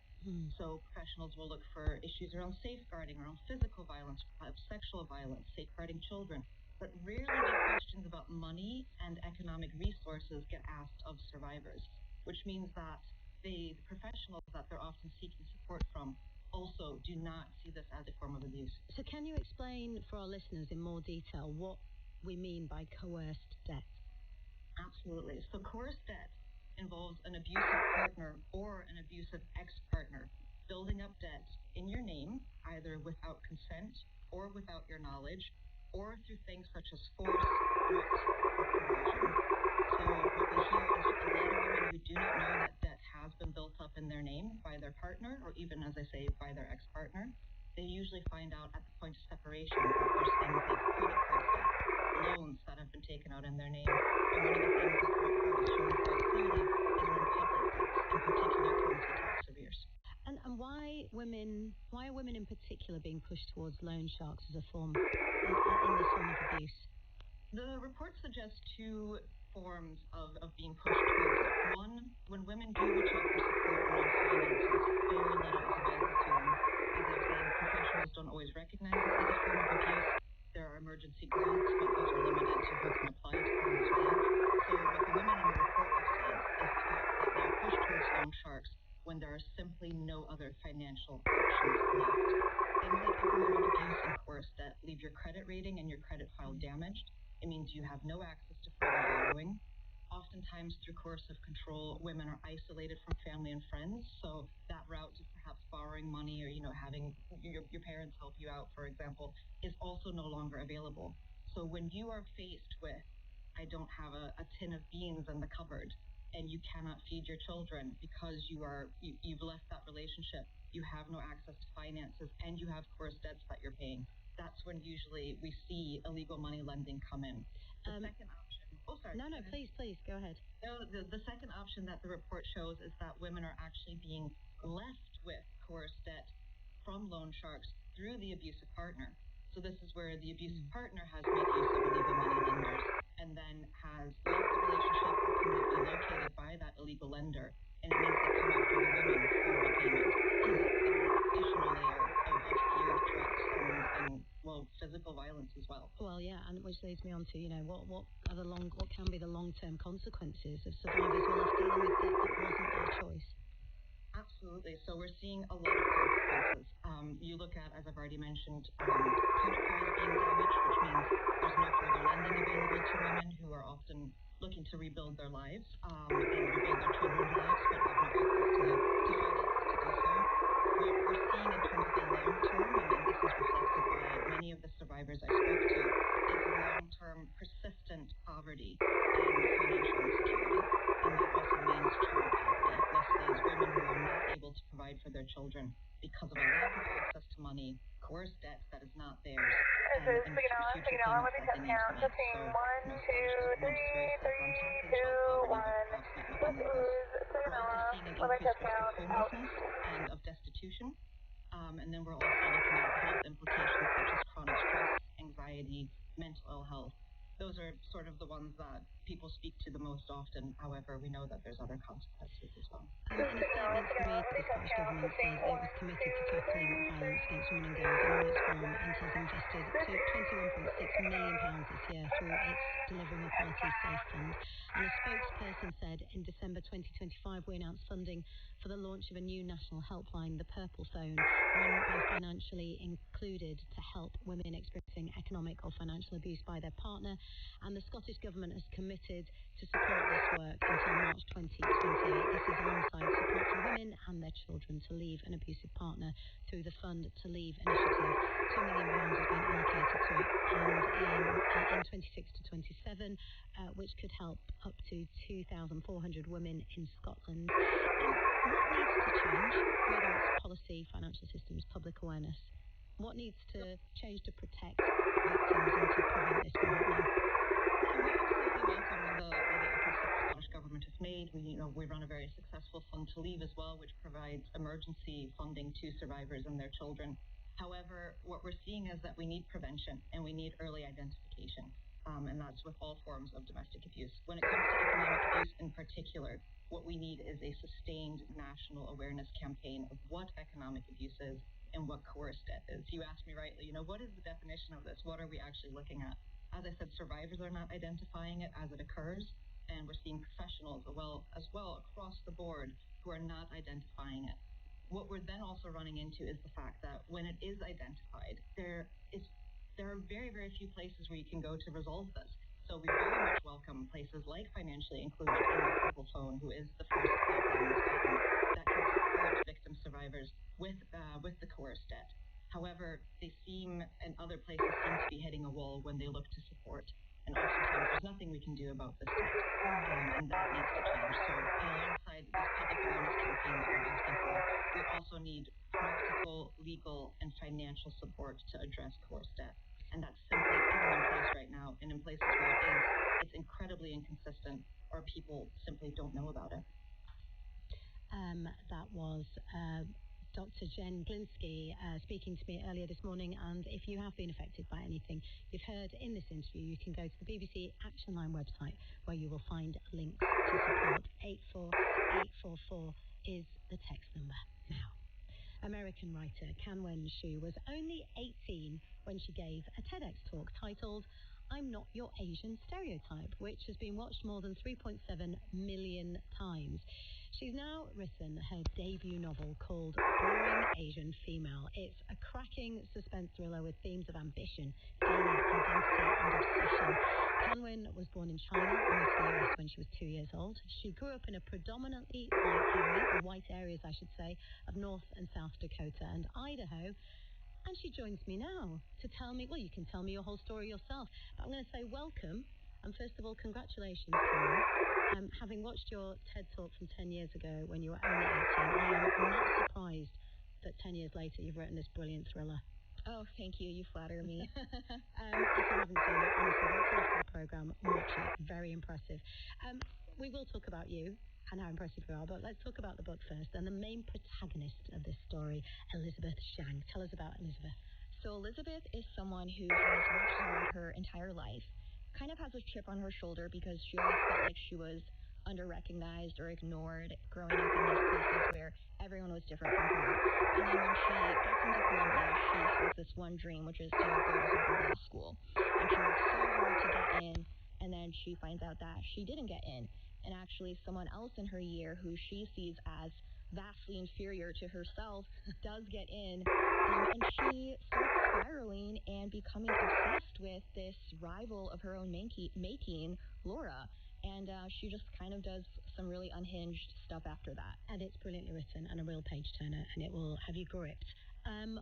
So professionals will look for issues around safeguarding, around physical violence, sexual violence, safeguarding children. But rarely do questions about money and economic resources get asked of survivors, which means that the professionals that they're often seeking support from also do not see this as a form of abuse. So can you explain for our listeners in more detail what we mean by coerced debt? Absolutely. So coerced debt involves an abusive partner or an abusive ex-partner building up debt in your name, either without consent or without your knowledge, or through things such as force, threat, or coercion. So what we hear is a lot of women who do not know that debt has been built up in their name by their partner, or even, as I say, by their ex-partner. They usually find out at the point of separation that there's things like credit card debt, loans that have been taken out in their name. And one of the things that the report is showing quite clearly is around public debts, in particular county tax arrears. And why are women in particular being pushed towards loan sharks as a form in this form of abuse? The report suggests two forms of being pushed towards it. One, when women do reach out for support around finances, very little is available to them. As I was saying, professionals don't always recognize it as a form of abuse. There are emergency grants, but those are limited to who can apply to them as well. So what the women in the report have said is that they are pushed towards loan sharks when there are simply no other financial options left. Things like economic abuse and coerced debt leave your credit rating and your credit file damaged. It means you have no access to further borrowing. Oftentimes, through coercive control, women are isolated from family and friends. So that route to perhaps borrowing money or, having your parents help you out, for example, is also no longer available. So when you are faced with, I don't have a tin of beans in the cupboard, and you cannot feed your children because you've left that relationship, you have no access to finances, and you have coerced debts that you're paying. That's when usually we see illegal money lending come in. The second option. Oh, sorry. No, please, go ahead. No, the second option that the report shows is that women are actually being left with coerced debt from loan sharks through the abusive partner. So this is where the abusive partner has made use of illegal money lenders and then has left the relationship or cannot be located by that illegal lender. And it means they come after the women for repayment. And that's an additional layer of fear, threats, and physical violence as well. Well, yeah, and which leads me on to, what can be the long-term consequences of survivors who are left dealing with debt that wasn't their choice? Absolutely. So we're seeing a lot of consequences. You look at, as I've already mentioned, credit files being damaged, which means there's no further lending available to women who are often looking to rebuild their lives and rebuild their children's lives, but have no access to finances to do so. What we're seeing in terms of the long term, and this is reflected by many of the survivors I spoke to is long-term persistent poverty and financial insecurity. And that also means child poverty. This is women who are not able to provide for their children because of a lack of access to money, coerced debt that is not theirs, and future payments that they need to make. So, Scottish government is very set on tackling child poverty, but perhaps not looking at this. We're also seeing an increased risk of homelessness and of destitution. And then we're also looking at health implications such as chronic stress, anxiety, mental ill health. Those are sort of the ones that people speak to the most often. However, we know that there's other consequences as well. In a statement made, the Scottish Government says it was committed to tackling violence against women and girls in all its form and has invested £21.6 million this year through its Delivering Equality Safe Fund. And a spokesperson said in December 2025 we announced funding for the launch of a new national helpline, the Purple Phone, run by Financially Included to help women experiencing economic or financial abuse by their partner. And the Scottish Government has committed to support this work until March 2028. This is alongside support for women and their children to leave an abusive partner through the Fund to Leave initiative. £2 million has been allocated to it, and in 26 to 27, which could help up to 2,400 women in Scotland. What needs to change, whether it's policy, financial systems, public awareness? What needs to change to protect victims and to prevent this from happening? We absolutely welcome all the efforts that the Scottish Government has made. We run a very successful Fund to Leave as well, which provides emergency funding to survivors and their children. However, what we're seeing is that we need prevention and we need early identification. And that's with all forms of domestic abuse. When it comes to economic abuse in particular, what we need is a sustained national awareness campaign of what economic abuse is and what coerced debt is. You asked me rightly, what is the definition of this? What are we actually looking at? As I said, survivors are not identifying it as it occurs, and we're seeing professionals as well across the board who are not identifying it. What we're then also running into is the fact that when it is identified, there are very, very few places where you can go to resolve this. So we very much welcome places like Financially Included and the Purple Phone, who is the first helpline in Scotland that can support victim survivors with the coerced debt. However, they and other places seem to be hitting a wall when they look to support. And oftentimes there's nothing we can do about this debt, and that needs to change. So alongside this public awareness campaign that we're asking for, we also need practical, legal, and financial support to address coerced debt. And that simply isn't in place right now. And in places where it is, it's incredibly inconsistent, or people simply don't know about it. That was Dr. Jen Glinsky speaking to me earlier this morning. And if you have been affected by anything you've heard in this interview, you can go to the BBC Action Line website where you will find links to support. 84844 is the text number now. American writer Kanwen Shu was only 18 when she gave a TEDx talk titled I'm Not Your Asian Stereotype, which has been watched more than 3.7 million times. She's now written her debut novel called Boring Asian Female. It's a cracking suspense thriller with themes of ambition, gaining identity and obsession. Kanwen was born in China and moved to the US when she was 2 years old. She grew up in a predominantly white areas, I should say, of North and South Dakota and Idaho. And she joins me now to tell me, well, you can tell me your whole story yourself, but I'm going to say welcome. And first of all, congratulations, Paul. Having watched your TED Talk from 10 years ago when you were only 18, I am not surprised that 10 years later you've written this brilliant thriller. Oh, thank you. You flatter me. If you haven't seen it, honestly, wait till after the programme. Watch it. Very impressive. We will talk about you and how impressive you are, but let's talk about the book first. And the main protagonist of this story, Elizabeth Shang. Tell us about Elizabeth. So Elizabeth is someone who has worked hard her entire life, kind of has a chip on her shoulder because she always felt like she was under-recognized or ignored growing up in these places where everyone was different from her. And then when she gets into Columbia, she has this one dream, which is to go to Harvard Law School. And she works so hard to get in, and then she finds out that she didn't get in. And actually someone else in her year who she sees as vastly inferior to herself does get in, and she starts spiraling and becoming obsessed with this rival of her own making, Laura. And she just kind of does some really unhinged stuff after that. And it's brilliantly written and a real page turner, and it will have you gripped.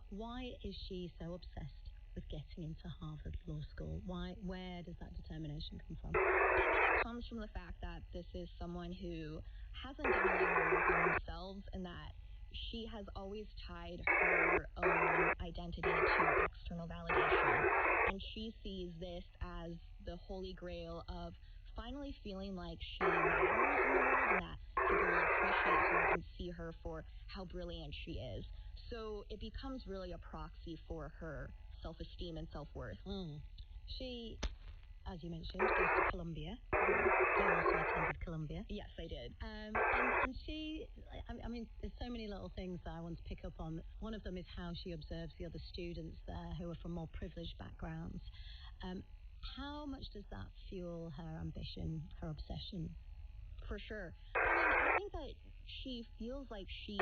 Why is she so obsessed with getting into Harvard Law School? Where does that determination come from? I think it comes from the fact that this is someone who hasn't done a lot of work on themselves, and that she has always tied her own identity to external validation. And she sees this as the holy grail of finally feeling like she matters in the world, and that people will appreciate her and see her for how brilliant she is. So it becomes really a proxy for her self-esteem and self-worth. She, as you mentioned, goes to Columbia. You also attended Columbia. Yes, I did. And she, I mean, there's so many little things that I want to pick up on. One of them is how she observes the other students there who are from more privileged backgrounds. How much does that fuel her ambition, her obsession? For sure. I mean, I think that she feels like she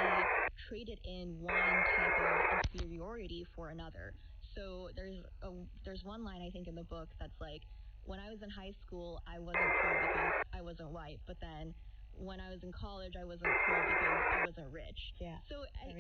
traded in one type of inferiority for another. So there's one line, I think, in the book that's like, when I was in high school, I wasn't cool because I wasn't white, but then when I was in college, I wasn't cool because I wasn't rich. Yeah. So, and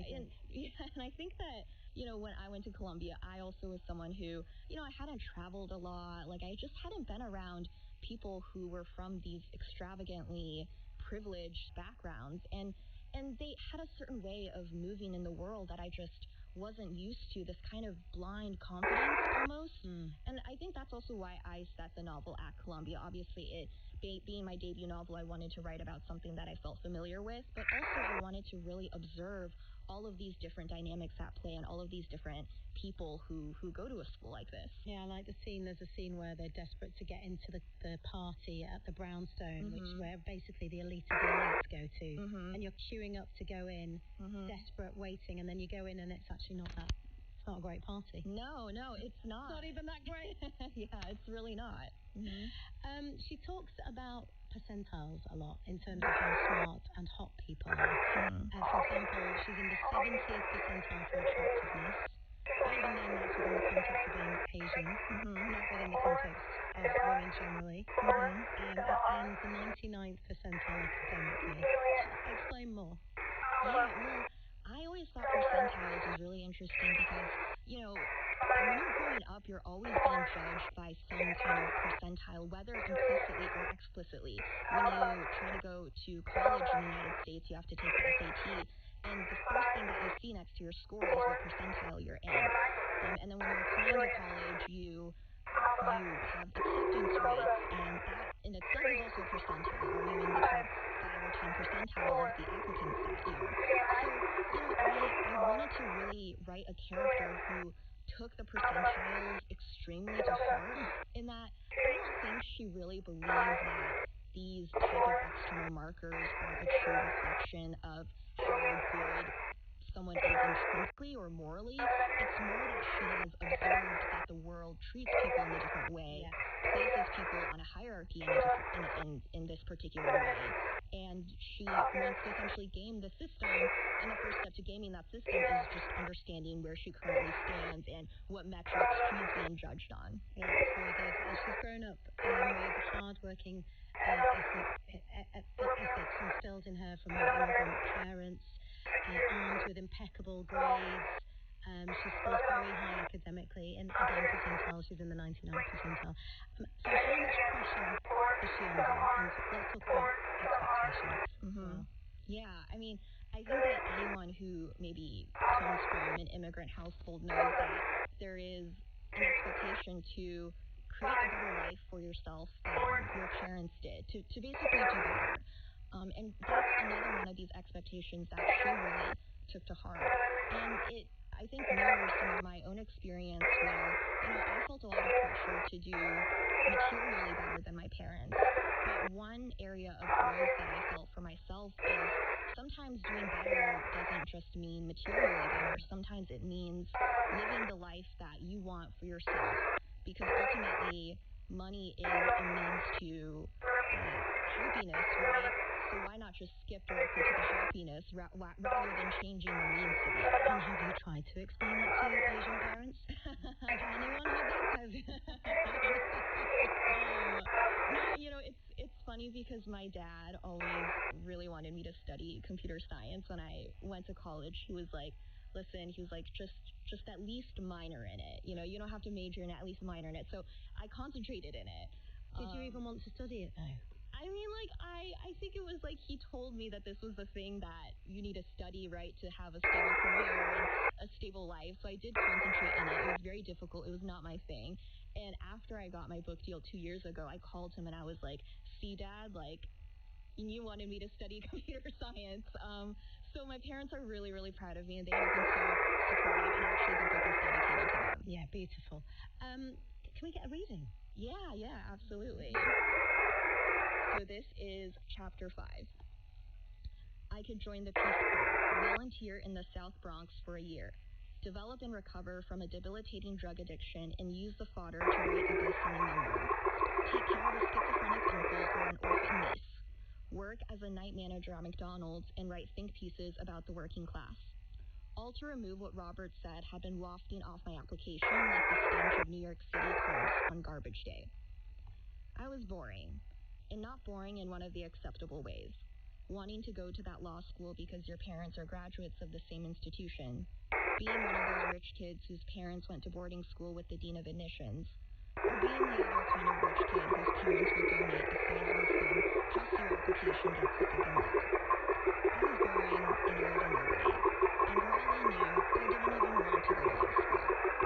I think that, when I went to Columbia, I also was someone who, I hadn't traveled a lot. Like, I just hadn't been around people who were from these extravagantly privileged backgrounds. And they had a certain way of moving in the world that I just wasn't used to, this kind of blind confidence almost. And I think that's also why I set the novel at Columbia. Obviously, it being my debut novel, I wanted to write about something that I felt familiar with, but also I wanted to really observe all of these different dynamics at play and all of these different people who go to a school like this. Yeah, I like the scene. There's a scene where they're desperate to get into the party at the Brownstone, where basically the elite of the elites go to. And you're queuing up to go in, desperate, waiting, and then you go in and it's actually not that. It's not a great party. No, it's not. It's not even that great. Yeah, it's really not. She talks about percentiles a lot in terms of how smart and hot people are. For example, she's in the 70th percentile for attractiveness. But even then, that's within the context of being Asian, not within the context of women generally. And the 99th percentile academically. Explain more. Yeah, well, I always thought percentiles was really interesting because, when you're growing up, you're always being judged by some kind of percentile, whether implicitly or explicitly. When you try to go to college in the United States, you have to take the SAT, and the first thing that you see next to your score is what percentile you're in. And then when you're applying to college, you have acceptance rates, and that in itself is also a percentile. Are you in the top 5 or 10 percentile of the applicants that year? So, I wanted to really write a character who took the percentiles extremely to heart, in that I don't think she really believes that these type of external markers are a true reflection of how good someone is intrinsically or morally. It's more that she has observed that the world treats people in a different way, places people on a hierarchy in this particular way, and she wants to essentially game the system. And the first step to gaming that system is just understanding where she currently stands and what metrics she's being judged on. Yeah, it's very good. And she's grown up with hard-working ethics instilled in her from her immigrant parents, armed with impeccable grades. She scores very high academically, and again, percentile, she's in the 99th percentile. So how much pressure is she under? And let's talk about expectations as well. Yeah, I mean, I think that anyone who maybe comes from an immigrant household knows that there is an expectation to create a better life for yourself than your parents did, to basically do better. And that's another one of these expectations that she really took to heart. And it, I think, mirrors some of my own experience where, I felt a lot of pressure to do materially better than my parents. But one area of growth that I felt for myself is sometimes doing better doesn't just mean materially better. Sometimes it means living the life that you want for yourself. Because ultimately, money is a means to happiness, right? So why not just skip directly to the happiness rather than changing the means to the end? And have you tried to explain that to Asian parents? Has anyone had that? No, it's funny because my dad always really wanted me to study computer science. When I went to college, he was like, listen, he was like, just at least minor in it. You know, you don't have to major in it, at least minor in it. So I concentrated in it. Did you even want to study it though? I mean, like, I think it was like he told me that this was the thing that you need to study, right, to have a stable career and a stable life. So I did concentrate in it. It was very difficult. It was not my thing. And after I got my book deal 2 years ago, I called him and I was like, see, Dad, like, you wanted me to study computer science. So my parents are really, really proud of me, and they have been so supportive, and actually the book is dedicated to them. Yeah, beautiful. Can we get a reading? Yeah, absolutely. So this is chapter 5. I could join the Peace Corps, volunteer in the South Bronx for a year, develop and recover from a debilitating drug addiction, and use the fodder to write a best-selling memoir, take care of a schizophrenic uncle or an orphan niece, work as a night manager at McDonald's, and write think pieces about the working class. All to remove what Robert said had been wafting off my application like the stench of New York City curbs on garbage day. I was boring, and not boring in one of the acceptable ways. Wanting to go to that law school because your parents are graduates of the same institution. Being one of those rich kids whose parents went to boarding school with the dean of admissions. Or being the other kind of rich kid whose parents will donate a sizable sum just so your application gets a second look. I was boring, and I was a nobody. And for all I knew, I didn't even want to go to law school.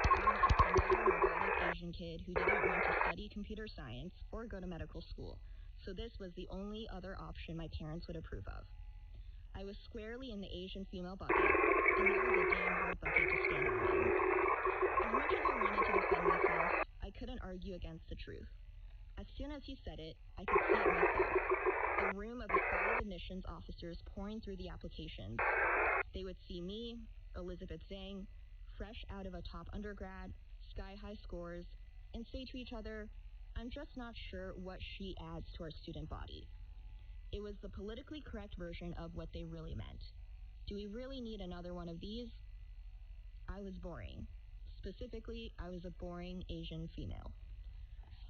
I was just another robotic Asian kid who didn't want to study computer science or go to medical school. So this was the only other option my parents would approve of. I was squarely in the Asian female bucket, and that was a damn hard bucket to stand out in. As much as I wanted to defend myself, I couldn't argue against the truth. As soon as he said it, I could see it myself. A room of 5 admissions officers pouring through the applications. They would see me, Elizabeth Zhang, fresh out of a top undergrad, sky-high scores, and say to each other, I'm just not sure what she adds to our student body. It was the politically correct version of what they really meant. Do we really need another one of these? I was boring. Specifically, I was a boring Asian female.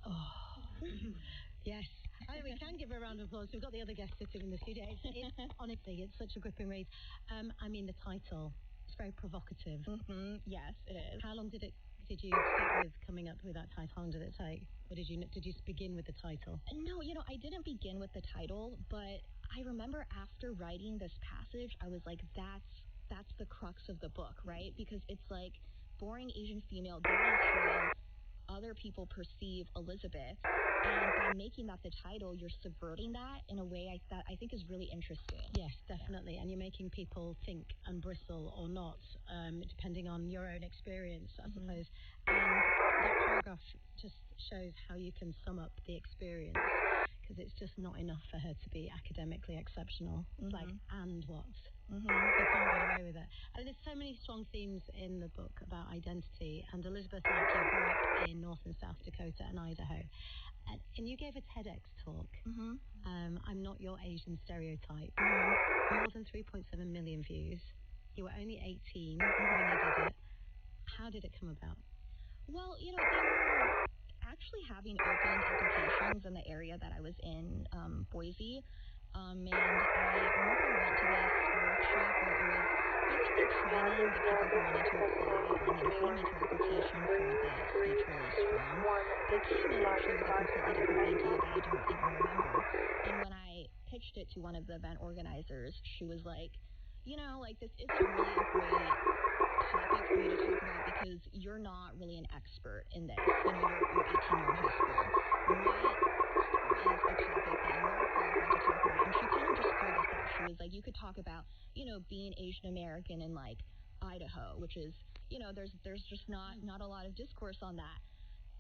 Oh, yes. I mean, we can give her a round of applause. We've got the other guests sitting in the studio. Honestly, it's such a gripping read. I mean, the title, it's very provocative. Mm-hmm. Yes, it is. How long did you stick with coming up with that title? How long did it take? Or did you begin with the title? No, I didn't begin with the title, but I remember after writing this passage, I was like, that's the crux of the book, right? Because it's like boring Asian female, that is how other people perceive Elizabeth. And by making that the title, you're subverting that in a way that I think is really interesting. Yes, definitely. And you're making people think and bristle or not, depending on your own experience, I suppose. And that paragraph just shows how you can sum up the experience, because it's just not enough for her to be academically exceptional. It's like, and what? You can't get away with it. And there's so many strong themes in the book about identity. And Elizabeth, like you, grew up in North and South Dakota and Idaho. And you gave a TEDx talk. I'm not your Asian stereotype. More than 3.7 million views. You were only 18 when you did it. How did it come about? Well, they were actually having open applications in the area that I was in, Boise. And I remember I went to this workshop where it was basically training the people who wanted to apply on, how to make your application for the speech release form. I came in actually with a completely different idea that I don't even remember. And when I pitched it to one of the event organizers, she was like, this isn't really a great topic for you to talk about because you're not really an expert in this. You're 18, you're in high school. What is a topic that you are qualified to talk about? And she kind of just threw this out. She was like, you could talk about, being Asian American in like Idaho, which is, there's just not a lot of discourse on that.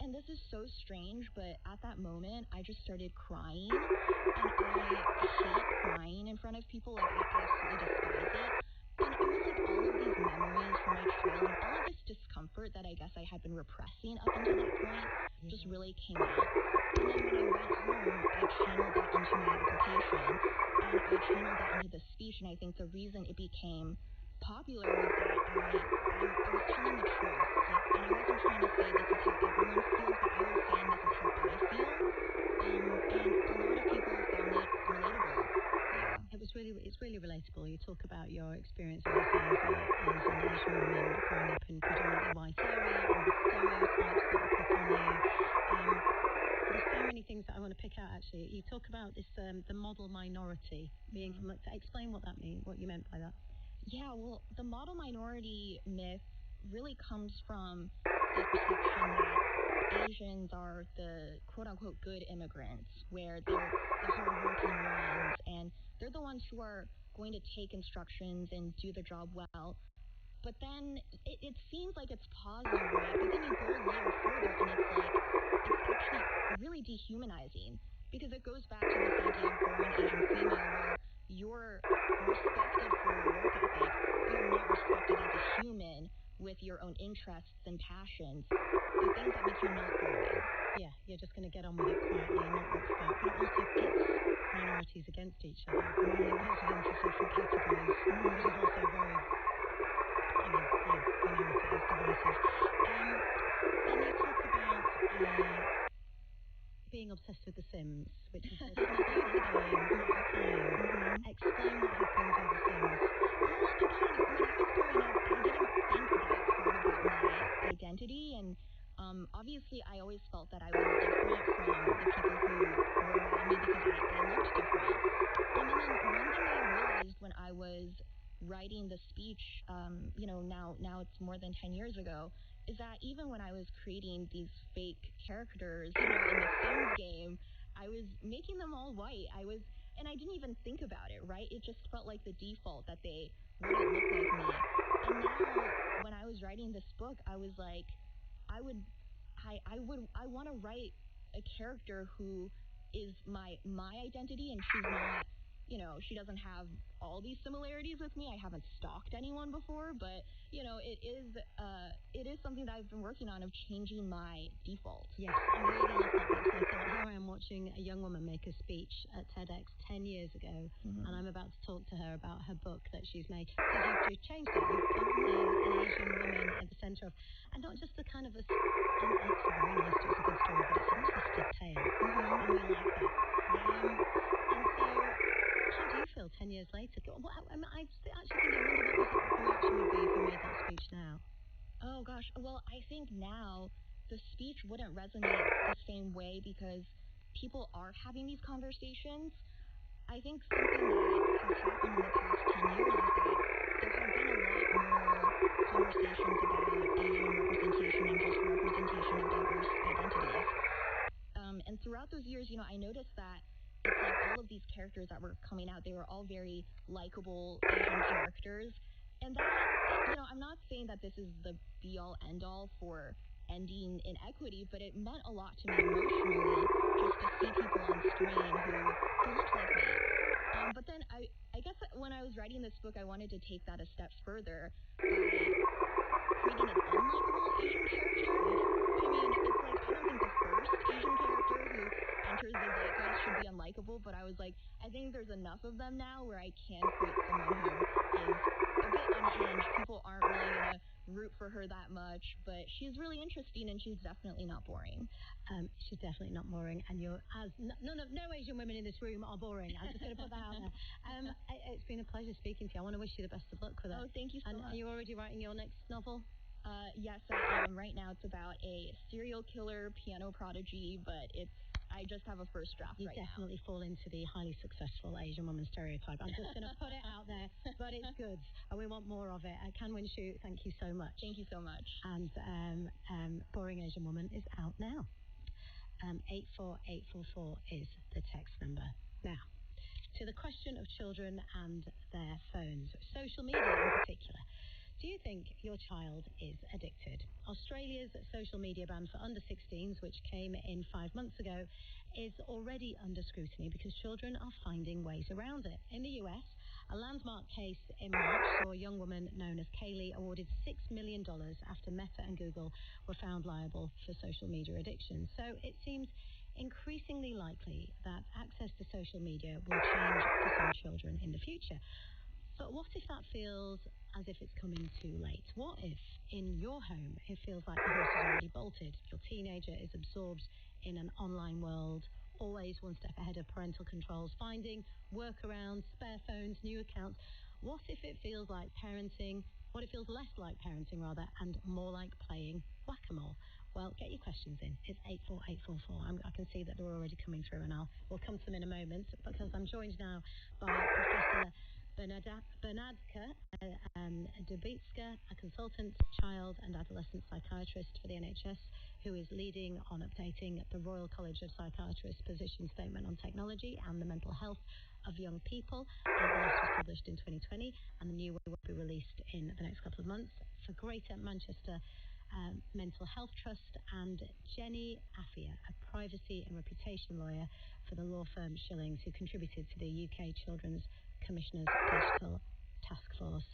And this is so strange, but at that moment, I just started crying. And I hate crying in front of people. Like, I absolutely despise it. And it was like all of these memories from my childhood, all of this discomfort that I guess I had been repressing up until that point just really came out. And then when I went home, I channeled that into my application, and I channeled that into the speech. And I think the reason it became popular was that I was telling the truth. And I wasn't trying to say this is how everyone feels, but I was saying this is how I feel. And a lot of people found it relatable. Yeah. It's really relatable. You talk about your experience as an Asian woman growing up in predominantly white area and the stereotypes that are put on you. There's so many things that I want to pick out, actually. You talk about this, the model minority being... Explain what that means, what you meant by that. Yeah, well, the model minority myth really comes from the perception that Asians are the quote-unquote good immigrants, where they're the hardworking ones, and they're the ones who are going to take instructions and do the job well. But then it seems like it's positive, right? But then you go a layer further, and it's like, it's actually really dehumanizing, because it goes back to this idea of born Asian female, where you're respected for your work ethic, but you're not respected as a human with your own interests and passions, the things that make you not boring. Yeah, you're just going to get on with it quietly and not look back. But it also pits minorities against each other. It puts them into different categories, which is also very, we know if it is divisive. Then you talk about being obsessed with The Sims, which is a completely game, not a time. Explain what happens with The Sims. Again, when I was growing up, I didn't think that hard about my identity, and obviously I always felt that I was different from the people who were around me because I looked different. And then one thing I realized when I was writing the speech, now it's more than 10 years ago, is that even when I was creating these fake characters, in the Sims game, I was making them all white. And I didn't even think about it, right? It just felt like the default that they wouldn't look like me. And now, when I was writing this book, I was like, I want to write a character who is my identity, and she's not, she doesn't have all these similarities with me. I haven't stalked anyone before, but it is something that I've been working on, of changing my default. Yes, I really love that book. So I thought, here I am watching a young woman make a speech at TEDx 10 years ago, and I'm about to talk to her about her book that she's made. Because you've changed it. You've put an Asian woman at the centre of, and not just the kind of it's a very nice, it's a good story, but it's a twisted tale, and we like that. And so, how do you feel 10 years later? I actually think, I wonder what the reaction would be if you made that speech now. Oh gosh, well, I think now the speech wouldn't resonate the same way, because people are having these conversations. I think something that has happened in the past 10 years is that there have been a lot more conversations about Asian representation and just representation of diverse identities. And throughout those years, I noticed that it's like all of these characters that were coming out, they were all very likable Asian characters. And that, I'm not saying that this is the be-all, end-all for ending inequity, but it meant a lot to me emotionally just to see people on screen who looked like me. But then I guess when I was writing this book, I wanted to take that a step further by creating an unlikable Asian character. I mean, it's like, I don't think the first Asian character who enters the zeitgeist should be unlikable, but I was like, I think there's enough of them now where I can create someone who is a bit unhinged. People aren't really going to root for her that much, but she's really interesting, and she's definitely not boring. She's definitely not boring, and no Asian women in this room are boring. I'm just going to put that out there. It's been a pleasure speaking to you. I want to wish you the best of luck with it. Oh, thank you so much. Are you already writing your next novel? Yes, I am. Right now, it's about a serial killer piano prodigy, but I just have a first draft right now. You definitely fall into the highly successful Asian woman stereotype. I'm just going to put it out there, but it's good, and we want more of it. Canwin Shu, thank you so much. Thank you so much. And Boring Asian Woman is out now. 84844 is the text number. Now, to the question of children and their phones, social media in particular. Do you think your child is addicted? Australia's social media ban for under 16s, which came in 5 months ago, is already under scrutiny because children are finding ways around it. In the US, a landmark case in March saw a young woman known as Kaylee awarded $6 million after Meta and Google were found liable for social media addiction. So it seems increasingly likely that access to social media will change for some children in the future. But what if that feels as if it's coming too late? What if, in your home, it feels like the horse has already bolted? Your teenager is absorbed in an online world, always one step ahead of parental controls, finding workarounds, spare phones, new accounts. What if it feels like parenting? What it feels less like parenting, rather, and more like playing whack-a-mole? Well, get your questions in. It's 84844. I can see that they're already coming through, and we'll come to them in a moment, because I'm joined now by Professor Bernadka Dubitska, a consultant child and adolescent psychiatrist for the NHS, who is leading on updating the Royal College of Psychiatrists position statement on technology and the mental health of young people. The last was published in 2020, and the new one will be released in the next couple of months. For Greater Manchester Mental Health Trust, and Jenny Affia, a privacy and reputation lawyer for the law firm Schillings, who contributed to the UK Children's Commissioner's Digital Task Force.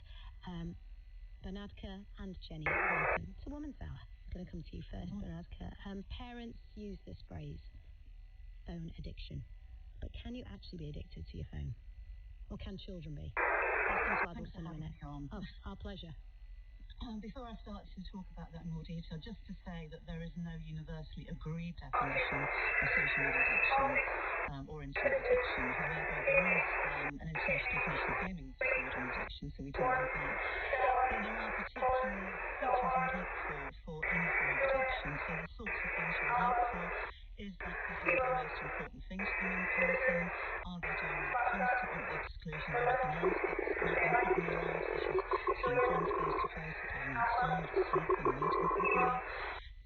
Bernadka and Jenny, welcome to Woman's Hour. I'm going to come to you first, Bernadka. Parents use this phrase, phone addiction, but can you actually be addicted to your phone? Or can children be? I'll come to adults in a minute. Oh, our pleasure. Before I start to talk about that in more detail, just to say that there is no universally agreed definition of social media addiction or internet addiction. However, there is an international definition of gaming disorder and addiction, so we do know that. But there are particular features you would look for any form of addiction. So the sorts of things you would look for is that behaviour the most important thing to the young person? Are they doing that constantly at the exclusion of everything else that's not important in their lives, such as seeing friends face-to-face, or going outside, or sleeping, or eating properly?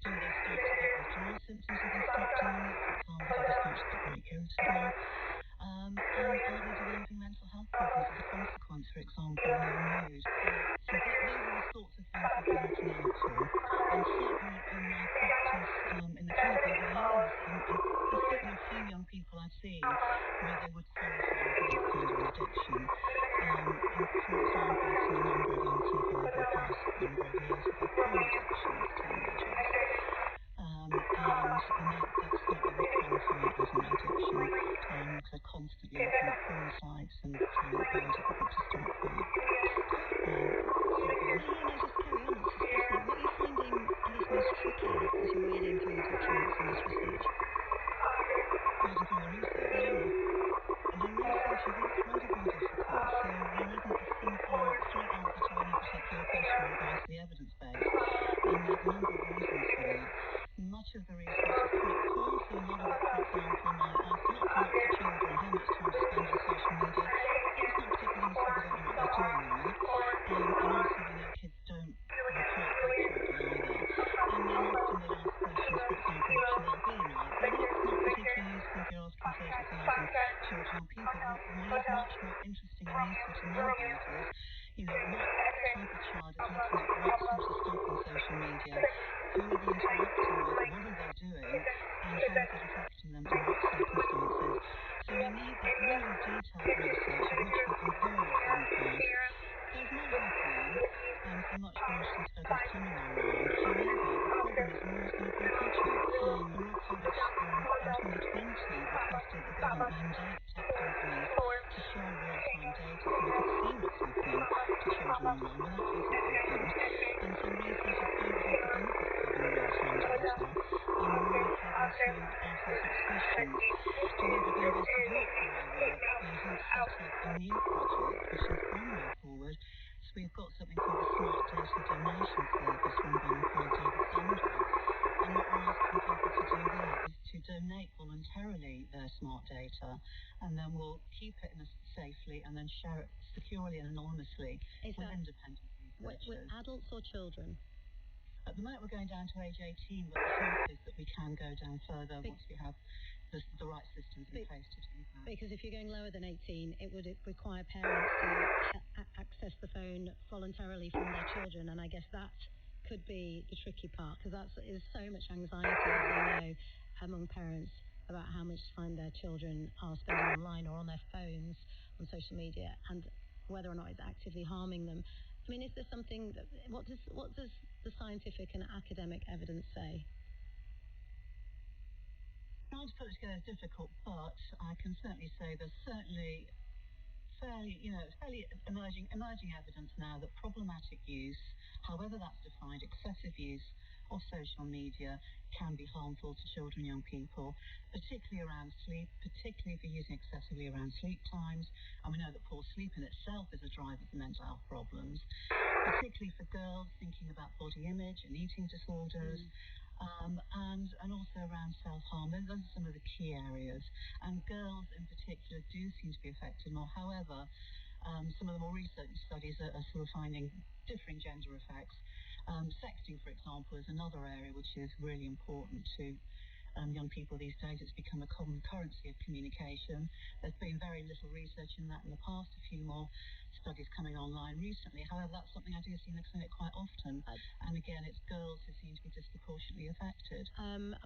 Do they start to get withdrawal symptoms if they stop doing it? For example, do they start to get very irritable? And are they developing mental health problems as a consequence, for example, low mood? So those are the sorts of things we'll be looking out for. And certainly in my practice in the clinic over the years, there's certainly a few young people I've seen where they would qualify for that kind of an addiction. And for example, I've seen a number of young people over the past number of years who've had porn addictions, teenagers. And that's what we would qualify as an addiction, because they're constantly looking at porn sites and trying very difficult to stop that. Just carry on. It's fascinating. What are you finding, I guess, most tricky as you're wading through the documents in this research? Wading through the research? Yeah. The research is incredibly difficult, so there isn't a simple, straight answer to any particular question with regards to the evidence base. And there's a number of reasons for that. Much of the research is quite poor, so a lot of it, for example, might ask lots and lots of children how much time to spend on social media. That's not particularly useful if you don't know what they're doing on it. And also we know kids don't report accurately either. And then often they'd ask questions, for example, what's your well-being like? Well, that's not particularly useful if you're asking 30,000 children or people. What is much more interesting and useful to know about is, what type of child is looking at what sort of stuff on social media, who are they interacting with, what are they doing, and how is it affecting them, in what circumstances. So we need that really detailed research, of which we've had very little in the past. There's more happening, some much more interesting studies coming online. However, the problem is we're always going to play catch up. The Royal College in 2020 requested that the government mandate tech companies to share real-time data so we could see what's happening to children online. Well, that hasn't happened. And so researchers don't have the benefit of having real-time data, and we're all having to ask those sorts of questions. However, the University of York, where I work, they have set up a new project, which is one way forward. So we've got something called the Smart Data Donation Service, run by my colleague David Sandra. And what we're asking people to do there is to donate voluntarily their smart data, and then we'll keep it safely and then share it securely and anonymously with independent researchers. With adults or children? At the moment we're going down to age 18, but the hope is that we can go down further once we have the right systems in place to do that. Because if you're going lower than 18, it would require parents to access the phone voluntarily from their children, and I guess that could be the tricky part, because is so much anxiety, as we know, among parents about how much time their children are spending online or on their phones, on social media, and whether or not it's actively harming them. I mean, is there something what does the scientific and academic evidence say? Trying to put it together is difficult, but I can certainly say there's certainly fairly emerging evidence now that problematic use, however that's defined, excessive use of social media can be harmful to children and young people, particularly around sleep, particularly if you're using excessively around sleep times. And we know that poor sleep in itself is a driver for mental health problems, particularly for girls thinking about body image and eating disorders. And also around self-harm. Those are some of the key areas. And girls in particular do seem to be affected more. However, some of the more recent studies are sort of finding differing gender effects. Sexting, for example, is another area which is really important to young people these days. It's become a common currency of communication. There's been very little research in that in the past, a few more studies coming online recently. However, that's something I do see in the clinic quite often. And again, it's girls who seem to be disproportionately affected. I'm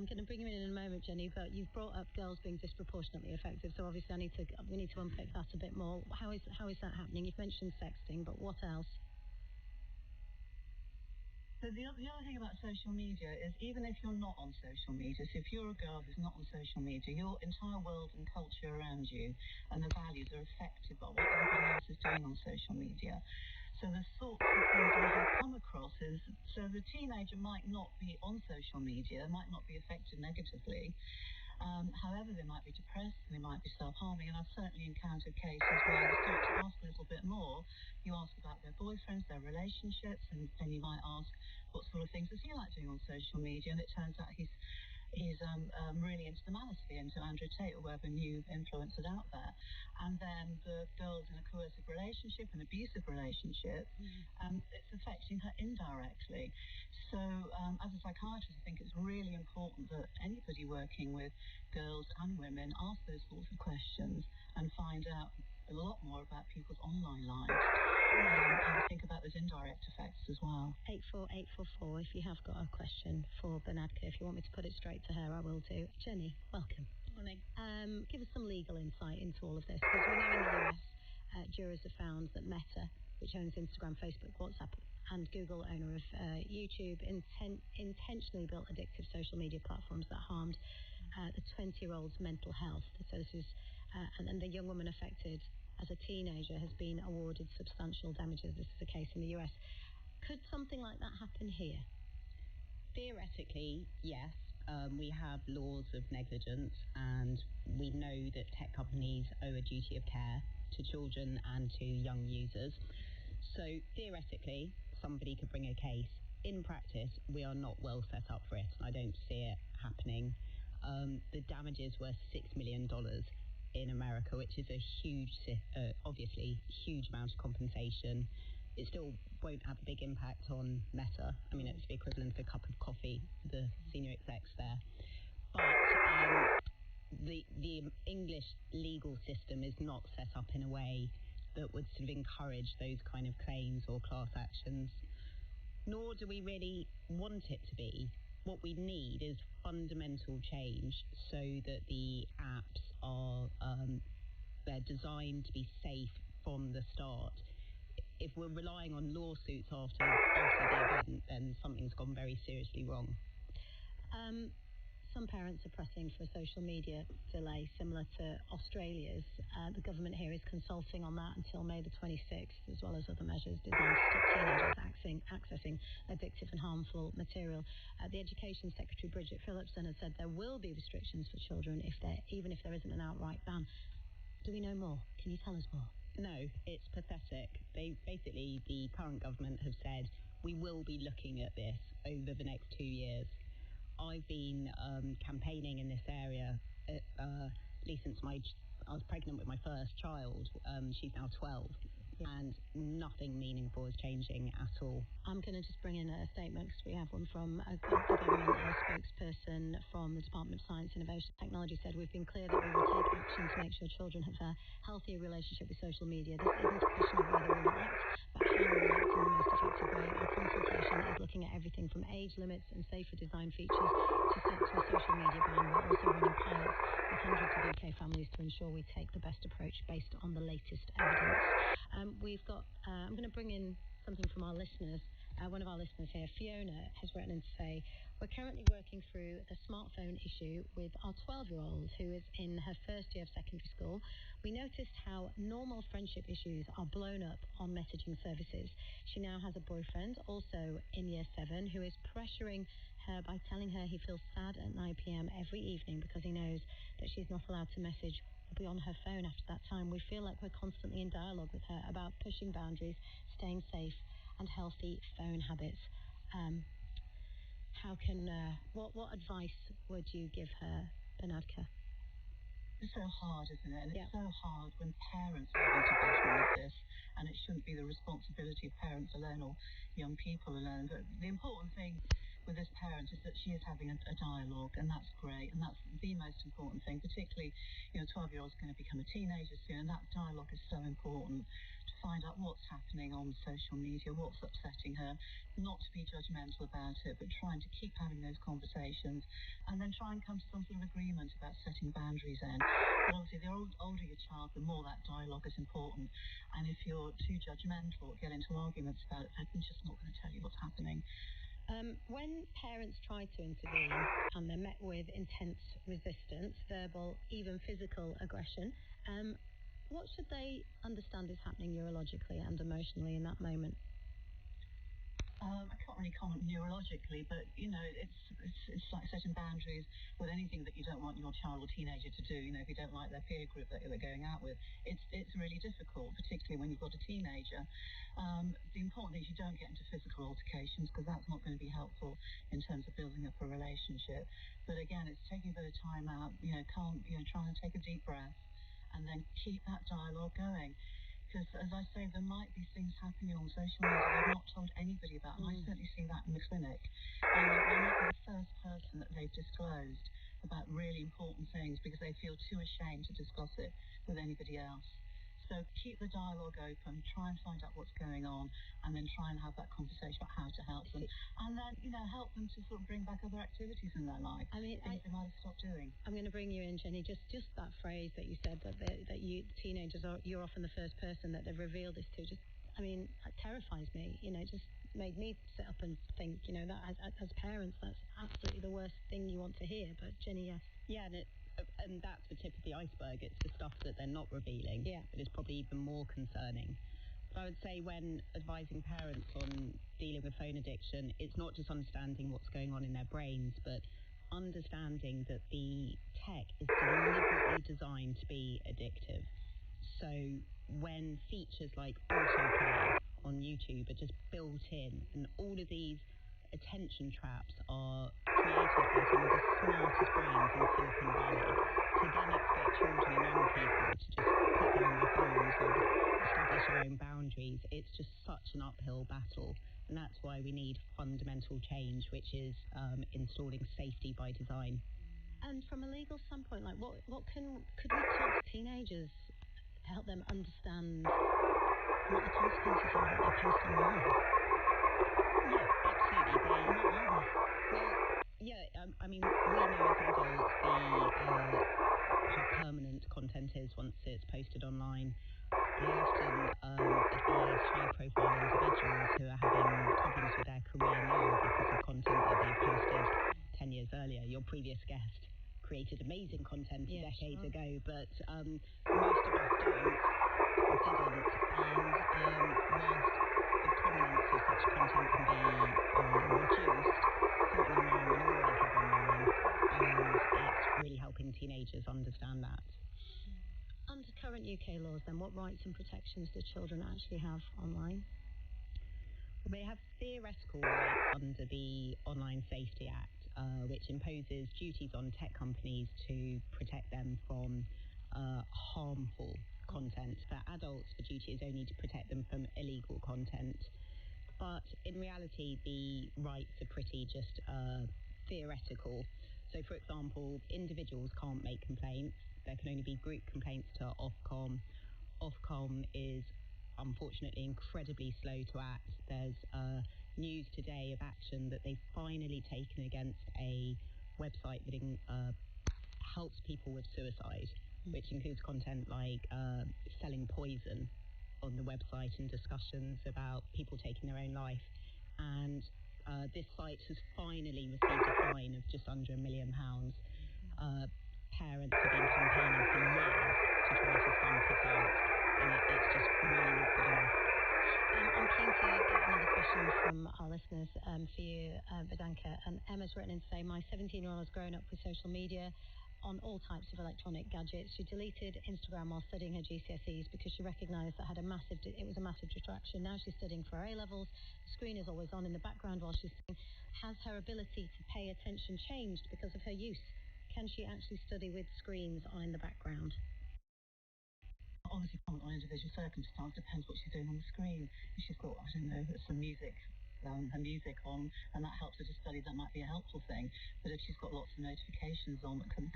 going to bring you in a moment, Jenny, but you've brought up girls being disproportionately affected, so obviously we need to unpick that a bit more. How is that happening? You've mentioned sexting, but what else? So the other thing about social media is even if you're not on social media, so if you're a girl who's not on social media, your entire world and culture around you and the values are affected by what everybody else is doing on social media. So the sorts of things I have come across is, so the teenager might not be on social media, might not be affected negatively. However, they might be depressed, they might be self-harming, and I've certainly encountered cases where you start to ask a little bit more. You ask about their boyfriends, their relationships, and then you might ask what sort of things does he like doing on social media, and it turns out he's really into the manosphere, into Andrew Tate or whatever new influencers out there. And then the girl's in a coercive relationship, an abusive relationship, and it's affecting her indirectly. So as a psychiatrist, I think it's really important that anybody working with girls and women ask those sorts of questions and find out a lot more about people's online lives. And think about those indirect effects as well. 84844, if you have got a question for Bernadka, if you want me to put it straight to her, I will do. Jenny, welcome. Morning. Give us some legal insight into all of this, because we know in the US, jurors have found that Meta, which owns Instagram, Facebook, WhatsApp, and Google, owner of YouTube, intentionally built addictive social media platforms that harmed the 20-year-old's mental health. So this is, and the young woman affected as a teenager has been awarded substantial damages. This is the case in the US. Could something like that happen here? Theoretically, yes. We have laws of negligence, and we know that tech companies owe a duty of care to children and to young users. So theoretically, somebody could bring a case. In practice, we are not well set up for it. I don't see it happening. The damages were $6 million in America, which is a huge, obviously, huge amount of compensation. It still won't have a big impact on Meta. I mean, it's the equivalent of a cup of coffee, the senior execs there. But the English legal system is not set up in a way that would sort of encourage those kind of claims or class actions. Nor do we really want it to be. What we need is fundamental change so that the apps are they're designed to be safe from the start. If we're relying on lawsuits after the event, then something's gone very seriously wrong. Some parents are pressing for a social media delay similar to Australia's. The government here is consulting on that until May the 26th, as well as other measures designed to stop teenagers accessing addictive and harmful material. The Education Secretary, Bridget Phillipson, has said there will be restrictions for children even if there isn't an outright ban. Do we know more? Can you tell us more? No, it's pathetic. The current government have said we will be looking at this over the next 2 years. I've been campaigning in this area at least since I was pregnant with my first child. She's now 12. And nothing meaningful is changing at all. I'm going to just bring in a statement because we have one from a government spokesperson from the Department of Science, Innovation and Technology said, "We've been clear that we will take action to make sure children have a healthier relationship with social media. This isn't a question of whether we will act, but how we will act in the most effective way. Our consultation is looking at everything from age limits and safer design features to a social media ban. We're also running pilots with hundreds of UK families to ensure we take the best approach based on the latest evidence." I'm going to bring in something from our listeners. One of our listeners here, Fiona, has written in to say, we're currently working through the smartphone issue with our 12-year-old who is in her first year of secondary school. We noticed how normal friendship issues are blown up on messaging services. She now has a boyfriend, also in year 7, who is pressuring her by telling her he feels sad at 9 p.m. every evening because he knows that she's not allowed to message or be on her phone after that time. We feel like we're constantly in dialogue with her about pushing boundaries, staying safe, and healthy phone habits. What advice would you give her, Bernadka? It's so hard, isn't it? And it's so hard when parents are having to battle with this, and it shouldn't be the responsibility of parents alone or young people alone. But the important thing with this parent is that she is having a dialogue, and that's great, and that's the most important thing. Particularly, 12-year-old's going to become a teenager soon, and that dialogue is so important to find out what's happening on social media, what's upsetting her, not to be judgmental about it, but trying to keep having those conversations, and then try and come to some sort of agreement about setting boundaries in. But obviously, the older your child, the more that dialogue is important. And if you're too judgmental, get into arguments about it, I'm just not going to tell you what's happening. When parents try to intervene and they're met with intense resistance, verbal, even physical aggression, what should they understand is happening neurologically and emotionally in that moment? I can't really comment neurologically, but it's like setting boundaries with anything that you don't want your child or teenager to do. If you don't like their peer group that they're going out with, it's really difficult, particularly when you've got a teenager. The important thing is you don't get into physical altercations, because that's not going to be helpful in terms of building up a relationship. But again, it's taking a bit of time out, calm, trying to take a deep breath and then keep that dialogue going. Because, as I say, there might be things happening on social media they've not told anybody about, and I certainly see that in the clinic. And they might be the first person that they've disclosed about really important things because they feel too ashamed to discuss it with anybody else. So keep the dialogue open, try and find out what's going on, and then try and have that conversation about how to help them. And then, help them to sort of bring back other activities in their life, things they might have stopped doing. I'm going to bring you in, Jenny. Just that phrase that you said, that you teenagers you're often the first person that they've revealed this to. It terrifies me. Just made me sit up and think, that as parents, that's absolutely the worst thing you want to hear. But Jenny, yes. Yeah, and that's the tip of the iceberg. It's the stuff that they're not revealing. Yeah. But it's probably even more concerning. So I would say when advising parents on dealing with phone addiction, it's not just understanding what's going on in their brains, but understanding that the tech is deliberately designed to be addictive. So when features like autoplay on YouTube are just built in, and all of these attention traps are created by some of the smartest brains in Silicon Valley, to then expect children and young people to just put down their phones or establish their own boundaries, it's just such an uphill battle. And that's why we need fundamental change, which is installing safety by design. And from a legal standpoint, could we talk to teenagers to help them understand what the consequences are of what they post online? Yeah, absolutely. We know as adults how permanent content is once it's posted online. I often advise high-profile individuals who are having problems with their career now because of content that they posted 10 years earlier. Your previous guest created amazing content decades ago, but most of us didn't. And whilst the prominence of such content can be reduced, something online will always live online, and it's really helping teenagers understand that. Under current UK laws, then, what rights and protections do children actually have online? Well, they have theoretical rights under the Online Safety Act, which imposes duties on tech companies to protect them from harmful content. For adults, the duty is only to protect them from illegal content. But in reality, the rights are pretty just theoretical. So, for example, individuals can't make complaints. There can only be group complaints to Ofcom. Ofcom is unfortunately incredibly slow to act. There's news today of action that they've finally taken against a website that helps people with suicide, which includes content like selling poison on the website and discussions about people taking their own life. and this site has finally received a fine of just under £1 million. Parents have been campaigning for years to try to stamp it out, and it's just really not good enough. I'm keen to get another question from our listeners for you, Vedanka. And Emma's written in to say, my 17-year-old has grown up with social media on all types of electronic gadgets. She deleted Instagram while studying her GCSEs because she recognised that it was a massive distraction. Now she's studying for her A-levels. The screen is always on in the background while she's studying. Has her ability to pay attention changed because of her use? Can she actually study with screens on in the background? Obviously, comment on individual circumstance, depends what she's doing on the screen. If she's got, I don't know, some music, her music on, and that helps her to study, that might be a helpful thing. But if she's got lots of notifications on that can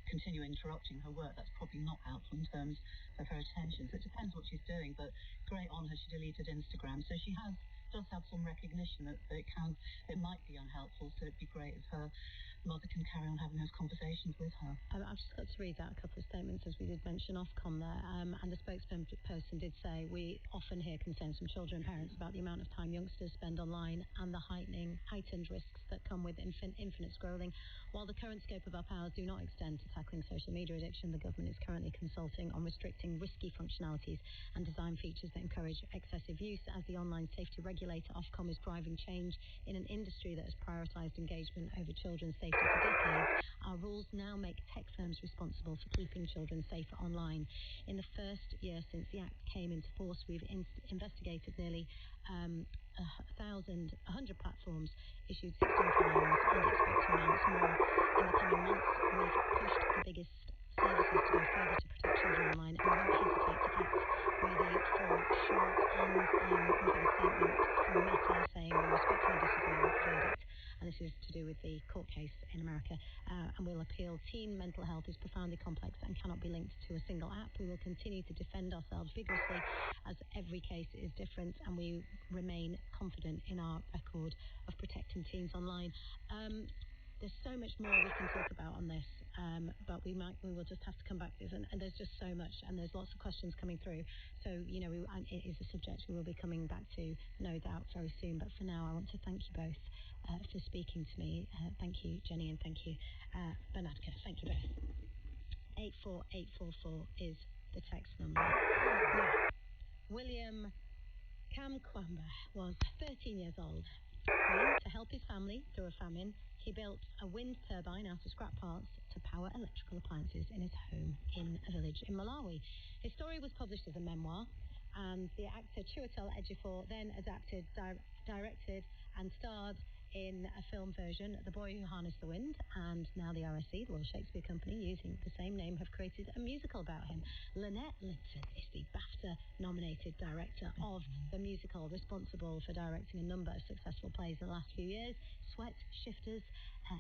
continue interrupting her work, that's probably not helpful in terms of her attention. So it depends what she's doing, but great on her, she deleted Instagram. So she does have some recognition that it might be unhelpful, so it'd be great if her mother can carry on having those conversations with her. I've just got to read out a couple of statements, as we did mention Ofcom there, and the spokesperson did say, we often hear concerns from children and parents about the amount of time youngsters spend online and the heightened risks that come with infinite scrolling. While the current scope of our powers do not extend to tackling social media addiction, the government is currently consulting on restricting risky functionalities and design features that encourage excessive use. As the online safety regulator, Ofcom is driving change in an industry that has prioritised engagement over children's safety for decades. Our rules now make tech firms responsible for keeping children safer online. In the first year since the Act came into force, we've investigated nearly 100 platforms, issued 16 fines, and expect to announce more in the coming months. We've pushed the biggest services to go further to protect children online, and we won't hesitate to act where they fall short. And we've had a statement from Meta saying we respectfully disagree with the verdict, and this is to do with the court case in America, and we'll appeal. Teen mental health is profoundly complex and cannot be linked to a single app. We will continue to defend ourselves vigorously, as every case is different, and we remain confident in our record of protecting teens online. There's so much more we can talk about on this, but we will just have to come back to this, and there's just so much, and there's lots of questions coming through. So, it is a subject we will be coming back to, no doubt, very soon. But for now, I want to thank you both for speaking to me. Thank you, Jenny, and thank you, Bernadette. Thank you both. 84844 is the text number. Now, William Kamkwamba was 13 years old. To help his family through a famine, he built a wind turbine out of scrap parts to power electrical appliances in his home in a village in Malawi. His story was published as a memoir, and the actor Chiwetel Ejiofor then adapted, directed and starred in a film version, The Boy Who Harnessed the Wind, and now the RSC, the Royal Shakespeare Company, using the same name, have created a musical about him. Lynette Linton is the BAFTA-nominated director of the musical, responsible for directing a number of successful plays in the last few years. Sweat, Shifters,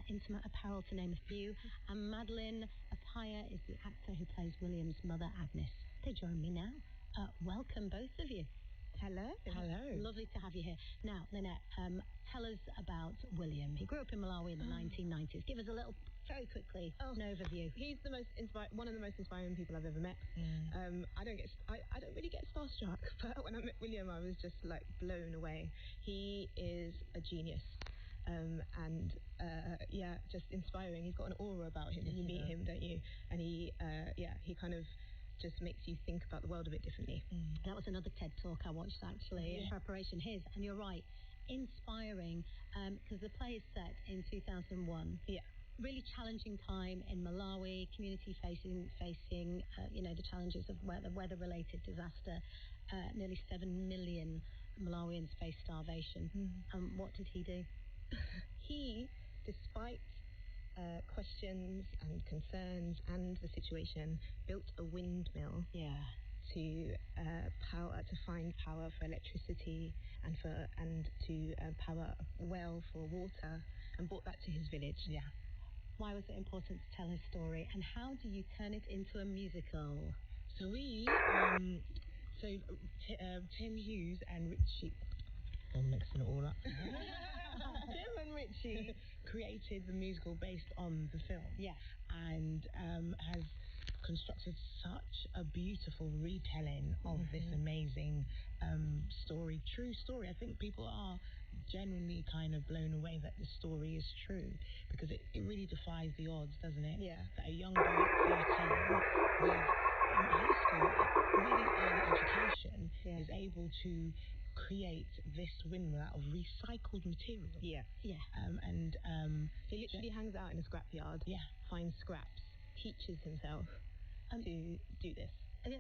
Intimate Apparel, to name a few. And Madeline Appiah is the actor who plays William's mother, Agnes. They join me now. Welcome, both of you. Hello. Hello. Lovely to have you here. Now, Lynette, tell us about William. He grew up in Malawi in the 1990s. Give us a little, very quickly, an overview. He's one of the most inspiring people I've ever met. I don't really get starstruck, but when I met William, I was just like blown away. He is a genius. Just inspiring. He's got an aura about him. Yes, you meet him, don't you? And he kind of just makes you think about the world a bit differently. That was another TED Talk I watched, actually, in preparation. His, and you're right, inspiring, because the play is set in 2001. Yeah. Really challenging time in Malawi, community facing the challenges of weather-related disaster. Nearly 7 million Malawians face starvation. What did he do? He, despite questions and concerns and the situation, built a windmill. Yeah. To find power for electricity and to power a well for water, and brought that to his village. Yeah. Why was it important to tell his story, and how do you turn it into a musical? So Tim Hughes and Richie. I'm mixing it all up. Tim and Richie created the musical based on the film. Yes. And has constructed such a beautiful retelling of this amazing story, true story. I think people are genuinely kind of blown away that the story is true, because it really defies the odds, doesn't it? Yeah. That a young boy at 13 with high school, really early education, is able to create this windmill out of recycled material. Yeah. He literally hangs out in a scrapyard, finds scraps, teaches himself to do this.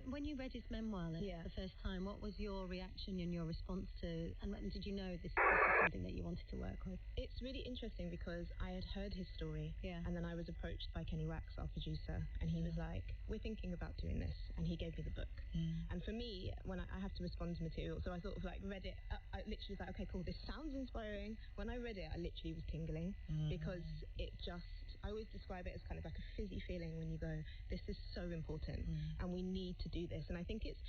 When you read his memoir the first time, what was your reaction and your response to, and did you know this is something that you wanted to work with? It's really interesting because I had heard his story, and then I was approached by Kenny Wax, our producer, and he was like, we're thinking about doing this, and he gave me the book. And for me, when I have to respond to material, so I sort of like read it, I literally was like, okay, cool, this sounds inspiring. When I read it, I literally was tingling, because it just, I always describe it as kind of like a fizzy feeling when you go, this is so important, and we need to do this. And I think it's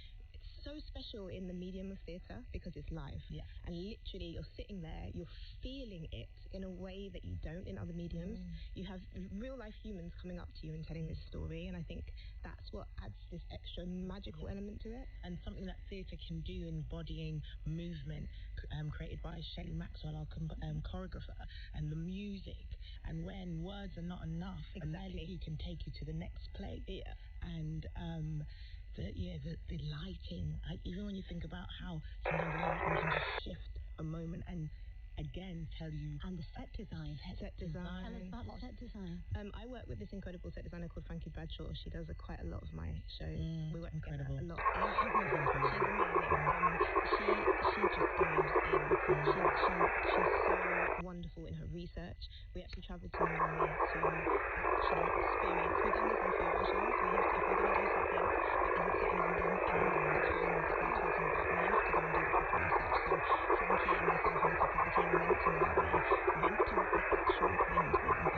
so special in the medium of theatre because it's live. And literally you're sitting there, you're feeling it in a way that you don't in other mediums. You have real life humans coming up to you and telling this story, and I think that's what adds this extra magical element to it. And something that theatre can do, embodying movement created by Shelley Maxwell, our choreographer, and the music, and when words are not enough, a melody can take you to the next place. And the lighting, even when you think about how sometimes the lighting can just shift a moment and again tell you. And the set design. Tell us about the set design. I work with this incredible set designer called Frankie Bradshaw. She does quite a lot of my shows. We work together a lot. She's amazing. She just dives in. She's so wonderful in her research. We actually travelled to Malawi to actually experience. We've done this on a few of our shows. We have to, if we're going to do something that isn't set in London in the time that we're talking about, we have to go and do the proper research. So Frankie and myself and a couple of the team went to Malawi, went to the actual windmill. It was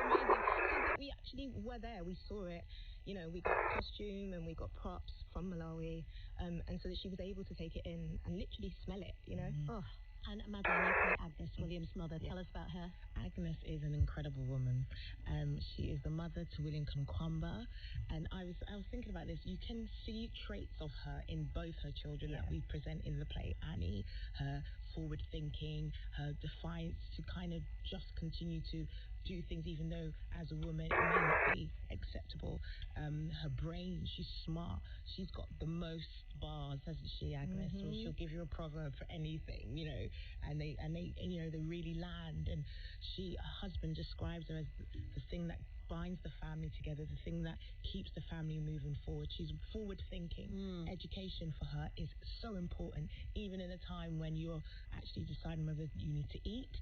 amazing. So that we actually were there, we saw it. You know, we got costume and we got props from Malawi, and so that she was able to take it in and literally smell it, you know. And Madeline, you play Agnes, William's mother. Tell us about her. Agnes is an incredible woman. She is the mother to William Kamkwamba, and I was thinking about this. You can see traits of her in both her children that we present in the play. Annie, her forward thinking, her defiance to kind of just continue to do things even though as a woman it may not be acceptable. Her brain, she's smart. She's got the most bars, hasn't she, Agnes? Or she'll give you a proverb for anything, you know, and they you know, they really land. And her husband describes her as the thing that binds the family together, the thing that keeps the family moving forward. She's forward thinking. Education for her is so important, even in a time when you're actually deciding whether you need to eat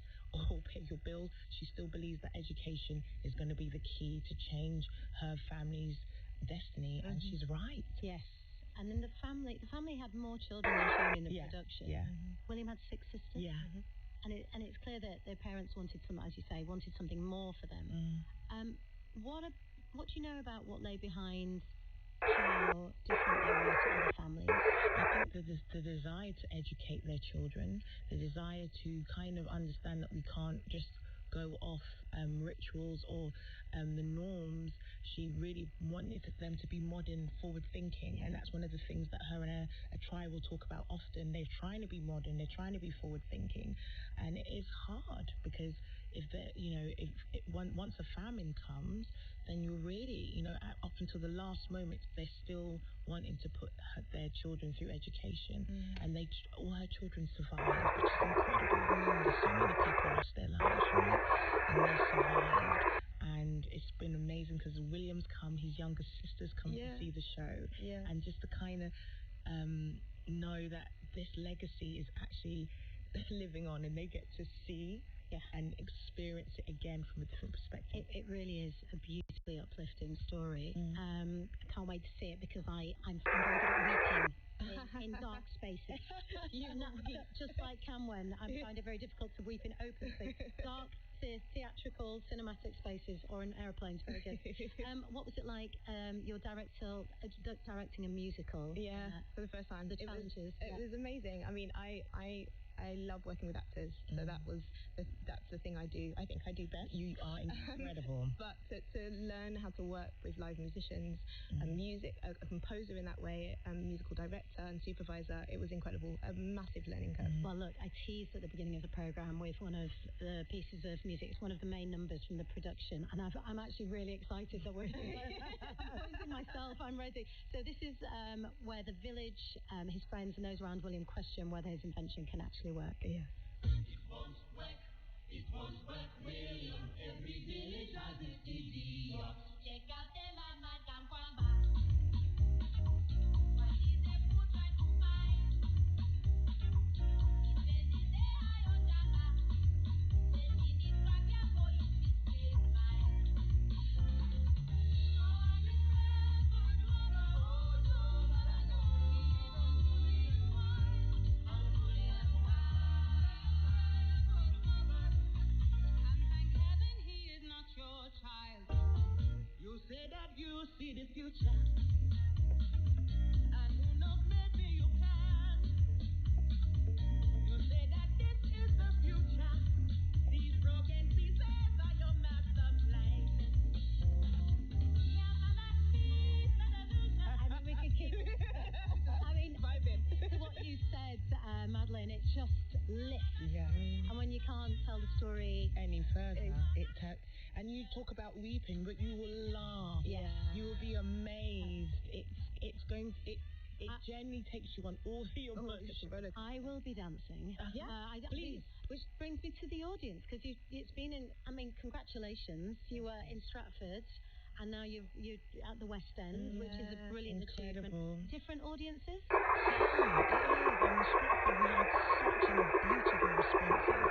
or pay your bills. She still believes that education is going to be the key to change her family's destiny, and she's right. Yes. And then the family had more children than shown in the production. William had 6 sisters. And it's clear that their parents wanted as you say, wanted something more for them. What do you know about what lay behind how different they were to other families? I think the desire to educate their children, the desire to kind of understand that we can't just go off rituals or the norms. She really wanted them to be modern, forward-thinking, and that's one of the things that her and a tribe will talk about often. They're trying to be modern, they're trying to be forward-thinking, and it is hard because once a famine comes, then you're really, up until the last moment, they're still wanting to put their children through education, and all her children survived, which is incredible. So many people lost their lives, right? And they survived. And it's been amazing because William's come, his younger sisters come to see the show, and just to kind of know that this legacy is actually living on, and they get to see and experience it again from a different perspective. It really is a beautifully uplifting story. I can't wait to see it because I'm very good at weeping in dark spaces. Just like Camwen, I find it very difficult to weep in open spaces. Dark, theatrical, cinematic spaces, or in airplanes. Very good. What was it like? You're directing a musical. For the first time. The challenges. It was amazing. I mean, I love working with actors, so that's the thing thing I do. I think I do best. You are incredible. But to learn how to work with live musicians and music, a composer in that way, musical director and supervisor, it was incredible. A massive learning curve. Well, look, I teased at the beginning of the programme with one of the pieces of music. It's one of the main numbers from the production, and I'm actually really excited that we're I'm myself. I'm ready. So this is where the village, his friends and those around William question whether his invention can actually work. Yeah. It won't work, William. Every village has its idiot. Check out them and Madame Kwamba. What is the food trying to find? It says it's a high on Java. They need it back here for you, this place mine. On the press for tomorrow. Oh, no, but I know William wine. And William wine. And thank heaven he is not your child. You say that you see the future. And who knows, maybe you can. You say that this is the future. These broken pieces are your master plan. I mean, we could keep. To what you said, Madeline, it just lifts. Yeah. And when you can't tell the story any further, and you talk about weeping, but you will laugh. Yeah. You will be amazed. It genuinely takes you on all the emotions. I will be dancing. Please. Which brings me to the audience, because it's been congratulations. You were in Stratford, and now you're at the West End, which is a brilliant achievement. Different audiences? Yeah, it is. In Stratford, we had such beautiful responses.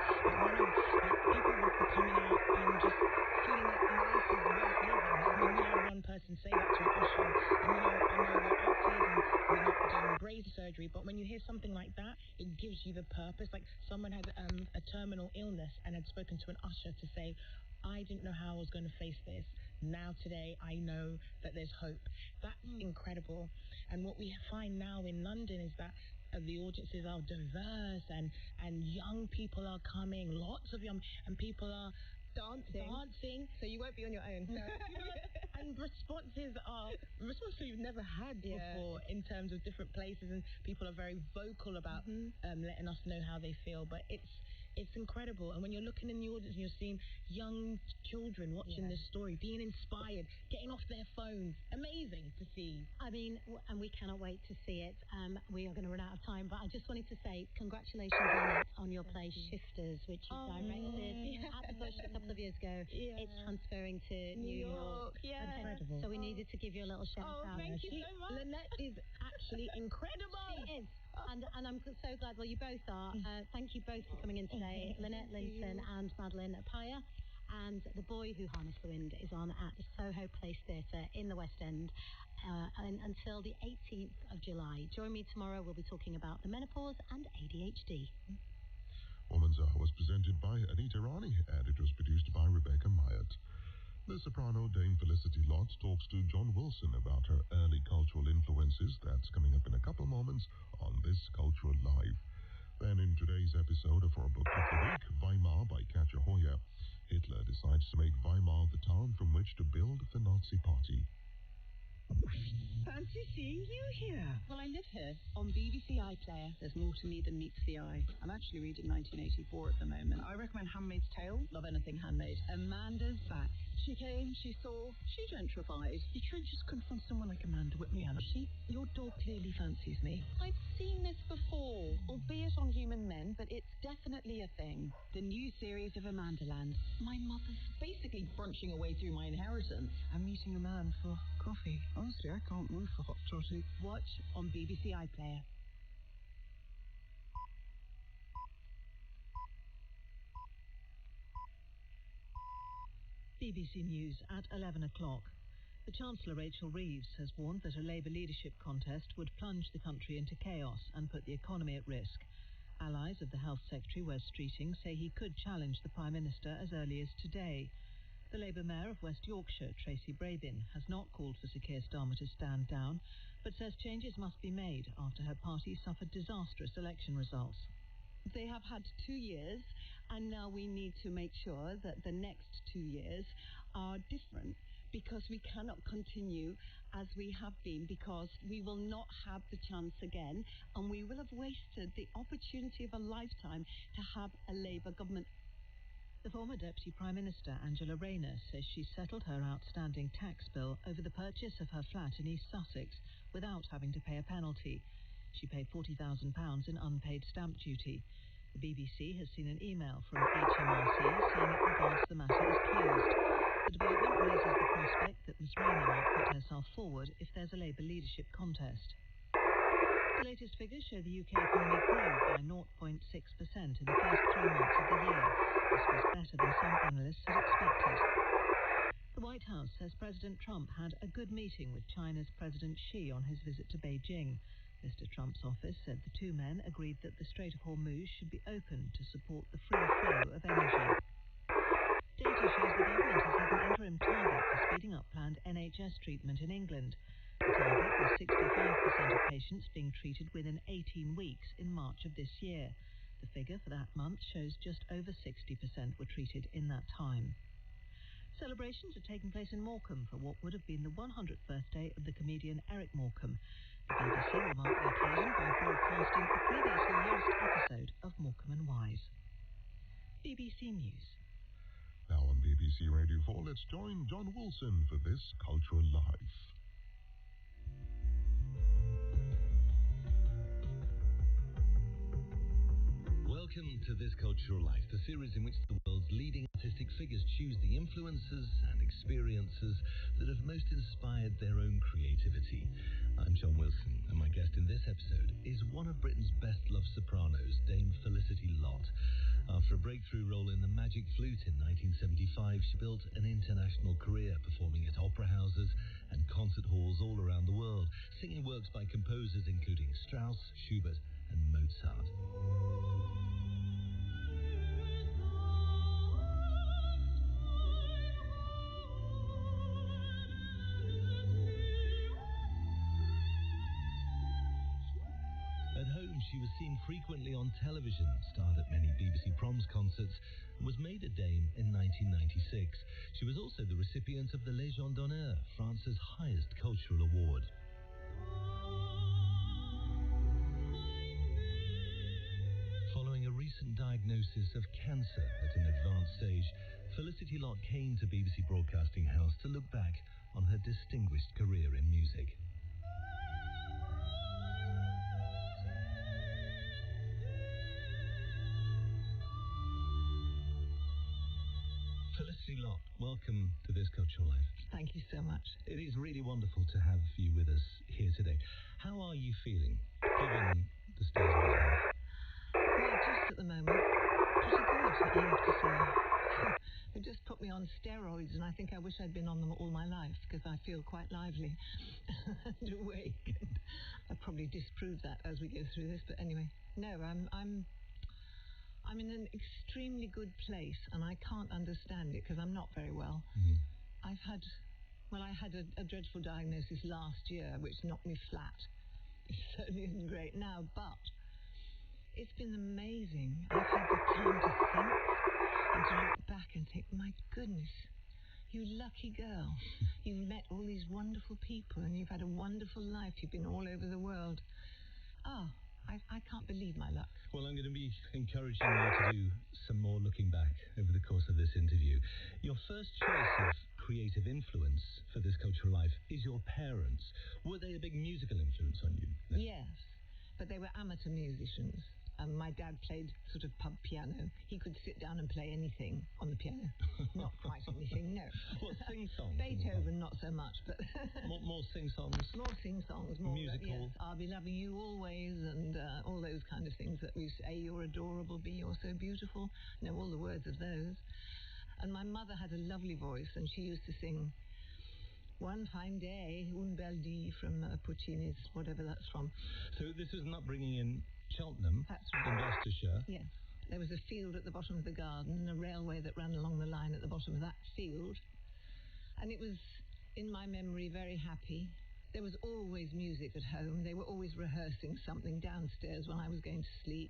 People were coming out and just feeling that life is worth living. I mean, we had one person say that to an usher. And, I know we're actors and we're not doing brain surgery, but when you hear something like that, it gives you the purpose. Like someone had a terminal illness and had spoken to an usher to say, I didn't know how I was going to face this. Now today, I know that there's hope. That's incredible. And what we find now in London is that the audiences are diverse and young people are coming, lots of young, and people are dancing. So you won't be on your own. No. And responses you've never had before in terms of different places, and people are very vocal about letting us know how they feel. But it's incredible. And when you're looking in the audience and you're seeing young children watching this story, being inspired, getting off their phones, amazing to see. I mean, and we cannot wait to see it. We are going to run out of time, but I just wanted to say congratulations on your play Shifters, which you directed at the Bush a couple of years ago. Yeah. It's transferring to New York. Yeah. Incredible. So we needed to give you a little shout out. Thank you so much. Lynette is actually incredible. She is. And I'm so glad, well, you both are. Thank you both for coming in today, Lynette Linton and Madeline Paya. And The Boy Who Harnessed the Wind is on at the Soho Place Theatre in the West End until the 18th of July. Join me tomorrow. We'll be talking about the menopause and ADHD. Woman's Hour was presented by Anita Rani, and it was produced by Rebecca Myatt. The soprano Dame Felicity Lott talks to John Wilson about her early cultural influences. That's coming up in a couple moments on This Cultural Live. Then in today's episode of our Book of the Week, Weimar by Katja Hoyer, Hitler decides to make Weimar the town from which to build the Nazi Party. Fancy seeing you here. Well, I live here on BBC iPlayer. There's more to me than meets the eye. I'm actually reading 1984 at the moment. I recommend Handmaid's Tale. Love anything handmade. Amanda's back. She came, she saw, she gentrified. You can't just confront someone like Amanda with me, Anna. Your dog clearly fancies me. I've seen this before, albeit on human men, but it's definitely a thing. The new series of Amandaland. My mother's basically brunching away through my inheritance. I'm meeting a man for coffee. Honestly, I can't move for hot toddy. Watch on BBC iPlayer. BBC News at 11 o'clock. The Chancellor Rachel Reeves has warned that a Labour leadership contest would plunge the country into chaos and put the economy at risk. Allies of the Health Secretary, Wes Streeting, say he could challenge the Prime Minister as early as today. The Labour Mayor of West Yorkshire, Tracy Brabin, has not called for Sir Keir Starmer to stand down, but says changes must be made after her party suffered disastrous election results. they have had 2 years, and now we need to make sure that the next 2 years are different, because we cannot continue as we have been, because we will not have the chance again, and we will have wasted the opportunity of a lifetime to have a Labour government. The former Deputy Prime Minister, Angela Rayner, says she settled her outstanding tax bill over the purchase of her flat in East Sussex without having to pay a penalty. She paid £40,000 in unpaid stamp duty. The BBC has seen an email from HMRC saying it regards the matter as closed. The development raises the prospect that Ms Rayner might put herself forward if there's a Labour leadership contest. The latest figures show the UK economy grew by 0.6% in the first 3 months of the year. This was better than some analysts had expected. The White House says President Trump had a good meeting with China's President Xi on his visit to Beijing. Mr. Trump's office said the two men agreed that the Strait of Hormuz should be open to support the free flow of energy. Data shows the government has set an interim target for speeding up planned NHS treatment in England. The target was 65% of patients being treated within 18 weeks in March of this year. The figure for that month shows just over 60% were treated in that time. Celebrations are taking place in Morecambe for what would have been the 100th birthday of the comedian Eric Morecambe. The BBC will mark the occasion by broadcasting a previously lost episode of Morecambe and Wise. BBC News. Now on BBC Radio 4, let's join John Wilson for This Cultural Life. Welcome to This Cultural Life, the series in which the world's leading artistic figures choose the influences and experiences that have most inspired their own creativity. I'm John Wilson, and my guest in this episode is one of Britain's best-loved sopranos, Dame Felicity Lott. After a breakthrough role in The Magic Flute in 1975, she built an international career performing at opera houses and concert halls all around the world, singing works by composers including Strauss, Schubert, and Mozart. At home, she was seen frequently on television, starred at many BBC Proms concerts, and was made a dame in 1996. She was also the recipient of the Légion d'honneur, France's highest cultural award. Following a recent diagnosis of cancer at an advanced stage, Felicity Lott came to BBC Broadcasting House to look back on her distinguished career in music. Felicity Lott, welcome to This Cultural Life. Thank you so much. It is really wonderful to have you with us here today. How are you feeling, given the state of your health? Well, just at the moment, pretty good, I have to say. They just put me on steroids, and I think I wish I'd been on them all my life, because I feel quite lively and awake. And I'll probably disprove that as we go through this, but anyway, no, I'm in an extremely good place, and I can't understand it because I'm not very well. I had a dreadful diagnosis last year, which knocked me flat. It certainly isn't great now, but it's been amazing. I've had the time to think and to look back and think, my goodness, you lucky girl. You've met all these wonderful people, and you've had a wonderful life. You've been all over the world. I can't believe my luck. Well, I'm going to be encouraging you to do some more looking back over the course of this interview. Your first choice of creative influence for This Cultural Life is your parents. Were they a big musical influence on you? Yes, but they were amateur musicians. My dad played sort of pub piano. He could sit down and play anything on the piano. Not quite anything, no. What, sing-songs? Beethoven, not so much, but... more sing-songs? More sing-songs, more... Musical? Yes, I'll be loving you always, and all those kind of things that we say, A, you're adorable, B, you're so beautiful. You know, all the words of those. And my mother had a lovely voice, and she used to sing One Fine Day, Un Bel Dì, from Puccini's, whatever that's from. So this is an upbringing in Cheltenham, that's right, in Gloucestershire. Yes. There was a field at the bottom of the garden and a railway that ran along the line at the bottom of that field. And it was, in my memory, very happy. There was always music at home. They were always rehearsing something downstairs when I was going to sleep.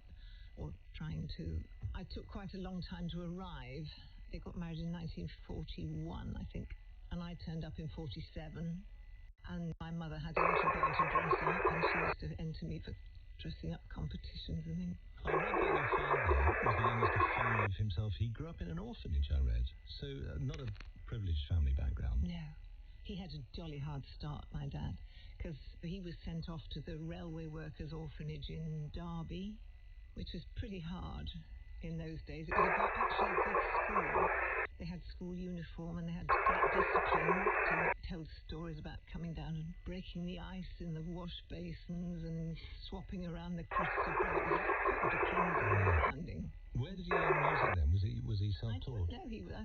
or trying to. I took quite a long time to arrive. They got married in 1941, I think, and I turned up in 47. And my mother had a little girl to dress up, and she used to enter me for dressing up competitions and things. I read that your father was the youngest of five himself. He grew up in an orphanage, I read. So not a privileged family background. No. He had a jolly hard start, my dad, because he was sent off to the Railway Workers' Orphanage in Derby, which was pretty hard in those days. It was actually a good school. They had school uniform and they had great discipline to tell stories about coming down and breaking the ice in the wash basins and swapping around the crucible. It was quite depressing sounding. Where did he learn music then? Was he self-taught? No, I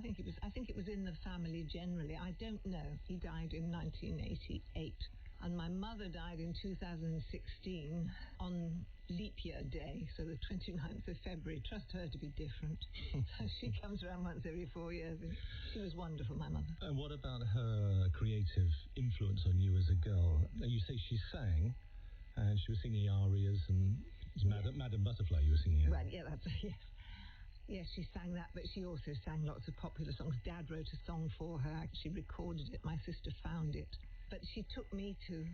think it was in the family generally. I don't know. He died in 1988. And my mother died in 2016 on leap year day, so the 29th of February. Trust her to be different. So she comes around once every 4 years. She was wonderful, my mother. And what about her creative influence on you as a girl? You say she sang, and she was singing arias, and it was Madame Butterfly you were singing. Right, yeah, that's yes. Yes, she sang that, but she also sang lots of popular songs. Dad wrote a song for her. She recorded it. My sister found it. But she took me to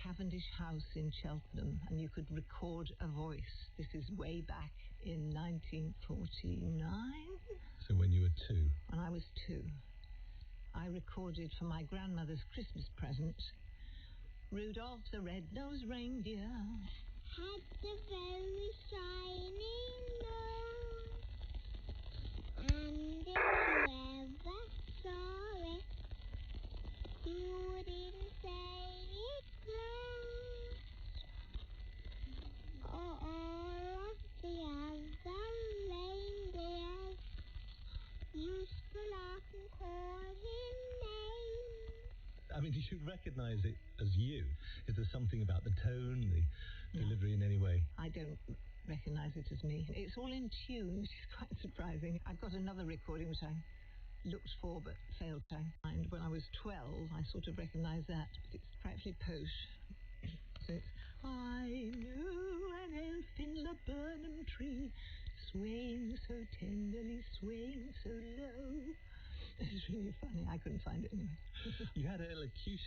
Cavendish House in Cheltenham, and you could record a voice. This is way back in 1949. So when you were 2? When I was 2. I recorded for my grandmother's Christmas present, Rudolph the Red-Nosed Reindeer had a very shiny nose, and if you ever saw it, you wouldn't say it glows. All of the other reindeers used to laugh and call him names. I mean, did you recognise it as you? Is there something about the tone, the delivery in any way? I don't recognise it as me. It's all in tune, which is quite surprising. I've got another recording which I looked for but failed to find. When I was 12, I sort of recognised that, but it's frightfully posh. So it's, I knew an elf in laburnum tree, swaying so tenderly, swaying so low. It's really funny. I couldn't find it anyway. You had elocution.